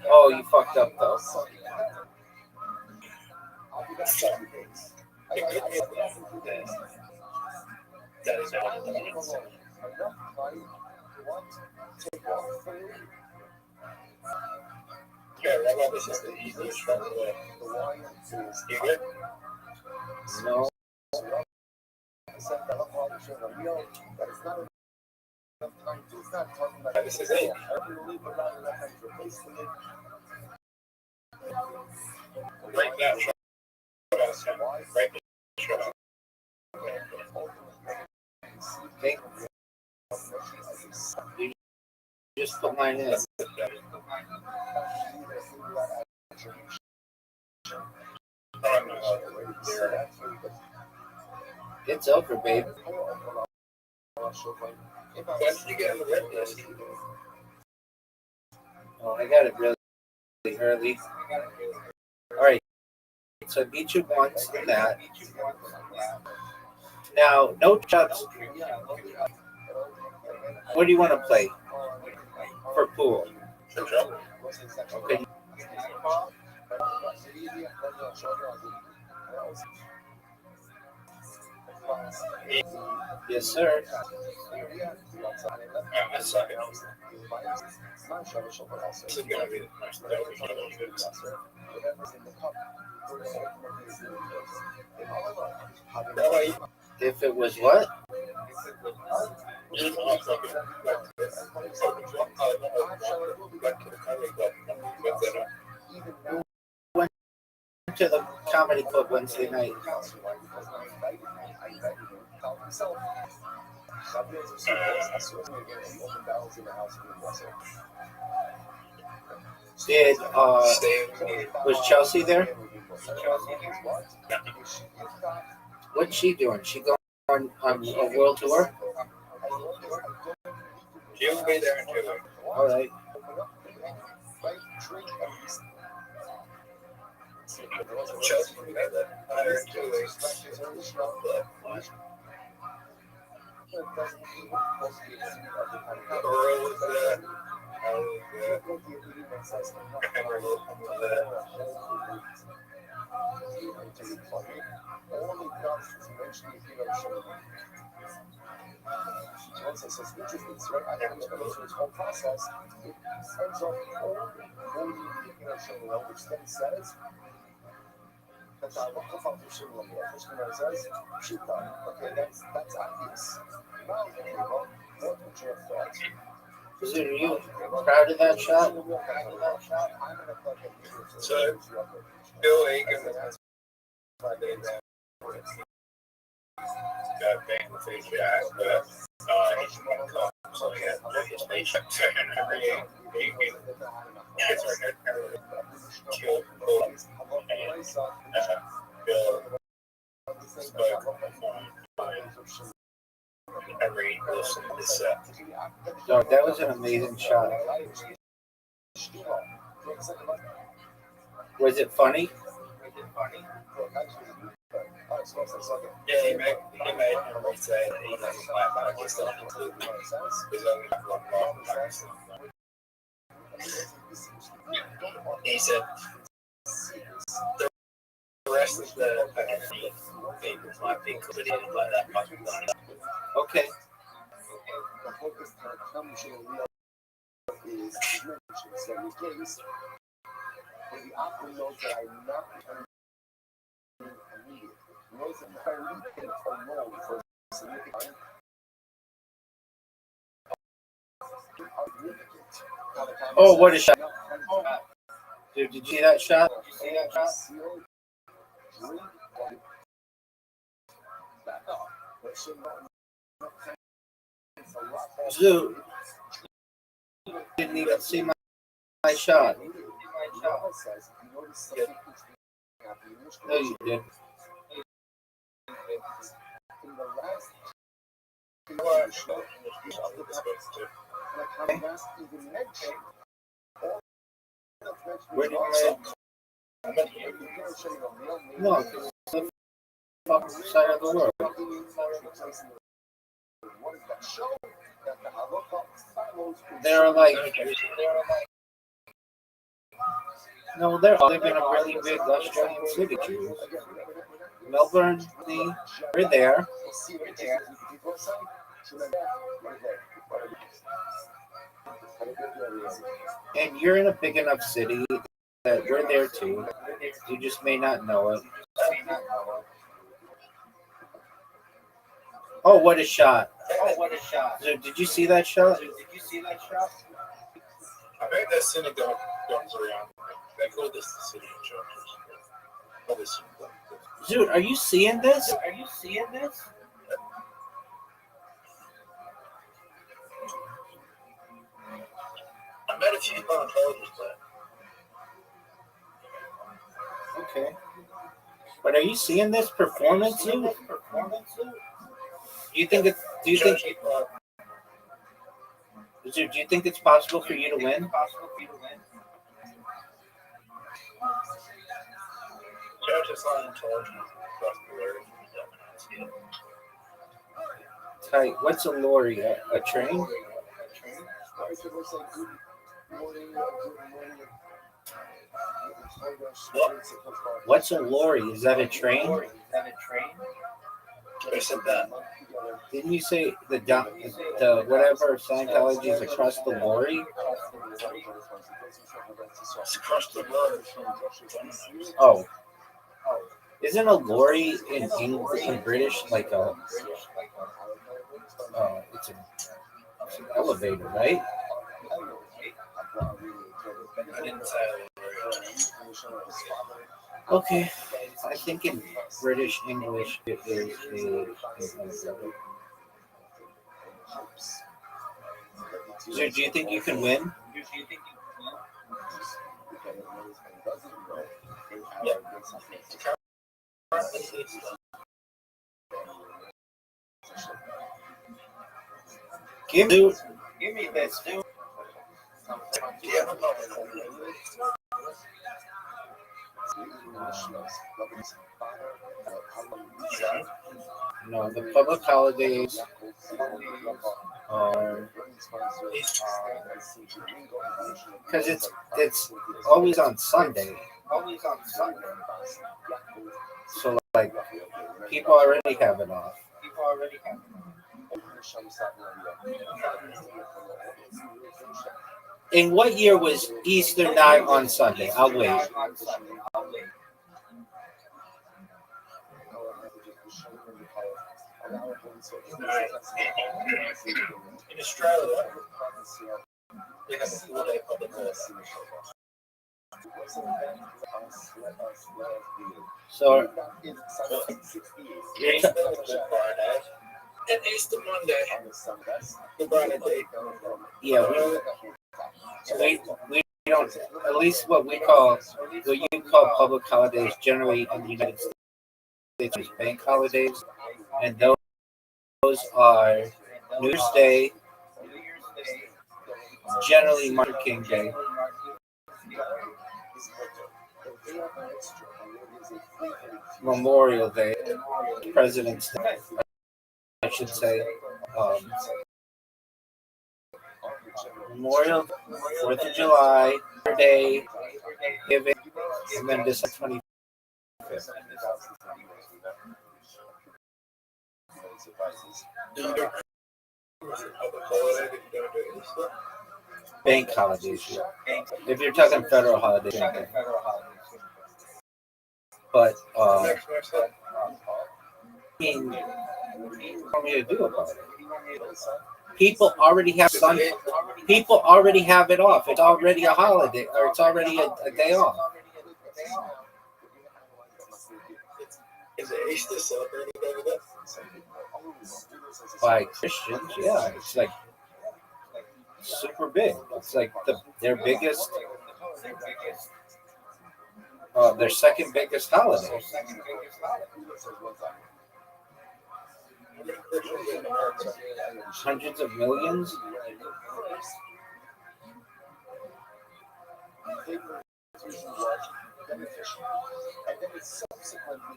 oh, you fucked up, though. That is all. Yeah, Rabbi, this is the easiest one. You good? No. This is it. Break that shot. Break the shot. Okay. You just put mine in. It's over, babe. When did you get on the red list? Oh, I got it really early. All right. So I beat you once in that. Now, no shots. What do you want to play for pool? Okay. Yes, sir. I suck at this. This is going to be the first If it was what? Went to the comedy club Wednesday night. Did was Chelsea there? What's she doing? She going on a world tour? She'll be there in 2 weeks. All right. Chelsea will be there in 2 weeks. Are you proud of that shot? So, Bill Aiken was got banged with his jack, but so he had his paycheck and everything. Killed Bill spoke every listen to this set. Dog, that was an amazing shot. Was it funny? Yeah, he made him say that he doesn't like that. He's still included his own box. He said the rest of the papers might be included like that. Okay. the focus comes in real is mentioned 70 case. But the opera knows that I'm not returning immediately. Knows that if I leave it alone for a significant time, Oh, what a shot. Dude, did you see that shot? Zoo didn't even see my shot. No, you did. Where did I? No, because it's the fucking side of the world. They're like, no, they're all living in a really big Australian city, Jews. Melbourne, we're there. And you're in a big enough city that we're there too. You just may not know it. Oh, what a shot. So, did you see that shot? I bet that synagogue comes around. They call this the city of churches. Dude, are you seeing this? I met a few Scientologists there. Okay. But are you seeing this performance, dude? Do you think it's possible for you to win? Church of Scientology across the world. Tight. What's a lorry? A train? What's a lorry? Is that a train? They said that. Didn't you say the whatever Scientology is across the lorry? It's across the road. Oh. Isn't a lorry in British like a it's an elevator, right? I didn't say Okay. I think in British English it is a so do you think you can win? Give me this, dude. No, the public holidays are because it's always on Sunday. So like people already have it off. In what year was Easter not on Sunday? I'll wait. In Australia, we have a 4-day public holiday. So Easter Friday and Easter Monday. The Friday day. yeah, we don't, at least what you call public holidays generally in the United States is bank holidays, and those are New Year's Day, generally Martin Luther King Day, Memorial Day, President's Day, I should say, Memorial, 4th of July, Day, Giving, and then December 25th. Bank holidays. Yeah. If you're talking federal holidays, but I mean, what do you want me to do about it? People already have Sunday. People already have it off. It's already a holiday, or it's already a day off. Is it Easter celebrated over there? By Christians, yeah, it's like super big. It's like their biggest, their second biggest holiday. Hundreds of millions. And then it subsequently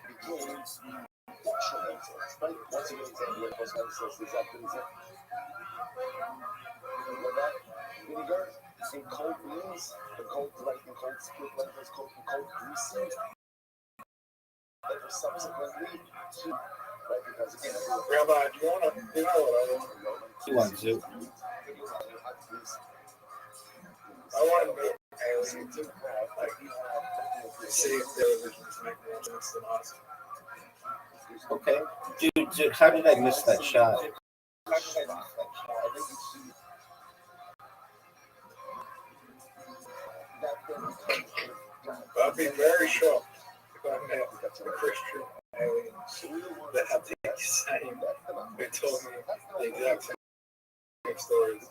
became detrimental. Right? Once again, when Rothschild says this after this, vinegar in cold beans, the cold split lentils, cold greasy, that was subsequently to, right? Because again, Rabbi, do you want to, You want to? I want to make aliens to see if their religions make more sense than us. Okay, dude, how did I miss that shot? I'd be very shocked if I met a Christian aliens that have the same, they told me the exact same stories.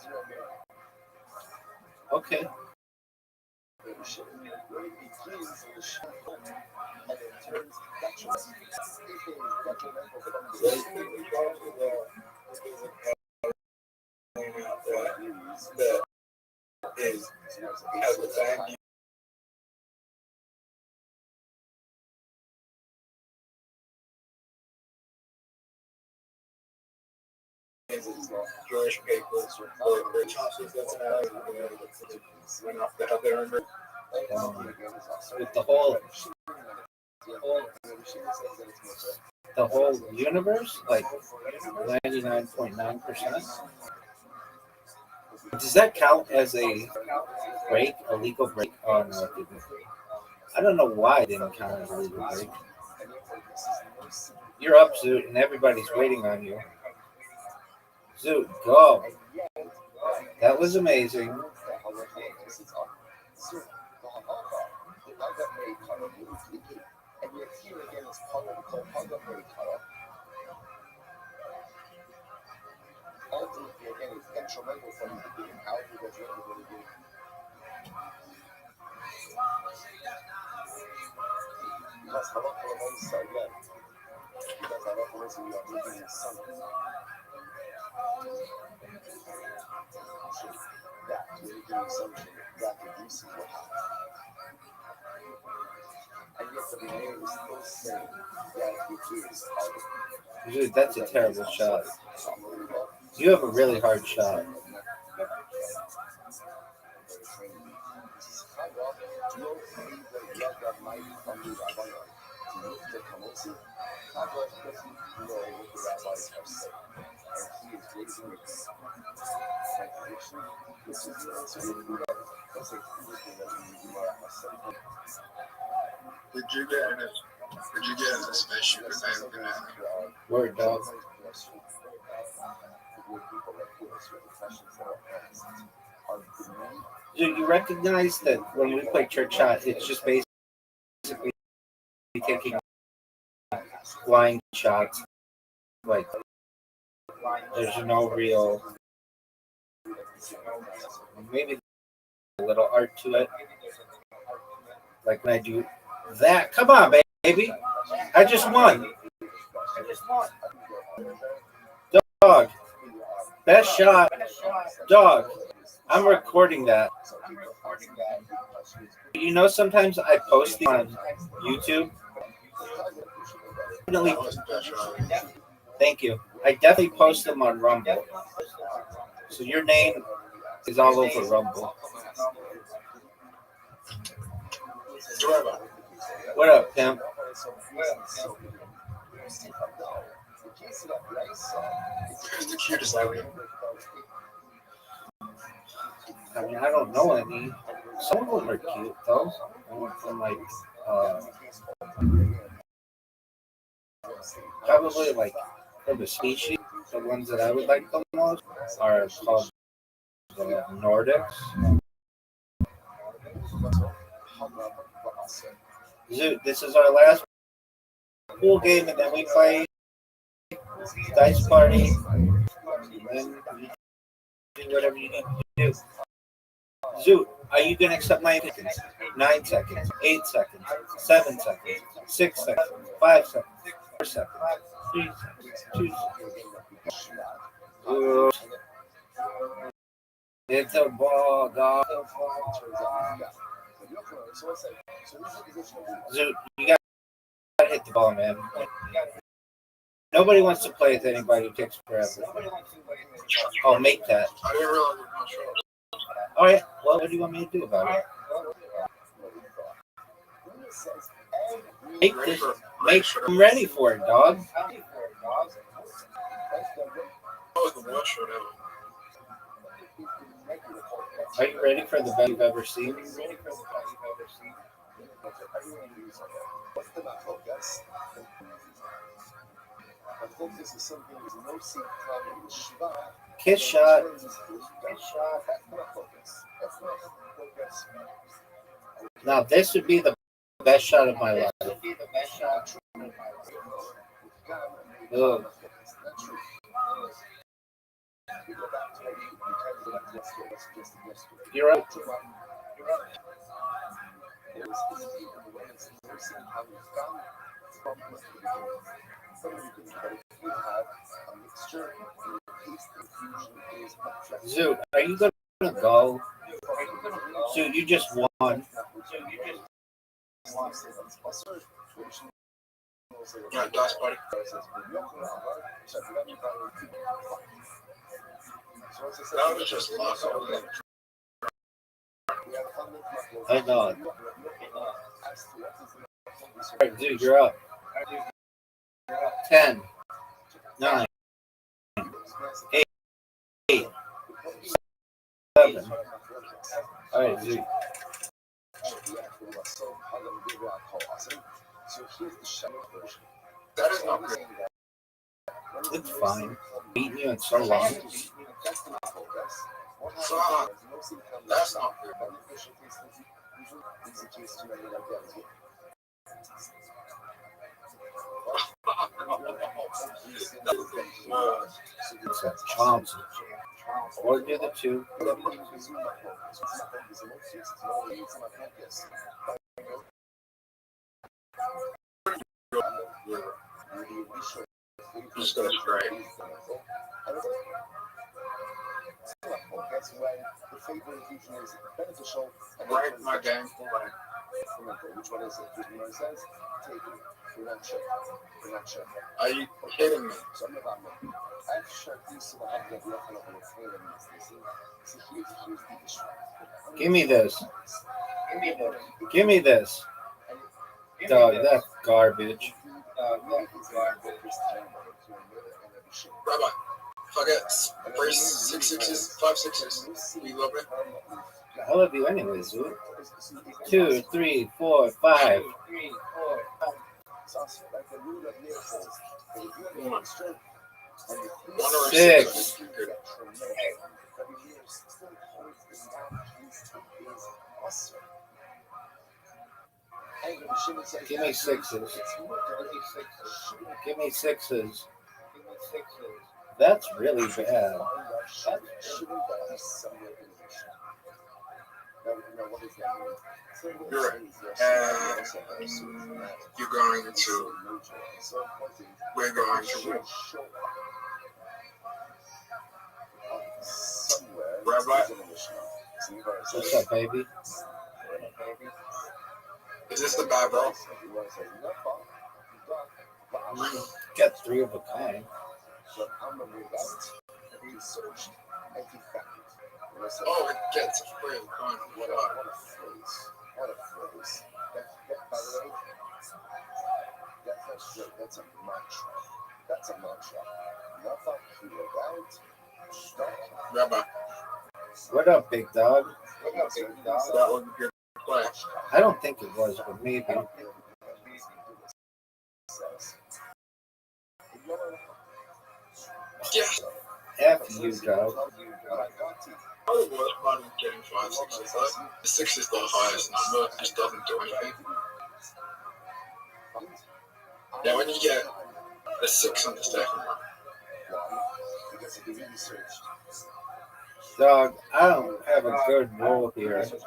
Okay. That is has a bad Jewish papers or went off the other With the whole universe, like 99.9%. Does that count as a break, a legal break? Oh no, it didn't. I don't know why it didn't count as a legal break. You're up, Zoot, and everybody's waiting on you. Zoot, go. That was amazing. And yet here again is part of the ultimately again is detrimental from the beginning. How do you get rid of it? Because halakha is again. Because halakha is we are living in something. That we're doing something that reduces what happens. And yet the behavior is still saying that we do is hard. Dude, that's a terrible shot. You have a really hard shot. Did you get in a spaceship with that? Word, dog. Dude, you recognize that when we play church shot, it's just basically taking flying shots. Like, there's no real, maybe a little art to it. Like when I do that. Come on, baby. I just won. Dog. Best shot. Dog. I'm recording that. You know, sometimes I post these on YouTube. Thank you. I definitely post them on Rumble. So your name is all over Rumble. What up, pimp? Who's the cutest ever? I mean, I don't know any. Some of them are cute, though. From like, probably like from the species, the ones that I would like the most are called the Nordics. This is our last pool game, and then we play dice party, and then you do whatever you need to do. Zoot, are you going to accept my seconds? 9 seconds, 8 seconds, 7 seconds, 6 seconds, 5 seconds, 4 seconds, 3 seconds, 2 seconds. It's a ball, dog. Zoot, you got to hit the ball, man. Nobody wants to play with anybody who takes forever. Oh, make that. I didn't realize it was short. All right. Well, what do you want me to do about it? I'm ready for it, dog. That was the worst short ever. Are you ready for the best you've ever seen? Kiss shot. Now, this would be the best shot of my life. Ugh. You're right. Zoot, are you going to go? Zoot, you just won. Right, dice party. That was just luck. I know. All right, dude, you're up. 10, 9, 8, 7. All right, dude. That is not good. It's fine. Beating you in so long. So, that's not good. It's a chance. Or do the two. Just gonna try. Right, my game. Are you kidding me? Give me this. Give me this. Dog, that's garbage. Rabbi, if I get 6 sixes, 5 sixes, will you love me? I love you anyways, dude. 2, 3, 4, 5. 1 or 6. Give me sixes. Give me sixes. That's really bad. You're right. You're going to. We're going to win. Rabbi, What's up, baby? is this the bad ball? Got 3 of a kind. Oh, it gets a free coin. That's a mantra. Nothing without stop. Rabbi, What up, big dog? that was a good play. I don't think it was, but maybe. Yeah. F you, dog. Probably was fun getting 5 6s, but the 6 is the highest number, it just doesn't do anything. Now, when you get a 6 on the second one, Dog, I don't have a good roll here. If you're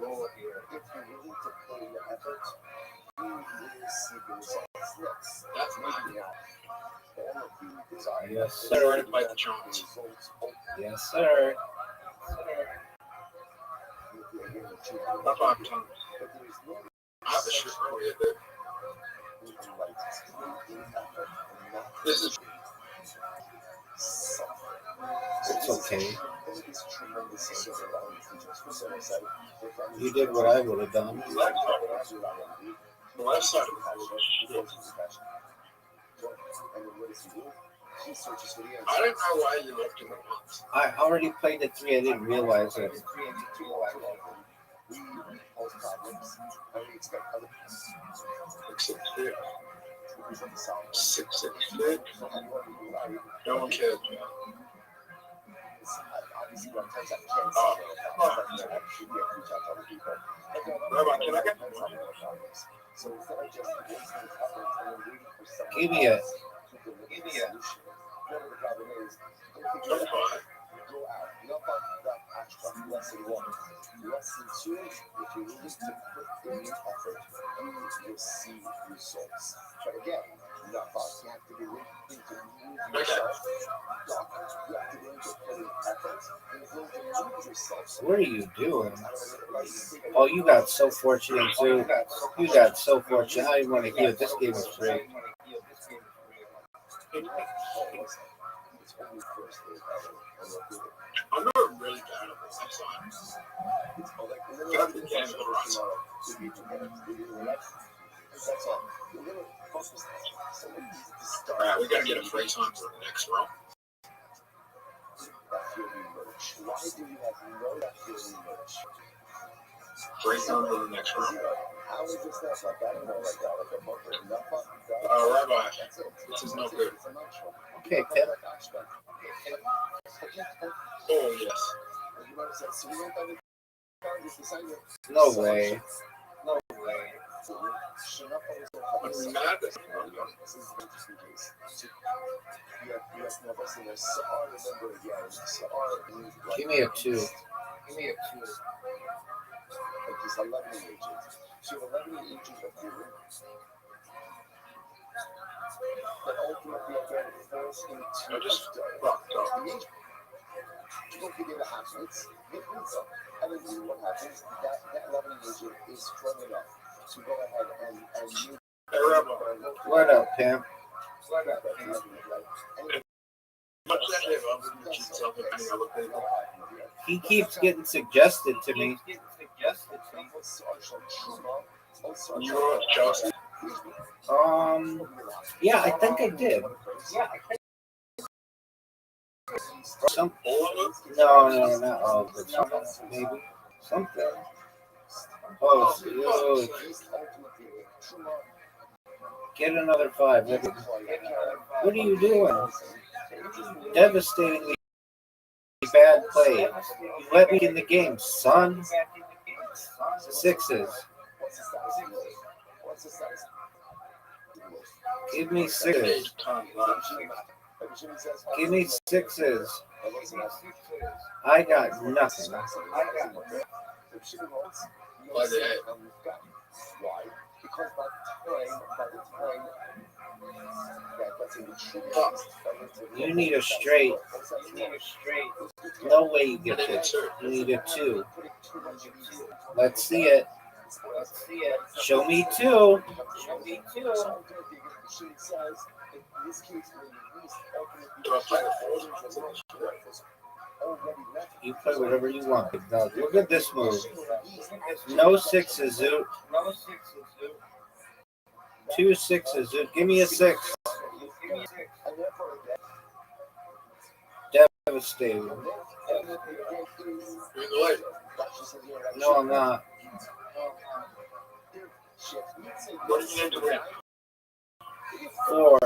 willing to put in the effort, you will see the results. that's Maybe not. not all of you desire. Yes, Better sir. run it by the Giants. Yes, sir. That's 5 times. I have a shirt earlier that this is It's okay. You did what I would have done. the left side of the field. I don't know why you left him at once. I already played the 3. I didn't realize it. Except here. 6 6 No one cares. Rabbi, can I get Give me a. number 5? Lesson 1. Lesson 2, if you're willing to put in the effort, you will see results. But again, not fast. You have to be willing to move yourself. You have to be willing to put in effort and willing to move yourself. What are you doing? Oh, you got so fortunate, too. You got so fortunate. I didn't want to hear this game was free. I'm not really bad at this side. Got the game of the Rothschild. Alright, we gotta get a free time for the next row. Free time for the next row. Rabbi, this is no good. Okay, Pip. Oh, yes. No way. I'm mad that Give me a 2. Like this 11 agent. So 11 agent of you. But ultimately, again, it falls into I just fucked up. you don't give it a half minutes. It ends up. And then what happens? That 11 agent is strong enough to go ahead and move. Hey, Rabbi. What up, Pimp? Much that I love when you keep telling me other people. He keeps getting suggested to me. You were Chelsea. Yeah, I think I did. Some, no, not all of it. Maybe something. Oh, get another 5. What are you doing? Devastatingly bad play. You let me in the game, son. 6s. Give me 6s. Give me 6s. I got nothing. By the head. Why? Because by the time You need a straight. No way you get this. You need a 2. Let's see it. Show me 2. You play whatever you want, big dog. Look at this move. No 6s, Zoot. 2 6s, Zoot. Give me a 6. devastating. You're in the light. No, I'm not. What did you do to win? Four.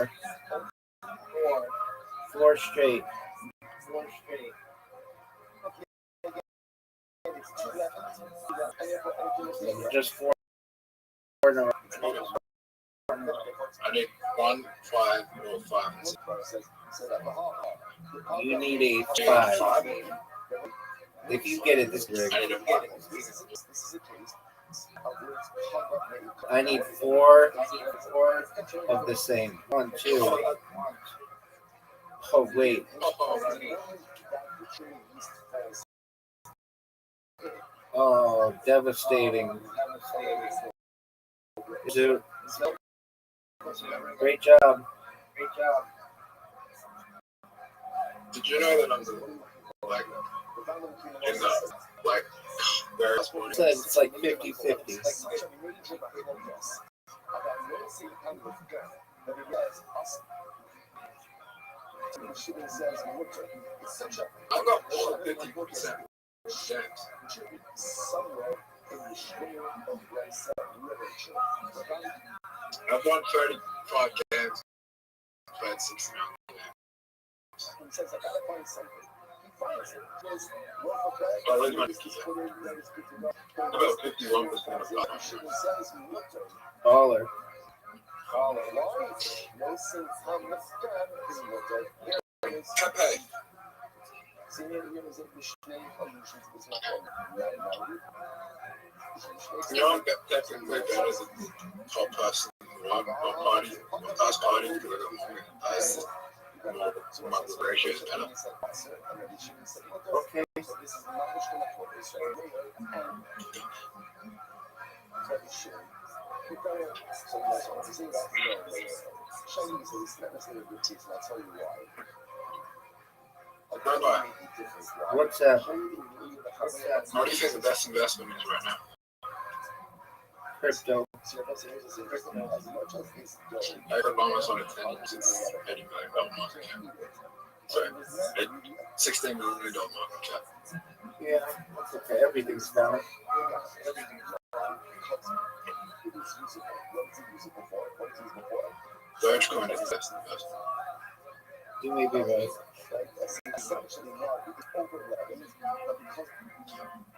Four straight. Just four in a row. I need 1, 5, or 5. You need a 5. If you get it, this is I need a 5. I need 4 of the same. 1, 2. Oh, wait. Oh, devastating. Dude. Great job. Did you know that I'm like in the like various mornings? It's like 50-50. I've got more than 50%. I've won 35 games, played 69. I lose my about 51% of that. Baller. Pepe. You know, I'm technically better as a top person. I'm party, past party, because I got more my ratio is better. Okay. Rabbi, What's that? what do you think the best investment is right now? Crypto. I heard Obama's on a 10 since $80 million market cap. Sorry, $16 million market cap. Yeah, that's okay. Everything's down. Dogecoin is the best investment. You may be right.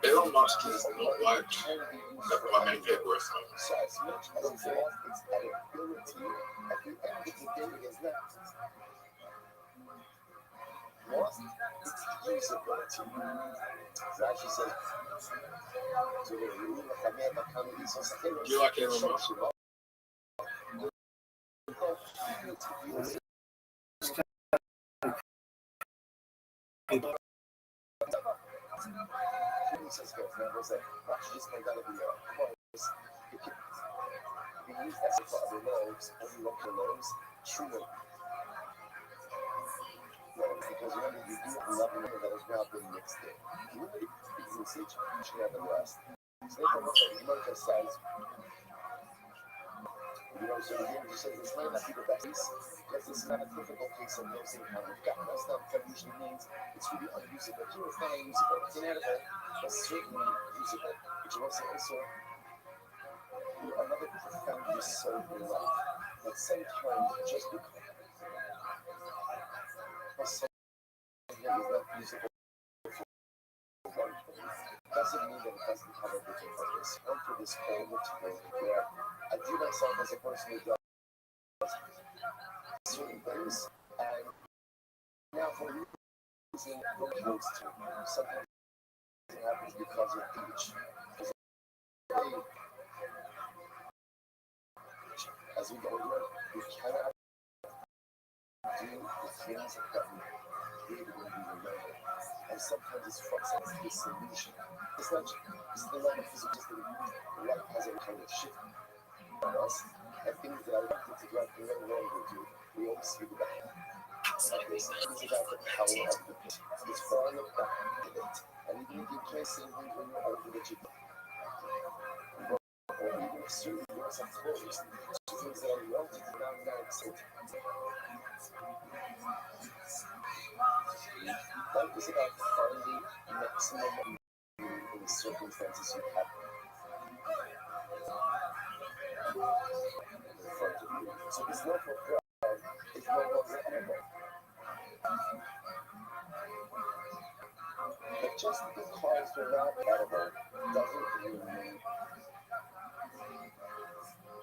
Elon Musk is not liked by many people. Do you like Elon Musk? Life is about finding maximum meaning in the circumstances you have in front of you. So it's not for God, it's no longer edible. But just because they're not edible doesn't mean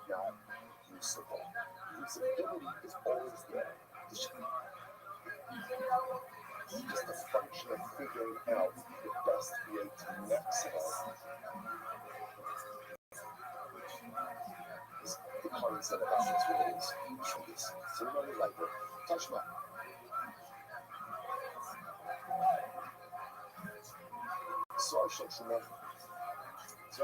not usable. Usability is always there. It's just a function of figuring out the best way to maximize the concept of opportunities. So remember, like, touch my social traumatic. So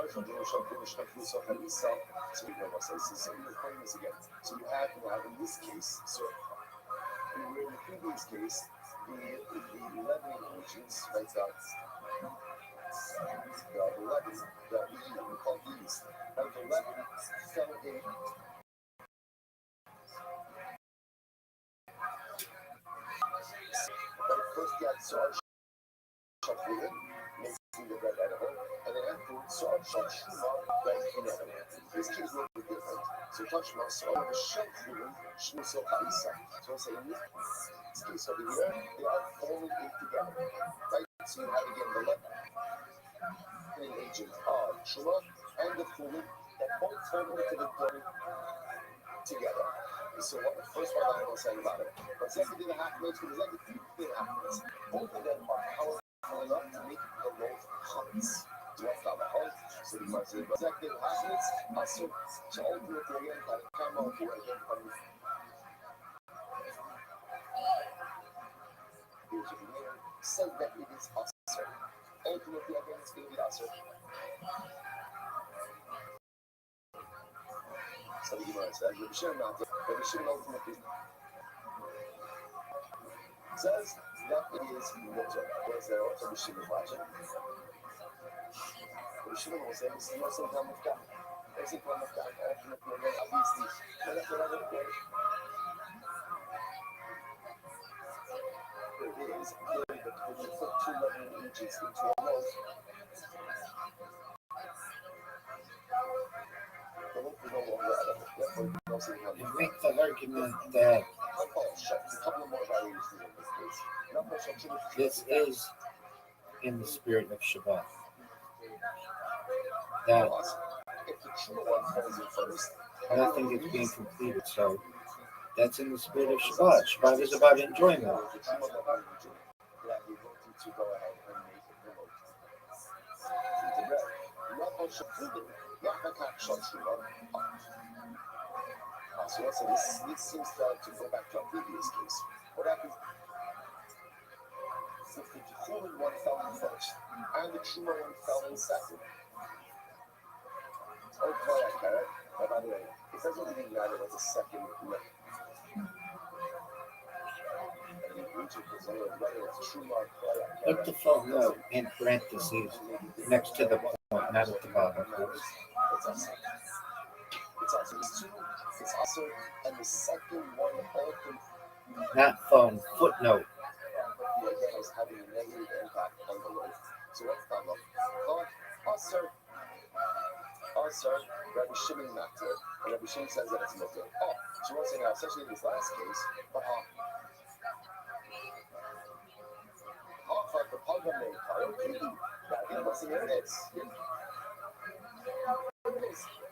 you have, in this case, so in the previous case, the leavening agents, right, the leaven, we call yeast, right, the leaven fell in. But first you had Sarge fluid, making the bread edible, and then afterwards Sarge bread inedible. This case is a little bit different. So touch my Sarge shell fluid, so paisa. So I say in this case over here, they are folded in together, right? So you have again the leavening agent of shuma and the fluid that both fold into the dough together. So what the first one I was saying about it, but second did a half minutes, because like the did a half minutes. Both of them are powerful enough to make the loaf hummus. So what's not the whole? So the first did a half minutes, also to ultimately again, by the camera, who again, said that it is usher. Ultimately again, it's going to be usher. So the Gemara says, Rabbi Shimon ultimately says that it is water. Where's there also Rabbi Shimon logic? Rabbi Shimon will say, this is not some kind of God. There's a kind of God, ultimately, again, obviously, there it is, clearly, that when you put two leavening agents into a loaf, the loaf is no longer edible. Therefore, you don't see how You make the argument that this is in the spirit of Shabbat. That nothing is being completed, so that's in the spirit of Shabbat. Shabbat is about enjoyment. So this seems to go back to our previous case. What happens if the Tefillin one fell in first and the Truma one fell in second? By the way, it doesn't really matter what the second lip. Put the phone note in parentheses next to the point, not at the bottom. It's also, and the second one open. Not phone, footnote. The again is having a negative impact on the loaf. So what's that loaf? Also, Rabbi Shimon not to it, and Rabbi Shimon says that it's mutter. So what's saying now, especially in this last case, but the Pagam name, that it wasn't in this.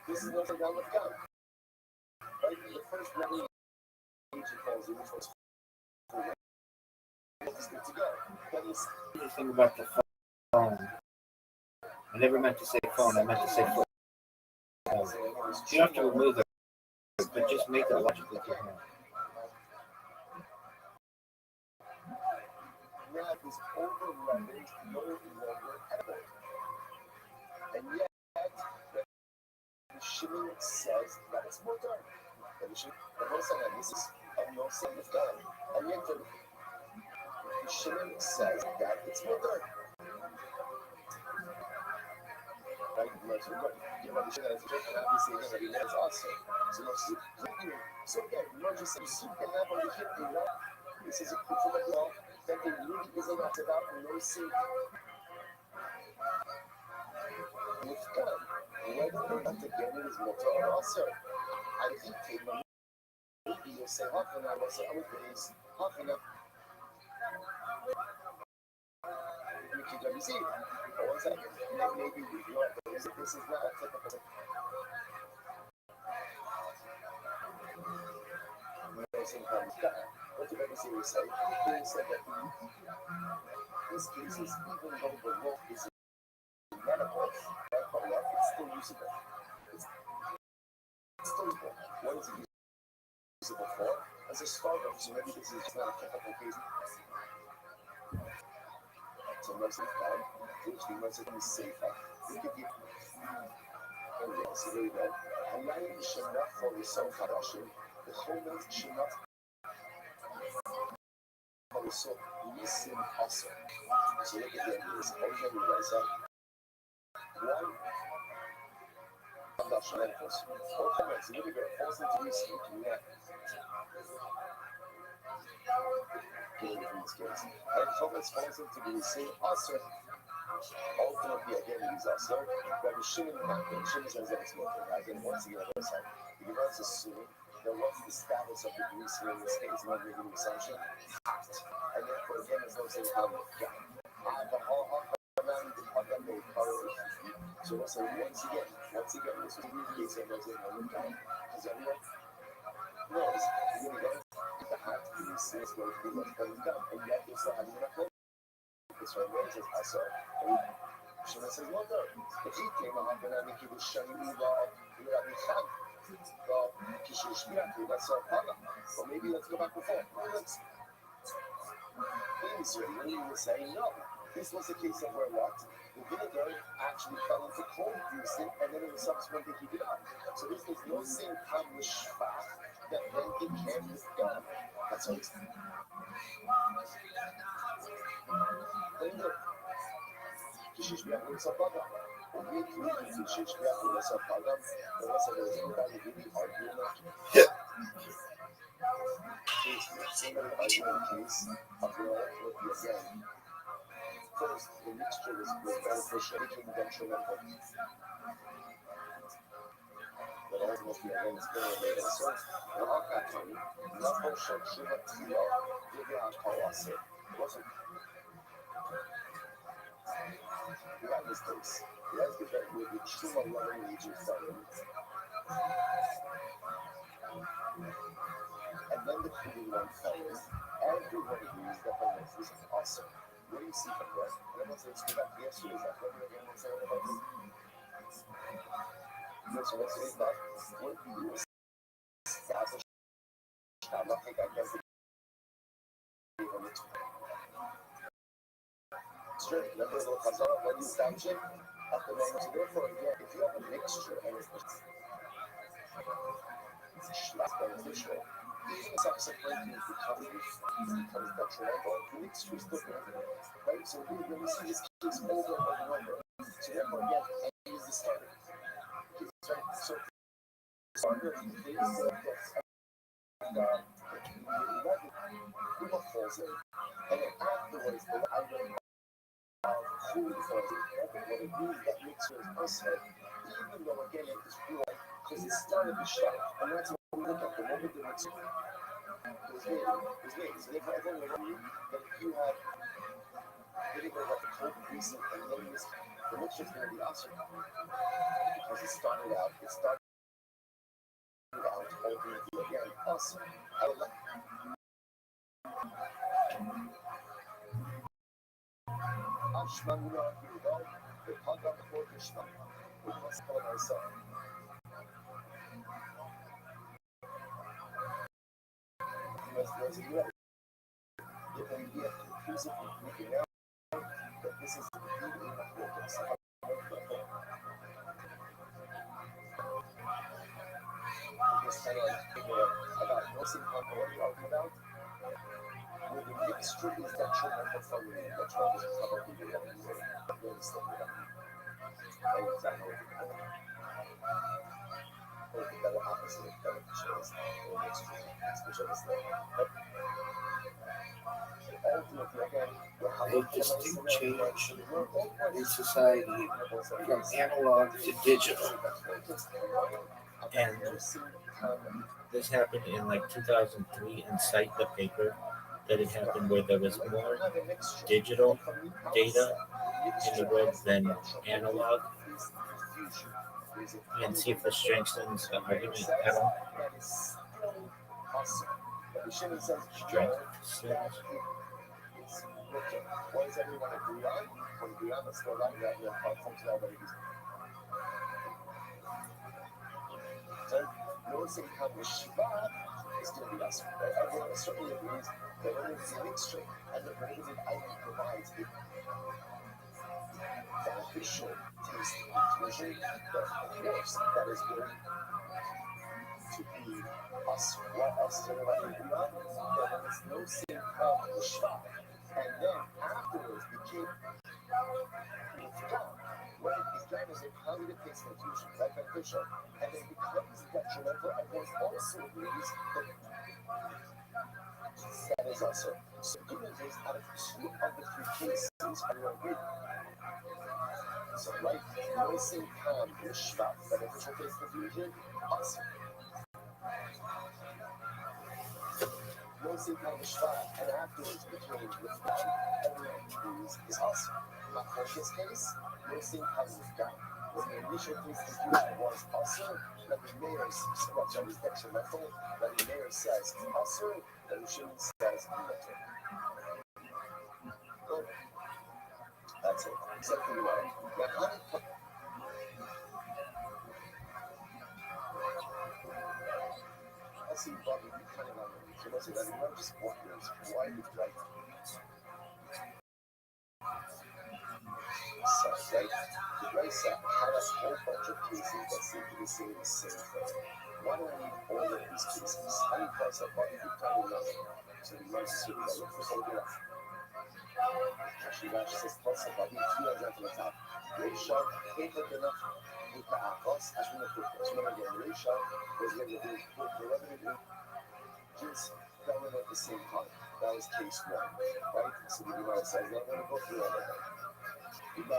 This is also down with God. Right? The first level agent falls in, which was good to go. But it's Anything about the phone. I never meant to say phone, I meant to say foot. You don't have to remove it, but just make it logically coherent. bread is over-leavened, no longer edible. And yet, the Shimon says that it's mutter. The most of this is of no sin of God. And yet, the Shimon says that it's mutter. Right? Let's remember, the Shimon is and obviously again, that is also. So again, not just say soup can have on the hip, this is a proof of the law. that there really isn't about no sin. And it's done. Whether or not to get it is mutter or also. I think maybe you'll say half an hour, so I would raise half an hour. You can go see. But one second, maybe you are, this is not a typical. What did Rabbi say? He said that these cases, even though the law is medical, it's still usable. It's still usable. What is it usable for? As a startup, so maybe this is not a typical case. So most of the time, which we must be safer. We could give so there you go. Halayim should not follow some Hadashim. The Chomet should not follow so listen also. So look at the end of this. Always have you guys up. One Hadashim enforce. Or Chomet, so look at it. Falls into listen. You can get it from this case. And Chomet falls into the listen also. Ultimately, again, it is also. Rabbi Shimon says that it's more. Again, once again, on the other side, if you want to assume that what's the status of the greaser in this case, not making an assumption, and therefore, again, it's no saying how so we'll say once again, this was the case of those in one time, because everyone knows you're going to get the hat to be serious where it's being done, and yet you're still having enough money. It's right where it says, I saw. Shimon says, well, no. If he came up and I think he was showing me the Rabbi Chad, the Kishish Miracle, that's our problem. But maybe let's go back before. Let's easier. Maybe we're saying no. This was a case of where what? The vinegar actually fell into cold greasing and then it was subsequently heated up. So this was no same time with shvach that then it can be done. That's what it's Kishish Miracle was a problem. We Kishish Miracle was a problem. There was anybody really arguing that. Somebody arguing the case of the would be again. First, the mixture was beneficial, became detrimental. But ultimately, again, it's going to be a source. Now, on that time, nothing should have to be it wasn't. We have this case. We have the bet with the true loving nature started. And then the cooling one fell in. Everyone agrees that the lens is awesome. What do you see from that? And then let's go back to yesterday's episode. Again, let's say about this. So let's say that what you establish, I'm not think I guess it straight. Remember the Chazal, when you establish it, at the moment. So therefore, again, if you have a mixture and it's beneficial, even subsequently it becomes detrimental, the mixture is still good. Right? So when we see this case over and over, so therefore, again, A is the starter. So starter is the case of what falls in. And then afterwards, the item food falls in. What it means that mixture is also, even though again it is pure, because it started to shut. And that's what we look at the moment the mixture was made. So therefore, everyone will know that if you have vinegar like a cold greasing and then the mixture is going to be awesome. Because it started out ultimately again awesome. Ashman Murad Yudal, the Pagam Kordishman, we must call ourselves. There's a new if we get conclusively looking out that this is really enough focus. This kind of about nursing what are we talking about? Where the mixture is detrimental from the detrimental is probably the other way. You understand that? Exactly. Or the better opposite beneficial is the mixture. But ultimately, again, A distinct change in society from analog to digital. And this happened in like 2003, and cite the paper that it happened where there was more digital data in the world than analog, and see if this strengthens the argument at all. Strengthens. What does everyone agree on? What agree on? Let's go right now. Noticing how the Shabbat is going to be us. Everyone certainly agrees that when it is a mixture and the prohibited item provides a beneficial taste inclusion, then of course that is going to be us. What else does everybody agree on? That there is no sin of the Shabbat. And then afterwards became withdrawn. When it began as a positive taste infusion, like beneficial, and it becomes detrimental, everyone also agrees that that is also. So good news is, out of 2 of the 3 cases, everyone agreed. So, right, no sin kam mishvat, beneficial taste infusion, awesome. No sin kam mishvat, and afterwards became withdrawn, everyone agrees is awesome. But for this case, no sin kam withdrawn. When the initial taste infusion was awesome, that the mayor was detrimental, that the mayor says awesome, that the shouldn't says mutter. Good. That's it. Exactly right. Now, I see Bobby, you kind of on the so let's say that everyone just wonders why you right. So, right? The right side had a whole bunch of cases that seem to be saying the same thing. Why do I need all of these cases? I need parts that Bobby, you kind of know. So the right side, I look for something else. Actually, Rashi says, plus Bobby, 2 hands out to the top. Reisha, paper enough with the Akos, as we know, as we know again, Reisha was going to be the revenue just that went at the same time. That was case 1, right? So the Gemara says, I'm going to go through all of them. Actually,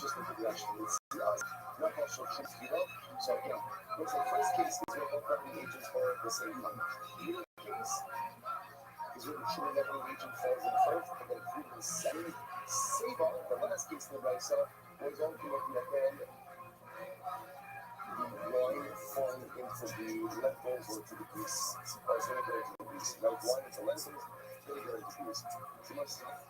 just look at the action. It's not actual truth, you know? So, yeah, what's the first case is where both revenue agents fall at the same time. The other case is where the true revenue agent falls in first, and then proven second. Seva, the last case in the right side, was ultimately again the wine falling into the lentils or to the grease. Or it's going to go into the grease. Like wine into lentils, it's going to go into grease. Too much time.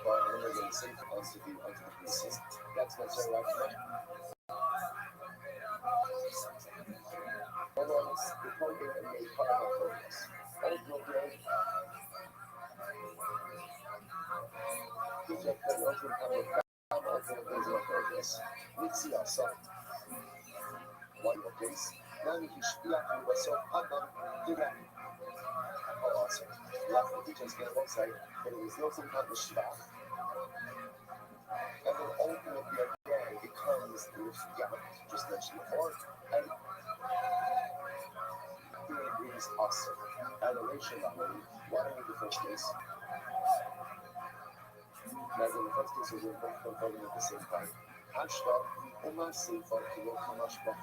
But when they're going to sink onto the grease, that's what's right after that. The program and made part of the progress. Ultimately, Egypt and ultimately progress. Let's see outside. One more case. Now you can speak to yourself. Do that. Oh, awesome. You have to teach us get one side, but it was nothing called the Shibah. And then ultimately again it becomes the Yama, just mentioned before, and it agrees awesome. Adoration level. Why don't we do the first case? Now, in the first case, we're both converting at the same time. Hashta, Uma Sefer, Kilo Kamash Bach.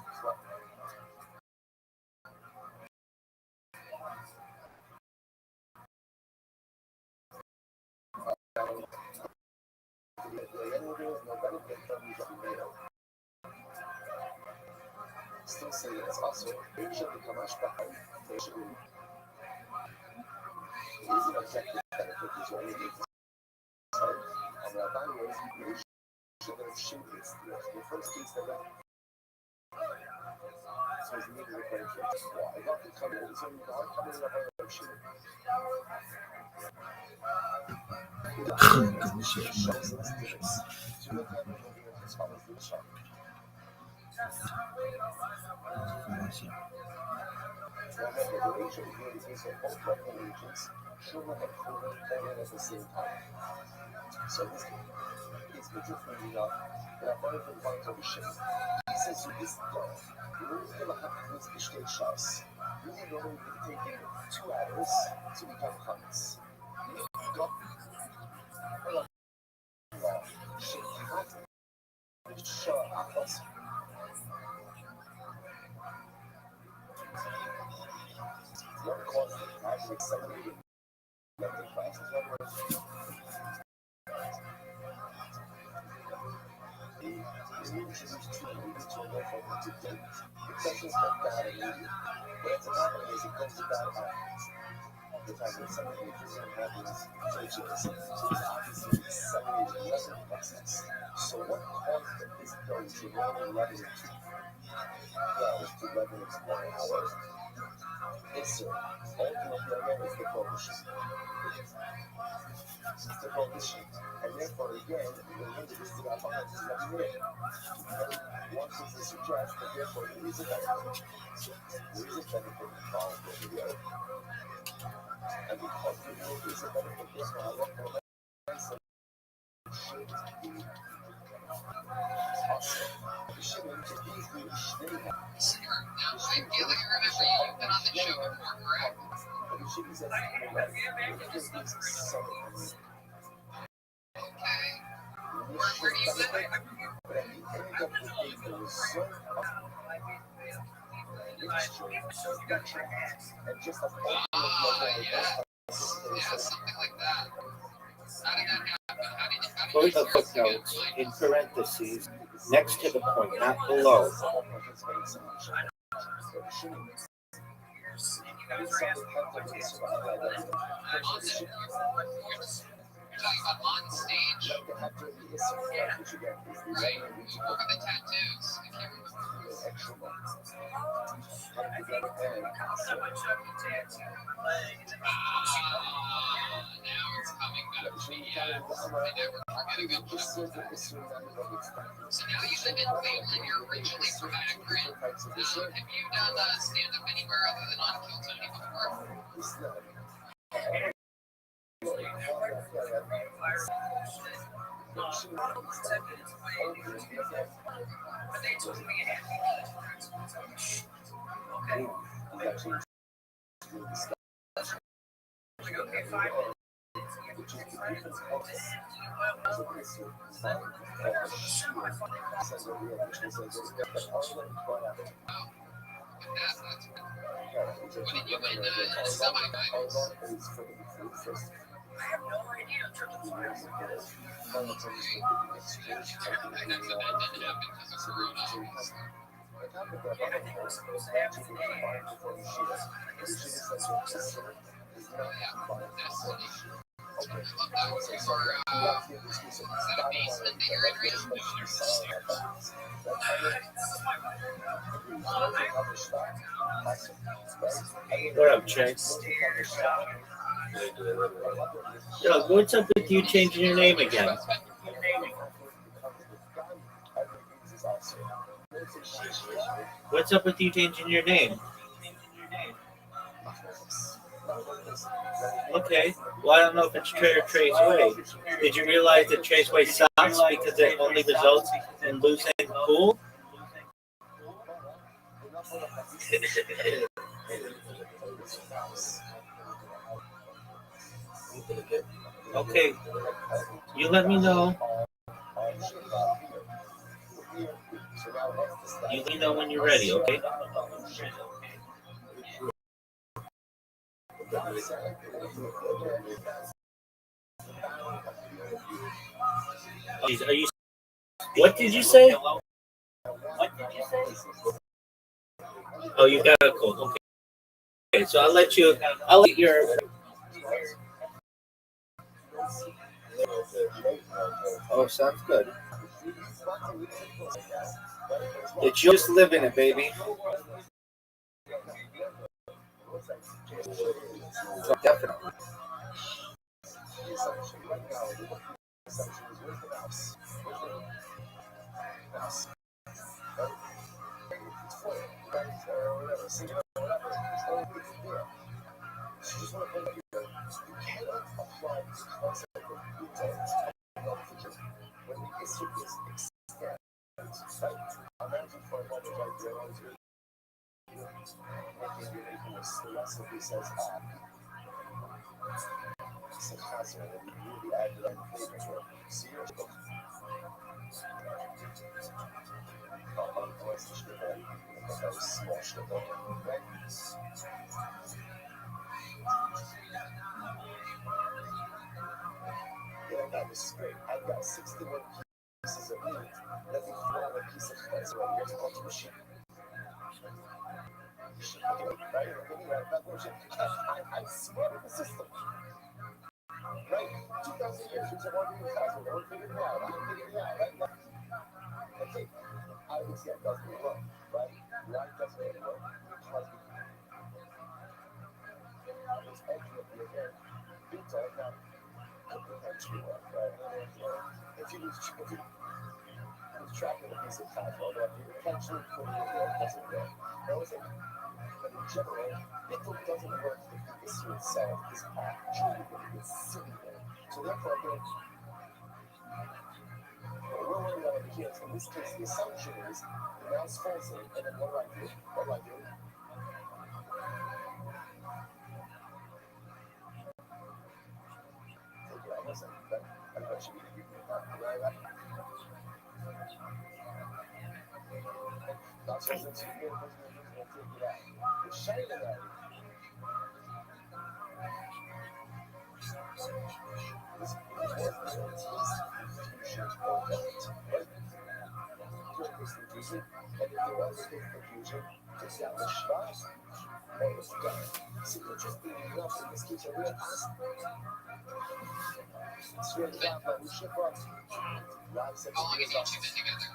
Still saying it's also Asia Kamash Bach. Is an objective benefit is only and Rabbi was the first case that so it's needed a benefit. Why? Not to come in, so you are coming up on a shoe. Shows us this. To look at it as follows the shot. Remember, the Asia is really based on both local agents. children and food all at the same time. So this is beautifully enough that I wanted to find over shit. Since you is done, you're gonna have to use the straight shots. You need only be taking 2 hours to become hummus. Got shit, you have to show apples. One cause actually accelerated the classes is introduced to you to a level to date. The questions come down immediately. What's happening is it comes about the fact that some of the prison happens churches. So it's obviously accelerated the learning process. So what caused this going to run 11 to 12 to 11 to 1 hour? It's ultimately again is the prohibition. It's the prohibition. And therefore again, remember this is our balance is not real. Once it's a suggest, but therefore there is a benefit. There is a benefit involved with the video. And because the video is a benefit, therefore I want to should be awesome. It shouldn't be easily shitty. Now, I feel like I remember you've been on the show before, correct? But it should be said something like, it gives me something. Okay. Where do you live? But at the end of the day, the result of mixture is detriment. And just a Yeah, something like that. How did that happen? How Put did a footnote in parentheses next to the point, not below. You're talking about on stage? Right. What were the tattoos? I can't remember. Now it's coming back to me. Yeah. I never forget a good joke. So now you live in Cleveland. You're originally from Akron. Have you done stand-up anywhere other than on Kill Tony before? What did you win semi-finals? I have no idea. That didn't happen because of Corona. Is that a basement that you're in right now? What up, Chase? Yo, what's up with you changing your name again? What's up with you changing your name? Okay. Well, I don't know if it's Trey or Trey's Way. Did you realize that Trey's Way sucks because it only results in losing the pool? Okay. You let me know. You let me know when you're ready, okay? Are you? What did you say? Oh, you got a cold. Okay, so I'll let your. Oh, sounds good. It's just living it, baby. So definitely. When the issue is extent, right? Imagine for a moment like you're on to making your influence. The recipe says it's a constant and you really add the right flavor to it. So you're small strip of right? Yeah, that was great. I've got 61 pieces of meat. Let me throw a piece of flesh right here to go to the sheep. I swear to the system. Right? 2,000 years, you're working with us. We're figuring it out. I'm figuring it out. Right? Okay. I would say it doesn't work. Right? Why doesn't it work? Because it's edgy of your hair. Pizza, now, cook the country work, right? If you lose track of a piece of cardboard, or if you intentionally put it in there, it doesn't work. That was it. But in general, nickel doesn't work if the issue itself is actually it's sitting there. So therefore, again, we're worried about the kids. In this case, the assumption is the mouse falls in, and then what do I do? What do I do? Take it out, listen. I bet you need to give me that. That's what it's going to take it out. The shade of that. How long have you two been together?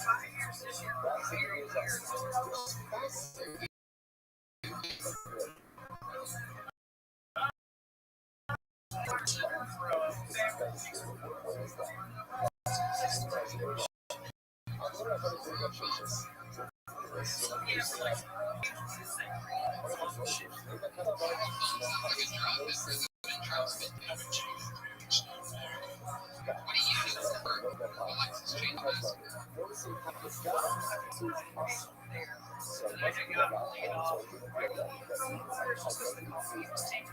5 years this year. What do you use for Alexis changes?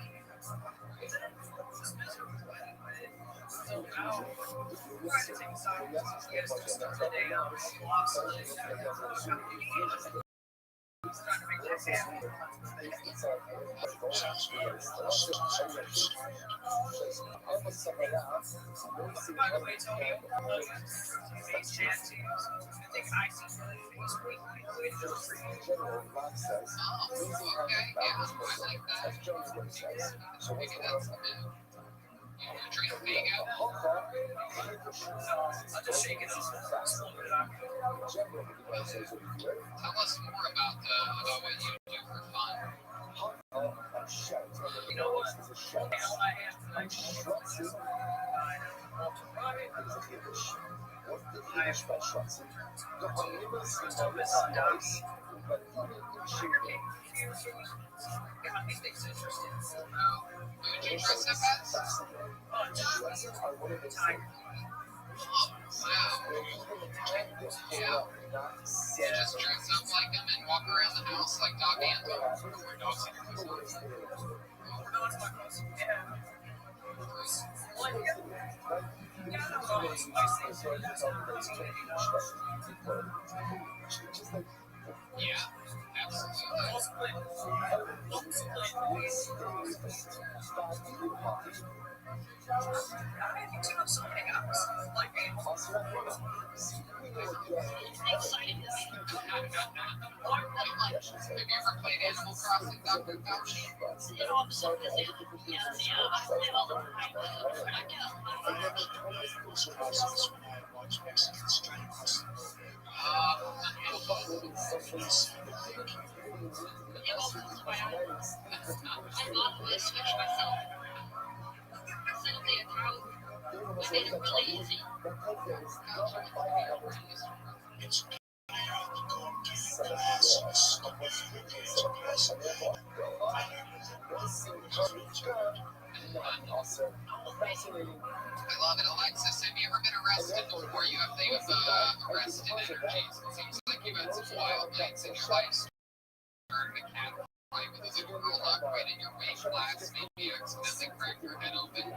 Drink Vega. I'll just shake it up. Tell us more about what you do for fun. You know what? Who did you dress up as? Wow. Yeah. You just dress up like them and walk around the house like Dog Anthem. Yeah, absolutely. Have you ever played Animal Crossing Dr. Couch? Also, fascinating. I love it, Alexis. Have you ever been arrested before? You have arrested energies. It seems like you've had some wild nights in your life. Started a cat fight with a little girl locked right in your weight class. Maybe you accidentally cracked your head open.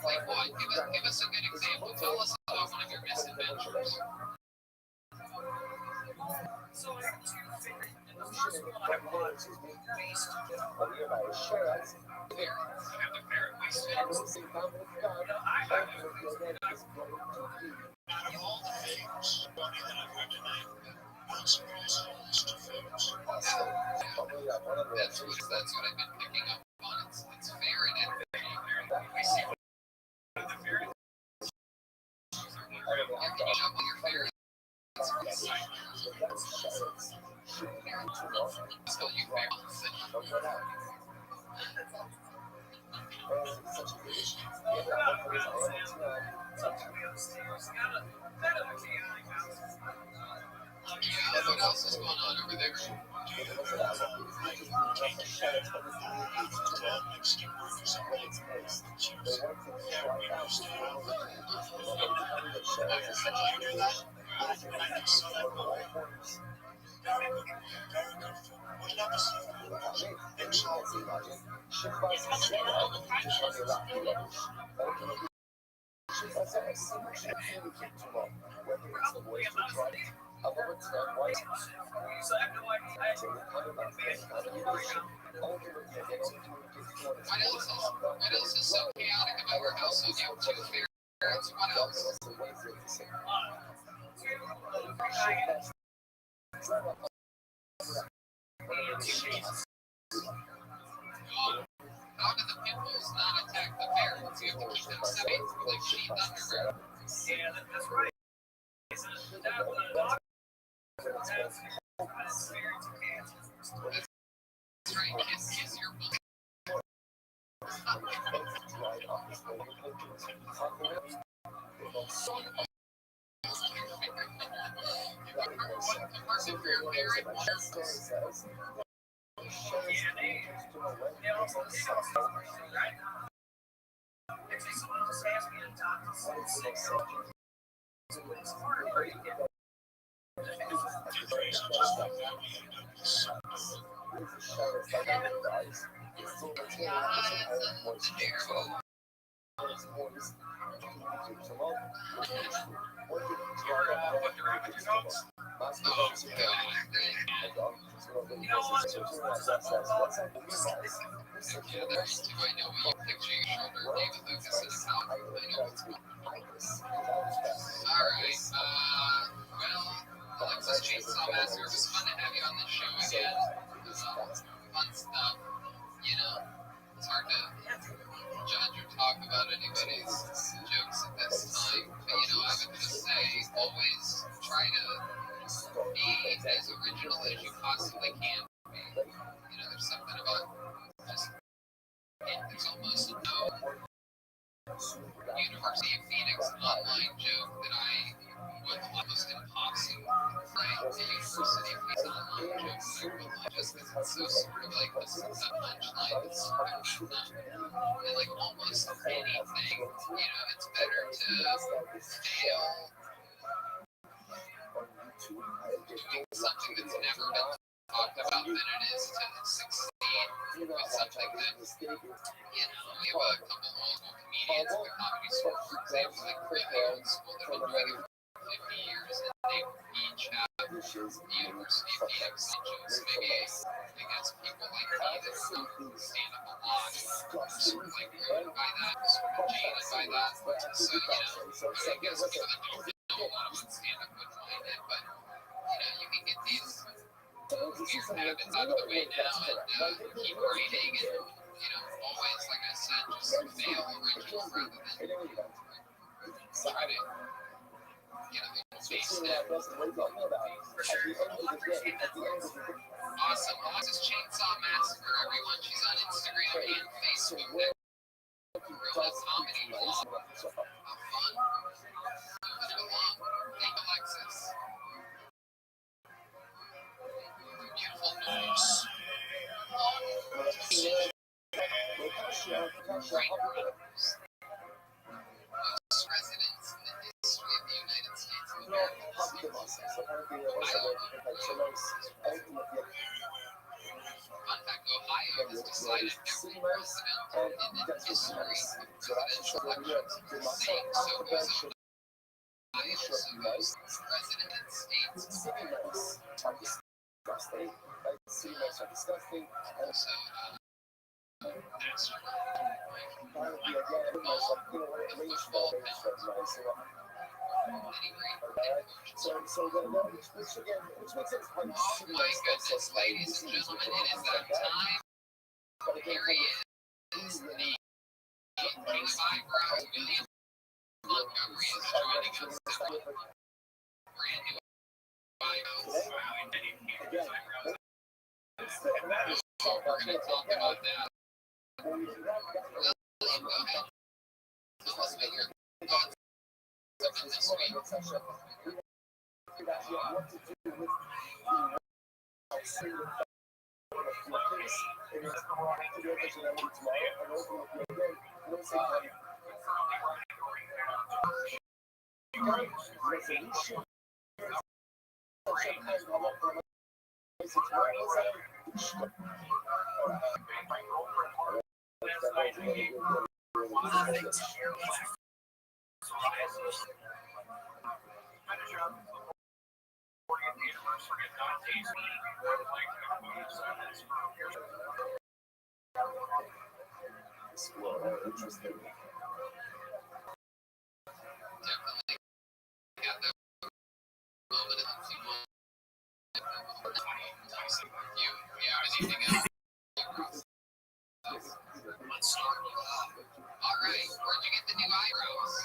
Like what? Give us a good example. Tell us about one of your misadventures. That's what I've been picking up on. It's fair and energy. I see the fair. You can jump on your fair. Until you fair. Yeah, what else is going on over there? What else is so chaotic about your household? You have two ferrets. What else? How do the pit bulls not attack the ferrets? You have to keep them separate like sheep underground. Yeah, that's right. That's right. Kiss your bull. Alexis Chainsaw Massacre, it was fun to have you on the show again. Fun stuff. You know, it's hard to judge or talk about anybody's jokes at this time. But, you know, I would just say always try to be as original as you possibly can be. You know, there's something about just, there's almost no University of Phoenix online joke that I would almost impossible. Right? The University of Phoenix online joke that I would like just because it's so sort of like this is a punchline that's sort of and like almost anything, you know, it's better to fail something that's never been talked about than it is to succeed with something that, you know, we have a couple old school comedians in the comedy school, for example, like really old school that have been doing it for 50 years, and they each have the University of Phoenix jokes. Maybe, I guess, people like me that are stand up a lot are sort of like ruined by that, sort of jaded by that. So, you know, I guess for the don't know a lot about stand up wouldn't mind it, but, you know, you can get these weird habits out of the way now and keep writing and, you know, always, like I said, just fail original rather than try to get a little taste in. For sure. Awesome. Alexis Chainsaw Massacre, everyone. She's So where Real comedy vlog of fun. Moving along. Thank you, Alexis. Beautiful news. Great runners. Most residents in the history of the United States of America. Fun fact, Ohio has decided every president in the history of presidential elections. Saying so goes Ohio, so goes president and states. So, that's Oh my goodness, ladies and gentlemen, it is that time. Here he is, the king of eyebrows, William Montgomery is joining us. Brand new eyebrows. We're going to talk about that. William, go ahead. Tell us what your thoughts have been this week. Interesting. Definitely got that moment of anything else? Let's start. All right, where'd you get the new eyebrows?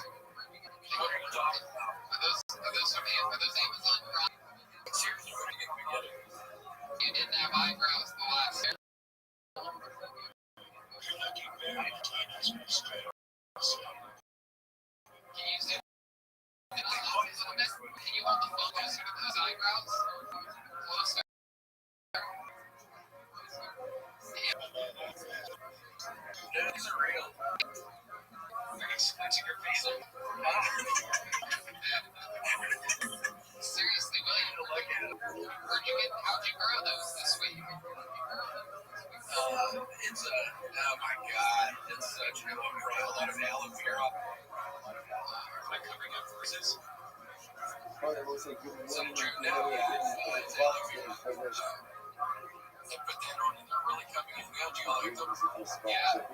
Are those Amazon Prime? You didn't have eyebrows the last year. Can you zoom in a little bit? Can you hold the phone closer to those eyebrows? Closer. These are real. Fixing your face. Seriously, William, how'd you grow those this week? It's oh my god, it's such a lot of aloe vera. Am I covering up verses? But then on it, they're really coming in good. You like them? Yeah. No,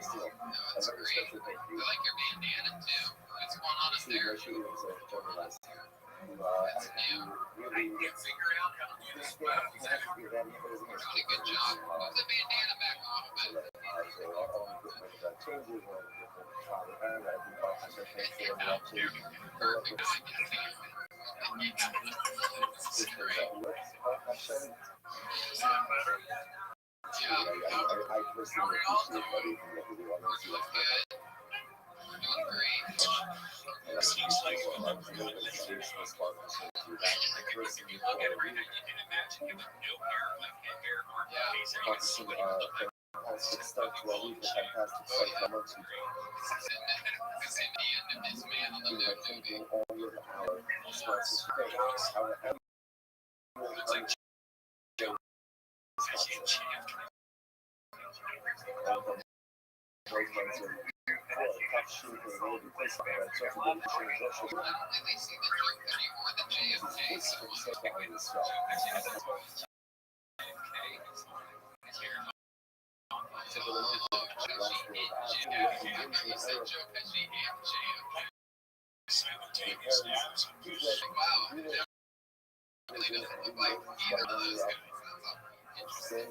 it's great. I like your bandana too. What's going on up there? That's new. I can't figure out how to do this. You're doing a good job. Move the bandana back a little bit. Perfect. Now I can see you. This is great. Yeah. You look good. You're doing great. Seems like if you look at it right now, you can imagine you have no hair, like hair on your face, and you can see what you look like. Fantastic stuff to all the fantastic stuff from us. This is the end of this Man on the Moon movie. Looks like Joe. I see a champ. I don't think they see the joke anymore, the JFK, so wow, definitely doesn't look like either of those guys. Interesting.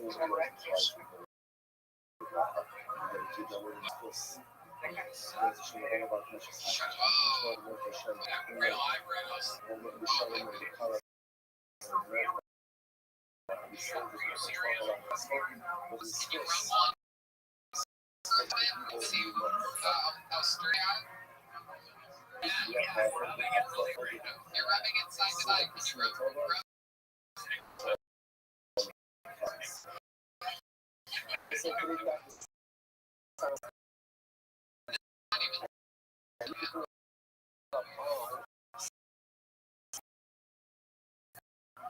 Real eyebrows. Cereal. You run one. See, Austria. You're rubbing it side to side.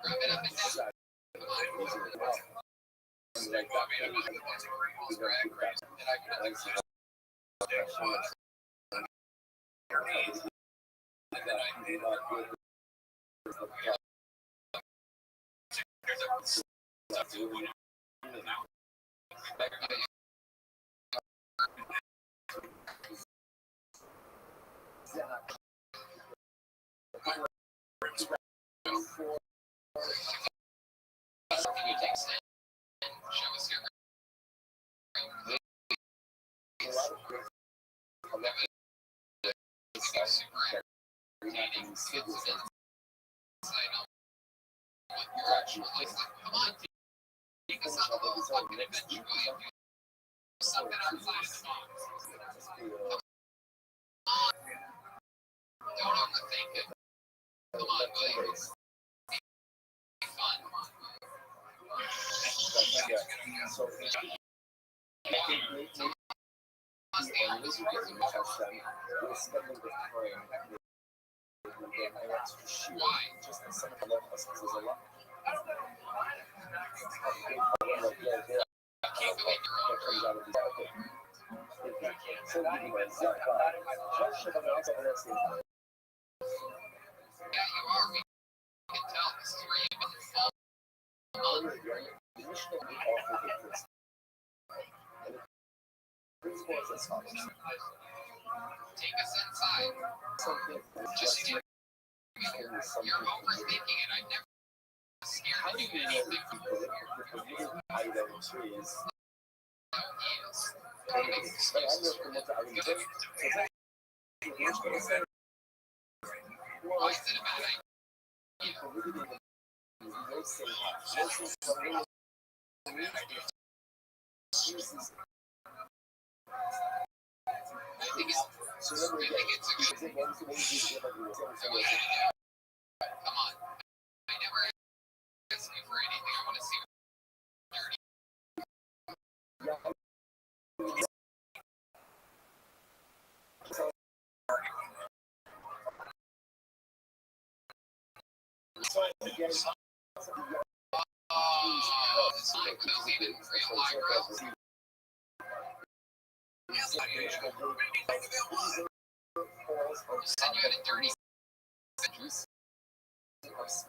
Rub it up and down. Show us your super entertaining skits and insight on what your actual looks like. Come on, take us on a little fucking adventure. Something outside the box. Don't overthink it. Come on, Williams. Be fun. Why? Can't go in your own room. Yeah, you are. We can tell this is where you've been full on. Take us inside. Just do it. You're overthinking it. I've never scared of you anything. Yes. Don't make excuses for it. Why is it a bad idea? I think it's a good idea. Come on. I never asked you for anything. I want to see dirty. Oh, it's like those even real live girls. You said you had a dirty citrus. And it's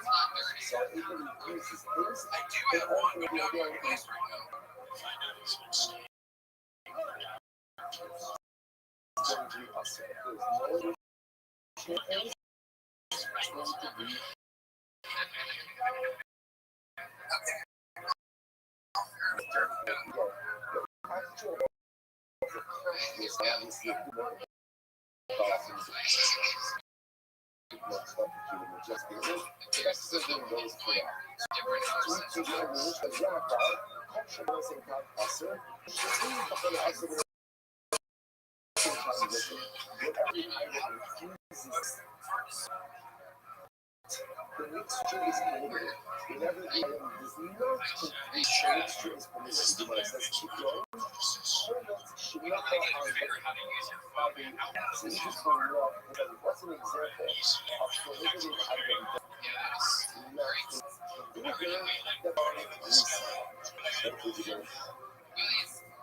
not dirty. I do have one to go to your place right now. Find out his mistake.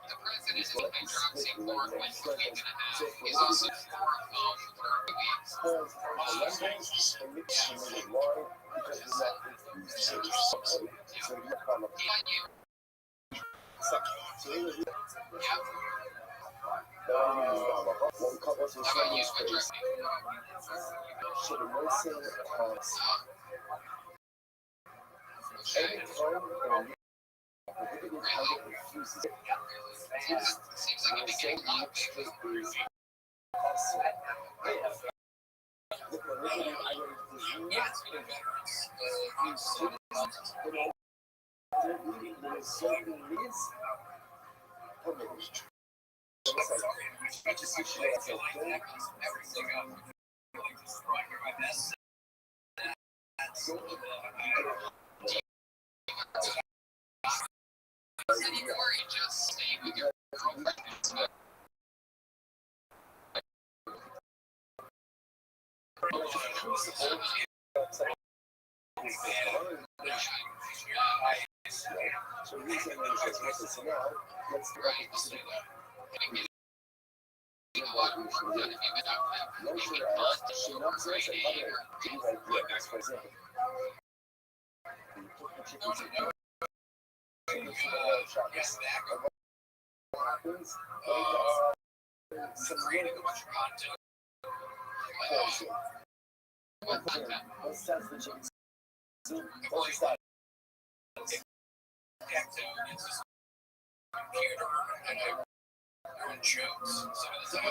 The president is hydroxychloroquine for a week and a half. He's also chloroform for a week. Seems like you've been getting a lot bigger. Yeah, it's been better. Anymore, you just stay with your girlfriend. So recently, let's go back to the for example. Computer and everyone jokes. So the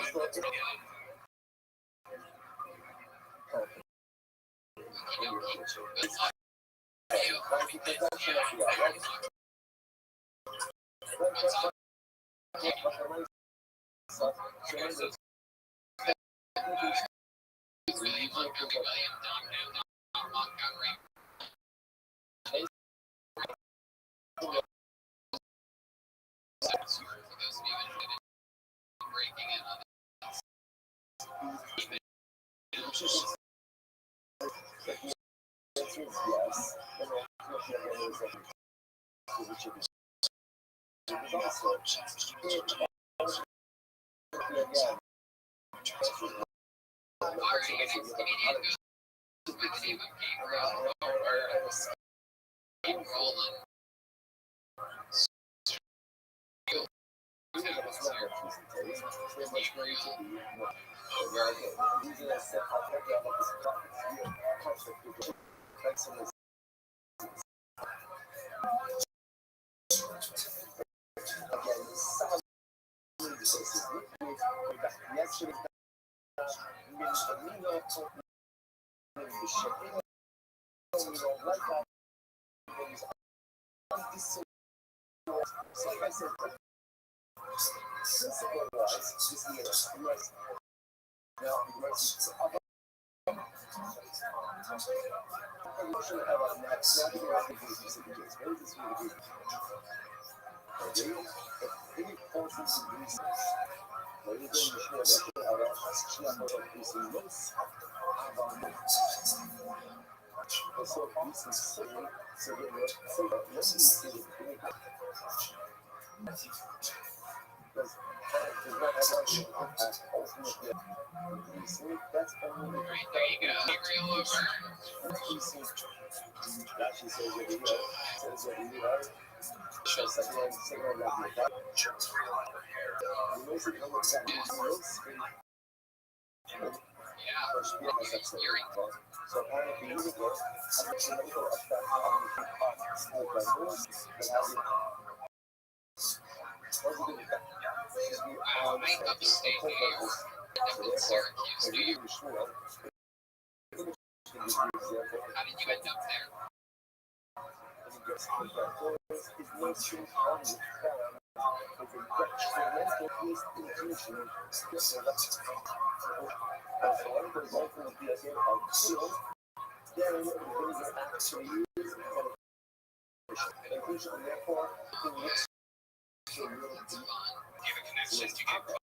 time that's really Montgomery. For those of you interested in breaking in on upstate New York, in Syracuse, New York. How did you end up there? Do you have a connection to get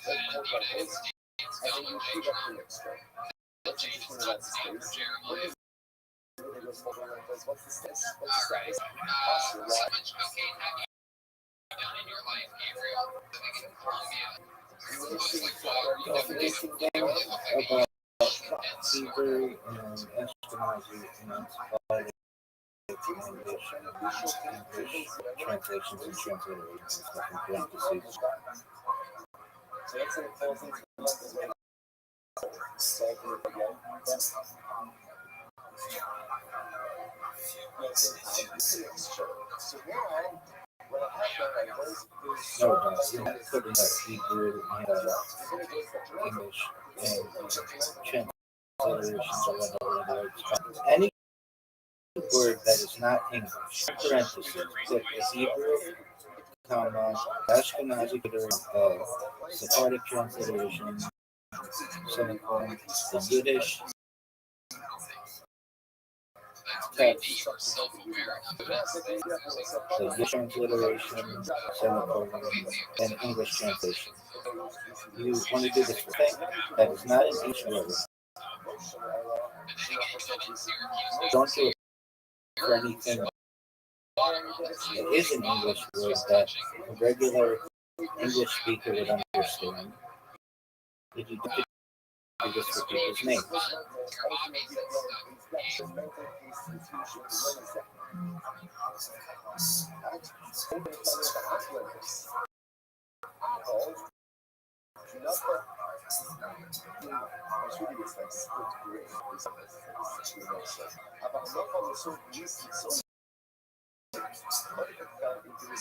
then hold like this, and then you shoot up the next one. Once you just put that space, what's the status? Posture, So right? much cocaine have you done in your life, Gabriel? Living in Colombia. Interesting thing about Hebrew and Ashkenazi and Sephardic English translations and transliterations and stuff in parentheses. So let's say it falls into the left as well. So I can again. So now, what I have done is No, you have to put in that Hebrew and English and transliterations or whatever it's called. Any word that is not English, parentheses, put the Hebrew, comma, Ashkenazi, Sephardic transliteration, semicolon, the Yiddish text, the Yiddish transliteration, semicolon, and English translation. You want to do this thing that is not in each word. Don't do it for anything that is an English word that a regular English speaker would understand. If you do this for people's names.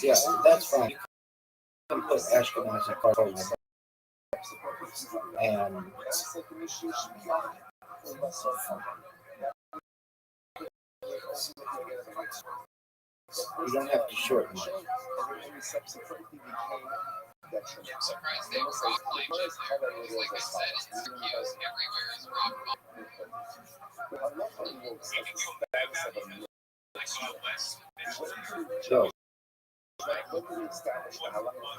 Yeah, that's fine. You can put Ashkenazi colon and you don't have to shorten it. I'm surprised they were offline just there. Because like I said, in Syracuse, everywhere is rock So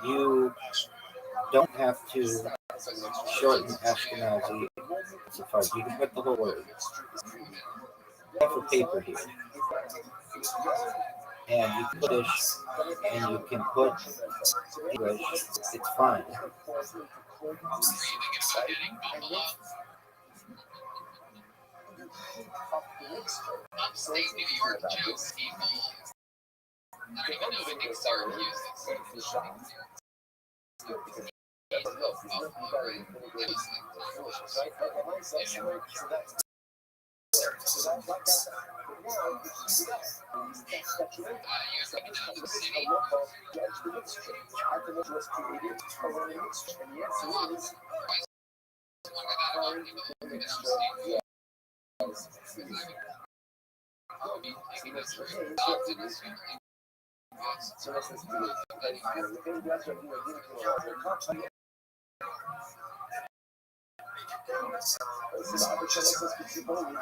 you don't have to shorten Ashkenazi. You can put the whole word. For paper here. And you can put English and you can put English. It's fine. Upstate New York jokes, people. I don't even know anything Syracuse.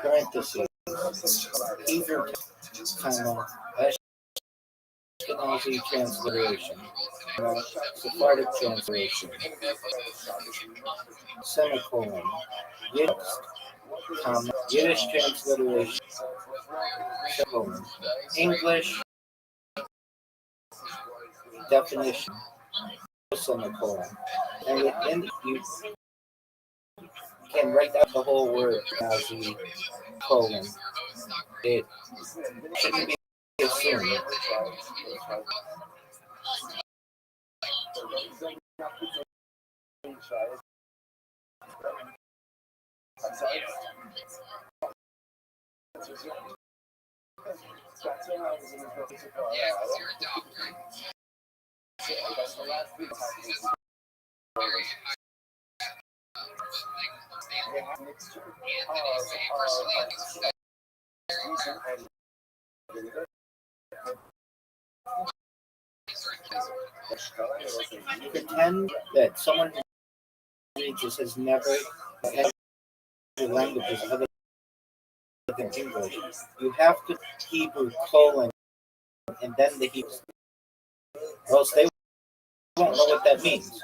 Parentheses. Hebrew, comma, Ashkenazi transliteration, Sephardic translation, semicolon, Yiddish, comma, Yiddish transliteration, semicolon, English definition, semicolon, and within you can write out the whole word Nazi colon. It shouldn't be assumed. Pretend that someone who reads this has never had languages other than English. You have to Hebrew colon and then the Hebrew. Or else they won't know what that means.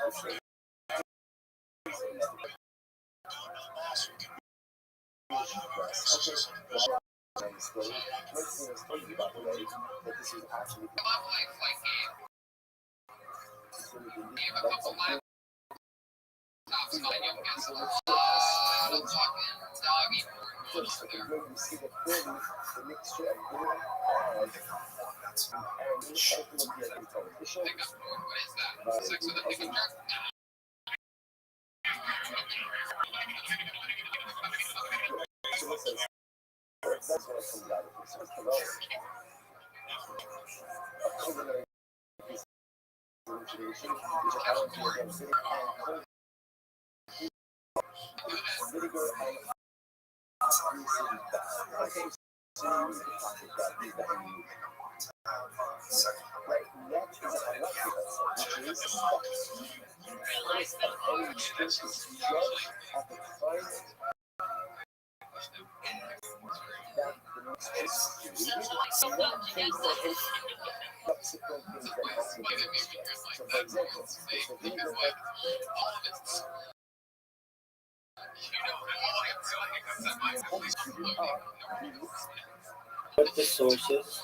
Put the sources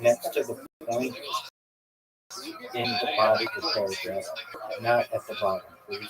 next to the point in the body of the paragraph, not at the bottom, please.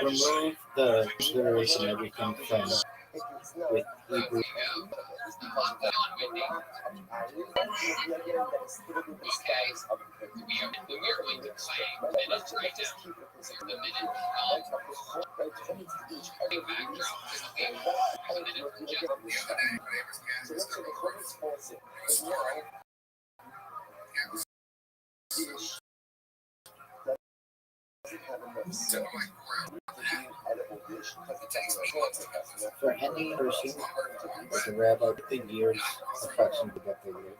Remove the slurs and everything from with Hebrew. For any person, the rabbi took the years approximately that they lived.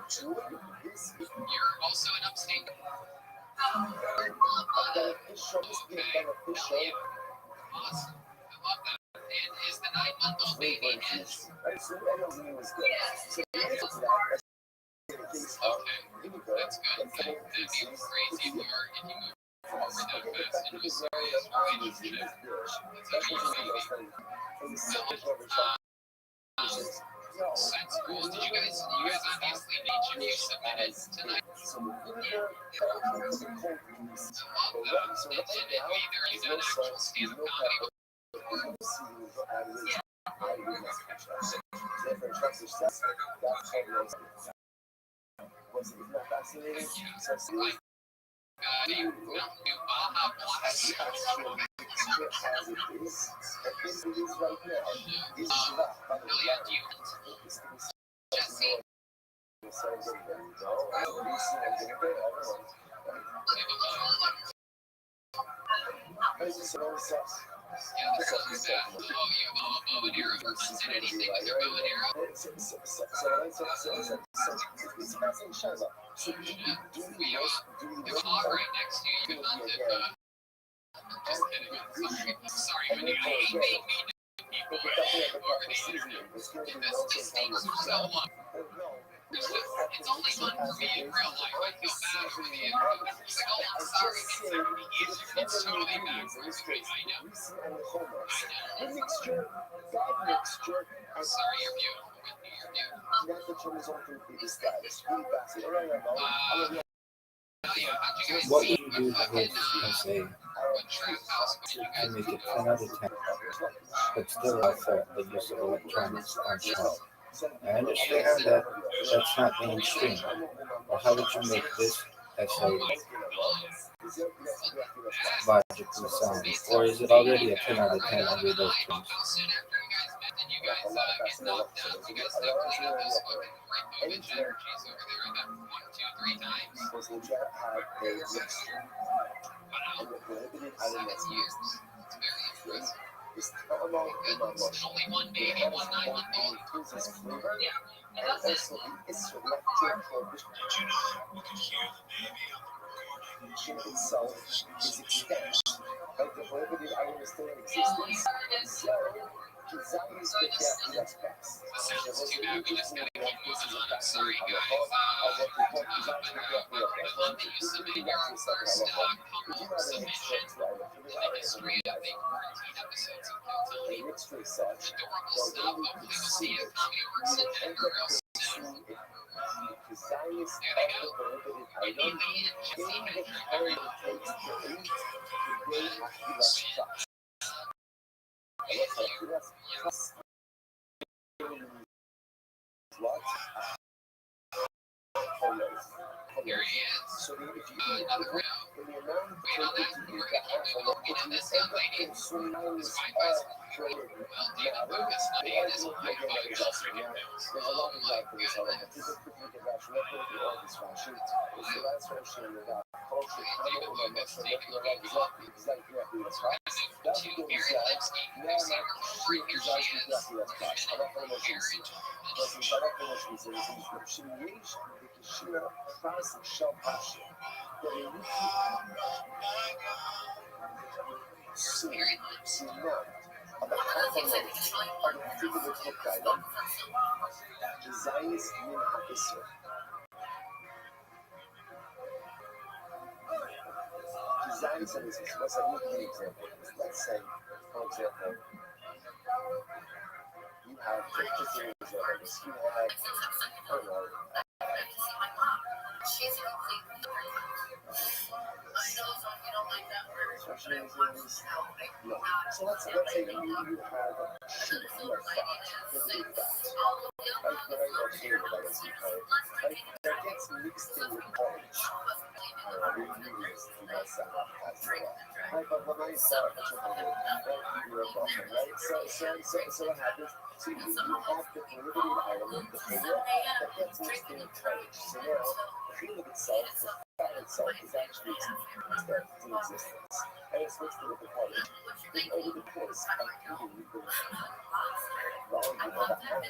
You're also an upstate. beneficial. Awesome. I love that. And is the 9-month-old baby his? Right, so I know he was good. So the answer to that, Okay, that's good. That'd be crazy if you move forward that fast into a serious relationship. That's a huge baby. That's cool. Did you guys obviously each of you submitted tonight? I love that. And either you done actual stand-up comedy. Mountain Dew Baja Blast. Hell yeah, do you Jesse? Yeah, the color's that. Oh, you have a bow and arrow for hunts and anything with your bow and arrow. You have an otter right next to you. You can hunt if, just kidding. I'm sorry, Minnie. I hate making people over the internet. This takes so long. It's only fun for me in real life. I feel bad over the internet. It's like, oh, I'm sorry. It's totally backwards. I know. I'm sorry, you're beautiful. You're beautiful. What would you do with essay to make it 10 out of 10, but still offer the use of electronics on show? I understand that that's not mainstream, but how would you make this essay logically sound? Or is it already a 10 out of 10 under those terms? You guys get knocked out. You guys have clean up this fucking Rainbow energies over there. I got 1, 2, 3 times. Wow. 7 years. It's very impressive. Only one baby, 1 9-month-old. Yeah. It's electric. Did you know you could hear the baby on the recording? Itself is extinct. Like the prohibited item is still in existence. So, Zionist could get less fast. Sounds too bad. We just gotta keep moving on. I'm sorry, guys. But I love that you submitted your first humble submission to the history of the quarantine episodes of Futility. Adorable stuff. Hopefully we'll see you at Comedy Works in Denver real soon. There they go. Elaine, Jesse, Hendrick. Here he is. Another round. Wait on that. We're looking at this young lady. His wife has well, David Lucas, honey, and his wife also get bills. Oh my goodness. David Lucas taking a look up. To Mary Lipsky. I've seen her before. Here she is. Let's say, for example, you have 50 years of this. You have, I don't know, so let's say you have shoot you are that gets mixed in with college. So what happens? So you have the prohibited item, the finger, that gets mixed in college. So now, the field itself, the fat itself, is actually in existence. And it's mixed in with the college. Then over the course of eating the volume of the alcohol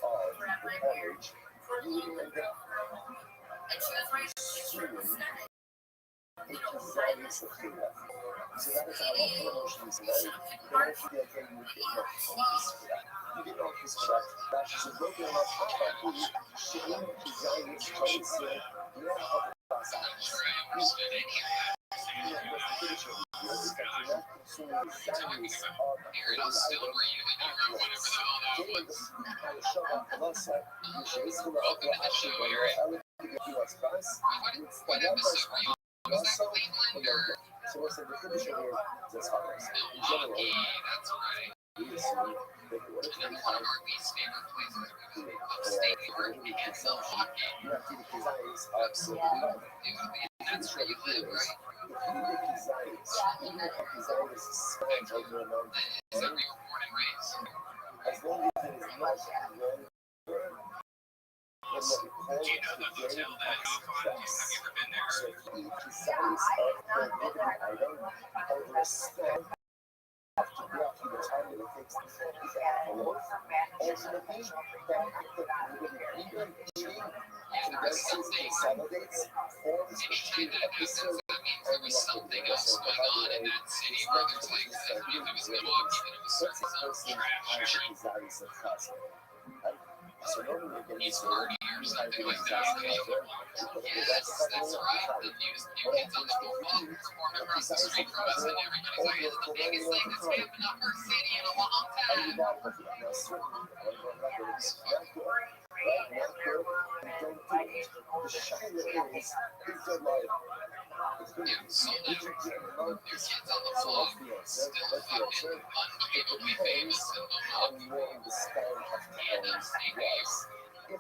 of the college, So that is how emotions are. Then if you get very you get more focus for that. You get more focus for that. That is a broken enough shame, desire, choice, you know how to process. What episode were you on? Was that Cleveland or So what's the definition here? That's how it is. In general, Milwaukee? That's right. we assume that in order to And be one of high, our least favorite places upstate New York and Milwaukee. you have to be desires of certain life. It would be, that's where you live, right? If you get desires, even if the desires spans over a long Is that where you were born and raised? as long as it is not wrong, then what we call Do you know the the hotel that you off on? Have you ever been there? So if the desires of the living item over a span to block you the time that it takes to set this alone, ultimately, that act of living chain condenses, consolidates, forms a chain episode, That means there was something else going on in that city where there's like, I mean, if it was Milwaukee, then it was what's a certainly person trash. has desires of cosmic, right? So normally you get He's into party or something like that. Okay. Yes, that's right. The new kids on the roof performed across the street from us, and everybody's like, "It's the biggest thing that's happened in our city in a long time." Yeah, so now your kids on the block still fucking unbelievably famous in Milwaukee. And maybe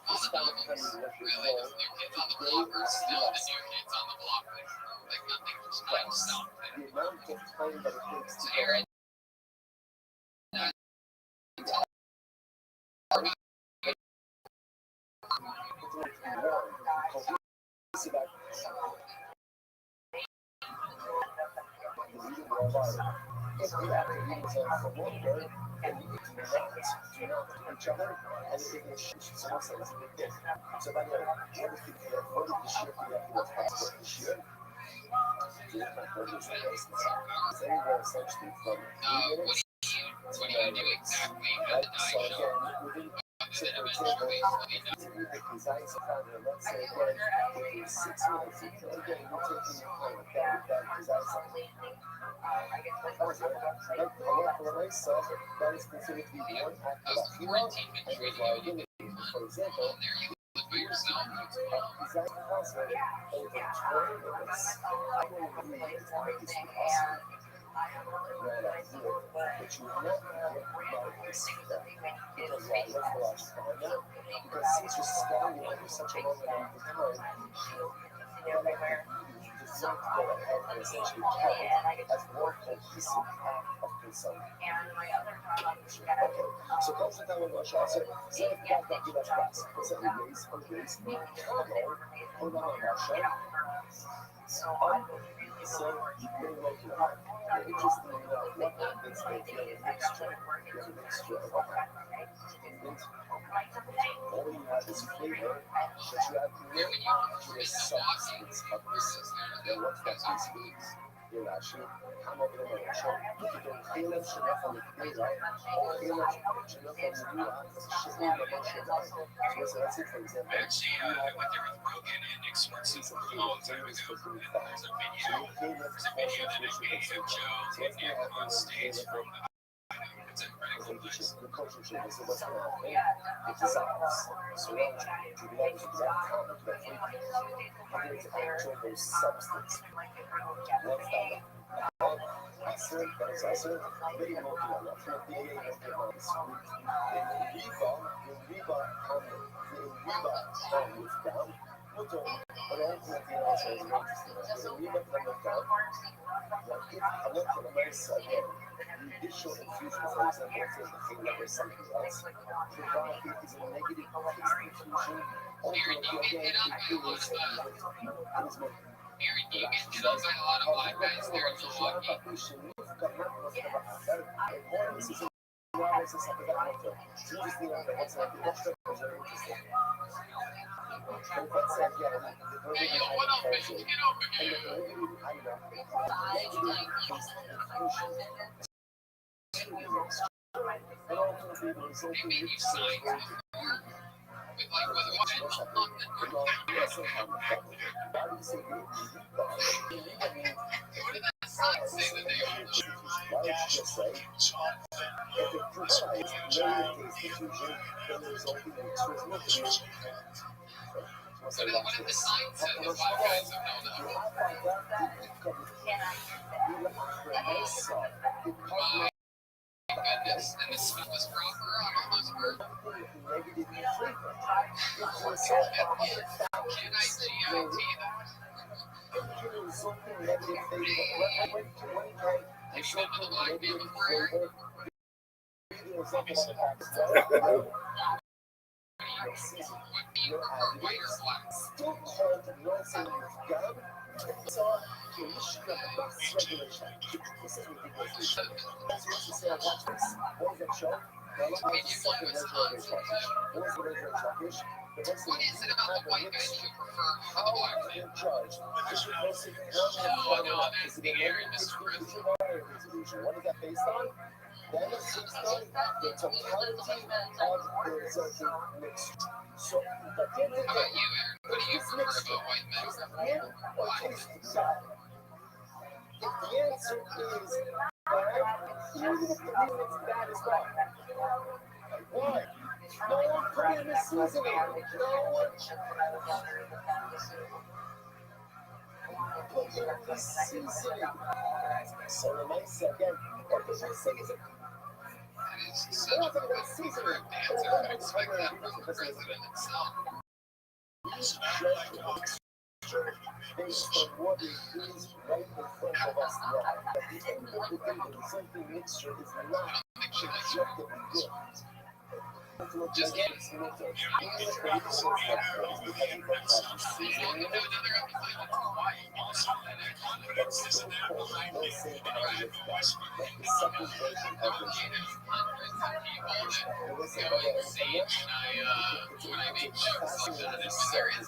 all the novels really just new kids on the block are still the new kids on the block. Like nothing just kind of stopped there. So you're in each other, and it will shoot some sense of it. So by the way, what if you get voted this year for the passport this year? It's anywhere essentially from 3 minutes what do you do exactly at the so night show? again, within so for example, with the designs of founder, let's say again, within 6 minutes, again, we're taking that design cycle. For myself, that is considered to be one act of hero, and there's liability. For example, For yourself. design concept over 20 minutes, I don't really think it's possible. When I do it, but you will not get see that. Because why? Let's go out and find out. Because since you're spending over such a long amount of time, does not go ahead and essentially count as one cohesive act of consumption. Okay, so close the time in Russia. So if you got that US class, what's that raise or raise? Hold on, Russia. So you can look at that. Interesting enough, what happens if you have a mixture? You have a mixture of all you have is flavor, but you have no substance of this. And what's that basically? You're actually, come over to the show. You don't feel it, you're not from the flavor. Or feel it, you're not from the nuance. She's not the motion. So that's it, for example. Actually, I went there with Rogan and Nick Swartzen a long time ago. There's a video that I made of Joe and Nick on stage from it's a pretty cool place. The culture changes, so what's going to happen? It dissolves. So now, to be able to exact comment to that flavor, there is actual substance. What's that? Acid, that is acid. Very local, not from the DNA, not from the sweet. In Reba comes down. But ultimately, also is interesting. In Reba comes down. Like if I went to the nice again, the initial infusion, for example, for the thing that there's something else, provide it is a negative taste infusion. Ultimately, again, it is Aaron, do you get hit up by a lot of black guys there in Milwaukee? was very interesting. But if I said, yeah, the Hey, yo, what up, man? Get over and here. the I know, and ultimately the resulting Maybe you mixture signed is going to with like whether it's what's or happening. nothing. Well, yes, somehow the fact that why do you say you legally What did that sign say that they are? why don't you just say if it provides negative constitution, then the resulting mixture is working. Once I What watch did the this, sign say? how The much five guys fun have known do I find out you look for a nice song, you partner goodness. And the speech was proper on all those words. negative flavor. Can I GIT that? Resulting negative flavor. When can Have you been with a black man negative before, Eric? flavor? Would be prefer white or black? Still called Nelson Gum. So, the issue of bus regulation. This is ridiculous. That's what you say on watch this. What is that show? Maybe one of us tons. What is the regular chalkish? What is it about the white guys you prefer over the black man? Judge. Oh, no, that's the area Mr. President. What is that based on? That is based on the totality of the resulting mixture. So, but How about you, Eric? What do you prefer about white men? or taste decide. If the answer is bad, even if the reason it's bad is wrong. Why? No one put in the seasoning. No one put in the seasoning. So the mice again, what does he say? Is it? That is such a correct answer. I expect that from the president himself. Based on what it is right in front of us now. At the end of the day, the resulting mixture is not objectively good. Just kidding. We'll do another episode with Hawaii. Hundreds of people that go insane when I make jokes like that. And when there is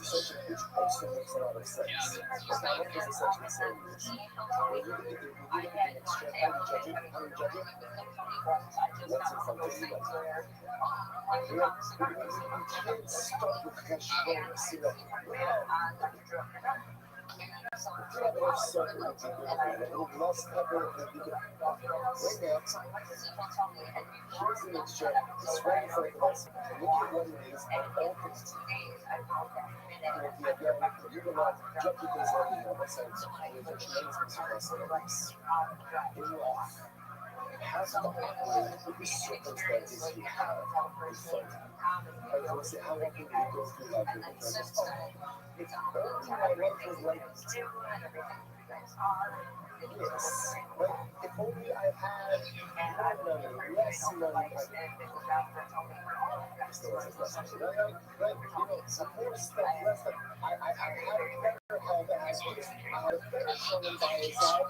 Has to operate with the circumstances you have in front of you. I was say, how often do we go through life with the premise? If only my life was like this, right? If only I had more money, less money, right? You know, some more stuff, less stuff. I had a better health, I had a better son by his side.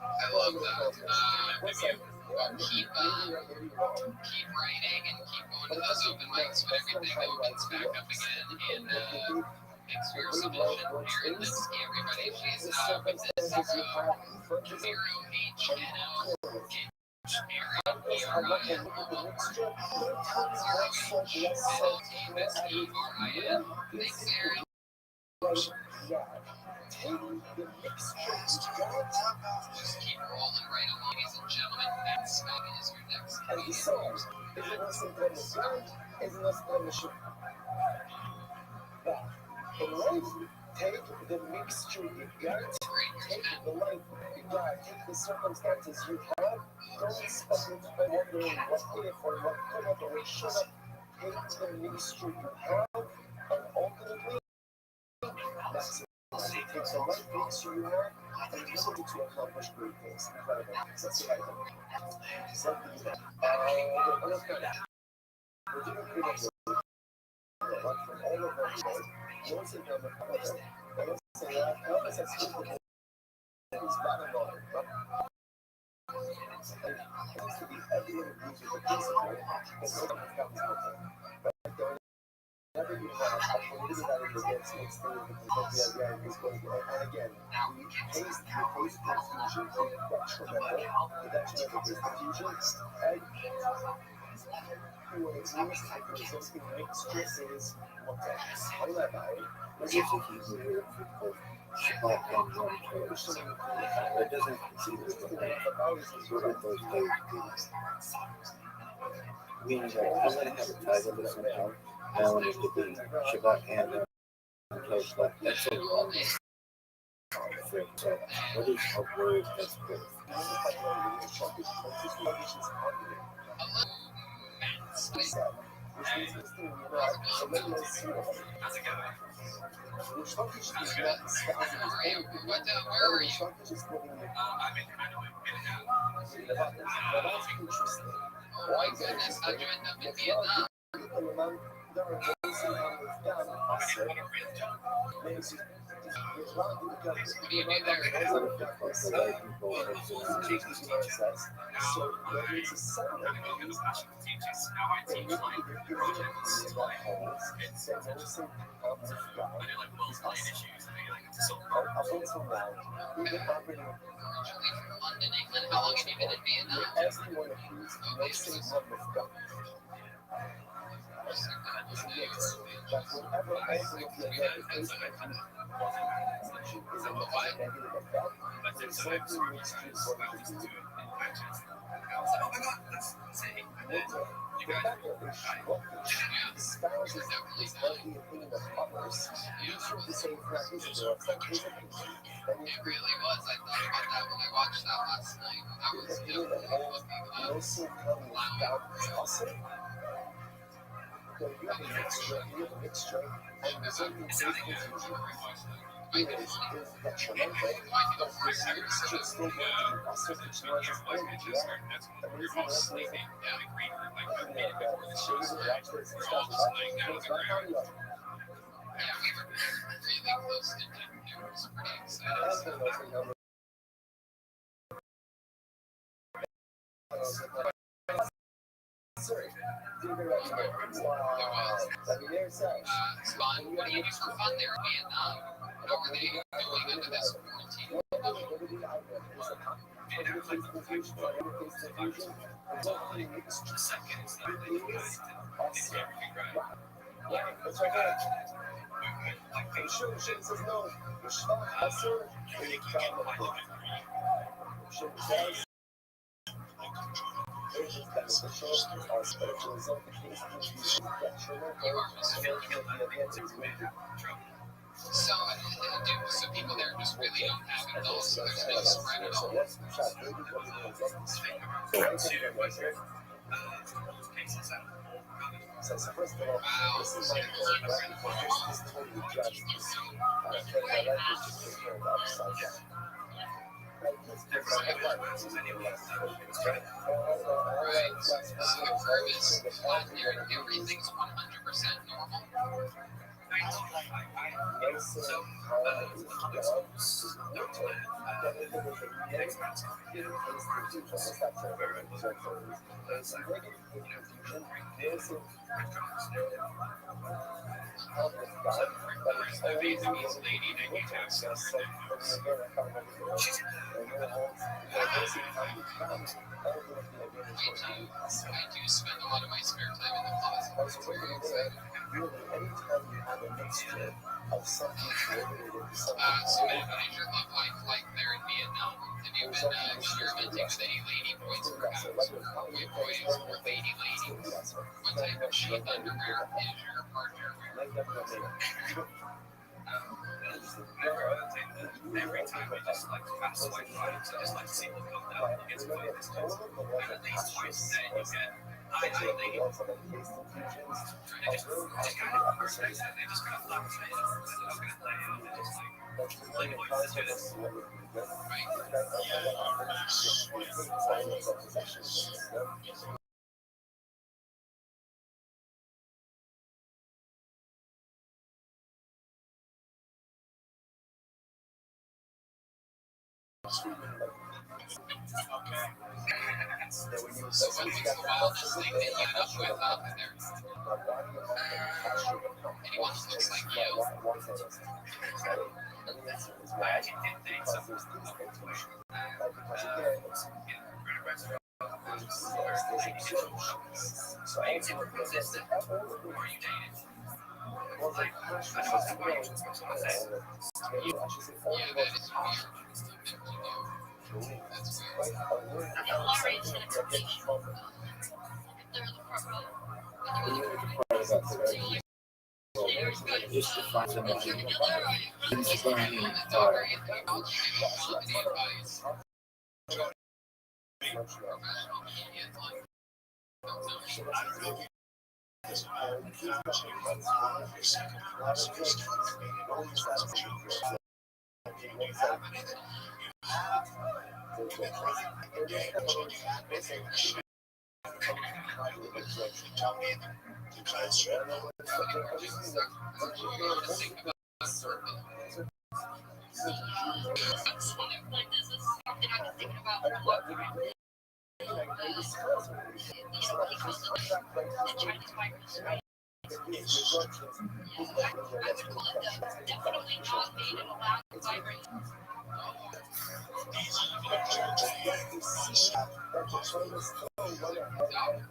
I love that. Keep writing and keep going to those open mics when everything opens back up again. And thanks for your submission, Erin Lipsky, everybody. She's with this Zero HNO. Erin. Thanks, Erin. Just keep rolling right along, ladies and gentlemen. Matt Scott is your next take the mixture you got, take the life you got, take the circumstances you have, don't spend wondering what if or what could have or should have. Take the mixture you have, and ultimately, that's it. Take the life mixture you have, and use it to accomplish great things. Incredible. That's what I think. Something that, we're doing pretty good. From all of our shows, once again, I say, I always have It's bottom line, but it seems to be everyone agrees with the principle that nobody becomes Muslim. But there never you have a political against next to the again is going to, and again, we face confusion, the detrimental confusion, and who is resulting mixture is what else. However, If you hear Shabbat and Yom Tov, that doesn't consider what are those days. Meaning that I'm going to have a title of somehow. I want it to be Shabbat and Yom Tov, but that's a wrong phrase. So what is a word that's both? What, where are you? I'm in Hanoi, Oh my goodness, how'd you end up in Vietnam? What do you do there? Originally from London, England. How long have you been in Vietnam? It really was. I thought about that when I watched that last night. That was definitely looking Yeah, we were really close to Jim. It was pretty exciting. Fun. What do you do for fun there in Vietnam? How are they doing under this quarantine? So people there just really don't have it all, so there's no spread at all. Everything's 100% normal. The Vietnamese lady that you have I do spend a lot of my spare time in the closet. It's very exciting. So what is your love life like there in Vietnam? Have you been experimenting with any lady boys perhaps? Boy boys or lady ladies? What type of sheath underwear is your partner wearing? Every time I just like fast swipe right, I just like to see what comes down and gets focused. And at least twice a day you get I lady. They kind of personally said they just kind of lock me up and they're just gonna lay out and just like let's do this. Right. So what's the wildest thing that you ended up with out there? Anyone that looks like you? I did things. So I used to consistent. Who are you dating? Yeah, that is weird. That's Just to find somebody.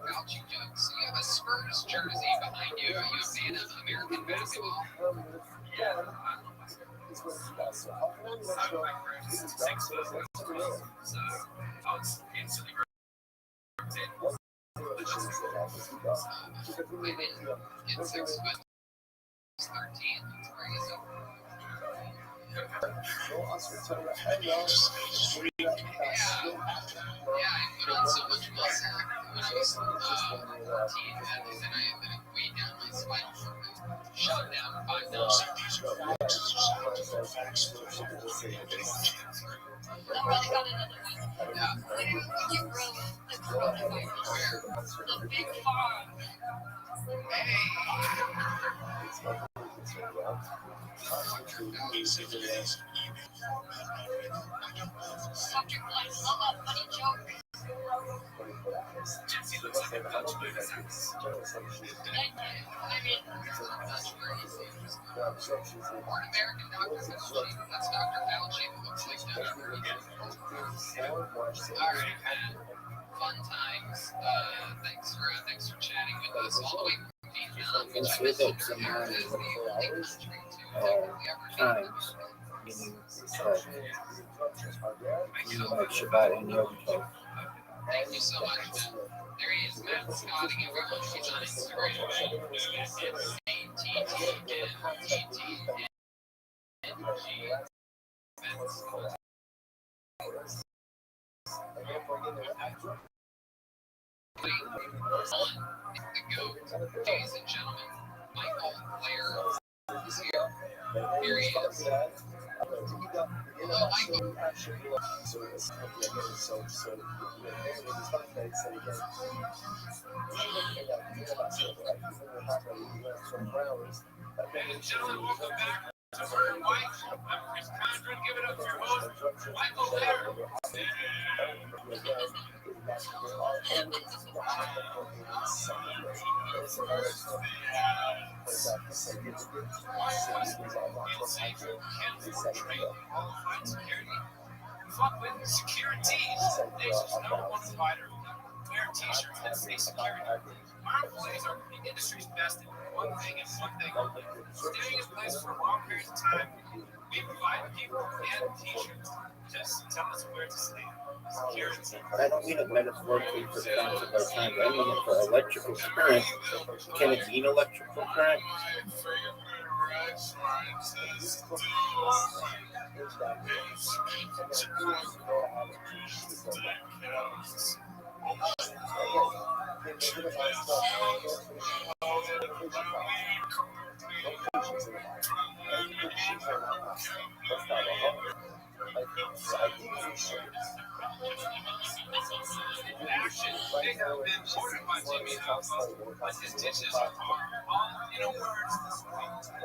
Grouchy jokes. You have a Spurs jersey behind you. Are you a fan of American basketball? In 6 foot 13. That's crazy. Yeah, I put on so much muscle when I was 14 that I weighed down my spinal cord. Shot down 5 pounds. American Dr. Fauci. That's Dr. Fauci who looks like that. Alright, man. Fun times. Thanks for chatting with us all the way from Vietnam, which I miss because the only country to technically ever Times. Like Shabbat and Yom Tov. Thank you so much, man. There he is, Matt Scotting, everyone. He's on Instagram. It's the GOAT, ladies and gentlemen. Michael Blair is here. Here he is. Hello, Michael. Gentlemen, welcome back to Word and White. I'm Chris Condren. Give it up for your host, Michael Blair. Fuck with Securities, nation's #1 provider. Wear t-shirts that say security. Our employees are the industry's best at one thing and one thing only. Staying in place for long periods of time. We provide people and t-shirts. Just tell us where to stay. Security. I don't mean it metaphorically for times of our time. I mean it for electrical current. Can it mean electrical current? ocean. They have been mortifying me now, but his dishes are all, words.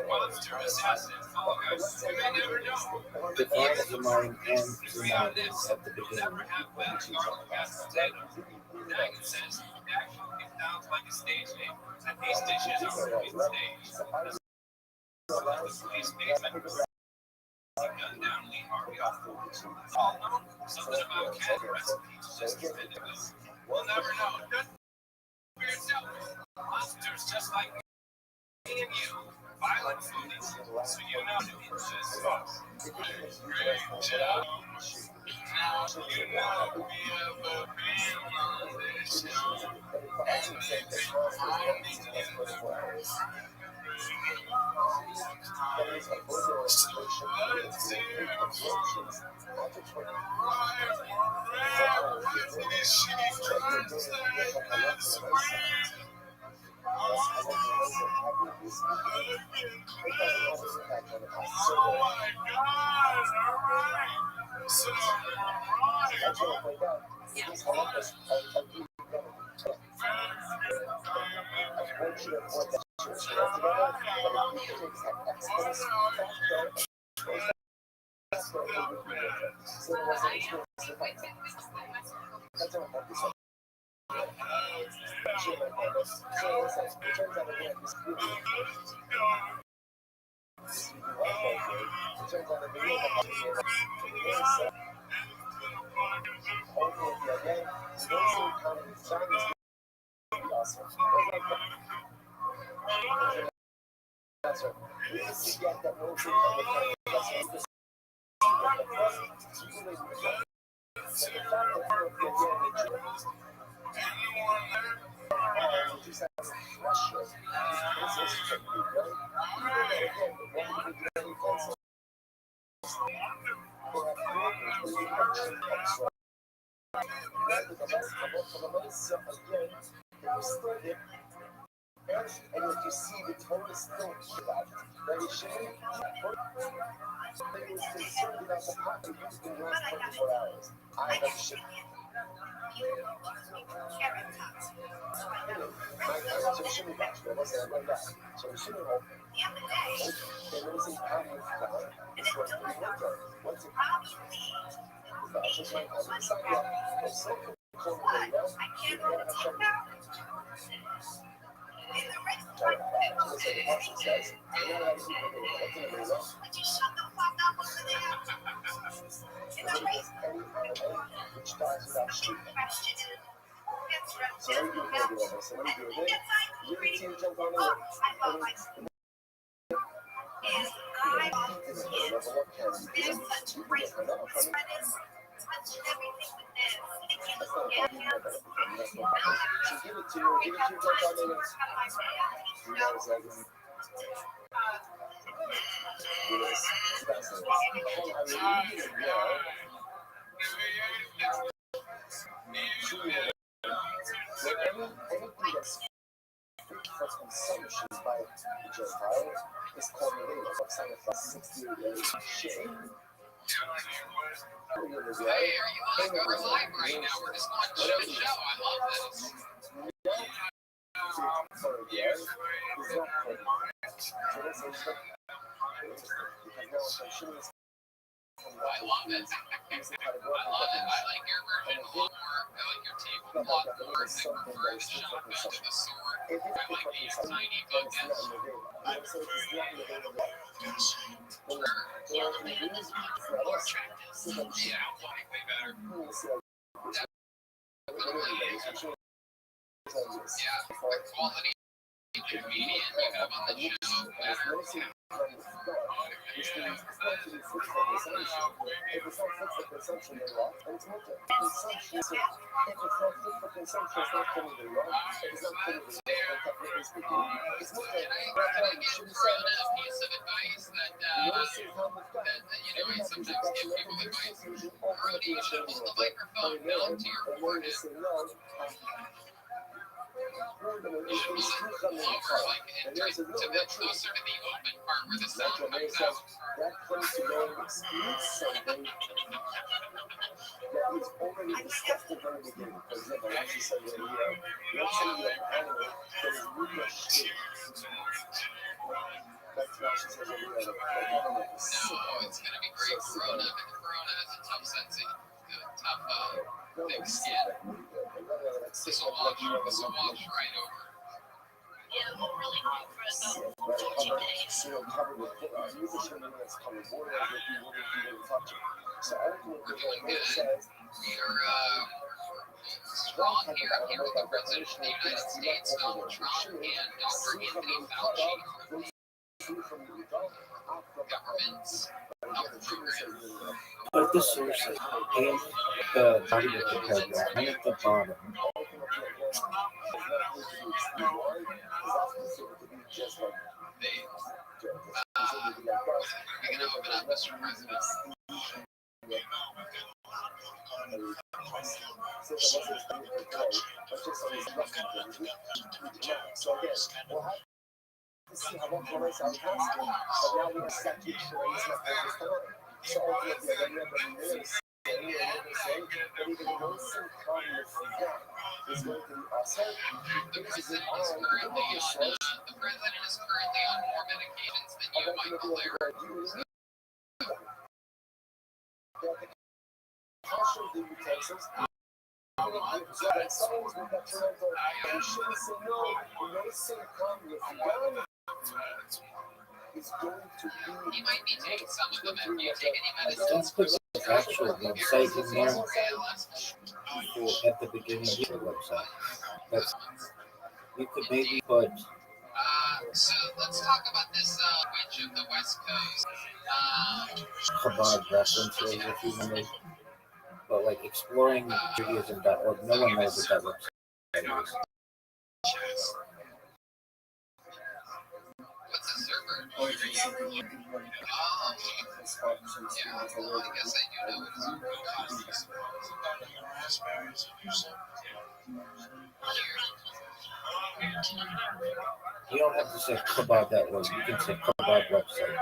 Monster, assassin, fall guys. We may never know. The thought of the mind and the mind at the beginning. Never have been a garlic mashed potato. Daggett says it actually sounds like a stage name, and these dishes are really staged. These things that gun down Lee Harvey Oswald. All known. Something about cat recipes just offended us. We'll never know. Just for yourself. Monsters just like me and you. Violent foodies. So you know it's just us. Great job. Now you know we ever been on this show. And we've been finding you. And if you see the total still that is showing, it was consumed without the pot used in the last 24 hours. I have shit. So shimmy back, there was a way back. So shimmy home. There was an album flower. This was the winter. Once it was just like on the side, it was so cold, you know, you can't have shimmy. For consumption by the Gentile is called Millennials of Science 68 shade. Hey, are you like our live right now? We're just going show to show. I love this. I love it. I love it. I like your version a lot more. I like your tablecloth more. The reverse shotgun to the sword. I like these tiny buckets. Yeah, way better. Yeah, the quality comedian you have on the show better. Closer to the open part where the sound comes out. That comes to know excludes something. that is already discussed at the very beginning. For example, as you said earlier, let's say you have an animal that is really a shit. That's why she says earlier, like animal is sick. It's going to be great. Corona has a tough sense of thick skin. This will wash right over. Yeah, it won't really hot for about 14 days. So covered with usually it's covered more than you wouldn't be able to touch it. So everything that the says We're strong here with the President of the United States, Donald Trump, and Dr. Anthony Fauci. Governments, health programs. But the sources in the body of the paragraph and at the bottom, They, we're going to open up, Mr. President. So again, we'll have to see how much more sound possible, but now we have statute trains that focus on it. So ultimately, I don't know what saying, but even no sin kindness is going to be awesome. The president is currently on more medications than you, Michael Laird. He might be taking some of them. Have you taken any medicines? don't put the actual website in there at the beginning of the website. That's, you could maybe put So let's talk about this witch of the West Coast. Chabad references if you wanted. But like exploring Judaism.org, no one knows what that website is. What's a server? Oh, yeah, well, I guess I do know what a server is. You don't have to say Chabad.org, you can say Chabad website.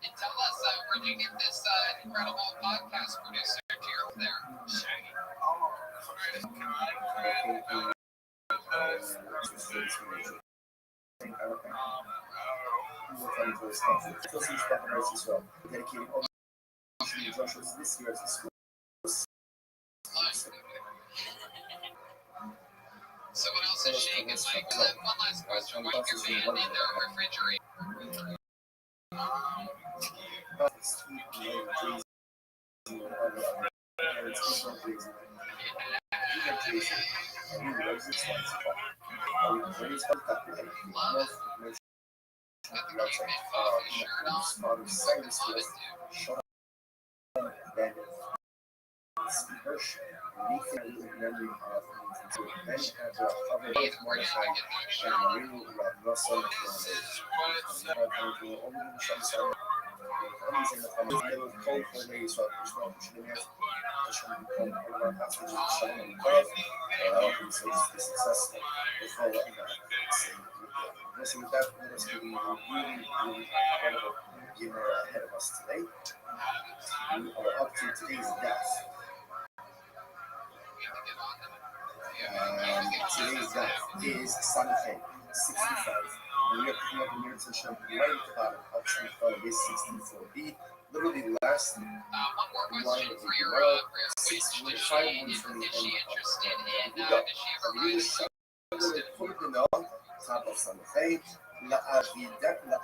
And tell us, where'd you get this incredible podcast producer here there? Dedicating all the Joshua's this year as a school. So what else is shaking, Mike? One last question. What is your band in their refrigerator? So with that, let us do a really incredible dinner ahead of us today. We are up to today's guest. Today's guest is Sanfei, 65. And we are picking up a new session right at the bottom of Sanfei is 64B. Literally last One more question for your witch. Is she interested in, does she ever ride a top of Santa Fe, la interna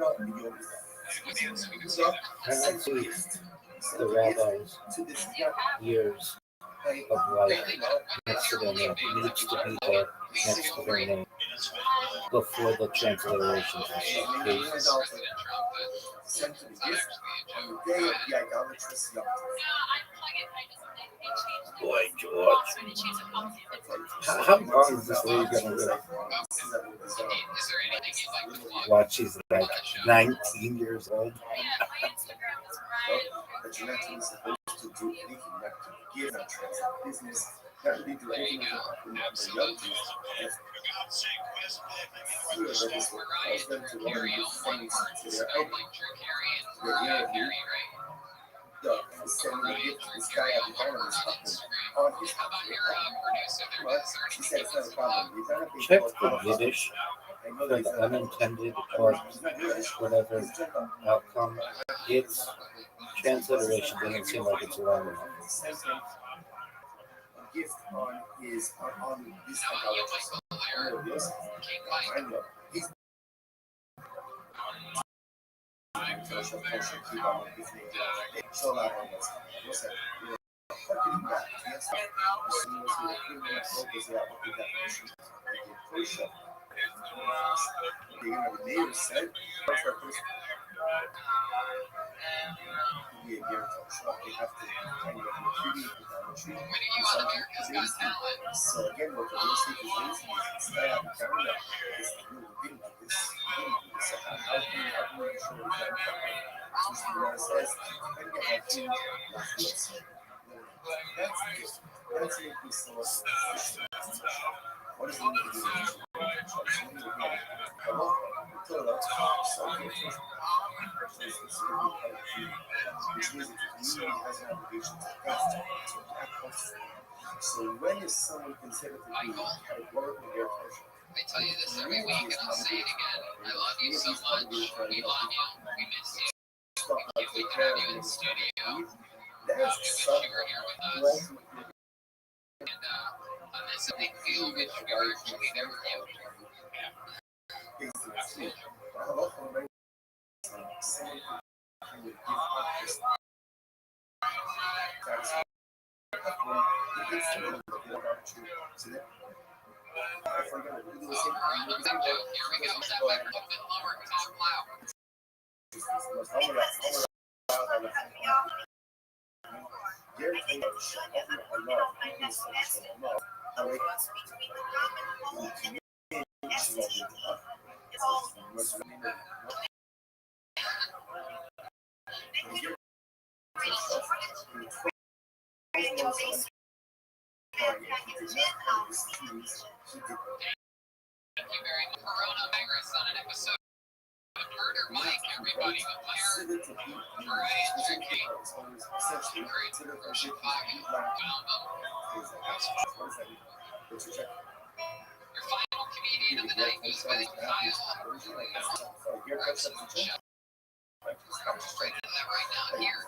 I went to the rabbi's years of life next to their name. It needs to be there next to their name before the transliterations and stuff. Please. sent to the gift on the day of the idolatrous Yom Boy, George. How long is this lady gonna live? Watch, she's like 19 years old. But you're not even supposed to do anything, not to give, not transact business, not really do anything with the young people. Fear that this will cause them to want to do things to their idols. Very right. Sending this guy out the phone on his How about your producer there? What? Is there He said anything it's not a problem. He's not a big Check deal. for Yiddish for the unintended or whatever outcome. Its transliteration doesn't seem like it's long enough. Gift on his on this How about you, Michael Blair? King Mike. I know. He's so loud on this. What's that? Winning you on America's Got Talent. So again, what the real estate is lazy is stay out of Canada. It's the real thing. This so how can you show that? Since the United States, and get that team. That's it. What is it? So when is someone considered to be categorically their person? I tell you this every week, and I'll say it again. I love you so much. We love you. We miss you. If we could have you in the studio, we That's wish you were here with us. And on this big feel, we wish we were actually there with you. Here we go. Step back a little bit lower. Talk loud. Thank you very much. Coronavirus on an episode of Murder Mike, everybody, with Blair, Brian, Tricky, great from Chicago, found them. Your final comedian of the night goes by the Kyle. I'm just right into that right now. Here,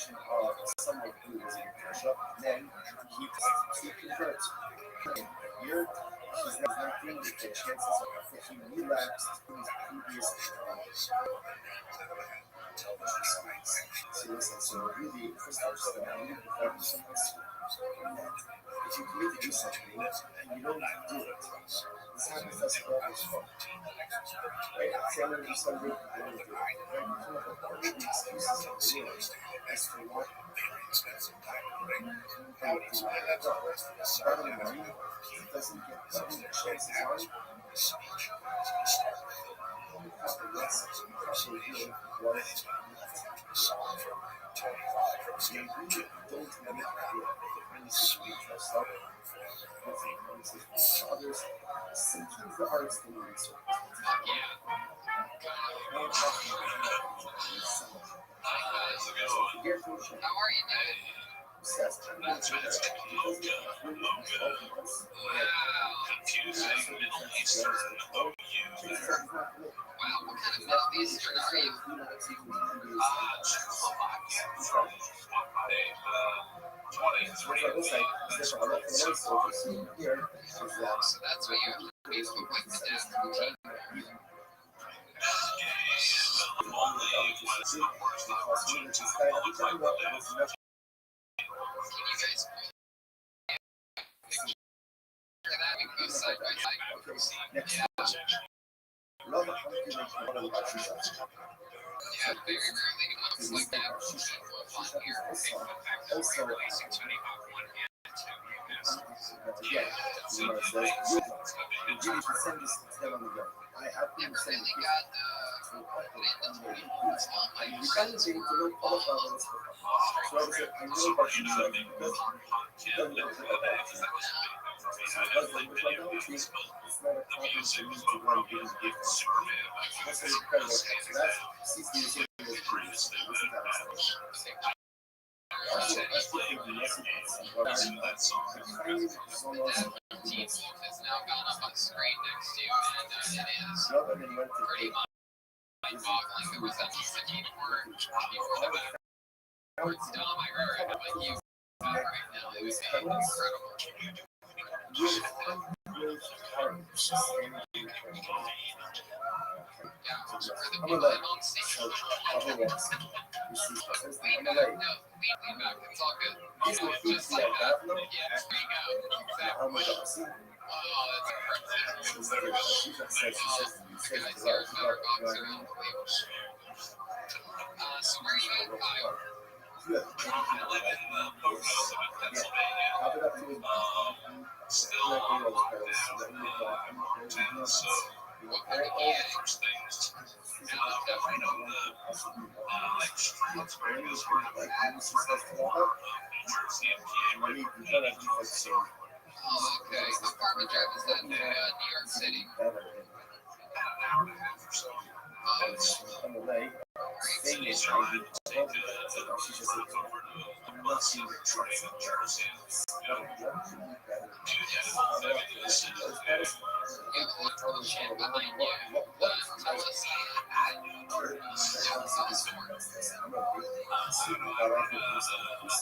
Kyle. Someone who was in worship, then he converts. Here, he's not doing the chances that he relapsed in his previous. So really, first of all, I need to find someone if you commit to do something and you don't do it, this happens, that's the problem. Right? Say I'm going to do something, I don't do it. Right? You come up with all the excuses of the world as to what part of the money doesn't get something that chances on. Sometimes the hardest thing is How are you, dude? Wow, what kind of Middle Eastern are you? So that's what your Facebook like the desk routine. Can you guys picture that? We go side by side. Yeah, very rarely do ones like that on here. In fact, we're releasing 25 one and two Never really got Team Wolf has now gone up on the screen next to you, and it is pretty mind-boggling. There was a before the backwards Dom I heard what you right now. It was incredible. Yeah, for the people at home, see. Lean back, no, lean back. It's all good. Just like that. Yeah, there you go. Exactly. Oh, that's impressive. The guys here at Power Box are unbelievable. So where are you in Iowa? I live in Pocono, Pennsylvania. Still on lockdown, so What part of all PA? the first things. Right on the streets where it goes from New Jersey and PA. So Oh, okay. How far of a drive is that to New York City? about an hour and a half or so. City side, take the over to bus and train in Jersey. You have a lot of shit behind you. Tell us how it's all stored.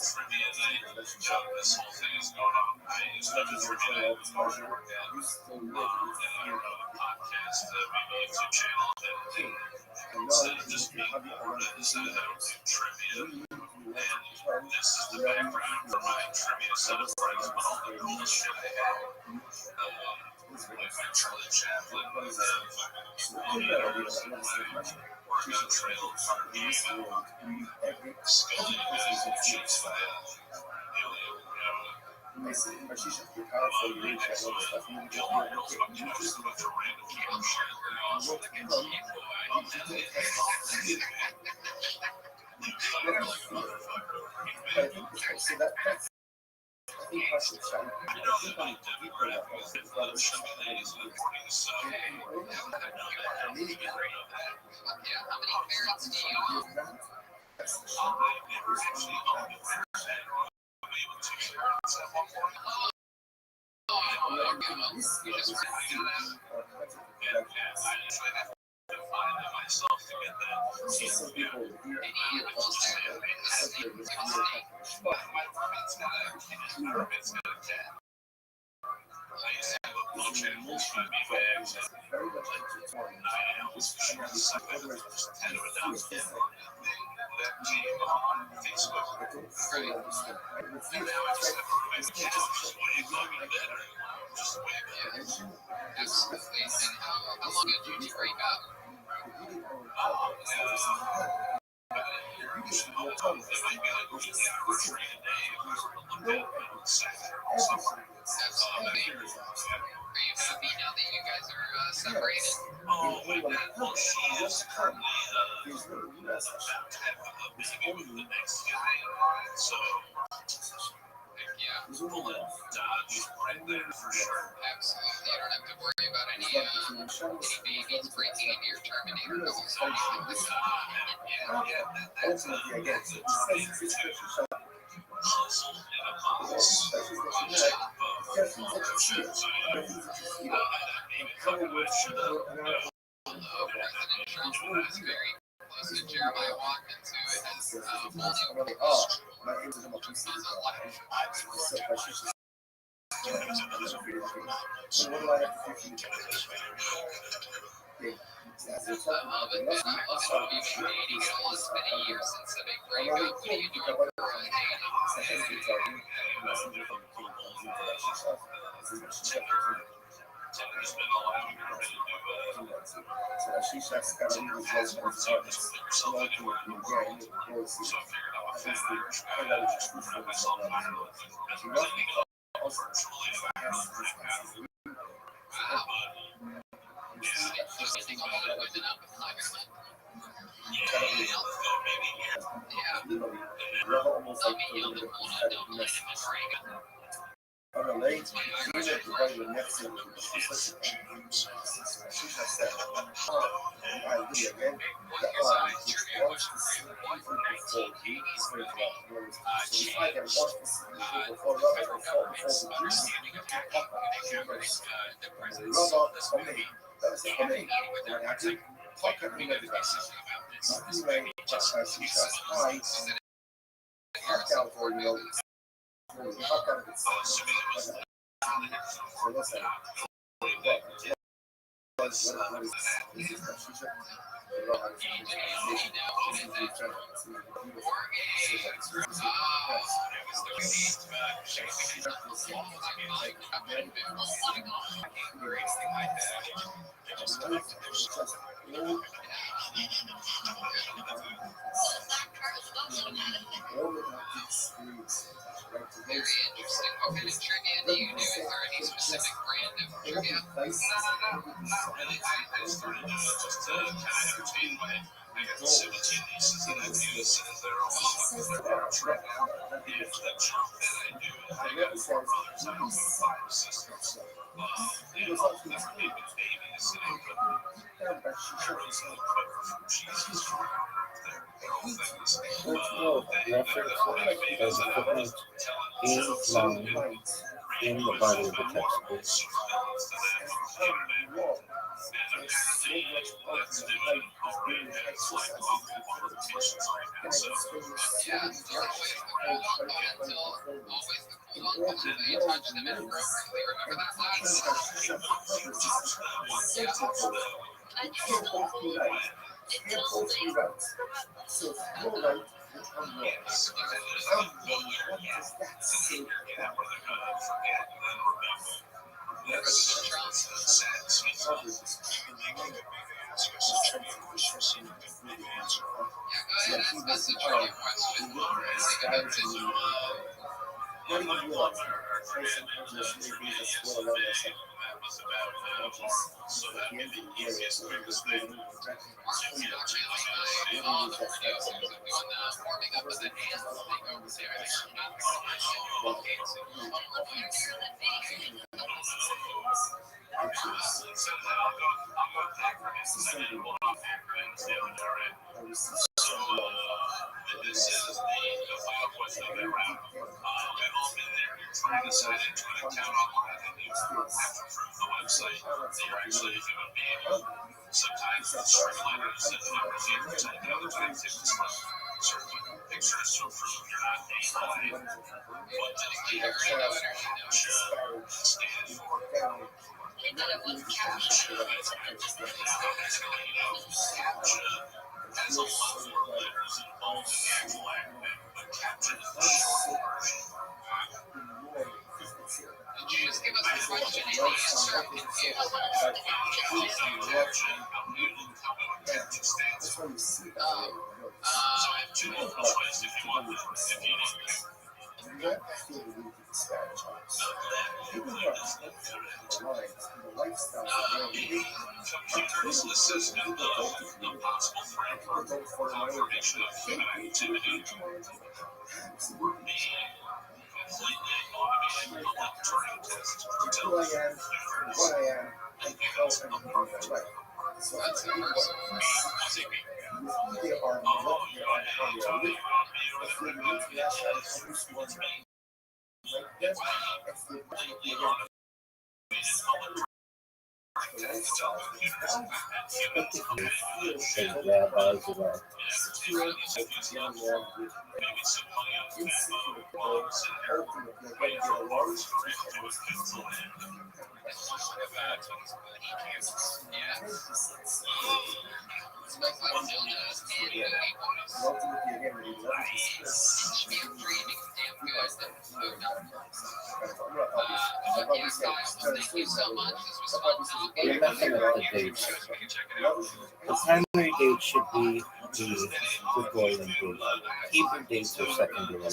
Trivia night. This whole thing is going on. I started trivia night before I worked out. And I run a podcast, YouTube channel. Instead of just being bored, I decided I would do trivia. And this is the background for my trivia set of friends, but all the cool shit I had. Like Charlie Chaplin, Oregon Trail of Fire, Scully, Chiefs File, just a bunch of random shit. Yeah, how many parents do you own? Myself to get that. Any animals there? It's got a cat. I used to have a bunch of animals trying to be bags and 9 animals. She was a suck that was just 10 of a dozen. That team on Facebook. And now I just have to my cat just way fucking better. Just way better. Absolutely. And how long did you break up? Are you happy now that you guys are separated? Oh, my God. Well, she is currently about to have a baby with the next guy. So, Yeah, Dodge right there for sure. absolutely. You don't have to worry about any babies breaking into your Terminator goals or anything like that. That's a hustle and a boss. President Trump was very close to Jeremiah Watkins, who has full name also, we've been dating. It's been a year since the big breakup. What are you doing for dating? There's been a lot of ready to do so I figured out what I just put myself virtually. Wow. Just standing a lot of women up in Ireland. Very interesting. What kind of trivia do you do? Is there any specific brand of trivia? Really, I started just to kind of entertain my, I got 17 nieces that I do, so they're all trip. And the trunk that I do, I got 4 brothers, I also have 5 sisters. And all of them are named babies, and I put cherries and pepper from Jesus for their whole things. References as equipment is line in the body of the textbook. Yeah, it's always the cool uncle until always the cool uncle until you touch them inappropriately. Remember that last one? Yeah, go ahead and message your question. Warming up of the hands thing over there. Okay, so this is the final question of that round. We've all been there. You're trying to decide to count on that, and you have to prove the website that you're actually a human being. Sometimes it's certain letters and numbers you pretend, and other times it's just certain pictures to prove you're not alive. But then again, stand for. Has a lot more letters involved in the actual acronym, but captain is the short version. did you just give us a question and answer? I'm confused. So I have 2 multiple choice if you want them, if you need them. Computers assist in the possible framework for confirmation of human activity. Completely automated Turing test to tell us what I am and because I'm perfect. That's the first one. And rabbis about Maybe some money on bombs and airport waiting for Lawrence to reach the land. Yeah. Smells like Jonah's Andy boys. Should be a dreaming damn good that moved up. Yeah, guys, thank you so much. This was fun talking. we're messing up the dates. The primary date should be the Gregorian date. Hebrew dates are secondary.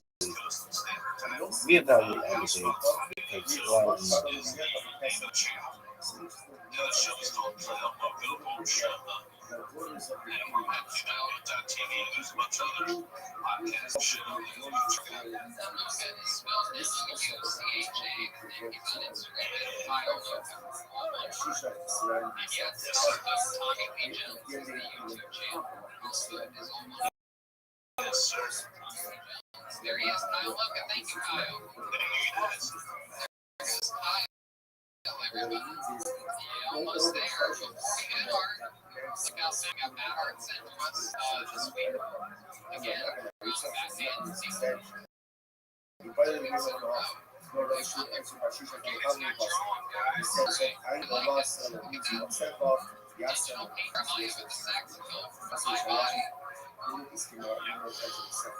We evaluate other dates because while The show's called Available Show. And we're at TV podcast show. Spelled M-U-C-H-A. On Instagram at Kyle. And yet, this is the Talking Legion YouTube channel. Is almost there he is, Kyle. Look, thank you, Kyle. There's Kyle, everybody. Yeah, almost there. Before we hit art, look how sick got that art sent to us this week. Again, Batman season. I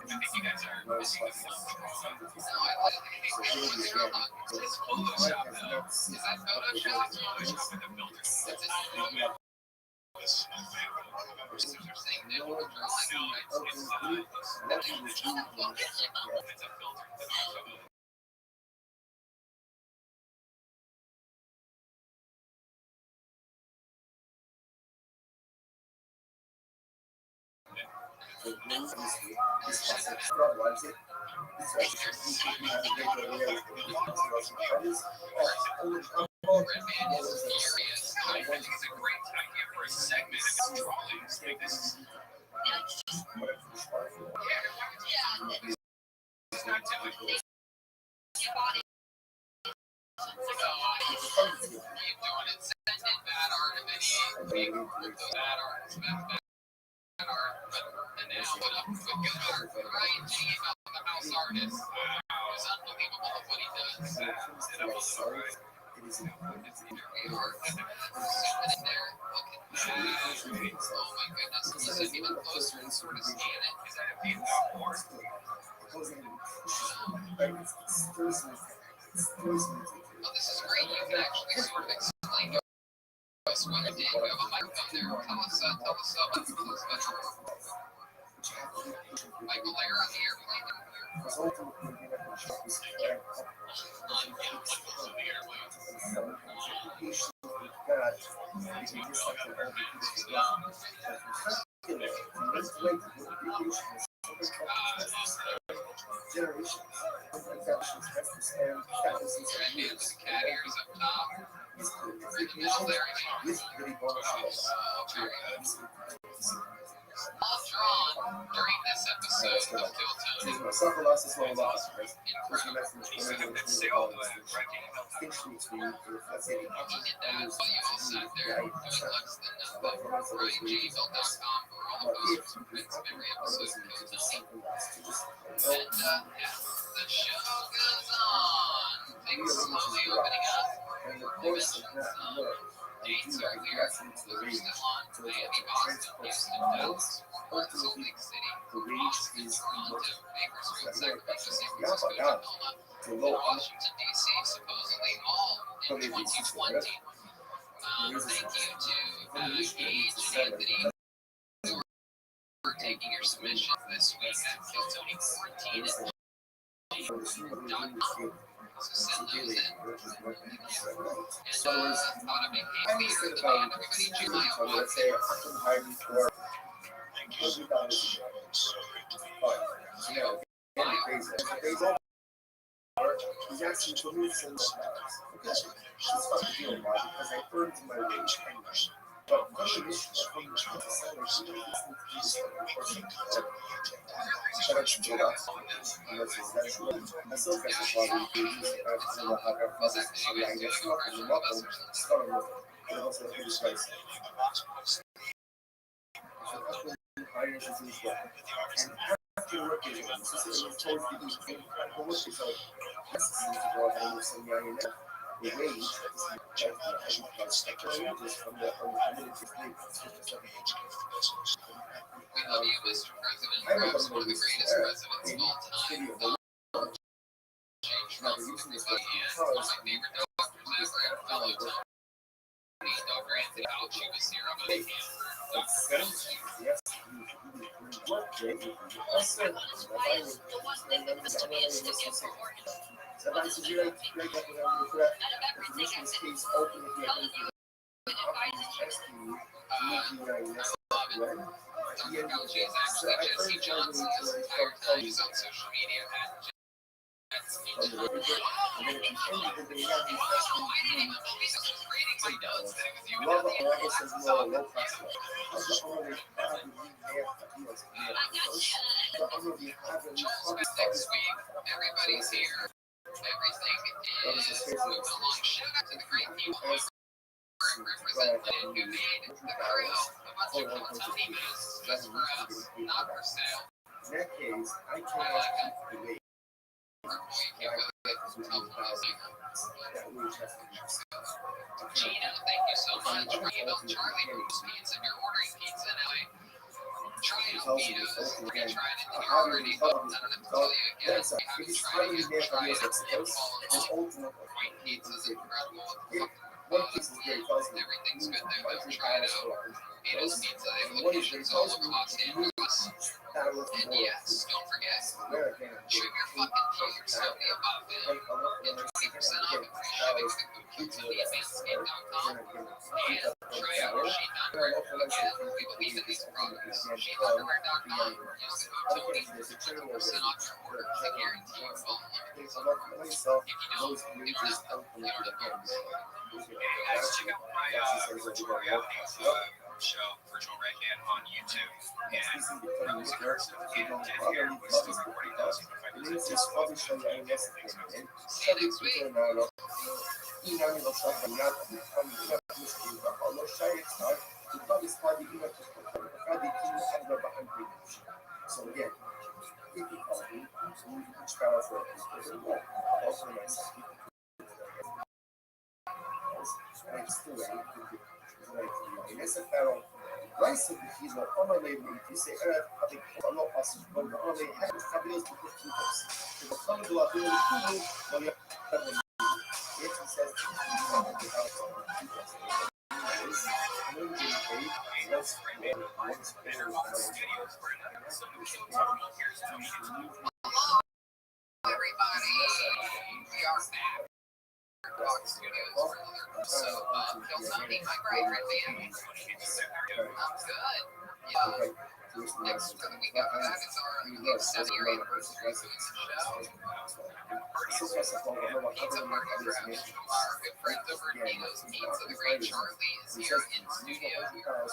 think you guys are missing the point. No, I like it. It's Photoshop, though. Is that Photoshop? Photoshop with the filters. That's it. They're saying they will draw. No, it's a filter. Redman is furious. I think it's a great idea for a segment of his drawings. Like this is. It's not typical. Keep doing it. Send in bad art of any bad art. And then put up with good art. Ryan G about the house artist. It's unbelievable what he does. In there. Look at that. Oh my goodness. Can you zoom even closer and sort of scan it? Is that a big more? Oh, this is great. You can actually sort of explain to us what you did. You have a microphone there. Tell us what this special. Michael Lair on the airplane. Redman's the cat ears up top. In the middle there. Very good. All drawn during this episode of Kill Tony. While you all sat there doing less than RyanGBuilt.com for all the posters and prints of every episode of Kill Tony. And the show goes on. Things slowly opening up. Dates are clear. They're still on. Miami, Boston, Houston, Dallas, Salt Lake City, Austin, Toronto, Bakersfield, Sacramento, San Francisco, Tacoma, and Washington, D.C. Supposedly all in 2020. Thank you to Gage and Anthony for taking your submissions this week at KillTonyQuarantine at so send those in. And thought I'd make a theater at the band. Everybody check my out. He's asking to move some because she's fucking deal why because I heard to my rage anguish. But question is from the shut up to us. I still got the body to use it as a I guess not in the welcome start with but also in this place. And after working towards the incredible work so necessary to go ahead and some young the wage We love you, Mr. President. Perhaps one of the greatest presidents of all time. James Russell, and one of my favorite doctors ever, and fellow Tony, Dr. Anthony Fauci was here on my hand. Sometimes if you like this case open if you have anything asking you to make you Dr. Fauci is actually Jesse Johnson. He's on social media at Jesse Johnson. I didn't even know he's reading my notes that he was even at the next week. Everybody's here. Everything is moving along. Shout out to the great people who represented who made the crew a bunch of Tony masks just for us, not for sale. In that case, I I cannot like it. keep the weight. Gina, thank you so much for emailing Charlie Bruce Pizza. If you're ordering pizza in LA, try Albedo's. We're going to try it in the already, but I don't have to tell you again. You have to try it again. Try it. It falls off. White pizza's incredible. Everything's good there, though. Try it out. Albedo's Pizza. They have locations all across Angeles. And yes, don't forget, trigger fucking cheers 70 above them. Get 20% off of free shipping to coupons.manscaped.com. And try out Sheet Underwear. Again, we believe in these products. SheetUnderwear.com. Use the code Tony for 20% off your order. I guarantee you will love it. If you don't, you don't have to. You don't have to. Hey guys, check out my Victoria show, Virtual Redhead, on YouTube. And that was Garrison and Ted here with Steve recording those. You can find those at See you next week. So again, if you call me, each power for a person, also myself. Nessa fera, vai ser difícil, como eu lembro disso, eu não posso, quando eu lembro, é os cabelos do curtidos. Eu falo do lado do tudo, não me apoio. Esse sucesso Everybody, we are back. Rock Studios for another episode of Phil Tony, my great fan. I'm good. Yeah. Next for the week after that is our 7-year anniversary of the show. Pizza Party Craft. Our good friends over at Dino's Pizza, the great Charlie, is here in studio. We had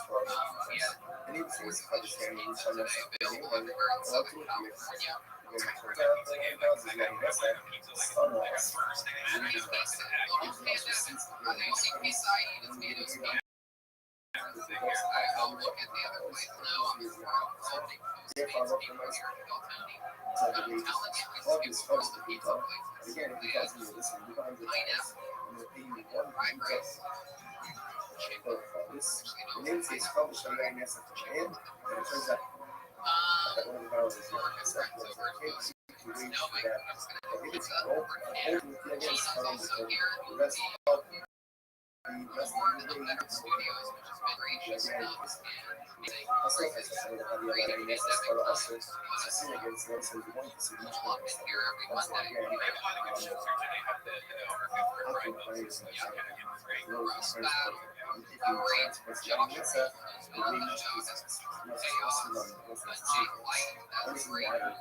Force yesterday available everywhere in Southern California. I'll look at the other place. No, I'm salty. I'm telling you, we support the pizza place. again, if you guys need to listen, you don't have to Fried rice. this. The name says published on the next and it turns out that one of the barrels is not acceptable. No, wait, I'm just gonna do pizza over here. Gina's also here. The rest of the More in the better studios, which has been gracious enough and amazing. Great of me stepping by. I'll be here every Monday. Roast battle. Great. Josh has been on the show. Chaos. Jake White. That was great. And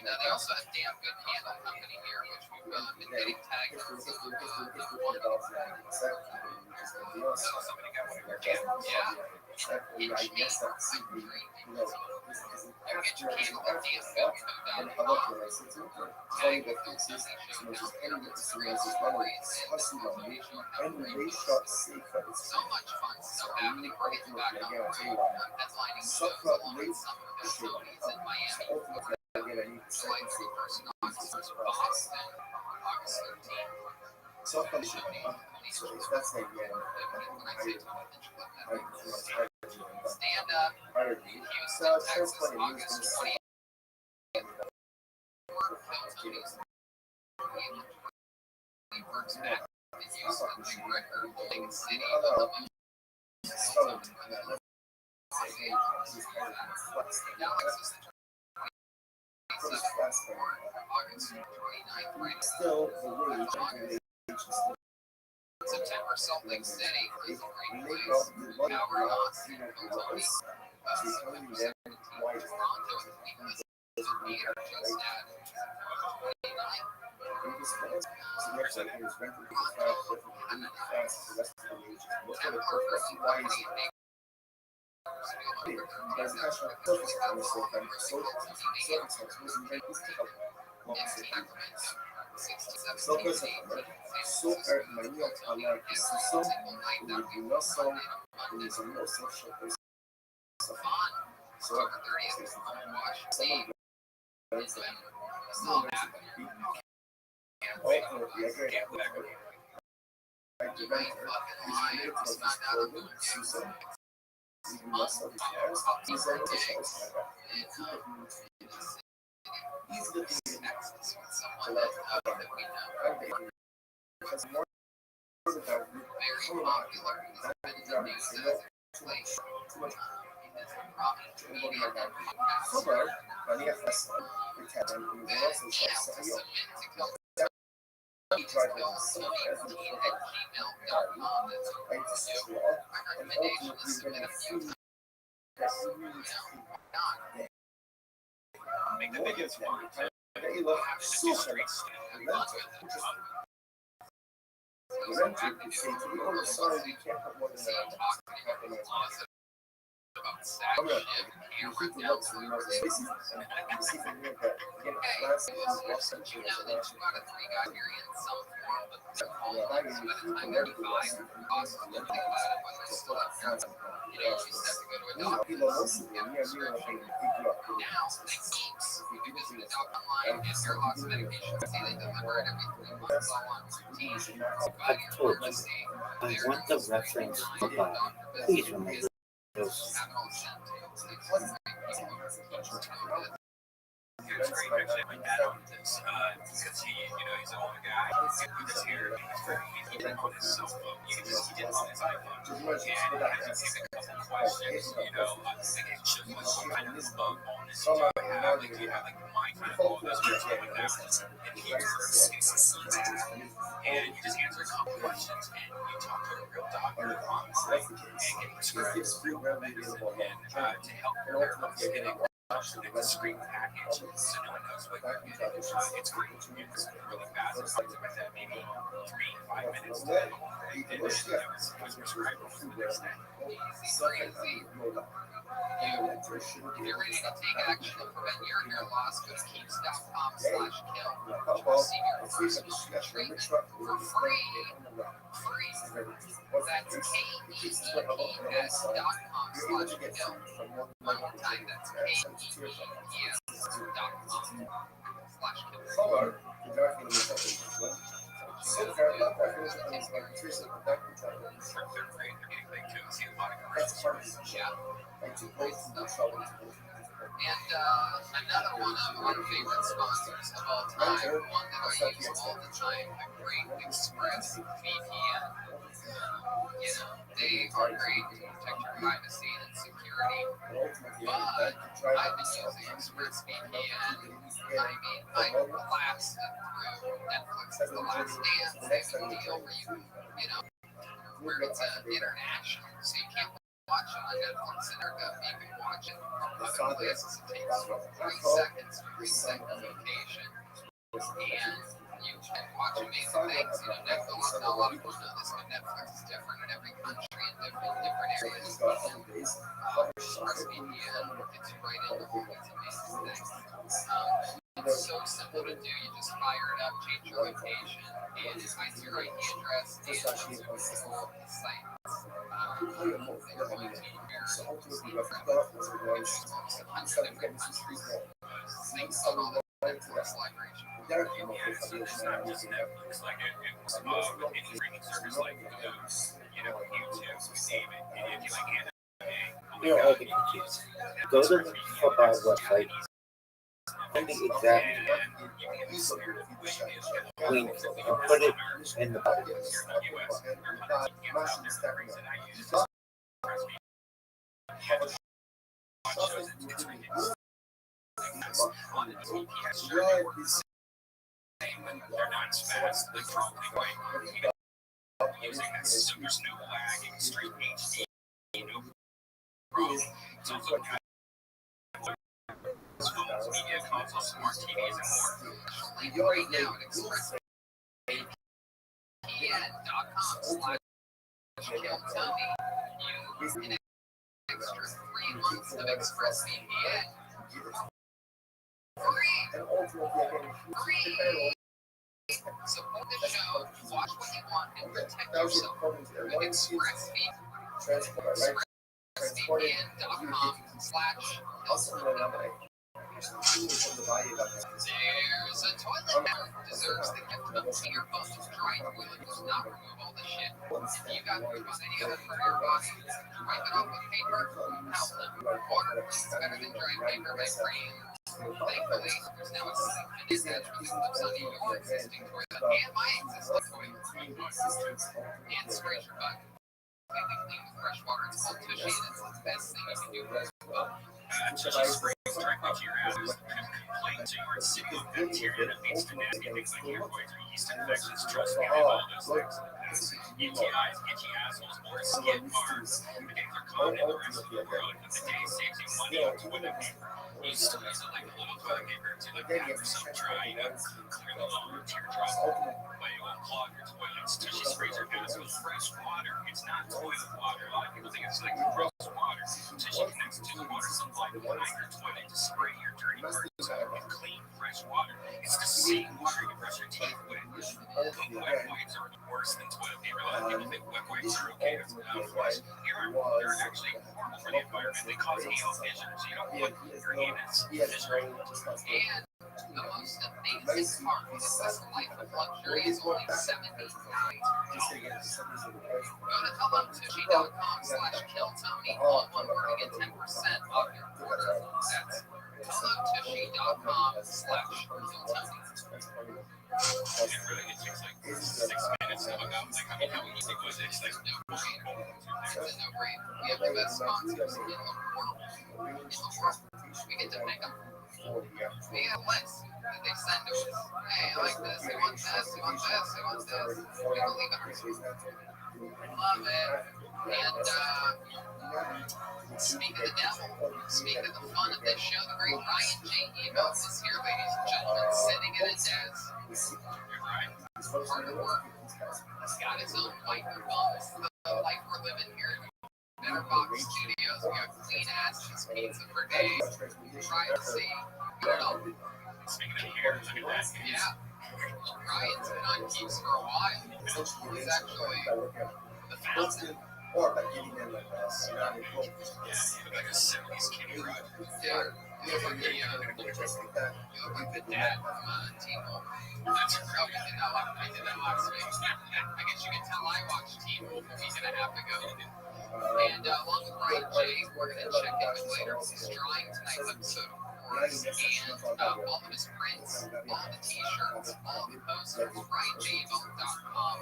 they also have Damn Good Candle Company here, which we've been getting tagged for. Somebody got one of their candles. Yeah. Get your candle at DSL code. Tag the Phil Sunday Show down here with some real stories and information about great so much fun stuff happening. We're getting back on the road, headlining shows along with some of the best Tonys in Miami. July 31st in August, Boston, August 13th. So that's like, yeah. Stand up. Houston, Texas, August 20th. Works back in Houston, big record, big city. August 29th, right? Still, the wage September, Salt Lake City is a great place. Power off, Toronto is because Peter just had 29. Very popular. Make the videos fun to have I told you, I want the reference to God. Please remember this. It's great actually. My dad owns this because he's an older guy. He lives here. He didn't on his cell phone. He did on his iPhone. And I had to take a couple questions. Should what kind of bonus do you have? Like, do you have like my kind of bonus or something like that? And he works and you just answer a couple questions and you talk to a real doctor online and get prescribed real medicine and to help prepare for getting the screen package so no one knows what you're getting. It's great. It's really fast. It's like that maybe 3-5 minutes to and it was prescribed for the next day. If you're ready to take action and prevent your hair loss, go to keeps.com/kill to receive your first month treatment for free. That's keeps.com/kill. One more time, that's keeps.com/kill. And another one of our favorite sponsors of all time, one that I use all the time, a great Express VPN. They are great to protect your privacy and security, but I've been using Express VPN. I've blasted through Netflix's The Last Dance, they have a deal where it's international, so you can't watch it on Netflix in America, you can watch it from other places. It takes 3 seconds to reset the location, and you can watch amazing things. Netflix, a lot of people know this, but Netflix is different in every country and different areas. ExpressVPN, it's right in the home, it's amazing things. It's so simple to do. You just fire it up, change your location, and it finds your IP address and the site. It's not just Netflix, like any streaming service like YouTube, name it. If you like anime, You're all confused. Go to the football website. Find the exact link and put it in the body. They're not as fast. They're probably going using that Super Snoop Lag Extreme HD, no problem. It's also got phones, media consoles, smart TVs, and more. Right now at ExpressVPN.com/KillTony. You get an extra 3 months of ExpressVPN. Free. Support the show, watch what you want, and protect yourself with ExpressVPN.com/KillTony. There's a toilet that deserves the gift of your phone. Dry toilet does not remove all the shit. If you got poop on any other part of your body, wipe it off with paper, help them. Water is better than dry paper, my friend. Thankfully, there's now a symphony that lives on your existing toilet and my existing toilet. And scratch your butt. Completely clean with fresh water. It's called Tushy, and it's the best thing you can do for your butt. Tushy sprays directly to your ass. Complaints are your city of bacteria that leads to nasty things like hemorrhoids or yeast infections. Trust me, I have all those things. UTIs, itchy assholes, or skin marks. The days are common in the rest of the world, but the day saves you money on toilet paper. You still use it like a little toilet paper until the paper is so dry, you know, clear the long teardrop. But it won't clog your toilets. Tushy sprays your ass with fresh water. It's not toilet water. A lot of people think it's like gross water. Tushy connects to the water supply behind your toilet to spray your dirty parts out with clean, fresh water. It's the same water you brush your teeth with. But wet wipes are worse than toilet paper. A lot of people think wet wipes are okay to flush. They're actually horrible for the environment. They cause anal fissures. You don't want your anus fissure. And the most amazing part is this life of luxury is only $79. Go to hellotushy.com/killtony, all one word, to get 10% off your order. That's hellotushy.com/killtony. It really takes like 6 minutes to hook up. Like, I mean, how easy was it? It's like, no brain. It's a no-brainer. We have the best sponsors in the world. We get to pick them. We have lists that they send to us. Hey, I like this. They want this. They want this. They want this. We believe in ourselves. Love it. And speak of the devil, speak of the fun of this show, the great Ryan J. Emo is here, ladies and gentlemen, sitting at his desk. You're right. Hard at work. He's got his own microphone. This is the life we're living here. Better Box Studios. We have clean ass pizza for days. Try to see. Good it all. Speaking of here, look at that. Yeah. Ryan's been on Keeps for a while. He's actually the founder. Or by getting them like this, you know, Yeah, you look like a 70s Kenny Rogers. Yeah. You look like the dad from T-Mobile. That's real. I did that last week. I guess you can tell I watched T-Mobile a week and a half ago. And along with Ryan J, we're going to check in with later. He's drawing tonight's episode of Wars, and all of his prints, all of the t-shirts, all of the posters, RyanJable.com.